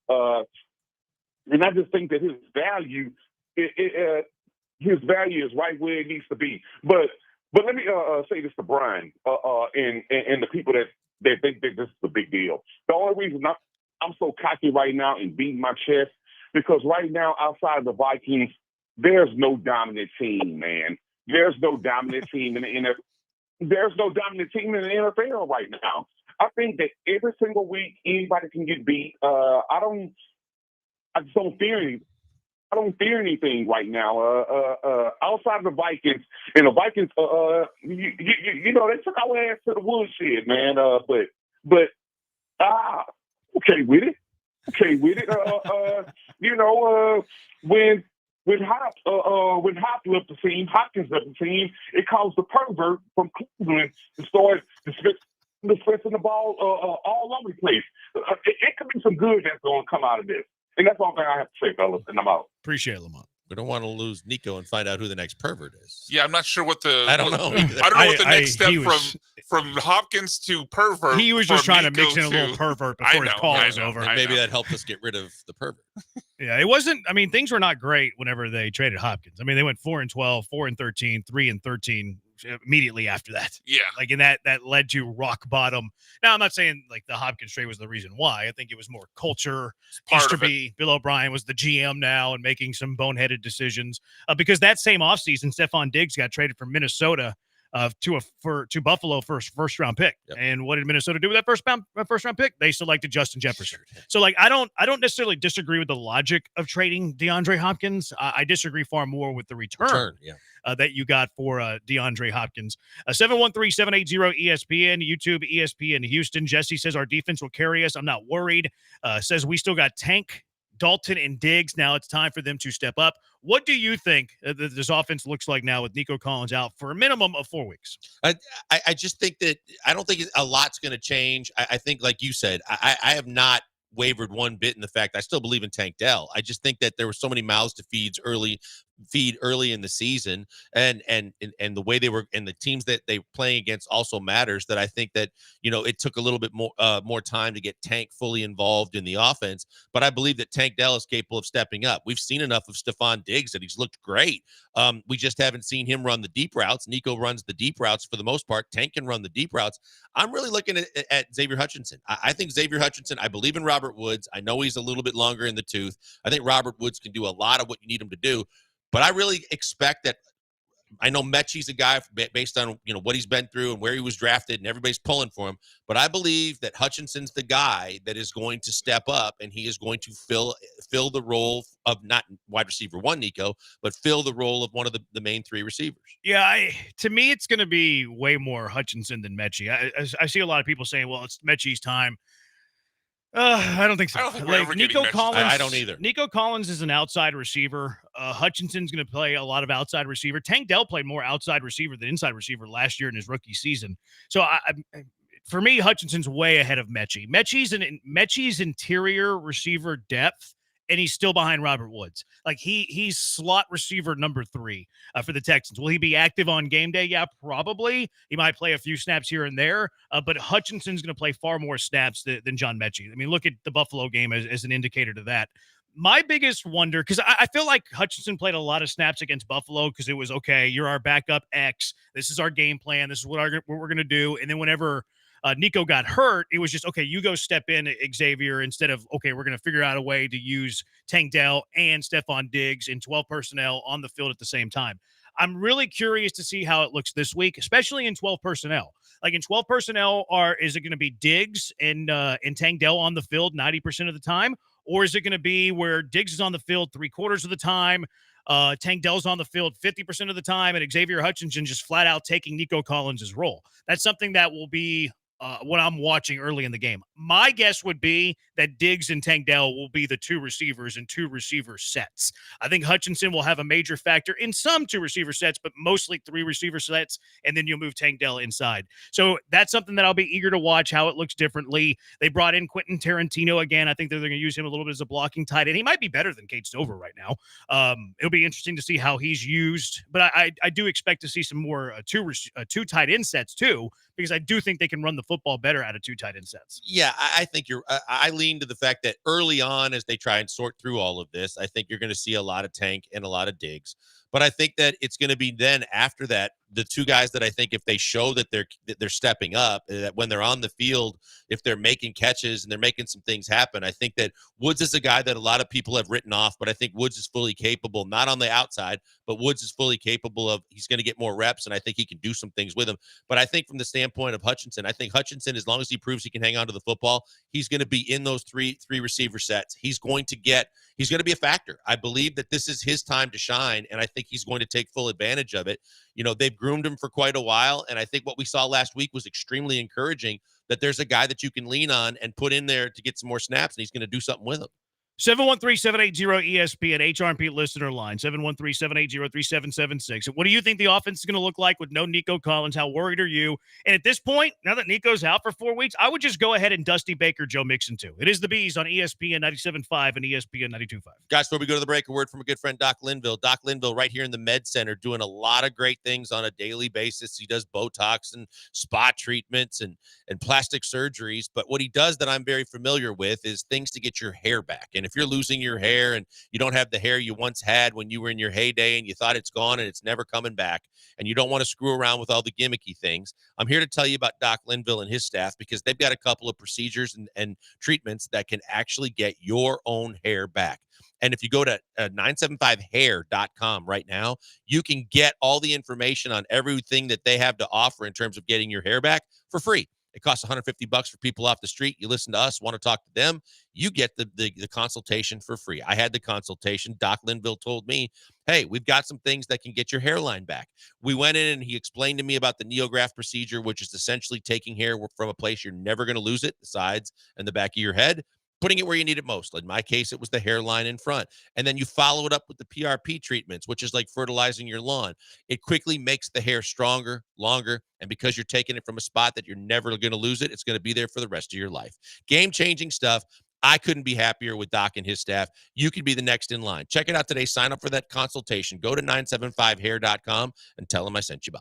And I just think that his value, his value is right where it needs to be. But let me say this to Brian and the people that think that this is a big deal. The only reason I'm so cocky right now and beating my chest because right now outside of the Vikings, there's no dominant team, man. There's no dominant team in the NFL. There's no dominant team in the NFL right now. I think that every single week anybody can get beat. I just don't fear anything. I don't fear anything right now. Outside of the Vikings, and the Vikings, you know, they took our ass to the woodshed, man. But okay with it. Okay with it. You know, when Hop left the team, Hopkins left the team, it caused the pervert from Cleveland to start dispensing the ball all over the place. It could be some good that's going to come out of this. And that's all I have to say, fellas, and I'm out. Appreciate it, Lamont. We don't want to lose Nico and find out who the next pervert is. Yeah, I'm not sure what the. I don't know. I don't know what the next step from Hopkins to pervert. He was just trying to Nico mix in a little pervert before his call was over. Maybe that helped us get rid of the pervert. Yeah, it wasn't. I mean, things were not great whenever they traded Hopkins. I mean, they went 4-12, 4-13, 3-13 immediately after that. Yeah, like, and that led to rock bottom. Now, I'm not saying like the Hopkins trade was the reason why. I think it was more culture. Used to be Bill O'Brien was the GM now and making some boneheaded decisions because that same offseason, Stephon Diggs got traded from Minnesota to Buffalo first round pick. Yep. And what did Minnesota do with that first round pick? They selected Justin Jefferson. So like I don't necessarily disagree with the logic of trading DeAndre Hopkins. I disagree far more with the return that you got for DeAndre Hopkins. 713-780-ESPN, YouTube, ESPN Houston. Jesse says our defense will carry us. I'm not worried. Says we still got Tank, Dalton, and Diggs. Now it's time for them to step up. What do you think this offense looks like now with Nico Collins out for a minimum of 4 weeks? I just think that I don't think a lot's going to change. I think, like you said, I have not wavered one bit in the fact I still believe in Tank Dell. I just think that there were so many mouths to feed early in the season, and the way they were, and the teams that they were playing against also matters. That I think that, you know, it took a little bit more time to get Tank fully involved in the offense, but I believe that Tank Dell is capable of stepping up. We've seen enough of Stephon Diggs that he's looked great. We just haven't seen him run the deep routes. Nico runs the deep routes for the most part. Tank can run the deep routes. I'm really looking at Xavier Hutchinson. I think Xavier Hutchinson, I believe in Robert Woods. I know he's a little bit longer in the tooth. I think Robert Woods can do a lot of what you need him to do. But I really expect that. I know Mechie's a guy based on, you know, what he's been through and where he was drafted, and everybody's pulling for him. But I believe that Hutchinson's the guy that is going to step up, and he is going to fill the role of not wide receiver one, Nico, but fill the role of one of the main three receivers. Yeah, to me, it's going to be way more Hutchinson than Mechie. I see a lot of people saying, "Well, it's Mechie's time." I don't think so. I don't think like Nico Collins, I don't either. Nico Collins is an outside receiver. Hutchinson's going to play a lot of outside receiver. Tank Dell played more outside receiver than inside receiver last year in his rookie season. So for me, Hutchinson's way ahead of Mechie. Mechie's interior receiver depth, and he's still behind Robert Woods. Like he's slot receiver number 3 for the Texans. Will he be active on game day? Yeah, probably. He might play a few snaps here and there, but Hutchinson's going to play far more snaps than John Mechie. I mean, look at the Buffalo game as an indicator to that. My biggest wonder, because I feel like Hutchinson played a lot of snaps against Buffalo because it was, okay, you're our backup X. This is our game plan. This is what we're going to do. And then whenever Nico got hurt, it was just, okay, you go step in, Xavier, instead of, okay, we're going to figure out a way to use Tank Dell and Stephon Diggs in 12 personnel on the field at the same time. I'm really curious to see how it looks this week, especially in 12 personnel. Like in 12 personnel, is it going to be Diggs and Tank Dell on the field 90% of the time? Or is it going to be where Diggs is on the field 3/4 of the time, Tank Dell's on the field 50% of the time, and Xavier Hutchinson just flat out taking Nico Collins' role? That's something that will be what I'm watching early in the game. My guess would be that Diggs and Tank Dell will be the two receivers in two receiver sets. I think Hutchinson will have a major factor in some two receiver sets, but mostly three receiver sets, and then you'll move Tank Dell inside. So that's something that I'll be eager to watch how it looks differently. They brought in Quentin Tarantino again. I think they're going to use him a little bit as a blocking tight end. He might be better than Kate Stover right now. It'll be interesting to see how he's used, but I do expect to see some more two tight end sets too, because I do think they can run the football better out of two tight end sets. Yeah, I think I lean to the fact that early on, as they try and sort through all of this, I think you're going to see a lot of Tank and a lot of Diggs. But I think that it's going to be then after that, the two guys that I think if they show that they're stepping up, that when they're on the field, if they're making catches and they're making some things happen, I think that Woods is a guy that a lot of people have written off, but I think Woods is fully capable, not on the outside, but Woods is fully capable of, he's going to get more reps, and I think he can do some things with him. But I think from the standpoint of Hutchinson, I think Hutchinson, as long as he proves he can hang on to the football, he's going to be in those three receiver sets. He's going to be a factor. I believe that this is his time to shine, and I think he's going to take full advantage of it. You know, they've groomed him for quite a while, and I think what we saw last week was extremely encouraging, that there's a guy that you can lean on and put in there to get some more snaps, and he's going to do something with them. 713-780-ESPN, HRP listener line, 713-780-3776. What do you think the offense is going to look like with no Nico Collins? How worried are you? And at this point, now that Nico's out for 4 weeks, I would just go ahead and Dusty Baker, Joe Mixon too. It is the Bees on ESPN 97.5 and ESPN 92.5. Guys, before we go to the break, a word from a good friend, Doc Linville. Doc Linville right here in the Med Center doing a lot of great things on a daily basis. He does Botox and spa treatments and plastic surgeries. But what he does that I'm very familiar with is things to get your hair back. And if you're losing your hair and you don't have the hair you once had when you were in your heyday and you thought it's gone and it's never coming back, and you don't want to screw around with all the gimmicky things, I'm here to tell you about Doc Linville and his staff, because they've got a couple of procedures and treatments that can actually get your own hair back. And if you go to 975hair.com right now, you can get all the information on everything that they have to offer in terms of getting your hair back for free. It costs $150 for people off the street. You listen to us, want to talk to them, you get the consultation for free. I had the consultation. Doc Linville told me, hey, we've got some things that can get your hairline back. We went in and he explained to me about the neograft procedure, which is essentially taking hair from a place you're never going to lose it, the sides and the back of your head, putting it where you need it most. In my case, it was the hairline in front. And then you follow it up with the PRP treatments, which is like fertilizing your lawn. It quickly makes the hair stronger, longer, and because you're taking it from a spot that you're never going to lose it, it's going to be there for the rest of your life. Game-changing stuff. I couldn't be happier with Doc and his staff. You could be the next in line. Check it out today. Sign up for that consultation. Go to 975hair.com and tell them I sent you by.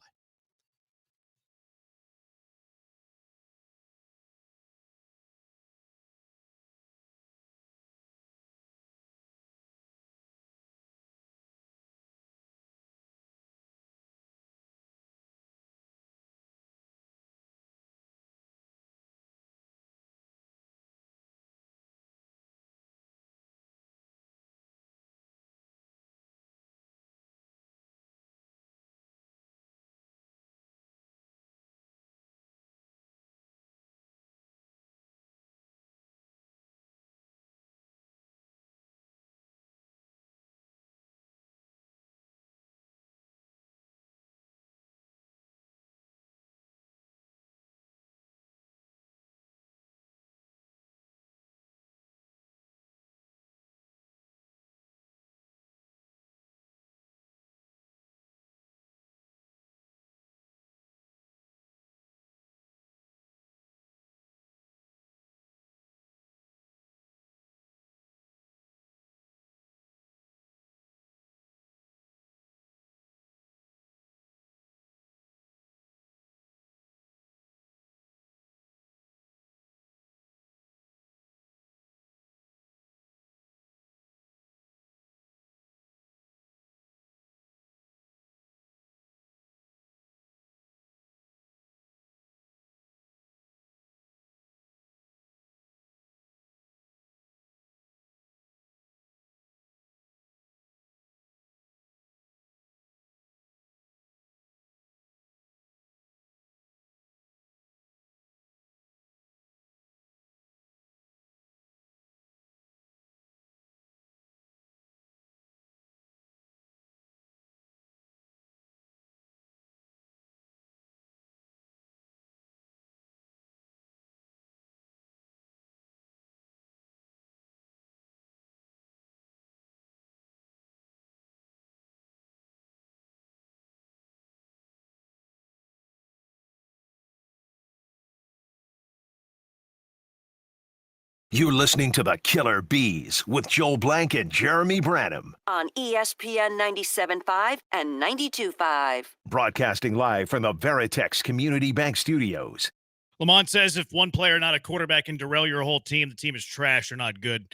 You're listening to the Killer Bees with Joel Blank and Jeremy Branham. On ESPN 97.5 and 92.5. Broadcasting live from the Veritex Community Bank Studios. Lamont says if one player, not a quarterback, can derail your whole team, the team is trash or not good.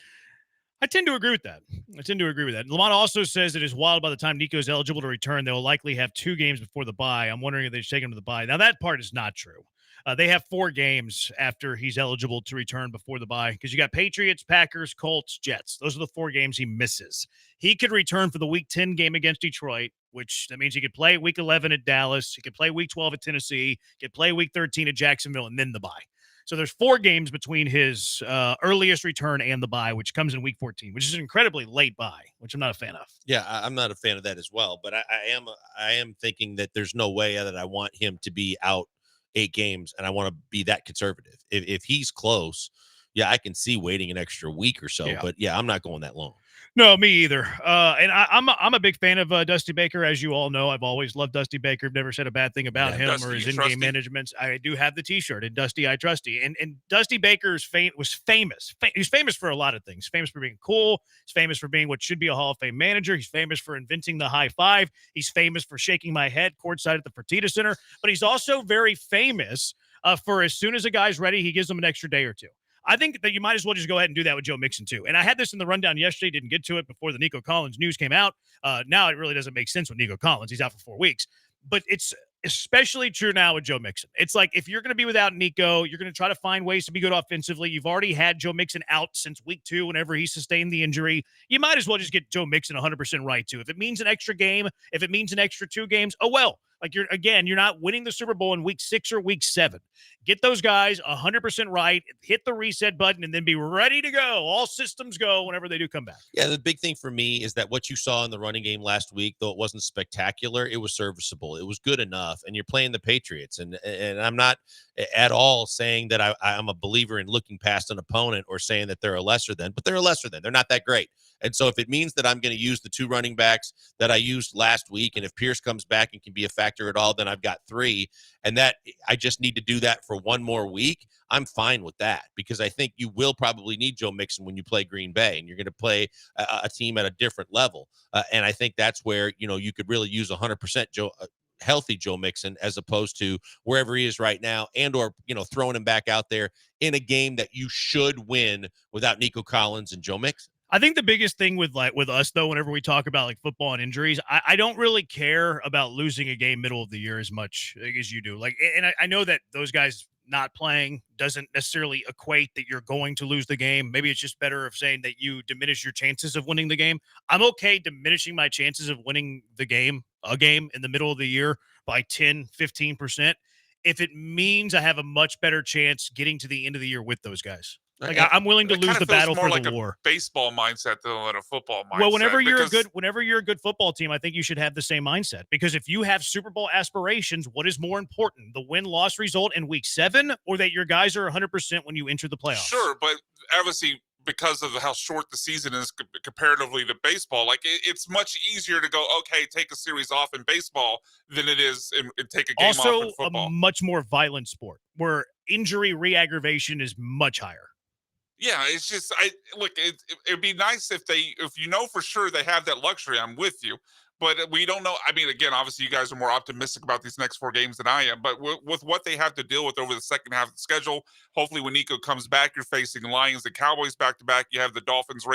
I tend to agree with that. Lamont also says it is wild by the time Nico is eligible to return, they will likely have 2 games before the bye. I'm wondering if they should take him to the bye. Now, that part is not true. They have 4 games after he's eligible to return before the bye because you got Patriots, Packers, Colts, Jets. Those are the 4 games he misses. He could return for the Week 10 game against Detroit, which that means he could play Week 11 at Dallas. He could play Week 12 at Tennessee. He could play Week 13 at Jacksonville, and then the bye. So there's 4 games between his earliest return and the bye, which comes in Week 14, which is an incredibly late bye, which I'm not a fan of. Yeah, I'm not a fan of that as well. But I am thinking that there's no way that I want him to be out 8 games, and I want to be that conservative. If he's close, yeah, I can see waiting an extra week or so. Yeah. But yeah, I'm not going that long. No, me either. And I'm a big fan of Dusty Baker, as you all know. I've always loved Dusty Baker. I've never said a bad thing about him Dusty, or his you in-game trusty? management. I do have the T-shirt, and Dusty, I trusty. And Dusty Baker was famous. He's famous for a lot of things. He's famous for being cool. He's famous for being what should be a Hall of Fame manager. He's famous for inventing the high five. He's famous for shaking my head courtside at the Fertitta Center. But he's also very famous for as soon as a guy's ready, he gives them an extra day or 2. I think that you might as well just go ahead and do that with Joe Mixon, too. And I had this in the rundown yesterday, didn't get to it before the Nico Collins news came out. Now it really doesn't make sense with Nico Collins. He's out for 4 weeks. But it's especially true now with Joe Mixon. It's like if you're going to be without Nico, you're going to try to find ways to be good offensively. You've already had Joe Mixon out since week 2 whenever he sustained the injury. You might as well just get Joe Mixon 100% right, too. If it means an extra game, if it means an extra 2 games, oh, well. Like, you're not winning the Super Bowl in week 6 or week 7. Get those guys 100% right, hit the reset button, and then be ready to go. All systems go whenever they do come back. Yeah, the big thing for me is that what you saw in the running game last week, though it wasn't spectacular, it was serviceable. It was good enough, and you're playing the Patriots. And I'm not at all saying that I'm a believer in looking past an opponent or saying that they're a lesser than, but they're a lesser than. They're not that great. And so if it means that I'm going to use the 2 running backs that I used last week, and if Pierce comes back and can be a factor at all, then I've got 3, and that I just need to do that for 1 more week, I'm fine with that, because I think you will probably need Joe Mixon when you play Green Bay, and you're going to play a team at a different level. And I think that's where, you could really use 100% healthy Joe Mixon as opposed to wherever he is right now, and or throwing him back out there in a game that you should win without Nico Collins and Joe Mixon. I think the biggest thing with us, though, whenever we talk about like football and injuries, I don't really care about losing a game middle of the year as much as you do. Like, and I know that those guys not playing doesn't necessarily equate that you're going to lose the game. Maybe it's just better of saying that you diminish your chances of winning the game. I'm okay diminishing my chances of winning a game in the middle of the year by 10, 15%. If it means I have a much better chance getting to the end of the year with those guys. Like, I'm willing to lose the battle for the war. Baseball mindset than a football mindset. Well, whenever you're a good football team, I think you should have the same mindset, because if you have Super Bowl aspirations, what is more important, the win-loss result in week 7, or that your guys are 100% when you enter the playoffs? Sure, but obviously, because of how short the season is comparatively to baseball, like it's much easier to go, okay, take a series off in baseball than it is and take a game off in football. Also, a much more violent sport where injury re-aggravation is much higher. Yeah, it's just it'd be nice if you know for sure they have that luxury. I'm with you, but we don't know. I mean, again, obviously you guys are more optimistic about these next 4 games than I am, but with what they have to deal with over the second half of the schedule, hopefully when Nico comes back, you're facing Lions and Cowboys back to back. You have the Dolphins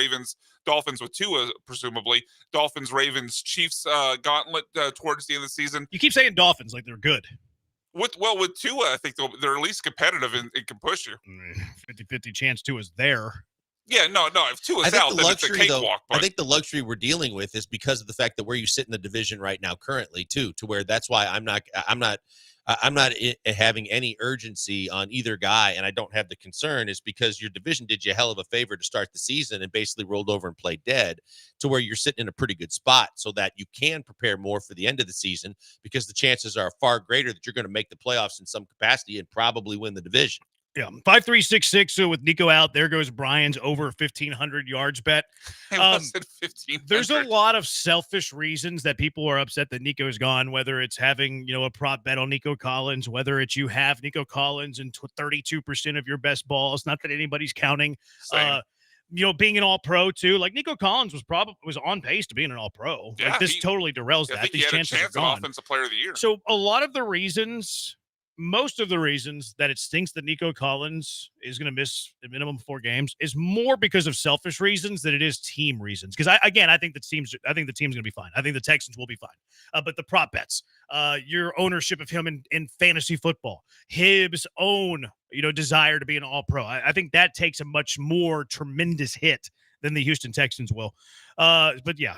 with Tua, presumably Dolphins, Ravens, Chiefs gauntlet towards the end of the season. You keep saying Dolphins like they're good. With Tua, I think they're at least competitive and can push you. 50-50 chance Tua's there. Yeah, no. If Tua's out, then it's a cakewalk. I think the luxury we're dealing with is because of the fact that where you sit in the division right now currently, too, to where that's why I'm not having any urgency on either guy, and I don't have the concern, is because your division did you a hell of a favor to start the season and basically rolled over and played dead, to where you're sitting in a pretty good spot so that you can prepare more for the end of the season, because the chances are far greater that you're going to make the playoffs in some capacity and probably win the division. Yeah, 5366. So with Nico out, there goes Brian's over 1,500 yards bet. It wasn't 1,500. There's a lot of selfish reasons that people are upset that Nico's gone, whether it's having, a prop bet on Nico Collins, whether it's you have Nico Collins in 32% of your best balls. Not that anybody's counting. Being an all-pro too. Like Nico Collins was on pace to being an all-pro. Yeah, like this totally derails that. I think These he had a chances chance are at gone. Offensive Player of the Year. So a lot of the reasons, most of the reasons that it stinks that Nico Collins is going to miss a minimum 4 games is more because of selfish reasons than it is team reasons. Because I think the team's going to be fine. I think the Texans will be fine. But the prop bets, your ownership of him in fantasy football, his own desire to be an all-pro, I think that takes a much more tremendous hit than the Houston Texans will. But yeah,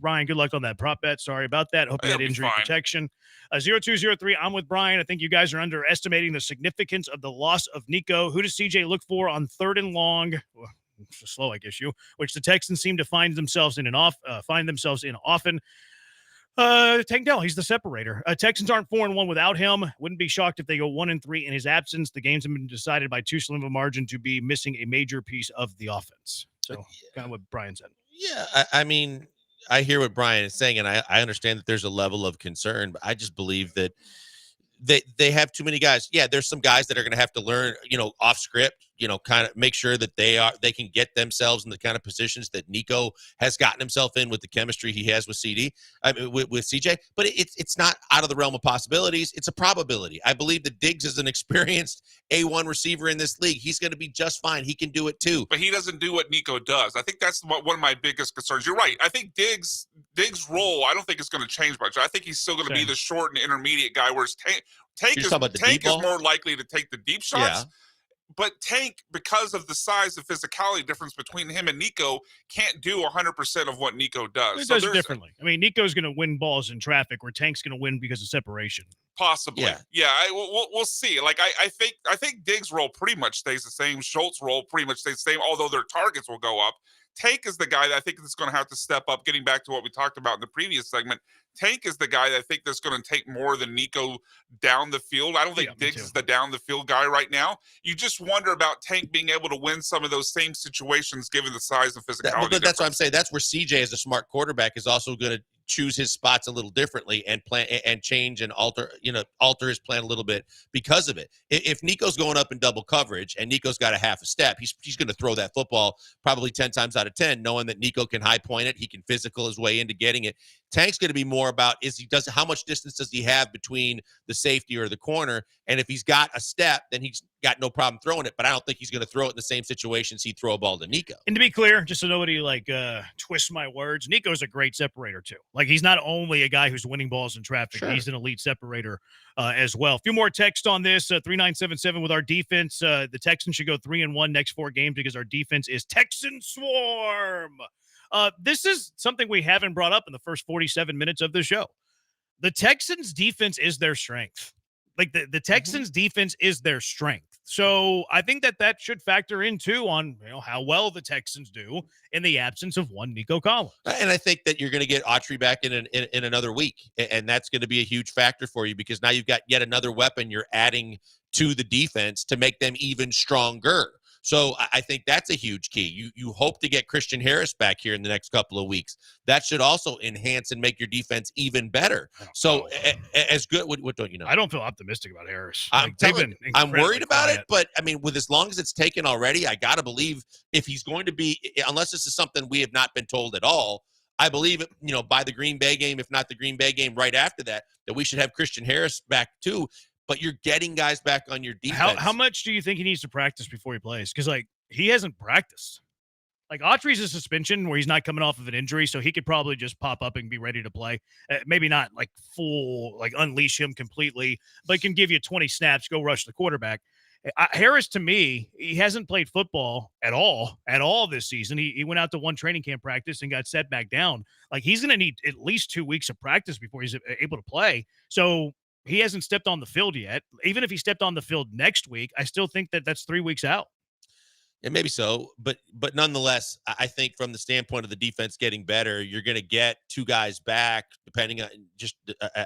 Ryan, good luck on that prop bet. Sorry about that. Hope you had injury protection. 0203, I'm with Brian. I think you guys are underestimating the significance of the loss of Nico. Who does CJ look for on 3rd and long? Well, slow, I guess which the Texans seem to find themselves in often. Tank Dell, he's the separator. Texans aren't 4-1 without him. Wouldn't be shocked if they go 1-3 in his absence. The games have been decided by too slim of a margin to be missing a major piece of the offense. So kind of what Brian said. Yeah, I mean, I hear what Brian is saying, and I understand that there's a level of concern, but I just believe that they have too many guys. Yeah, there's some guys that are going to have to learn, off script, kind of make sure that they can get themselves in the kind of positions that Nico has gotten himself in with the chemistry he has with with CJ. But it's not out of the realm of possibilities. It's a probability. I believe that Diggs is an experienced A1 receiver in this league. He's going to be just fine. He can do it too. But he doesn't do what Nico does. I think that's one of my biggest concerns. You're right. I think Diggs' role, I don't think it's going to change much. I think he's still going to be the short and intermediate guy, whereas Tank is more likely to take the deep shots. Yeah. But Tank, because of the size and physicality difference between him and Nico, can't do 100% of what Nico does. He does it differently. I mean, Nico's going to win balls in traffic, where Tank's going to win because of separation. Possibly. Yeah. We'll see. Like, I think Diggs' role pretty much stays the same. Schultz's role pretty much stays the same, although their targets will go up. Tank is the guy that I think is going to have to step up, getting back to what we talked about in the previous segment. Tank is the guy that I think that's going to take more than Nico down the field. I don't think Diggs is the down the field guy right now. You just wonder about Tank being able to win some of those same situations given the size and physicality. But that's what I'm saying. That's where CJ, as a smart quarterback, is also going to choose his spots a little differently and plan and change and alter his plan a little bit because of it. If Nico's going up in double coverage and Nico's got a half a step, he's going to throw that football probably 10 times out of 10, knowing that Nico can high point it. He can physical his way into getting it. Tank's going to be more about how much distance does he have between the safety or the corner? And if he's got a step, then he's got no problem throwing it. But I don't think he's going to throw it in the same situations he'd throw a ball to Nico. And to be clear, just so nobody twists my words, Nico's a great separator too. Like, he's not only a guy who's winning balls in traffic, he's an elite separator as well. A few more text on this, 3977 with our defense. The Texans should go 3-1 next 4 games because our defense is Texan Swarm. This is something we haven't brought up in the first 47 minutes of the show. The Texans defense is their strength. Like, the Texans defense is their strength. So I think that should factor in too on how well the Texans do in the absence of one Nico Collins. And I think that you're going to get Autry back in another week, and that's going to be a huge factor for you because now you've got yet another weapon you're adding to the defense to make them even stronger. So I think that's a huge key. You hope to get Christian Harris back here in the next couple of weeks. That should also enhance and make your defense even better. So as good, what don't you know? I don't feel optimistic about Harris. I'm worried about it, but I mean, with as long as it's taken already, I got to believe if he's going to be, unless this is something we have not been told at all, I believe, by the Green Bay game, if not the Green Bay game right after that we should have Christian Harris back too. But you're getting guys back on your defense. How much do you think he needs to practice before he plays? Because, he hasn't practiced. Like, Autry's a suspension where he's not coming off of an injury, so he could probably just pop up and be ready to play. Maybe not, full, unleash him completely, but can give you 20 snaps, go rush the quarterback. Harris, to me, he hasn't played football at all this season. He went out to one training camp practice and got set back down. He's going to need at least 2 weeks of practice before he's able to play. So he hasn't stepped on the field yet. Even if he stepped on the field next week, I still think that's 3 weeks out. And maybe so, but nonetheless, I think from the standpoint of the defense getting better, you're going to get two guys back, depending on just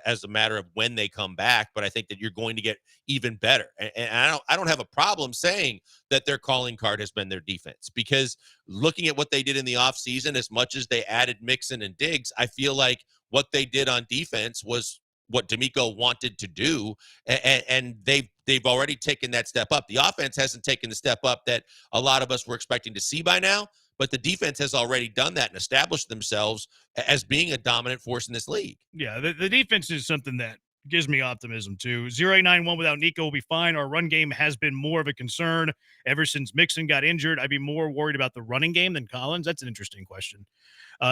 as a matter of when they come back. But I think that you're going to get even better, and I don't have a problem saying that their calling card has been their defense, because looking at what they did in the offseason, as much as they added Mixon and Diggs, I feel like what they did on defense was what D'Amico wanted to do, and they've already taken that step up. The offense hasn't taken the step up that a lot of us were expecting to see by now, but the defense has already done that and established themselves as being a dominant force in this league. Yeah, the defense is something that gives me optimism too. 0-8-9-1 without Nico will be fine. Our run game has been more of a concern ever since Mixon got injured. I'd be more worried about the running game than Collins. That's an interesting question.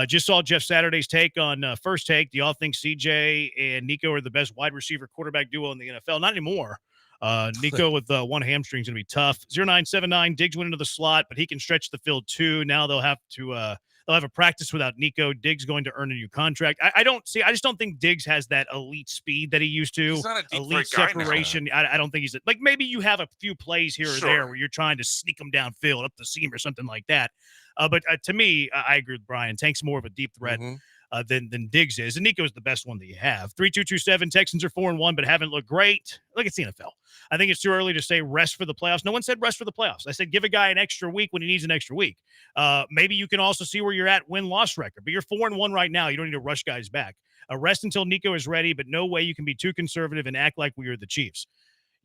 Just saw Jeff Saturday's take on First Take. Do y'all think CJ and Nico are the best wide receiver quarterback duo in the NFL? Not anymore. Nico with one hamstring is going to be tough. 0-9-7-9, Diggs went into the slot, but he can stretch the field too. Now they'll have a practice without Nico. Diggs going to earn a new contract. I just don't think Diggs has that elite speed that he used to. He's not a deep Elite threat guy now. separation. I don't think he's like, maybe you have a few plays here or Sure. there where you're trying to sneak them downfield up the seam or something like that. But to me, I agree with Brian. Tank's more of a deep threat than Diggs is. And Nico's the best one that you have. 3-2-2-7. Texans are 4-1, but haven't looked great. Look, it's the NFL. I think it's too early to say rest for the playoffs. No one said rest for the playoffs. I said give a guy an extra week when he needs an extra week. Maybe you can also see where you're at win-loss record. But you're 4-1 right now. You don't need to rush guys back. Rest until Nico is ready, but no way you can be too conservative and act like we are the Chiefs.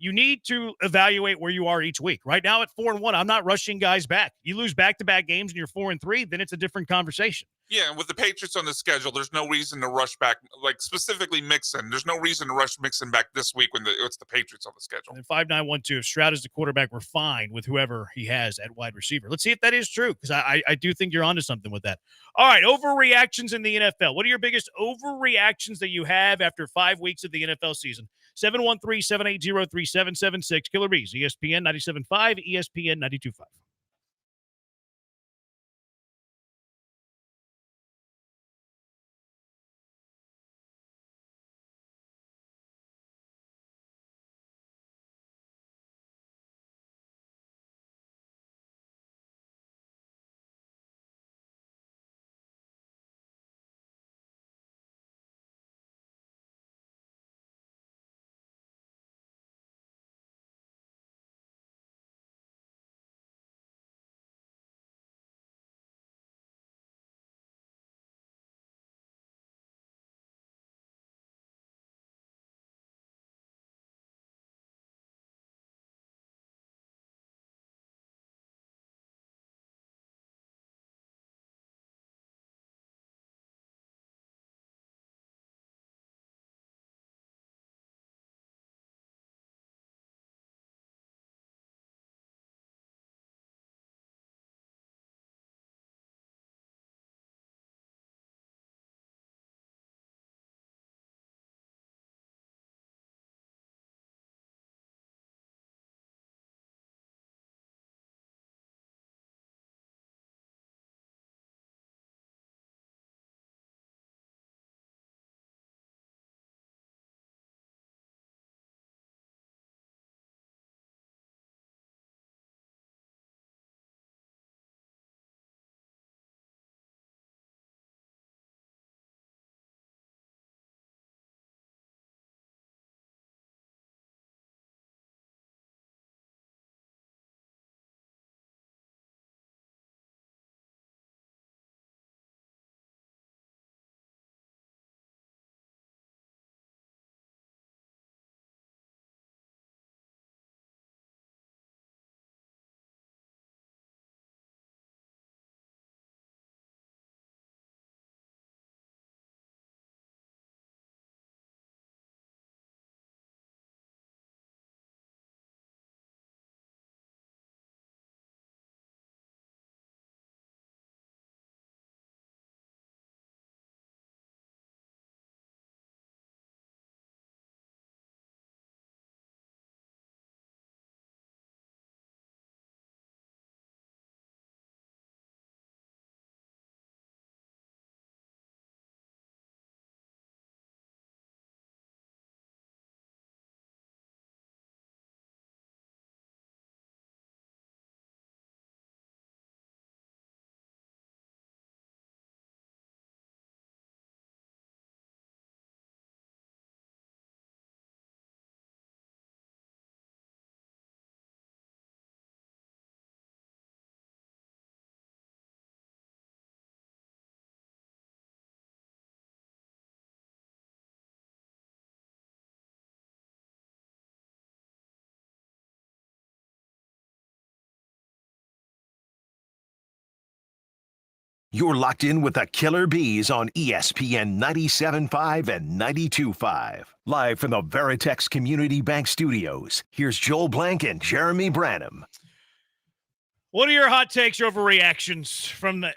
You need to evaluate where you are each week. Right now at 4-1, I'm not rushing guys back. You lose back-to-back games and you're 4-3, then it's a different conversation. Yeah, and with the Patriots on the schedule, there's no reason to rush back, like specifically Mixon. There's no reason to rush Mixon back this week when it's the Patriots on the schedule. And 5-9-1-2, if Stroud is the quarterback, we're fine with whoever he has at wide receiver. Let's see if that is true, because I do think you're onto something with that. All right, overreactions in the NFL. What are your biggest overreactions that you have after 5 weeks of the NFL season? 713-780-3776. Killer Bees, ESPN 97.5, ESPN 92.5. You're locked in with the Killer Bees on ESPN 97.5 and 92.5. Live from the Veritex Community Bank Studios, here's Joel Blank and Jeremy Branham. What are your hot takes, your overreactions from the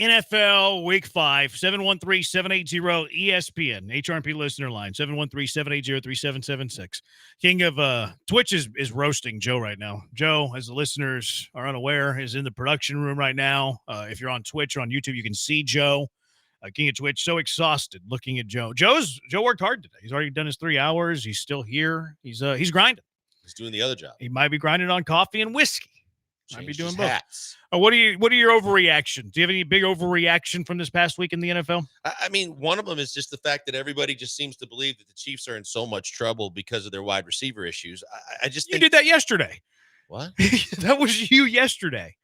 NFL Week 5? 713-780-ESPN, HRP listener line, 713-780-3776. King of Twitch is roasting Joe right now. Joe, as the listeners are unaware, is in the production room right now. If you're on Twitch or on YouTube, you can see Joe, King of Twitch, so exhausted looking at Joe. Joe worked hard today. He's already done his 3 hours. He's still here. He's grinding. He's doing the other job. He might be grinding on coffee and whiskey. Might be doing both. Hats. What are your overreactions? Do you have any big overreaction from this past week in the NFL? I mean, one of them is just the fact that everybody just seems to believe that the Chiefs are in so much trouble because of their wide receiver issues. I just think you did that yesterday. What? That was you yesterday.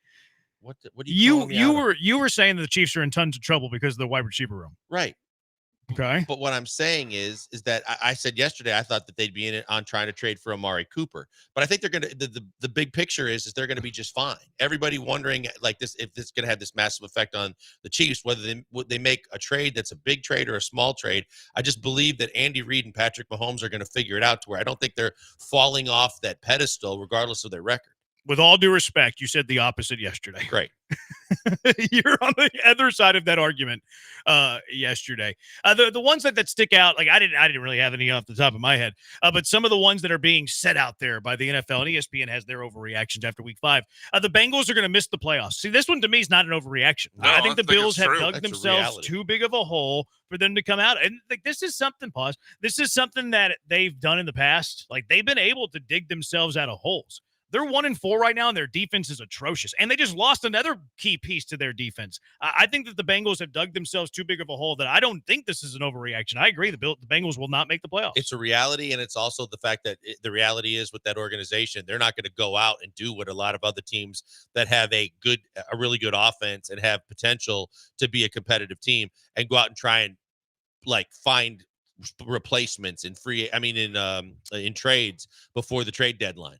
What do you were saying that the Chiefs are in tons of trouble because of the wide receiver room. Right. Okay. But what I'm saying is that I said yesterday I thought that they'd be in it on trying to trade for Amari Cooper. But I think they're going to the big picture is they're going to be just fine. Everybody wondering like this if this is going to have this massive effect on the Chiefs, whether they make a trade that's a big trade or a small trade. I just believe that Andy Reid and Patrick Mahomes are going to figure it out to where I don't think they're falling off that pedestal regardless of their record. With all due respect, you said the opposite yesterday. Great. You're on the other side of that argument yesterday. The ones that stick out, like I didn't really have any off the top of my head, but some of the ones that are being set out there by the NFL and ESPN has their overreactions after week 5. The Bengals are going to miss the playoffs. See, this one to me is not an overreaction. No, I think the Bills have dug That's themselves too big of a hole for them to come out. And like this is something, this is something that they've done in the past. Like they've been able to dig themselves out of holes. They're 1-4 right now, and their defense is atrocious. And they just lost another key piece to their defense. I think that the Bengals have dug themselves too big of a hole that I don't think this is an overreaction. I agree. The Bengals will not make the playoffs. It's a reality, and it's also the fact that the reality is with that organization, they're not going to go out and do what a lot of other teams that have a really good offense and have potential to be a competitive team and go out and try and like find replacements in trades before the trade deadline.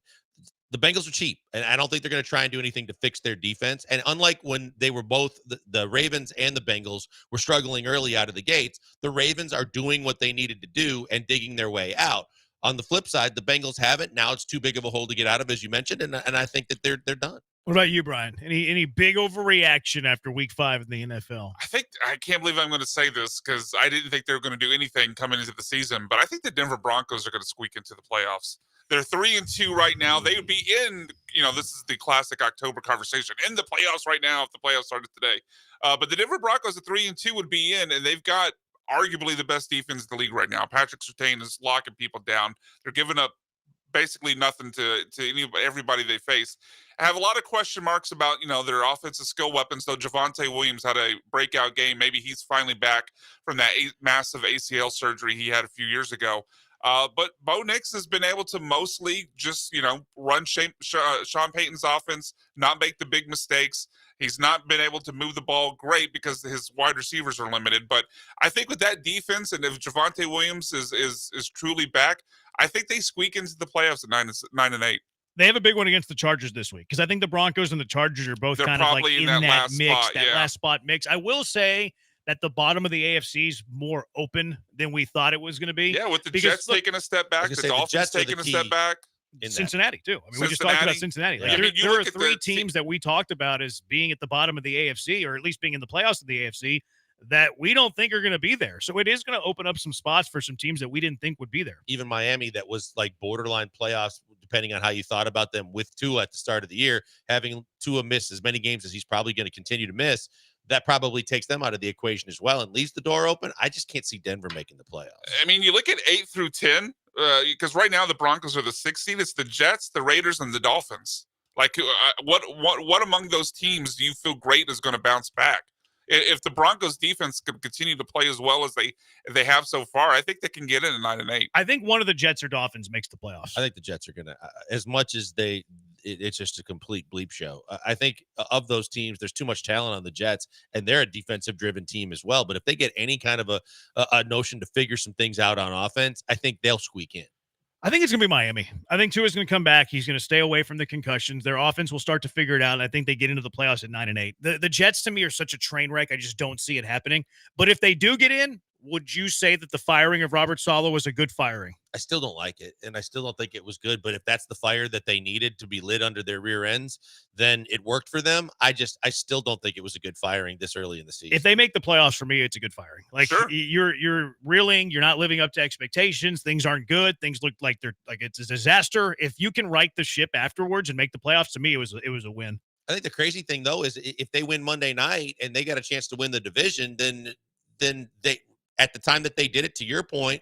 The Bengals are cheap, and I don't think they're going to try and do anything to fix their defense. And unlike when they were both the Ravens and the Bengals were struggling early out of the gates, the Ravens are doing what they needed to do and digging their way out. On the flip side, the Bengals haven't. Now it's too big of a hole to get out of, as you mentioned, and I think that they're done. What about you, Brian? Any big overreaction after week 5 in the NFL? I can't believe I'm going to say this because I didn't think they were going to do anything coming into the season, but I think the Denver Broncos are going to squeak into the playoffs. They're 3-2 right now. They would be in, this is the classic October conversation, in the playoffs right now if the playoffs started today. But the Denver Broncos at 3-2 would be in, and they've got arguably the best defense in the league right now. Patrick Surtain is locking people down. They're giving up basically nothing to everybody they face. I have a lot of question marks about, their offensive skill weapons, though Javonte Williams had a breakout game. Maybe he's finally back from that massive ACL surgery he had a few years ago. But Bo Nix has been able to mostly just, run Sean Payton's offense, not make the big mistakes. He's not been able to move the ball great because his wide receivers are limited. But I think with that defense, and if Javonte Williams is truly back, I think they squeak into the playoffs at 9-8. They have a big one against the Chargers this week because I think the Broncos and the Chargers are both kind of like in that mix, last spot mix. I will say that the bottom of the AFC is more open than we thought it was going to be. Yeah, with the Jets taking a step back, the Dolphins taking a step back. Cincinnati, too. I mean, we just talked about Cincinnati. Like, there are 3 teams that we talked about as being at the bottom of the AFC, or at least being in the playoffs of the AFC, that we don't think are going to be there. So it is going to open up some spots for some teams that we didn't think would be there. Even Miami, that was like borderline playoffs, depending on how you thought about them, with Tua at the start of the year, having Tua miss as many games as he's probably going to continue to miss, that probably takes them out of the equation as well and leaves the door open. I just can't see Denver making the playoffs. I mean, you look at 8 through 10, because right now the Broncos are the 6th seed. It's the Jets, the Raiders, and the Dolphins. Like, what among those teams do you feel great is going to bounce back? If the Broncos defense can continue to play as well as they have so far, I think they can get in at 9-8. I think one of the Jets or Dolphins makes the playoffs. I think the Jets are going to, as much as it's just a complete bleep show. I think of those teams, there's too much talent on the Jets, and they're a defensive-driven team as well. But if they get any kind of a notion to figure some things out on offense, I think they'll squeak in. I think it's going to be Miami. I think Tua's going to come back. He's going to stay away from the concussions. Their offense will start to figure it out. And I think they get into the playoffs at 9-8. The Jets, to me, are such a train wreck. I just don't see it happening. But if they do get in, would you say that the firing of Robert Saleh was a good firing? I still don't like it, and I still don't think it was good. But if that's the fire that they needed to be lit under their rear ends, then it worked for them. I still don't think it was a good firing this early in the season. If they make the playoffs, for me, it's a good firing. Like Sure. you're reeling, you're not living up to expectations. Things aren't good. Things look like it's a disaster. If you can right the ship afterwards and make the playoffs, to me, it was a win. I think the crazy thing though is if they win Monday night and they got a chance to win the division, then they at the time that they did it, to your point,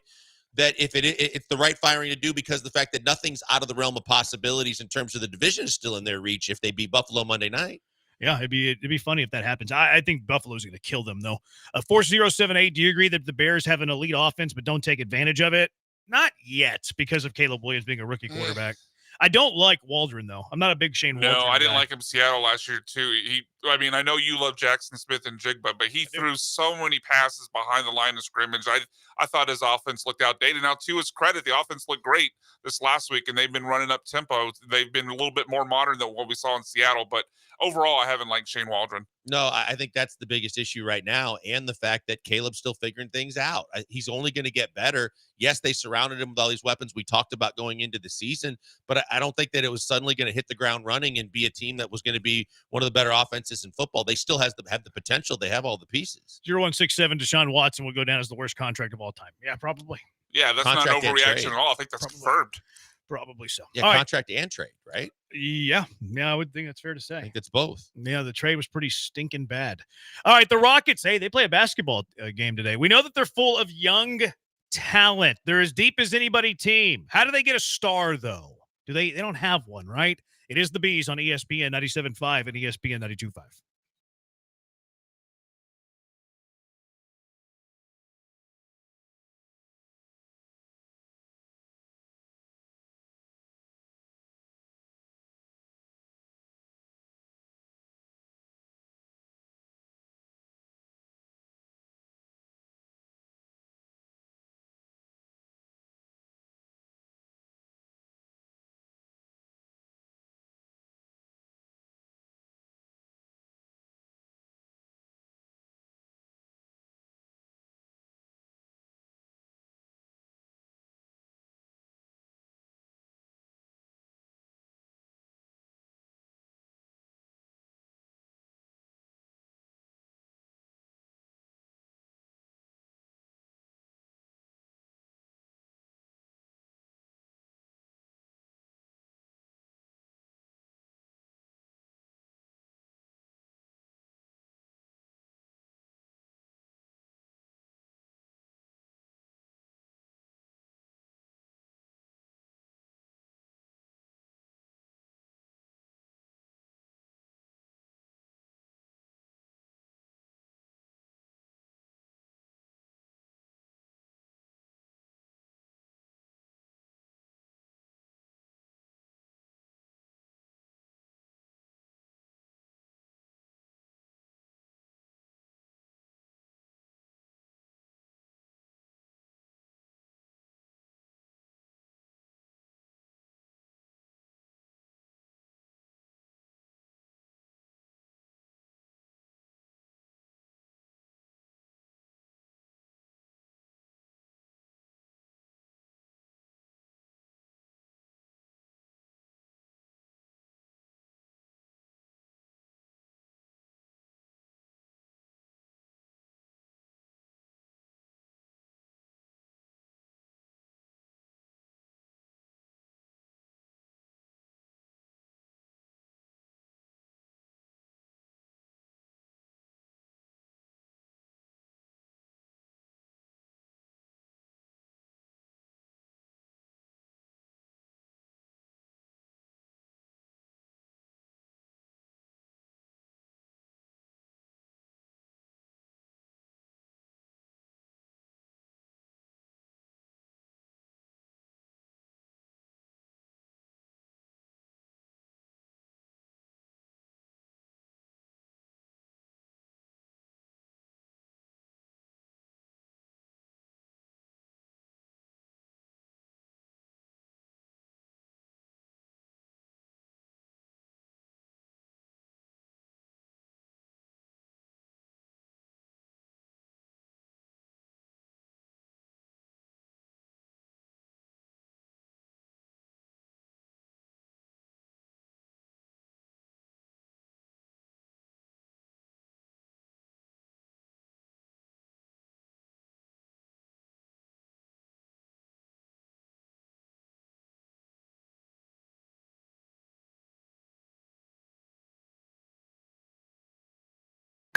that if it's the right firing to do because of the fact that nothing's out of the realm of possibilities in terms of the division is still in their reach if they beat Buffalo Monday night. Yeah, it'd be funny if that happens. I think Buffalo's going to kill them, though. 4078, do you agree that the Bears have an elite offense but don't take advantage of it? Not yet, because of Caleb Williams being a rookie quarterback. I don't like Waldron, though. I'm not a big Shane Waldron No, I didn't guy. like him in Seattle last year, too. I know you love Jackson Smith and Jigba, but he threw so many passes behind the line of scrimmage. I thought his offense looked outdated. Now, to his credit, the offense looked great this last week, and they've been running up tempo. They've been a little bit more modern than what we saw in Seattle, but overall, I haven't liked Shane Waldron. No, I think that's the biggest issue right now, and the fact that Caleb's still figuring things out. He's only going to get better. Yes, they surrounded him with all these weapons we talked about going into the season, but I don't think that it was suddenly going to hit the ground running and be a team that was going to be one of the better offenses in football. They still have the potential. They have all the pieces. 0167 Deshaun Watson will go down as the worst contract of all time. Yeah, probably. Yeah, that's Contract not and overreaction trade. at all. I think that's confirmed. Probably so. Yeah, All right. contract and trade, right? Yeah, I would think that's fair to I say. think it's both. Yeah, the trade was pretty stinking bad. All right, the Rockets, hey, they play a basketball game today. We know that they're full of young talent. They're as deep as anybody team. How do they get a star, though? They don't have one, right? It is the Bees on ESPN 97.5 and ESPN 92.5.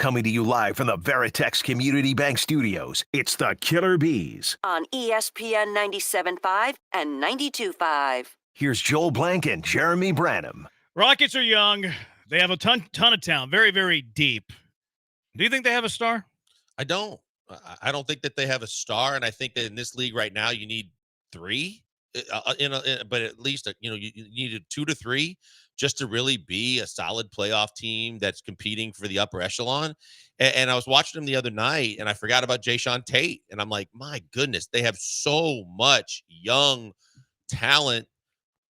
Coming to you live from the Veritex Community Bank Studios, it's the Killer Bees. On ESPN 97.5 and 92.5. Here's Joel Blank and Jeremy Branham. Rockets are young. They have a ton of talent, very, very deep. Do you think they have a star? I don't. I don't think that they have a star, and I think that in this league right now, you need three. But at least you need 2 to 3 just to really be a solid playoff team that's competing for the upper echelon. And I was watching them the other night, and I forgot about Jayshawn Tate, and I'm like, my goodness, they have so much young talent,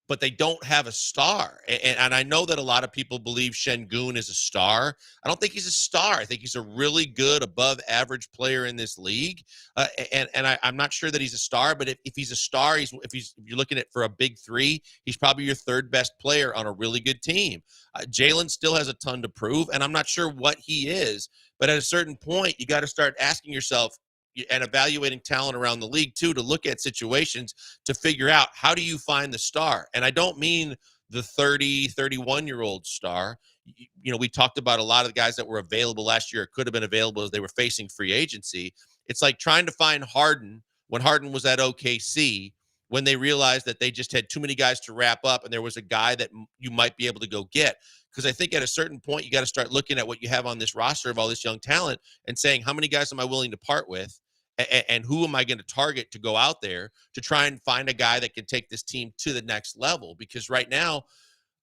but they don't have a star. And I know that a lot of people believe Şengün is a star. I don't think he's a star. I think he's a really good above average player in this league. I'm not sure that he's a star, but if he's a star, if you're looking at for a big three, he's probably your third best player on a really good team. Jalen still has a ton to prove, and I'm not sure what he is, but at a certain point, you got to start asking yourself, and evaluating talent around the league too, to look at situations to figure out how do you find the star. And I don't mean the 30, 31-year-old star. We talked about a lot of the guys that were available last year, could have been available as they were facing free agency. It's like trying to find Harden when Harden was at OKC, when they realized that they just had too many guys to wrap up and there was a guy that you might be able to go get. Because I think at a certain point, you got to start looking at what you have on this roster of all this young talent and saying, how many guys am I willing to part with? And who am I going to target to go out there to try and find a guy that can take this team to the next level? Because right now,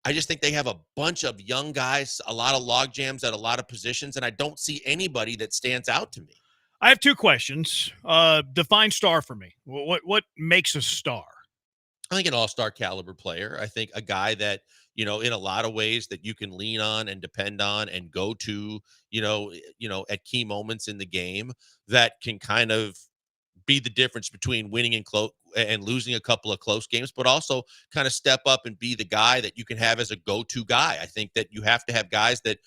I just think they have a bunch of young guys, a lot of log jams at a lot of positions, and I don't see anybody that stands out to me. I have 2 questions. Define star for me. What makes a star? I think an all-star caliber player. I think a guy that, in a lot of ways that you can lean on and depend on and go to, at key moments in the game that can kind of be the difference between winning and losing a couple of close games, but also kind of step up and be the guy that you can have as a go-to guy. I think that you have to have guys that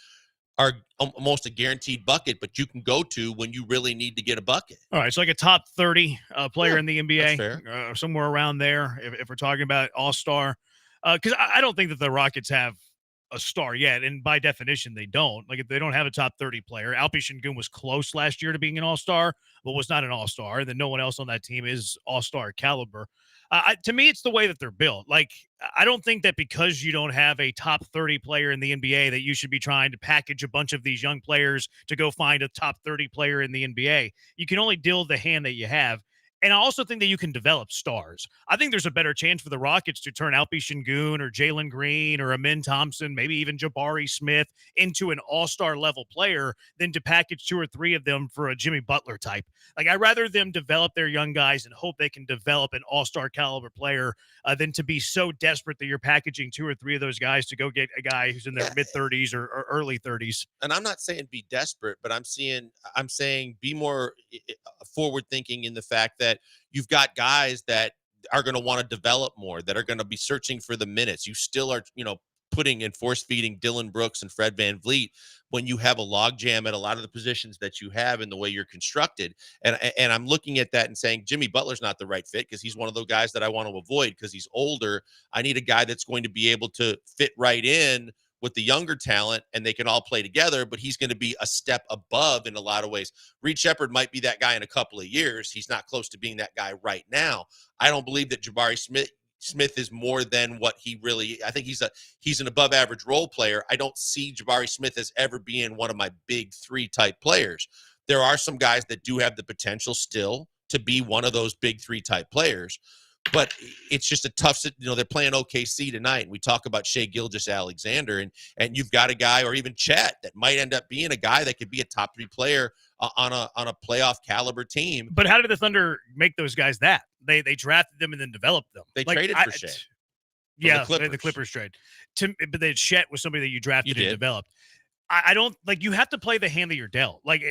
are almost a guaranteed bucket, but you can go to when you really need to get a bucket. All right, so like a top 30 player in the NBA, that's fair. Somewhere around there, if we're talking about all-star. Because I don't think that the Rockets have a star yet, and by definition, they don't. Like, if they don't have a top 30 player, Alpi Şengün was close last year to being an all-star, but was not an all-star, and then no one else on that team is all-star caliber. To me, it's the way that they're built. Like, I don't think that because you don't have a top 30 player in the NBA that you should be trying to package a bunch of these young players to go find a top 30 player in the NBA. You can only deal the hand that you have. And I also think that you can develop stars. I think there's a better chance for the Rockets to turn Alpi Şengün or Jalen Green or Amin Thompson, maybe even Jabari Smith, into an all-star level player than to package 2 or 3 of them for a Jimmy Butler type. Like, I'd rather them develop their young guys and hope they can develop an all-star caliber player than to be so desperate that you're packaging 2 or 3 of those guys to go get a guy who's in their mid-30s or early 30s. And I'm not saying be desperate, but I'm saying be more forward-thinking in the fact that you've got guys that are going to want to develop more, that are going to be searching for the minutes. You still are, putting and force feeding Dylan Brooks and Fred VanVleet when you have a logjam at a lot of the positions that you have in the way you're constructed. And I'm looking at that and saying, Jimmy Butler's not the right fit because he's one of those guys that I want to avoid because he's older. I need a guy that's going to be able to fit right in with the younger talent and they can all play together, but he's going to be a step above in a lot of ways. Reed Shepherd might be that guy in a couple of years. He's not close to being that guy right now. I don't believe that Jabari Smith is more than what he really, I think he's an above average role player. I don't see Jabari Smith as ever being one of my big 3 type players. There are some guys that do have the potential still to be one of those big 3 type players. But it's just a tough, they're playing OKC tonight. And we talk about Shai Gilgeous-Alexander, and you've got a guy, or even Chet, that might end up being a guy that could be a top 3 player on a playoff caliber team. But how did the Thunder make those guys that? They drafted them and then developed them. They traded for Shai. Yeah, the Clippers trade. But then Chet was somebody that you drafted and developed. I don't like. You have to play the hand that you're dealt. Like,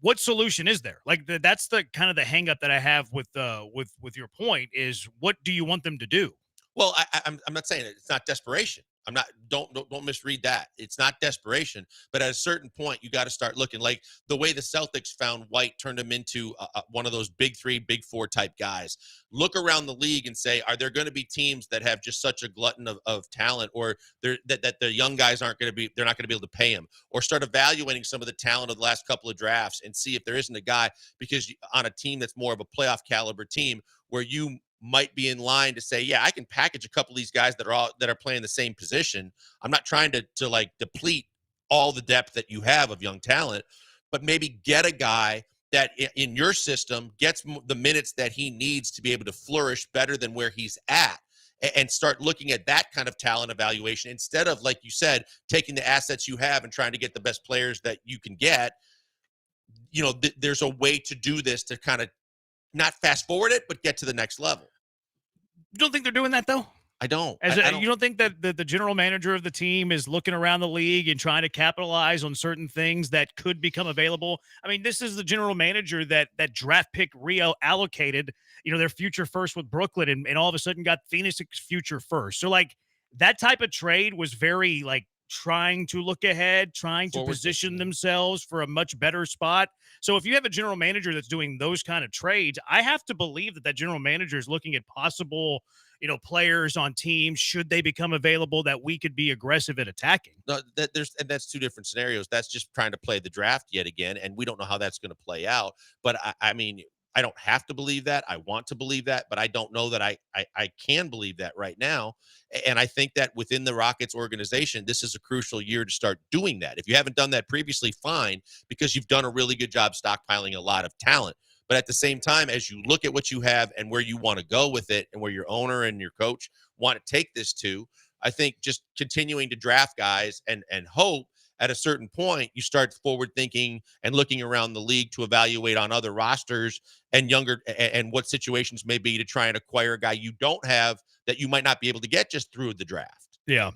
what solution is there? Like, that's the kind of the hang up that I have with your point is, what do you want them to do? Well, I'm not saying it. It's not desperation. I'm not, don't misread that. It's not desperation, but at a certain point, you got to start looking like the way the Celtics found White, turned him into one of those big 3, big 4 type guys. Look around the league and say, are there going to be teams that have just such a glutton of talent, or that the young guys they're not going to be able to pay him, or start evaluating some of the talent of the last couple of drafts and see if there isn't a guy, because on a team that's more of a playoff caliber team where you might be in line to say, yeah, I can package a couple of these guys that are playing the same position. I'm not trying to like deplete all the depth that you have of young talent, but maybe get a guy that in your system gets the minutes that he needs to be able to flourish better than where he's at, and start looking at that kind of talent evaluation instead of, like you said, taking the assets you have and trying to get the best players that you can get. There's a way to do this to kind of not fast forward it, but get to the next level. You don't think they're doing that, though? I don't. You don't think that the general manager of the team is looking around the league and trying to capitalize on certain things that could become available? I mean, this is the general manager that draft pick Rio allocated, their future first with Brooklyn, and all of a sudden got Phoenix's future first. So, like, that type of trade was very, like, trying to look ahead, trying to position themselves for a much better spot. So if you have a general manager that's doing those kind of trades, I have to believe that general manager is looking at possible, players on teams, should they become available, that we could be aggressive at attacking. No, that's 2 different scenarios. That's just trying to play the draft yet again, and we don't know how that's going to play out. But I mean, I don't have to believe that. I want to believe that, but I don't know that I can believe that right now. And I think that within the Rockets organization, this is a crucial year to start doing that. If you haven't done that previously, fine, because you've done a really good job stockpiling a lot of talent. But at the same time, as you look at what you have and where you want to go with it, and where your owner and your coach want to take this to, I think just continuing to draft guys and hope at a certain point you start forward thinking and looking around the league to evaluate on other rosters and younger and what situations may be to try and acquire a guy you don't have that you might not be able to get just through the draft. Yeah.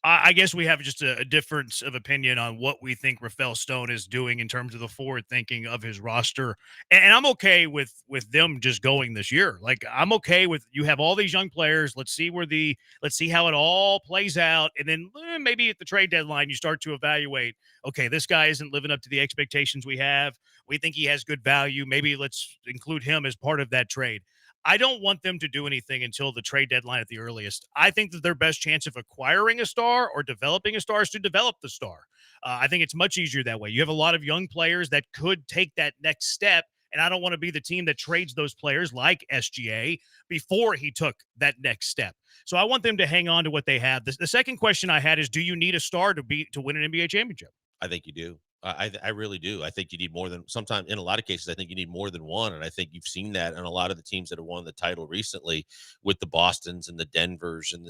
I guess we have just a difference of opinion on what we think Rafael Stone is doing in terms of the forward thinking of his roster. And I'm okay with them just going this year. Like, I'm okay with, you have all these young players. Let's see how it all plays out. And then maybe at the trade deadline, you start to evaluate, okay, this guy isn't living up to the expectations we have. We think he has good value. Maybe let's include him as part of that trade. I don't want them to do anything until the trade deadline at the earliest. I think that their best chance of acquiring a star or developing a star is to develop the star. I think it's much easier that way. You have a lot of young players that could take that next step, and I don't want to be the team that trades those players like SGA before he took that next step. So I want them to hang on to what they have. The second question I had is, do you need a star to win an NBA championship? I think you do. I really do. I think you need more than, sometimes in a lot of cases, I think you need more than one. And I think you've seen that in a lot of the teams that have won the title recently, with the Bostons and the Denvers and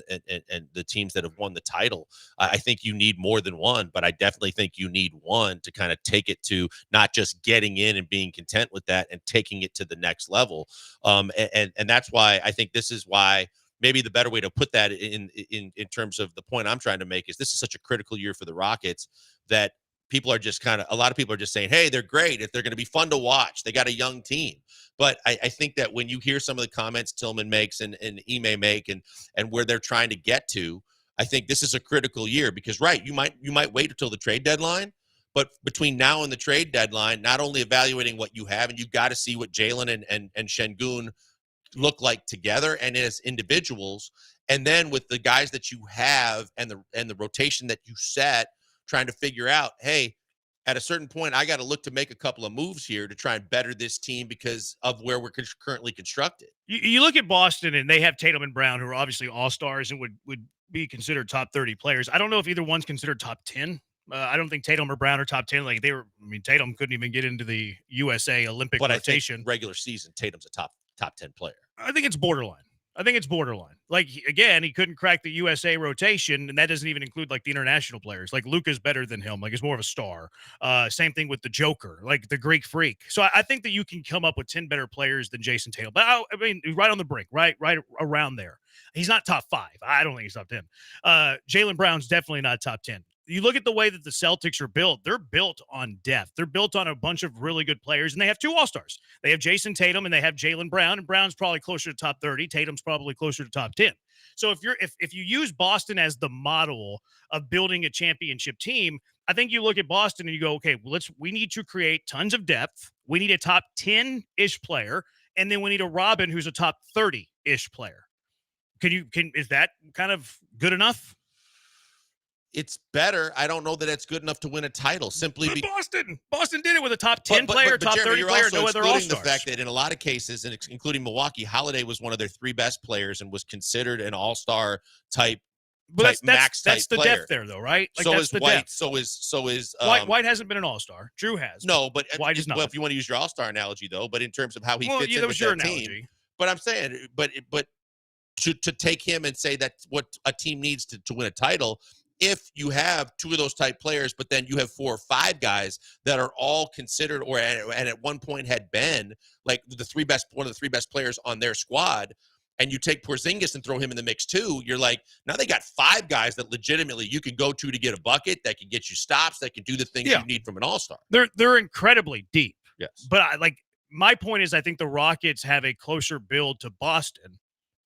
the teams that have won the title. I think you need more than one, but I definitely think you need one to kind of take it to not just getting in and being content with that and taking it to the next level. And that's why I think this is why maybe the better way to put that in terms of the point I'm trying to make is this is such a critical year for the Rockets that people are just a lot of people are just saying, hey, they're great. If they're going to be fun to watch, they got a young team. But I think that when you hear some of the comments Tillman makes and Ime make and where they're trying to get to, I think this is a critical year because, right, you might wait until the trade deadline, but between now and the trade deadline, not only evaluating what you have, and you've got to see what Jalen and Şengün look like together and as individuals, and then with the guys that you have and the rotation that you set, trying to figure out, hey, at a certain point, I got to look to make a couple of moves here to try and better this team because of where we're currently constructed. You look at Boston, and they have Tatum and Brown, who are obviously all-stars and would be considered top 30 players. I don't know if either one's considered top 10. I don't think Tatum or Brown are top 10. Like, Tatum couldn't even get into the USA Olympic rotation. I think regular season, Tatum's a top 10 player. I think it's borderline. Like, again, he couldn't crack the USA rotation, and that doesn't even include, like, the international players. Like, Luka's better than him. Like, he's more of a star. Same thing with the Joker, like the Greek Freak. So I think that you can come up with 10 better players than Jason Tatum. But, right on the brink, right around there. He's not top 5. I don't think he's top 10. Jaylen Brown's definitely not top 10. you look at the way that the Celtics are built, they're built on depth. They're built on a bunch of really good players, and they have 2 All-Stars. They have Jason Tatum and they have Jaylen Brown, and Brown's probably closer to top 30. Tatum's probably closer to top 10. So if you use Boston as the model of building a championship team, I think you look at Boston and you go, okay, we need to create tons of depth. We need a top 10-ish player, and then we need a Robin who's a top 30-ish player. Is that kind of good enough? It's better. I don't know that it's good enough to win a title simply because Boston did it with a top 10 player, top Jeremy, 30 player, no other All-Stars. The fact that in a lot of cases, and including Milwaukee, Holiday was one of their 3 best players and was considered an All-Star type. But that's the player. depth there, though, right? Like, so is White. Depth. So is White hasn't been an All-Star. Drew has. No, but White is not. Well, if you want to use your All-Star analogy, though, but in terms of how he fits in that with was your that analogy. team. But I'm saying, but to take him and say that's what a team needs to win a title. If you have 2 of those type players, but then you have 4 or 5 guys that are all considered and at one point had been like one of the 3 best players on their squad, and you take Porzingis and throw him in the mix too, you're like, now they got 5 guys that legitimately you can go to get a bucket, that can get you stops, that can do the things you need from an All-Star. They're incredibly deep. Yes. But my point is I think the Rockets have a closer build to Boston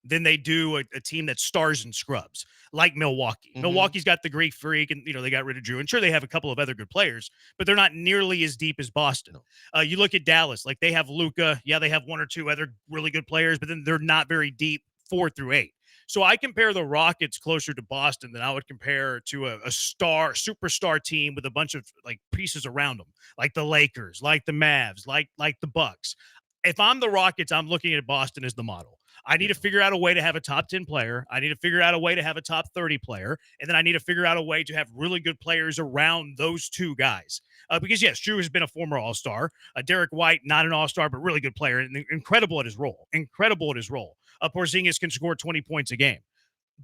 than they do a team that stars and scrubs like Milwaukee. Mm-hmm. Milwaukee's got the Greek Freak, and they got rid of Drew. And sure, they have a couple of other good players, but they're not nearly as deep as Boston. You look at Dallas, like they have Luka. Yeah, they have 1 or 2 other really good players, but then they're not very deep 4 through 8. So I compare the Rockets closer to Boston than I would compare to a superstar team with a bunch of pieces around them, like the Lakers, like the Mavs, like the Bucks. If I'm the Rockets, I'm looking at Boston as the model. I need to figure out a way to have a top 10 player. I need to figure out a way to have a top 30 player. And then I need to figure out a way to have really good players around those 2 guys. Because, yes, Drew has been a former All-Star. Derek White, not an All-Star, but really good player. And incredible at his role. Porzingis can score 20 points a game.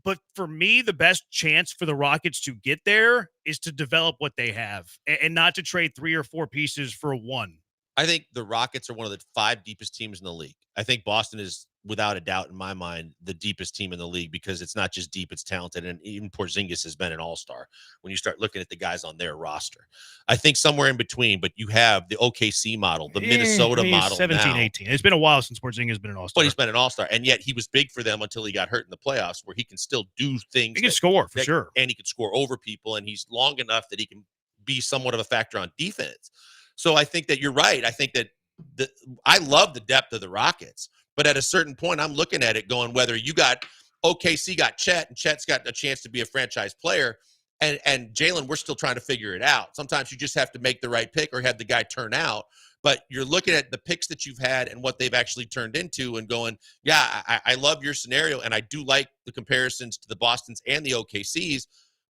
But for me, the best chance for the Rockets to get there is to develop what they have and not to trade 3 or 4 pieces for 1. I think the Rockets are one of the 5 deepest teams in the league. I think Boston is, without a doubt in my mind, the deepest team in the league because it's not just deep, it's talented. And even Porzingis has been an All-Star when you start looking at the guys on their roster. I think somewhere in between, but you have the OKC model, the Minnesota model 17, now. 18. It's been a while since Porzingis has been an All-Star. But he's been an All-Star, and yet he was big for them until he got hurt in the playoffs where he can still do things. He can score, for sure. And he can score over people, and he's long enough that he can be somewhat of a factor on defense. So I think that you're right. I think that I love the depth of the Rockets, but at a certain point, I'm looking at it going, whether you got OKC got Chet, and Chet's got a chance to be a franchise player, and Jaylen, we're still trying to figure it out. Sometimes you just have to make the right pick or have the guy turn out. But you're looking at the picks that you've had and what they've actually turned into and going, yeah, I love your scenario, and I do like the comparisons to the Bostons and the OKCs.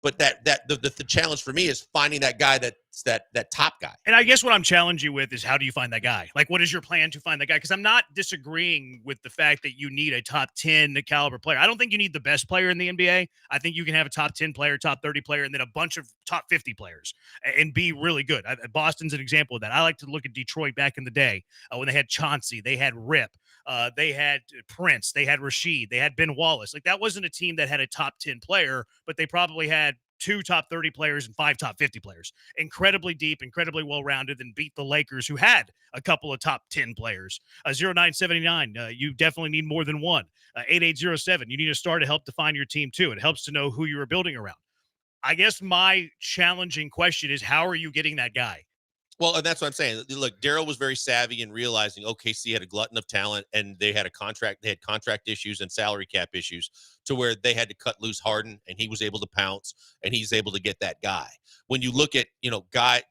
But the challenge for me is finding that guy that's that top guy. And I guess what I'm challenging you with is how do you find that guy? Like, what is your plan to find that guy? Because I'm not disagreeing with the fact that you need a top 10 caliber player. I don't think you need the best player in the NBA. I think you can have a top 10 player, top 30 player, and then a bunch of top 50 players and be really good. Boston's an example of that. I like to look at Detroit back in the day when they had Chauncey, they had Rip. They had Prince, they had Rasheed, they had Ben Wallace. Like, that wasn't a team that had a top 10 player, but they probably had 2 top 30 players and 5 top 50 players. Incredibly deep, incredibly well-rounded, and beat the Lakers, who had a couple of top 10 players. 0979, you definitely need more than one. 8807, you need a star to help define your team too. It helps to know who you are building around. I guess my challenging question is, how are you getting that guy? Well, and that's what I'm saying. Look, Daryl was very savvy in realizing OKC had a glutton of talent, and they had contract issues and salary cap issues to where they had to cut loose Harden, and he was able to pounce, and he's able to get that guy. When you look at,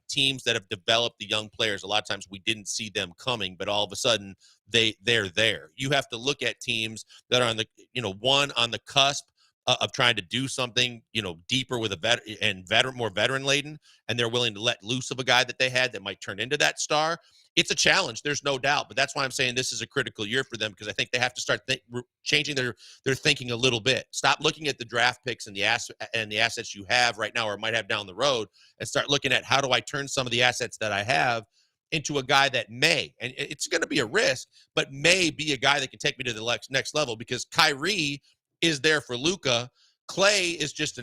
teams that have developed the young players, a lot of times we didn't see them coming, but all of a sudden they're there. You have to look at teams that are on the, one on the cusp of trying to do something, deeper with more veteran laden, and they're willing to let loose of a guy that they had that might turn into that star. It's a challenge, there's no doubt, but that's why I'm saying this is a critical year for them, because I think they have to start changing their thinking a little bit. Stop looking at the draft picks and the assets you have right now or might have down the road, and start looking at how do I turn some of the assets that I have into a guy that may, and it's going to be a risk, but may be a guy that can take me to the next level, because Kyrie is there for Luka. Clay is just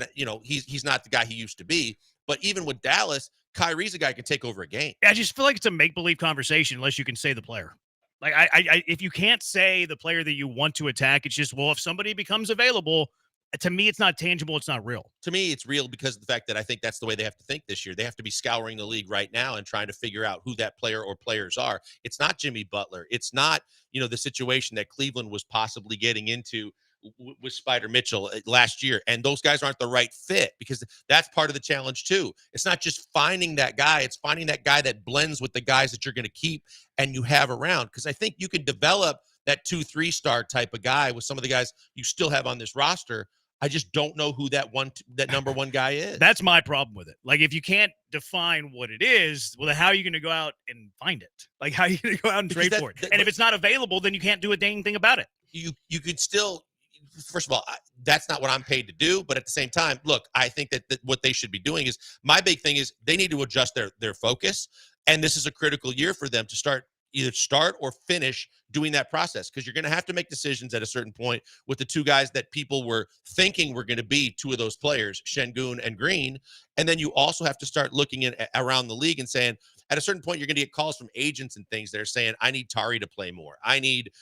he's not the guy he used to be. But even with Dallas, Kyrie's a guy who can take over a game. I just feel like it's a make-believe conversation unless you can say the player. Like, I if you can't say the player that you want to attack, it's just, well, if somebody becomes available, to me, it's not tangible. It's not real. To me, it's real because of the fact that I think that's the way they have to think this year. They have to be scouring the league right now and trying to figure out who that player or players are. It's not Jimmy Butler. It's not, the situation that Cleveland was possibly getting into with Spider Mitchell last year. And those guys aren't the right fit, because that's part of the challenge too. It's not just finding that guy. It's finding that guy that blends with the guys that you're going to keep and you have around. Because I think you can develop that 2-3 star type of guy with some of the guys you still have on this roster. I just don't know who that number one guy is. That's my problem with it. Like, if you can't define what it is, well, then how are you going to go out and find it? Like, how are you going to go out and trade for it? And if it's not available, then you can't do a dang thing about it. You could still, first of all, that's not what I'm paid to do. But at the same time, look, I think that what they should be doing is, my big thing is they need to adjust their focus. And this is a critical year for them to either start or finish doing that process, because you're going to have to make decisions at a certain point with the two guys that people were thinking were going to be two of those players, Şengün and Green. And then you also have to start looking around the league and saying, at a certain point, you're going to get calls from agents and things that are saying, I need Tari to play more. I need,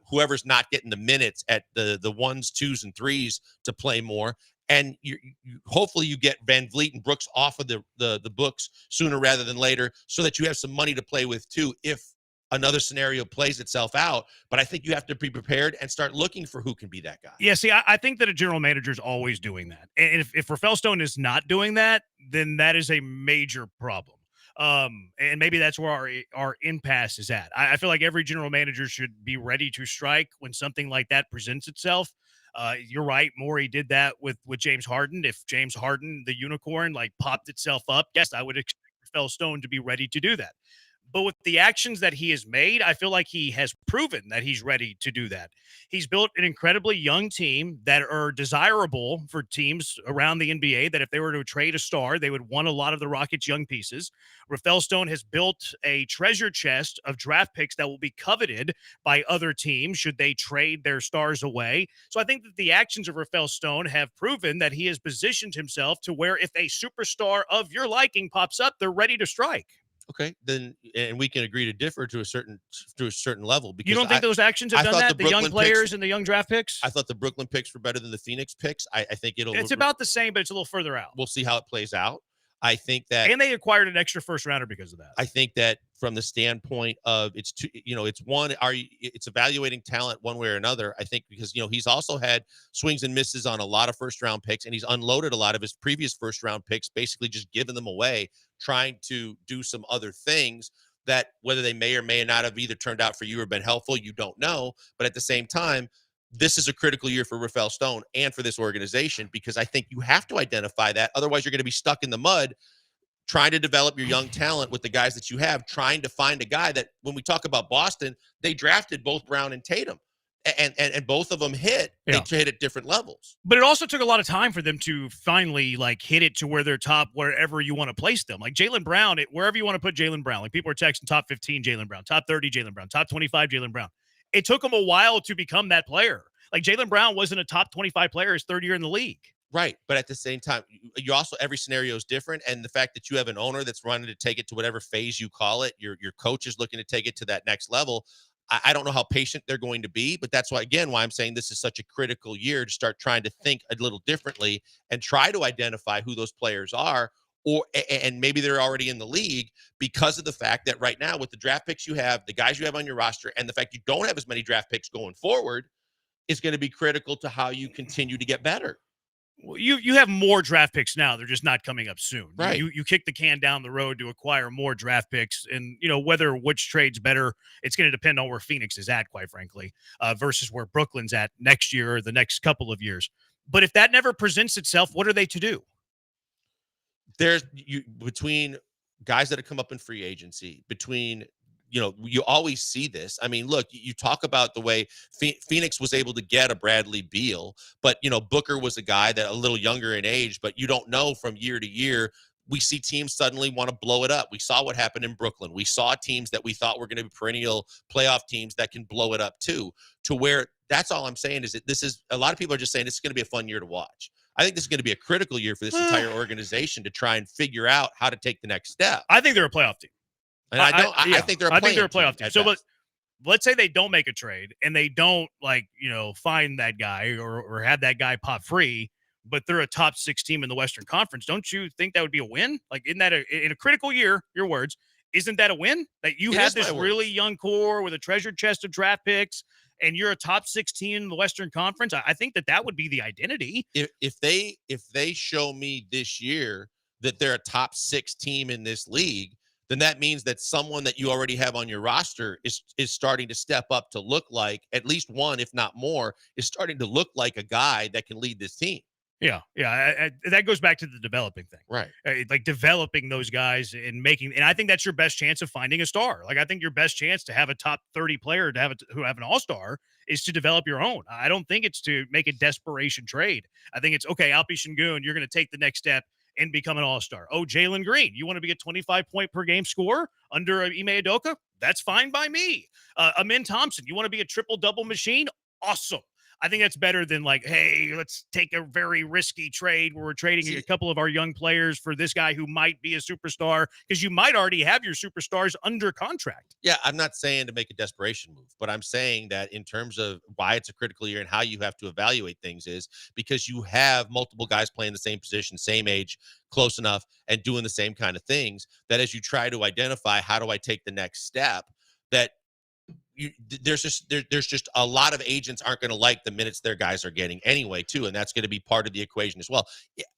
whoever's not getting the minutes at the 1s, 2s, and 3s to play more. And hopefully you get Van Vliet and Brooks off of the books sooner rather than later, so that you have some money to play with too, if another scenario plays itself out. But I think you have to be prepared and start looking for who can be that guy. Yeah, see, I think that a general manager is always doing that. And if Rafael Stone is not doing that, then that is a major problem. And maybe that's where our impasse is at. I feel like every general manager should be ready to strike when something like that presents itself. You're right. Morey did that with James Harden. If James Harden, the unicorn, popped itself up, yes, I would expect Rafael Stone to be ready to do that. But with the actions that he has made, I feel like he has proven that he's ready to do that. He's built an incredibly young team that are desirable for teams around the NBA, that if they were to trade a star, they would want a lot of the Rockets' young pieces. Rafael Stone has built a treasure chest of draft picks that will be coveted by other teams should they trade their stars away. So I think that the actions of Rafael Stone have proven that he has positioned himself to where if a superstar of your liking pops up, they're ready to strike. Okay, then, and we can agree to differ to a certain level. Because you don't think those actions have done that? The young players and the young draft picks? I thought the Brooklyn picks were better than the Phoenix picks. I think it's about the same, but it's a little further out. We'll see how it plays out. I think that, and they acquired an extra first rounder because of that. I think that from the standpoint of it's evaluating talent one way or another. I think because he's also had swings and misses on a lot of first round picks, and he's unloaded a lot of his previous first round picks, basically just giving them away, trying to do some other things that whether they may or may not have either turned out for you or been helpful, you don't know. But at the same time, this is a critical year for Rafael Stone and for this organization, because I think you have to identify that. Otherwise, you're going to be stuck in the mud trying to develop your young talent with the guys that you have, trying to find a guy that, when we talk about Boston, they drafted both Brown and Tatum. And both of them hit. Yeah. They hit at different levels. But it also took a lot of time for them to finally hit it to where they're top wherever you want to place them. Like Jaylen Brown, wherever you want to put Jaylen Brown. Like people are texting top 15 Jaylen Brown, top 30 Jaylen Brown, top 25 Jaylen Brown. It took him a while to become that player. Like Jaylen Brown wasn't a top 25 player his third year in the league. Right. But at the same time, you also, every scenario is different. And the fact that you have an owner that's running to take it to whatever phase you call it, your coach is looking to take it to that next level. I don't know how patient they're going to be, but that's why I'm saying this is such a critical year to start trying to think a little differently and try to identify who those players are, and maybe they're already in the league, because of the fact that right now with the draft picks you have, the guys you have on your roster, and the fact you don't have as many draft picks going forward is going to be critical to how you continue to get better. Well, you have more draft picks now. They're just not coming up soon. Right. You kick the can down the road to acquire more draft picks. And, whether which trade's better, it's going to depend on where Phoenix is at, quite frankly, versus where Brooklyn's at next year or the next couple of years. But if that never presents itself, what are they to do? Between guys that have come up in free agency, between you always see this. I mean, look, you talk about the way Phoenix was able to get a Bradley Beal, but, Booker was a guy that a little younger in age, but you don't know from year to year. We see teams suddenly want to blow it up. We saw what happened in Brooklyn. We saw teams that we thought were going to be perennial playoff teams that can blow it up too, to where That's all I'm saying is that this is a lot of people are just saying it's going to be a fun year to watch. I think this is going to be a critical year for this entire organization to try and figure out how to take the next step. I think they're a playoff team. And I think they're a playoff team. So best. let's say they don't make a trade and they don't find that guy or have that guy pop free, but they're a top 6 team in the Western Conference. Don't you think that would be a win? Like, isn't that in a critical year, your words, isn't that a win? That you have this really young core with a treasured chest of draft picks and you're a top 6 team in the Western Conference? I think that would be the identity. If they show me this year that they're a top 6 team in this league, then that means that someone that you already have on your roster is starting to step up to look like at least one, if not more, is starting to look like a guy that can lead this team. Yeah. That goes back to the developing thing, right? Like developing those guys and I think that's your best chance of finding a star. Like I think your best chance to have a top 30 player who have an all-star is to develop your own. I don't think it's to make a desperation trade. I think it's okay. Alpi Şengün, you're going to take the next step and become an all-star. Oh, Jalen Green, you want to be a 25-point per game scorer under Ime Udoka? That's fine by me. Amin Thompson, you want to be a triple-double machine? Awesome. I think that's better than like, hey, let's take a very risky trade where we're trading a couple of our young players for this guy who might be a superstar, because you might already have your superstars under contract. Yeah, I'm not saying to make a desperation move, but I'm saying that in terms of why it's a critical year and how you have to evaluate things is because you have multiple guys playing the same position, same age, close enough, and doing the same kind of things, that as you try to identify how do I take the next step, that there's just a lot of agents aren't going to like the minutes their guys are getting anyway too, and that's going to be part of the equation as well.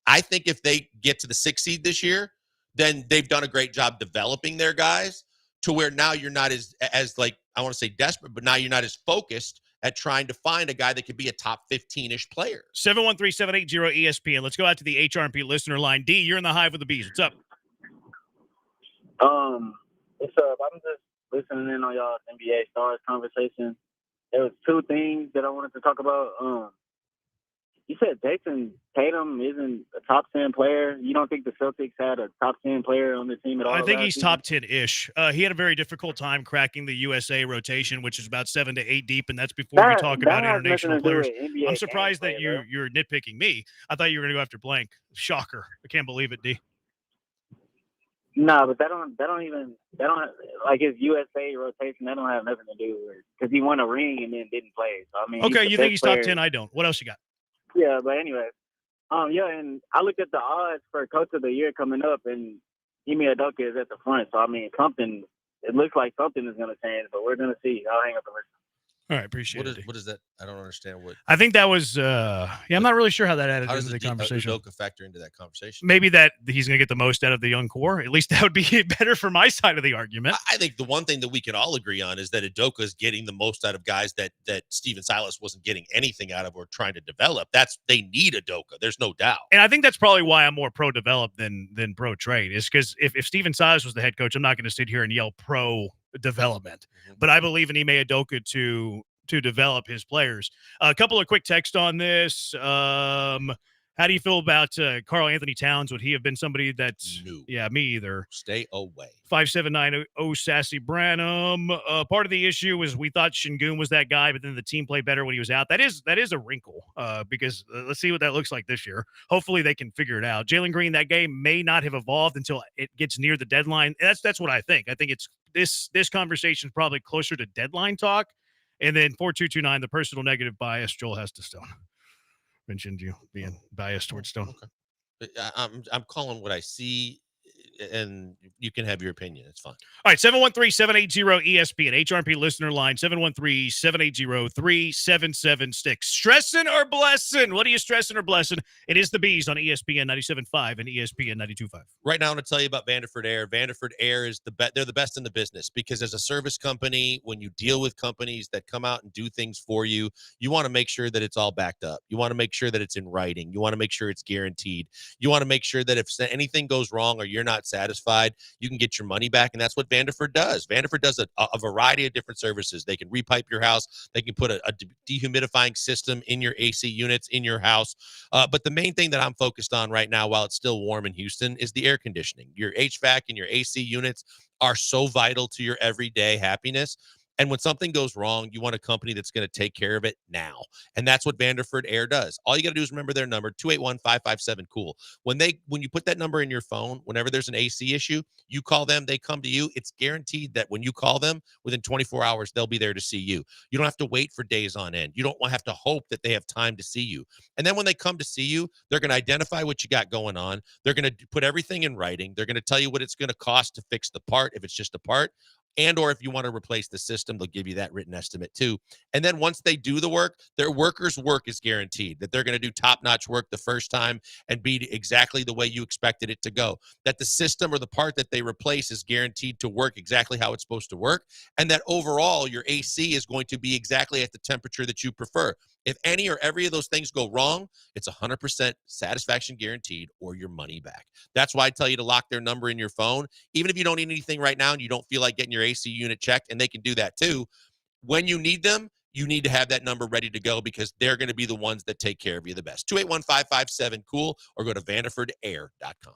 I think if they get to the 6th seed this year, then they've done a great job developing their guys to where now you're not as like, I want to say desperate, but now you're not as focused at trying to find a guy that could be a top 15-ish player. 713-780-ESPN. Let's go out to the HRP listener line. D, you're in the Hive with the Bees. What's up? What's up? I'm just listening in on y'all's NBA stars conversation. There was 2 things that I wanted to talk about. You said Jason Tatum isn't a top 10 player. You don't think the Celtics had a top 10 player on the team at all? I think he's top 10-ish. He had a very difficult time cracking the USA rotation, which is about 7 to 8 deep, and that's before we talk about international players. I'm surprised that you're nitpicking me. I thought you were going to go after blank. Shocker. I can't believe it, D. No, but that don't like his USA rotation. That don't have nothing to do with it because he won a ring and then didn't play. So I mean, okay, you think he's top 10? I don't. What else you got? Yeah, but anyway, and I looked at the odds for Coach of the Year coming up, and Ime Udoka is at the front. So I mean, it looks like something is going to change, but we're going to see. I'll hang up the list. All right, appreciate it. What is that? I don't understand what. I think that was, I'm not really sure how that added into the conversation. How does Udoka factor into that conversation? Maybe that he's going to get the most out of the young core. At least that would be better for my side of the argument. I think the one thing that we can all agree on is that Udoka is getting the most out of guys that Steven Silas wasn't getting anything out of or trying to develop. They need Udoka. There's no doubt. And I think that's probably why I'm more pro-develop than pro-trade, is because if Steven Silas was the head coach, I'm not going to sit here and yell pro-development. But I believe in Ime Udoka to develop his players. A couple of quick texts on this. How do you feel about Karl Anthony Towns? Would he have been somebody that's... No. Yeah, me either. Stay away. 5790 Sassy Branham. Part of the issue was we thought Şengün was that guy, but then the team played better when he was out. That is a wrinkle because let's see what that looks like this year. Hopefully they can figure it out. Jalen Green, that game may not have evolved until it gets near the deadline. That's what I think. I think it's this conversation is probably closer to deadline talk. And then 4229, the personal negative bias, Joel Hestestone. Mentioned you being biased towards Stone. Okay. I'm calling what I see, and you can have your opinion. It's fine. All right, 713-780-ESPN, HRP listener line, 713-780-3776. Stressing or blessing? What are you stressing or blessing? It is the Bees on ESPN 97.5 and ESPN 92.5. Right now, I'm going to tell you about Vanderford Air. Vanderford Air is they're the best in the business because as a service company, when you deal with companies that come out and do things for you, you want to make sure that it's all backed up. You want to make sure that it's in writing. You want to make sure it's guaranteed. You want to make sure that if anything goes wrong or you're not satisfied, you can get your money back, and that's what Vanderford does. Vanderford does a variety of different services. They can repipe your house. They can put a dehumidifying system in your AC units in your house. But the main thing that I'm focused on right now, while it's still warm in Houston, is the air conditioning. Your HVAC and your AC units are so vital to your everyday happiness. And when something goes wrong, you want a company that's going to take care of it now. And that's what Vanderford Air does. All you got to do is remember their number, 281-557-COOL. When you put that number in your phone, whenever there's an AC issue, you call them, they come to you. It's guaranteed that when you call them, within 24 hours, they'll be there to see you. You don't have to wait for days on end. You don't have to hope that they have time to see you. And then when they come to see you, they're going to identify what you got going on. They're going to put everything in writing. They're going to tell you what it's going to cost to fix the part, if it's just a part. And or if you want to replace the system, they'll give you that written estimate too. And then once they do the work, their workers' work is guaranteed, that they're going to do top-notch work the first time and be exactly the way you expected it to go. That the system or the part that they replace is guaranteed to work exactly how it's supposed to work. And that overall, your AC is going to be exactly at the temperature that you prefer. If any or every of those things go wrong, it's 100% satisfaction guaranteed or your money back. That's why I tell you to lock their number in your phone. Even if you don't need anything right now and you don't feel like getting your AC unit checked, and they can do that too. When you need them, you need to have that number ready to go because they're going to be the ones that take care of you the best. 281-557-COOL or go to vanderfordair.com.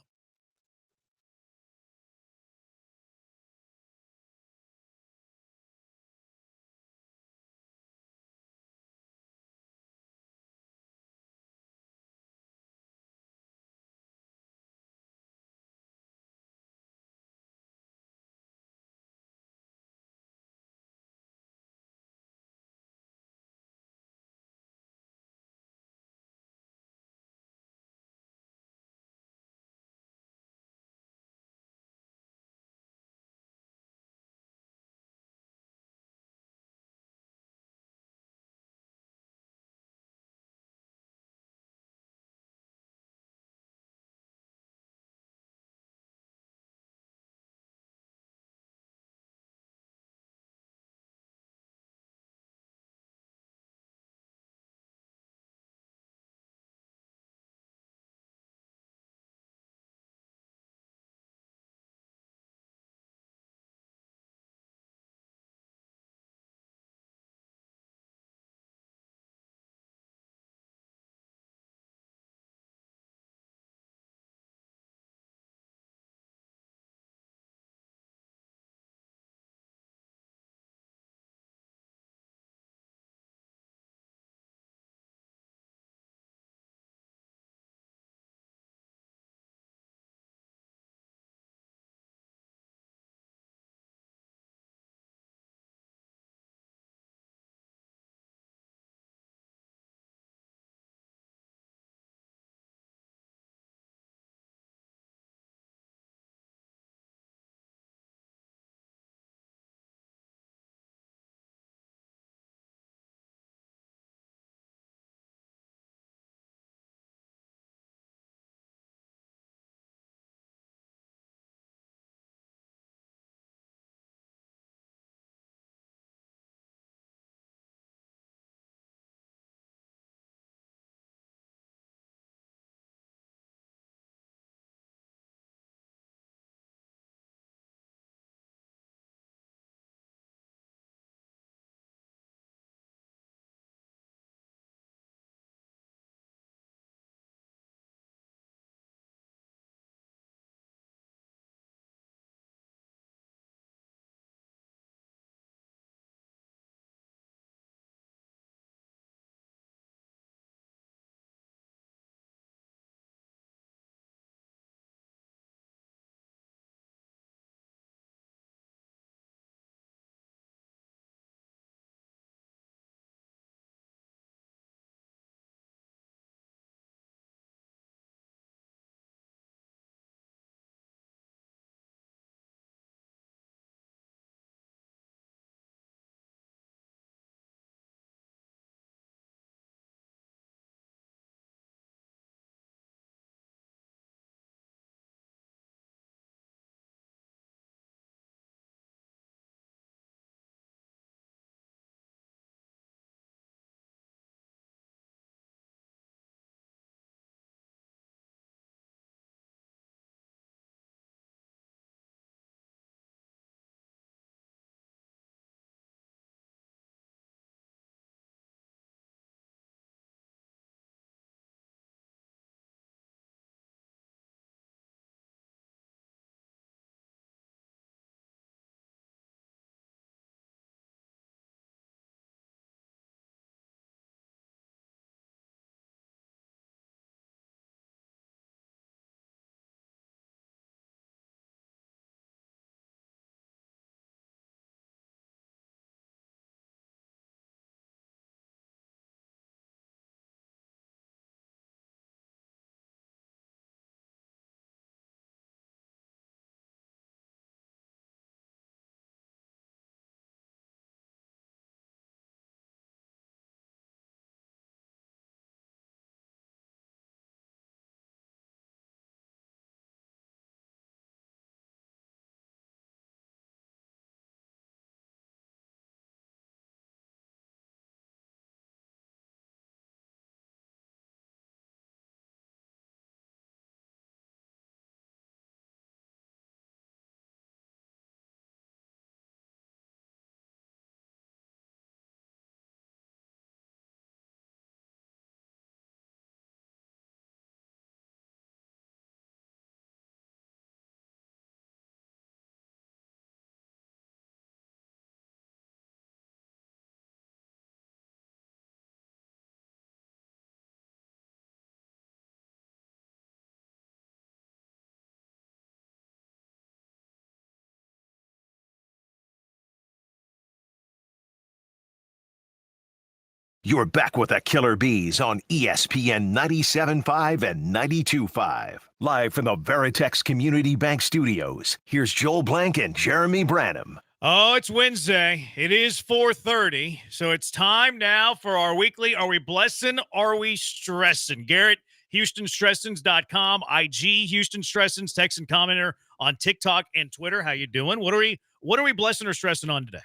You're back with the Killer Bees on ESPN 97.5 and 92.5. Live from the Veritex Community Bank Studios, here's Joel Blank and Jeremy Branham. Oh, it's Wednesday. It is 4:30, so it's time now for our weekly Are We Blessing, Are We Stressing? Garrett, HoustonStressins.com, IG, Houston Stressins, Texan commenter on TikTok and Twitter. How you doing? What are we blessing or stressing on today?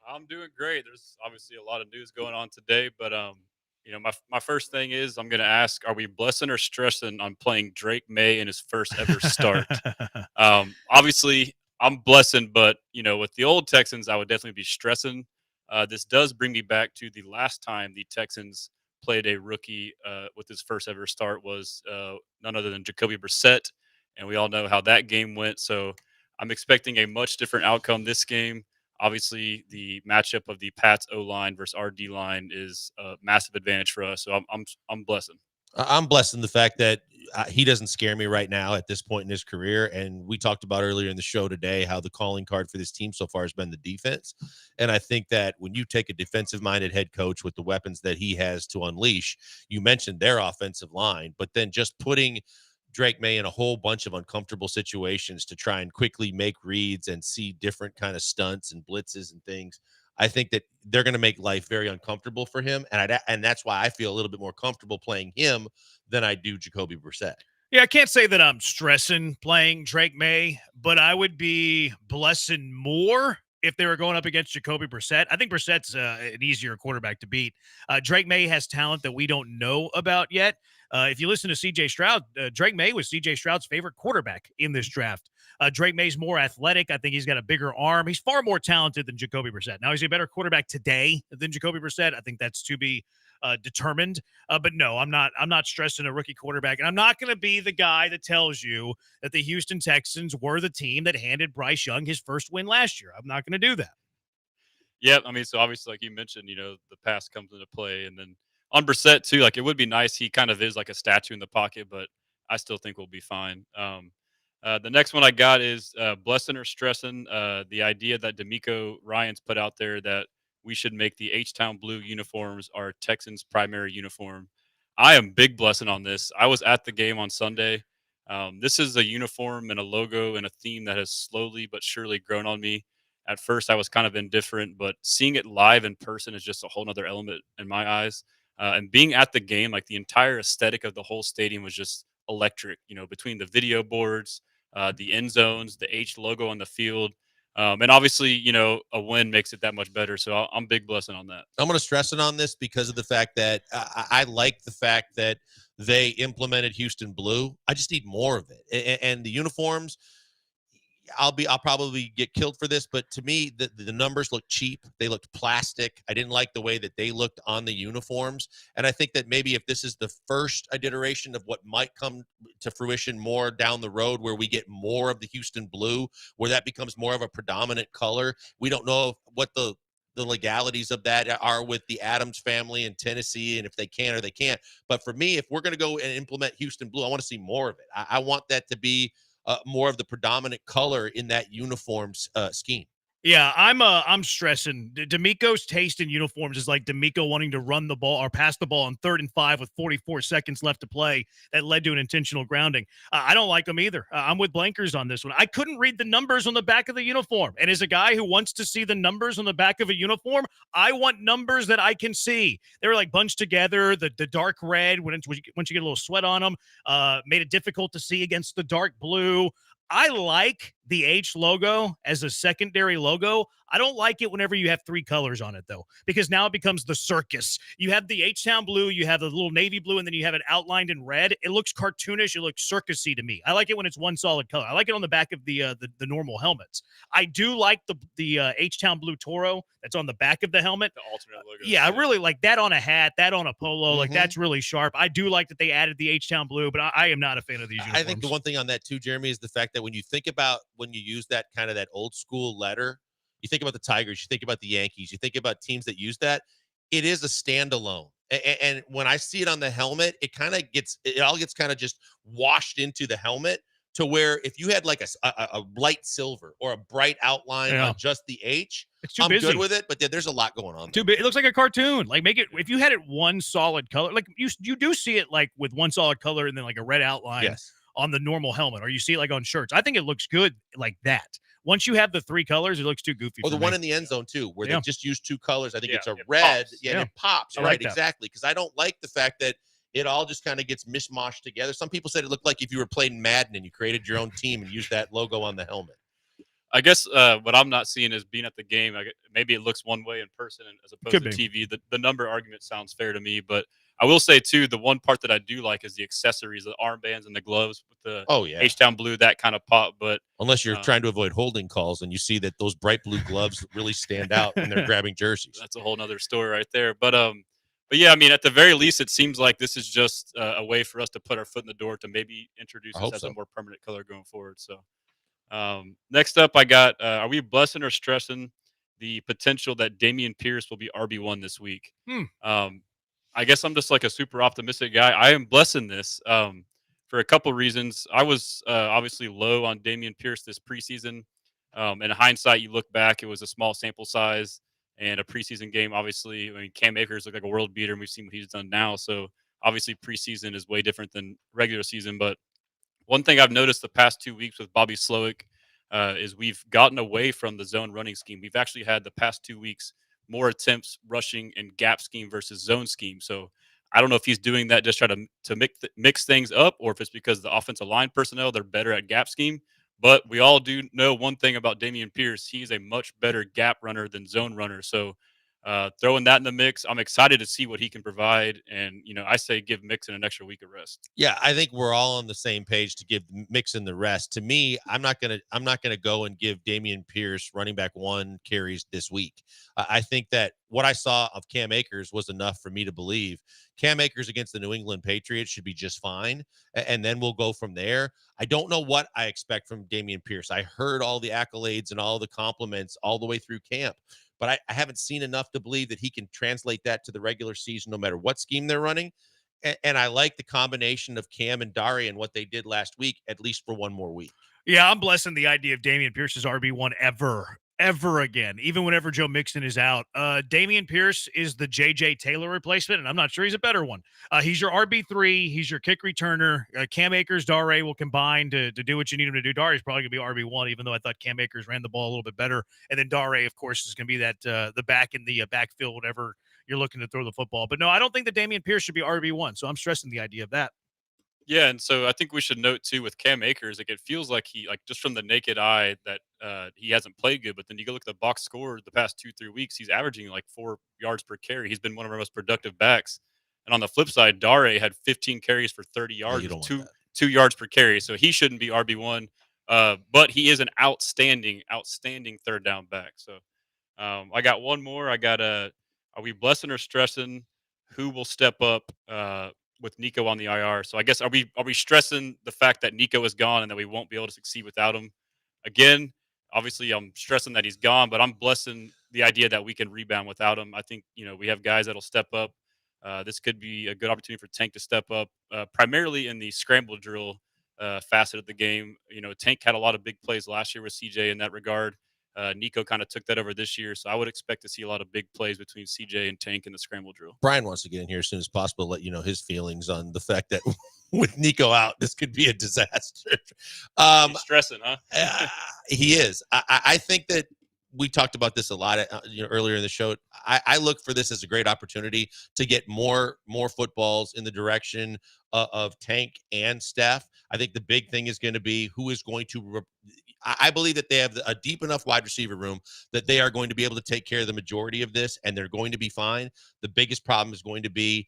I'm doing great. There's obviously a lot of news going on today, but my first thing is I'm going to ask: are we blessing or stressing on playing Drake May in his first ever start? Obviously, I'm blessing, but with the old Texans, I would definitely be stressing. This does bring me back to the last time the Texans played a rookie with his first ever start was none other than Jacoby Brissett, and we all know how that game went. So I'm expecting a much different outcome this game. Obviously, the matchup of the Pats O-line versus our D-line is a massive advantage for us. So I'm blessing. I'm blessing the fact that he doesn't scare me right now at this point in his career. And we talked about earlier in the show today how the calling card for this team so far has been the defense. And I think that when you take a defensive-minded head coach with the weapons that he has to unleash, you mentioned their offensive line, but then just putting Drake May in a whole bunch of uncomfortable situations to try and quickly make reads and see different kind of stunts and blitzes and things. I think that they're going to make life very uncomfortable for him. And that's why I feel a little bit more comfortable playing him than I do Jacoby Brissett. Yeah, I can't say that I'm stressing playing Drake May, but I would be blessing more if they were going up against Jacoby Brissett. I think Brissett's an easier quarterback to beat. Drake May has talent that we don't know about yet. If you listen to C.J. Stroud, Drake May was C.J. Stroud's favorite quarterback in this draft. Drake May's more athletic. I think he's got a bigger arm. He's far more talented than Jacoby Brissett. Now, is he a better quarterback today than Jacoby Brissett? I think that's to be determined. But no, I'm not stressing a rookie quarterback. And I'm not going to be the guy that tells you that the Houston Texans were the team that handed Bryce Young his first win last year. I'm not going to do that. Yeah, so obviously, like you mentioned, the pass comes into play. And then on Brissett, too, like it would be nice. He kind of is like a statue in the pocket, but I still think we'll be fine. The next one I got is blessing or stressing. The idea that D'Amico Ryans put out there that we should make the H-Town blue uniforms our Texans' primary uniform. I am big blessing on this. I was at the game on Sunday. This is a uniform and a logo and a theme that has slowly but surely grown on me. At first, I was kind of indifferent, but seeing it live in person is just a whole nother element in my eyes. And being at the game, like the entire aesthetic of the whole stadium was just electric, between the video boards, the end zones, the H logo on the field. And obviously, a win makes it that much better. So I'm big blessing on that. I'm going to stress it on this because of the fact that I like the fact that they implemented Houston blue. I just need more of it. And the uniforms, I'll probably get killed for this, but to me, the numbers look cheap. They looked plastic. I didn't like the way that they looked on the uniforms. And I think that maybe if this is the first iteration of what might come to fruition more down the road, where we get more of the Houston blue, where that becomes more of a predominant color. We don't know what the legalities of that are with the Adams family in Tennessee, and if they can or they can't. But for me, if we're going to go and implement Houston blue, I want to see more of it. I want that to be more of the predominant color in that uniforms scheme. Yeah, I'm stressing. D'Amico's taste in uniforms is like D'Amico wanting to run the ball or pass the ball on 3rd and 5 with 44 seconds left to play. That led to an intentional grounding. I don't like them either. I'm with Blankers on this one. I couldn't read the numbers on the back of the uniform. And as a guy who wants to see the numbers on the back of a uniform, I want numbers that I can see. They were like bunched together. The dark red, once you get a little sweat on them, made it difficult to see against the dark blue. I like the H logo as a secondary logo. I don't like it whenever you have 3 colors on it, though, because now it becomes the circus. You have the H-Town blue, you have the little navy blue, and then you have it outlined in red. It looks cartoonish. It looks circusy to me. I like it when it's one solid color. I like it on the back of the normal helmets. I do like the H-Town blue Toro that's on the back of the helmet. The alternate logo. Yeah, I really like that on a hat, that on a polo. Like, that's really sharp. I do like that they added the H-Town blue, but I am not a fan of these uniforms. I think the one thing on that, too, Jeremy, is the fact that when you think about when you use that kind of that old school letter, you think about the Tigers, you think about the Yankees, you think about teams that use that, it is a standalone. And when I see it on the helmet, it all gets kind of just washed into the helmet. to where if you had like a light silver or a bright outline on just the H, It's too I'm busy. good with it. But there's a lot going on. Too big. It looks like a cartoon. Like make it if you had it one solid color, like you do see it like with one solid color and then like a red outline on the normal helmet, or you see it like on shirts. I think it looks good like that. Once you have the 3 colors, it looks too goofy. Or the for one me. in the end zone too, where they just use 2 colors. I think it's a it red, pops. and it pops. I Right, like that. exactly. Because I don't like the fact that it all just kind of gets mishmashed together. Some people said it looked like if you were playing Madden and you created your own team and used that logo on the helmet. I guess what I'm not seeing is being at the game. Maybe it looks one way in person as opposed Could to be. TV. The number argument sounds fair to me, but I will say too, the one part that I do like is the accessories, the armbands and the gloves with the H-Town blue, that kind of pop. But unless you're trying to avoid holding calls and you see that those bright blue gloves really stand out when they're grabbing jerseys. That's a whole nother story right there. But yeah, I mean, at the very least, it seems like this is just a way for us to put our foot in the door to maybe introduce I this hope as so. a more permanent color going forward. So next up, I got, are we blessing or stressing the potential that Dameon Pierce will be RB1 this week? I guess I'm just like a super optimistic guy. I am blessing this for a couple reasons. I was obviously low on Dameon Pierce this preseason. In hindsight, you look back, it was a small sample size and a preseason game. Obviously, I mean, Cam Akers looked like a world beater, and we've seen what he's done now. So obviously, preseason is way different than regular season. But one thing I've noticed the past 2 weeks with Bobby Slowick is we've gotten away from the zone running scheme. We've actually had the past 2 weeks more attempts rushing in gap scheme versus zone scheme. So I don't know if he's doing that just try to mix things up, or if it's because the offensive line personnel, they're better at gap scheme. But we all do know one thing about Dameon Pierce. He's a much better gap runner than zone runner. So throwing that in the mix, I'm excited to see what he can provide. And, I say give Mixon an extra week of rest. Yeah, I think we're all on the same page to give Mixon the rest. To me, I'm not gonna go and give Dameon Pierce running back 1 carries this week. I think that what I saw of Cam Akers was enough for me to believe Cam Akers against the New England Patriots should be just fine, and then we'll go from there. I don't know what I expect from Dameon Pierce. I heard all the accolades and all the compliments all the way through camp, but I haven't seen enough to believe that he can translate that to the regular season, no matter what scheme they're running. And I like the combination of Cam and Dari and what they did last week, at least for 1 more week. Yeah, I'm blessing the idea of Dameon Pierce as RB1 ever again, even whenever Joe Mixon is out. Dameon Pierce is the J.J. Taylor replacement, and I'm not sure he's a better one. He's your RB3. He's your kick returner. Cam Akers, Dare will combine to do what you need him to do. Dare's probably going to be RB1, even though I thought Cam Akers ran the ball a little bit better. And then Dare, of course, is going to be that the back in the backfield, whatever you're looking to throw the football. But no, I don't think that Dameon Pierce should be RB1, so I'm stressing the idea of that. Yeah, and so I think we should note too with Cam Akers, like it feels like he, like just from the naked eye, that he hasn't played good. But then you go look at the box score the past 2-3 weeks, he's averaging like 4 yards per carry. He's been one of our most productive backs. And on the flip side, Dare had 15 carries for 30 yards, two yards per carry. So he shouldn't be RB1, but he is an outstanding third down back. So I got one more. I got are we blessing or stressing? Who will step up? With Nico on the IR. So I guess are we stressing the fact that Nico is gone and that we won't be able to succeed without him? Again, obviously I'm stressing that he's gone, but I'm blessing the idea that we can rebound without him. I think, we have guys that'll step up. This could be a good opportunity for Tank to step up, primarily in the scramble drill facet of the game. Tank had a lot of big plays last year with CJ in that regard. Nico kind of took that over this year, so I would expect to see a lot of big plays between CJ and Tank in the scramble drill. Brian wants to get in here as soon as possible to let you know his feelings on the fact that with Nico out, this could be a disaster. He's stressing, huh? He is. I think that we talked about this a lot earlier in the show. I look for this as a great opportunity to get more footballs in the direction of Tank and Steph. I think the big thing is going to be who is going to I believe that they have a deep enough wide receiver room that they are going to be able to take care of the majority of this, and they're going to be fine. The biggest problem is going to be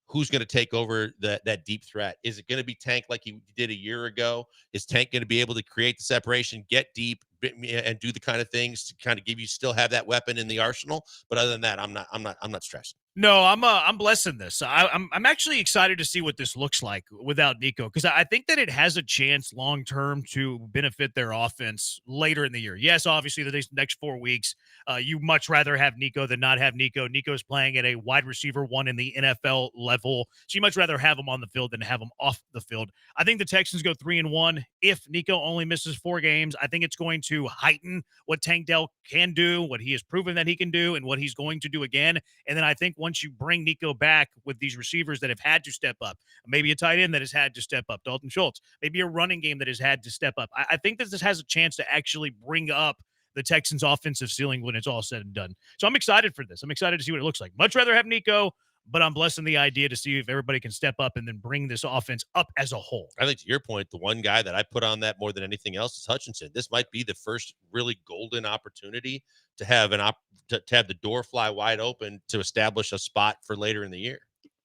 who's going to take over that deep threat. Is it going to be Tank like he did a year ago? Is Tank going to be able to create the separation, get deep, and do the kind of things to kind of give you still have that weapon in the arsenal? But other than that, I'm not stressing. No, I'm blessing this. I'm actually excited to see what this looks like without Nico, because I think that it has a chance long term to benefit their offense later in the year. Yes, obviously the next 4 weeks, you much rather have Nico than not have Nico. Nico's playing at a wide receiver one in the NFL level, so you much rather have him on the field than have him off the field. I think the Texans go 3-1 if Nico only misses 4 games. I think it's going to heighten what Tank Dell can do, what he has proven that he can do, and what he's going to do again. And then I think once you bring Nico back with these receivers that have had to step up, maybe a tight end that has had to step up, Dalton Schultz, maybe a running game that has had to step up, I think that this has a chance to actually bring up the Texans' offensive ceiling when it's all said and done. So I'm excited for this. I'm excited to see what it looks like. Much rather have Nico, but I'm blessing the idea to see if everybody can step up and then bring this offense up as a whole. I think to your point, the one guy that I put on that more than anything else is Hutchinson. This might be the first really golden opportunity to have to have the door fly wide open to establish a spot for later in the year.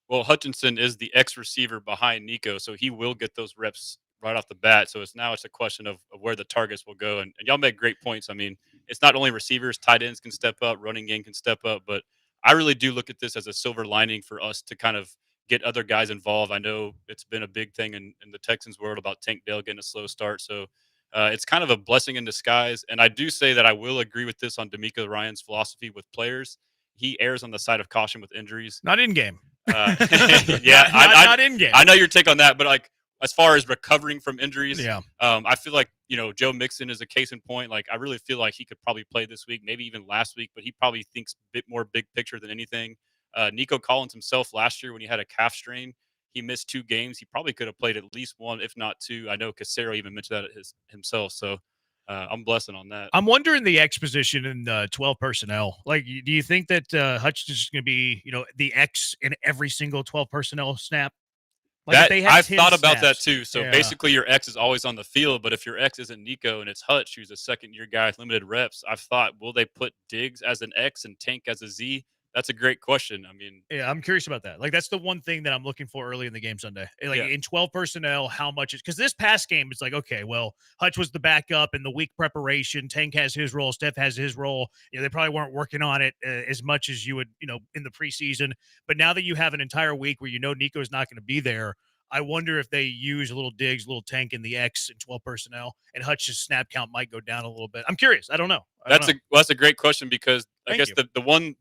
Well, Hutchinson is the X receiver behind Nico, so he will get those reps right off the bat. So it's a question of where the targets will go. And y'all make great points. I mean, it's not only receivers, tight ends can step up, running game can step up, but I really do look at this as a silver lining for us to kind of get other guys involved. I know it's been a big thing in the Texans world about Tank Dell getting a slow start. So it's kind of a blessing in disguise. And I do say that I will agree with this on D'Amico Ryan's philosophy with players. He errs on the side of caution with injuries. Not in game. Yeah, not in game. I know your take on that, but like as far as recovering from injuries, Yeah. I feel like Joe Mixon is a case in point. Like I really feel like he could probably play this week, maybe even last week, but he probably thinks a bit more big picture than anything. Nico Collins himself last year when he had a calf strain, he missed 2 games. He probably could have played at least 1, if not 2. I know Casero even mentioned that himself. So I'm blessing on that. I'm wondering the X position in 12 personnel. Like, do you think that Hutch is going to be, the X in every single 12 personnel snap? Like if That, they had I've 10 thought about that snaps. too. So Yeah. basically, your X is always on the field, but if your X isn't Nico and it's Hutch, who's a second-year guy with limited reps, I've thought, will they put Diggs as an X and Tank as a Z? That's a great question. I mean, Yeah, I'm curious about that. Like, that's the one thing that I'm looking for early in the game Sunday. Like, in 12 personnel, how much is – because this past game, it's like, okay, well, Hutch was the backup in the week preparation. Tank has his role. Steph has his role. They probably weren't working on it as much as you would, in the preseason. But now that you have an entire week where Nico's not going to be there, I wonder if they use a little Diggs, a little Tank in the X in 12 personnel, and Hutch's snap count might go down a little bit. I'm curious. I don't know. that's a great question because I Thank guess the one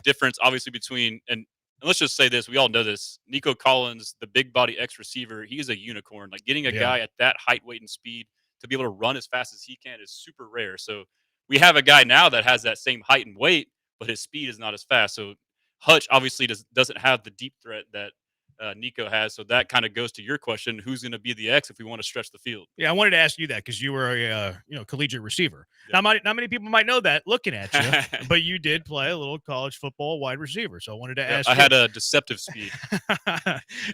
difference obviously between and let's just say this, we all know this. Nico Collins, the big body X receiver, he's a unicorn. Like getting a guy at that height, weight, and speed to be able to run as fast as he can is super rare. So we have a guy now that has that same height and weight, but his speed is not as fast. So Hutch obviously doesn't have the deep threat that Nico has. So that kind of goes to your question: who's going to be the X if we want to stretch the field? Yeah, I wanted to ask you that because you were a collegiate receiver. Now, not many people might know that looking at you, but you did play a little college football wide receiver. So I wanted to ask. I you. had a deceptive speed.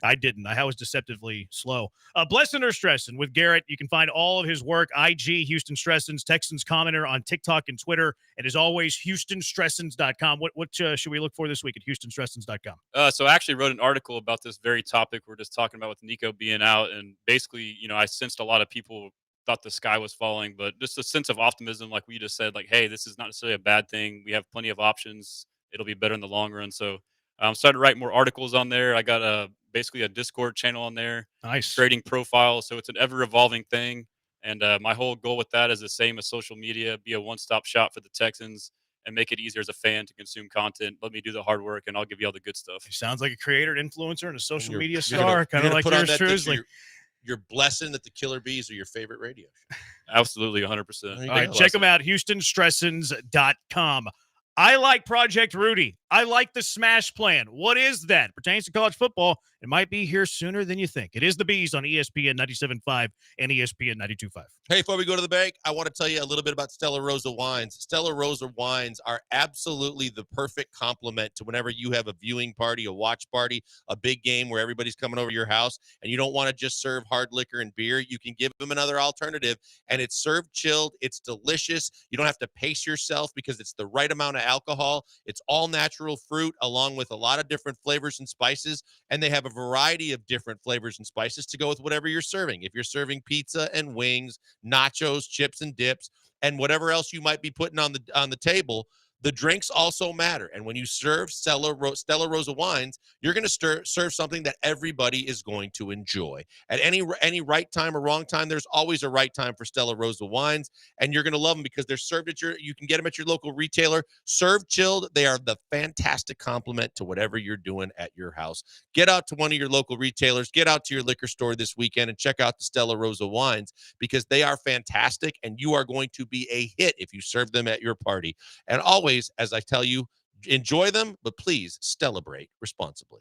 I didn't. I was deceptively slow. Blessing or stressing with Garrett. You can find all of his work. IG Houston Stressins, Texans commenter on TikTok and Twitter, and as always, HoustonStressins.com. What should we look for this week at HoustonStressins.com? So I actually wrote an article about this very topic we're just talking about with Nico being out, and basically, I sensed a lot of people thought the sky was falling, but just a sense of optimism, like we just said, like, hey, this is not necessarily a bad thing. We have plenty of options. It'll be better in the long run. So I'm starting to write more articles on there. I got basically a Discord channel on there. Nice. Creating profiles. So it's an ever evolving thing. And my whole goal with that is the same as social media, be a one-stop shop for the Texans and make it easier as a fan to consume content. Let me do the hard work, and I'll give you all the good stuff. Sounds like a creator, influencer, and a social media star, kind of like yours truly. You're blessing that the Killer Bees are your favorite radio show. Absolutely, 100%. All right, check them out, HoustonStressins.com. I like Project Rudy. I like the Smash Plan. What is that? Pertains to college football. It might be here sooner than you think. It is the Bees on ESPN 97.5 and ESPN 92.5. Hey, before we go to the break, I want to tell you a little bit about Stella Rosa wines. Stella Rosa wines are absolutely the perfect complement to whenever you have a viewing party, a watch party, a big game where everybody's coming over to your house and you don't want to just serve hard liquor and beer. You can give them another alternative, and it's served chilled. It's delicious. You don't have to pace yourself because it's the right amount of alcohol. It's all natural fruit along with a lot of different flavors and spices, and they have a variety of different flavors and spices to go with whatever you're serving. If you're serving pizza and wings, nachos, chips and dips, and whatever else you might be putting on the table, The drinks also matter. And when you serve Stella Rosa wines, you're going to serve something that everybody is going to enjoy. At any right time or wrong time, there's always a right time for Stella Rosa wines. And you're going to love them because they're served you can get them at your local retailer. Served chilled, they are the fantastic complement to whatever you're doing at your house. Get out to one of your local retailers, get out to your liquor store this weekend and check out the Stella Rosa wines because they are fantastic and you are going to be a hit if you serve them at your party. And always, as I tell you, enjoy them, but please celebrate responsibly.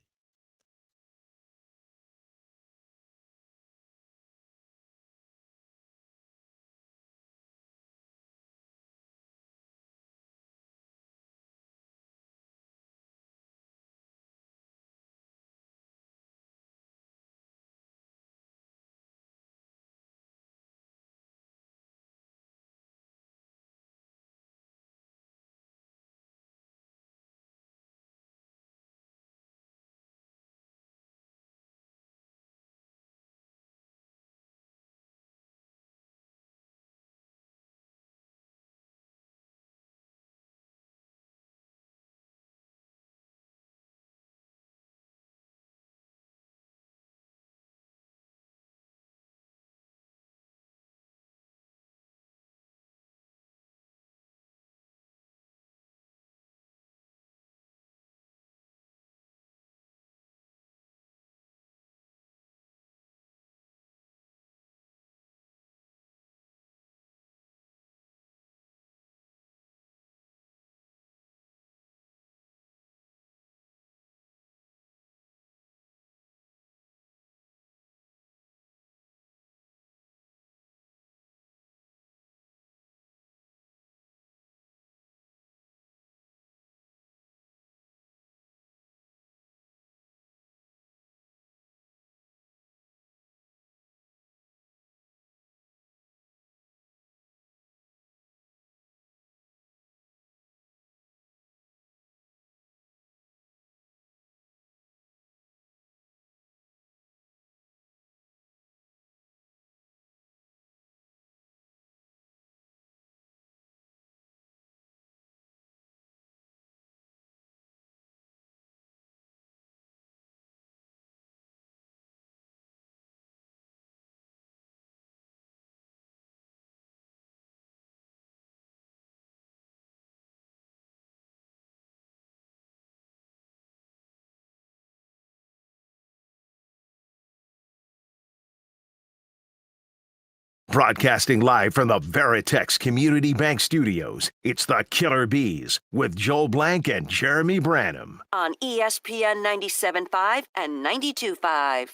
Broadcasting live from the Veritex Community Bank Studios, it's the Killer Bees with Joel Blank and Jeremy Branham. On ESPN 97.5 and 92.5.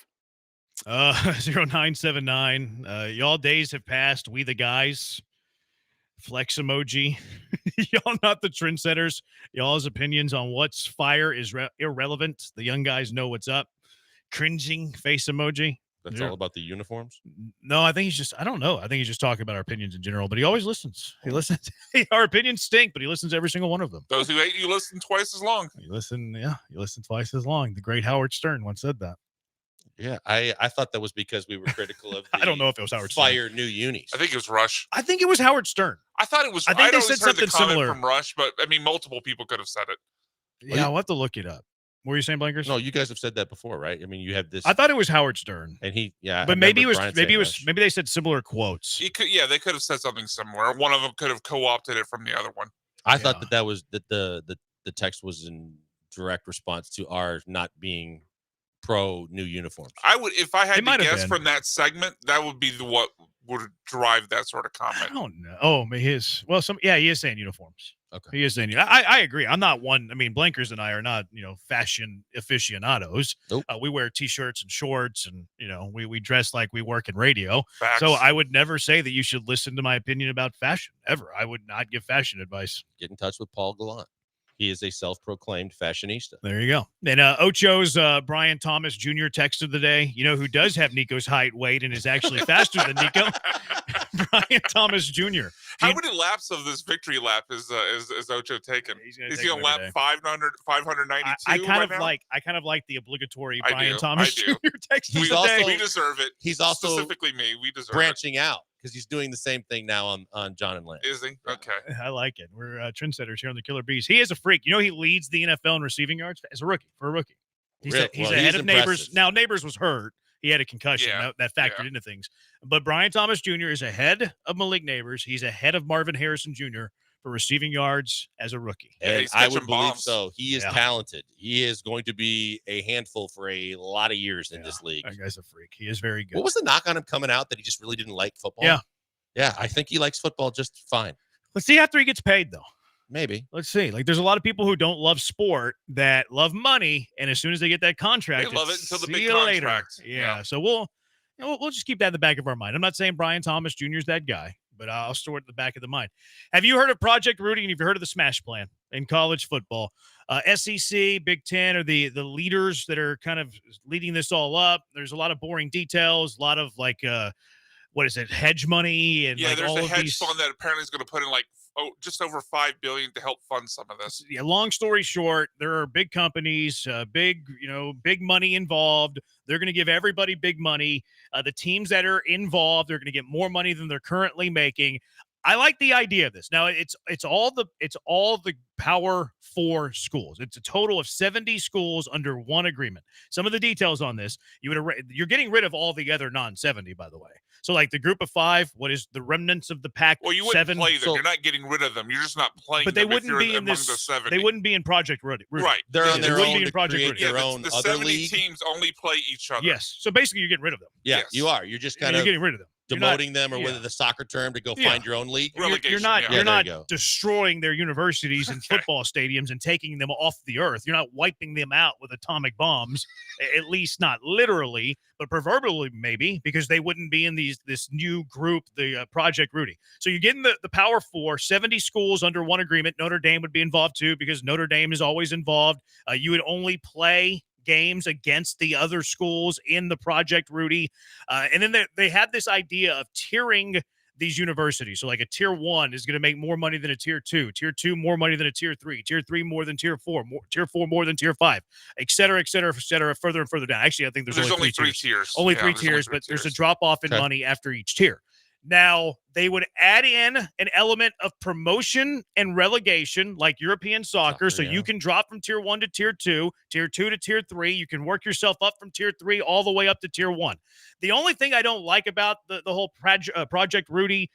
0979. Y'all days have passed. We the guys. Flex emoji. Y'all not the trendsetters. Y'all's opinions on what's fire is irrelevant. The young guys know what's up. Cringing face emoji. That's all about the uniforms? No, I think I don't know. I think he's just talking about our opinions in general, but he always listens. He listens. Our opinions stink, but he listens to every single one of them. Those who hate you listen twice as long. You listen twice as long. The great Howard Stern once said that. Yeah, I thought that was because we were critical of I don't know if it was Howard Stern. Fire new unis. I think it was Rush. I think it was Howard Stern. I thought it was. I think I'd they always said heard the something comment similar from Rush, but I mean, multiple people could have said it. Yeah, I'll have to look it up. What were you saying, Blankers? No, you guys have said that before, right? I mean, you have this. I thought it was Howard Stern, and but maybe they said similar quotes. They could have said something similar. One of them could have co-opted it from the other one. I thought that was the text was in direct response to our not being pro new uniforms. I would, if I had It might to have guess been. from that segment, that would be what would drive that sort of comment. I don't know. Oh, he is saying uniforms. Okay. He is saying, I agree. I'm not one. I mean, Blankers and I are not, fashion aficionados. Nope. We wear t-shirts and shorts and, we dress like we work in radio. Facts. So I would never say that you should listen to my opinion about fashion ever. I would not give fashion advice. Get in touch with Paul Gallant. He is a self-proclaimed fashionista. There you go. And Ocho's Brian Thomas Jr. text of the day. You know who does have Nico's height, weight, and is actually faster than Nico? Brian Thomas Jr. How many laps of this victory lap is Ocho taking? He's going to lap 592. I kind now? of like the obligatory I Brian do. Thomas I do. Jr. text of the day. We deserve it. He's also specifically me. We deserve branching out. because he's doing the same thing now on John and Lance. Is he? Okay. I like it. We're trendsetters here on the Killer Bees. He is a freak. You know, he leads the NFL in receiving yards as a rookie. For a rookie, he's ahead of Neighbors. Now Neighbors was hurt. He had a concussion that factored into things. But Brian Thomas Jr. is ahead of Malik Neighbors. He's ahead of Marvin Harrison Jr. for receiving yards as a rookie. And I would believe so. He is talented. He is going to be a handful for a lot of years in this league. That guy's a freak. He is very good. What was the knock on him coming out, that he just really didn't like football? Yeah. Yeah, I think he likes football just fine. Let's see after he gets paid, though. Maybe. Let's see. Like, there's a lot of people who don't love sport that love money, and as soon as they get that contract, They love it until the big see you later. contract. Yeah. So we'll just keep that in the back of our mind. I'm not saying Brian Thomas Jr. is that guy, but I'll store it in the back of the mind. Have you heard of Project Rudy, and have you heard of the Smash Plan in college football? SEC, Big Ten are the leaders that are kind of leading this all up. There's a lot of boring details, a lot of what is it, hedge money, and Yeah, like there's all a of hedge these. fund that apparently is going to put in just over $5 billion to help fund some of this. Yeah, long story short, there are big companies, big money involved. They're going to give everybody big money. The teams that are involved, they're going to get more money than they're currently making. I like the idea of this. Now it's all the Power 4 schools. It's a total of 70 schools under one agreement. Some of the details on this, you're getting rid of all the other non-70, by the way. So like the group of 5, what is the remnants of the Pac? Well, you wouldn't 7? play them. You're not getting rid of them. You're just not playing. But they them if wouldn't you're be in among this. the 70. They wouldn't be in Project Rudy. Right. They're on their own in Project Rudy. their own the other 70 league. teams only play each other. Yes. So basically, you're getting rid of them. Yeah, Yes. you are. You're just kind You're of getting rid of them. demoting them, or whether the soccer term to go find your own league. You're not destroying their universities and football stadiums and taking them off the earth. You're not wiping them out with atomic bombs, at least not literally, but proverbially maybe, because they wouldn't be in this new group, the Project Rudy. So you're getting the Power 4, 70 schools under one agreement. Notre Dame would be involved too, because Notre Dame is always involved. You would only play games against the other schools in the Project Rudy. And then they had this idea of tiering these universities. So like a tier 1 is going to make more money than a tier 2, tier 2 more money than a tier 3, tier 3 more than tier 4, tier 4 more than tier 5, et cetera, further and further down. Actually, I think there's only three tiers. Only three tiers, but there's a drop off in money after each tier. Now, they would add in an element of promotion and relegation like European soccer. So you can drop from tier 1 to tier 2, tier 2 to tier 3. You can work yourself up from tier 3 all the way up to tier 1. The only thing I don't like about the whole Project Rudy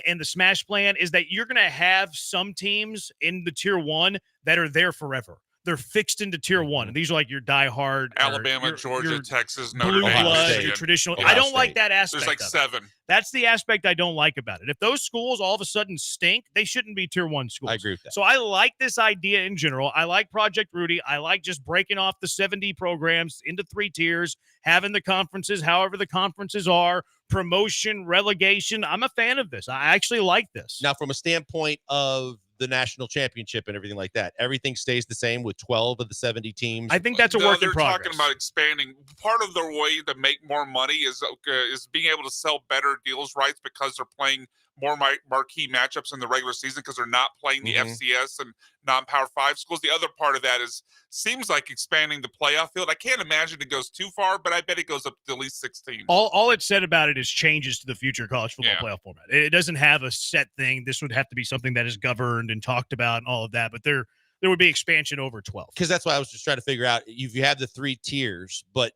and the Smash Plan is that you're going to have some teams in the tier 1 that are there forever. They're fixed into tier 1. And these are like your diehard Alabama, Georgia, Texas, Notre blue Dame, blood, Michigan. your traditional. Ohio I don't State. like that aspect. There's like of it. 7. That's the aspect I don't like about it. If those schools all of a sudden stink, they shouldn't be tier 1 schools. I agree with that. So I like this idea in general. I like Project Rudy. I like just breaking off the 70 programs into 3 tiers, having the conferences, however the conferences are, promotion, relegation. I'm a fan of this. I actually like this. Now, from a standpoint of the national championship and everything like that, everything stays the same with 12 of the 70 teams. I think that's a work in They're progress. talking about expanding. Part of their way to make more money is being able to sell better deals rights because they're playing more marquee matchups in the regular season because they're not playing the FCS and non-Power 5 schools. The other part of that seems like expanding the playoff field. I can't imagine it goes too far, but I bet it goes up to at least 16. All it said about it is changes to the future college football playoff format. It doesn't have a set thing. This would have to be something that is governed and talked about and all of that, but there would be expansion over 12. Because that's why I was just trying to figure out, you have the 3 tiers, but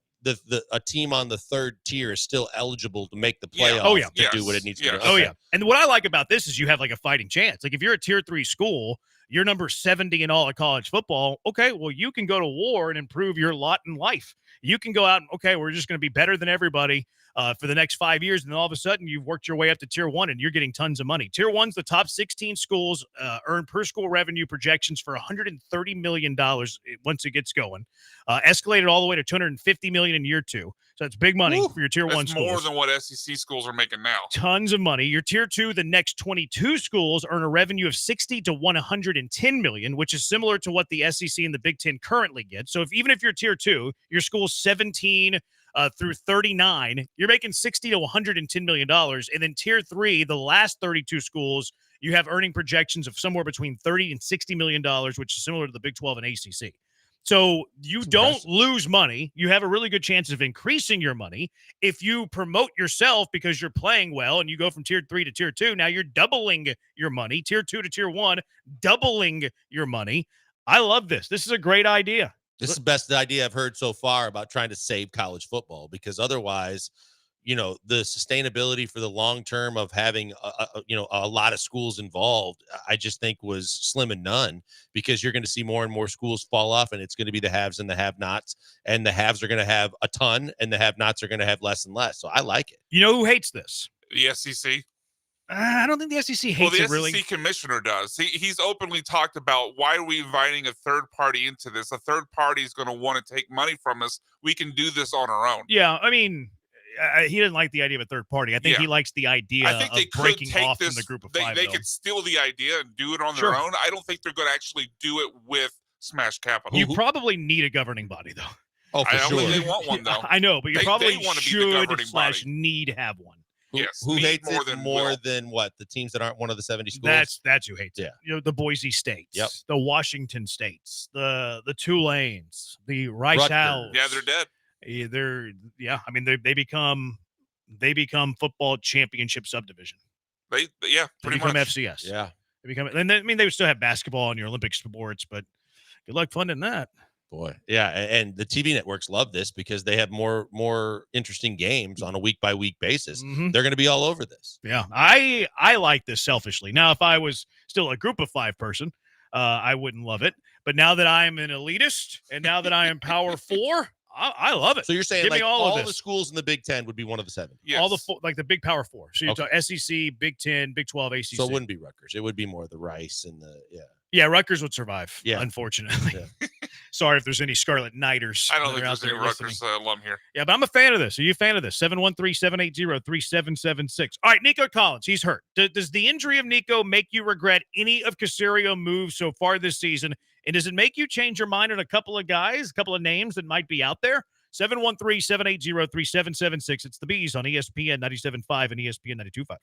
a team on the 3rd tier is still eligible to make the playoff to do what it needs to do. Oh, yeah. And what I like about this is you have like a fighting chance. Like if you're a tier 3 school, you're number 70 in all of college football. Okay, well, you can go to war and improve your lot in life. You can go out and, okay, we're just going to be better than everybody for the next 5 years. And then all of a sudden you've worked your way up to tier 1 and you're getting tons of money. Tier 1's the top 16 schools earn per school revenue projections for $130 million once it gets going. Escalated all the way to $250 million in year 2. So that's big money for your tier 1 That's schools. more than what SEC schools are making now. Tons of money. Your tier 2, the next 22 schools earn a revenue of $60 to $110 million, which is similar to what the SEC and the Big Ten currently get. So even if you're tier 2, your school's 17 through 39, you're making $60 to $110 million. And then tier 3, the last 32 schools, you have earning projections of somewhere between $30 and $60 million, which is similar to the Big 12 and ACC. So you don't lose money. You have a really good chance of increasing your money. If you promote yourself because you're playing well and you go from tier 3 to tier 2, now you're doubling your money. Tier 2 to tier 1, doubling your money. I love this. This is a great idea. This is the best idea I've heard so far about trying to save college football, because otherwise, the sustainability for the long term of having a lot of schools involved, I just think was slim and none, because you're going to see more and more schools fall off, and it's going to be the haves and the have-nots, and the haves are going to have a ton and the have-nots are going to have less and less. So I like it. You know who hates this? The SEC. I don't think the SEC hates the it really. SEC commissioner does. He's openly talked about, why are we inviting a third party into this? A third party is going to want to take money from us. We can do this on our own. Yeah, I mean, he didn't like the idea of a third party. I think he likes the idea of breaking off from the group of five. They could steal the idea and do it on their own. I don't think they're going to actually do it with Smash Capital. You probably need a governing body, though. Oh, for I don't sure. think they want one, though. I know, but you probably want to be the governing should body. need to have one. Who hates more it than more will. than what? The teams that aren't one of the 70 schools? That's who hates it. The Boise States, the Washington States, the Tulanes, the Rice Owls. Yeah, they're dead. I mean, they become football championship subdivision. Pretty become much. FCS. Yeah. They become, and then, I mean, they would still have basketball in your Olympic sports, but good luck funding that. Boy, yeah, and the TV networks love this because they have more interesting games on a week-by-week basis. Mhm. They're going to be all over this. Yeah, I like this selfishly. Now, if I was still a group of 5 person, I wouldn't love it. But now that I am an elitist and now that I am Power 4, I love it. So you're saying Give me like all of the this. schools in the Big Ten would be one of the 7? Yes. All the big Power 4. So you Okay. talk SEC, Big 10, Big 12, ACC. So it wouldn't be Rutgers. It would be more the Rice and the Yeah, Rutgers would survive. Yeah. Unfortunately. Yeah. Sorry if there's any Scarlet Knighters. I don't that think are out there's any there listening. Rutgers alum here. Yeah, but I'm a fan of this. Are you a fan of this? 713-780-3776. All right, Nico Collins, he's hurt. Does the injury of Nico make you regret any of Caserio moves so far this season? And does it make you change your mind on a couple of guys, a couple of names that might be out there? 713-780-3776. It's the Bees on ESPN 97.5 and ESPN 92.5.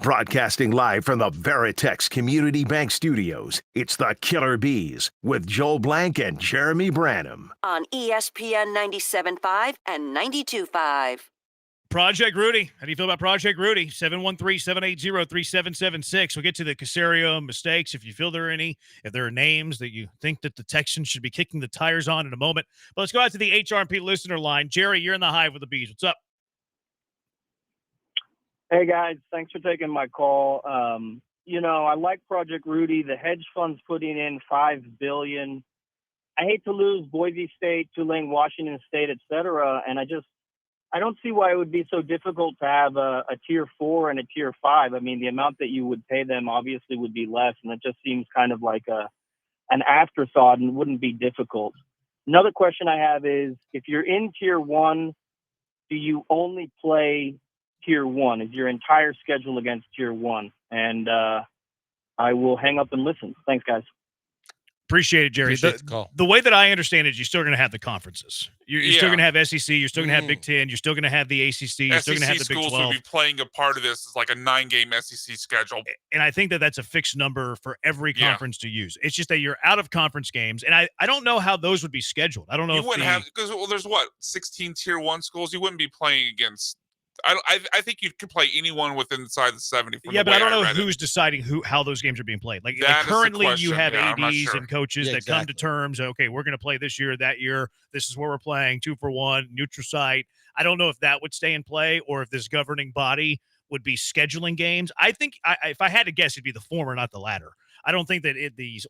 Broadcasting live from the Veritex Community Bank Studios, it's the Killer Bees with Joel Blank and Jeremy Branham. On ESPN 97.5 and 92.5. Project Rudy. How do you feel about Project Rudy? 713-780-3776. We'll get to the Caserio mistakes if you feel there are any, if there are names that you think that the Texans should be kicking the tires on in a moment. But let's go out to the HRP listener line. Jerry, you're in the hive with the Bees. What's up? Hey, guys. Thanks for taking my call. I like Project Rudy. The hedge fund's putting in $5 billion. I hate to lose Boise State, Tulane, Washington State, et cetera, and I don't see why it would be so difficult to have a tier 4 and a tier 5. I mean, the amount that you would pay them obviously would be less, and it just seems kind of like an afterthought and wouldn't be difficult. Another question I have is, if you're in tier 1, do you only play tier 1? Is your entire schedule against tier 1? And I will hang up and listen. Thanks, guys. Appreciate it, Jerry. Appreciate the call. The way that I understand it, you're still going to have the conferences. You're still going to have SEC. You're still going to have Big Ten. You're still going to have the ACC. You're still going to have the Big 12. SEC schools will be playing a part of this. It's like a 9-game SEC schedule. And I think that that's a fixed number for every conference to use. It's just that you're out of conference games. And I don't know how those would be scheduled. I don't know You wouldn't have, because there's 16 tier 1 schools. You wouldn't be playing against. I think you could play anyone within inside the 70. Yeah, but I don't know who's deciding how those games are being played. Like currently, you have ADs and coaches that come to terms. Okay, we're going to play this year, that year. This is where we're playing 2-for-1, neutral site. I don't know if that would stay in play or if this governing body would be scheduling games. I think if I had to guess, it'd be the former, not the latter. I don't think that these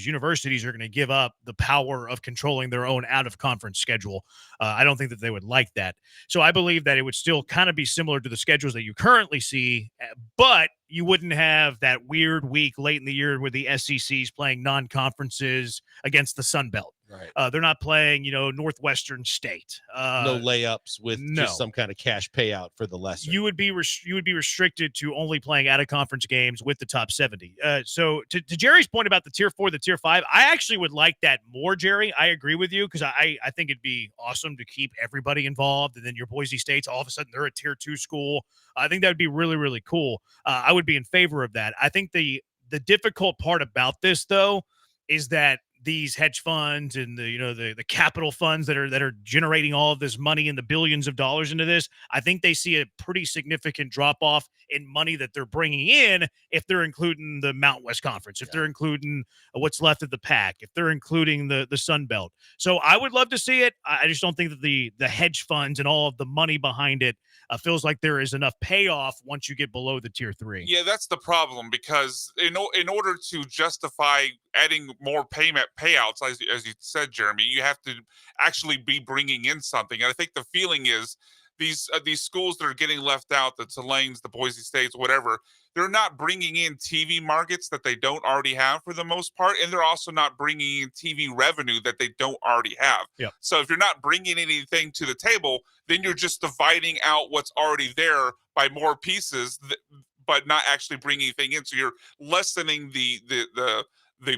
universities are going to give up the power of controlling their own out-of-conference schedule. I don't think that they would like that. So I believe that it would still kind of be similar to the schedules that you currently see, but you wouldn't have that weird week late in the year where the SEC's playing non-conferences against the Sun Belt. Right. They're not playing, Northwestern State. No layups with just some kind of cash payout for the lesser. You would be restricted to only playing out of conference games with the top 70. So to Jerry's point about the tier 4, the tier 5, I actually would like that more, Jerry. I agree with you because I think it'd be awesome to keep everybody involved. And then your Boise States, all of a sudden they're a tier 2 school. I think that would be really, really cool. I would be in favor of that. I think the difficult part about this, though, is that these hedge funds and the capital funds that are generating all of this money and the billions of dollars into this, I think they see a pretty significant drop off in money that they're bringing in if they're including the Mountain West Conference, if they're including what's left of the pack, if they're including the Sun Belt. So I would love to see it. I just don't think that the hedge funds and all of the money behind it feels like there is enough payoff once you get below the tier 3. Yeah, that's the problem, because in order to justify adding more payouts, as you said, Jeremy, you have to actually be bringing in something. And I think the feeling is these schools that are getting left out, the Tulanes, the Boise States, whatever, they're not bringing in TV markets that they don't already have for the most part, and they're also not bringing in TV revenue that they don't already have. Yeah. So if you're not bringing anything to the table, then you're just dividing out what's already there by more pieces, but not actually bringing anything in. So you're lessening the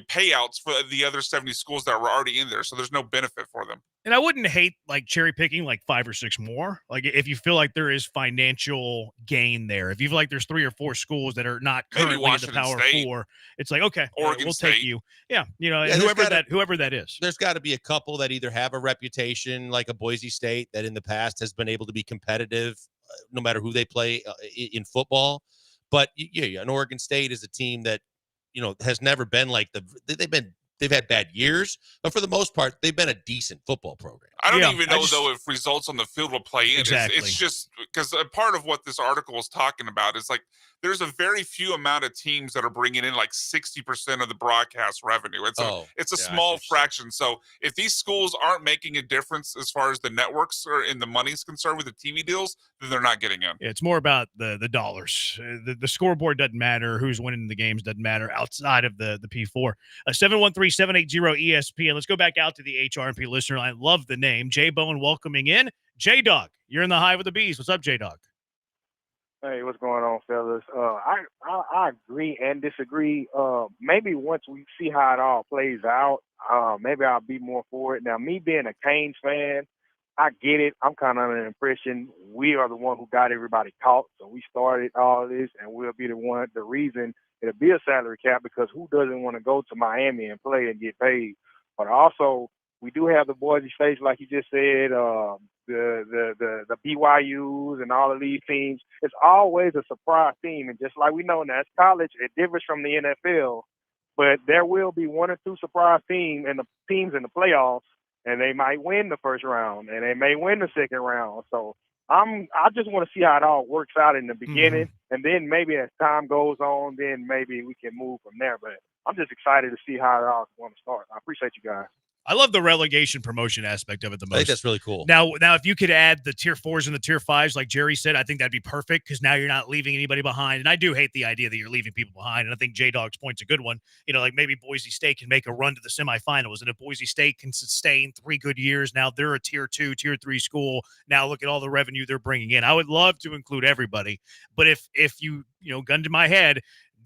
payouts for the other 70 schools that were already in there. So there's no benefit for them. And I wouldn't hate like cherry picking like 5 or 6 more. Like if you feel like there is financial gain there, if you feel like there's 3 or 4 schools that are not currently in the Power 4, it's like, okay, Oregon we'll State. take you. Yeah. Yeah, whoever that is. There's got to be a couple that either have a reputation like a Boise State that in the past has been able to be competitive no matter who they play in football. But yeah, an Oregon State is a team that, has never been like they've had bad years, but for the most part, they've been a decent football program. I don't even know, though, if results on the field will play in. Exactly. It's just because a part of what this article is talking about is like there's a very few amount of teams that are bringing in like 60% of the broadcast revenue. It's a small fraction. So if these schools aren't making a difference as far as the networks or in the money's concerned with the TV deals, then they're not getting in. Yeah, it's more about the dollars. The scoreboard doesn't matter. Who's winning the games doesn't matter outside of the P4. 713-780-ESPN. Let's go back out to the HRP listener line. Love the name. Jay Bowen welcoming in. J-Dog, you're in the hive with the bees. What's up, J-Dog? Hey, what's going on, fellas? I agree and disagree. Maybe once we see how it all plays out, maybe I'll be more for it. Now, me being a Canes fan, I get it. I'm kind of under the impression we are the one who got everybody caught. So we started all this, and we'll be the reason it'll be a salary cap, because who doesn't want to go to Miami and play and get paid? But also, we do have the Boise State, like you just said, the BYUs and all of these teams. It's always a surprise team. And just like we know now, it's college, it differs from the NFL. But there will be one or two surprise teams in the playoffs, and they might win the first round, and they may win the second round. So I just want to see how it all works out in the beginning, and then maybe as time goes on, then maybe we can move from there. But I'm just excited to see how it all is going to start. I appreciate you guys. I love the relegation promotion aspect of it the most. I think that's really cool. Now, if you could add the tier 4s and the tier 5s, like Jerry said, I think that'd be perfect, because now you're not leaving anybody behind. And I do hate the idea that you're leaving people behind. And I think J-Dog's point's a good one. Like maybe Boise State can make a run to the semifinals. And if Boise State can sustain 3 good years, now they're a tier 2, tier 3 school. Now look at all the revenue they're bringing in. I would love to include everybody. But if you gun to my head,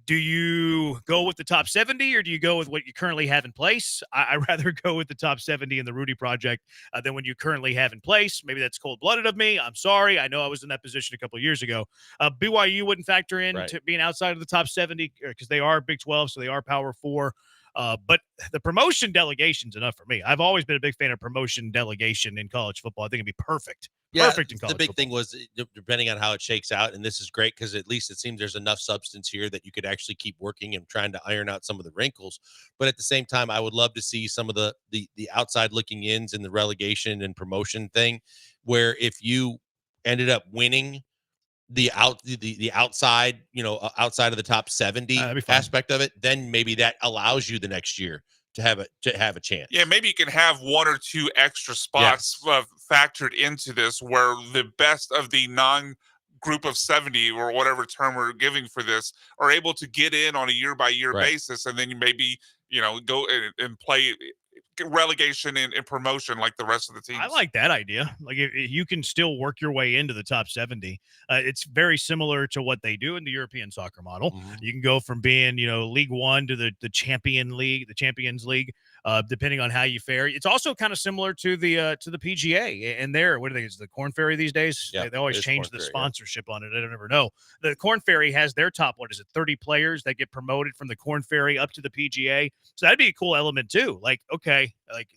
do you go with the top 70, or do you go with what you currently have in place? I'd rather go with the top 70 in the Rudy Project than what you currently have in place. Maybe that's cold-blooded of me. I'm sorry. I know I was in that position a couple of years ago. BYU wouldn't factor in to being outside of the top 70 because they are Big 12, so they are Power 4. But the promotion delegation's enough for me. I've always been a big fan of promotion delegation in college football. I think it'd be perfect. Perfect in college The big football. thing was, depending on how it shakes out, and this is great because at least it seems there's enough substance here that you could actually keep working and trying to iron out some of the wrinkles. But at the same time, I would love to see some of the outside looking ins in the relegation and promotion thing, where if you ended up winning the outside, outside of the top 70 aspect of it, then maybe that allows you the next year to have a chance. Yeah, maybe you can have 1 or 2 extra spots factored into this, where the best of the non-group of 70, or whatever term we're giving for this, are able to get in on a year-by-year basis, and then you maybe go and play relegation and promotion like the rest of the teams. I like that idea. Like if you can still work your way into the top 70. It's very similar to what they do in the European soccer model. You can go from being, League One to the Champions League, depending on how you fare. It's also kind of similar to the PGA and what do they use, the Corn Ferry these days? Yeah, they always it is change Corn the Ferry, sponsorship on it. I don't ever know. The Corn Ferry has their top, 30 players that get promoted from the Corn Ferry up to the PGA. So that'd be a cool element too. Like, okay,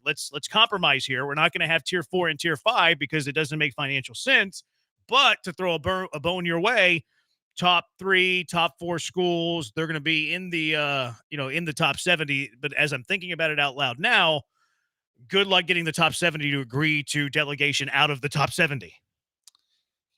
let's compromise here. We're not going to have tier 4 and tier 5 because it doesn't make financial sense. But to throw a bone your way, top 3, top 4 schools, they're going to be in the in the top 70. But as I'm thinking about it out loud now, good luck getting the top 70 to agree to delegation out of the top 70.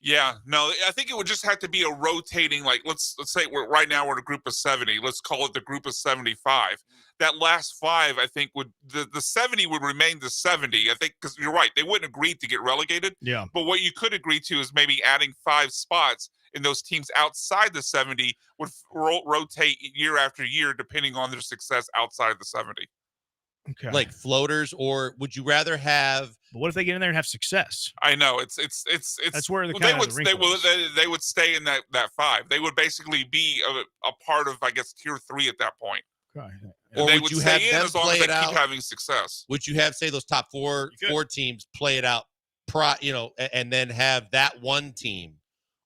Yeah, no, I think it would just have to be a rotating, like let's say right now we're in a group of 70. Let's call it the group of 75. That last 5, I think the 70 would remain the 70. I think, because you're right, they wouldn't agree to get relegated. Yeah. But what you could agree to is maybe adding 5 spots, and those teams outside the 70 would rotate year after year depending on their success outside of the 70. Okay. Like floaters, or would you rather have? But what if they get in there and have success? I know it's that's where they would stay in that 5. They would basically be a part of, I guess, tier 3 at that point. Okay. And Or they would you have stay in them as long play as they it out? keep having success. Would you have, say, those top four teams play it out, and then have that one team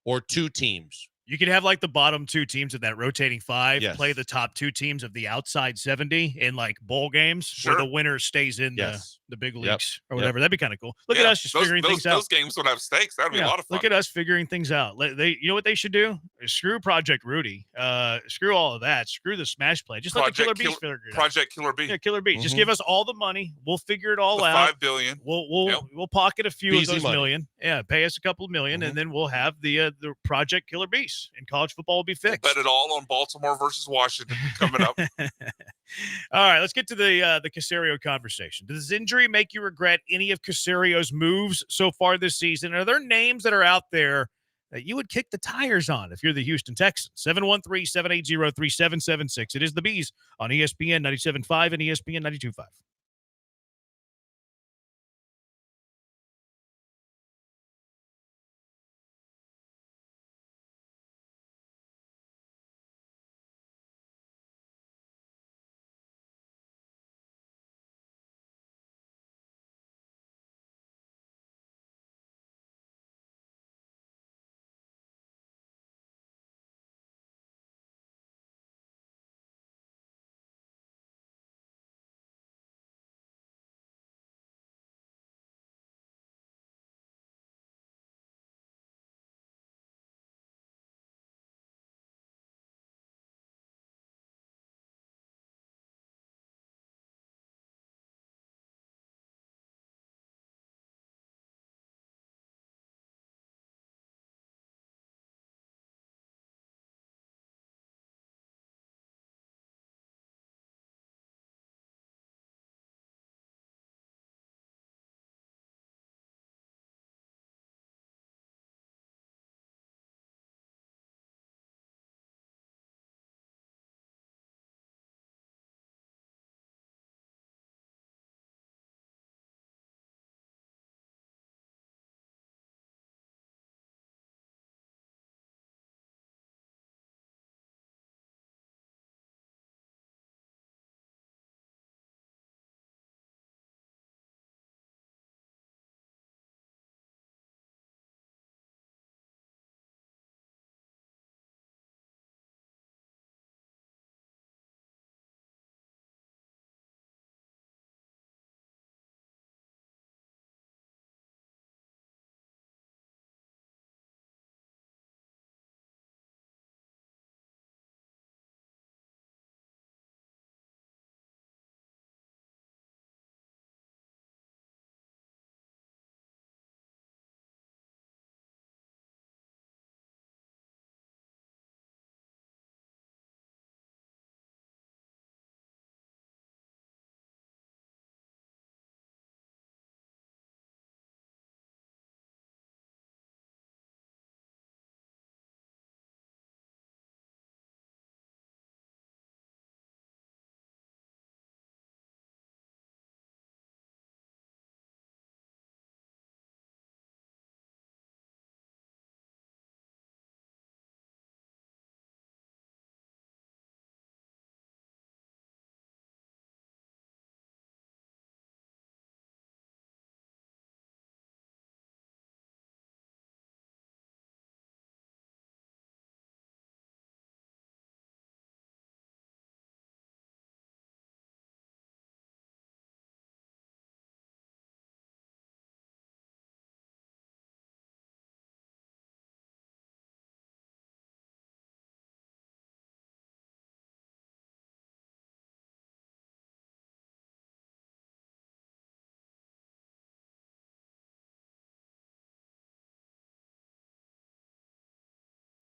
or 2 teams? You could have like the bottom 2 teams of that rotating 5 Yes. play the top 2 teams of the outside 70 in like bowl games where the winner stays in the big leagues or whatever. That'd be kind of cool. Look at us just figuring things out. Those games would have stakes. That'd be a lot of fun. Look at us figuring things out. You know what they should do? Screw Project Rudy. Screw all of that. Screw the smash play. Just let the Killer Bees figure it out. Project Killer Bee. Yeah, Killer Bees. Just give us all the money. We'll figure it all The out. $5 billion. We'll pocket a few Easy of those money. million. Yeah, pay us a couple of million, and then we'll have the Project Killer Bees, and college football will be fixed. Bet it all on Baltimore versus Washington coming up. All right, let's get to the Caserio conversation. Does this injury make you regret any of Caserio's moves so far this season? Are there names that are out there that you would kick the tires on if you're the Houston Texans? 713-780-3776. It is the Bees on ESPN 97.5 and ESPN 92.5.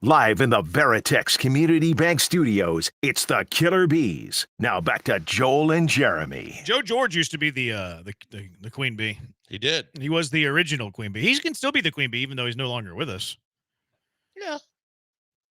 Live in the Veritex Community Bank Studios, it's the Killer Bees. Now back to Joel and Jeremy. Joe George used to be the queen bee. He did. He was the original queen bee. He can still be the queen bee, even though he's no longer with us. Yeah.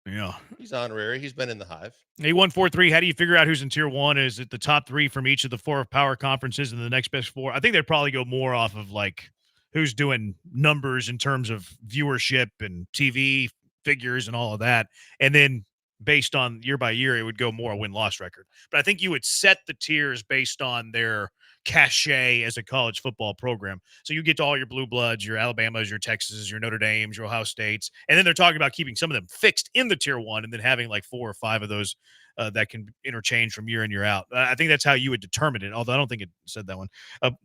Yeah. He's honorary. He's been in the hive. He won 4-3. How do you figure out who's in tier one? Is it the top three from each of the 4 power conferences and the next best 4? I think they'd probably go more off of like who's doing numbers in terms of viewership and TV figures and all of that. And then based on year by year, it would go more win-loss record. But I think you would set the tiers based on their cachet as a college football program. So you get to all your blue bloods, your Alabamas, your Texases, your Notre Dames, your Ohio States. And then they're talking about keeping some of them fixed in the tier one and then having like 4 or 5 of those that can interchange from year in, year out. I think that's how you would determine it, although I don't think it said that one.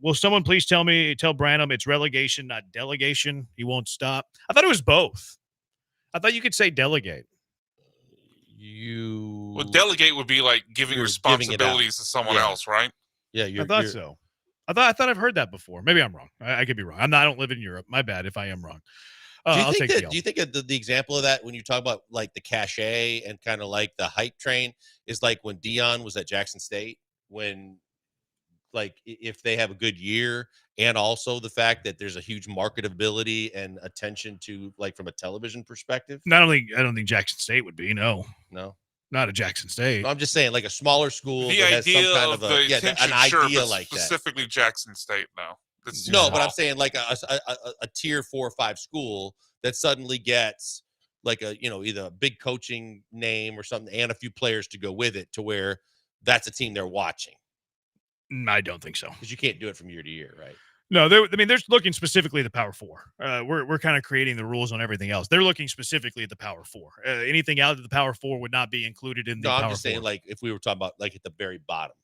Will someone please tell Branham it's relegation, not delegation? He won't stop. I thought it was both. I thought you could say delegate. Well, delegate would be like giving responsibilities to someone else, right? Yeah, I thought so. I thought I've heard that before. Maybe I'm wrong. I could be wrong. I don't live in Europe. My bad if I am wrong. Do I'll take you think the example of that when you talk about like the cachet and kind of like the hype train is like when Dion was at Jackson State, when like if they have a good year and also the fact that there's a huge marketability and attention to like from a television perspective? I don't think Jackson State would be. No. Not at Jackson State. I'm just saying like a smaller school The that has some idea kind of of the an attention, idea sure, but like that. specifically Jackson State, no. No, but I'm saying like a tier 4 or 5 school that suddenly gets like a, either a big coaching name or something and a few players to go with it to where that's a team they're watching. I don't think so. Because you can't do it from year to year, right? No, they're looking specifically at the Power 4. We're kind of creating the rules on everything else. They're looking specifically at the Power 4. Anything out of the Power 4 would not be included in the No, Power 4. I'm just saying like if we were talking about like at the very bottom,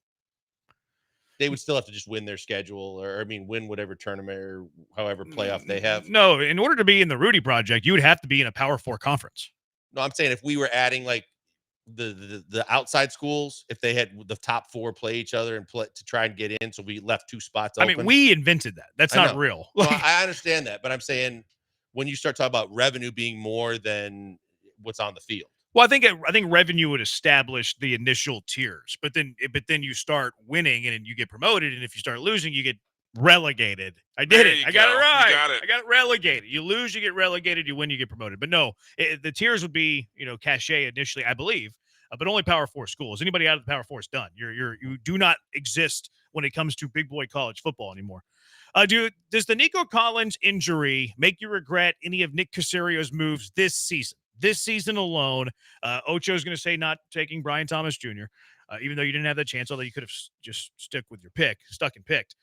they would still have to just win their schedule or win whatever tournament or however playoff they have. No, in order to be in the Rudy Project, you would have to be in a Power 4 conference. No, I'm saying if we were adding like the outside schools, if they had the top 4 play each other and play to try and get in, so we left 2 spots open. I mean, we invented that. That's not real. No, I understand that, but I'm saying when you start talking about revenue being more than what's on the field. Well, I think revenue would establish the initial tiers, but then you start winning and you get promoted, and if you start losing, you get relegated. I did it. I got it right. I got it relegated. You lose, you get relegated. You win, you get promoted. But no, the tiers would be cachet initially, I believe, but only Power 4 schools. Anybody out of the Power 4 is done. You do not exist when it comes to big boy college football anymore. Does the Nico Collins injury make you regret any of Nick Casario's moves this season? This season alone, Ocho's going to say not taking Brian Thomas Jr., even though you didn't have that chance, although you could have just stuck and picked.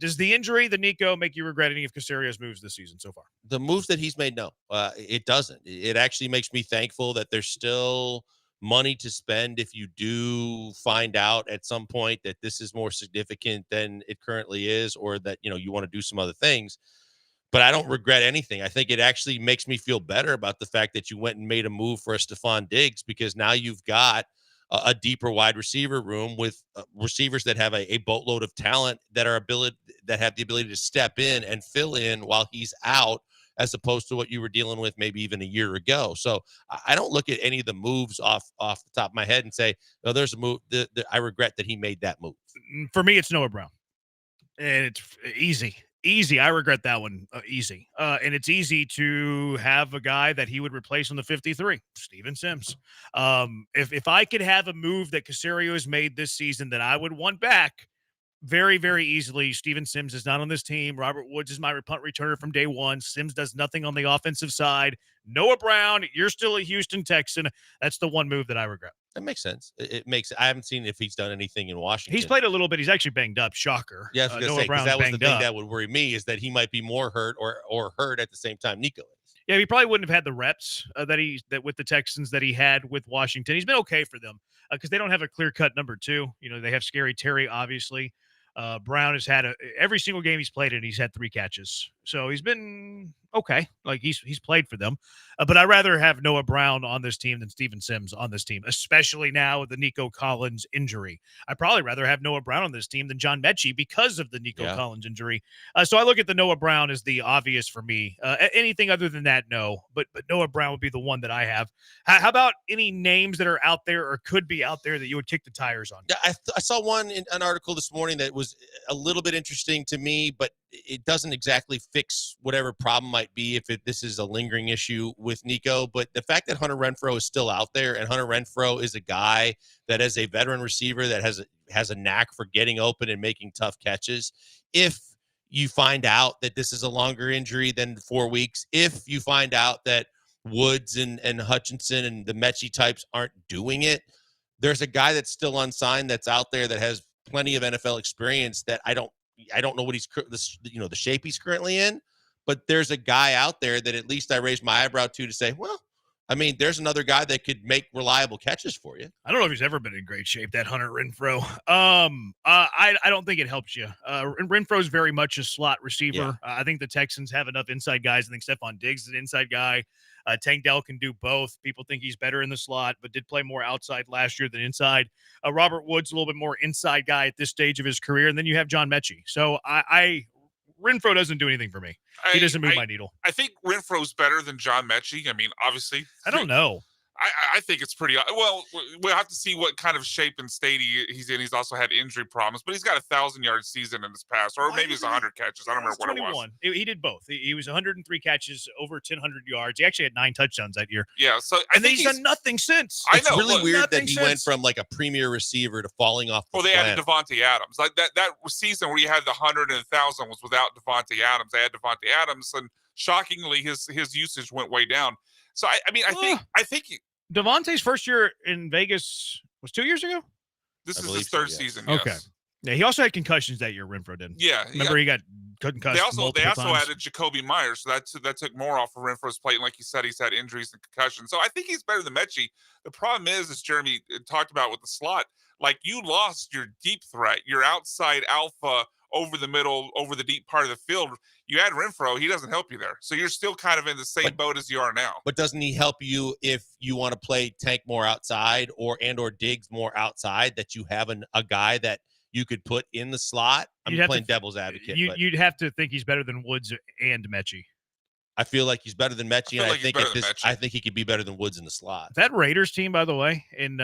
Does the injury, the Nico, make you regret any of Casario's moves this season so far? The moves that he's made, no, it doesn't. It actually makes me thankful that there's still money to spend if you do find out at some point that this is more significant than it currently is, or that, you want to do some other things. But I don't regret anything. I think it actually makes me feel better about the fact that you went and made a move for a Stephon Diggs, because now you've got a deeper wide receiver room with receivers that have a boatload of talent that have the ability to step in and fill in while he's out, as opposed to what you were dealing with maybe even a year ago. So I don't look at any of the moves off the top of my head and say, "Oh, there's a move." I regret that he made that move. For me, it's Noah Brown, and it's easy. Easy. I regret that one. Easy. And it's easy to have a guy that he would replace on the 53, Steven Sims. If I could have a move that Casario has made this season that I would want back very, very easily, Steven Sims is not on this team. Robert Woods is my punt returner from day one. Sims does nothing on the offensive side. Noah Brown, you're still a Houston Texan. That's the one move that I regret. That makes sense. I haven't seen if he's done anything in Washington. He's played a little bit. He's actually banged up. Shocker. Yeah, I was going to say, because that was the thing that would worry me, is that he might be more hurt or hurt at the same time Nico is. Yeah, he probably wouldn't have had the reps that with the Texans that he had with Washington. He's been okay for them because they don't have a clear-cut number 2. They have Scary Terry, obviously. Brown has had every single game he's played in, he's had 3 catches. So he's been okay. Like he's played for them. But I'd rather have Noah Brown on this team than Steven Sims on this team, especially now with the Nico Collins injury. I'd probably rather have Noah Brown on this team than John Mechie because of the Nico Collins injury. So I look at the Noah Brown as the obvious for me. Anything other than that, no. But Noah Brown would be the one that I have. How about any names that are out there or could be out there that you would kick the tires on? Yeah, I saw an article this morning that was a little bit interesting to me, but it doesn't exactly fix whatever problem might be if this is a lingering issue with Nico. But the fact that Hunter Renfrow is still out there, and Hunter Renfrow is a guy that is a veteran receiver that has a knack for getting open and making tough catches. If you find out that this is a longer injury than 4 weeks, if you find out that Woods and Hutchinson and the Mechie types aren't doing it, there's a guy that's still unsigned that's out there that has plenty of NFL experience that I don't know what the shape he's currently in, but there's a guy out there that at least I raised my eyebrow to say, well, I mean, there's another guy that could make reliable catches for you. I don't know if he's ever been in great shape, that Hunter Renfrow. I don't think it helps you. Renfro's very much a slot receiver. Yeah. I think the Texans have enough inside guys. I think Stephon Diggs is an inside guy. Tank Dell can do both. People think he's better in the slot, but did play more outside last year than inside. Robert Woods, a little bit more inside guy at this stage of his career. And then you have John Mechie. So Renfrow doesn't do anything for me. He doesn't move my needle. I think Renfro's better than John Mechie. I mean, obviously. I don't know. I think it's pretty well. We'll have to see what kind of shape and state he's in. He's also had injury problems, but he's got 1,000-yard season in his past, or maybe it's 100 catches. I don't remember what it was. He did both. He was 103 catches, over 1,000 yards. He actually had 9 touchdowns that year. Yeah, so and then he's done nothing since. It's really weird that he went from like a premier receiver to falling off. Well, they added Devontae Adams. Like that season where you had the 100 and 1,000 was without Devontae Adams. They had Devontae Adams, and shockingly, his usage went way down. So I think. Devontae's first year in Vegas was 2 years ago? This is his third season, Okay. yes. Yeah, he also had concussions that year, Renfrow did. Yeah. Remember he got concussed They also multiple times. added Jacoby Myers, so that took more off of Renfrow's plate. And like you said, he's had injuries and concussions. So I think he's better than Mechie. The problem is, as Jeremy talked about with the slot, like you lost your deep threat, your outside alpha over the middle, over the deep part of the field. You add Renfrow, he doesn't help you there. So you're still kind of in the same boat as you are now. But doesn't he help you if you want to play Tank more outside or Diggs more outside, that you have a guy that you could put in the slot? I'm playing devil's advocate. You'd have to think he's better than Woods and Mechie. I feel like he's better than Mechie, and I think he could be better than Woods in the slot. That Raiders team, by the way, in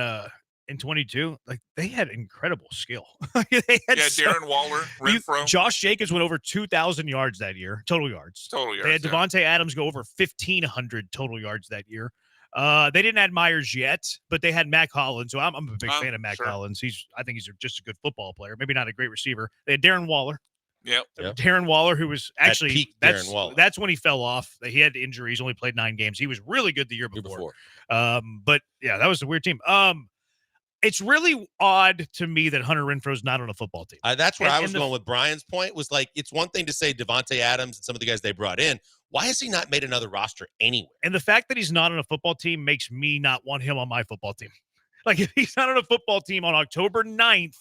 22, like they had incredible skill. Darren Waller, Renfrow. Josh Jacobs went over 2,000 yards that year, total yards. They had Devontae Adams go over 1,500 total yards that year. They didn't add Myers yet, but they had Mac Hollins. So I'm a big fan of Mac Hollins. I think he's just a good football player, maybe not a great receiver. They had Darren Waller. Yep. Darren Waller, who was actually Darren Waller. That's when he fell off. He had injuries, only played 9 games. He was really good the year before. But yeah, that was a weird team. It's really odd to me that Hunter Renfrow's not on a football team. That's where I was going with Brian's point. Was like, it's one thing to say Devontae Adams and some of the guys they brought in. Why has he not made another roster anywhere? And the fact that he's not on a football team makes me not want him on my football team. Like, if he's not on a football team on October 9th,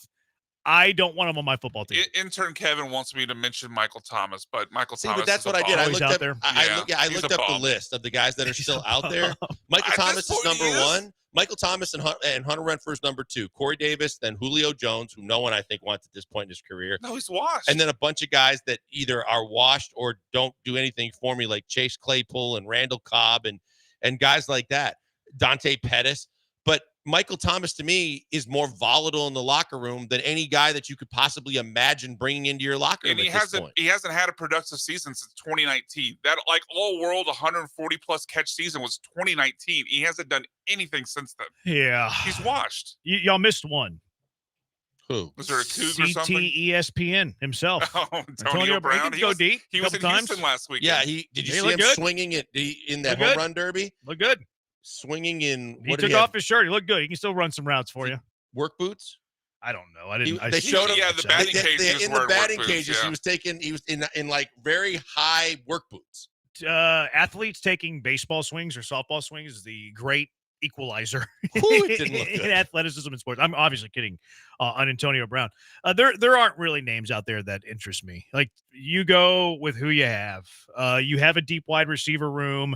I don't want him on my football team. Intern Kevin wants me to mention Michael Thomas, but Thomas. But that's what I did. I looked up. I looked up the list list of the guys that are still out there. Michael Thomas is number 1. Michael Thomas and Hunter Renfrow is number 2. Corey Davis, then Julio Jones, who no one I think wants at this point in his career. No, he's washed. And then a bunch of guys that either are washed or don't do anything for me, like Chase Claypool and Randall Cobb and guys like that. Dante Pettis. But Michael Thomas, to me, is more volatile in the locker room than any guy that you could possibly imagine bringing into your locker room. And he hasn't had a productive season since 2019. That like all world 140 plus catch season was 2019. He hasn't done anything since then. Yeah, he's washed. Y'all missed one. Who was there? A Cougar or something? ESPN himself. Antonio Brown. He could go deep. He was in Houston last week. Yeah, did you see him swinging it in that home run derby? Look good. Swinging in. He took off his shirt. He looked good. He can still run some routes for you. Work boots? I don't know. I didn't. They showed him. Yeah, the batting cages. In the batting cages, he was in like very high work boots. Athletes taking baseball swings or softball swings is the great equalizer it didn't look good. in athleticism and sports. I'm obviously kidding on Antonio Brown. There aren't really names out there that interest me. Like, you go with who you have. You have a deep wide receiver room.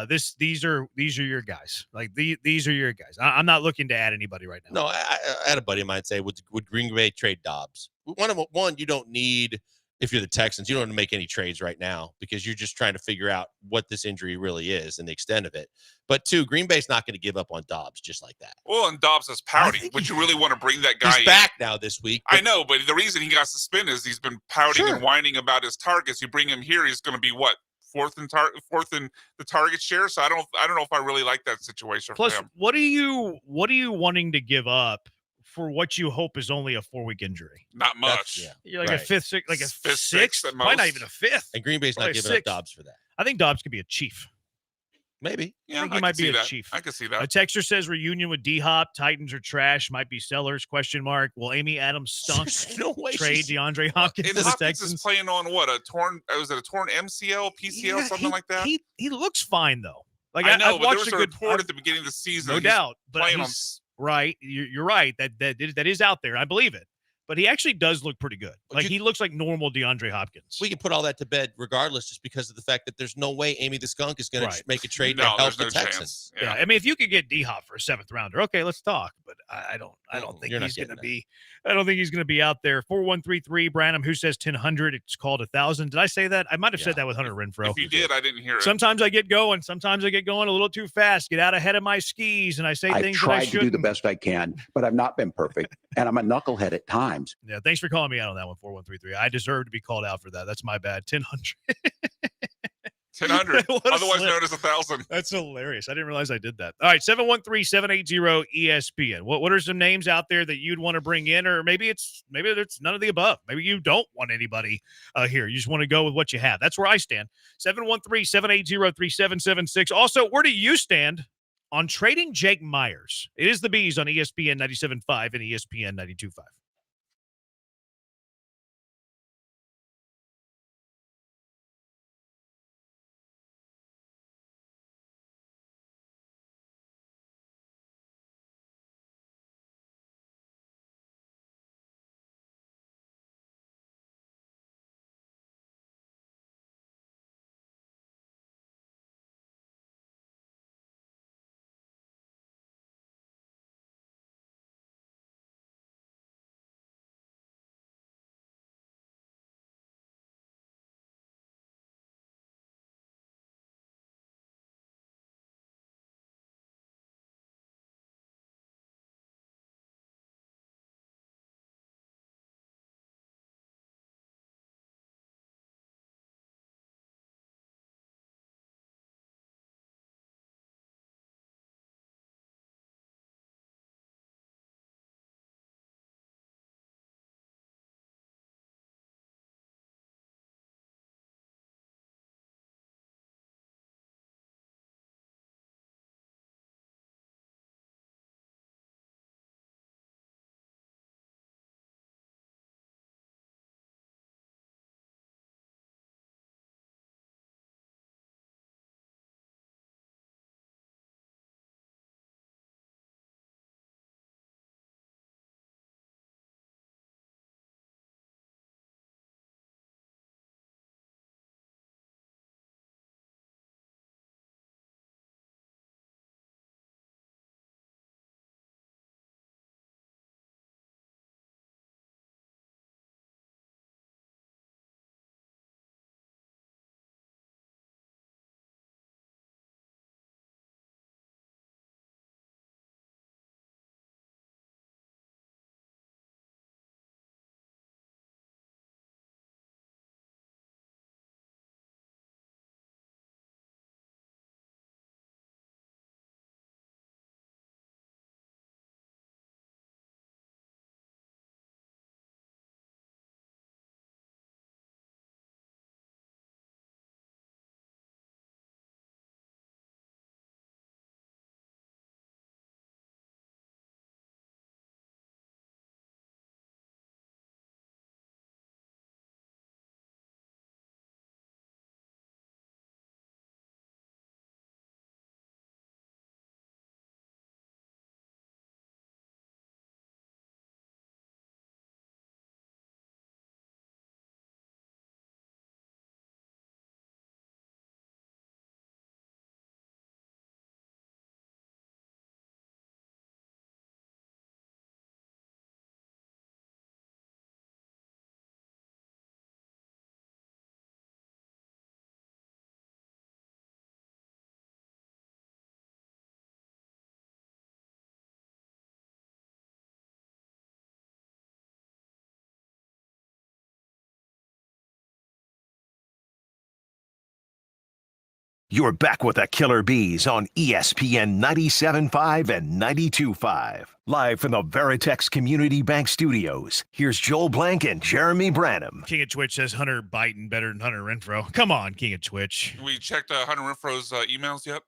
These are your guys. Like, these are your guys. I'm not looking to add anybody right now. No, I had a buddy of mine say, would Green Bay trade Dobbs? One, you don't need, if you're the Texans, you don't want to make any trades right now because you're just trying to figure out what this injury really is and the extent of it. But two, Green Bay's not going to give up on Dobbs just like that. Well, and Dobbs is pouting. Would you really want to bring that guy He's back now this week. I know, but the reason he got suspended is he's been pouting and whining about his targets. You bring him here, he's going to be what? Fourth in the target share. So I don't know if I really like that situation. Plus, for him. what are you wanting to give up for what you hope is only a 4-week injury? Not much. You're like a fifth, like a sixth, at probably not most. even a fifth. And Green Bay's Probably not giving sixth. up Dobbs for that. I think Dobbs could be a chief. Maybe. Yeah, I think he might be a chief. I can see A that. texter says reunion with D-Hop. Titans are trash. Might be sellers? Question mark. Will Amy Adams stunk? There's no way Trade she's- DeAndre Hopkins And to the Hopkins Texans. is playing on what? A torn MCL, PCL, something like that? He looks fine though. Like, I know, I've but there watched was a a good report at the beginning of the season. no that he's doubt, but playing on he's right. You're right. That is out there. I believe it. But he actually does look pretty good. Like, he looks like normal DeAndre Hopkins. We can put all that to bed regardless, just because of the fact that there's no way Amy the Skunk is going to make a trade to No, help there's the no Texans. chance. Yeah, I mean, if you could get D-Hop for a 7th rounder, okay, let's talk. But I don't think you're not he's going to getting be. I don't think he's going to be out there. 4133 Branham, who says 1000? It's called 1000. Did I say that? I might have said that with Hunter Renfro. If you did, I didn't hear it. Sometimes I get going. Sometimes I get going a little too fast. Get out ahead of my skis, and I say I've things that I tried to do the shouldn't. best I can, but I've not been perfect, and I'm a knucklehead at times. Yeah, thanks for calling me out on that one, 4133. I deserve to be called out for that. That's my bad. 1000. 1000, What a otherwise slip. known as 1000. That's hilarious. I didn't realize I did that. All right, 713-780-ESPN. What are some names out there that you'd want to bring in? Or maybe it's none of the above. Maybe you don't want anybody here. You just want to go with what you have. That's where I stand. 713-780-3776. Also, where do you stand on trading Jake Myers? It is the Bees on ESPN 97.5 and ESPN 92.5. You're back with the Killer Bees on ESPN 97.5 and 92.5. Live from the Veritex Community Bank Studios, here's Joel Blank and Jeremy Branham. King of Twitch says Hunter Biden better than Hunter Renfro. Come on, King of Twitch. We checked Hunter Renfro's emails yet?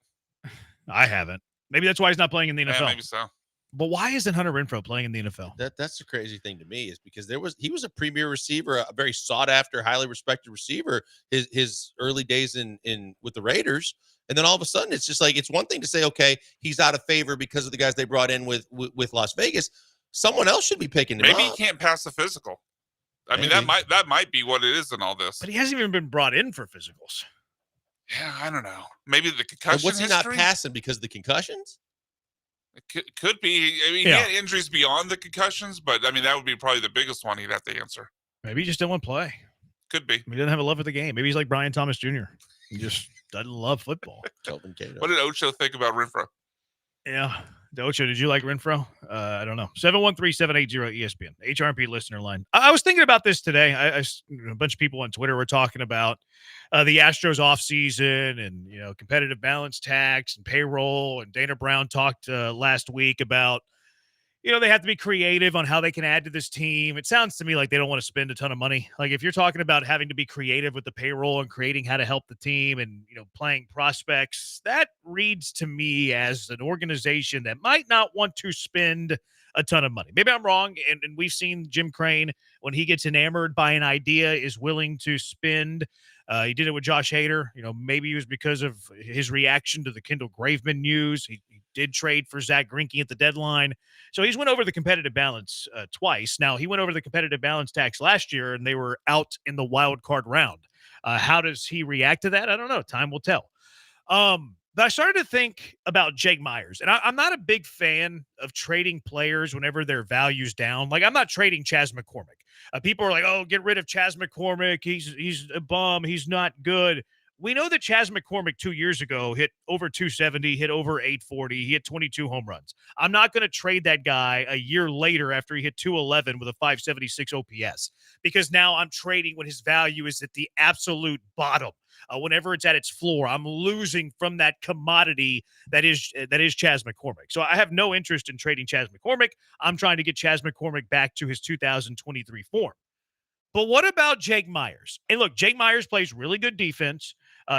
I haven't. Maybe that's why he's not playing in the NFL. Yeah, maybe so. But why isn't Hunter Renfro playing in the NFL? That's the crazy thing to me is because he was a premier receiver, a very sought after, highly respected receiver. His early days in with the Raiders, and then all of a sudden it's just like it's one thing to say, okay, he's out of favor because of the guys they brought in with Las Vegas. Someone else should be picking him Maybe up. he can't pass the physical. I mean, Maybe. that might be what it is in all this. But he hasn't even been brought in for physicals. Yeah, I don't know. Maybe the And concussion. what's he history? not passing because of the concussions? It could be. I mean, Yeah. he had injuries beyond the concussions, but I mean that would be probably the biggest one he'd have to answer. Maybe he just didn't want to play. Could be. He doesn't have a love for the game. Maybe he's like Brian Thomas Jr. He just doesn't love football. What did Ocho think about Renfro? Yeah. Ocho, did you like Renfro? I don't know. 713-780-ESPN, HRP listener line. I was thinking about this today. A bunch of people on Twitter were talking about the Astros offseason and, competitive balance tax and payroll. And Dana Brown talked last week about, they have to be creative on how they can add to this team. It sounds to me like they don't want to spend a ton of money. Like if you're talking about having to be creative with the payroll and creating how to help the team and, playing prospects, that reads to me as an organization that might not want to spend a ton of money. Maybe I'm wrong. And we've seen Jim Crane, when he gets enamored by an idea, is willing to spend. He did it with Josh Hader. Maybe it was because of his reaction to the Kendall Graveman news. He did trade for Zach Greinke at the deadline. So he's went over the competitive balance twice. Now, he went over the competitive balance tax last year, and they were out in the wild card round. How does he react to that? I don't know. Time will tell. But I started to think about Jake Myers, and I'm not a big fan of trading players whenever their value's down. Like, I'm not trading Chas McCormick. People are like, oh, get rid of Chas McCormick. He's a bum. He's not good. We know that Chas McCormick 2 years ago hit over 270, hit over 840. He hit 22 home runs. I'm not going to trade that guy a year later after he hit 211 with a 576 OPS because now I'm trading when his value is at the absolute bottom. Whenever it's at its floor, I'm losing from that commodity that is Chas McCormick. So I have no interest in trading Chas McCormick. I'm trying to get Chas McCormick back to his 2023 form. But what about Jake Myers? And look, Jake Myers plays really good defense.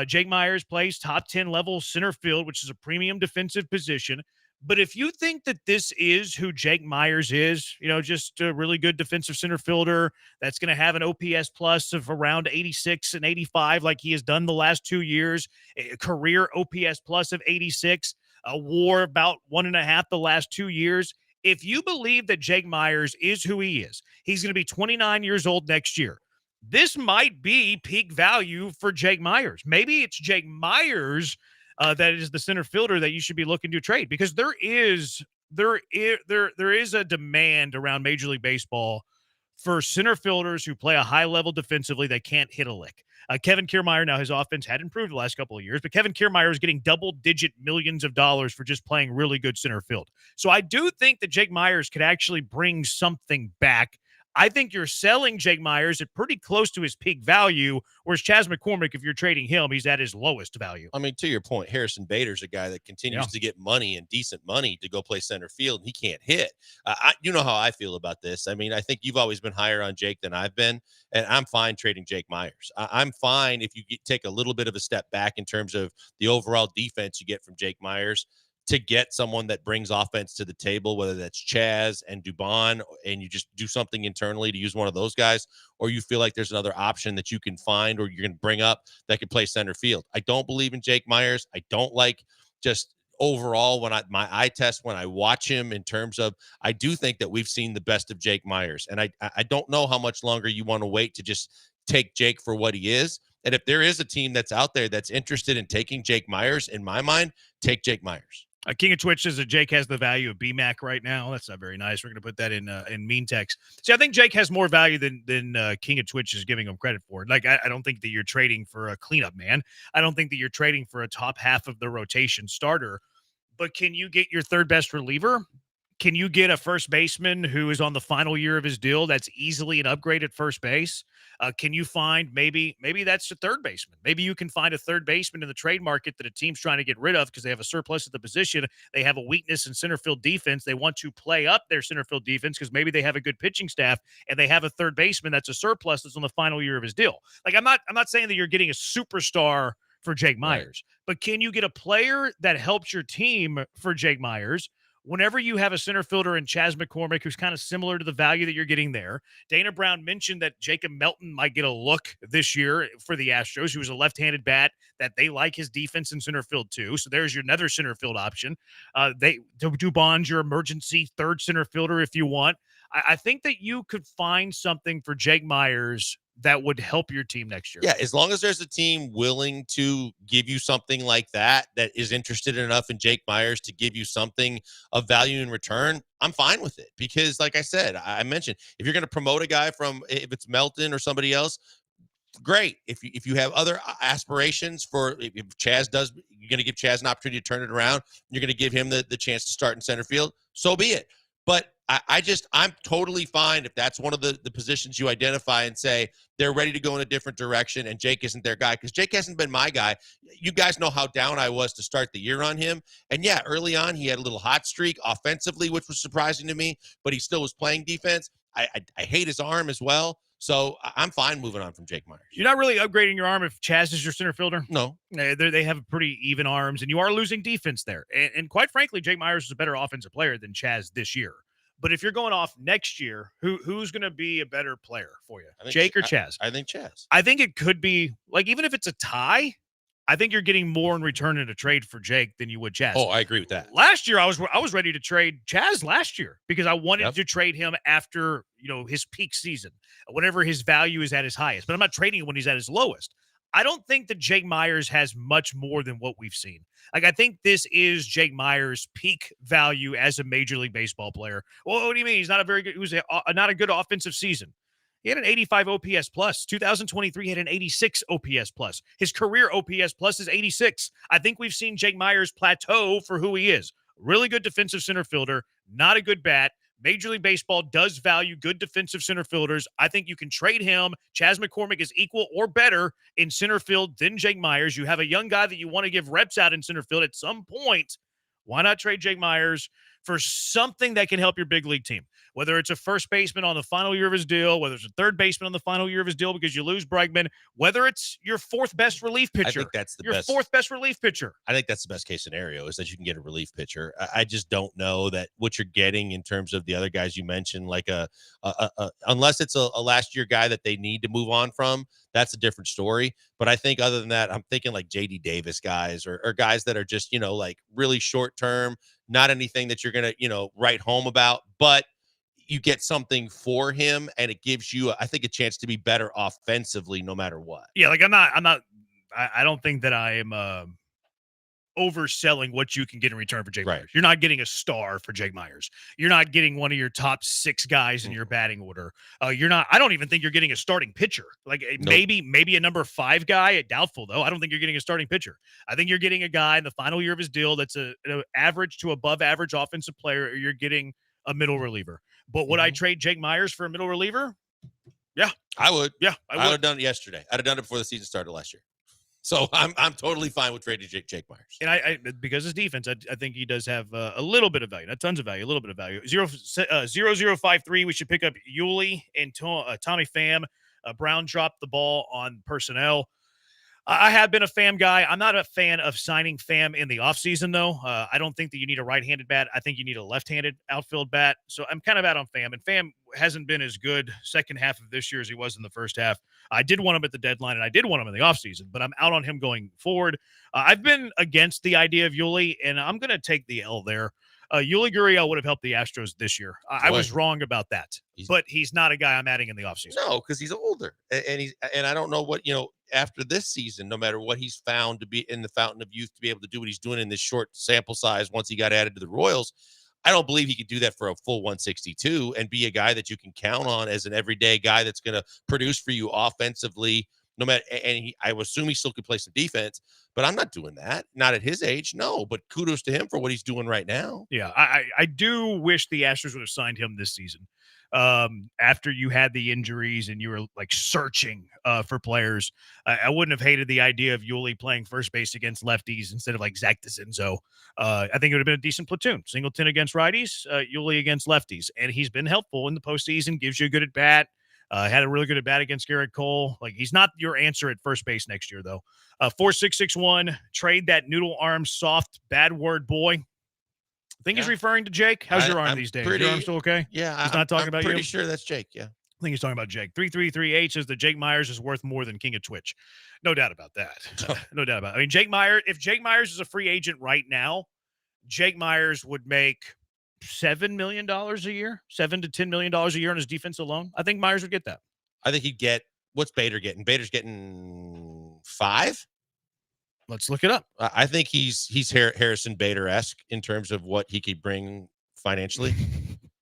Jake Myers plays top 10 level center field, which is a premium defensive position. But if you think that this is who Jake Myers is, just a really good defensive center fielder that's going to have an OPS plus of around 86 and 85 like he has done the last 2 years, a career OPS plus of 86, a WAR about 1.5 the last 2 years. If you believe that Jake Myers is who he is, he's going to be 29 years old next year. This might be peak value for Jake Myers. Maybe it's Jake Myers that is the center fielder that you should be looking to trade because there is a demand around Major League Baseball for center fielders who play a high level defensively that can't hit a lick. Kevin Kiermaier, now his offense had improved the last couple of years, but Kevin Kiermaier is getting double-digit millions of dollars for just playing really good center field. So I do think that Jake Myers could actually bring something back. I think you're selling Jake Myers at pretty close to his peak value, whereas Chas McCormick, if you're trading him, he's at his lowest value. I mean, to your point, Harrison Bader's a guy that continues to get money and decent money to go play center field, and he can't hit. You know how I feel about this. I mean, I think you've always been higher on Jake than I've been, and I'm fine trading Jake Myers. I'm fine if you take a little bit of a step back in terms of the overall defense you get from Jake Myers to get someone that brings offense to the table, whether that's Chas and Dubon, and you just do something internally to use one of those guys, or you feel like there's another option that you can find or you're going to bring up that could play center field. I don't believe in Jake Myers. I don't like just overall my eye test when I watch him in terms of, I do think that we've seen the best of Jake Myers. And I don't know how much longer you want to wait to just take Jake for what he is. And if there is a team that's out there that's interested in taking Jake Myers, in my mind, take Jake Myers. King of Twitch says that Jake has the value of BMAC right now. That's not very nice. We're going to put that in mean text. See, I think Jake has more value than King of Twitch is giving him credit for. Like, I don't think that you're trading for a cleanup man. I don't think that you're trading for a top half of the rotation starter. But can you get your third best reliever? Can you get a first baseman who is on the final year of his deal that's easily an upgrade at first base? Can you find maybe that's a third baseman? Maybe you can find a third baseman in the trade market that a team's trying to get rid of because they have a surplus at the position. They have a weakness in center field defense. They want to play up their center field defense because maybe they have a good pitching staff and they have a third baseman that's a surplus that's on the final year of his deal. Like I'm not saying that you're getting a superstar for Jake Myers, but can you get a player that helps your team for Jake Myers? Whenever you have a center fielder in Chas McCormick, who's kind of similar to the value that you're getting there, Dana Brown mentioned that Jacob Melton might get a look this year for the Astros, who's a left-handed bat, that they like his defense in center field too. So there's your another center field option. Dubon's your emergency third center fielder if you want. I think that you could find something for Jake Myers that would help your team next year. Yeah, as long as there's a team willing to give you something like that is interested enough in Jake Myers to give you something of value in return, I'm fine with it. Because like I said, I mentioned, if you're going to promote a guy from, if it's Melton or somebody else, great. If you have other aspirations for, if Chas does, you're going to give Chas an opportunity to turn it around, you're going to give him the chance to start in center field, so be it. But I'm totally fine if that's one of the positions you identify and say they're ready to go in a different direction and Jake isn't their guy, because Jake hasn't been my guy. You guys know how down I was to start the year on him. And yeah, early on he had a little hot streak offensively, which was surprising to me, but he still was playing defense. I hate his arm as well. So I'm fine moving on from Jake Myers. You're not really upgrading your arm if Chas is your center fielder? No. They have pretty even arms, and you are losing defense there. And quite frankly, Jake Myers is a better offensive player than Chas this year. But if you're going off next year, who's going to be a better player for you, Jake or Chas? I think Chas. I think it could be, like, even if it's a tie, I think you're getting more in return in a trade for Jake than you would Chas. Oh, I agree with that. Last year, I was ready to trade Chas last year because I wanted to trade him after, his peak season, whenever his value is at his highest. But I'm not trading him when he's at his lowest. I don't think that Jake Myers has much more than what we've seen. Like, I think this is Jake Myers' peak value as a Major League Baseball player. Well, what do you mean? He's not a very good, he was not a good offensive season. He had an 85 OPS plus. 2023 had an 86 OPS plus. His career OPS plus is 86. I think we've seen Jake Myers plateau for who he is. Really good defensive center fielder, not a good bat. Major League Baseball does value good defensive center fielders. I think you can trade him. Chas McCormick is equal or better in center field than Jake Myers. You have a young guy that you want to give reps out in center field at some point. Why not trade Jake Myers for something that can help your big league team? Whether it's a first baseman on the final year of his deal, whether it's a third baseman on the final year of his deal because you lose Bregman, whether it's your fourth best relief pitcher. I think that's your fourth best relief pitcher. I think that's the best case scenario, is that you can get a relief pitcher. I just don't know that what you're getting in terms of the other guys you mentioned, like unless it's a last year guy that they need to move on from, that's a different story. But I think other than that, I'm thinking like JD Davis guys or guys that are just, like really short term, not anything that you're going to, write home about, but you get something for him and it gives you, I think, a chance to be better offensively no matter what. Yeah. Like I don't think that I am overselling what you can get in return for Jake Myers. You're not getting a star for Jake Myers. You're not getting one of your top 6 guys in your batting order. I don't even think you're getting a starting pitcher. Like maybe a number 5 guy. Doubtful though. I don't think you're getting a starting pitcher. I think you're getting a guy in the final year of his deal that's an average to above average offensive player, or you're getting a middle reliever. But would I trade Jake Myers for a middle reliever? Yeah, I would. Yeah, I would have done it yesterday. I'd have done it before the season started last year. So I'm totally fine with trading Jake Myers. And I because his defense, I think he does have a little bit of value, not tons of value, a little bit of value. 0053. We should pick up Yuli and Tommy Pham. Brown dropped the ball on personnel. I have been a Pham guy. I'm not a fan of signing Pham in the offseason, though. I don't think that you need a right-handed bat. I think you need a left-handed outfield bat. So I'm kind of out on Pham. And Pham hasn't been as good second half of this year as he was in the first half. I did want him at the deadline, and I did want him in the offseason, but I'm out on him going forward. I've been against the idea of Yuli, and I'm going to take the L there. Yuli Gurriel would have helped the Astros this year. I was wrong about that, but he's not a guy I'm adding in the offseason. No, because he's older, and I don't know what, after this season, no matter what he's found to be in the fountain of youth, to be able to do what he's doing in this short sample size once he got added to the Royals, I don't believe he could do that for a full 162 and be a guy that you can count on as an everyday guy that's going to produce for you offensively, no matter, and I would assume he still could play some defense, but I'm not doing that. Not at his age. No, but kudos to him for what he's doing right now. Yeah, I do wish the Astros would have signed him this season. After you had the injuries and you were like searching for players, I wouldn't have hated the idea of Yuli playing first base against lefties instead of like Zach DeCinzo. I think it would have been a decent platoon. Singleton against righties, Yuli against lefties, and he's been helpful in the postseason. Gives you a good at bat. Had a really good at bat against Garrett Cole. Like, he's not your answer at first base next year, though. 4661, trade that noodle arm soft bad word boy. I think he's referring to Jake. How's your arm these days? Your arm still okay? Yeah, He's not talking about you? I'm pretty sure that's Jake, yeah. I think he's talking about Jake. 3338 says that Jake Myers is worth more than King of Twitch. No doubt about that. No doubt about it. I mean, if Jake Myers is a free agent right now, Jake Myers would make $7 million a year, $7 to $10 million a year on his defense alone. I think Myers would get that. I think he'd get, what's Bader getting? Bader's getting 5? Let's look it up. I think he's Harrison Bader-esque in terms of what he could bring financially.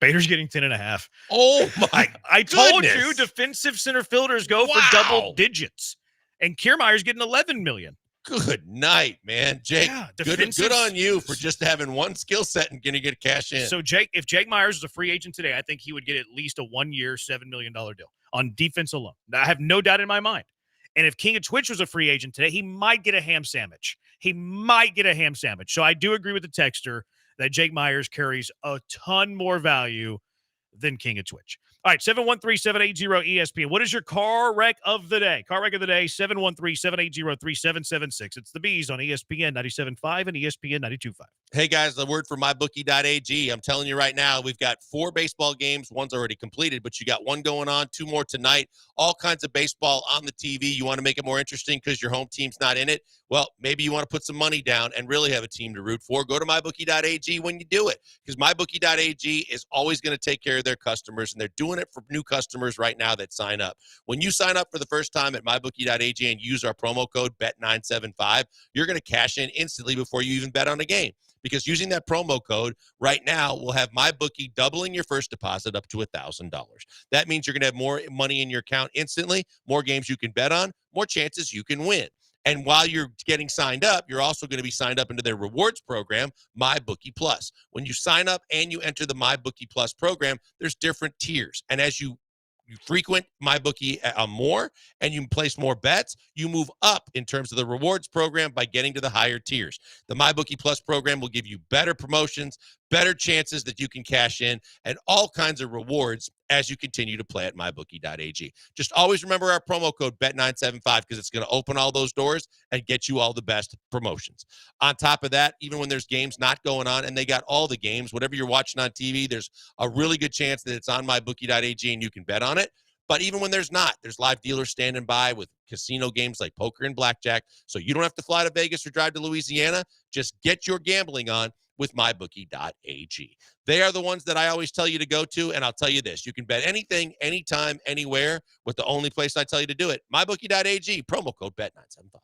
Bader's getting 10.5. Oh my! I told goodness. you defensive center fielders go for double digits, and Kiermaier's getting 11 million. Good night, man, Jake. Yeah, good on you for just having one skill set and gonna get cash in. So if Jake Myers is a free agent today, I think he would get at least a 1-year, $7 million deal on defense alone. I have no doubt in my mind. And if King of Twitch was a free agent today, he might get a ham sandwich. So I do agree with the texter that Jake Myers carries a ton more value than King of Twitch. All right, 713-780-ESPN. What is your car wreck of the day? Car wreck of the day, 713-780-3776. It's the Bees on ESPN 97.5 and ESPN 92.5. Hey, guys, the word for mybookie.ag. I'm telling you right now, we've got 4 baseball games. One's already completed, but you got one going on, 2 more tonight. All kinds of baseball on the TV. You want to make it more interesting because your home team's not in it? Well, maybe you want to put some money down and really have a team to root for. Go to mybookie.ag when you do it, because mybookie.ag is always going to take care of their customers, and they're doing it for new customers right now that sign up. When you sign up for the first time at mybookie.ag and use our promo code BET975, you're going to cash in instantly before you even bet on a game. Because using that promo code right now will have MyBookie doubling your first deposit up to $1,000. That means you're going to have more money in your account instantly, more games you can bet on, more chances you can win. And while you're getting signed up, you're also going to be signed up into their rewards program, MyBookie Plus. When you sign up and you enter the MyBookie Plus program, there's different tiers. And as you frequent MyBookie more and you place more bets, you move up in terms of the rewards program by getting to the higher tiers. The MyBookie Plus program will give you better promotions, better chances that you can cash in, and all kinds of rewards as you continue to play at mybookie.ag. Just always remember our promo code BET975 because it's going to open all those doors and get you all the best promotions. On top of that, even when there's games not going on, and they got all the games, whatever you're watching on TV, there's a really good chance that it's on mybookie.ag and you can bet on it. But even when there's not, there's live dealers standing by with casino games like poker and blackjack. So you don't have to fly to Vegas or drive to Louisiana. Just get your gambling on with mybookie.ag. They are the ones that I always tell you to go to, and I'll tell you this. You can bet anything, anytime, anywhere, with the only place I tell you to do it, mybookie.ag, promo code BET975.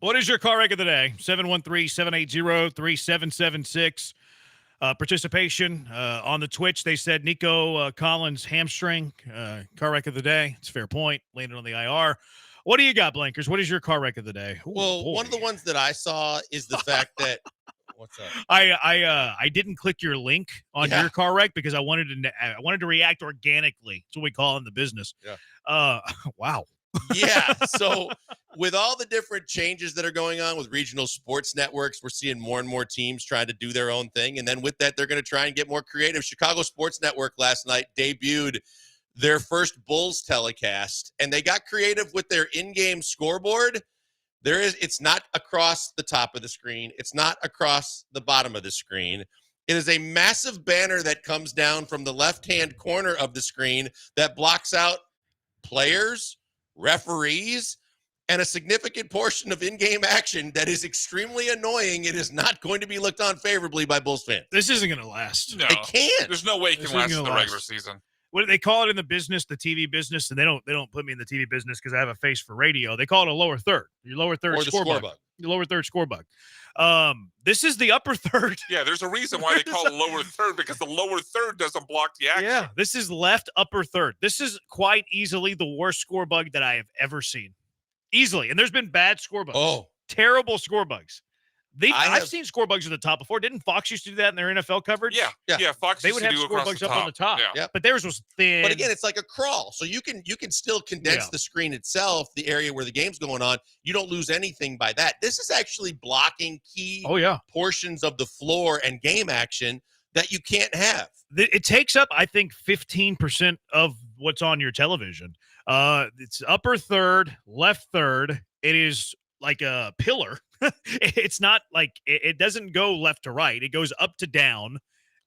What is your car wreck of the day? 713-780-3776. Participation on the Twitch. They said Nico Collins hamstring car wreck of the day. It's a fair point. Landed on the IR. What do you got, Blankers? What is your car wreck of the day? Ooh, well, boy. one of the ones that I saw is the fact that what's up? I didn't click your link on your car wreck because I wanted to react organically. That's what we call in the business. Yeah. Wow. Yeah. So with all the different changes that are going on with regional sports networks, we're seeing more and more teams trying to do their own thing. And then with that, they're going to try and get more creative. Chicago Sports Network last night debuted their first Bulls telecast, and they got creative with their in-game scoreboard. It's not across the top of the screen. It's not across the bottom of the screen. It is a massive banner that comes down from the left-hand corner of the screen that blocks out players, referees, and a significant portion of in-game action that is extremely annoying. It is not going to be looked on favorably by Bulls fans. This isn't going to last. No, it can't. There's no way it This can last isn't in the gonna regular last. season. What do they call it in the business, the TV business? And they don't put me in the TV business because I have a face for radio. They call it a lower third. Your lower third Or the score bug. bug. Your lower third score bug. This is the upper third. Yeah, there's a reason why they call it lower third, because the lower third doesn't block the action. Yeah, this is left upper third. This is quite easily the worst score bug that I have ever seen. Easily. And there's been bad score bugs. Oh. Terrible score bugs. I've seen score bugs at the top before. Didn't Fox used to do that in their NFL coverage? Yeah. Fox They used would to have do score across bugs the up on the top. Yeah. But theirs was thin. But again, it's like a crawl. So you can still condense the screen itself, the area where the game's going on. You don't lose anything by that. This is actually blocking key portions of the floor and game action that you can't have. It takes up, I think, 15% of what's on your television. It's upper third, left third. It is like a pillar. It's not like it doesn't go left to right. It goes up to down,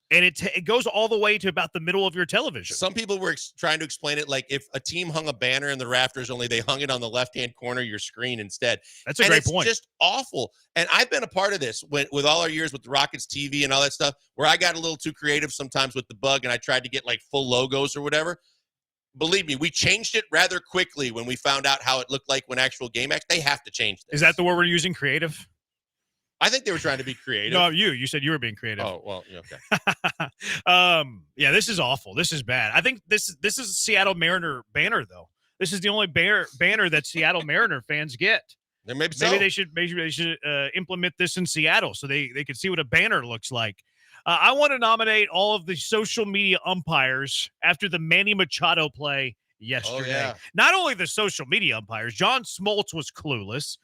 and it goes all the way to about the middle of your television. Some people were trying to explain it like if a team hung a banner in the rafters, only they hung it on the left-hand corner of your screen instead. That's a great point. It's just awful. And I've been a part of this with all our years with the Rockets TV and all that stuff, where I got a little too creative sometimes with the bug, and I tried to get like full logos or whatever. Believe me, we changed it rather quickly when we found out how it looked like when actual game action. They have to change this. Is that the word we're using, creative? I think they were trying to be creative. No, you said you were being creative. Oh, well, yeah, okay. Yeah, this is awful. This is bad. I think this is a Seattle Mariner banner, though. This is the only banner that Seattle Mariner fans get. Maybe they should implement this in Seattle so they could see what a banner looks like. I want to nominate all of the social media umpires after the Manny Machado play yesterday. Oh, yeah. Not only the social media umpires, John Smoltz was clueless.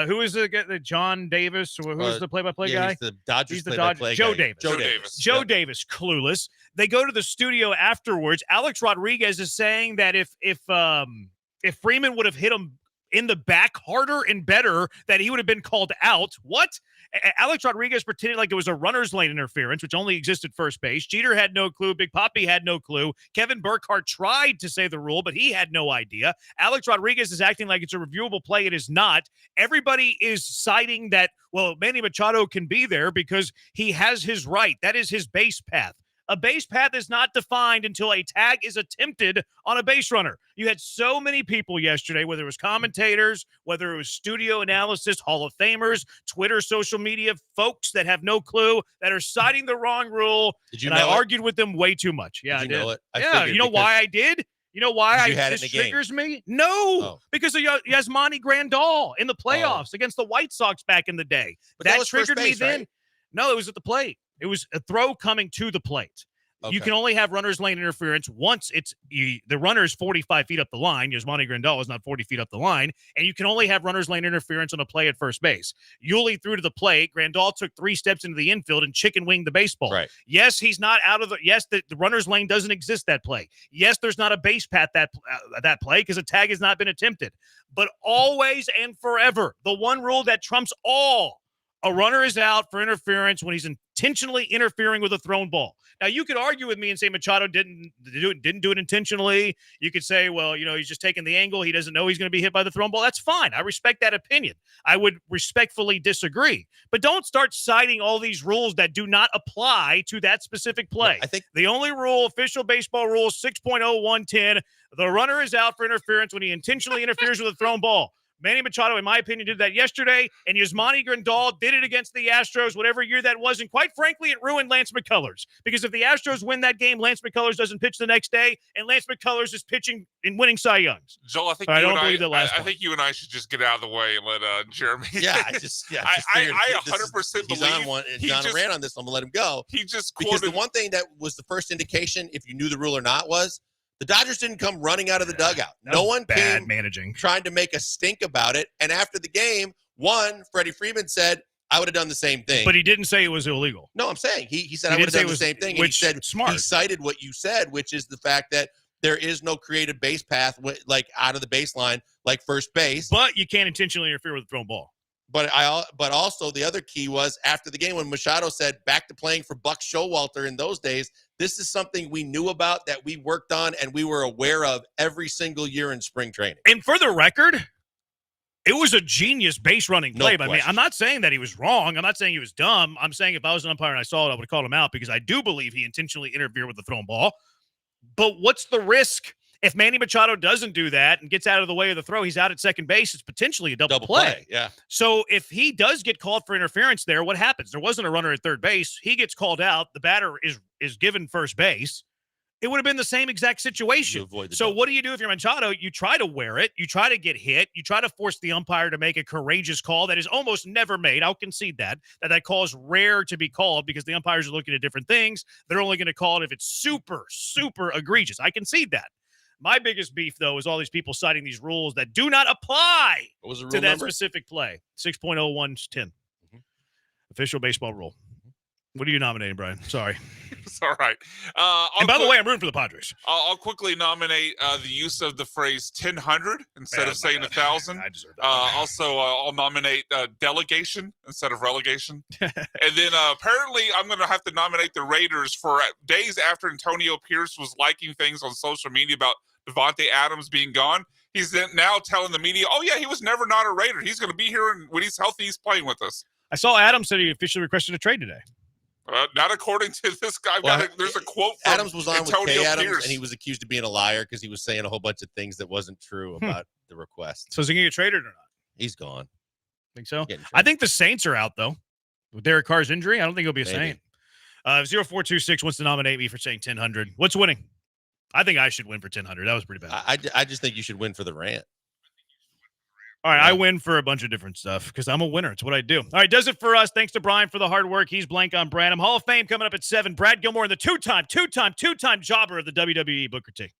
Who is the John Davis? Who is the play-by-play guy? He's the Dodgers He's the play-by-play Joe guy. Davis. Joe Joe Davis, clueless. They go to the studio afterwards. Alex Rodriguez is saying that if Freeman would have hit him in the back harder and better, that he would have been called out. What? Alex Rodriguez pretended like it was a runner's lane interference, which only existed first base. Jeter had no clue. Big Papi had no clue. Kevin Burkhardt tried to say the rule, but he had no idea. Alex Rodriguez is acting like it's a reviewable play. It is not. Everybody is citing that, well, Manny Machado can be there because he has his right. That is his base path. A base path is not defined until a tag is attempted on a base runner. You had so many people yesterday, whether it was commentators, whether it was studio analysis, Hall of Famers, Twitter, social media folks that have no clue, that are citing the wrong rule. Did you and know I it? argued with them way too much. Yeah, Did you I did. know it? I Yeah, figured you know why I did? You know why You had it in this the game. triggers me? No, because of Yasmani Grandal in the playoffs against the White Sox back in the day. But that was first triggered base, me then. right? No, it was at the plate. It was a throw coming to the plate. You Okay. can only have runner's lane interference once the runner is 45 feet up the line. Yasmani Grandal is not 40 feet up the line. And you can only have runner's lane interference on a play at first base. Yuli threw to the plate. Grandal took 3 steps into the infield and chicken winged the baseball. Right. Yes, he's not out of the runner's lane doesn't exist that play. Yes, there's not a base path that play because a tag has not been attempted. But always and forever, the one rule that trumps all, a runner is out for interference when he's intentionally interfering with a thrown ball. Now, you could argue with me and say Machado didn't do it intentionally. You could say, well, he's just taking the angle. He doesn't know he's going to be hit by the thrown ball. That's fine. I respect that opinion. I would respectfully disagree. But don't start citing all these rules that do not apply to that specific play. I think the only rule, official baseball rule 6.0110, the runner is out for interference when he intentionally interferes with a thrown ball. Manny Machado, in my opinion, did that yesterday, and Yasmani Grandal did it against the Astros, whatever year that was, and quite frankly, it ruined Lance McCullers. Because if the Astros win that game, Lance McCullers doesn't pitch the next day, and Lance McCullers is pitching and winning Cy Youngs. Joel, I think I you don't and believe that last I point. think you and I should just get out of the way and let Jeremy. I I 100% he's believe on one. He's on a rant on this. I'm gonna let him go. He just because quoted, the one thing that was the first indication, if you knew the rule or not, was the Dodgers didn't come running out of the dugout. No one came managing, trying to make a stink about it. And after the game, Freddie Freeman said, "I would have done the same thing." But he didn't say it was illegal. No, I'm saying he said I would have done the same thing. And he said smart. He cited what you said, which is the fact that there is no created base path like out of the baseline, like first base. But you can't intentionally interfere with a thrown ball. But also the other key was after the game when Machado said back to playing for Buck Showalter in those days. This is something we knew about, that we worked on, and we were aware of every single year in spring training. And for the record, it was a genius base running play by me. I'm not saying that he was wrong. I'm not saying he was dumb. I'm saying if I was an umpire and I saw it, I would have called him out because I do believe he intentionally interfered with the thrown ball. But what's the risk? If Manny Machado doesn't do that and gets out of the way of the throw, he's out at second base. It's potentially a double play. Yeah. So if he does get called for interference there, what happens? There wasn't a runner at third base. He gets called out. The batter is given first base. It would have been the same exact situation. So what do you do if you're Machado? You try to wear it. You try to get hit. You try to force the umpire to make a courageous call that is almost never made. I'll concede that call is rare to be called because the umpires are looking at different things. They're only going to call it if it's super, super egregious. I concede that. My biggest beef, though, is all these people citing these rules that do not apply to that specific play. 6.0110. Official baseball rule. What are you nominating, Brian? Sorry. It's all right. And by the way, I'm rooting for the Padres. I'll quickly nominate the use of the phrase 1,000 instead of saying 1,000. I deserve that. Also, I'll nominate delegation instead of relegation. And then apparently I'm going to have to nominate the Raiders for days after Antonio Pierce was liking things on social media about Devontae Adams being gone. He's then now telling the media, oh, yeah, he was never not a Raider. He's going to be here, and when he's healthy, he's playing with us. I saw Adams said he officially requested a trade today. Not according to this guy. There's a quote from Adams was on Antonio with Kay Adams, Pierce. and he was accused of being a liar because he was saying a whole bunch of things that wasn't true about the request. So is he going to get traded or not? He's gone. Think so? I think the Saints are out, though. With Derek Carr's injury, I don't think he'll be a Maybe. Saint. 0426 wants to nominate me for saying 1,000. What's winning? I think I should win for 1,000. That was pretty bad. I just think you should win for the rant. All right, I win for a bunch of different stuff because I'm a winner. It's what I do. All right, does it for us. Thanks to Brian for the hard work. He's blank on Branham. Hall of Fame coming up at 7. Brad Gilmore and the two-time jobber of the WWE, Booker T.